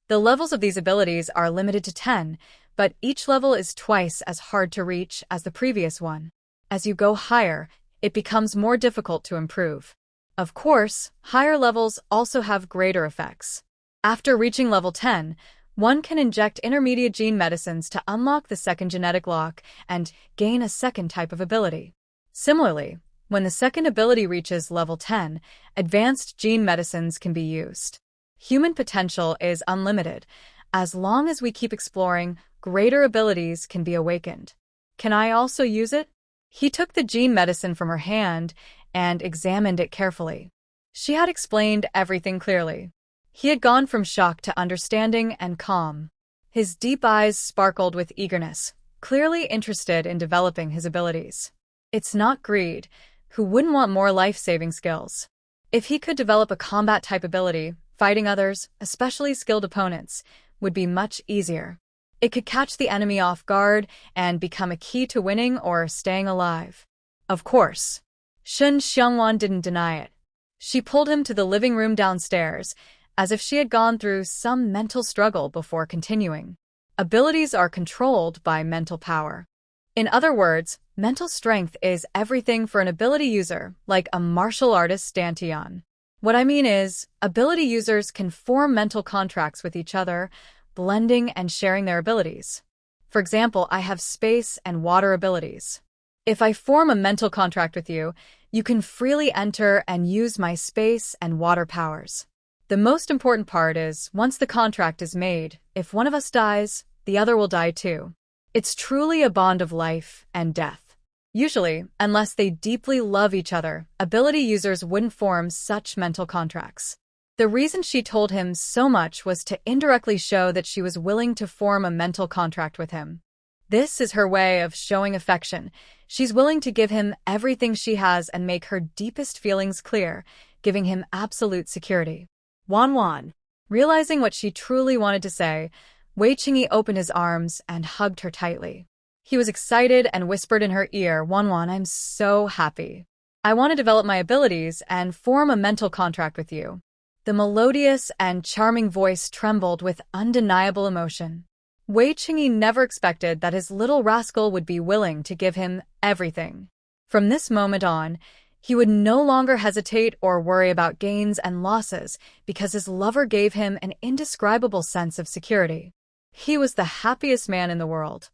Speaker 1: The levels of these abilities are limited to 10, but each level is twice as hard to reach as the previous one. As you go higher, it becomes more difficult to improve. Of course, higher levels also have greater effects. After reaching level 10, one can inject intermediate gene medicines to unlock the second genetic lock and gain a second type of ability. Similarly, when the second ability reaches level 10, advanced gene medicines can be used. Human potential is unlimited. As long as we keep exploring, greater abilities can be awakened. Can I also use it? He took the gene medicine from her hand and examined it carefully. She had explained everything clearly. He had gone from shock to understanding and calm. His deep eyes sparkled with eagerness, clearly interested in developing his abilities. It's not greed. Who wouldn't want more life-saving skills? If he could develop a combat-type ability, fighting others, especially skilled opponents, would be much easier. It could catch the enemy off guard and become a key to winning or staying alive. Of course. Shen Xiangwan didn't deny it. She pulled him to the living room downstairs, as if she had gone through some mental struggle before continuing. Abilities are controlled by mental power. In other words, mental strength is everything for an ability user, like a martial artist Dantian. What I mean is, ability users can form mental contracts with each other, blending and sharing their abilities. For example, I have space and water abilities. If I form a mental contract with you, you can freely enter and use my space and water powers. The most important part is, once the contract is made, if one of us dies, the other will die too. It's truly a bond of life and death. Usually, unless they deeply love each other, ability users wouldn't form such mental contracts. The reason she told him so much was to indirectly show that she was willing to form a mental contract with him. This is her way of showing affection. She's willing to give him everything she has and make her deepest feelings clear, giving him absolute security.
Speaker 2: Wan.
Speaker 1: Realizing what she truly wanted to say, Wei Qingyi opened his arms and hugged her tightly. He was excited and whispered in her ear, Wan, I'm so happy. I want to develop my abilities and form a mental contract with you. The melodious and charming voice trembled with undeniable emotion. Wei Qingyi never expected that his little rascal would be willing to give him everything. From this moment on, he would no longer hesitate or worry about gains and losses because his lover gave him an indescribable sense of security. He was the happiest man in the world.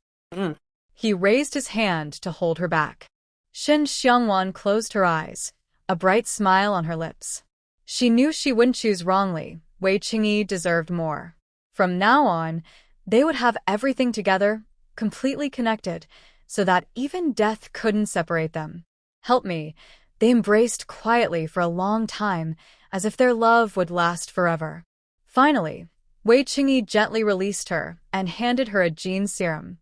Speaker 1: He raised his hand to hold her back. Shen Xiangwan closed her eyes, a bright smile on her lips. She knew she wouldn't choose wrongly. Wei Qingyi deserved more. From now on, they would have everything together, completely connected, so that even death couldn't separate them. Help me. They embraced quietly for a long time, as if their love would last forever. Finally, Wei Qingyi gently released her and handed her a gene serum.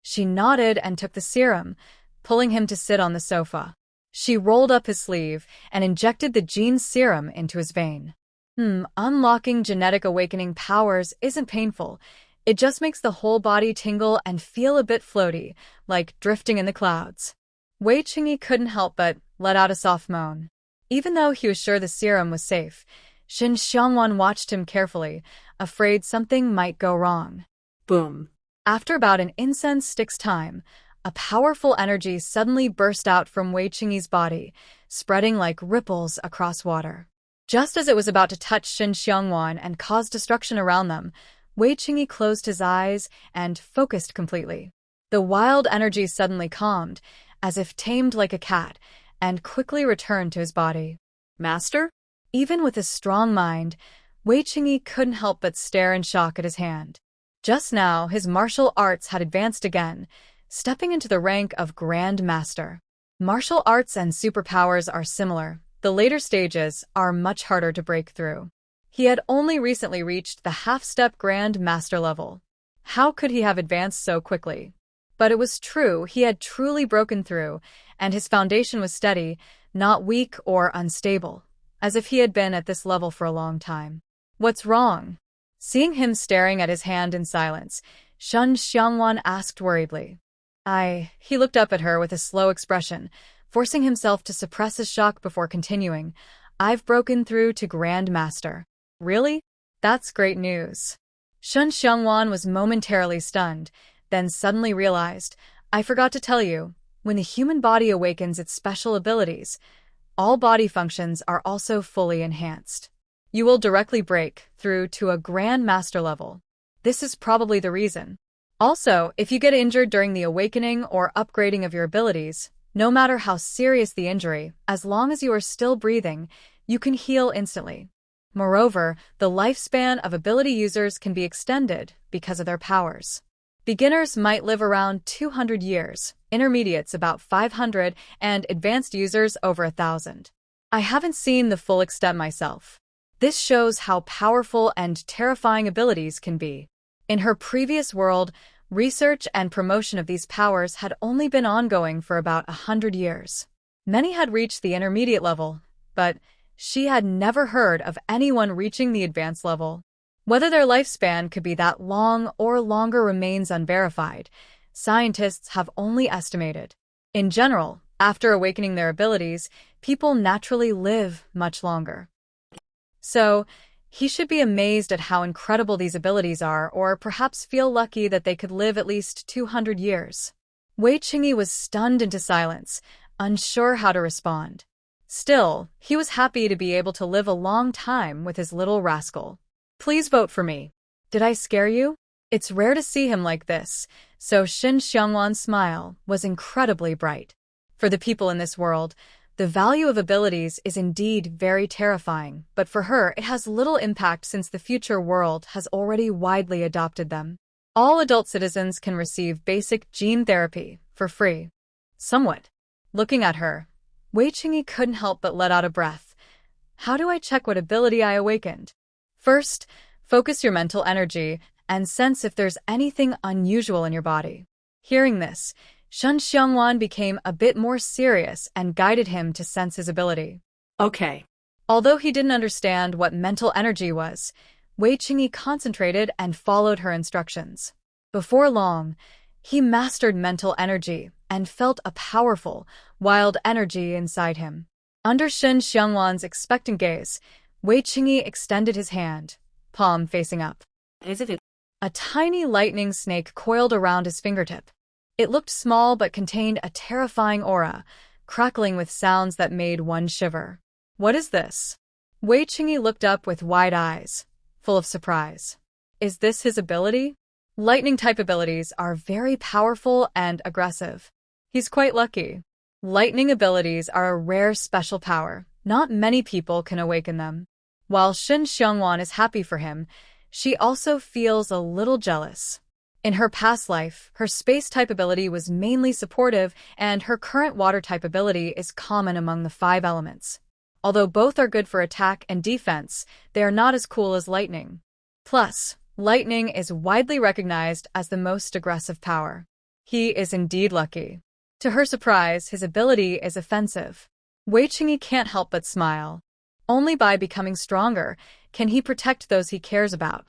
Speaker 1: She nodded and took the serum, pulling him to sit on the sofa. She rolled up his sleeve and injected the gene serum into his vein. Unlocking genetic awakening powers isn't painful. It just makes the whole body tingle and feel a bit floaty, like drifting in the clouds. Wei Qingyi couldn't help but let out a soft moan. Even though he was sure the serum was safe, Shen Xiangwan watched him carefully, afraid something might go wrong.
Speaker 2: Boom.
Speaker 1: After about an incense stick's time, a powerful energy suddenly burst out from Wei Qingyi's body, spreading like ripples across water. Just as it was about to touch Shen Xiangwan and cause destruction around them, Wei Qingyi closed his eyes and focused completely. The wild energy suddenly calmed, as if tamed like a cat, and quickly returned to his body.
Speaker 2: Master?
Speaker 1: Even with his strong mind, Wei Qingyi couldn't help but stare in shock at his hand. Just now, his martial arts had advanced again, stepping into the rank of Grand Master. Martial arts and superpowers are similar. The later stages are much harder to break through. He had only recently reached the half-step Grand Master level. How could he have advanced so quickly? But it was true, he had truly broken through, and his foundation was steady, not weak or unstable, as if he had been at this level for a long time. What's wrong? Seeing him staring at his hand in silence, Shun Xiangwan asked worriedly. He looked up at her with a slow expression, forcing himself to suppress his shock before continuing. I've broken through to Grand Master. Really? That's great news. Shun Xiangwan was momentarily stunned, then suddenly realized, I forgot to tell you, when the human body awakens its special abilities, all body functions are also fully enhanced. You will directly break through to a Grand Master level. This is probably the reason. Also, if you get injured during the awakening or upgrading of your abilities, no matter how serious the injury, as long as you are still breathing, you can heal instantly. Moreover, the lifespan of ability users can be extended because of their powers. Beginners might live around 200 years, intermediates about 500, and advanced users over 1,000. I haven't seen the full extent myself. This shows how powerful and terrifying abilities can be. In her previous world, research and promotion of these powers had only been ongoing for about 100 years. Many had reached the intermediate level, but she had never heard of anyone reaching the advanced level. Whether their lifespan could be that long or longer remains unverified. Scientists have only estimated. In general, after awakening their abilities, people naturally live much longer. So, he should be amazed at how incredible these abilities are, or perhaps feel lucky that they could live at least 200 years. Wei Qingyi was stunned into silence, unsure how to respond. Still, he was happy to be able to live a long time with his little rascal. Please vote for me. Did I scare you? It's rare to see him like this, so Shun Xiangwan's smile was incredibly bright. For the people in this world, the value of abilities is indeed very terrifying, but for her it has little impact since the future world has already widely adopted them. All adult citizens can receive basic gene therapy for free. Somewhat. Looking at her, Wei Qingyi couldn't help but let out a breath. How do I check what ability I awakened? First, focus your mental energy and sense if there's anything unusual in your body. Hearing this, Shun Xiangwan became a bit more serious and guided him to sense his ability.
Speaker 2: Okay.
Speaker 1: Although he didn't understand what mental energy was, Wei Qingyi concentrated and followed her instructions. Before long, he mastered mental energy and felt a powerful, wild energy inside him. Under Shun Xiangwan's expectant gaze, Wei Qingyi extended his hand, palm facing up. A tiny lightning snake coiled around his fingertip. It looked small but contained a terrifying aura, crackling with sounds that made one shiver. What is this? Wei Qingyi looked up with wide eyes, full of surprise. Is this his ability? Lightning-type abilities are very powerful and aggressive. He's quite lucky. Lightning abilities are a rare special power. Not many people can awaken them. While Shun Xiangwan is happy for him, she also feels a little jealous. In her past life, her space-type ability was mainly supportive, and her current water-type ability is common among the 5 elements. Although both are good for attack and defense, they are not as cool as lightning. Plus, lightning is widely recognized as the most aggressive power. He is indeed lucky. To her surprise, his ability is offensive. Wei Qingyi can't help but smile. Only by becoming stronger can he protect those he cares about.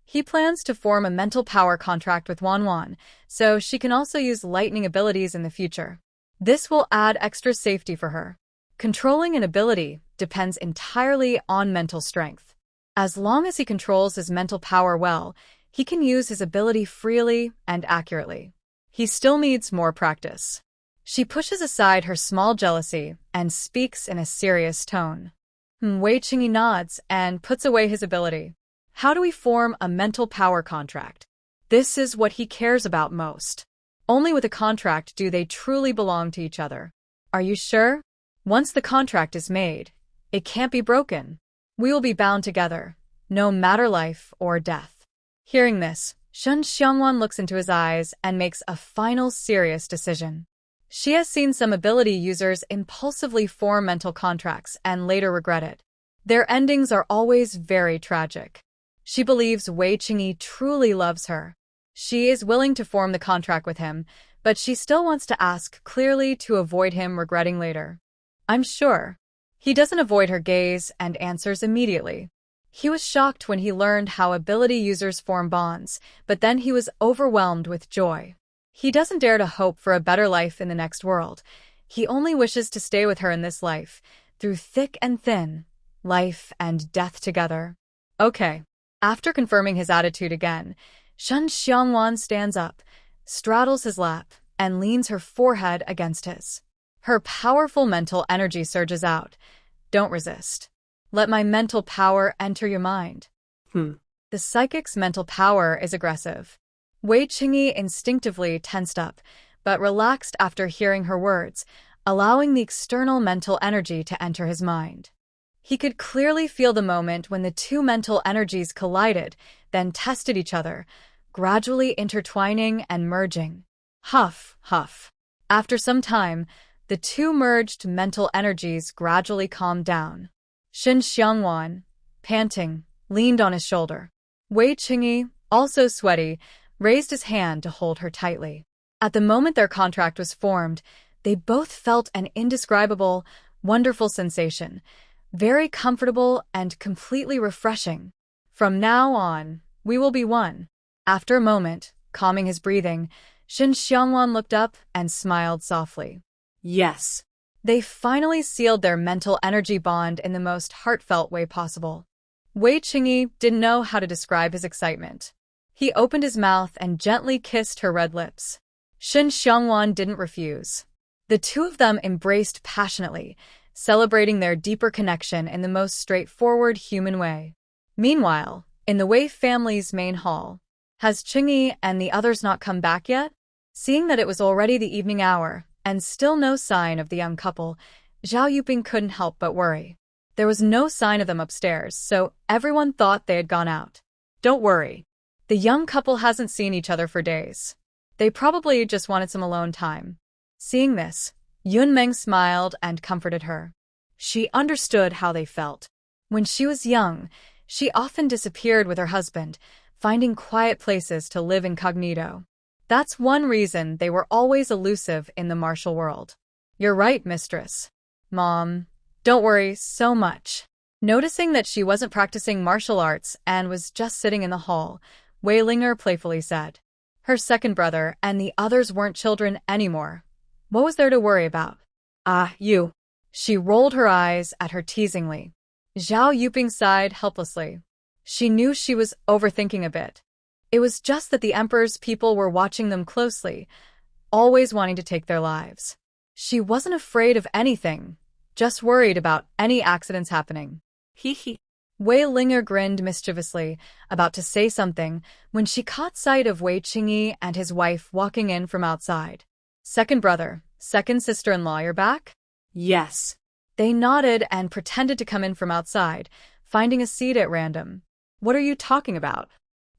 Speaker 1: He plans to form a mental power contract with Wanwan, so she can also use lightning abilities in the future. This will add extra safety for her. Controlling an ability depends entirely on mental strength. As long as he controls his mental power well, he can use his ability freely and accurately. He still needs more practice. She pushes aside her small jealousy and speaks in a serious tone. Wei Qingyi nods and puts away his ability. How do we form a mental power contract? This is what he cares about most. Only with a contract do they truly belong to each other. Are you sure? Once the contract is made, it can't be broken. We will be bound together, no matter life or death. Hearing this, Shun Xiangwan looks into his eyes and makes a final serious decision. She has seen some ability users impulsively form mental contracts and later regret it. Their endings are always very tragic. She believes Wei Qingyi truly loves her. She is willing to form the contract with him, but she still wants to ask clearly to avoid him regretting later. I'm sure. He doesn't avoid her gaze and answers immediately. He was shocked when he learned how ability users form bonds, but then he was overwhelmed with joy. He doesn't dare to hope for a better life in the next world. He only wishes to stay with her in this life, through thick and thin, life and death together. Okay. After confirming his attitude again, Shen Xiangwan stands up, straddles his lap, and leans her forehead against his. Her powerful mental energy surges out. Don't resist. Let my mental power enter your mind. The psychic's mental power is aggressive. Wei Qingyi instinctively tensed up, but relaxed after hearing her words, allowing the external mental energy to enter his mind. He could clearly feel the moment when the two mental energies collided, then tested each other, gradually intertwining and merging. Huff, huff. After some time, the two merged mental energies gradually calmed down. Shen Xiangwan, panting, leaned on his shoulder. Wei Qingyi, also sweaty, raised his hand to hold her tightly. At the moment their contract was formed, they both felt an indescribable, wonderful sensation, very comfortable and completely refreshing. From now on, we will be one. After a moment, calming his breathing, Shen Xiangwan looked up and smiled softly.
Speaker 2: Yes.
Speaker 1: They finally sealed their mental energy bond in the most heartfelt way possible. Wei Qingyi didn't know how to describe his excitement. He opened his mouth and gently kissed her red lips. Shen Xiangwan didn't refuse. The two of them embraced passionately, celebrating their deeper connection in the most straightforward human way. Meanwhile, in the Wei family's main hall, has Qingyi and the others not come back yet? Seeing that it was already the evening hour, and still no sign of the young couple, Zhao Yuping couldn't help but worry. There was no sign of them upstairs, so everyone thought they had gone out. Don't worry. The young couple hasn't seen each other for days. They probably just wanted some alone time. Seeing this, Yunmeng smiled and comforted her. She understood how they felt. When she was young, she often disappeared with her husband, finding quiet places to live incognito. That's one reason they were always elusive in the martial world. You're right, mistress. Mom, don't worry so much. Noticing that she wasn't practicing martial arts and was just sitting in the hall, Wei Linger playfully said. Her second brother and the others weren't children anymore. What was there to worry about? You. She rolled her eyes at her teasingly. Zhao Yuping sighed helplessly. She knew she was overthinking a bit. It was just that the emperor's people were watching them closely, always wanting to take their lives. She wasn't afraid of anything, just worried about any accidents happening.
Speaker 2: Hee.
Speaker 1: Wei Linger grinned mischievously, about to say something, when she caught sight of Wei Qingyi and his wife walking in from outside. Second brother, second sister-in-law, you're back?
Speaker 2: Yes.
Speaker 1: They nodded and pretended to come in from outside, finding a seat at random. What are you talking about?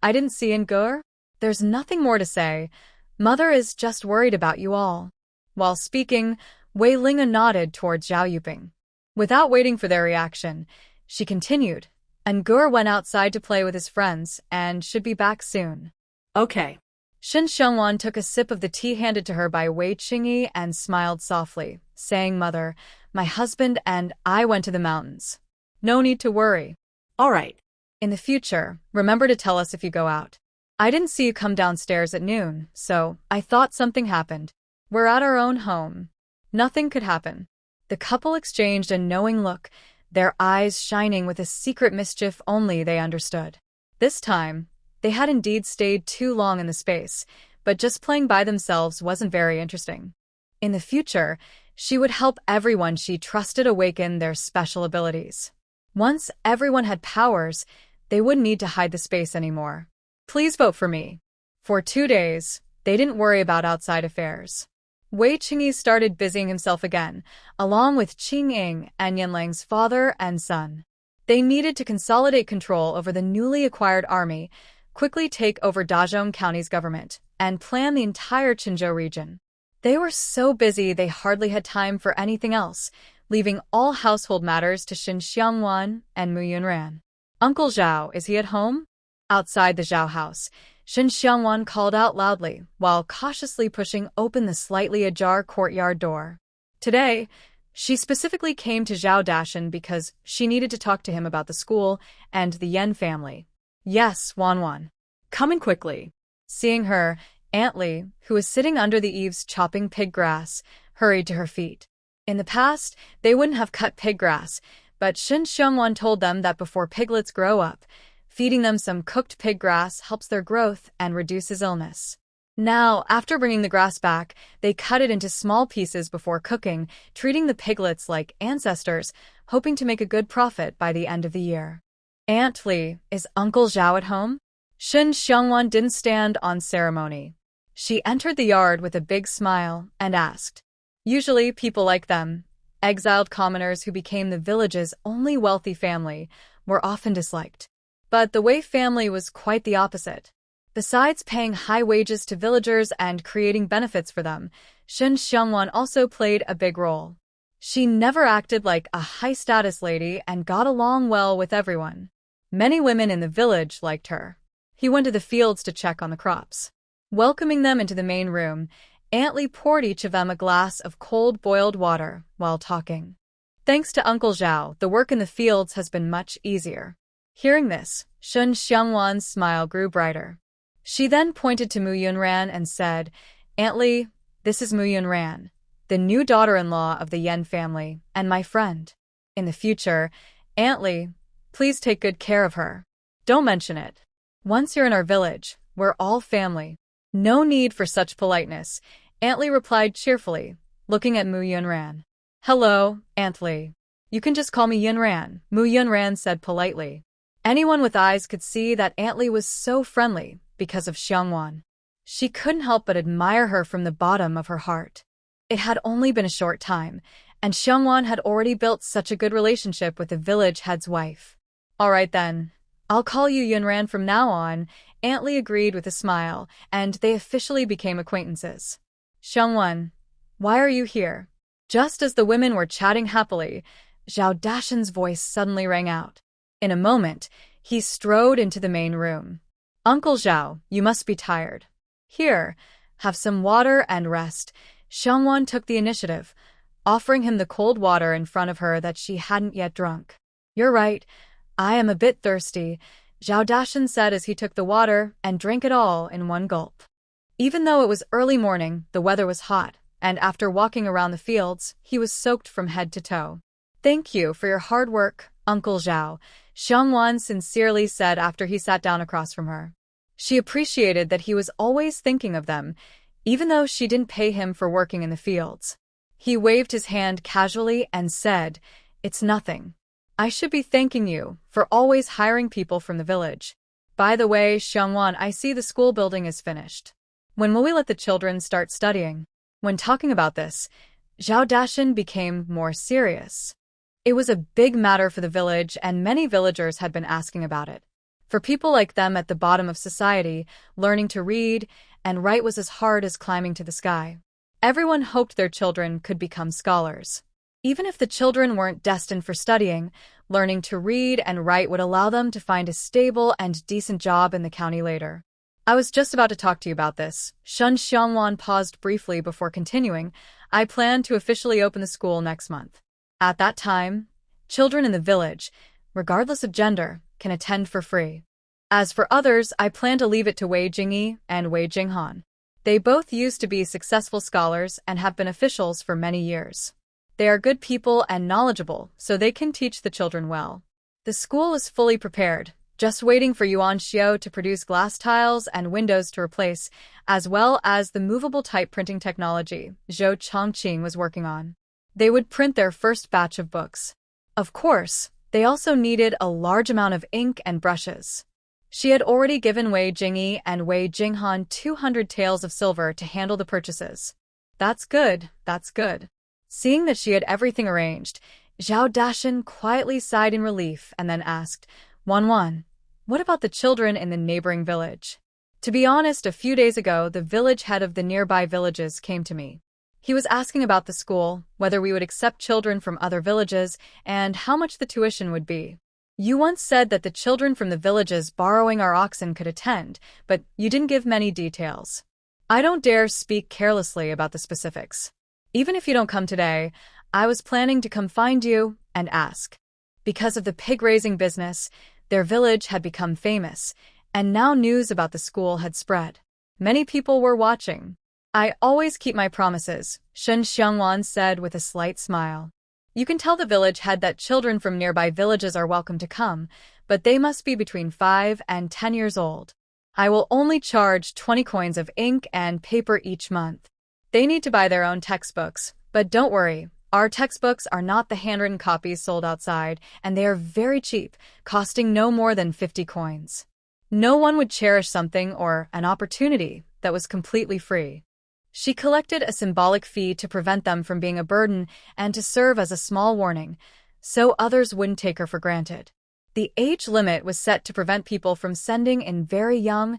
Speaker 1: I didn't see Ngur. There's nothing more to say. Mother is just worried about you all. While speaking, Wei Linga nodded towards Zhao Yuping. Without waiting for their reaction, she continued, Ngur went outside to play with his friends and should be back soon.
Speaker 2: Okay.
Speaker 1: Shen Xiangwan took a sip of the tea handed to her by Wei Qingyi and smiled softly, saying, Mother, my husband and I went to the mountains. No need to worry.
Speaker 2: All right.
Speaker 1: In the future, remember to tell us if you go out. I didn't see you come downstairs at noon, so I thought something happened. We're at our own home. Nothing could happen. The couple exchanged a knowing look, their eyes shining with a secret mischief only they understood. This time, they had indeed stayed too long in the space, but just playing by themselves wasn't very interesting. In the future, she would help everyone she trusted awaken their special abilities. Once everyone had powers, they wouldn't need to hide the space anymore. Please vote for me. For 2 days, they didn't worry about outside affairs. Wei Qingyi started busying himself again, along with Qing Ying and Yanlang's father and son. They needed to consolidate control over the newly acquired army, quickly take over Dazhong County's government, and plan the entire Qinzhou region. They were so busy they hardly had time for anything else, leaving all household matters to Shen Xiangwan and Mu Yunran. Uncle Zhao, is he at home? Outside the Zhao house, Shen Xiangwan called out loudly, while cautiously pushing open the slightly ajar courtyard door. Today, She specifically came to Zhao Dashan because she needed to talk to him about the school and the Yen family. Yes, Wanwan. Come in quickly. Seeing her, Aunt Li, who was sitting under the eaves chopping pig grass, hurried to her feet. In the past, they wouldn't have cut pig grass, but Shen Xiongwan told them that before piglets grow up, feeding them some cooked pig grass helps their growth and reduces illness. Now, after bringing the grass back, they cut it into small pieces before cooking, treating the piglets like ancestors, hoping to make a good profit by the end of the year. Aunt Li, is Uncle Zhao at home? Shen Xiongwan didn't stand on ceremony. She entered the yard with a big smile and asked. Usually, people like them, exiled commoners who became the village's only wealthy family, were often disliked. But the Wei family was quite the opposite. Besides paying high wages to villagers and creating benefits for them, Shen Xiongwan also played a big role. She never acted like a high-status lady and got along well with everyone. Many women in the village liked her. He went to the fields to check on the crops. Welcoming them into the main room, Aunt Li poured each of them a glass of cold boiled water while talking. Thanks to Uncle Zhao, the work in the fields has been much easier. Hearing this, Shen Xiongwan's smile grew brighter. She then pointed to Mu Yunran and said, Aunt Li, this is Mu Yunran, the new daughter-in-law of the Yen family, and my friend. In the future, Aunt Li, please take good care of her. Don't mention it. Once you're in our village, we're all family. No need for such politeness, Aunt Li replied cheerfully, looking at Mu Yunran. Hello, Aunt Li. You can just call me Yunran, Mu Yunran said politely. Anyone with eyes could see that Aunt Li was so friendly because of Xiongwan. She couldn't help but admire her from the bottom of her heart. It had only been a short time, and Xiongwan had already built such a good relationship with the village head's wife. All right then, I'll call you Yunran from now on, Aunt Li agreed with a smile, and they officially became acquaintances. Xiongwan, why are you here? Just as the women were chatting happily, Zhao Dashan's voice suddenly rang out. In a moment, he strode into the main room. Uncle Zhao, you must be tired. Here, have some water and rest. Xiongwan took the initiative, offering him the cold water in front of her that she hadn't yet drunk. You're right, I am a bit thirsty, Zhao Dashan said as he took the water and drank it all in one gulp. Even though it was early morning, the weather was hot, and after walking around the fields, he was soaked from head to toe. Thank you for your hard work, Uncle Zhao, Xiongwan sincerely said after he sat down across from her. She appreciated that he was always thinking of them, even though she didn't pay him for working in the fields. He waved his hand casually and said, It's nothing. I should be thanking you for always hiring people from the village. By the way, Xiongwan, I see the school building is finished. When will we let the children start studying? When talking about this, Zhao Dashan became more serious. It was a big matter for the village, and many villagers had been asking about it. For people like them at the bottom of society, learning to read and write was as hard as climbing to the sky. Everyone hoped their children could become scholars. Even if the children weren't destined for studying, learning to read and write would allow them to find a stable and decent job in the county later. I was just about to talk to you about this. Shen Xiongwan paused briefly before continuing. I plan to officially open the school next month. At that time, children in the village, regardless of gender, can attend for free. As for others, I plan to leave it to Wei Jingyi and Wei Jinghan. They both used to be successful scholars and have been officials for many years. They are good people and knowledgeable, so they can teach the children well. The school is fully prepared, just waiting for Yuan Xiao to produce glass tiles and windows to replace, as well as the movable type printing technology Zhou Chongqing was working on. They would print their first batch of books. Of course, they also needed a large amount of ink and brushes. She had already given Wei Jingyi and Wei Jinghan 200 taels of silver to handle the purchases. That's good, that's good. Seeing that she had everything arranged, Zhao Dashan quietly sighed in relief and then asked, Wanwan, what about the children in the neighboring village? To be honest, a few days ago, the village head of the nearby villages came to me. He was asking about the school, whether we would accept children from other villages, and how much the tuition would be. You once said that the children from the villages borrowing our oxen could attend, but you didn't give many details. I don't dare speak carelessly about the specifics. Even if you don't come today, I was planning to come find you and ask. Because of the pig-raising business, their village had become famous, and now news about the school had spread. Many people were watching. I always keep my promises, Shen Xiangwan said with a slight smile. You can tell the village head that children from nearby villages are welcome to come, but they must be between 5 and 10 years old. I will only charge 20 coins of ink and paper each month. They need to buy their own textbooks, but don't worry. Our textbooks are not the handwritten copies sold outside, and they are very cheap, costing no more than 50 coins. No one would cherish something or an opportunity that was completely free. She collected a symbolic fee to prevent them from being a burden and to serve as a small warning, so others wouldn't take her for granted. The age limit was set to prevent people from sending in very young,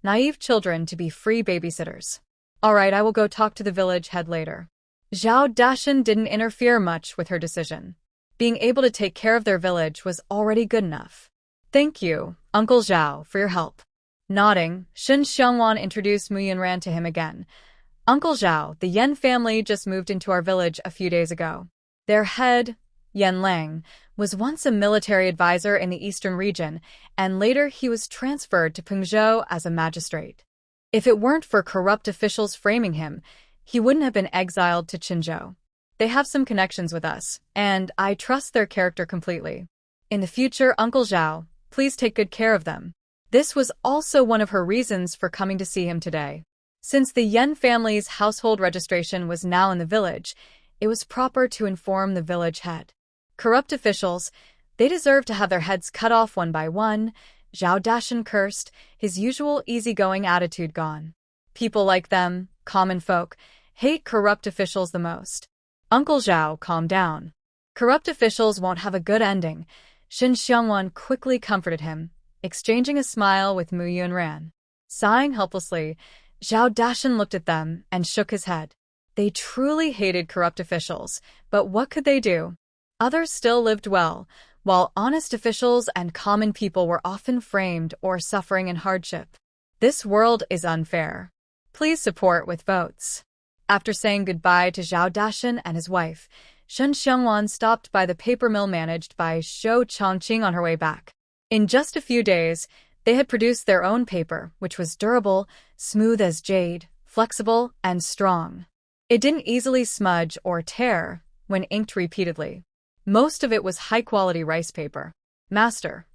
Speaker 1: naive children to be free babysitters. All right, I will go talk to the village head later. Zhao Dashan didn't interfere much with her decision. Being able to take care of their village was already good enough. Thank you, Uncle Zhao, for your help. Nodding, Shen Xiangwan introduced Mu Yunran to him again. Uncle Zhao, the Yen family just moved into our village a few days ago. Their head, Yen Lang, was once a military advisor in the eastern region, and later he was transferred to Pengzhou as a magistrate. If it weren't for corrupt officials framing him, he wouldn't have been exiled to Qinzhou. They have some connections with us, and I trust their character completely. In the future, Uncle Zhao, please take good care of them. This was also one of her reasons for coming to see him today. Since the Yen family's household registration was now in the village, it was proper to inform the village head. Corrupt officials, they deserve to have their heads cut off one by one. Zhao Dashan cursed, his usual easygoing attitude gone. People like them, common folk, hate corrupt officials the most. Uncle Zhao, calm down. Corrupt officials won't have a good ending. Shen Xiangwan quickly comforted him, exchanging a smile with Mu Yunran. Sighing helplessly, Zhao Dashan looked at them and shook his head. They truly hated corrupt officials, but what could they do? Others still lived well, while honest officials and common people were often framed or suffering in hardship. This world is unfair. Please support with votes. After saying goodbye to Zhao Dashan and his wife, Shen Xiangwan stopped by the paper mill managed by Zhou Chongqing on her way back. In just a few days, they had produced their own paper, which was durable, smooth as jade, flexible, and strong. It didn't easily smudge or tear when inked repeatedly. Most of it was high-quality rice paper. Master,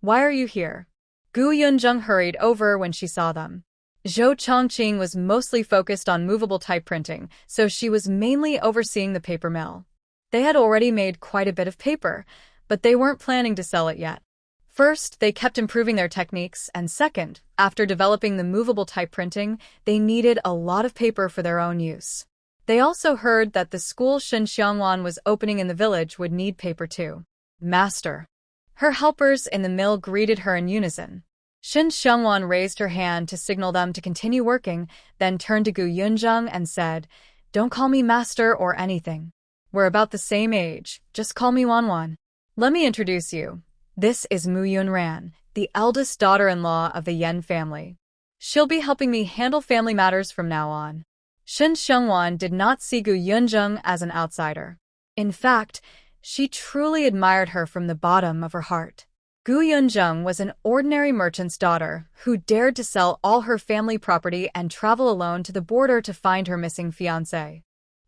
Speaker 1: why are you here? Gu Yunzheng hurried over when she saw them. Zhou Chongqing was mostly focused on movable type printing, so she was mainly overseeing the paper mill. They had already made quite a bit of paper, but they weren't planning to sell it yet. First, they kept improving their techniques, and second, after developing the movable type printing, they needed a lot of paper for their own use. They also heard that the school Shen Xiangwan was opening in the village would need paper too. Master. Her helpers in the mill greeted her in unison. Shen Xiangwan raised her hand to signal them to continue working, then turned to Gu Yunzheng and said, "Don't call me master or anything. We're about the same age, just call me Wanwan. Let me introduce you. This is Mu Yunran, the eldest daughter-in-law of the Yen family. She'll be helping me handle family matters from now on." Shen Xiangwan did not see Gu Yunzheng as an outsider. In fact, she truly admired her from the bottom of her heart. Gu Yunzheng was an ordinary merchant's daughter who dared to sell all her family property and travel alone to the border to find her missing fiancé.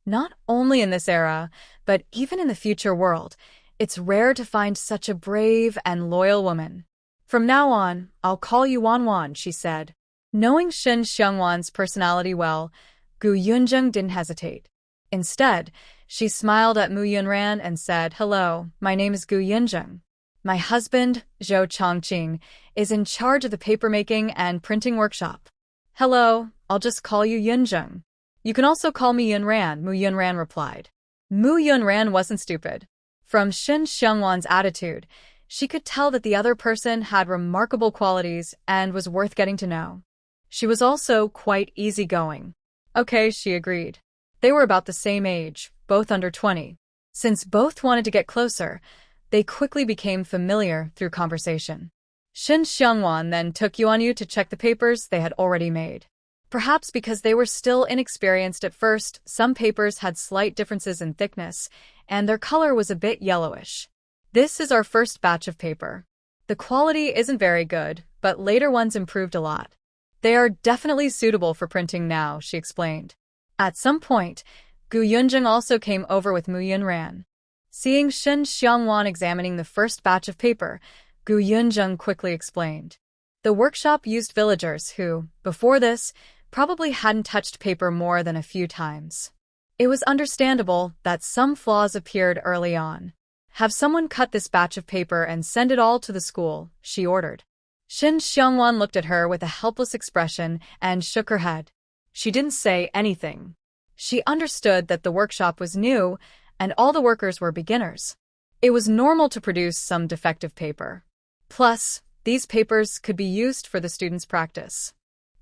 Speaker 1: Not only in this era, but even in the future world, it's rare to find such a brave and loyal woman. "From now on, I'll call you Wanwan," she said. Knowing Shen Xiangwan's personality well, Gu Yunzheng didn't hesitate. Instead, she smiled at Mu Yunran and said, "Hello, my name is Gu Yunzheng. My husband, Zhou Chongqing, is in charge of the papermaking and printing workshop." "Hello, I'll just call you Yunzheng. You can also call me Yunran," Mu Yunran replied. Mu Yunran wasn't stupid. From Shen Xiangwan's attitude, she could tell that the other person had remarkable qualities and was worth getting to know. She was also quite easygoing. Okay, she agreed. They were about the same age, both under 20. Since both wanted to get closer, they quickly became familiar through conversation. Shen Xiangwan then took Yuanyu to check the papers they had already made. Perhaps because they were still inexperienced at first, some papers had slight differences in thickness, and their color was a bit yellowish. This is our first batch of paper. The quality isn't very good, but later ones improved a lot. They are definitely suitable for printing now, she explained. At some point, Gu Yunjing also came over with Mu Yunran. Seeing Shen Xiangwan examining the first batch of paper, Gu Yunjing quickly explained. The workshop used villagers who, before this, probably hadn't touched paper more than a few times. It was understandable that some flaws appeared early on. Have someone cut this batch of paper and send it all to the school, she ordered. Shen Xiangwan looked at her with a helpless expression and shook her head. She didn't say anything. She understood that the workshop was new and all the workers were beginners. It was normal to produce some defective paper. Plus, these papers could be used for the students' practice.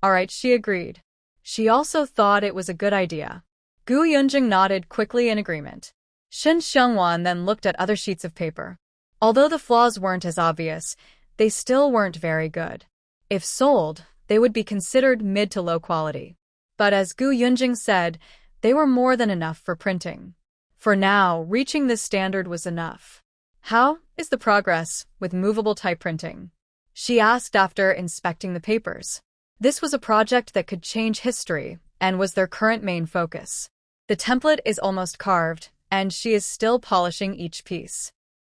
Speaker 1: All right, she agreed. She also thought it was a good idea. Gu Yunjing nodded quickly in agreement. Shen Xiangwan then looked at other sheets of paper. Although the flaws weren't as obvious, they still weren't very good. If sold, they would be considered mid to low quality. But as Gu Yunjing said, they were more than enough for printing. For now, reaching this standard was enough. How is the progress with movable type printing? She asked after inspecting the papers. This was a project that could change history and was their current main focus. The template is almost carved, and she is still polishing each piece.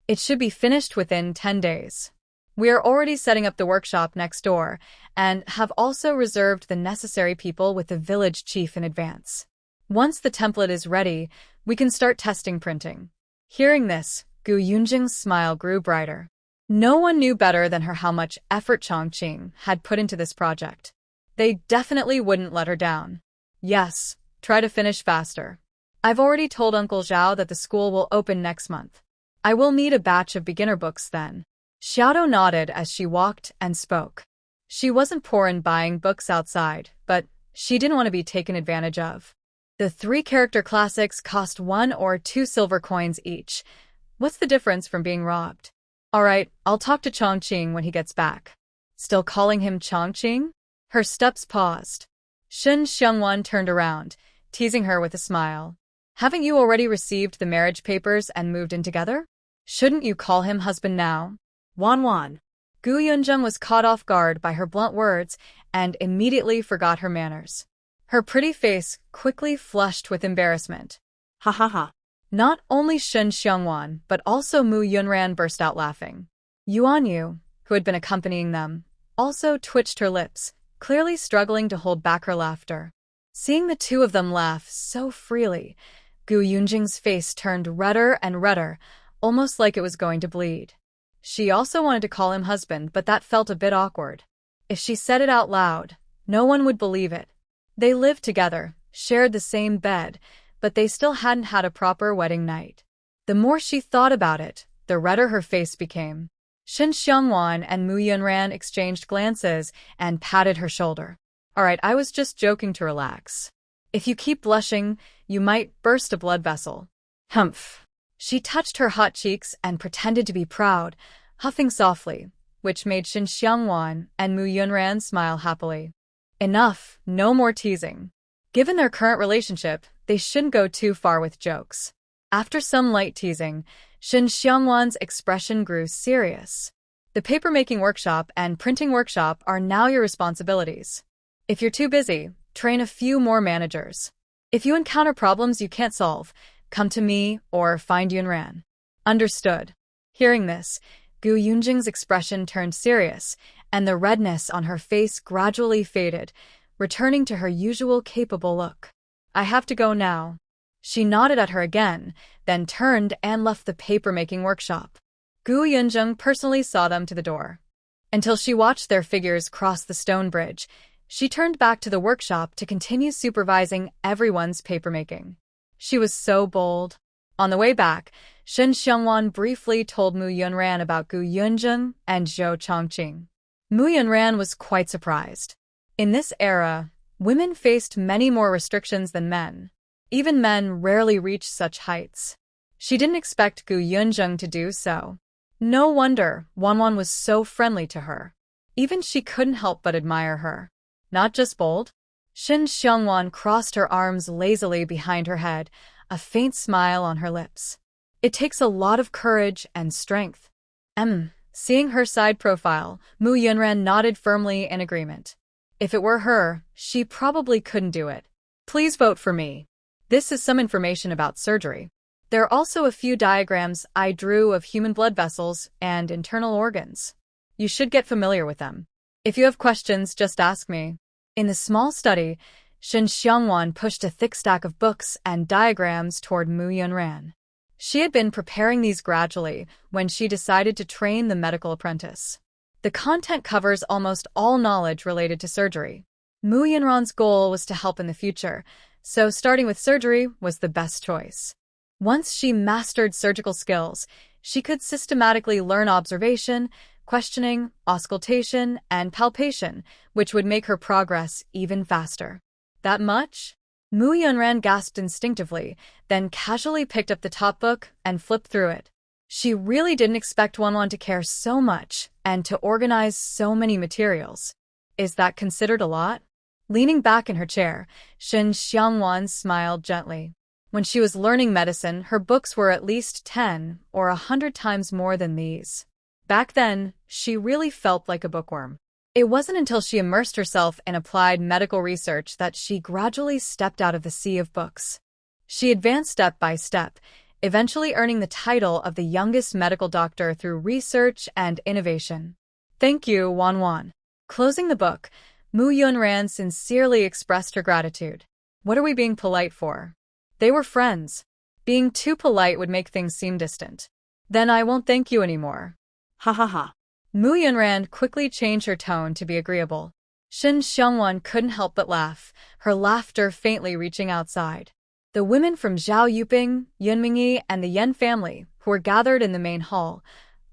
Speaker 1: It should be finished within 10 days. We are already setting up the workshop next door and have also reserved the necessary people with the village chief in advance. Once the template is ready, we can start testing printing. Hearing this, Gu Yunjing's smile grew brighter. No one knew better than her how much effort Chongqing had put into this project. They definitely wouldn't let her down. Yes, try to finish faster. I've already told Uncle Zhao that the school will open next month. I will need a batch of beginner books then. Xiaodo nodded as she walked and spoke. She wasn't poor in buying books outside, but she didn't want to be taken advantage of. The 3 character classics cost 1 or 2 silver coins each. What's the difference from being robbed? All right, I'll talk to Chongqing when he gets back. Still calling him Chongqing? Her steps paused. Shen Xiangwan turned around, teasing her with a smile. Haven't you already received the marriage papers and moved in together? Shouldn't you call him husband now?
Speaker 2: Wan.
Speaker 1: Gu Yunjing was caught off guard by her blunt words and immediately forgot her manners. Her pretty face quickly flushed with embarrassment.
Speaker 2: Ha ha ha.
Speaker 1: Not only Shen Xiangwan, but also Mu Yunran burst out laughing. Yuan Yu, who had been accompanying them, also twitched her lips, clearly struggling to hold back her laughter. Seeing the two of them laugh so freely, Gu Yunjing's face turned redder and redder, almost like it was going to bleed. She also wanted to call him husband, but that felt a bit awkward. If she said it out loud, no one would believe it. They lived together, shared the same bed, but they still hadn't had a proper wedding night. The more she thought about it, the redder her face became. Shen Xiangwan and Mu Yunran exchanged glances and patted her shoulder. All right, I was just joking to relax. If you keep blushing, you might burst a blood vessel. Humph. She touched her hot cheeks and pretended to be proud, huffing softly, which made Shen Xiangwan and Mu Yunran smile happily. Enough, no more teasing. Given their current relationship, they shouldn't go too far with jokes. After some light teasing, Shen Xiangwan's expression grew serious. The papermaking workshop and printing workshop are now your responsibilities. If you're too busy, train a few more managers. If you encounter problems you can't solve, come to me or find Yunran. Understood. Hearing this, Gu Yunjing's expression turned serious, and the redness on her face gradually faded, returning to her usual capable look. I have to go now. She nodded at her again, then turned and left the papermaking workshop. Gu Yunjing personally saw them to the door. Until she watched their figures cross the stone bridge, she turned back to the workshop to continue supervising everyone's papermaking. She was so bold. On the way back, Shen Xiangwan briefly told Mu Yunran about Gu Yunjing and Zhou Chongqing. Mu Yunran was quite surprised. In this era, women faced many more restrictions than men. Even men rarely reached such heights. She didn't expect Gu Yunjing to do so. No wonder Wanwan was so friendly to her. Even she couldn't help but admire her. Not just bold, Shin Xiangwan crossed her arms lazily behind her head, a faint smile on her lips. It takes a lot of courage and strength. Seeing her side profile, Mu Yunran nodded firmly in agreement. If it were her, she probably couldn't do it. Please vote for me. This is some information about surgery. There are also a few diagrams I drew of human blood vessels and internal organs. You should get familiar with them. If you have questions, just ask me. In the small study, Shin Xiangwan pushed a thick stack of books and diagrams toward Mu Yunran. She had been preparing these gradually when she decided to train the medical apprentice. The content covers almost all knowledge related to surgery. Mu Yunran's goal was to help in the future, so starting with surgery was the best choice. Once she mastered surgical skills, she could systematically learn observation, questioning, auscultation, and palpation, which would make her progress even faster. That much? Mu Yunran gasped instinctively, then casually picked up the top book and flipped through it. She really didn't expect Wanwan to care so much and to organize so many materials. Is that considered a lot? Leaning back in her chair, Shin Xiangwan smiled gently. When she was learning medicine, her books were at least 10 or 100 times more than these. Back then, she really felt like a bookworm. It wasn't until she immersed herself in applied medical research that she gradually stepped out of the sea of books. She advanced step by step, eventually earning the title of the youngest medical doctor through research and innovation. Thank you, Wanwan. Closing the book, Mu Yunran sincerely expressed her gratitude. What are we being polite for? They were friends. Being too polite would make things seem distant. Then I won't thank you anymore.
Speaker 2: Ha ha ha.
Speaker 1: Mu Yunran quickly changed her tone to be agreeable. Shin Xiangwan couldn't help but laugh, her laughter faintly reaching outside. The women from Zhao Yuping, Yunmingyi, and the Yen family, who were gathered in the main hall,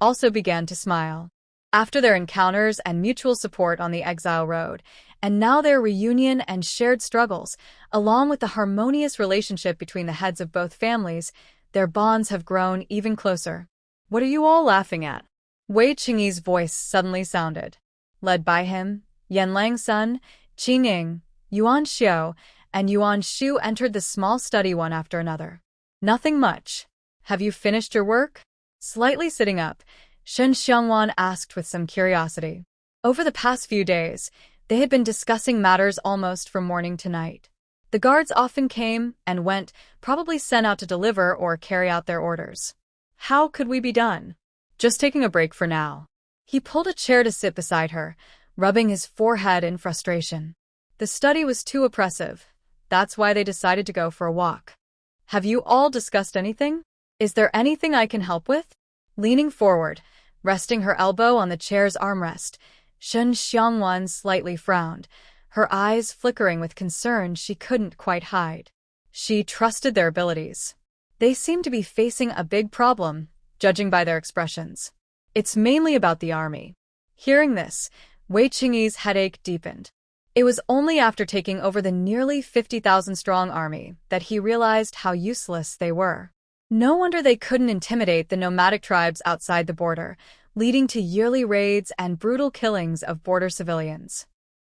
Speaker 1: also began to smile. After their encounters and mutual support on the exile road, and now their reunion and shared struggles, along with the harmonious relationship between the heads of both families, their bonds have grown even closer. What are you all laughing at? Wei Qingyi's voice suddenly sounded. Led by him, Yan Langsun, Qi Ning, Yuan Xiao, and Yuan Shu entered the small study one after another. Nothing much. Have you finished your work? Slightly sitting up, Shin Xiangwan asked with some curiosity. Over the past few days, they had been discussing matters almost from morning to night. The guards often came and went, probably sent out to deliver or carry out their orders. How could we be done? Just taking a break for now. He pulled a chair to sit beside her, rubbing his forehead in frustration. The study was too oppressive. That's why they decided to go for a walk. Have you all discussed anything? Is there anything I can help with? Leaning forward, resting her elbow on the chair's armrest, Shin Xiangwan slightly frowned, her eyes flickering with concern she couldn't quite hide. She trusted their abilities. They seemed to be facing a big problem, judging by their expressions. It's mainly about the army. Hearing this, Wei Qingyi's headache deepened. It was only after taking over the nearly 50,000-strong army that he realized how useless they were. No wonder they couldn't intimidate the nomadic tribes outside the border, leading to yearly raids and brutal killings of border civilians.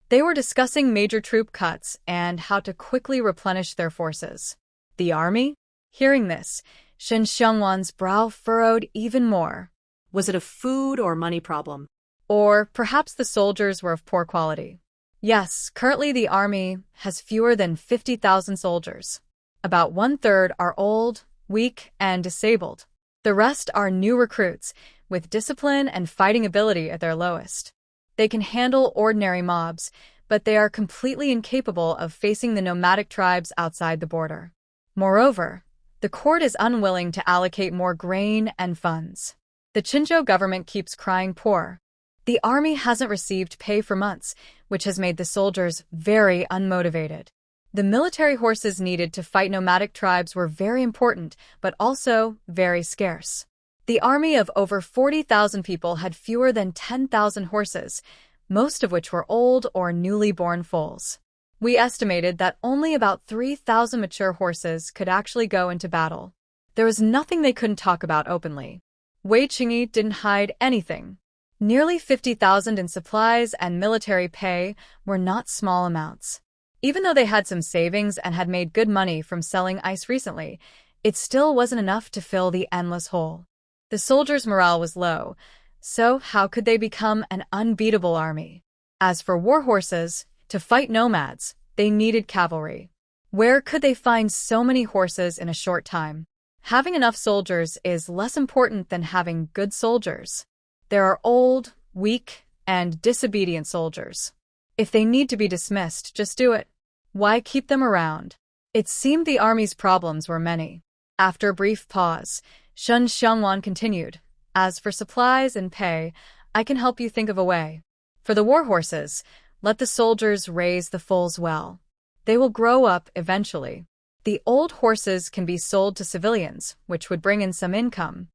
Speaker 1: They were discussing major troop cuts and how to quickly replenish their forces. The army? Hearing this, Shin Xiangwan's brow furrowed even more.
Speaker 2: Was it a food or money problem?
Speaker 1: Or perhaps the soldiers were of poor quality. Yes, currently the army has fewer than 50,000 soldiers. About 1/3 are old, weak, and disabled. The rest are new recruits, with discipline and fighting ability at their lowest. They can handle ordinary mobs, but they are completely incapable of facing the nomadic tribes outside the border. Moreover, the court is unwilling to allocate more grain and funds. The Qinzhou government keeps crying poor. The army hasn't received pay for months, which has made the soldiers very unmotivated. The military horses needed to fight nomadic tribes were very important, but also very scarce. The army of over 40,000 people had fewer than 10,000 horses, most of which were old or newly born foals. We estimated that only about 3,000 mature horses could actually go into battle. There was nothing they couldn't talk about openly. Wei Qingyi didn't hide anything. Nearly 50,000 in supplies and military pay were not small amounts. Even though they had some savings and had made good money from selling ice recently, it still wasn't enough to fill the endless hole. The soldiers' morale was low, so how could they become an unbeatable army? As for war horses, to fight nomads, they needed cavalry. Where could they find so many horses in a short time? Having enough soldiers is less important than having good soldiers. There are old, weak, and disobedient soldiers. If they need to be dismissed, just do it. Why keep them around? It seemed the army's problems were many. After a brief pause, Shun Xiangwan continued, "As for supplies and pay, I can help you think of a way. For the war horses, let the soldiers raise the foals well. They will grow up eventually. The old horses can be sold to civilians, which would bring in some income.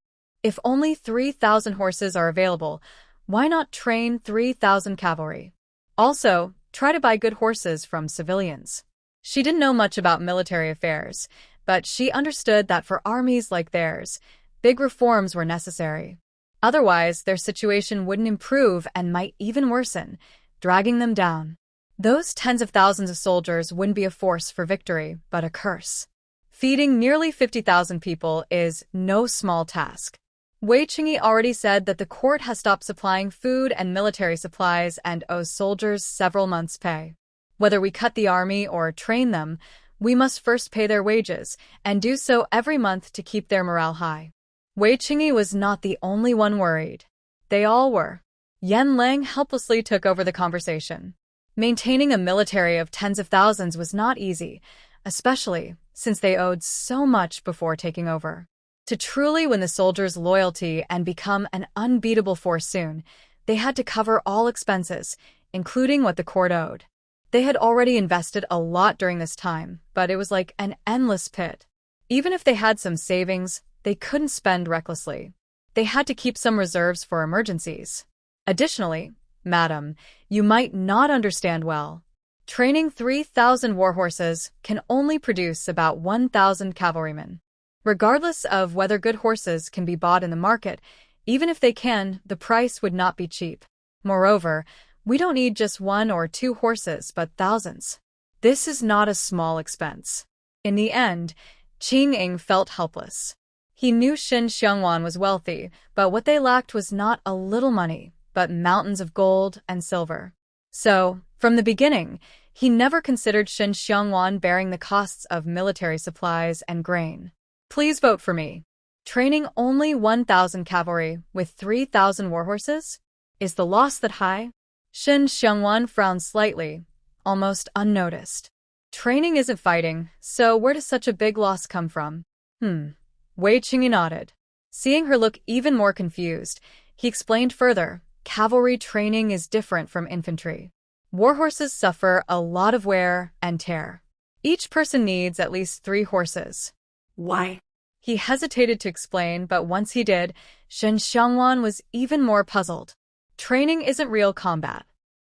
Speaker 1: If only 3,000 horses are available, why not train 3,000 cavalry? Also, try to buy good horses from civilians." She didn't know much about military affairs, but she understood that for armies like theirs, big reforms were necessary. Otherwise, their situation wouldn't improve and might even worsen, dragging them down. Those tens of thousands of soldiers wouldn't be a force for victory, but a curse. Feeding nearly 50,000 people is no small task. Wei Qingyi already said that the court has stopped supplying food and military supplies and owes soldiers several months' pay. Whether we cut the army or train them, we must first pay their wages, and do so every month to keep their morale high. Wei Qingyi was not the only one worried. They all were. Yan Lang helplessly took over the conversation. Maintaining a military of tens of thousands was not easy, especially since they owed so much before taking over. To truly win the soldiers' loyalty and become an unbeatable force soon, they had to cover all expenses, including what the court owed. They had already invested a lot during this time, but it was like an endless pit. Even if they had some savings, they couldn't spend recklessly. They had to keep some reserves for emergencies. Additionally, madam, you might not understand well. Training 3,000 war horses can only produce about 1,000 cavalrymen. Regardless of whether good horses can be bought in the market, even if they can, the price would not be cheap. Moreover, we don't need just 1 or 2 horses, but thousands. This is not a small expense. In the end, Qing Ying felt helpless. He knew Shin Xiangwan was wealthy, but what they lacked was not a little money, but mountains of gold and silver. So, from the beginning, he never considered Shin Xiangwan bearing the costs of military supplies and grain. Please vote for me. Training only 1,000 cavalry with 3,000 war horses? Is the loss that high? Shin Xiangwan frowned slightly, almost unnoticed. Training isn't fighting, so where does such a big loss come from? Wei Qingyi nodded. Seeing her look even more confused, he explained further, cavalry training is different from infantry. War horses suffer a lot of wear and tear. Each person needs at least 3 horses.
Speaker 2: Why?
Speaker 1: He hesitated to explain, but once he did, Shen Xiangwan was even more puzzled. Training isn't real combat.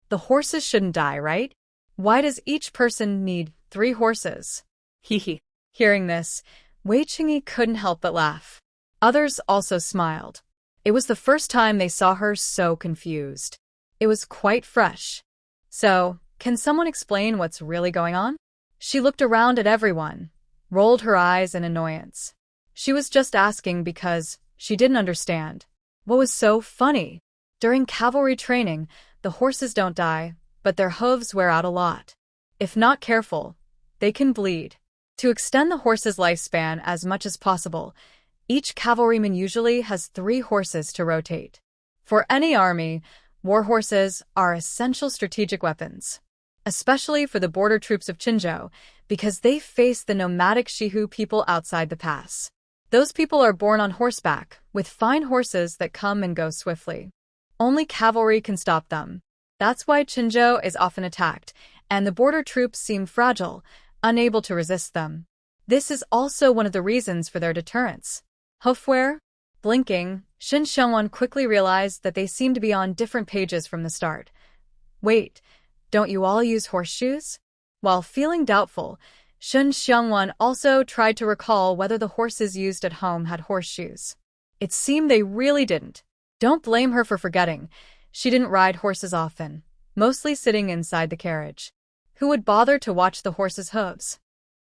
Speaker 1: The horses shouldn't die, right? Why does each person need 3 horses?
Speaker 2: Hee.
Speaker 1: Hearing this, Wei Qingyi couldn't help but laugh. Others also smiled. It was the first time they saw her so confused. It was quite fresh. So, can someone explain what's really going on? She looked around at everyone, rolled her eyes in annoyance. She was just asking because she didn't understand. What was so funny? During cavalry training, the horses don't die, but their hooves wear out a lot. If not careful, they can bleed. To extend the horse's lifespan as much as possible, each cavalryman usually has 3 horses to rotate. For any army, war horses are essential strategic weapons, especially for the border troops of Qinzhou, because they face the nomadic Shihu people outside the pass. Those people are born on horseback, with fine horses that come and go swiftly. Only cavalry can stop them. That's why Qinzhou is often attacked, and the border troops seem fragile, unable to resist them. This is also one of the reasons for their deterrence. Hoofwear? Blinking, Shin Xiangwan quickly realized that they seemed to be on different pages from the start. Wait, don't you all use horseshoes? While feeling doubtful, Shin Xiangwan also tried to recall whether the horses used at home had horseshoes. It seemed they really didn't. Don't blame her for forgetting. She didn't ride horses often, mostly sitting inside the carriage. Who would bother to watch the horse's hooves?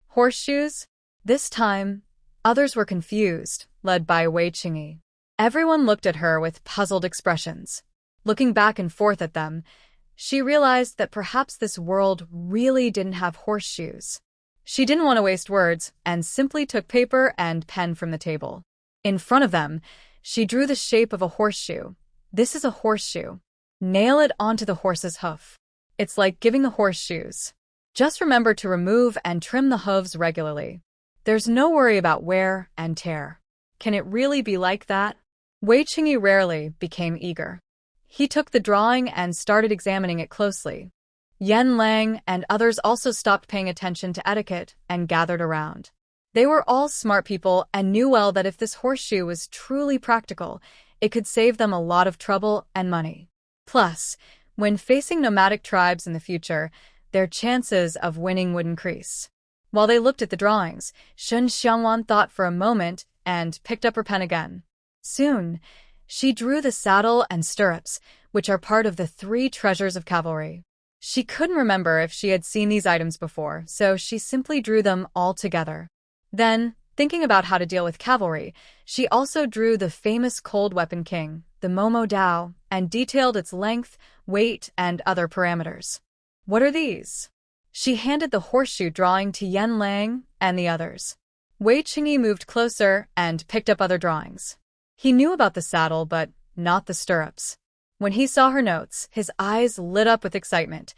Speaker 1: Horseshoes? This time, others were confused, led by Wei Qingyi. Everyone looked at her with puzzled expressions. Looking back and forth at them, she realized that perhaps this world really didn't have horseshoes. She didn't want to waste words and simply took paper and pen from the table. In front of them, she drew the shape of a horseshoe. This is a horseshoe. Nail it onto the horse's hoof. It's like giving the horse shoes. Just remember to remove and trim the hooves regularly. There's no worry about wear and tear. Can it really be like that? Wei Qingyi rarely became eager. He took the drawing and started examining it closely. Yan Lang and others also stopped paying attention to etiquette and gathered around. They were all smart people and knew well that if this horseshoe was truly practical, it could save them a lot of trouble and money. Plus, when facing nomadic tribes in the future, their chances of winning would increase. While they looked at the drawings, Shen Xiangwan thought for a moment and picked up her pen again. Soon, she drew the saddle and stirrups, which are part of the 3 treasures of cavalry. She couldn't remember if she had seen these items before, so she simply drew them all together. Then, thinking about how to deal with cavalry, she also drew the famous cold weapon king, the Momo Dao, and detailed its length, weight, and other parameters. What are these? She handed the horseshoe drawing to Yan Lang and the others. Wei Qingyi moved closer and picked up other drawings. He knew about the saddle, but not the stirrups. When he saw her notes, his eyes lit up with excitement.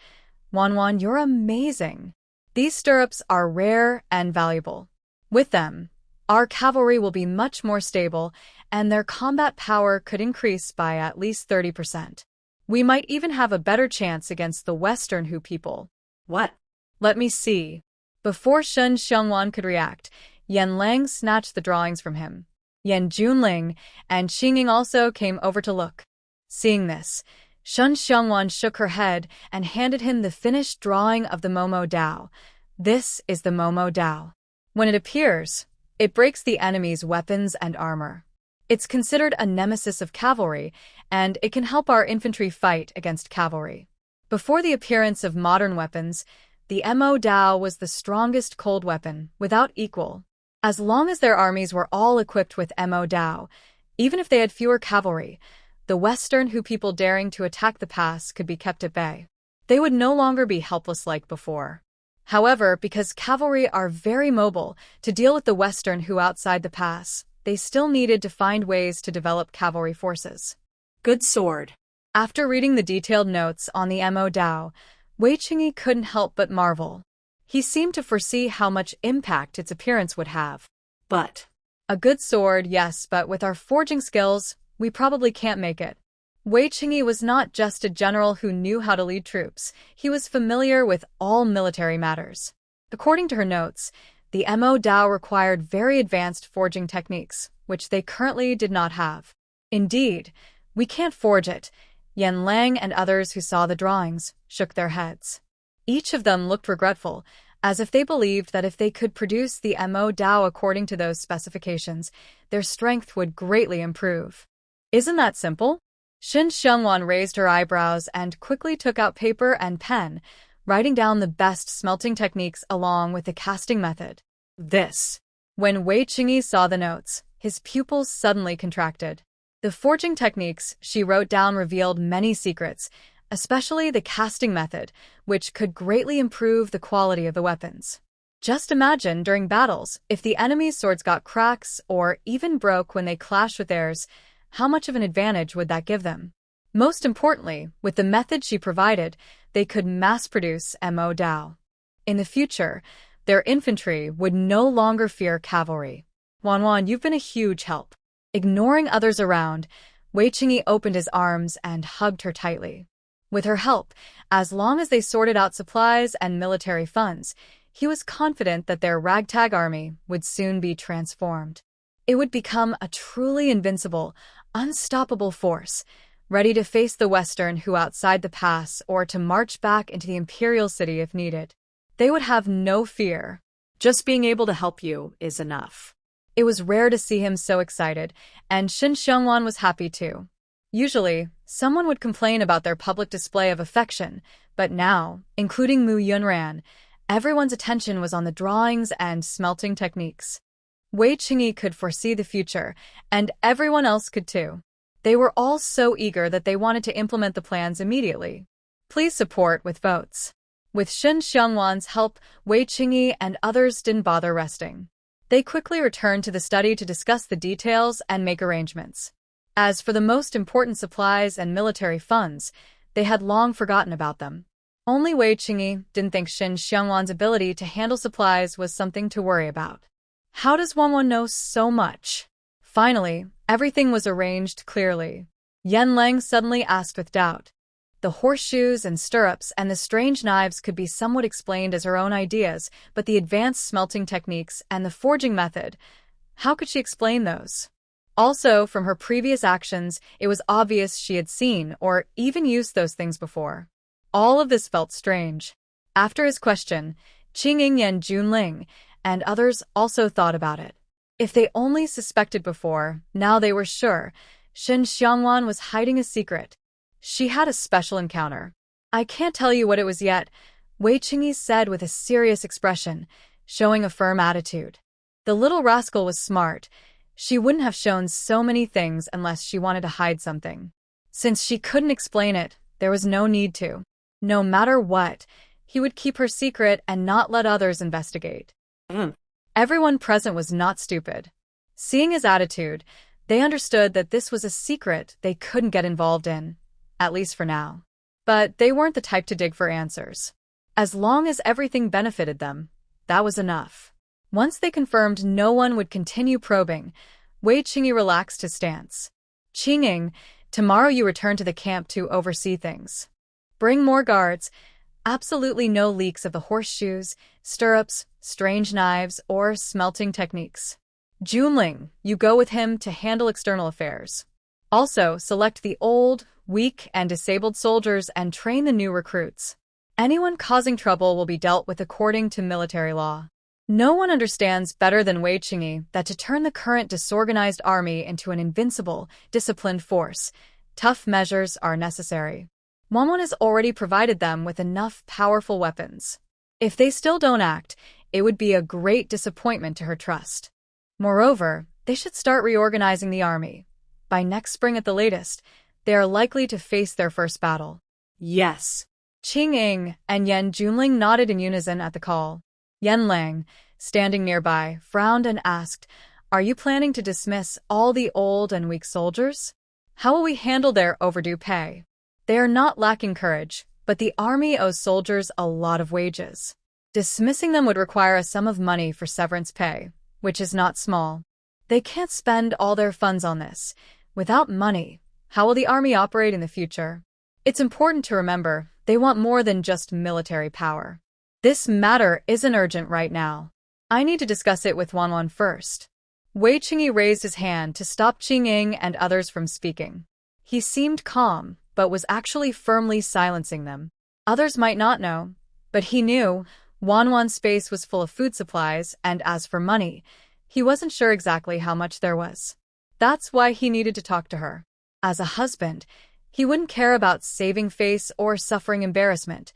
Speaker 1: Wanwan, you're amazing. These stirrups are rare and valuable. With them, our cavalry will be much more stable, and their combat power could increase by at least 30%. We might even have a better chance against the Western Hu people.
Speaker 2: What?
Speaker 1: Let me see. Before Shen Xiangwan could react, Yan Lang snatched the drawings from him. Yan Junling and Xingying also came over to look. Seeing this, Shen Xiangwan shook her head and handed him the finished drawing of the Momo Dao. This is the Momo Dao. When it appears, it breaks the enemy's weapons and armor. It's considered a nemesis of cavalry, and it can help our infantry fight against cavalry. Before the appearance of modern weapons, the Mo Dao was the strongest cold weapon, without equal. As long as their armies were all equipped with Mo Dao, even if they had fewer cavalry, the Western Hu people daring to attack the pass could be kept at bay. They would no longer be helpless like before. However, because cavalry are very mobile to deal with the Western Hu outside the pass, they still needed to find ways to develop cavalry forces.
Speaker 2: Good sword.
Speaker 1: After reading the detailed notes on the Mo Dao, Wei Qingyi couldn't help but marvel. He seemed to foresee how much impact its appearance would have.
Speaker 2: But
Speaker 1: a good sword, yes, but with our forging skills, we probably can't make it. Wei Qingyi was not just a general who knew how to lead troops. He was familiar with all military matters. According to her notes, the Mo Dao required very advanced forging techniques, which they currently did not have. Indeed, we can't forge it. Yan Lang and others who saw the drawings shook their heads. Each of them looked regretful, as if they believed that if they could produce the Mo Dao according to those specifications, their strength would greatly improve. Isn't that simple? Shen Xiangwan raised her eyebrows and quickly took out paper and pen, writing down the best smelting techniques along with the casting method. When Wei Qingyi saw the notes, his pupils suddenly contracted. The forging techniques she wrote down revealed many secrets, especially the casting method, which could greatly improve the quality of the weapons. Just imagine during battles, if the enemy's swords got cracks or even broke when they clashed with theirs, how much of an advantage would that give them? Most importantly, with the method she provided, they could mass-produce Mo Dao. In the future, their infantry would no longer fear cavalry. Wanwan, you've been a huge help. Ignoring others around, Wei Qingyi opened his arms and hugged her tightly. With her help, as long as they sorted out supplies and military funds, he was confident that their ragtag army would soon be transformed. It would become a truly invincible, unstoppable force, ready to face the Western Hu outside the pass or to march back into the imperial city if needed. They would have no fear.
Speaker 2: Just being able to help you is enough.
Speaker 1: It was rare to see him so excited, and Shen Xiangwan was happy too. Usually, someone would complain about their public display of affection, but now, including Mu Yunran, everyone's attention was on the drawings and smelting techniques. Wei Qingyi could foresee the future, and everyone else could too. They were all so eager that they wanted to implement the plans immediately. Please support with votes. With Shen Xiangwan's help, Wei Qingyi and others didn't bother resting. They quickly returned to the study to discuss the details and make arrangements. As for the most important supplies and military funds, they had long forgotten about them. Only Wei Qingyi didn't think Shen Xiangwan's ability to handle supplies was something to worry about. How does Wanwan know so much? Finally, everything was arranged clearly. Yan Lang suddenly asked with doubt. The horseshoes and stirrups and the strange knives could be somewhat explained as her own ideas, but the advanced smelting techniques and the forging method, how could she explain those? Also, from her previous actions, it was obvious she had seen or even used those things before. All of this felt strange. After his question, Qingying and Junling and others also thought about it. If they only suspected before, now they were sure. Shen Xiangwan was hiding a secret. She had a special encounter. I can't tell you what it was yet, Wei Qingyi said with a serious expression, showing a firm attitude. The little rascal was smart. She wouldn't have shown so many things unless she wanted to hide something. Since she couldn't explain it, there was no need to. No matter what, he would keep her secret and not let others investigate. Everyone present was not stupid. Seeing his attitude, they understood that this was a secret they couldn't get involved in, at least for now. But they weren't the type to dig for answers. As long as everything benefited them, that was enough. Once they confirmed no one would continue probing, Wei Qingyi relaxed his stance. Qingying, tomorrow you return to the camp to oversee things. Bring more guards. Absolutely no leaks of the horseshoes, stirrups, strange knives, or smelting techniques. Junling, you go with him to handle external affairs. Also, select the old, weak, and disabled soldiers and train the new recruits. Anyone causing trouble will be dealt with according to military law. No one understands better than Wei Qingyi that to turn the current disorganized army into an invincible, disciplined force, tough measures are necessary. Wanwan has already provided them with enough powerful weapons. If they still don't act, it would be a great disappointment to her trust. Moreover, they should start reorganizing the army. By next spring at the latest, they are likely to face their first battle.
Speaker 2: Yes.
Speaker 1: Qingying and Yan Junling nodded in unison at the call. Yan Lang, standing nearby, frowned and asked, "Are you planning to dismiss all the old and weak soldiers? How will we handle their overdue pay? They are not lacking courage, but the army owes soldiers a lot of wages. Dismissing them would require a sum of money for severance pay, which is not small. They can't spend all their funds on this. Without money, how will the army operate in the future? It's important to remember, they want more than just military power. This matter isn't urgent right now. I need to discuss it with Wanwan first." Wei Qingyi raised his hand to stop Qingying and others from speaking. He seemed calm, but was actually firmly silencing them. Others might not know, but he knew Wanwan's space was full of food supplies, and as for money, he wasn't sure exactly how much there was. That's why he needed to talk to her. As a husband, he wouldn't care about saving face or suffering embarrassment.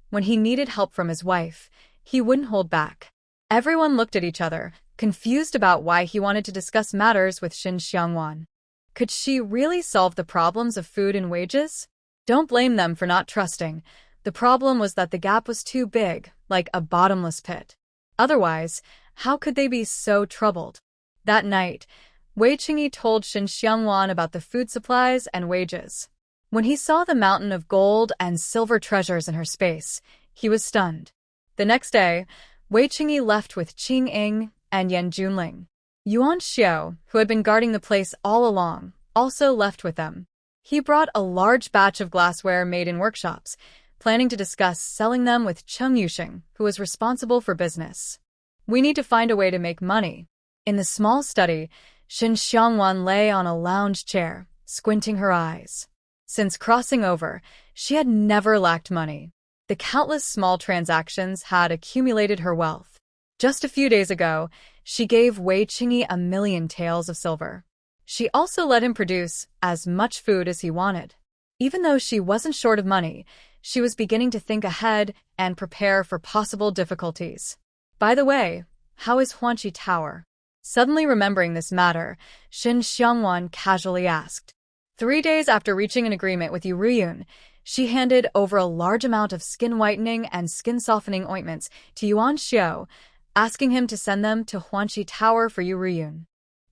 Speaker 1: When he needed help from his wife, he wouldn't hold back. Everyone looked at each other, confused about why he wanted to discuss matters with Shen Xiangwan. Could she really solve the problems of food and wages? Don't blame them for not trusting. The problem was that the gap was too big, like a bottomless pit. Otherwise, how could they be so troubled? That night, Wei Qingyi told Shen Xiangwan about the food supplies and wages. When he saw the mountain of gold and silver treasures in her space, he was stunned. The next day, Wei Qingyi left with Qingying and Yan Junling. Yuan Xiao, who had been guarding the place all along, also left with them. He brought a large batch of glassware made in workshops, planning to discuss selling them with Cheng Yusheng, who was responsible for business. "We need to find a way to make money." In the small study, Shen Xiangwan lay on a lounge chair, squinting her eyes. Since crossing over, she had never lacked money. The countless small transactions had accumulated her wealth. Just a few days ago, she gave Wei Qingyi 1,000,000 taels of silver. She also let him produce as much food as he wanted. Even though she wasn't short of money, she was beginning to think ahead and prepare for possible difficulties. By the way, how is Huanqi Tower? Suddenly remembering this matter, Shin Xiangwan casually asked. 3 days after reaching an agreement with Yu Riyun, she handed over a large amount of skin whitening and skin softening ointments to Yuan Xiao, asking him to send them to Huanqi Tower for Yu Riyun.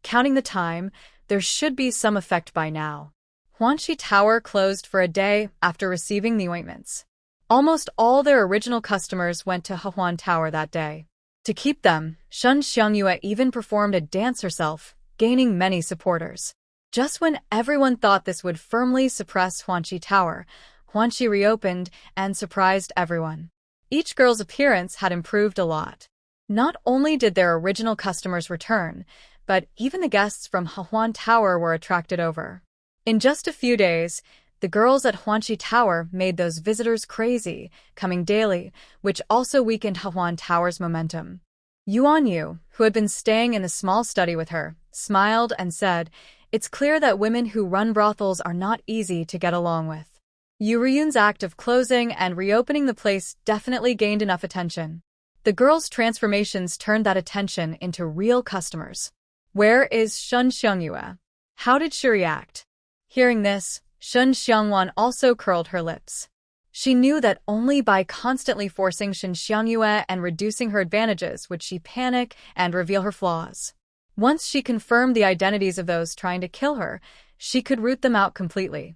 Speaker 1: Counting the time, there should be some effect by now. Huanqi Tower closed for a day after receiving the ointments. Almost all their original customers went to Huan Tower that day. To keep them, Shen Xiangyue even performed a dance herself, gaining many supporters. Just when everyone thought this would firmly suppress Huanqi Tower, Huanqi reopened and surprised everyone. Each girl's appearance had improved a lot. Not only did their original customers return, but even the guests from Huan Tower were attracted over. In just a few days, the girls at Huanqi Tower made those visitors crazy, coming daily, which also weakened Huan Tower's momentum. Yuan Yu, who had been staying in the small study with her, smiled and said, "It's clear that women who run brothels are not easy to get along with." Yu Riyun's act of closing and reopening the place definitely gained enough attention. The girls' transformations turned that attention into real customers. Where is Shen Xiangyue? How did she react? Hearing this, Shen Xiangwan also curled her lips. She knew that only by constantly forcing Shen Xiangyue and reducing her advantages would she panic and reveal her flaws. Once she confirmed the identities of those trying to kill her, she could root them out completely.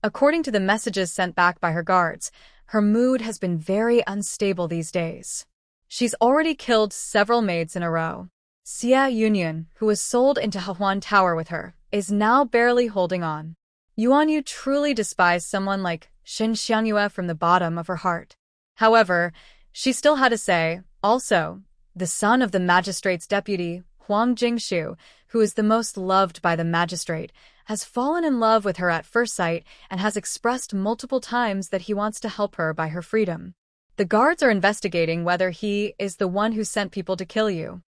Speaker 1: According to the messages sent back by her guards, her mood has been very unstable these days. She's already killed several maids in a row. Xia Yunyan, who was sold into Huan Tower with her, is now barely holding on. Yuan Yu truly despised someone like Shen Xiangyue from the bottom of her heart. However, she still had to say, also, the son of the magistrate's deputy, Huang Jingshu, who is the most loved by the magistrate, has fallen in love with her at first sight and has expressed multiple times that he wants to help her buy her freedom. The guards are investigating whether he is the one who sent people to kill you.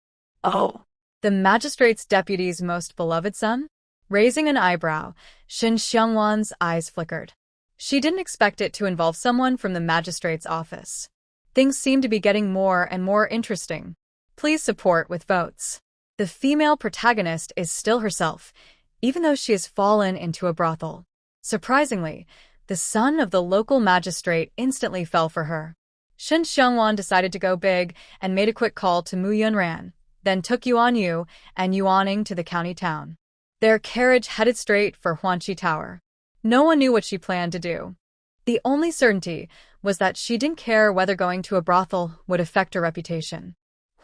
Speaker 2: Oh.
Speaker 1: The magistrate's deputy's most beloved son? Raising an eyebrow, Shen Xiangwan's eyes flickered. She didn't expect it to involve someone from the magistrate's office. Things seem to be getting more and more interesting. Please support with votes. The female protagonist is still herself, even though she has fallen into a brothel. Surprisingly, the son of the local magistrate instantly fell for her. Shen Xiangwan decided to go big and made a quick call to Mu Yunran, then took Yuan Yu and Yuaning to the county town. Their carriage headed straight for Huanqi Tower. No one knew what she planned to do. The only certainty was that she didn't care whether going to a brothel would affect her reputation.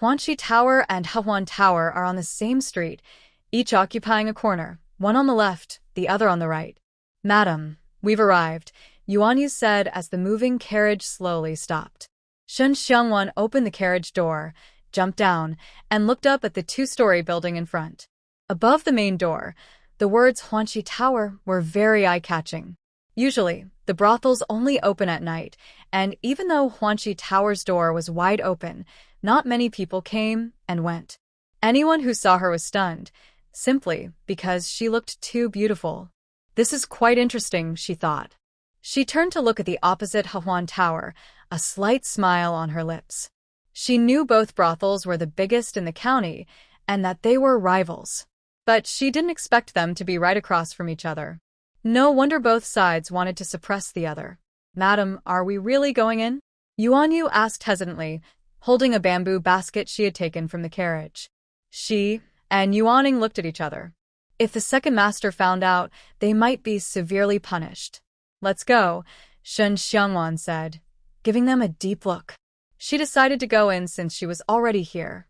Speaker 1: Huanqi Tower and Huan Tower are on the same street, each occupying a corner, one on the left, the other on the right. "Madam, we've arrived," Yuan Yu said as the moving carriage slowly stopped. Shen Xiangwan opened the carriage door, jumped down, and looked up at the two-story building in front. Above the main door, the words Huanqi Tower were very eye-catching. Usually, the brothels only open at night, and even though Huanqi Tower's door was wide open, not many people came and went. Anyone who saw her was stunned, simply because she looked too beautiful. This is quite interesting, she thought. She turned to look at the opposite Huan Tower, a slight smile on her lips. She knew both brothels were the biggest in the county, and that they were rivals. But she didn't expect them to be right across from each other. No wonder both sides wanted to suppress the other. "Madam, are we really going in?" Yuan Yu asked hesitantly, holding a bamboo basket she had taken from the carriage. She and Yuaning looked at each other. If the second master found out, they might be severely punished. "Let's go," Shen Xiangwan said, giving them a deep look. She decided to go in since she was already here.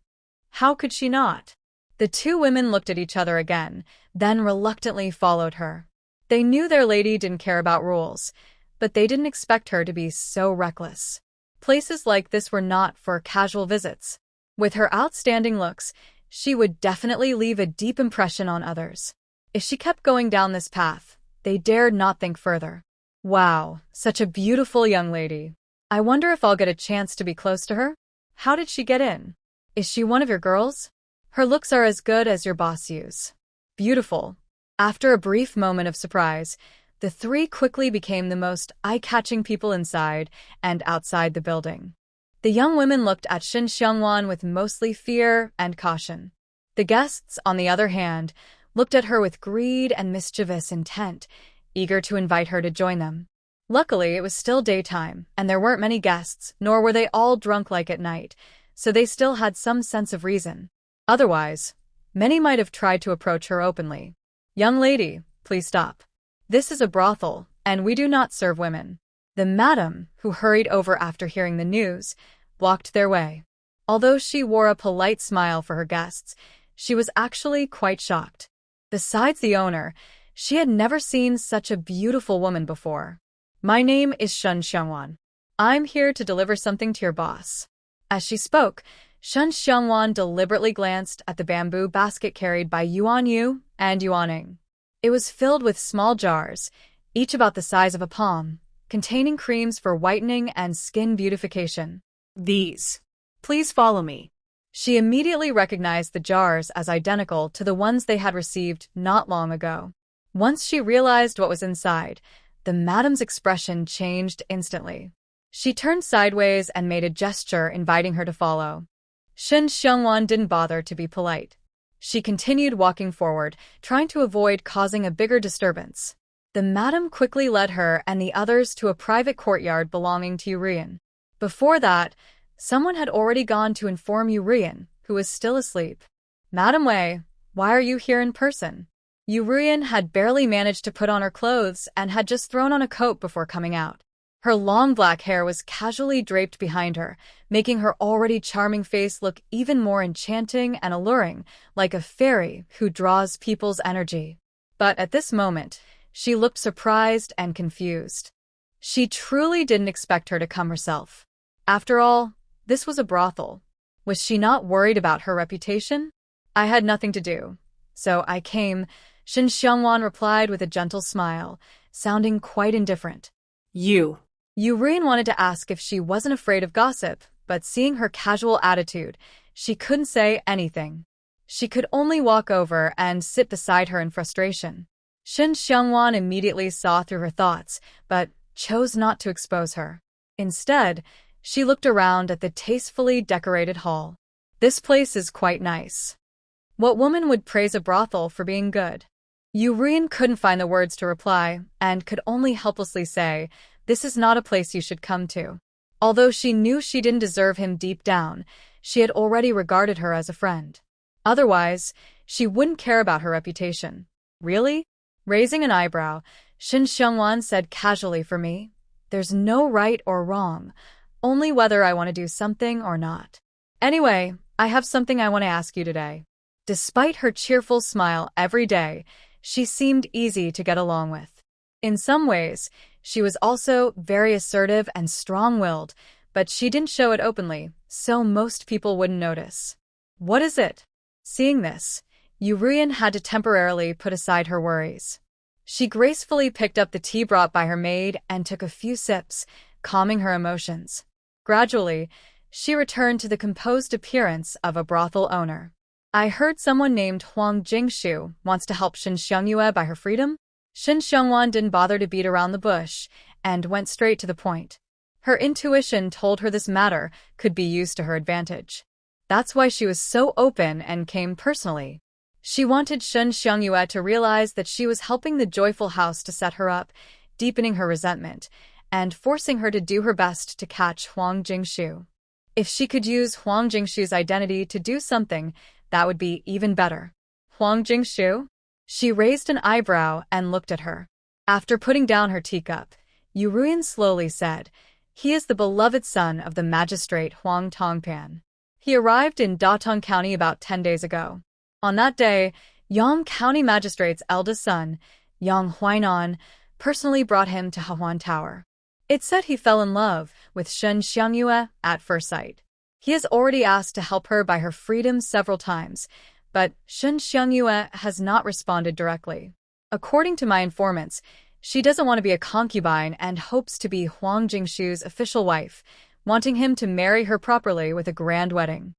Speaker 1: How could she not? The two women looked at each other again, then reluctantly followed her. They knew their lady didn't care about rules, but they didn't expect her to be so reckless. Places like this were not for casual visits. With her outstanding looks, she would definitely leave a deep impression on others. If she kept going down this path, they dared not think further. Wow, such a beautiful young lady. I wonder if I'll get a chance to be close to her? How did she get in? Is she one of your girls? Her looks are as good as your boss use. Beautiful. After a brief moment of surprise, the three quickly became the most eye-catching people inside and outside the building. The young women looked at Shin Xiangwan with mostly fear and caution. The guests, on the other hand, looked at her with greed and mischievous intent, eager to invite her to join them. Luckily, it was still daytime, and there weren't many guests, nor were they all drunk like at night, so they still had some sense of reason. Otherwise, many might have tried to approach her openly. "Young lady, please stop. This is a brothel, and we do not serve women." The madam, who hurried over after hearing the news, blocked their way. Although she wore a polite smile for her guests, she was actually quite shocked. Besides the owner, she had never seen such a beautiful woman before. "My name is Shun Xiangwan. I'm here to deliver something to your boss." As she spoke, Shun Xiangwan deliberately glanced at the bamboo basket carried by Yuan Yu and Yuan Ning. It was filled with small jars, each about the size of a palm, containing creams for whitening and skin beautification.
Speaker 2: "These. Please follow me."
Speaker 1: She immediately recognized the jars as identical to the ones they had received not long ago. Once she realized what was inside, the madam's expression changed instantly. She turned sideways and made a gesture inviting her to follow. Shin Xiangwan didn't bother to be polite. She continued walking forward, trying to avoid causing a bigger disturbance. The madam quickly led her and the others to a private courtyard belonging to Urian. Before that, someone had already gone to inform Urian, who was still asleep. "Madam Wei, why are you here in person?" Urian had barely managed to put on her clothes and had just thrown on a coat before coming out. Her long black hair was casually draped behind her, making her already charming face look even more enchanting and alluring, like a fairy who draws people's energy. But at this moment, she looked surprised and confused. She truly didn't expect her to come herself. After all, this was a brothel. Was she not worried about her reputation? "I had nothing to do, so I came," Shin Xiangwan replied with a gentle smile, sounding quite indifferent. Urian wanted to ask if she wasn't afraid of gossip, but seeing her casual attitude, she couldn't say anything. She could only walk over and sit beside her in frustration. Shin Xiangwan immediately saw through her thoughts, but chose not to expose her. Instead, she looked around at the tastefully decorated hall. "This place is quite nice. What woman would praise a brothel for being good?" Urian couldn't find the words to reply, and could only helplessly say, "This is not a place you should come to." Although she knew she didn't deserve him deep down, she had already regarded her as a friend. Otherwise, she wouldn't care about her reputation. "Really?" Raising an eyebrow, Shin Xiangwan said casually, "For me, there's no right or wrong, only whether I want to do something or not. Anyway, I have something I want to ask you today." Despite her cheerful smile every day, she seemed easy to get along with. In some ways, she was also very assertive and strong-willed, but she didn't show it openly, so most people wouldn't notice. "What is it?" Seeing this, Urian had to temporarily put aside her worries. She gracefully picked up the tea brought by her maid and took a few sips, calming her emotions. Gradually, she returned to the composed appearance of a brothel owner. "I heard someone named Huang Jingshu wants to help Shin Xiangyue buy her freedom?" Shin Xiangwan didn't bother to beat around the bush and went straight to the point. Her intuition told her this matter could be used to her advantage. That's why she was so open and came personally. She wanted Shin Xiangyue to realize that she was helping the joyful house to set her up, deepening her resentment, and forcing her to do her best to catch Huang Jingshu. If she could use Huang Jingshu's identity to do something, that would be even better. "Huang Jingshu?" She raised an eyebrow and looked at her. After putting down her teacup, Urian slowly said, "He is the beloved son of the magistrate Huang Tongpan. He arrived in Datong County about 10 days ago. On that day, Yang County Magistrate's eldest son, Yang Huainan, personally brought him to Hahuan Tower. It's said he fell in love with Shin Xiangyue at first sight. He has already asked to help her buy her freedom several times, but Shin Xiangyue has not responded directly. According to my informants, she doesn't want to be a concubine and hopes to be Huang Jingshu's official wife, wanting him to marry her properly with a grand wedding.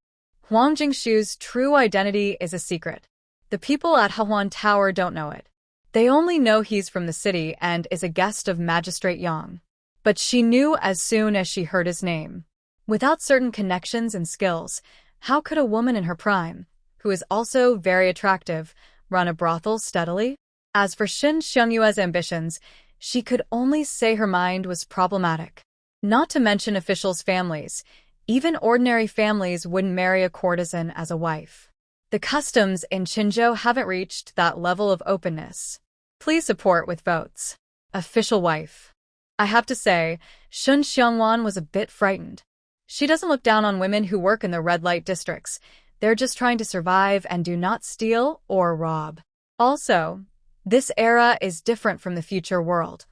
Speaker 1: Huang Jingshu's true identity is a secret. The people at Hahuan Tower don't know it. They only know he's from the city and is a guest of Magistrate Yang. But she knew as soon as she heard his name. Without certain connections and skills, how could a woman in her prime, who is also very attractive, run a brothel steadily? As for Shin Xiangyue's ambitions, she could only say her mind was problematic. Not to mention officials' families. Even ordinary families wouldn't marry a courtesan as a wife. The customs in Qinzhou haven't reached that level of openness. Please support with votes. Official wife. I have to say, Shun Xiangwan was a bit frightened. She doesn't look down on women who work in the red light districts. They're just trying to survive and do not steal or rob. Also, this era is different from the future world.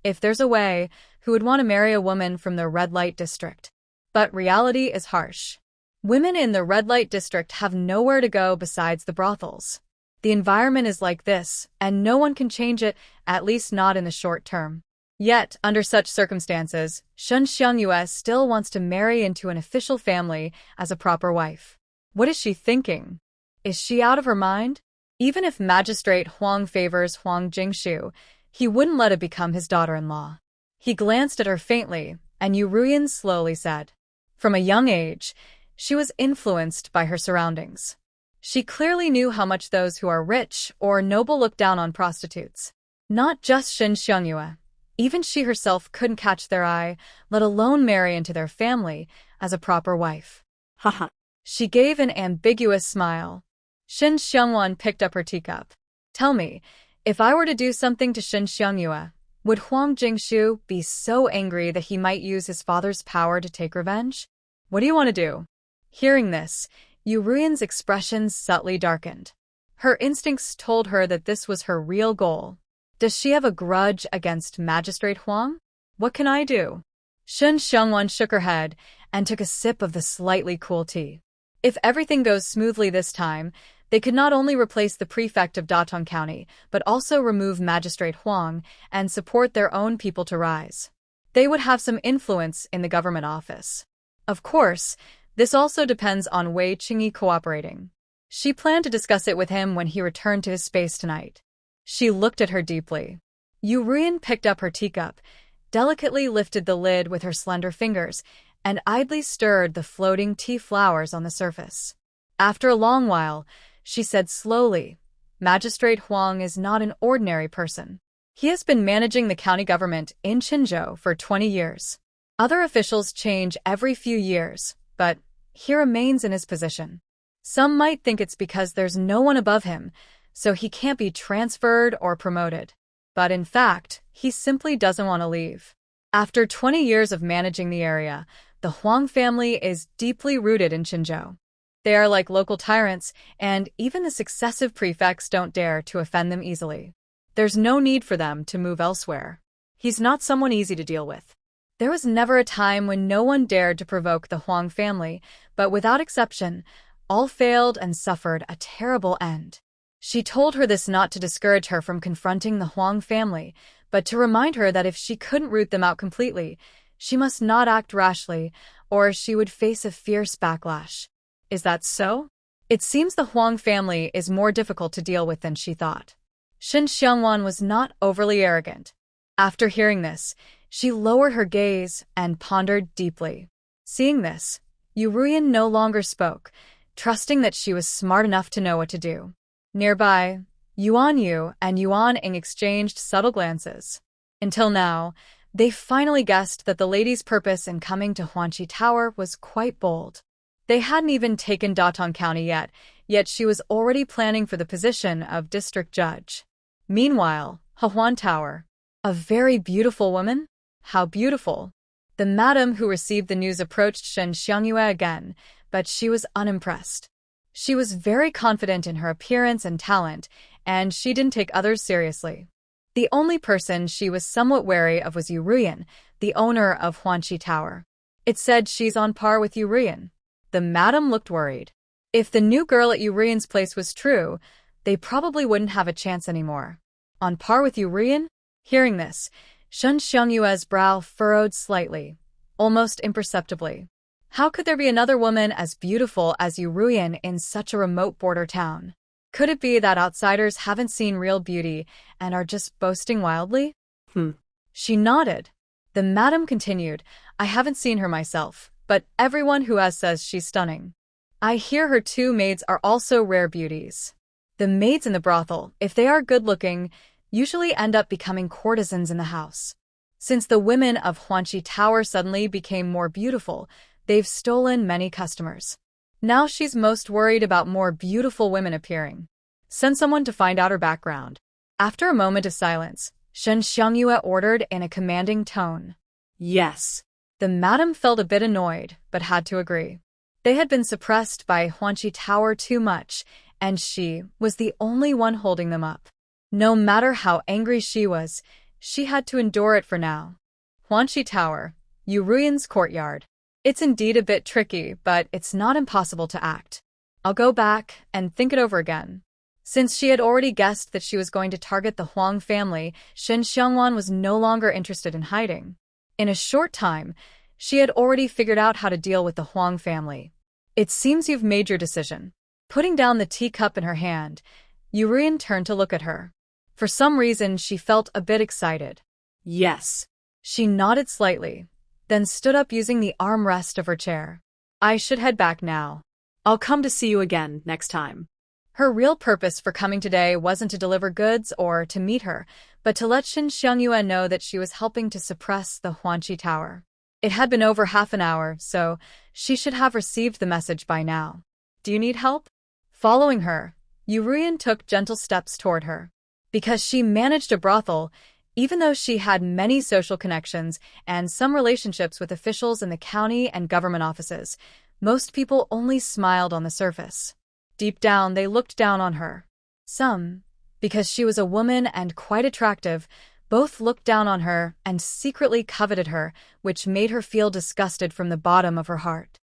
Speaker 1: If there's a way, who would want to marry a woman from the red light district? But reality is harsh. Women in the red light district have nowhere to go besides the brothels. The environment is like this, and no one can change it, at least not in the short term. Yet, under such circumstances, Shun Xiangyue still wants to marry into an official family as a proper wife. What is she thinking? Is she out of her mind? Even if Magistrate Huang favors Huang Jingshu, he wouldn't let it become his daughter-in-law. He glanced at her faintly, and Yu Ruyan slowly said. From a young age, she was influenced by her surroundings. She clearly knew how much those who are rich or noble look down on prostitutes. Not just Shin Xiangyue. Even she herself couldn't catch their eye, let alone marry into their family as a proper wife.
Speaker 2: Haha.
Speaker 1: She gave an ambiguous smile. Shin Xiangwan picked up her teacup. Tell me, if I were to do something to Shin Xiangyue, would Huang Jingshu be so angry that he might use his father's power to take revenge? What do you want to do? Hearing this, Yu Ruyan's expression subtly darkened. Her instincts told her that this was her real goal. Does she have a grudge against Magistrate Huang? What can I do? Shin Xiangwan shook her head and took a sip of the slightly cool tea. If everything goes smoothly this time, they could not only replace the prefect of Datong County, but also remove Magistrate Huang and support their own people to rise. They would have some influence in the government office. Of course, this also depends on Wei Qingyi cooperating. She planned to discuss it with him when he returned to his space tonight. She looked at her deeply. Yu Ruyan picked up her teacup, delicately lifted the lid with her slender fingers, and idly stirred the floating tea flowers on the surface. After a long while, she said slowly, Magistrate Huang is not an ordinary person. He has been managing the county government in Qinzhou for 20 years. Other officials change every few years, but he remains in his position. Some might think it's because there's no one above him, so he can't be transferred or promoted. But in fact, he simply doesn't want to leave. After 20 years of managing the area, the Huang family is deeply rooted in Qinzhou. They are like local tyrants, and even the successive prefects don't dare to offend them easily. There's no need for them to move elsewhere. He's not someone easy to deal with. There was never a time when no one dared to provoke the Huang family, but without exception, all failed and suffered a terrible end. She told her this not to discourage her from confronting the Huang family, but to remind her that if she couldn't root them out completely, she must not act rashly, or she would face a fierce backlash. Is that so? It seems the Huang family is more difficult to deal with than she thought. Shin Xiangwan was not overly arrogant. After hearing this, she lowered her gaze and pondered deeply. Seeing this, Yu Ruyan no longer spoke, trusting that she was smart enough to know what to do. Nearby, Yuan Yu and Yuan Ing exchanged subtle glances. Until now, they finally guessed that the lady's purpose in coming to Huanqi Tower was quite bold. They hadn't even taken Datong County yet she was already planning for the position of district judge. Meanwhile, Huan Tower. A very beautiful woman? How beautiful. The madam who received the news approached Shen Xiangyue again, but she was unimpressed. She was very confident in her appearance and talent, and she didn't take others seriously. The only person she was somewhat wary of was Yu Ruyan, the owner of Huanqi Tower. It said she's on par with Yu Ruyan. The madam looked worried. If the new girl at Yu Ruyan's place was true, they probably wouldn't have a chance anymore. On par with Yu Ruyan? Hearing this, Shen Xiangyue's brow furrowed slightly, almost imperceptibly. How could there be another woman as beautiful as Yu Ruyan in such a remote border town? Could it be that outsiders haven't seen real beauty and are just boasting wildly? She nodded. The madam continued, I haven't seen her myself, but everyone who has says she's stunning. I hear her 2 maids are also rare beauties. The maids in the brothel, if they are good-looking, usually end up becoming courtesans in the house. Since the women of Huanqi Tower suddenly became more beautiful, they've stolen many customers. Now she's most worried about more beautiful women appearing. Send someone to find out her background. After a moment of silence, Shen Xiangyue ordered in a commanding tone.
Speaker 2: Yes.
Speaker 1: The madam felt a bit annoyed, but had to agree. They had been suppressed by Huanqi Tower too much, and she was the only one holding them up. No matter how angry she was, she had to endure it for now. Huanqi Tower, Yuruyan's courtyard. It's indeed a bit tricky, but it's not impossible to act. I'll go back and think it over again. Since she had already guessed that she was going to target the Huang family, Shen Xiangwan was no longer interested in hiding. In a short time, she had already figured out how to deal with the Huang family. It seems you've made your decision. Putting down the teacup in her hand, Yuruyan turned to look at her. For some reason, she felt a bit excited.
Speaker 2: Yes.
Speaker 1: She nodded slightly, then stood up using the armrest of her chair. I should head back now.
Speaker 2: I'll come to see you again next time.
Speaker 1: Her real purpose for coming today wasn't to deliver goods or to meet her, but to let Shen Xiangyue know that she was helping to suppress the Huanqi Tower. It had been over half an hour, so she should have received the message by now. Do you need help? Following her, Yuruyan took gentle steps toward her. Because she managed a brothel, even though she had many social connections and some relationships with officials in the county and government offices, most people only smiled on the surface. Deep down, they looked down on her. Some, because she was a woman and quite attractive, both looked down on her and secretly coveted her, which made her feel disgusted from the bottom of her heart.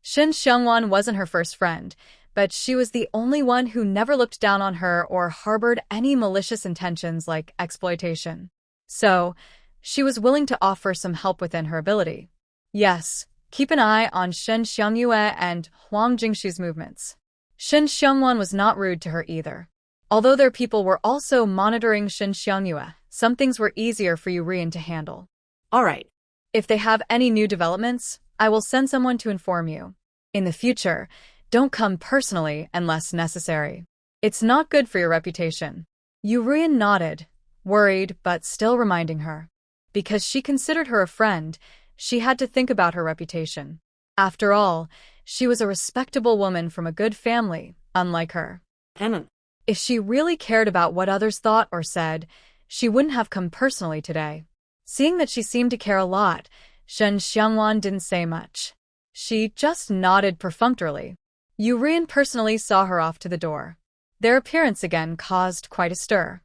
Speaker 1: Shen Xiangwan wasn't her first friend, but she was the only one who never looked down on her or harbored any malicious intentions like exploitation. So, she was willing to offer some help within her ability. Yes, keep an eye on Shen Xiangyue and Huang Jingshu's movements. Shen Xiangwan was not rude to her either. Although their people were also monitoring Shen Xiangyue, some things were easier for Yuruyan to handle.
Speaker 2: All right.
Speaker 1: If they have any new developments, I will send someone to inform you. In the future, don't come personally unless necessary. It's not good for your reputation. Yuruyan nodded, worried but still reminding her. Because she considered her a friend, she had to think about her reputation. After all, she was a respectable woman from a good family, unlike her. If she really cared about what others thought or said, she wouldn't have come personally today. Seeing that she seemed to care a lot, Shen Xiangwan didn't say much. She just nodded perfunctorily. Yuruyan personally saw her off to the door. Their appearance again caused quite a stir.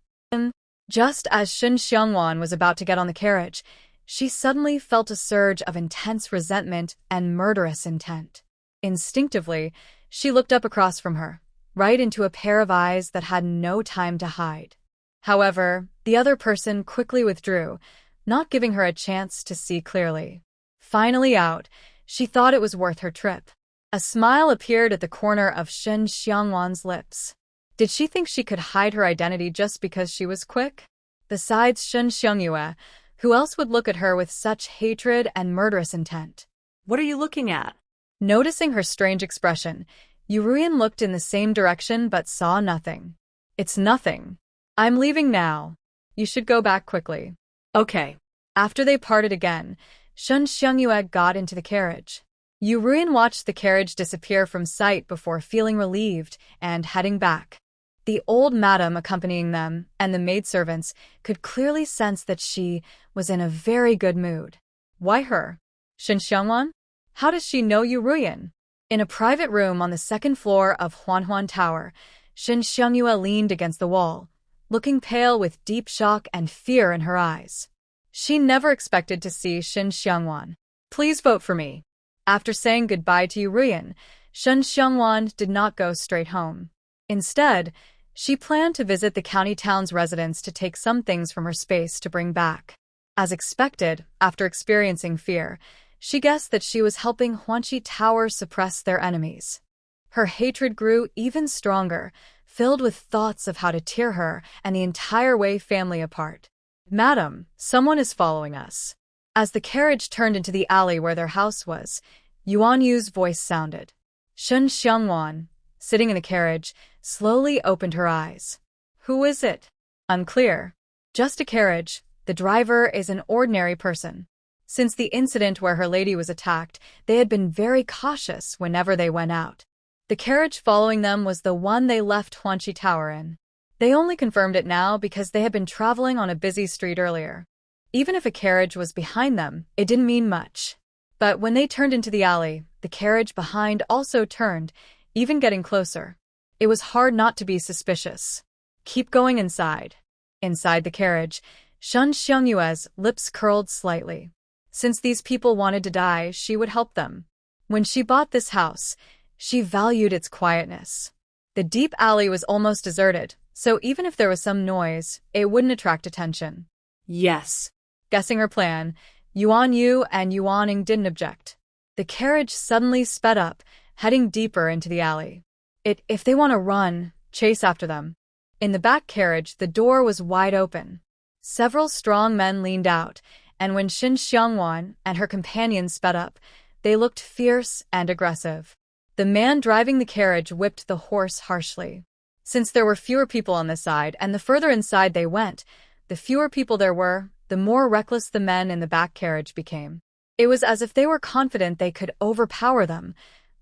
Speaker 1: Just as Shen Xiangwan was about to get on the carriage, she suddenly felt a surge of intense resentment and murderous intent. Instinctively, she looked up across from her, right into a pair of eyes that had no time to hide. However, the other person quickly withdrew, not giving her a chance to see clearly. Finally out, she thought it was worth her trip. A smile appeared at the corner of Shen Xiangwan's lips. Did she think she could hide her identity just because she was quick? Besides Shen Xiangyue, who else would look at her with such hatred and murderous intent?
Speaker 2: What are you looking at?
Speaker 1: Noticing her strange expression, Yuruyan looked in the same direction but saw nothing. It's nothing. I'm leaving now. You should go back quickly.
Speaker 2: Okay.
Speaker 1: After they parted again, Shen Xiangyue got into the carriage. Yuruyan watched the carriage disappear from sight before feeling relieved and heading back. The old madam accompanying them and the maidservants could clearly sense that she was in a very good mood. Why her? Shen Xiangwan? How does she know Yuruyan? In a private room on the second floor of Huanhuan Tower, Shen Xiangyue leaned against the wall, looking pale with deep shock and fear in her eyes. She never expected to see Shen Xiangwan. Please vote for me. After saying goodbye to Yuruyan, Shen Xiangwan did not go straight home. Instead, she planned to visit the county town's residents to take some things from her space to bring back. As expected, after experiencing fear, she guessed that she was helping Huanqi Tower suppress their enemies. Her hatred grew even stronger, filled with thoughts of how to tear her and the entire Wei family apart. "Madam, someone is following us." As the carriage turned into the alley where their house was, Yuan Yu's voice sounded. Shun Xiangwan, sitting in the carriage, slowly opened her eyes. "Who is it?" "Unclear. Just a carriage. The driver is an ordinary person." Since the incident where her lady was attacked, they had been very cautious whenever they went out. The carriage following them was the one they left Huanqi Tower in. They only confirmed it now because they had been traveling on a busy street earlier. Even if a carriage was behind them, it didn't mean much. But when they turned into the alley, the carriage behind also turned, even getting closer. It was hard not to be suspicious. "Keep going inside." Inside the carriage, Shun Xiangyue's lips curled slightly. Since these people wanted to die, she would help them. When she bought this house, she valued its quietness. The deep alley was almost deserted, so even if there was some noise, it wouldn't attract attention.
Speaker 2: Yes.
Speaker 1: Guessing her plan, Yuan Yu and Yuaning didn't object. The carriage suddenly sped up, heading deeper into the alley. If they want to run, chase after them. In the back carriage, the door was wide open. Several strong men leaned out, and when Xin Xiangwan and her companions sped up, they looked fierce and aggressive. The man driving the carriage whipped the horse harshly. Since there were fewer people on the side and the further inside they went, the fewer people there were, the more reckless the men in the back carriage became. It was as if they were confident they could overpower them,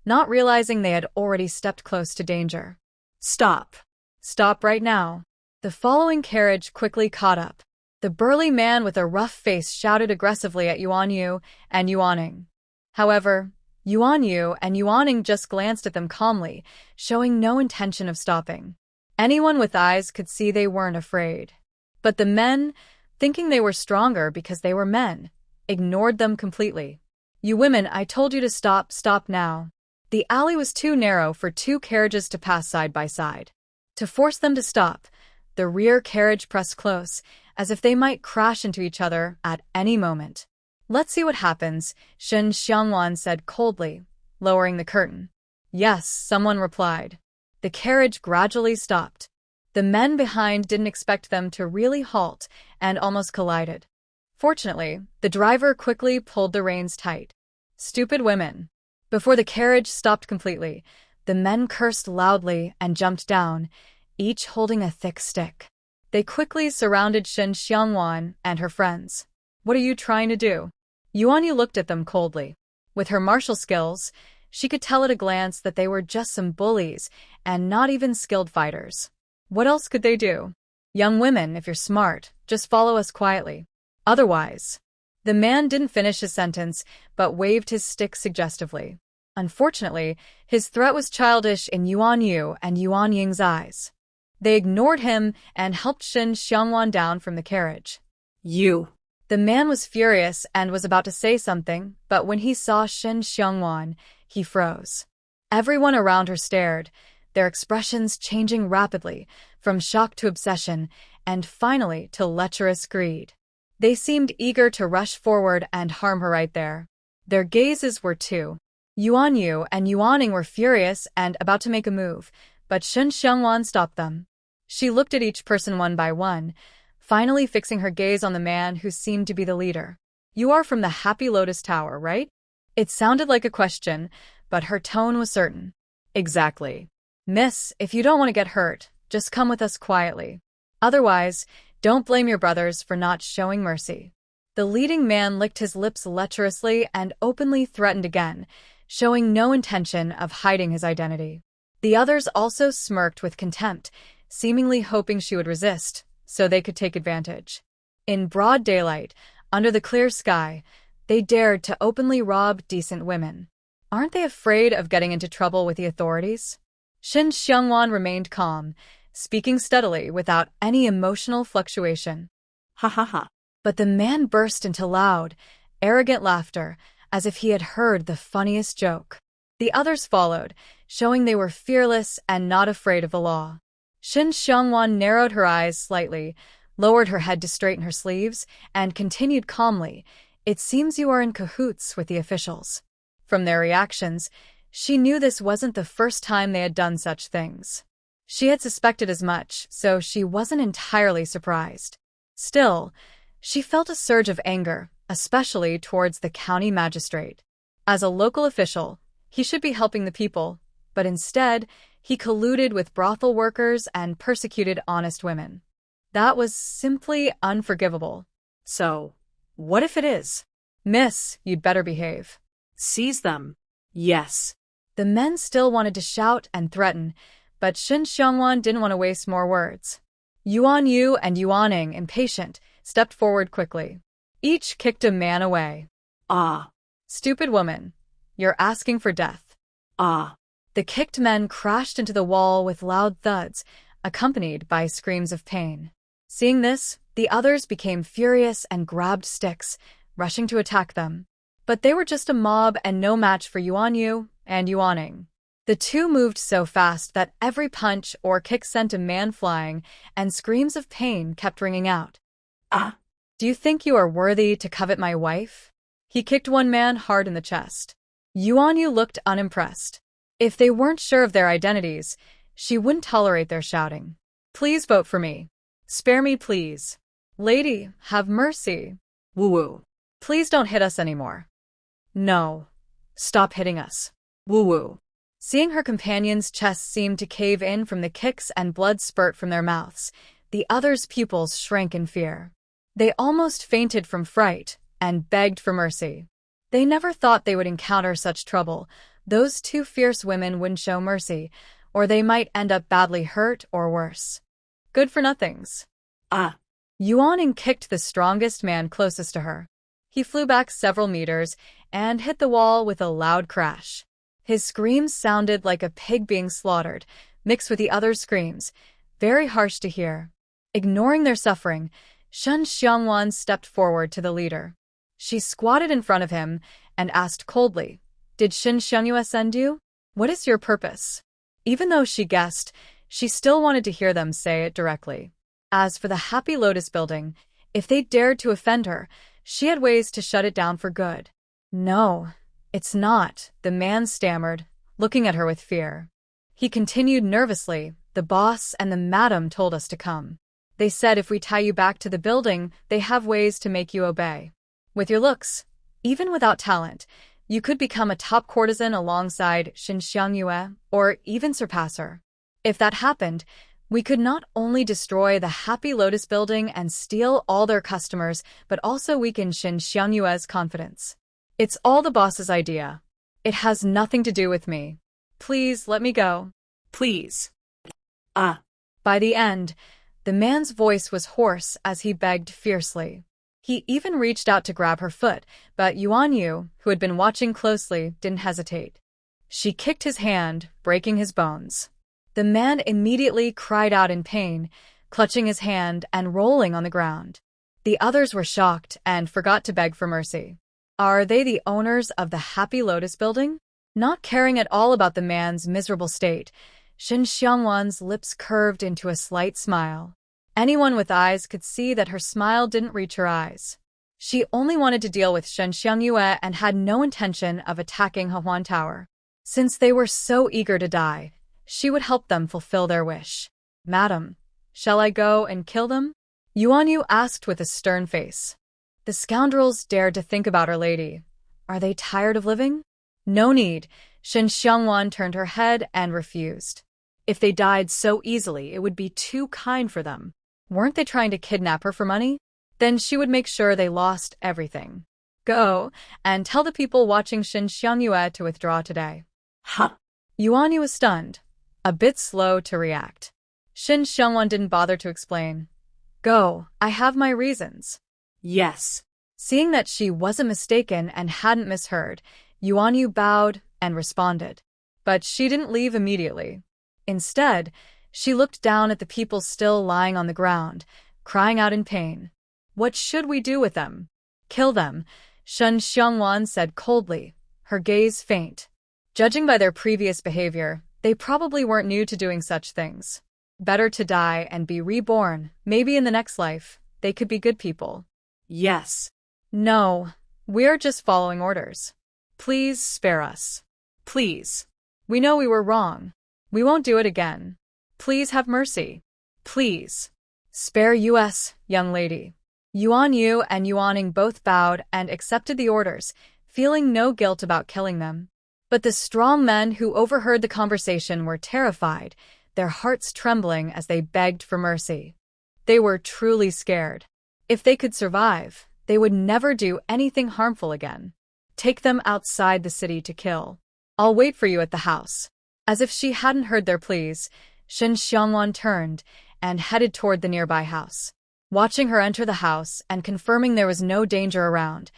Speaker 1: not realizing they had already stepped close to danger.
Speaker 2: "Stop."
Speaker 1: "Stop right now." The following carriage quickly caught up. The burly man with a rough face shouted aggressively at Yuan Yu and Yuaning. However, Yuan Yu and Yuaning just glanced at them calmly, showing no intention of stopping. Anyone with eyes could see they weren't afraid. But the men, thinking they were stronger because they were men, ignored them completely. "You women, I told you to stop, stop now." The alley was too narrow for two carriages to pass side by side. To force them to stop, the rear carriage pressed close, as if they might crash into each other at any moment. "Let's see what happens," Shen Xiangwan said coldly, lowering the curtain. "Yes," someone replied. The carriage gradually stopped. The men behind didn't expect them to really halt and almost collided. Fortunately, the driver quickly pulled the reins tight. "Stupid women." Before the carriage stopped completely, the men cursed loudly and jumped down, each holding a thick stick. They quickly surrounded Shen Xiangwan and her friends. "What are you trying to do?" Yuan Yu looked at them coldly. With her martial skills, she could tell at a glance that they were just some bullies and not even skilled fighters. What else could they do? "Young women, if you're smart, just follow us quietly. Otherwise..." The man didn't finish his sentence, but waved his stick suggestively. Unfortunately, his threat was childish in Yuan Yu and Yuan Ying's eyes. They ignored him and helped Shen Xiangwan down from the carriage.
Speaker 2: "You."
Speaker 1: The man was furious and was about to say something, but when he saw Shen Xiangwan, he froze. Everyone around her stared, their expressions changing rapidly, from shock to obsession, and finally to lecherous greed. They seemed eager to rush forward and harm her right there. Their gazes were too. Yuan Yu and Yuaning were furious and about to make a move, but Shen Xiangwan stopped them. She looked at each person one by one, finally fixing her gaze on the man who seemed to be the leader. "You are from the Happy Lotus Tower, right?" It sounded like a question, but her tone was certain. "Exactly. Miss, if you don't want to get hurt, just come with us quietly. Otherwise, don't blame your brothers for not showing mercy." The leading man licked his lips lecherously and openly threatened again, showing no intention of hiding his identity. The others also smirked with contempt, seemingly hoping she would resist, so they could take advantage. In broad daylight, under the clear sky, they dared to openly rob decent women. Aren't they afraid of getting into trouble with the authorities? Shen Xiangwan remained calm, speaking steadily without any emotional fluctuation.
Speaker 2: "Ha ha ha."
Speaker 1: But the man burst into loud, arrogant laughter, as if he had heard the funniest joke. The others followed, showing they were fearless and not afraid of the law. Shen Xiangwan narrowed her eyes slightly, lowered her head to straighten her sleeves, and continued calmly, "It seems you are in cahoots with the officials." From their reactions, she knew this wasn't the first time they had done such things. She had suspected as much, so she wasn't entirely surprised. Still, she felt a surge of anger, especially towards the county magistrate. As a local official, he should be helping the people, but instead, he colluded with brothel workers and persecuted honest women. That was simply unforgivable.
Speaker 2: So, what if it is?
Speaker 1: Miss, you'd better behave.
Speaker 2: Seize them. Yes.
Speaker 1: The men still wanted to shout and threaten, but Shen Xiangwan didn't want to waste more words. Yuan Yu and Yuaning, impatient, stepped forward quickly. Each kicked a man away.
Speaker 2: Ah.
Speaker 1: Stupid woman, you're asking for death.
Speaker 2: Ah.
Speaker 1: The kicked men crashed into the wall with loud thuds, accompanied by screams of pain. Seeing this, the others became furious and grabbed sticks, rushing to attack them. But they were just a mob and no match for Yuan Yu and Yuaning. The two moved so fast that every punch or kick sent a man flying, and screams of pain kept ringing out.
Speaker 2: Ah.
Speaker 1: Do you think you are worthy to covet my wife? He kicked one man hard in the chest. Yuan Yu looked unimpressed. If they weren't sure of their identities, she wouldn't tolerate their shouting. Please vote for me. Spare me, please. Lady, have mercy.
Speaker 2: Woo-woo.
Speaker 1: Please don't hit us anymore. No. Stop hitting us.
Speaker 2: Woo-woo.
Speaker 1: Seeing her companions' chests seem to cave in from the kicks and blood spurt from their mouths, the others' pupils shrank in fear. They almost fainted from fright and begged for mercy. They never thought they would encounter such trouble. Those two fierce women wouldn't show mercy, or they might end up badly hurt or worse. Good-for-nothings.
Speaker 2: Ah.
Speaker 1: Yuaning kicked the strongest man closest to her. He flew back several meters and hit the wall with a loud crash. His screams sounded like a pig being slaughtered, mixed with the others' screams, very harsh to hear. Ignoring their suffering, Shen Xiangwan stepped forward to the leader. She squatted in front of him and asked coldly, "Did Shen Xiangyue send you? What is your purpose?" Even though she guessed, she still wanted to hear them say it directly. As for the Happy Lotus building, if they dared to offend her, she had ways to shut it down for good. No, it's not, the man stammered, looking at her with fear. He continued nervously, "The boss and the madam told us to come. They said if we tie you back to the building, they have ways to make you obey. With your looks, even without talent, you could become a top courtesan alongside Shen Xiangyue, or even surpass her. If that happened, we could not only destroy the Happy Lotus building and steal all their customers, but also weaken Shen Xiangyue's confidence. It's all the boss's idea. It has nothing to do with me. Please let me go.
Speaker 2: Please. Ah.
Speaker 1: By the end, the man's voice was hoarse as he begged fiercely. He even reached out to grab her foot, but Yuan Yu, who had been watching closely, didn't hesitate. She kicked his hand, breaking his bones. The man immediately cried out in pain, clutching his hand and rolling on the ground. The others were shocked and forgot to beg for mercy. Are they the owners of the Happy Lotus building? Not caring at all about the man's miserable state, Shen Xiangwan's lips curved into a slight smile. Anyone with eyes could see that her smile didn't reach her eyes. She only wanted to deal with Shen Xiangyue and had no intention of attacking Hehuan Tower. Since they were so eager to die, she would help them fulfill their wish. "Madam, shall I go and kill them?" Yuan Yu asked with a stern face. The scoundrels dared to think about her lady. Are they tired of living? No need. Shen Xiangwan turned her head and refused. If they died so easily, it would be too kind for them. Weren't they trying to kidnap her for money? Then she would make sure they lost everything. Go, and tell the people watching Shen Xiangyue to withdraw today.
Speaker 2: Huh?
Speaker 1: Yuan Yu was stunned, a bit slow to react. Shen Xiangwan didn't bother to explain. Go, I have my reasons.
Speaker 2: Yes.
Speaker 1: Seeing that she wasn't mistaken and hadn't misheard, Yuan Yu bowed and responded. But she didn't leave immediately. Instead, she looked down at the people still lying on the ground, crying out in pain. What should we do with them? Kill them, Shen Xiangwan said coldly, her gaze faint. Judging by their previous behavior, they probably weren't new to doing such things. Better to die and be reborn, maybe in the next life, they could be good people.
Speaker 2: Yes.
Speaker 1: No, we're just following orders. Please spare us. Please. We know we were wrong. We won't do it again. Please have mercy. Please. Spare us, young lady. Yuan Yu and Yuaning both bowed and accepted the orders, feeling no guilt about killing them. But the strong men who overheard the conversation were terrified, their hearts trembling as they begged for mercy. They were truly scared. If they could survive, they would never do anything harmful again. Take them outside the city to kill. I'll wait for you at the house. As if she hadn't heard their pleas, Shen Xiangwan turned and headed toward the nearby house. Watching her enter the house and confirming there was no danger around,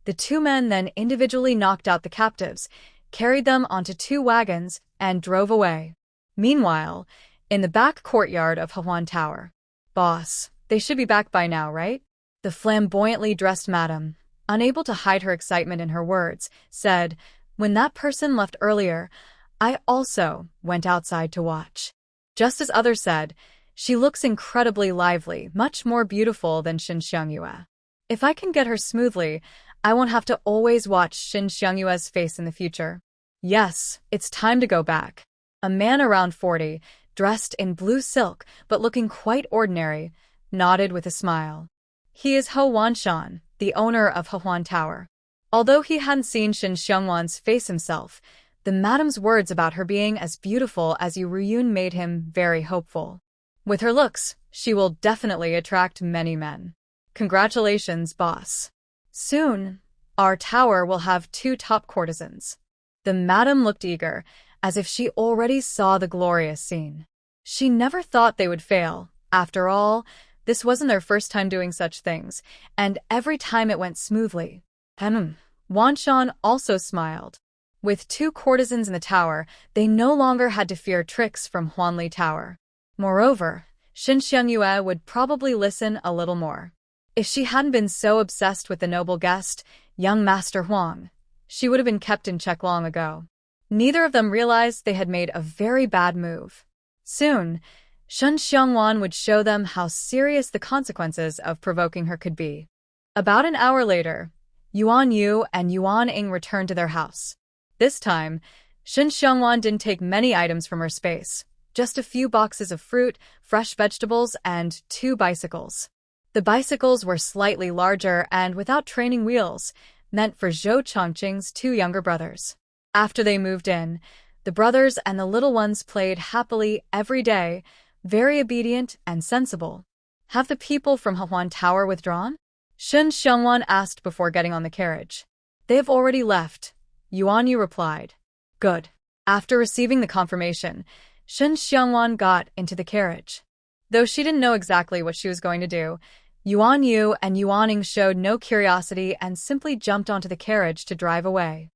Speaker 1: the two men then individually knocked out the captives, carried them onto 2 wagons, and drove away. Meanwhile, in the back courtyard of Hahuan Tower. Boss, they should be back by now, right? The flamboyantly dressed madam, unable to hide her excitement in her words, said, when that person left earlier, I also went outside to watch. Just as others said, she looks incredibly lively, much more beautiful than Shin Xiangyue. If I can get her smoothly, I won't have to always watch Shin Xiangyue's face in the future. Yes, it's time to go back. A man around 40, dressed in blue silk but looking quite ordinary, nodded with a smile. He is He Wanshan, the owner of Hahuan Tower. Although he hadn't seen Shin Xiangwan's face himself, the madam's words about her being as beautiful as Yu Ruyun made him very hopeful. With her looks, she will definitely attract many men. Congratulations, boss. Soon, our tower will have 2 top courtesans. The madam looked eager, as if she already saw the glorious scene. She never thought they would fail. After all, this wasn't their first time doing such things, and every time it went smoothly. Wanshan also smiled. With 2 courtesans in the tower, they no longer had to fear tricks from Huanli Tower. Moreover, Shin Xiangyue would probably listen a little more. If she hadn't been so obsessed with the noble guest, young Master Huang, she would have been kept in check long ago. Neither of them realized they had made a very bad move. Soon, Shen Xiangwan would show them how serious the consequences of provoking her could be. About an hour later, Yuan Yu and Yuan Ying returned to their house. This time, Shen Xiangwan didn't take many items from her space, just a few boxes of fruit, fresh vegetables, and 2 bicycles. The bicycles were slightly larger and without training wheels, meant for Zhou Chongqing's 2 younger brothers. After they moved in, the brothers and the little ones played happily every day, very obedient and sensible. Have the people from Hahuan Tower withdrawn? Shen Xiangwan asked before getting on the carriage. They have already left, Yuan Yu replied. Good. After receiving the confirmation, Shen Xiangwan got into the carriage. Though she didn't know exactly what she was going to do, Yuan Yu and Yuaning showed no curiosity and simply jumped onto the carriage to drive away.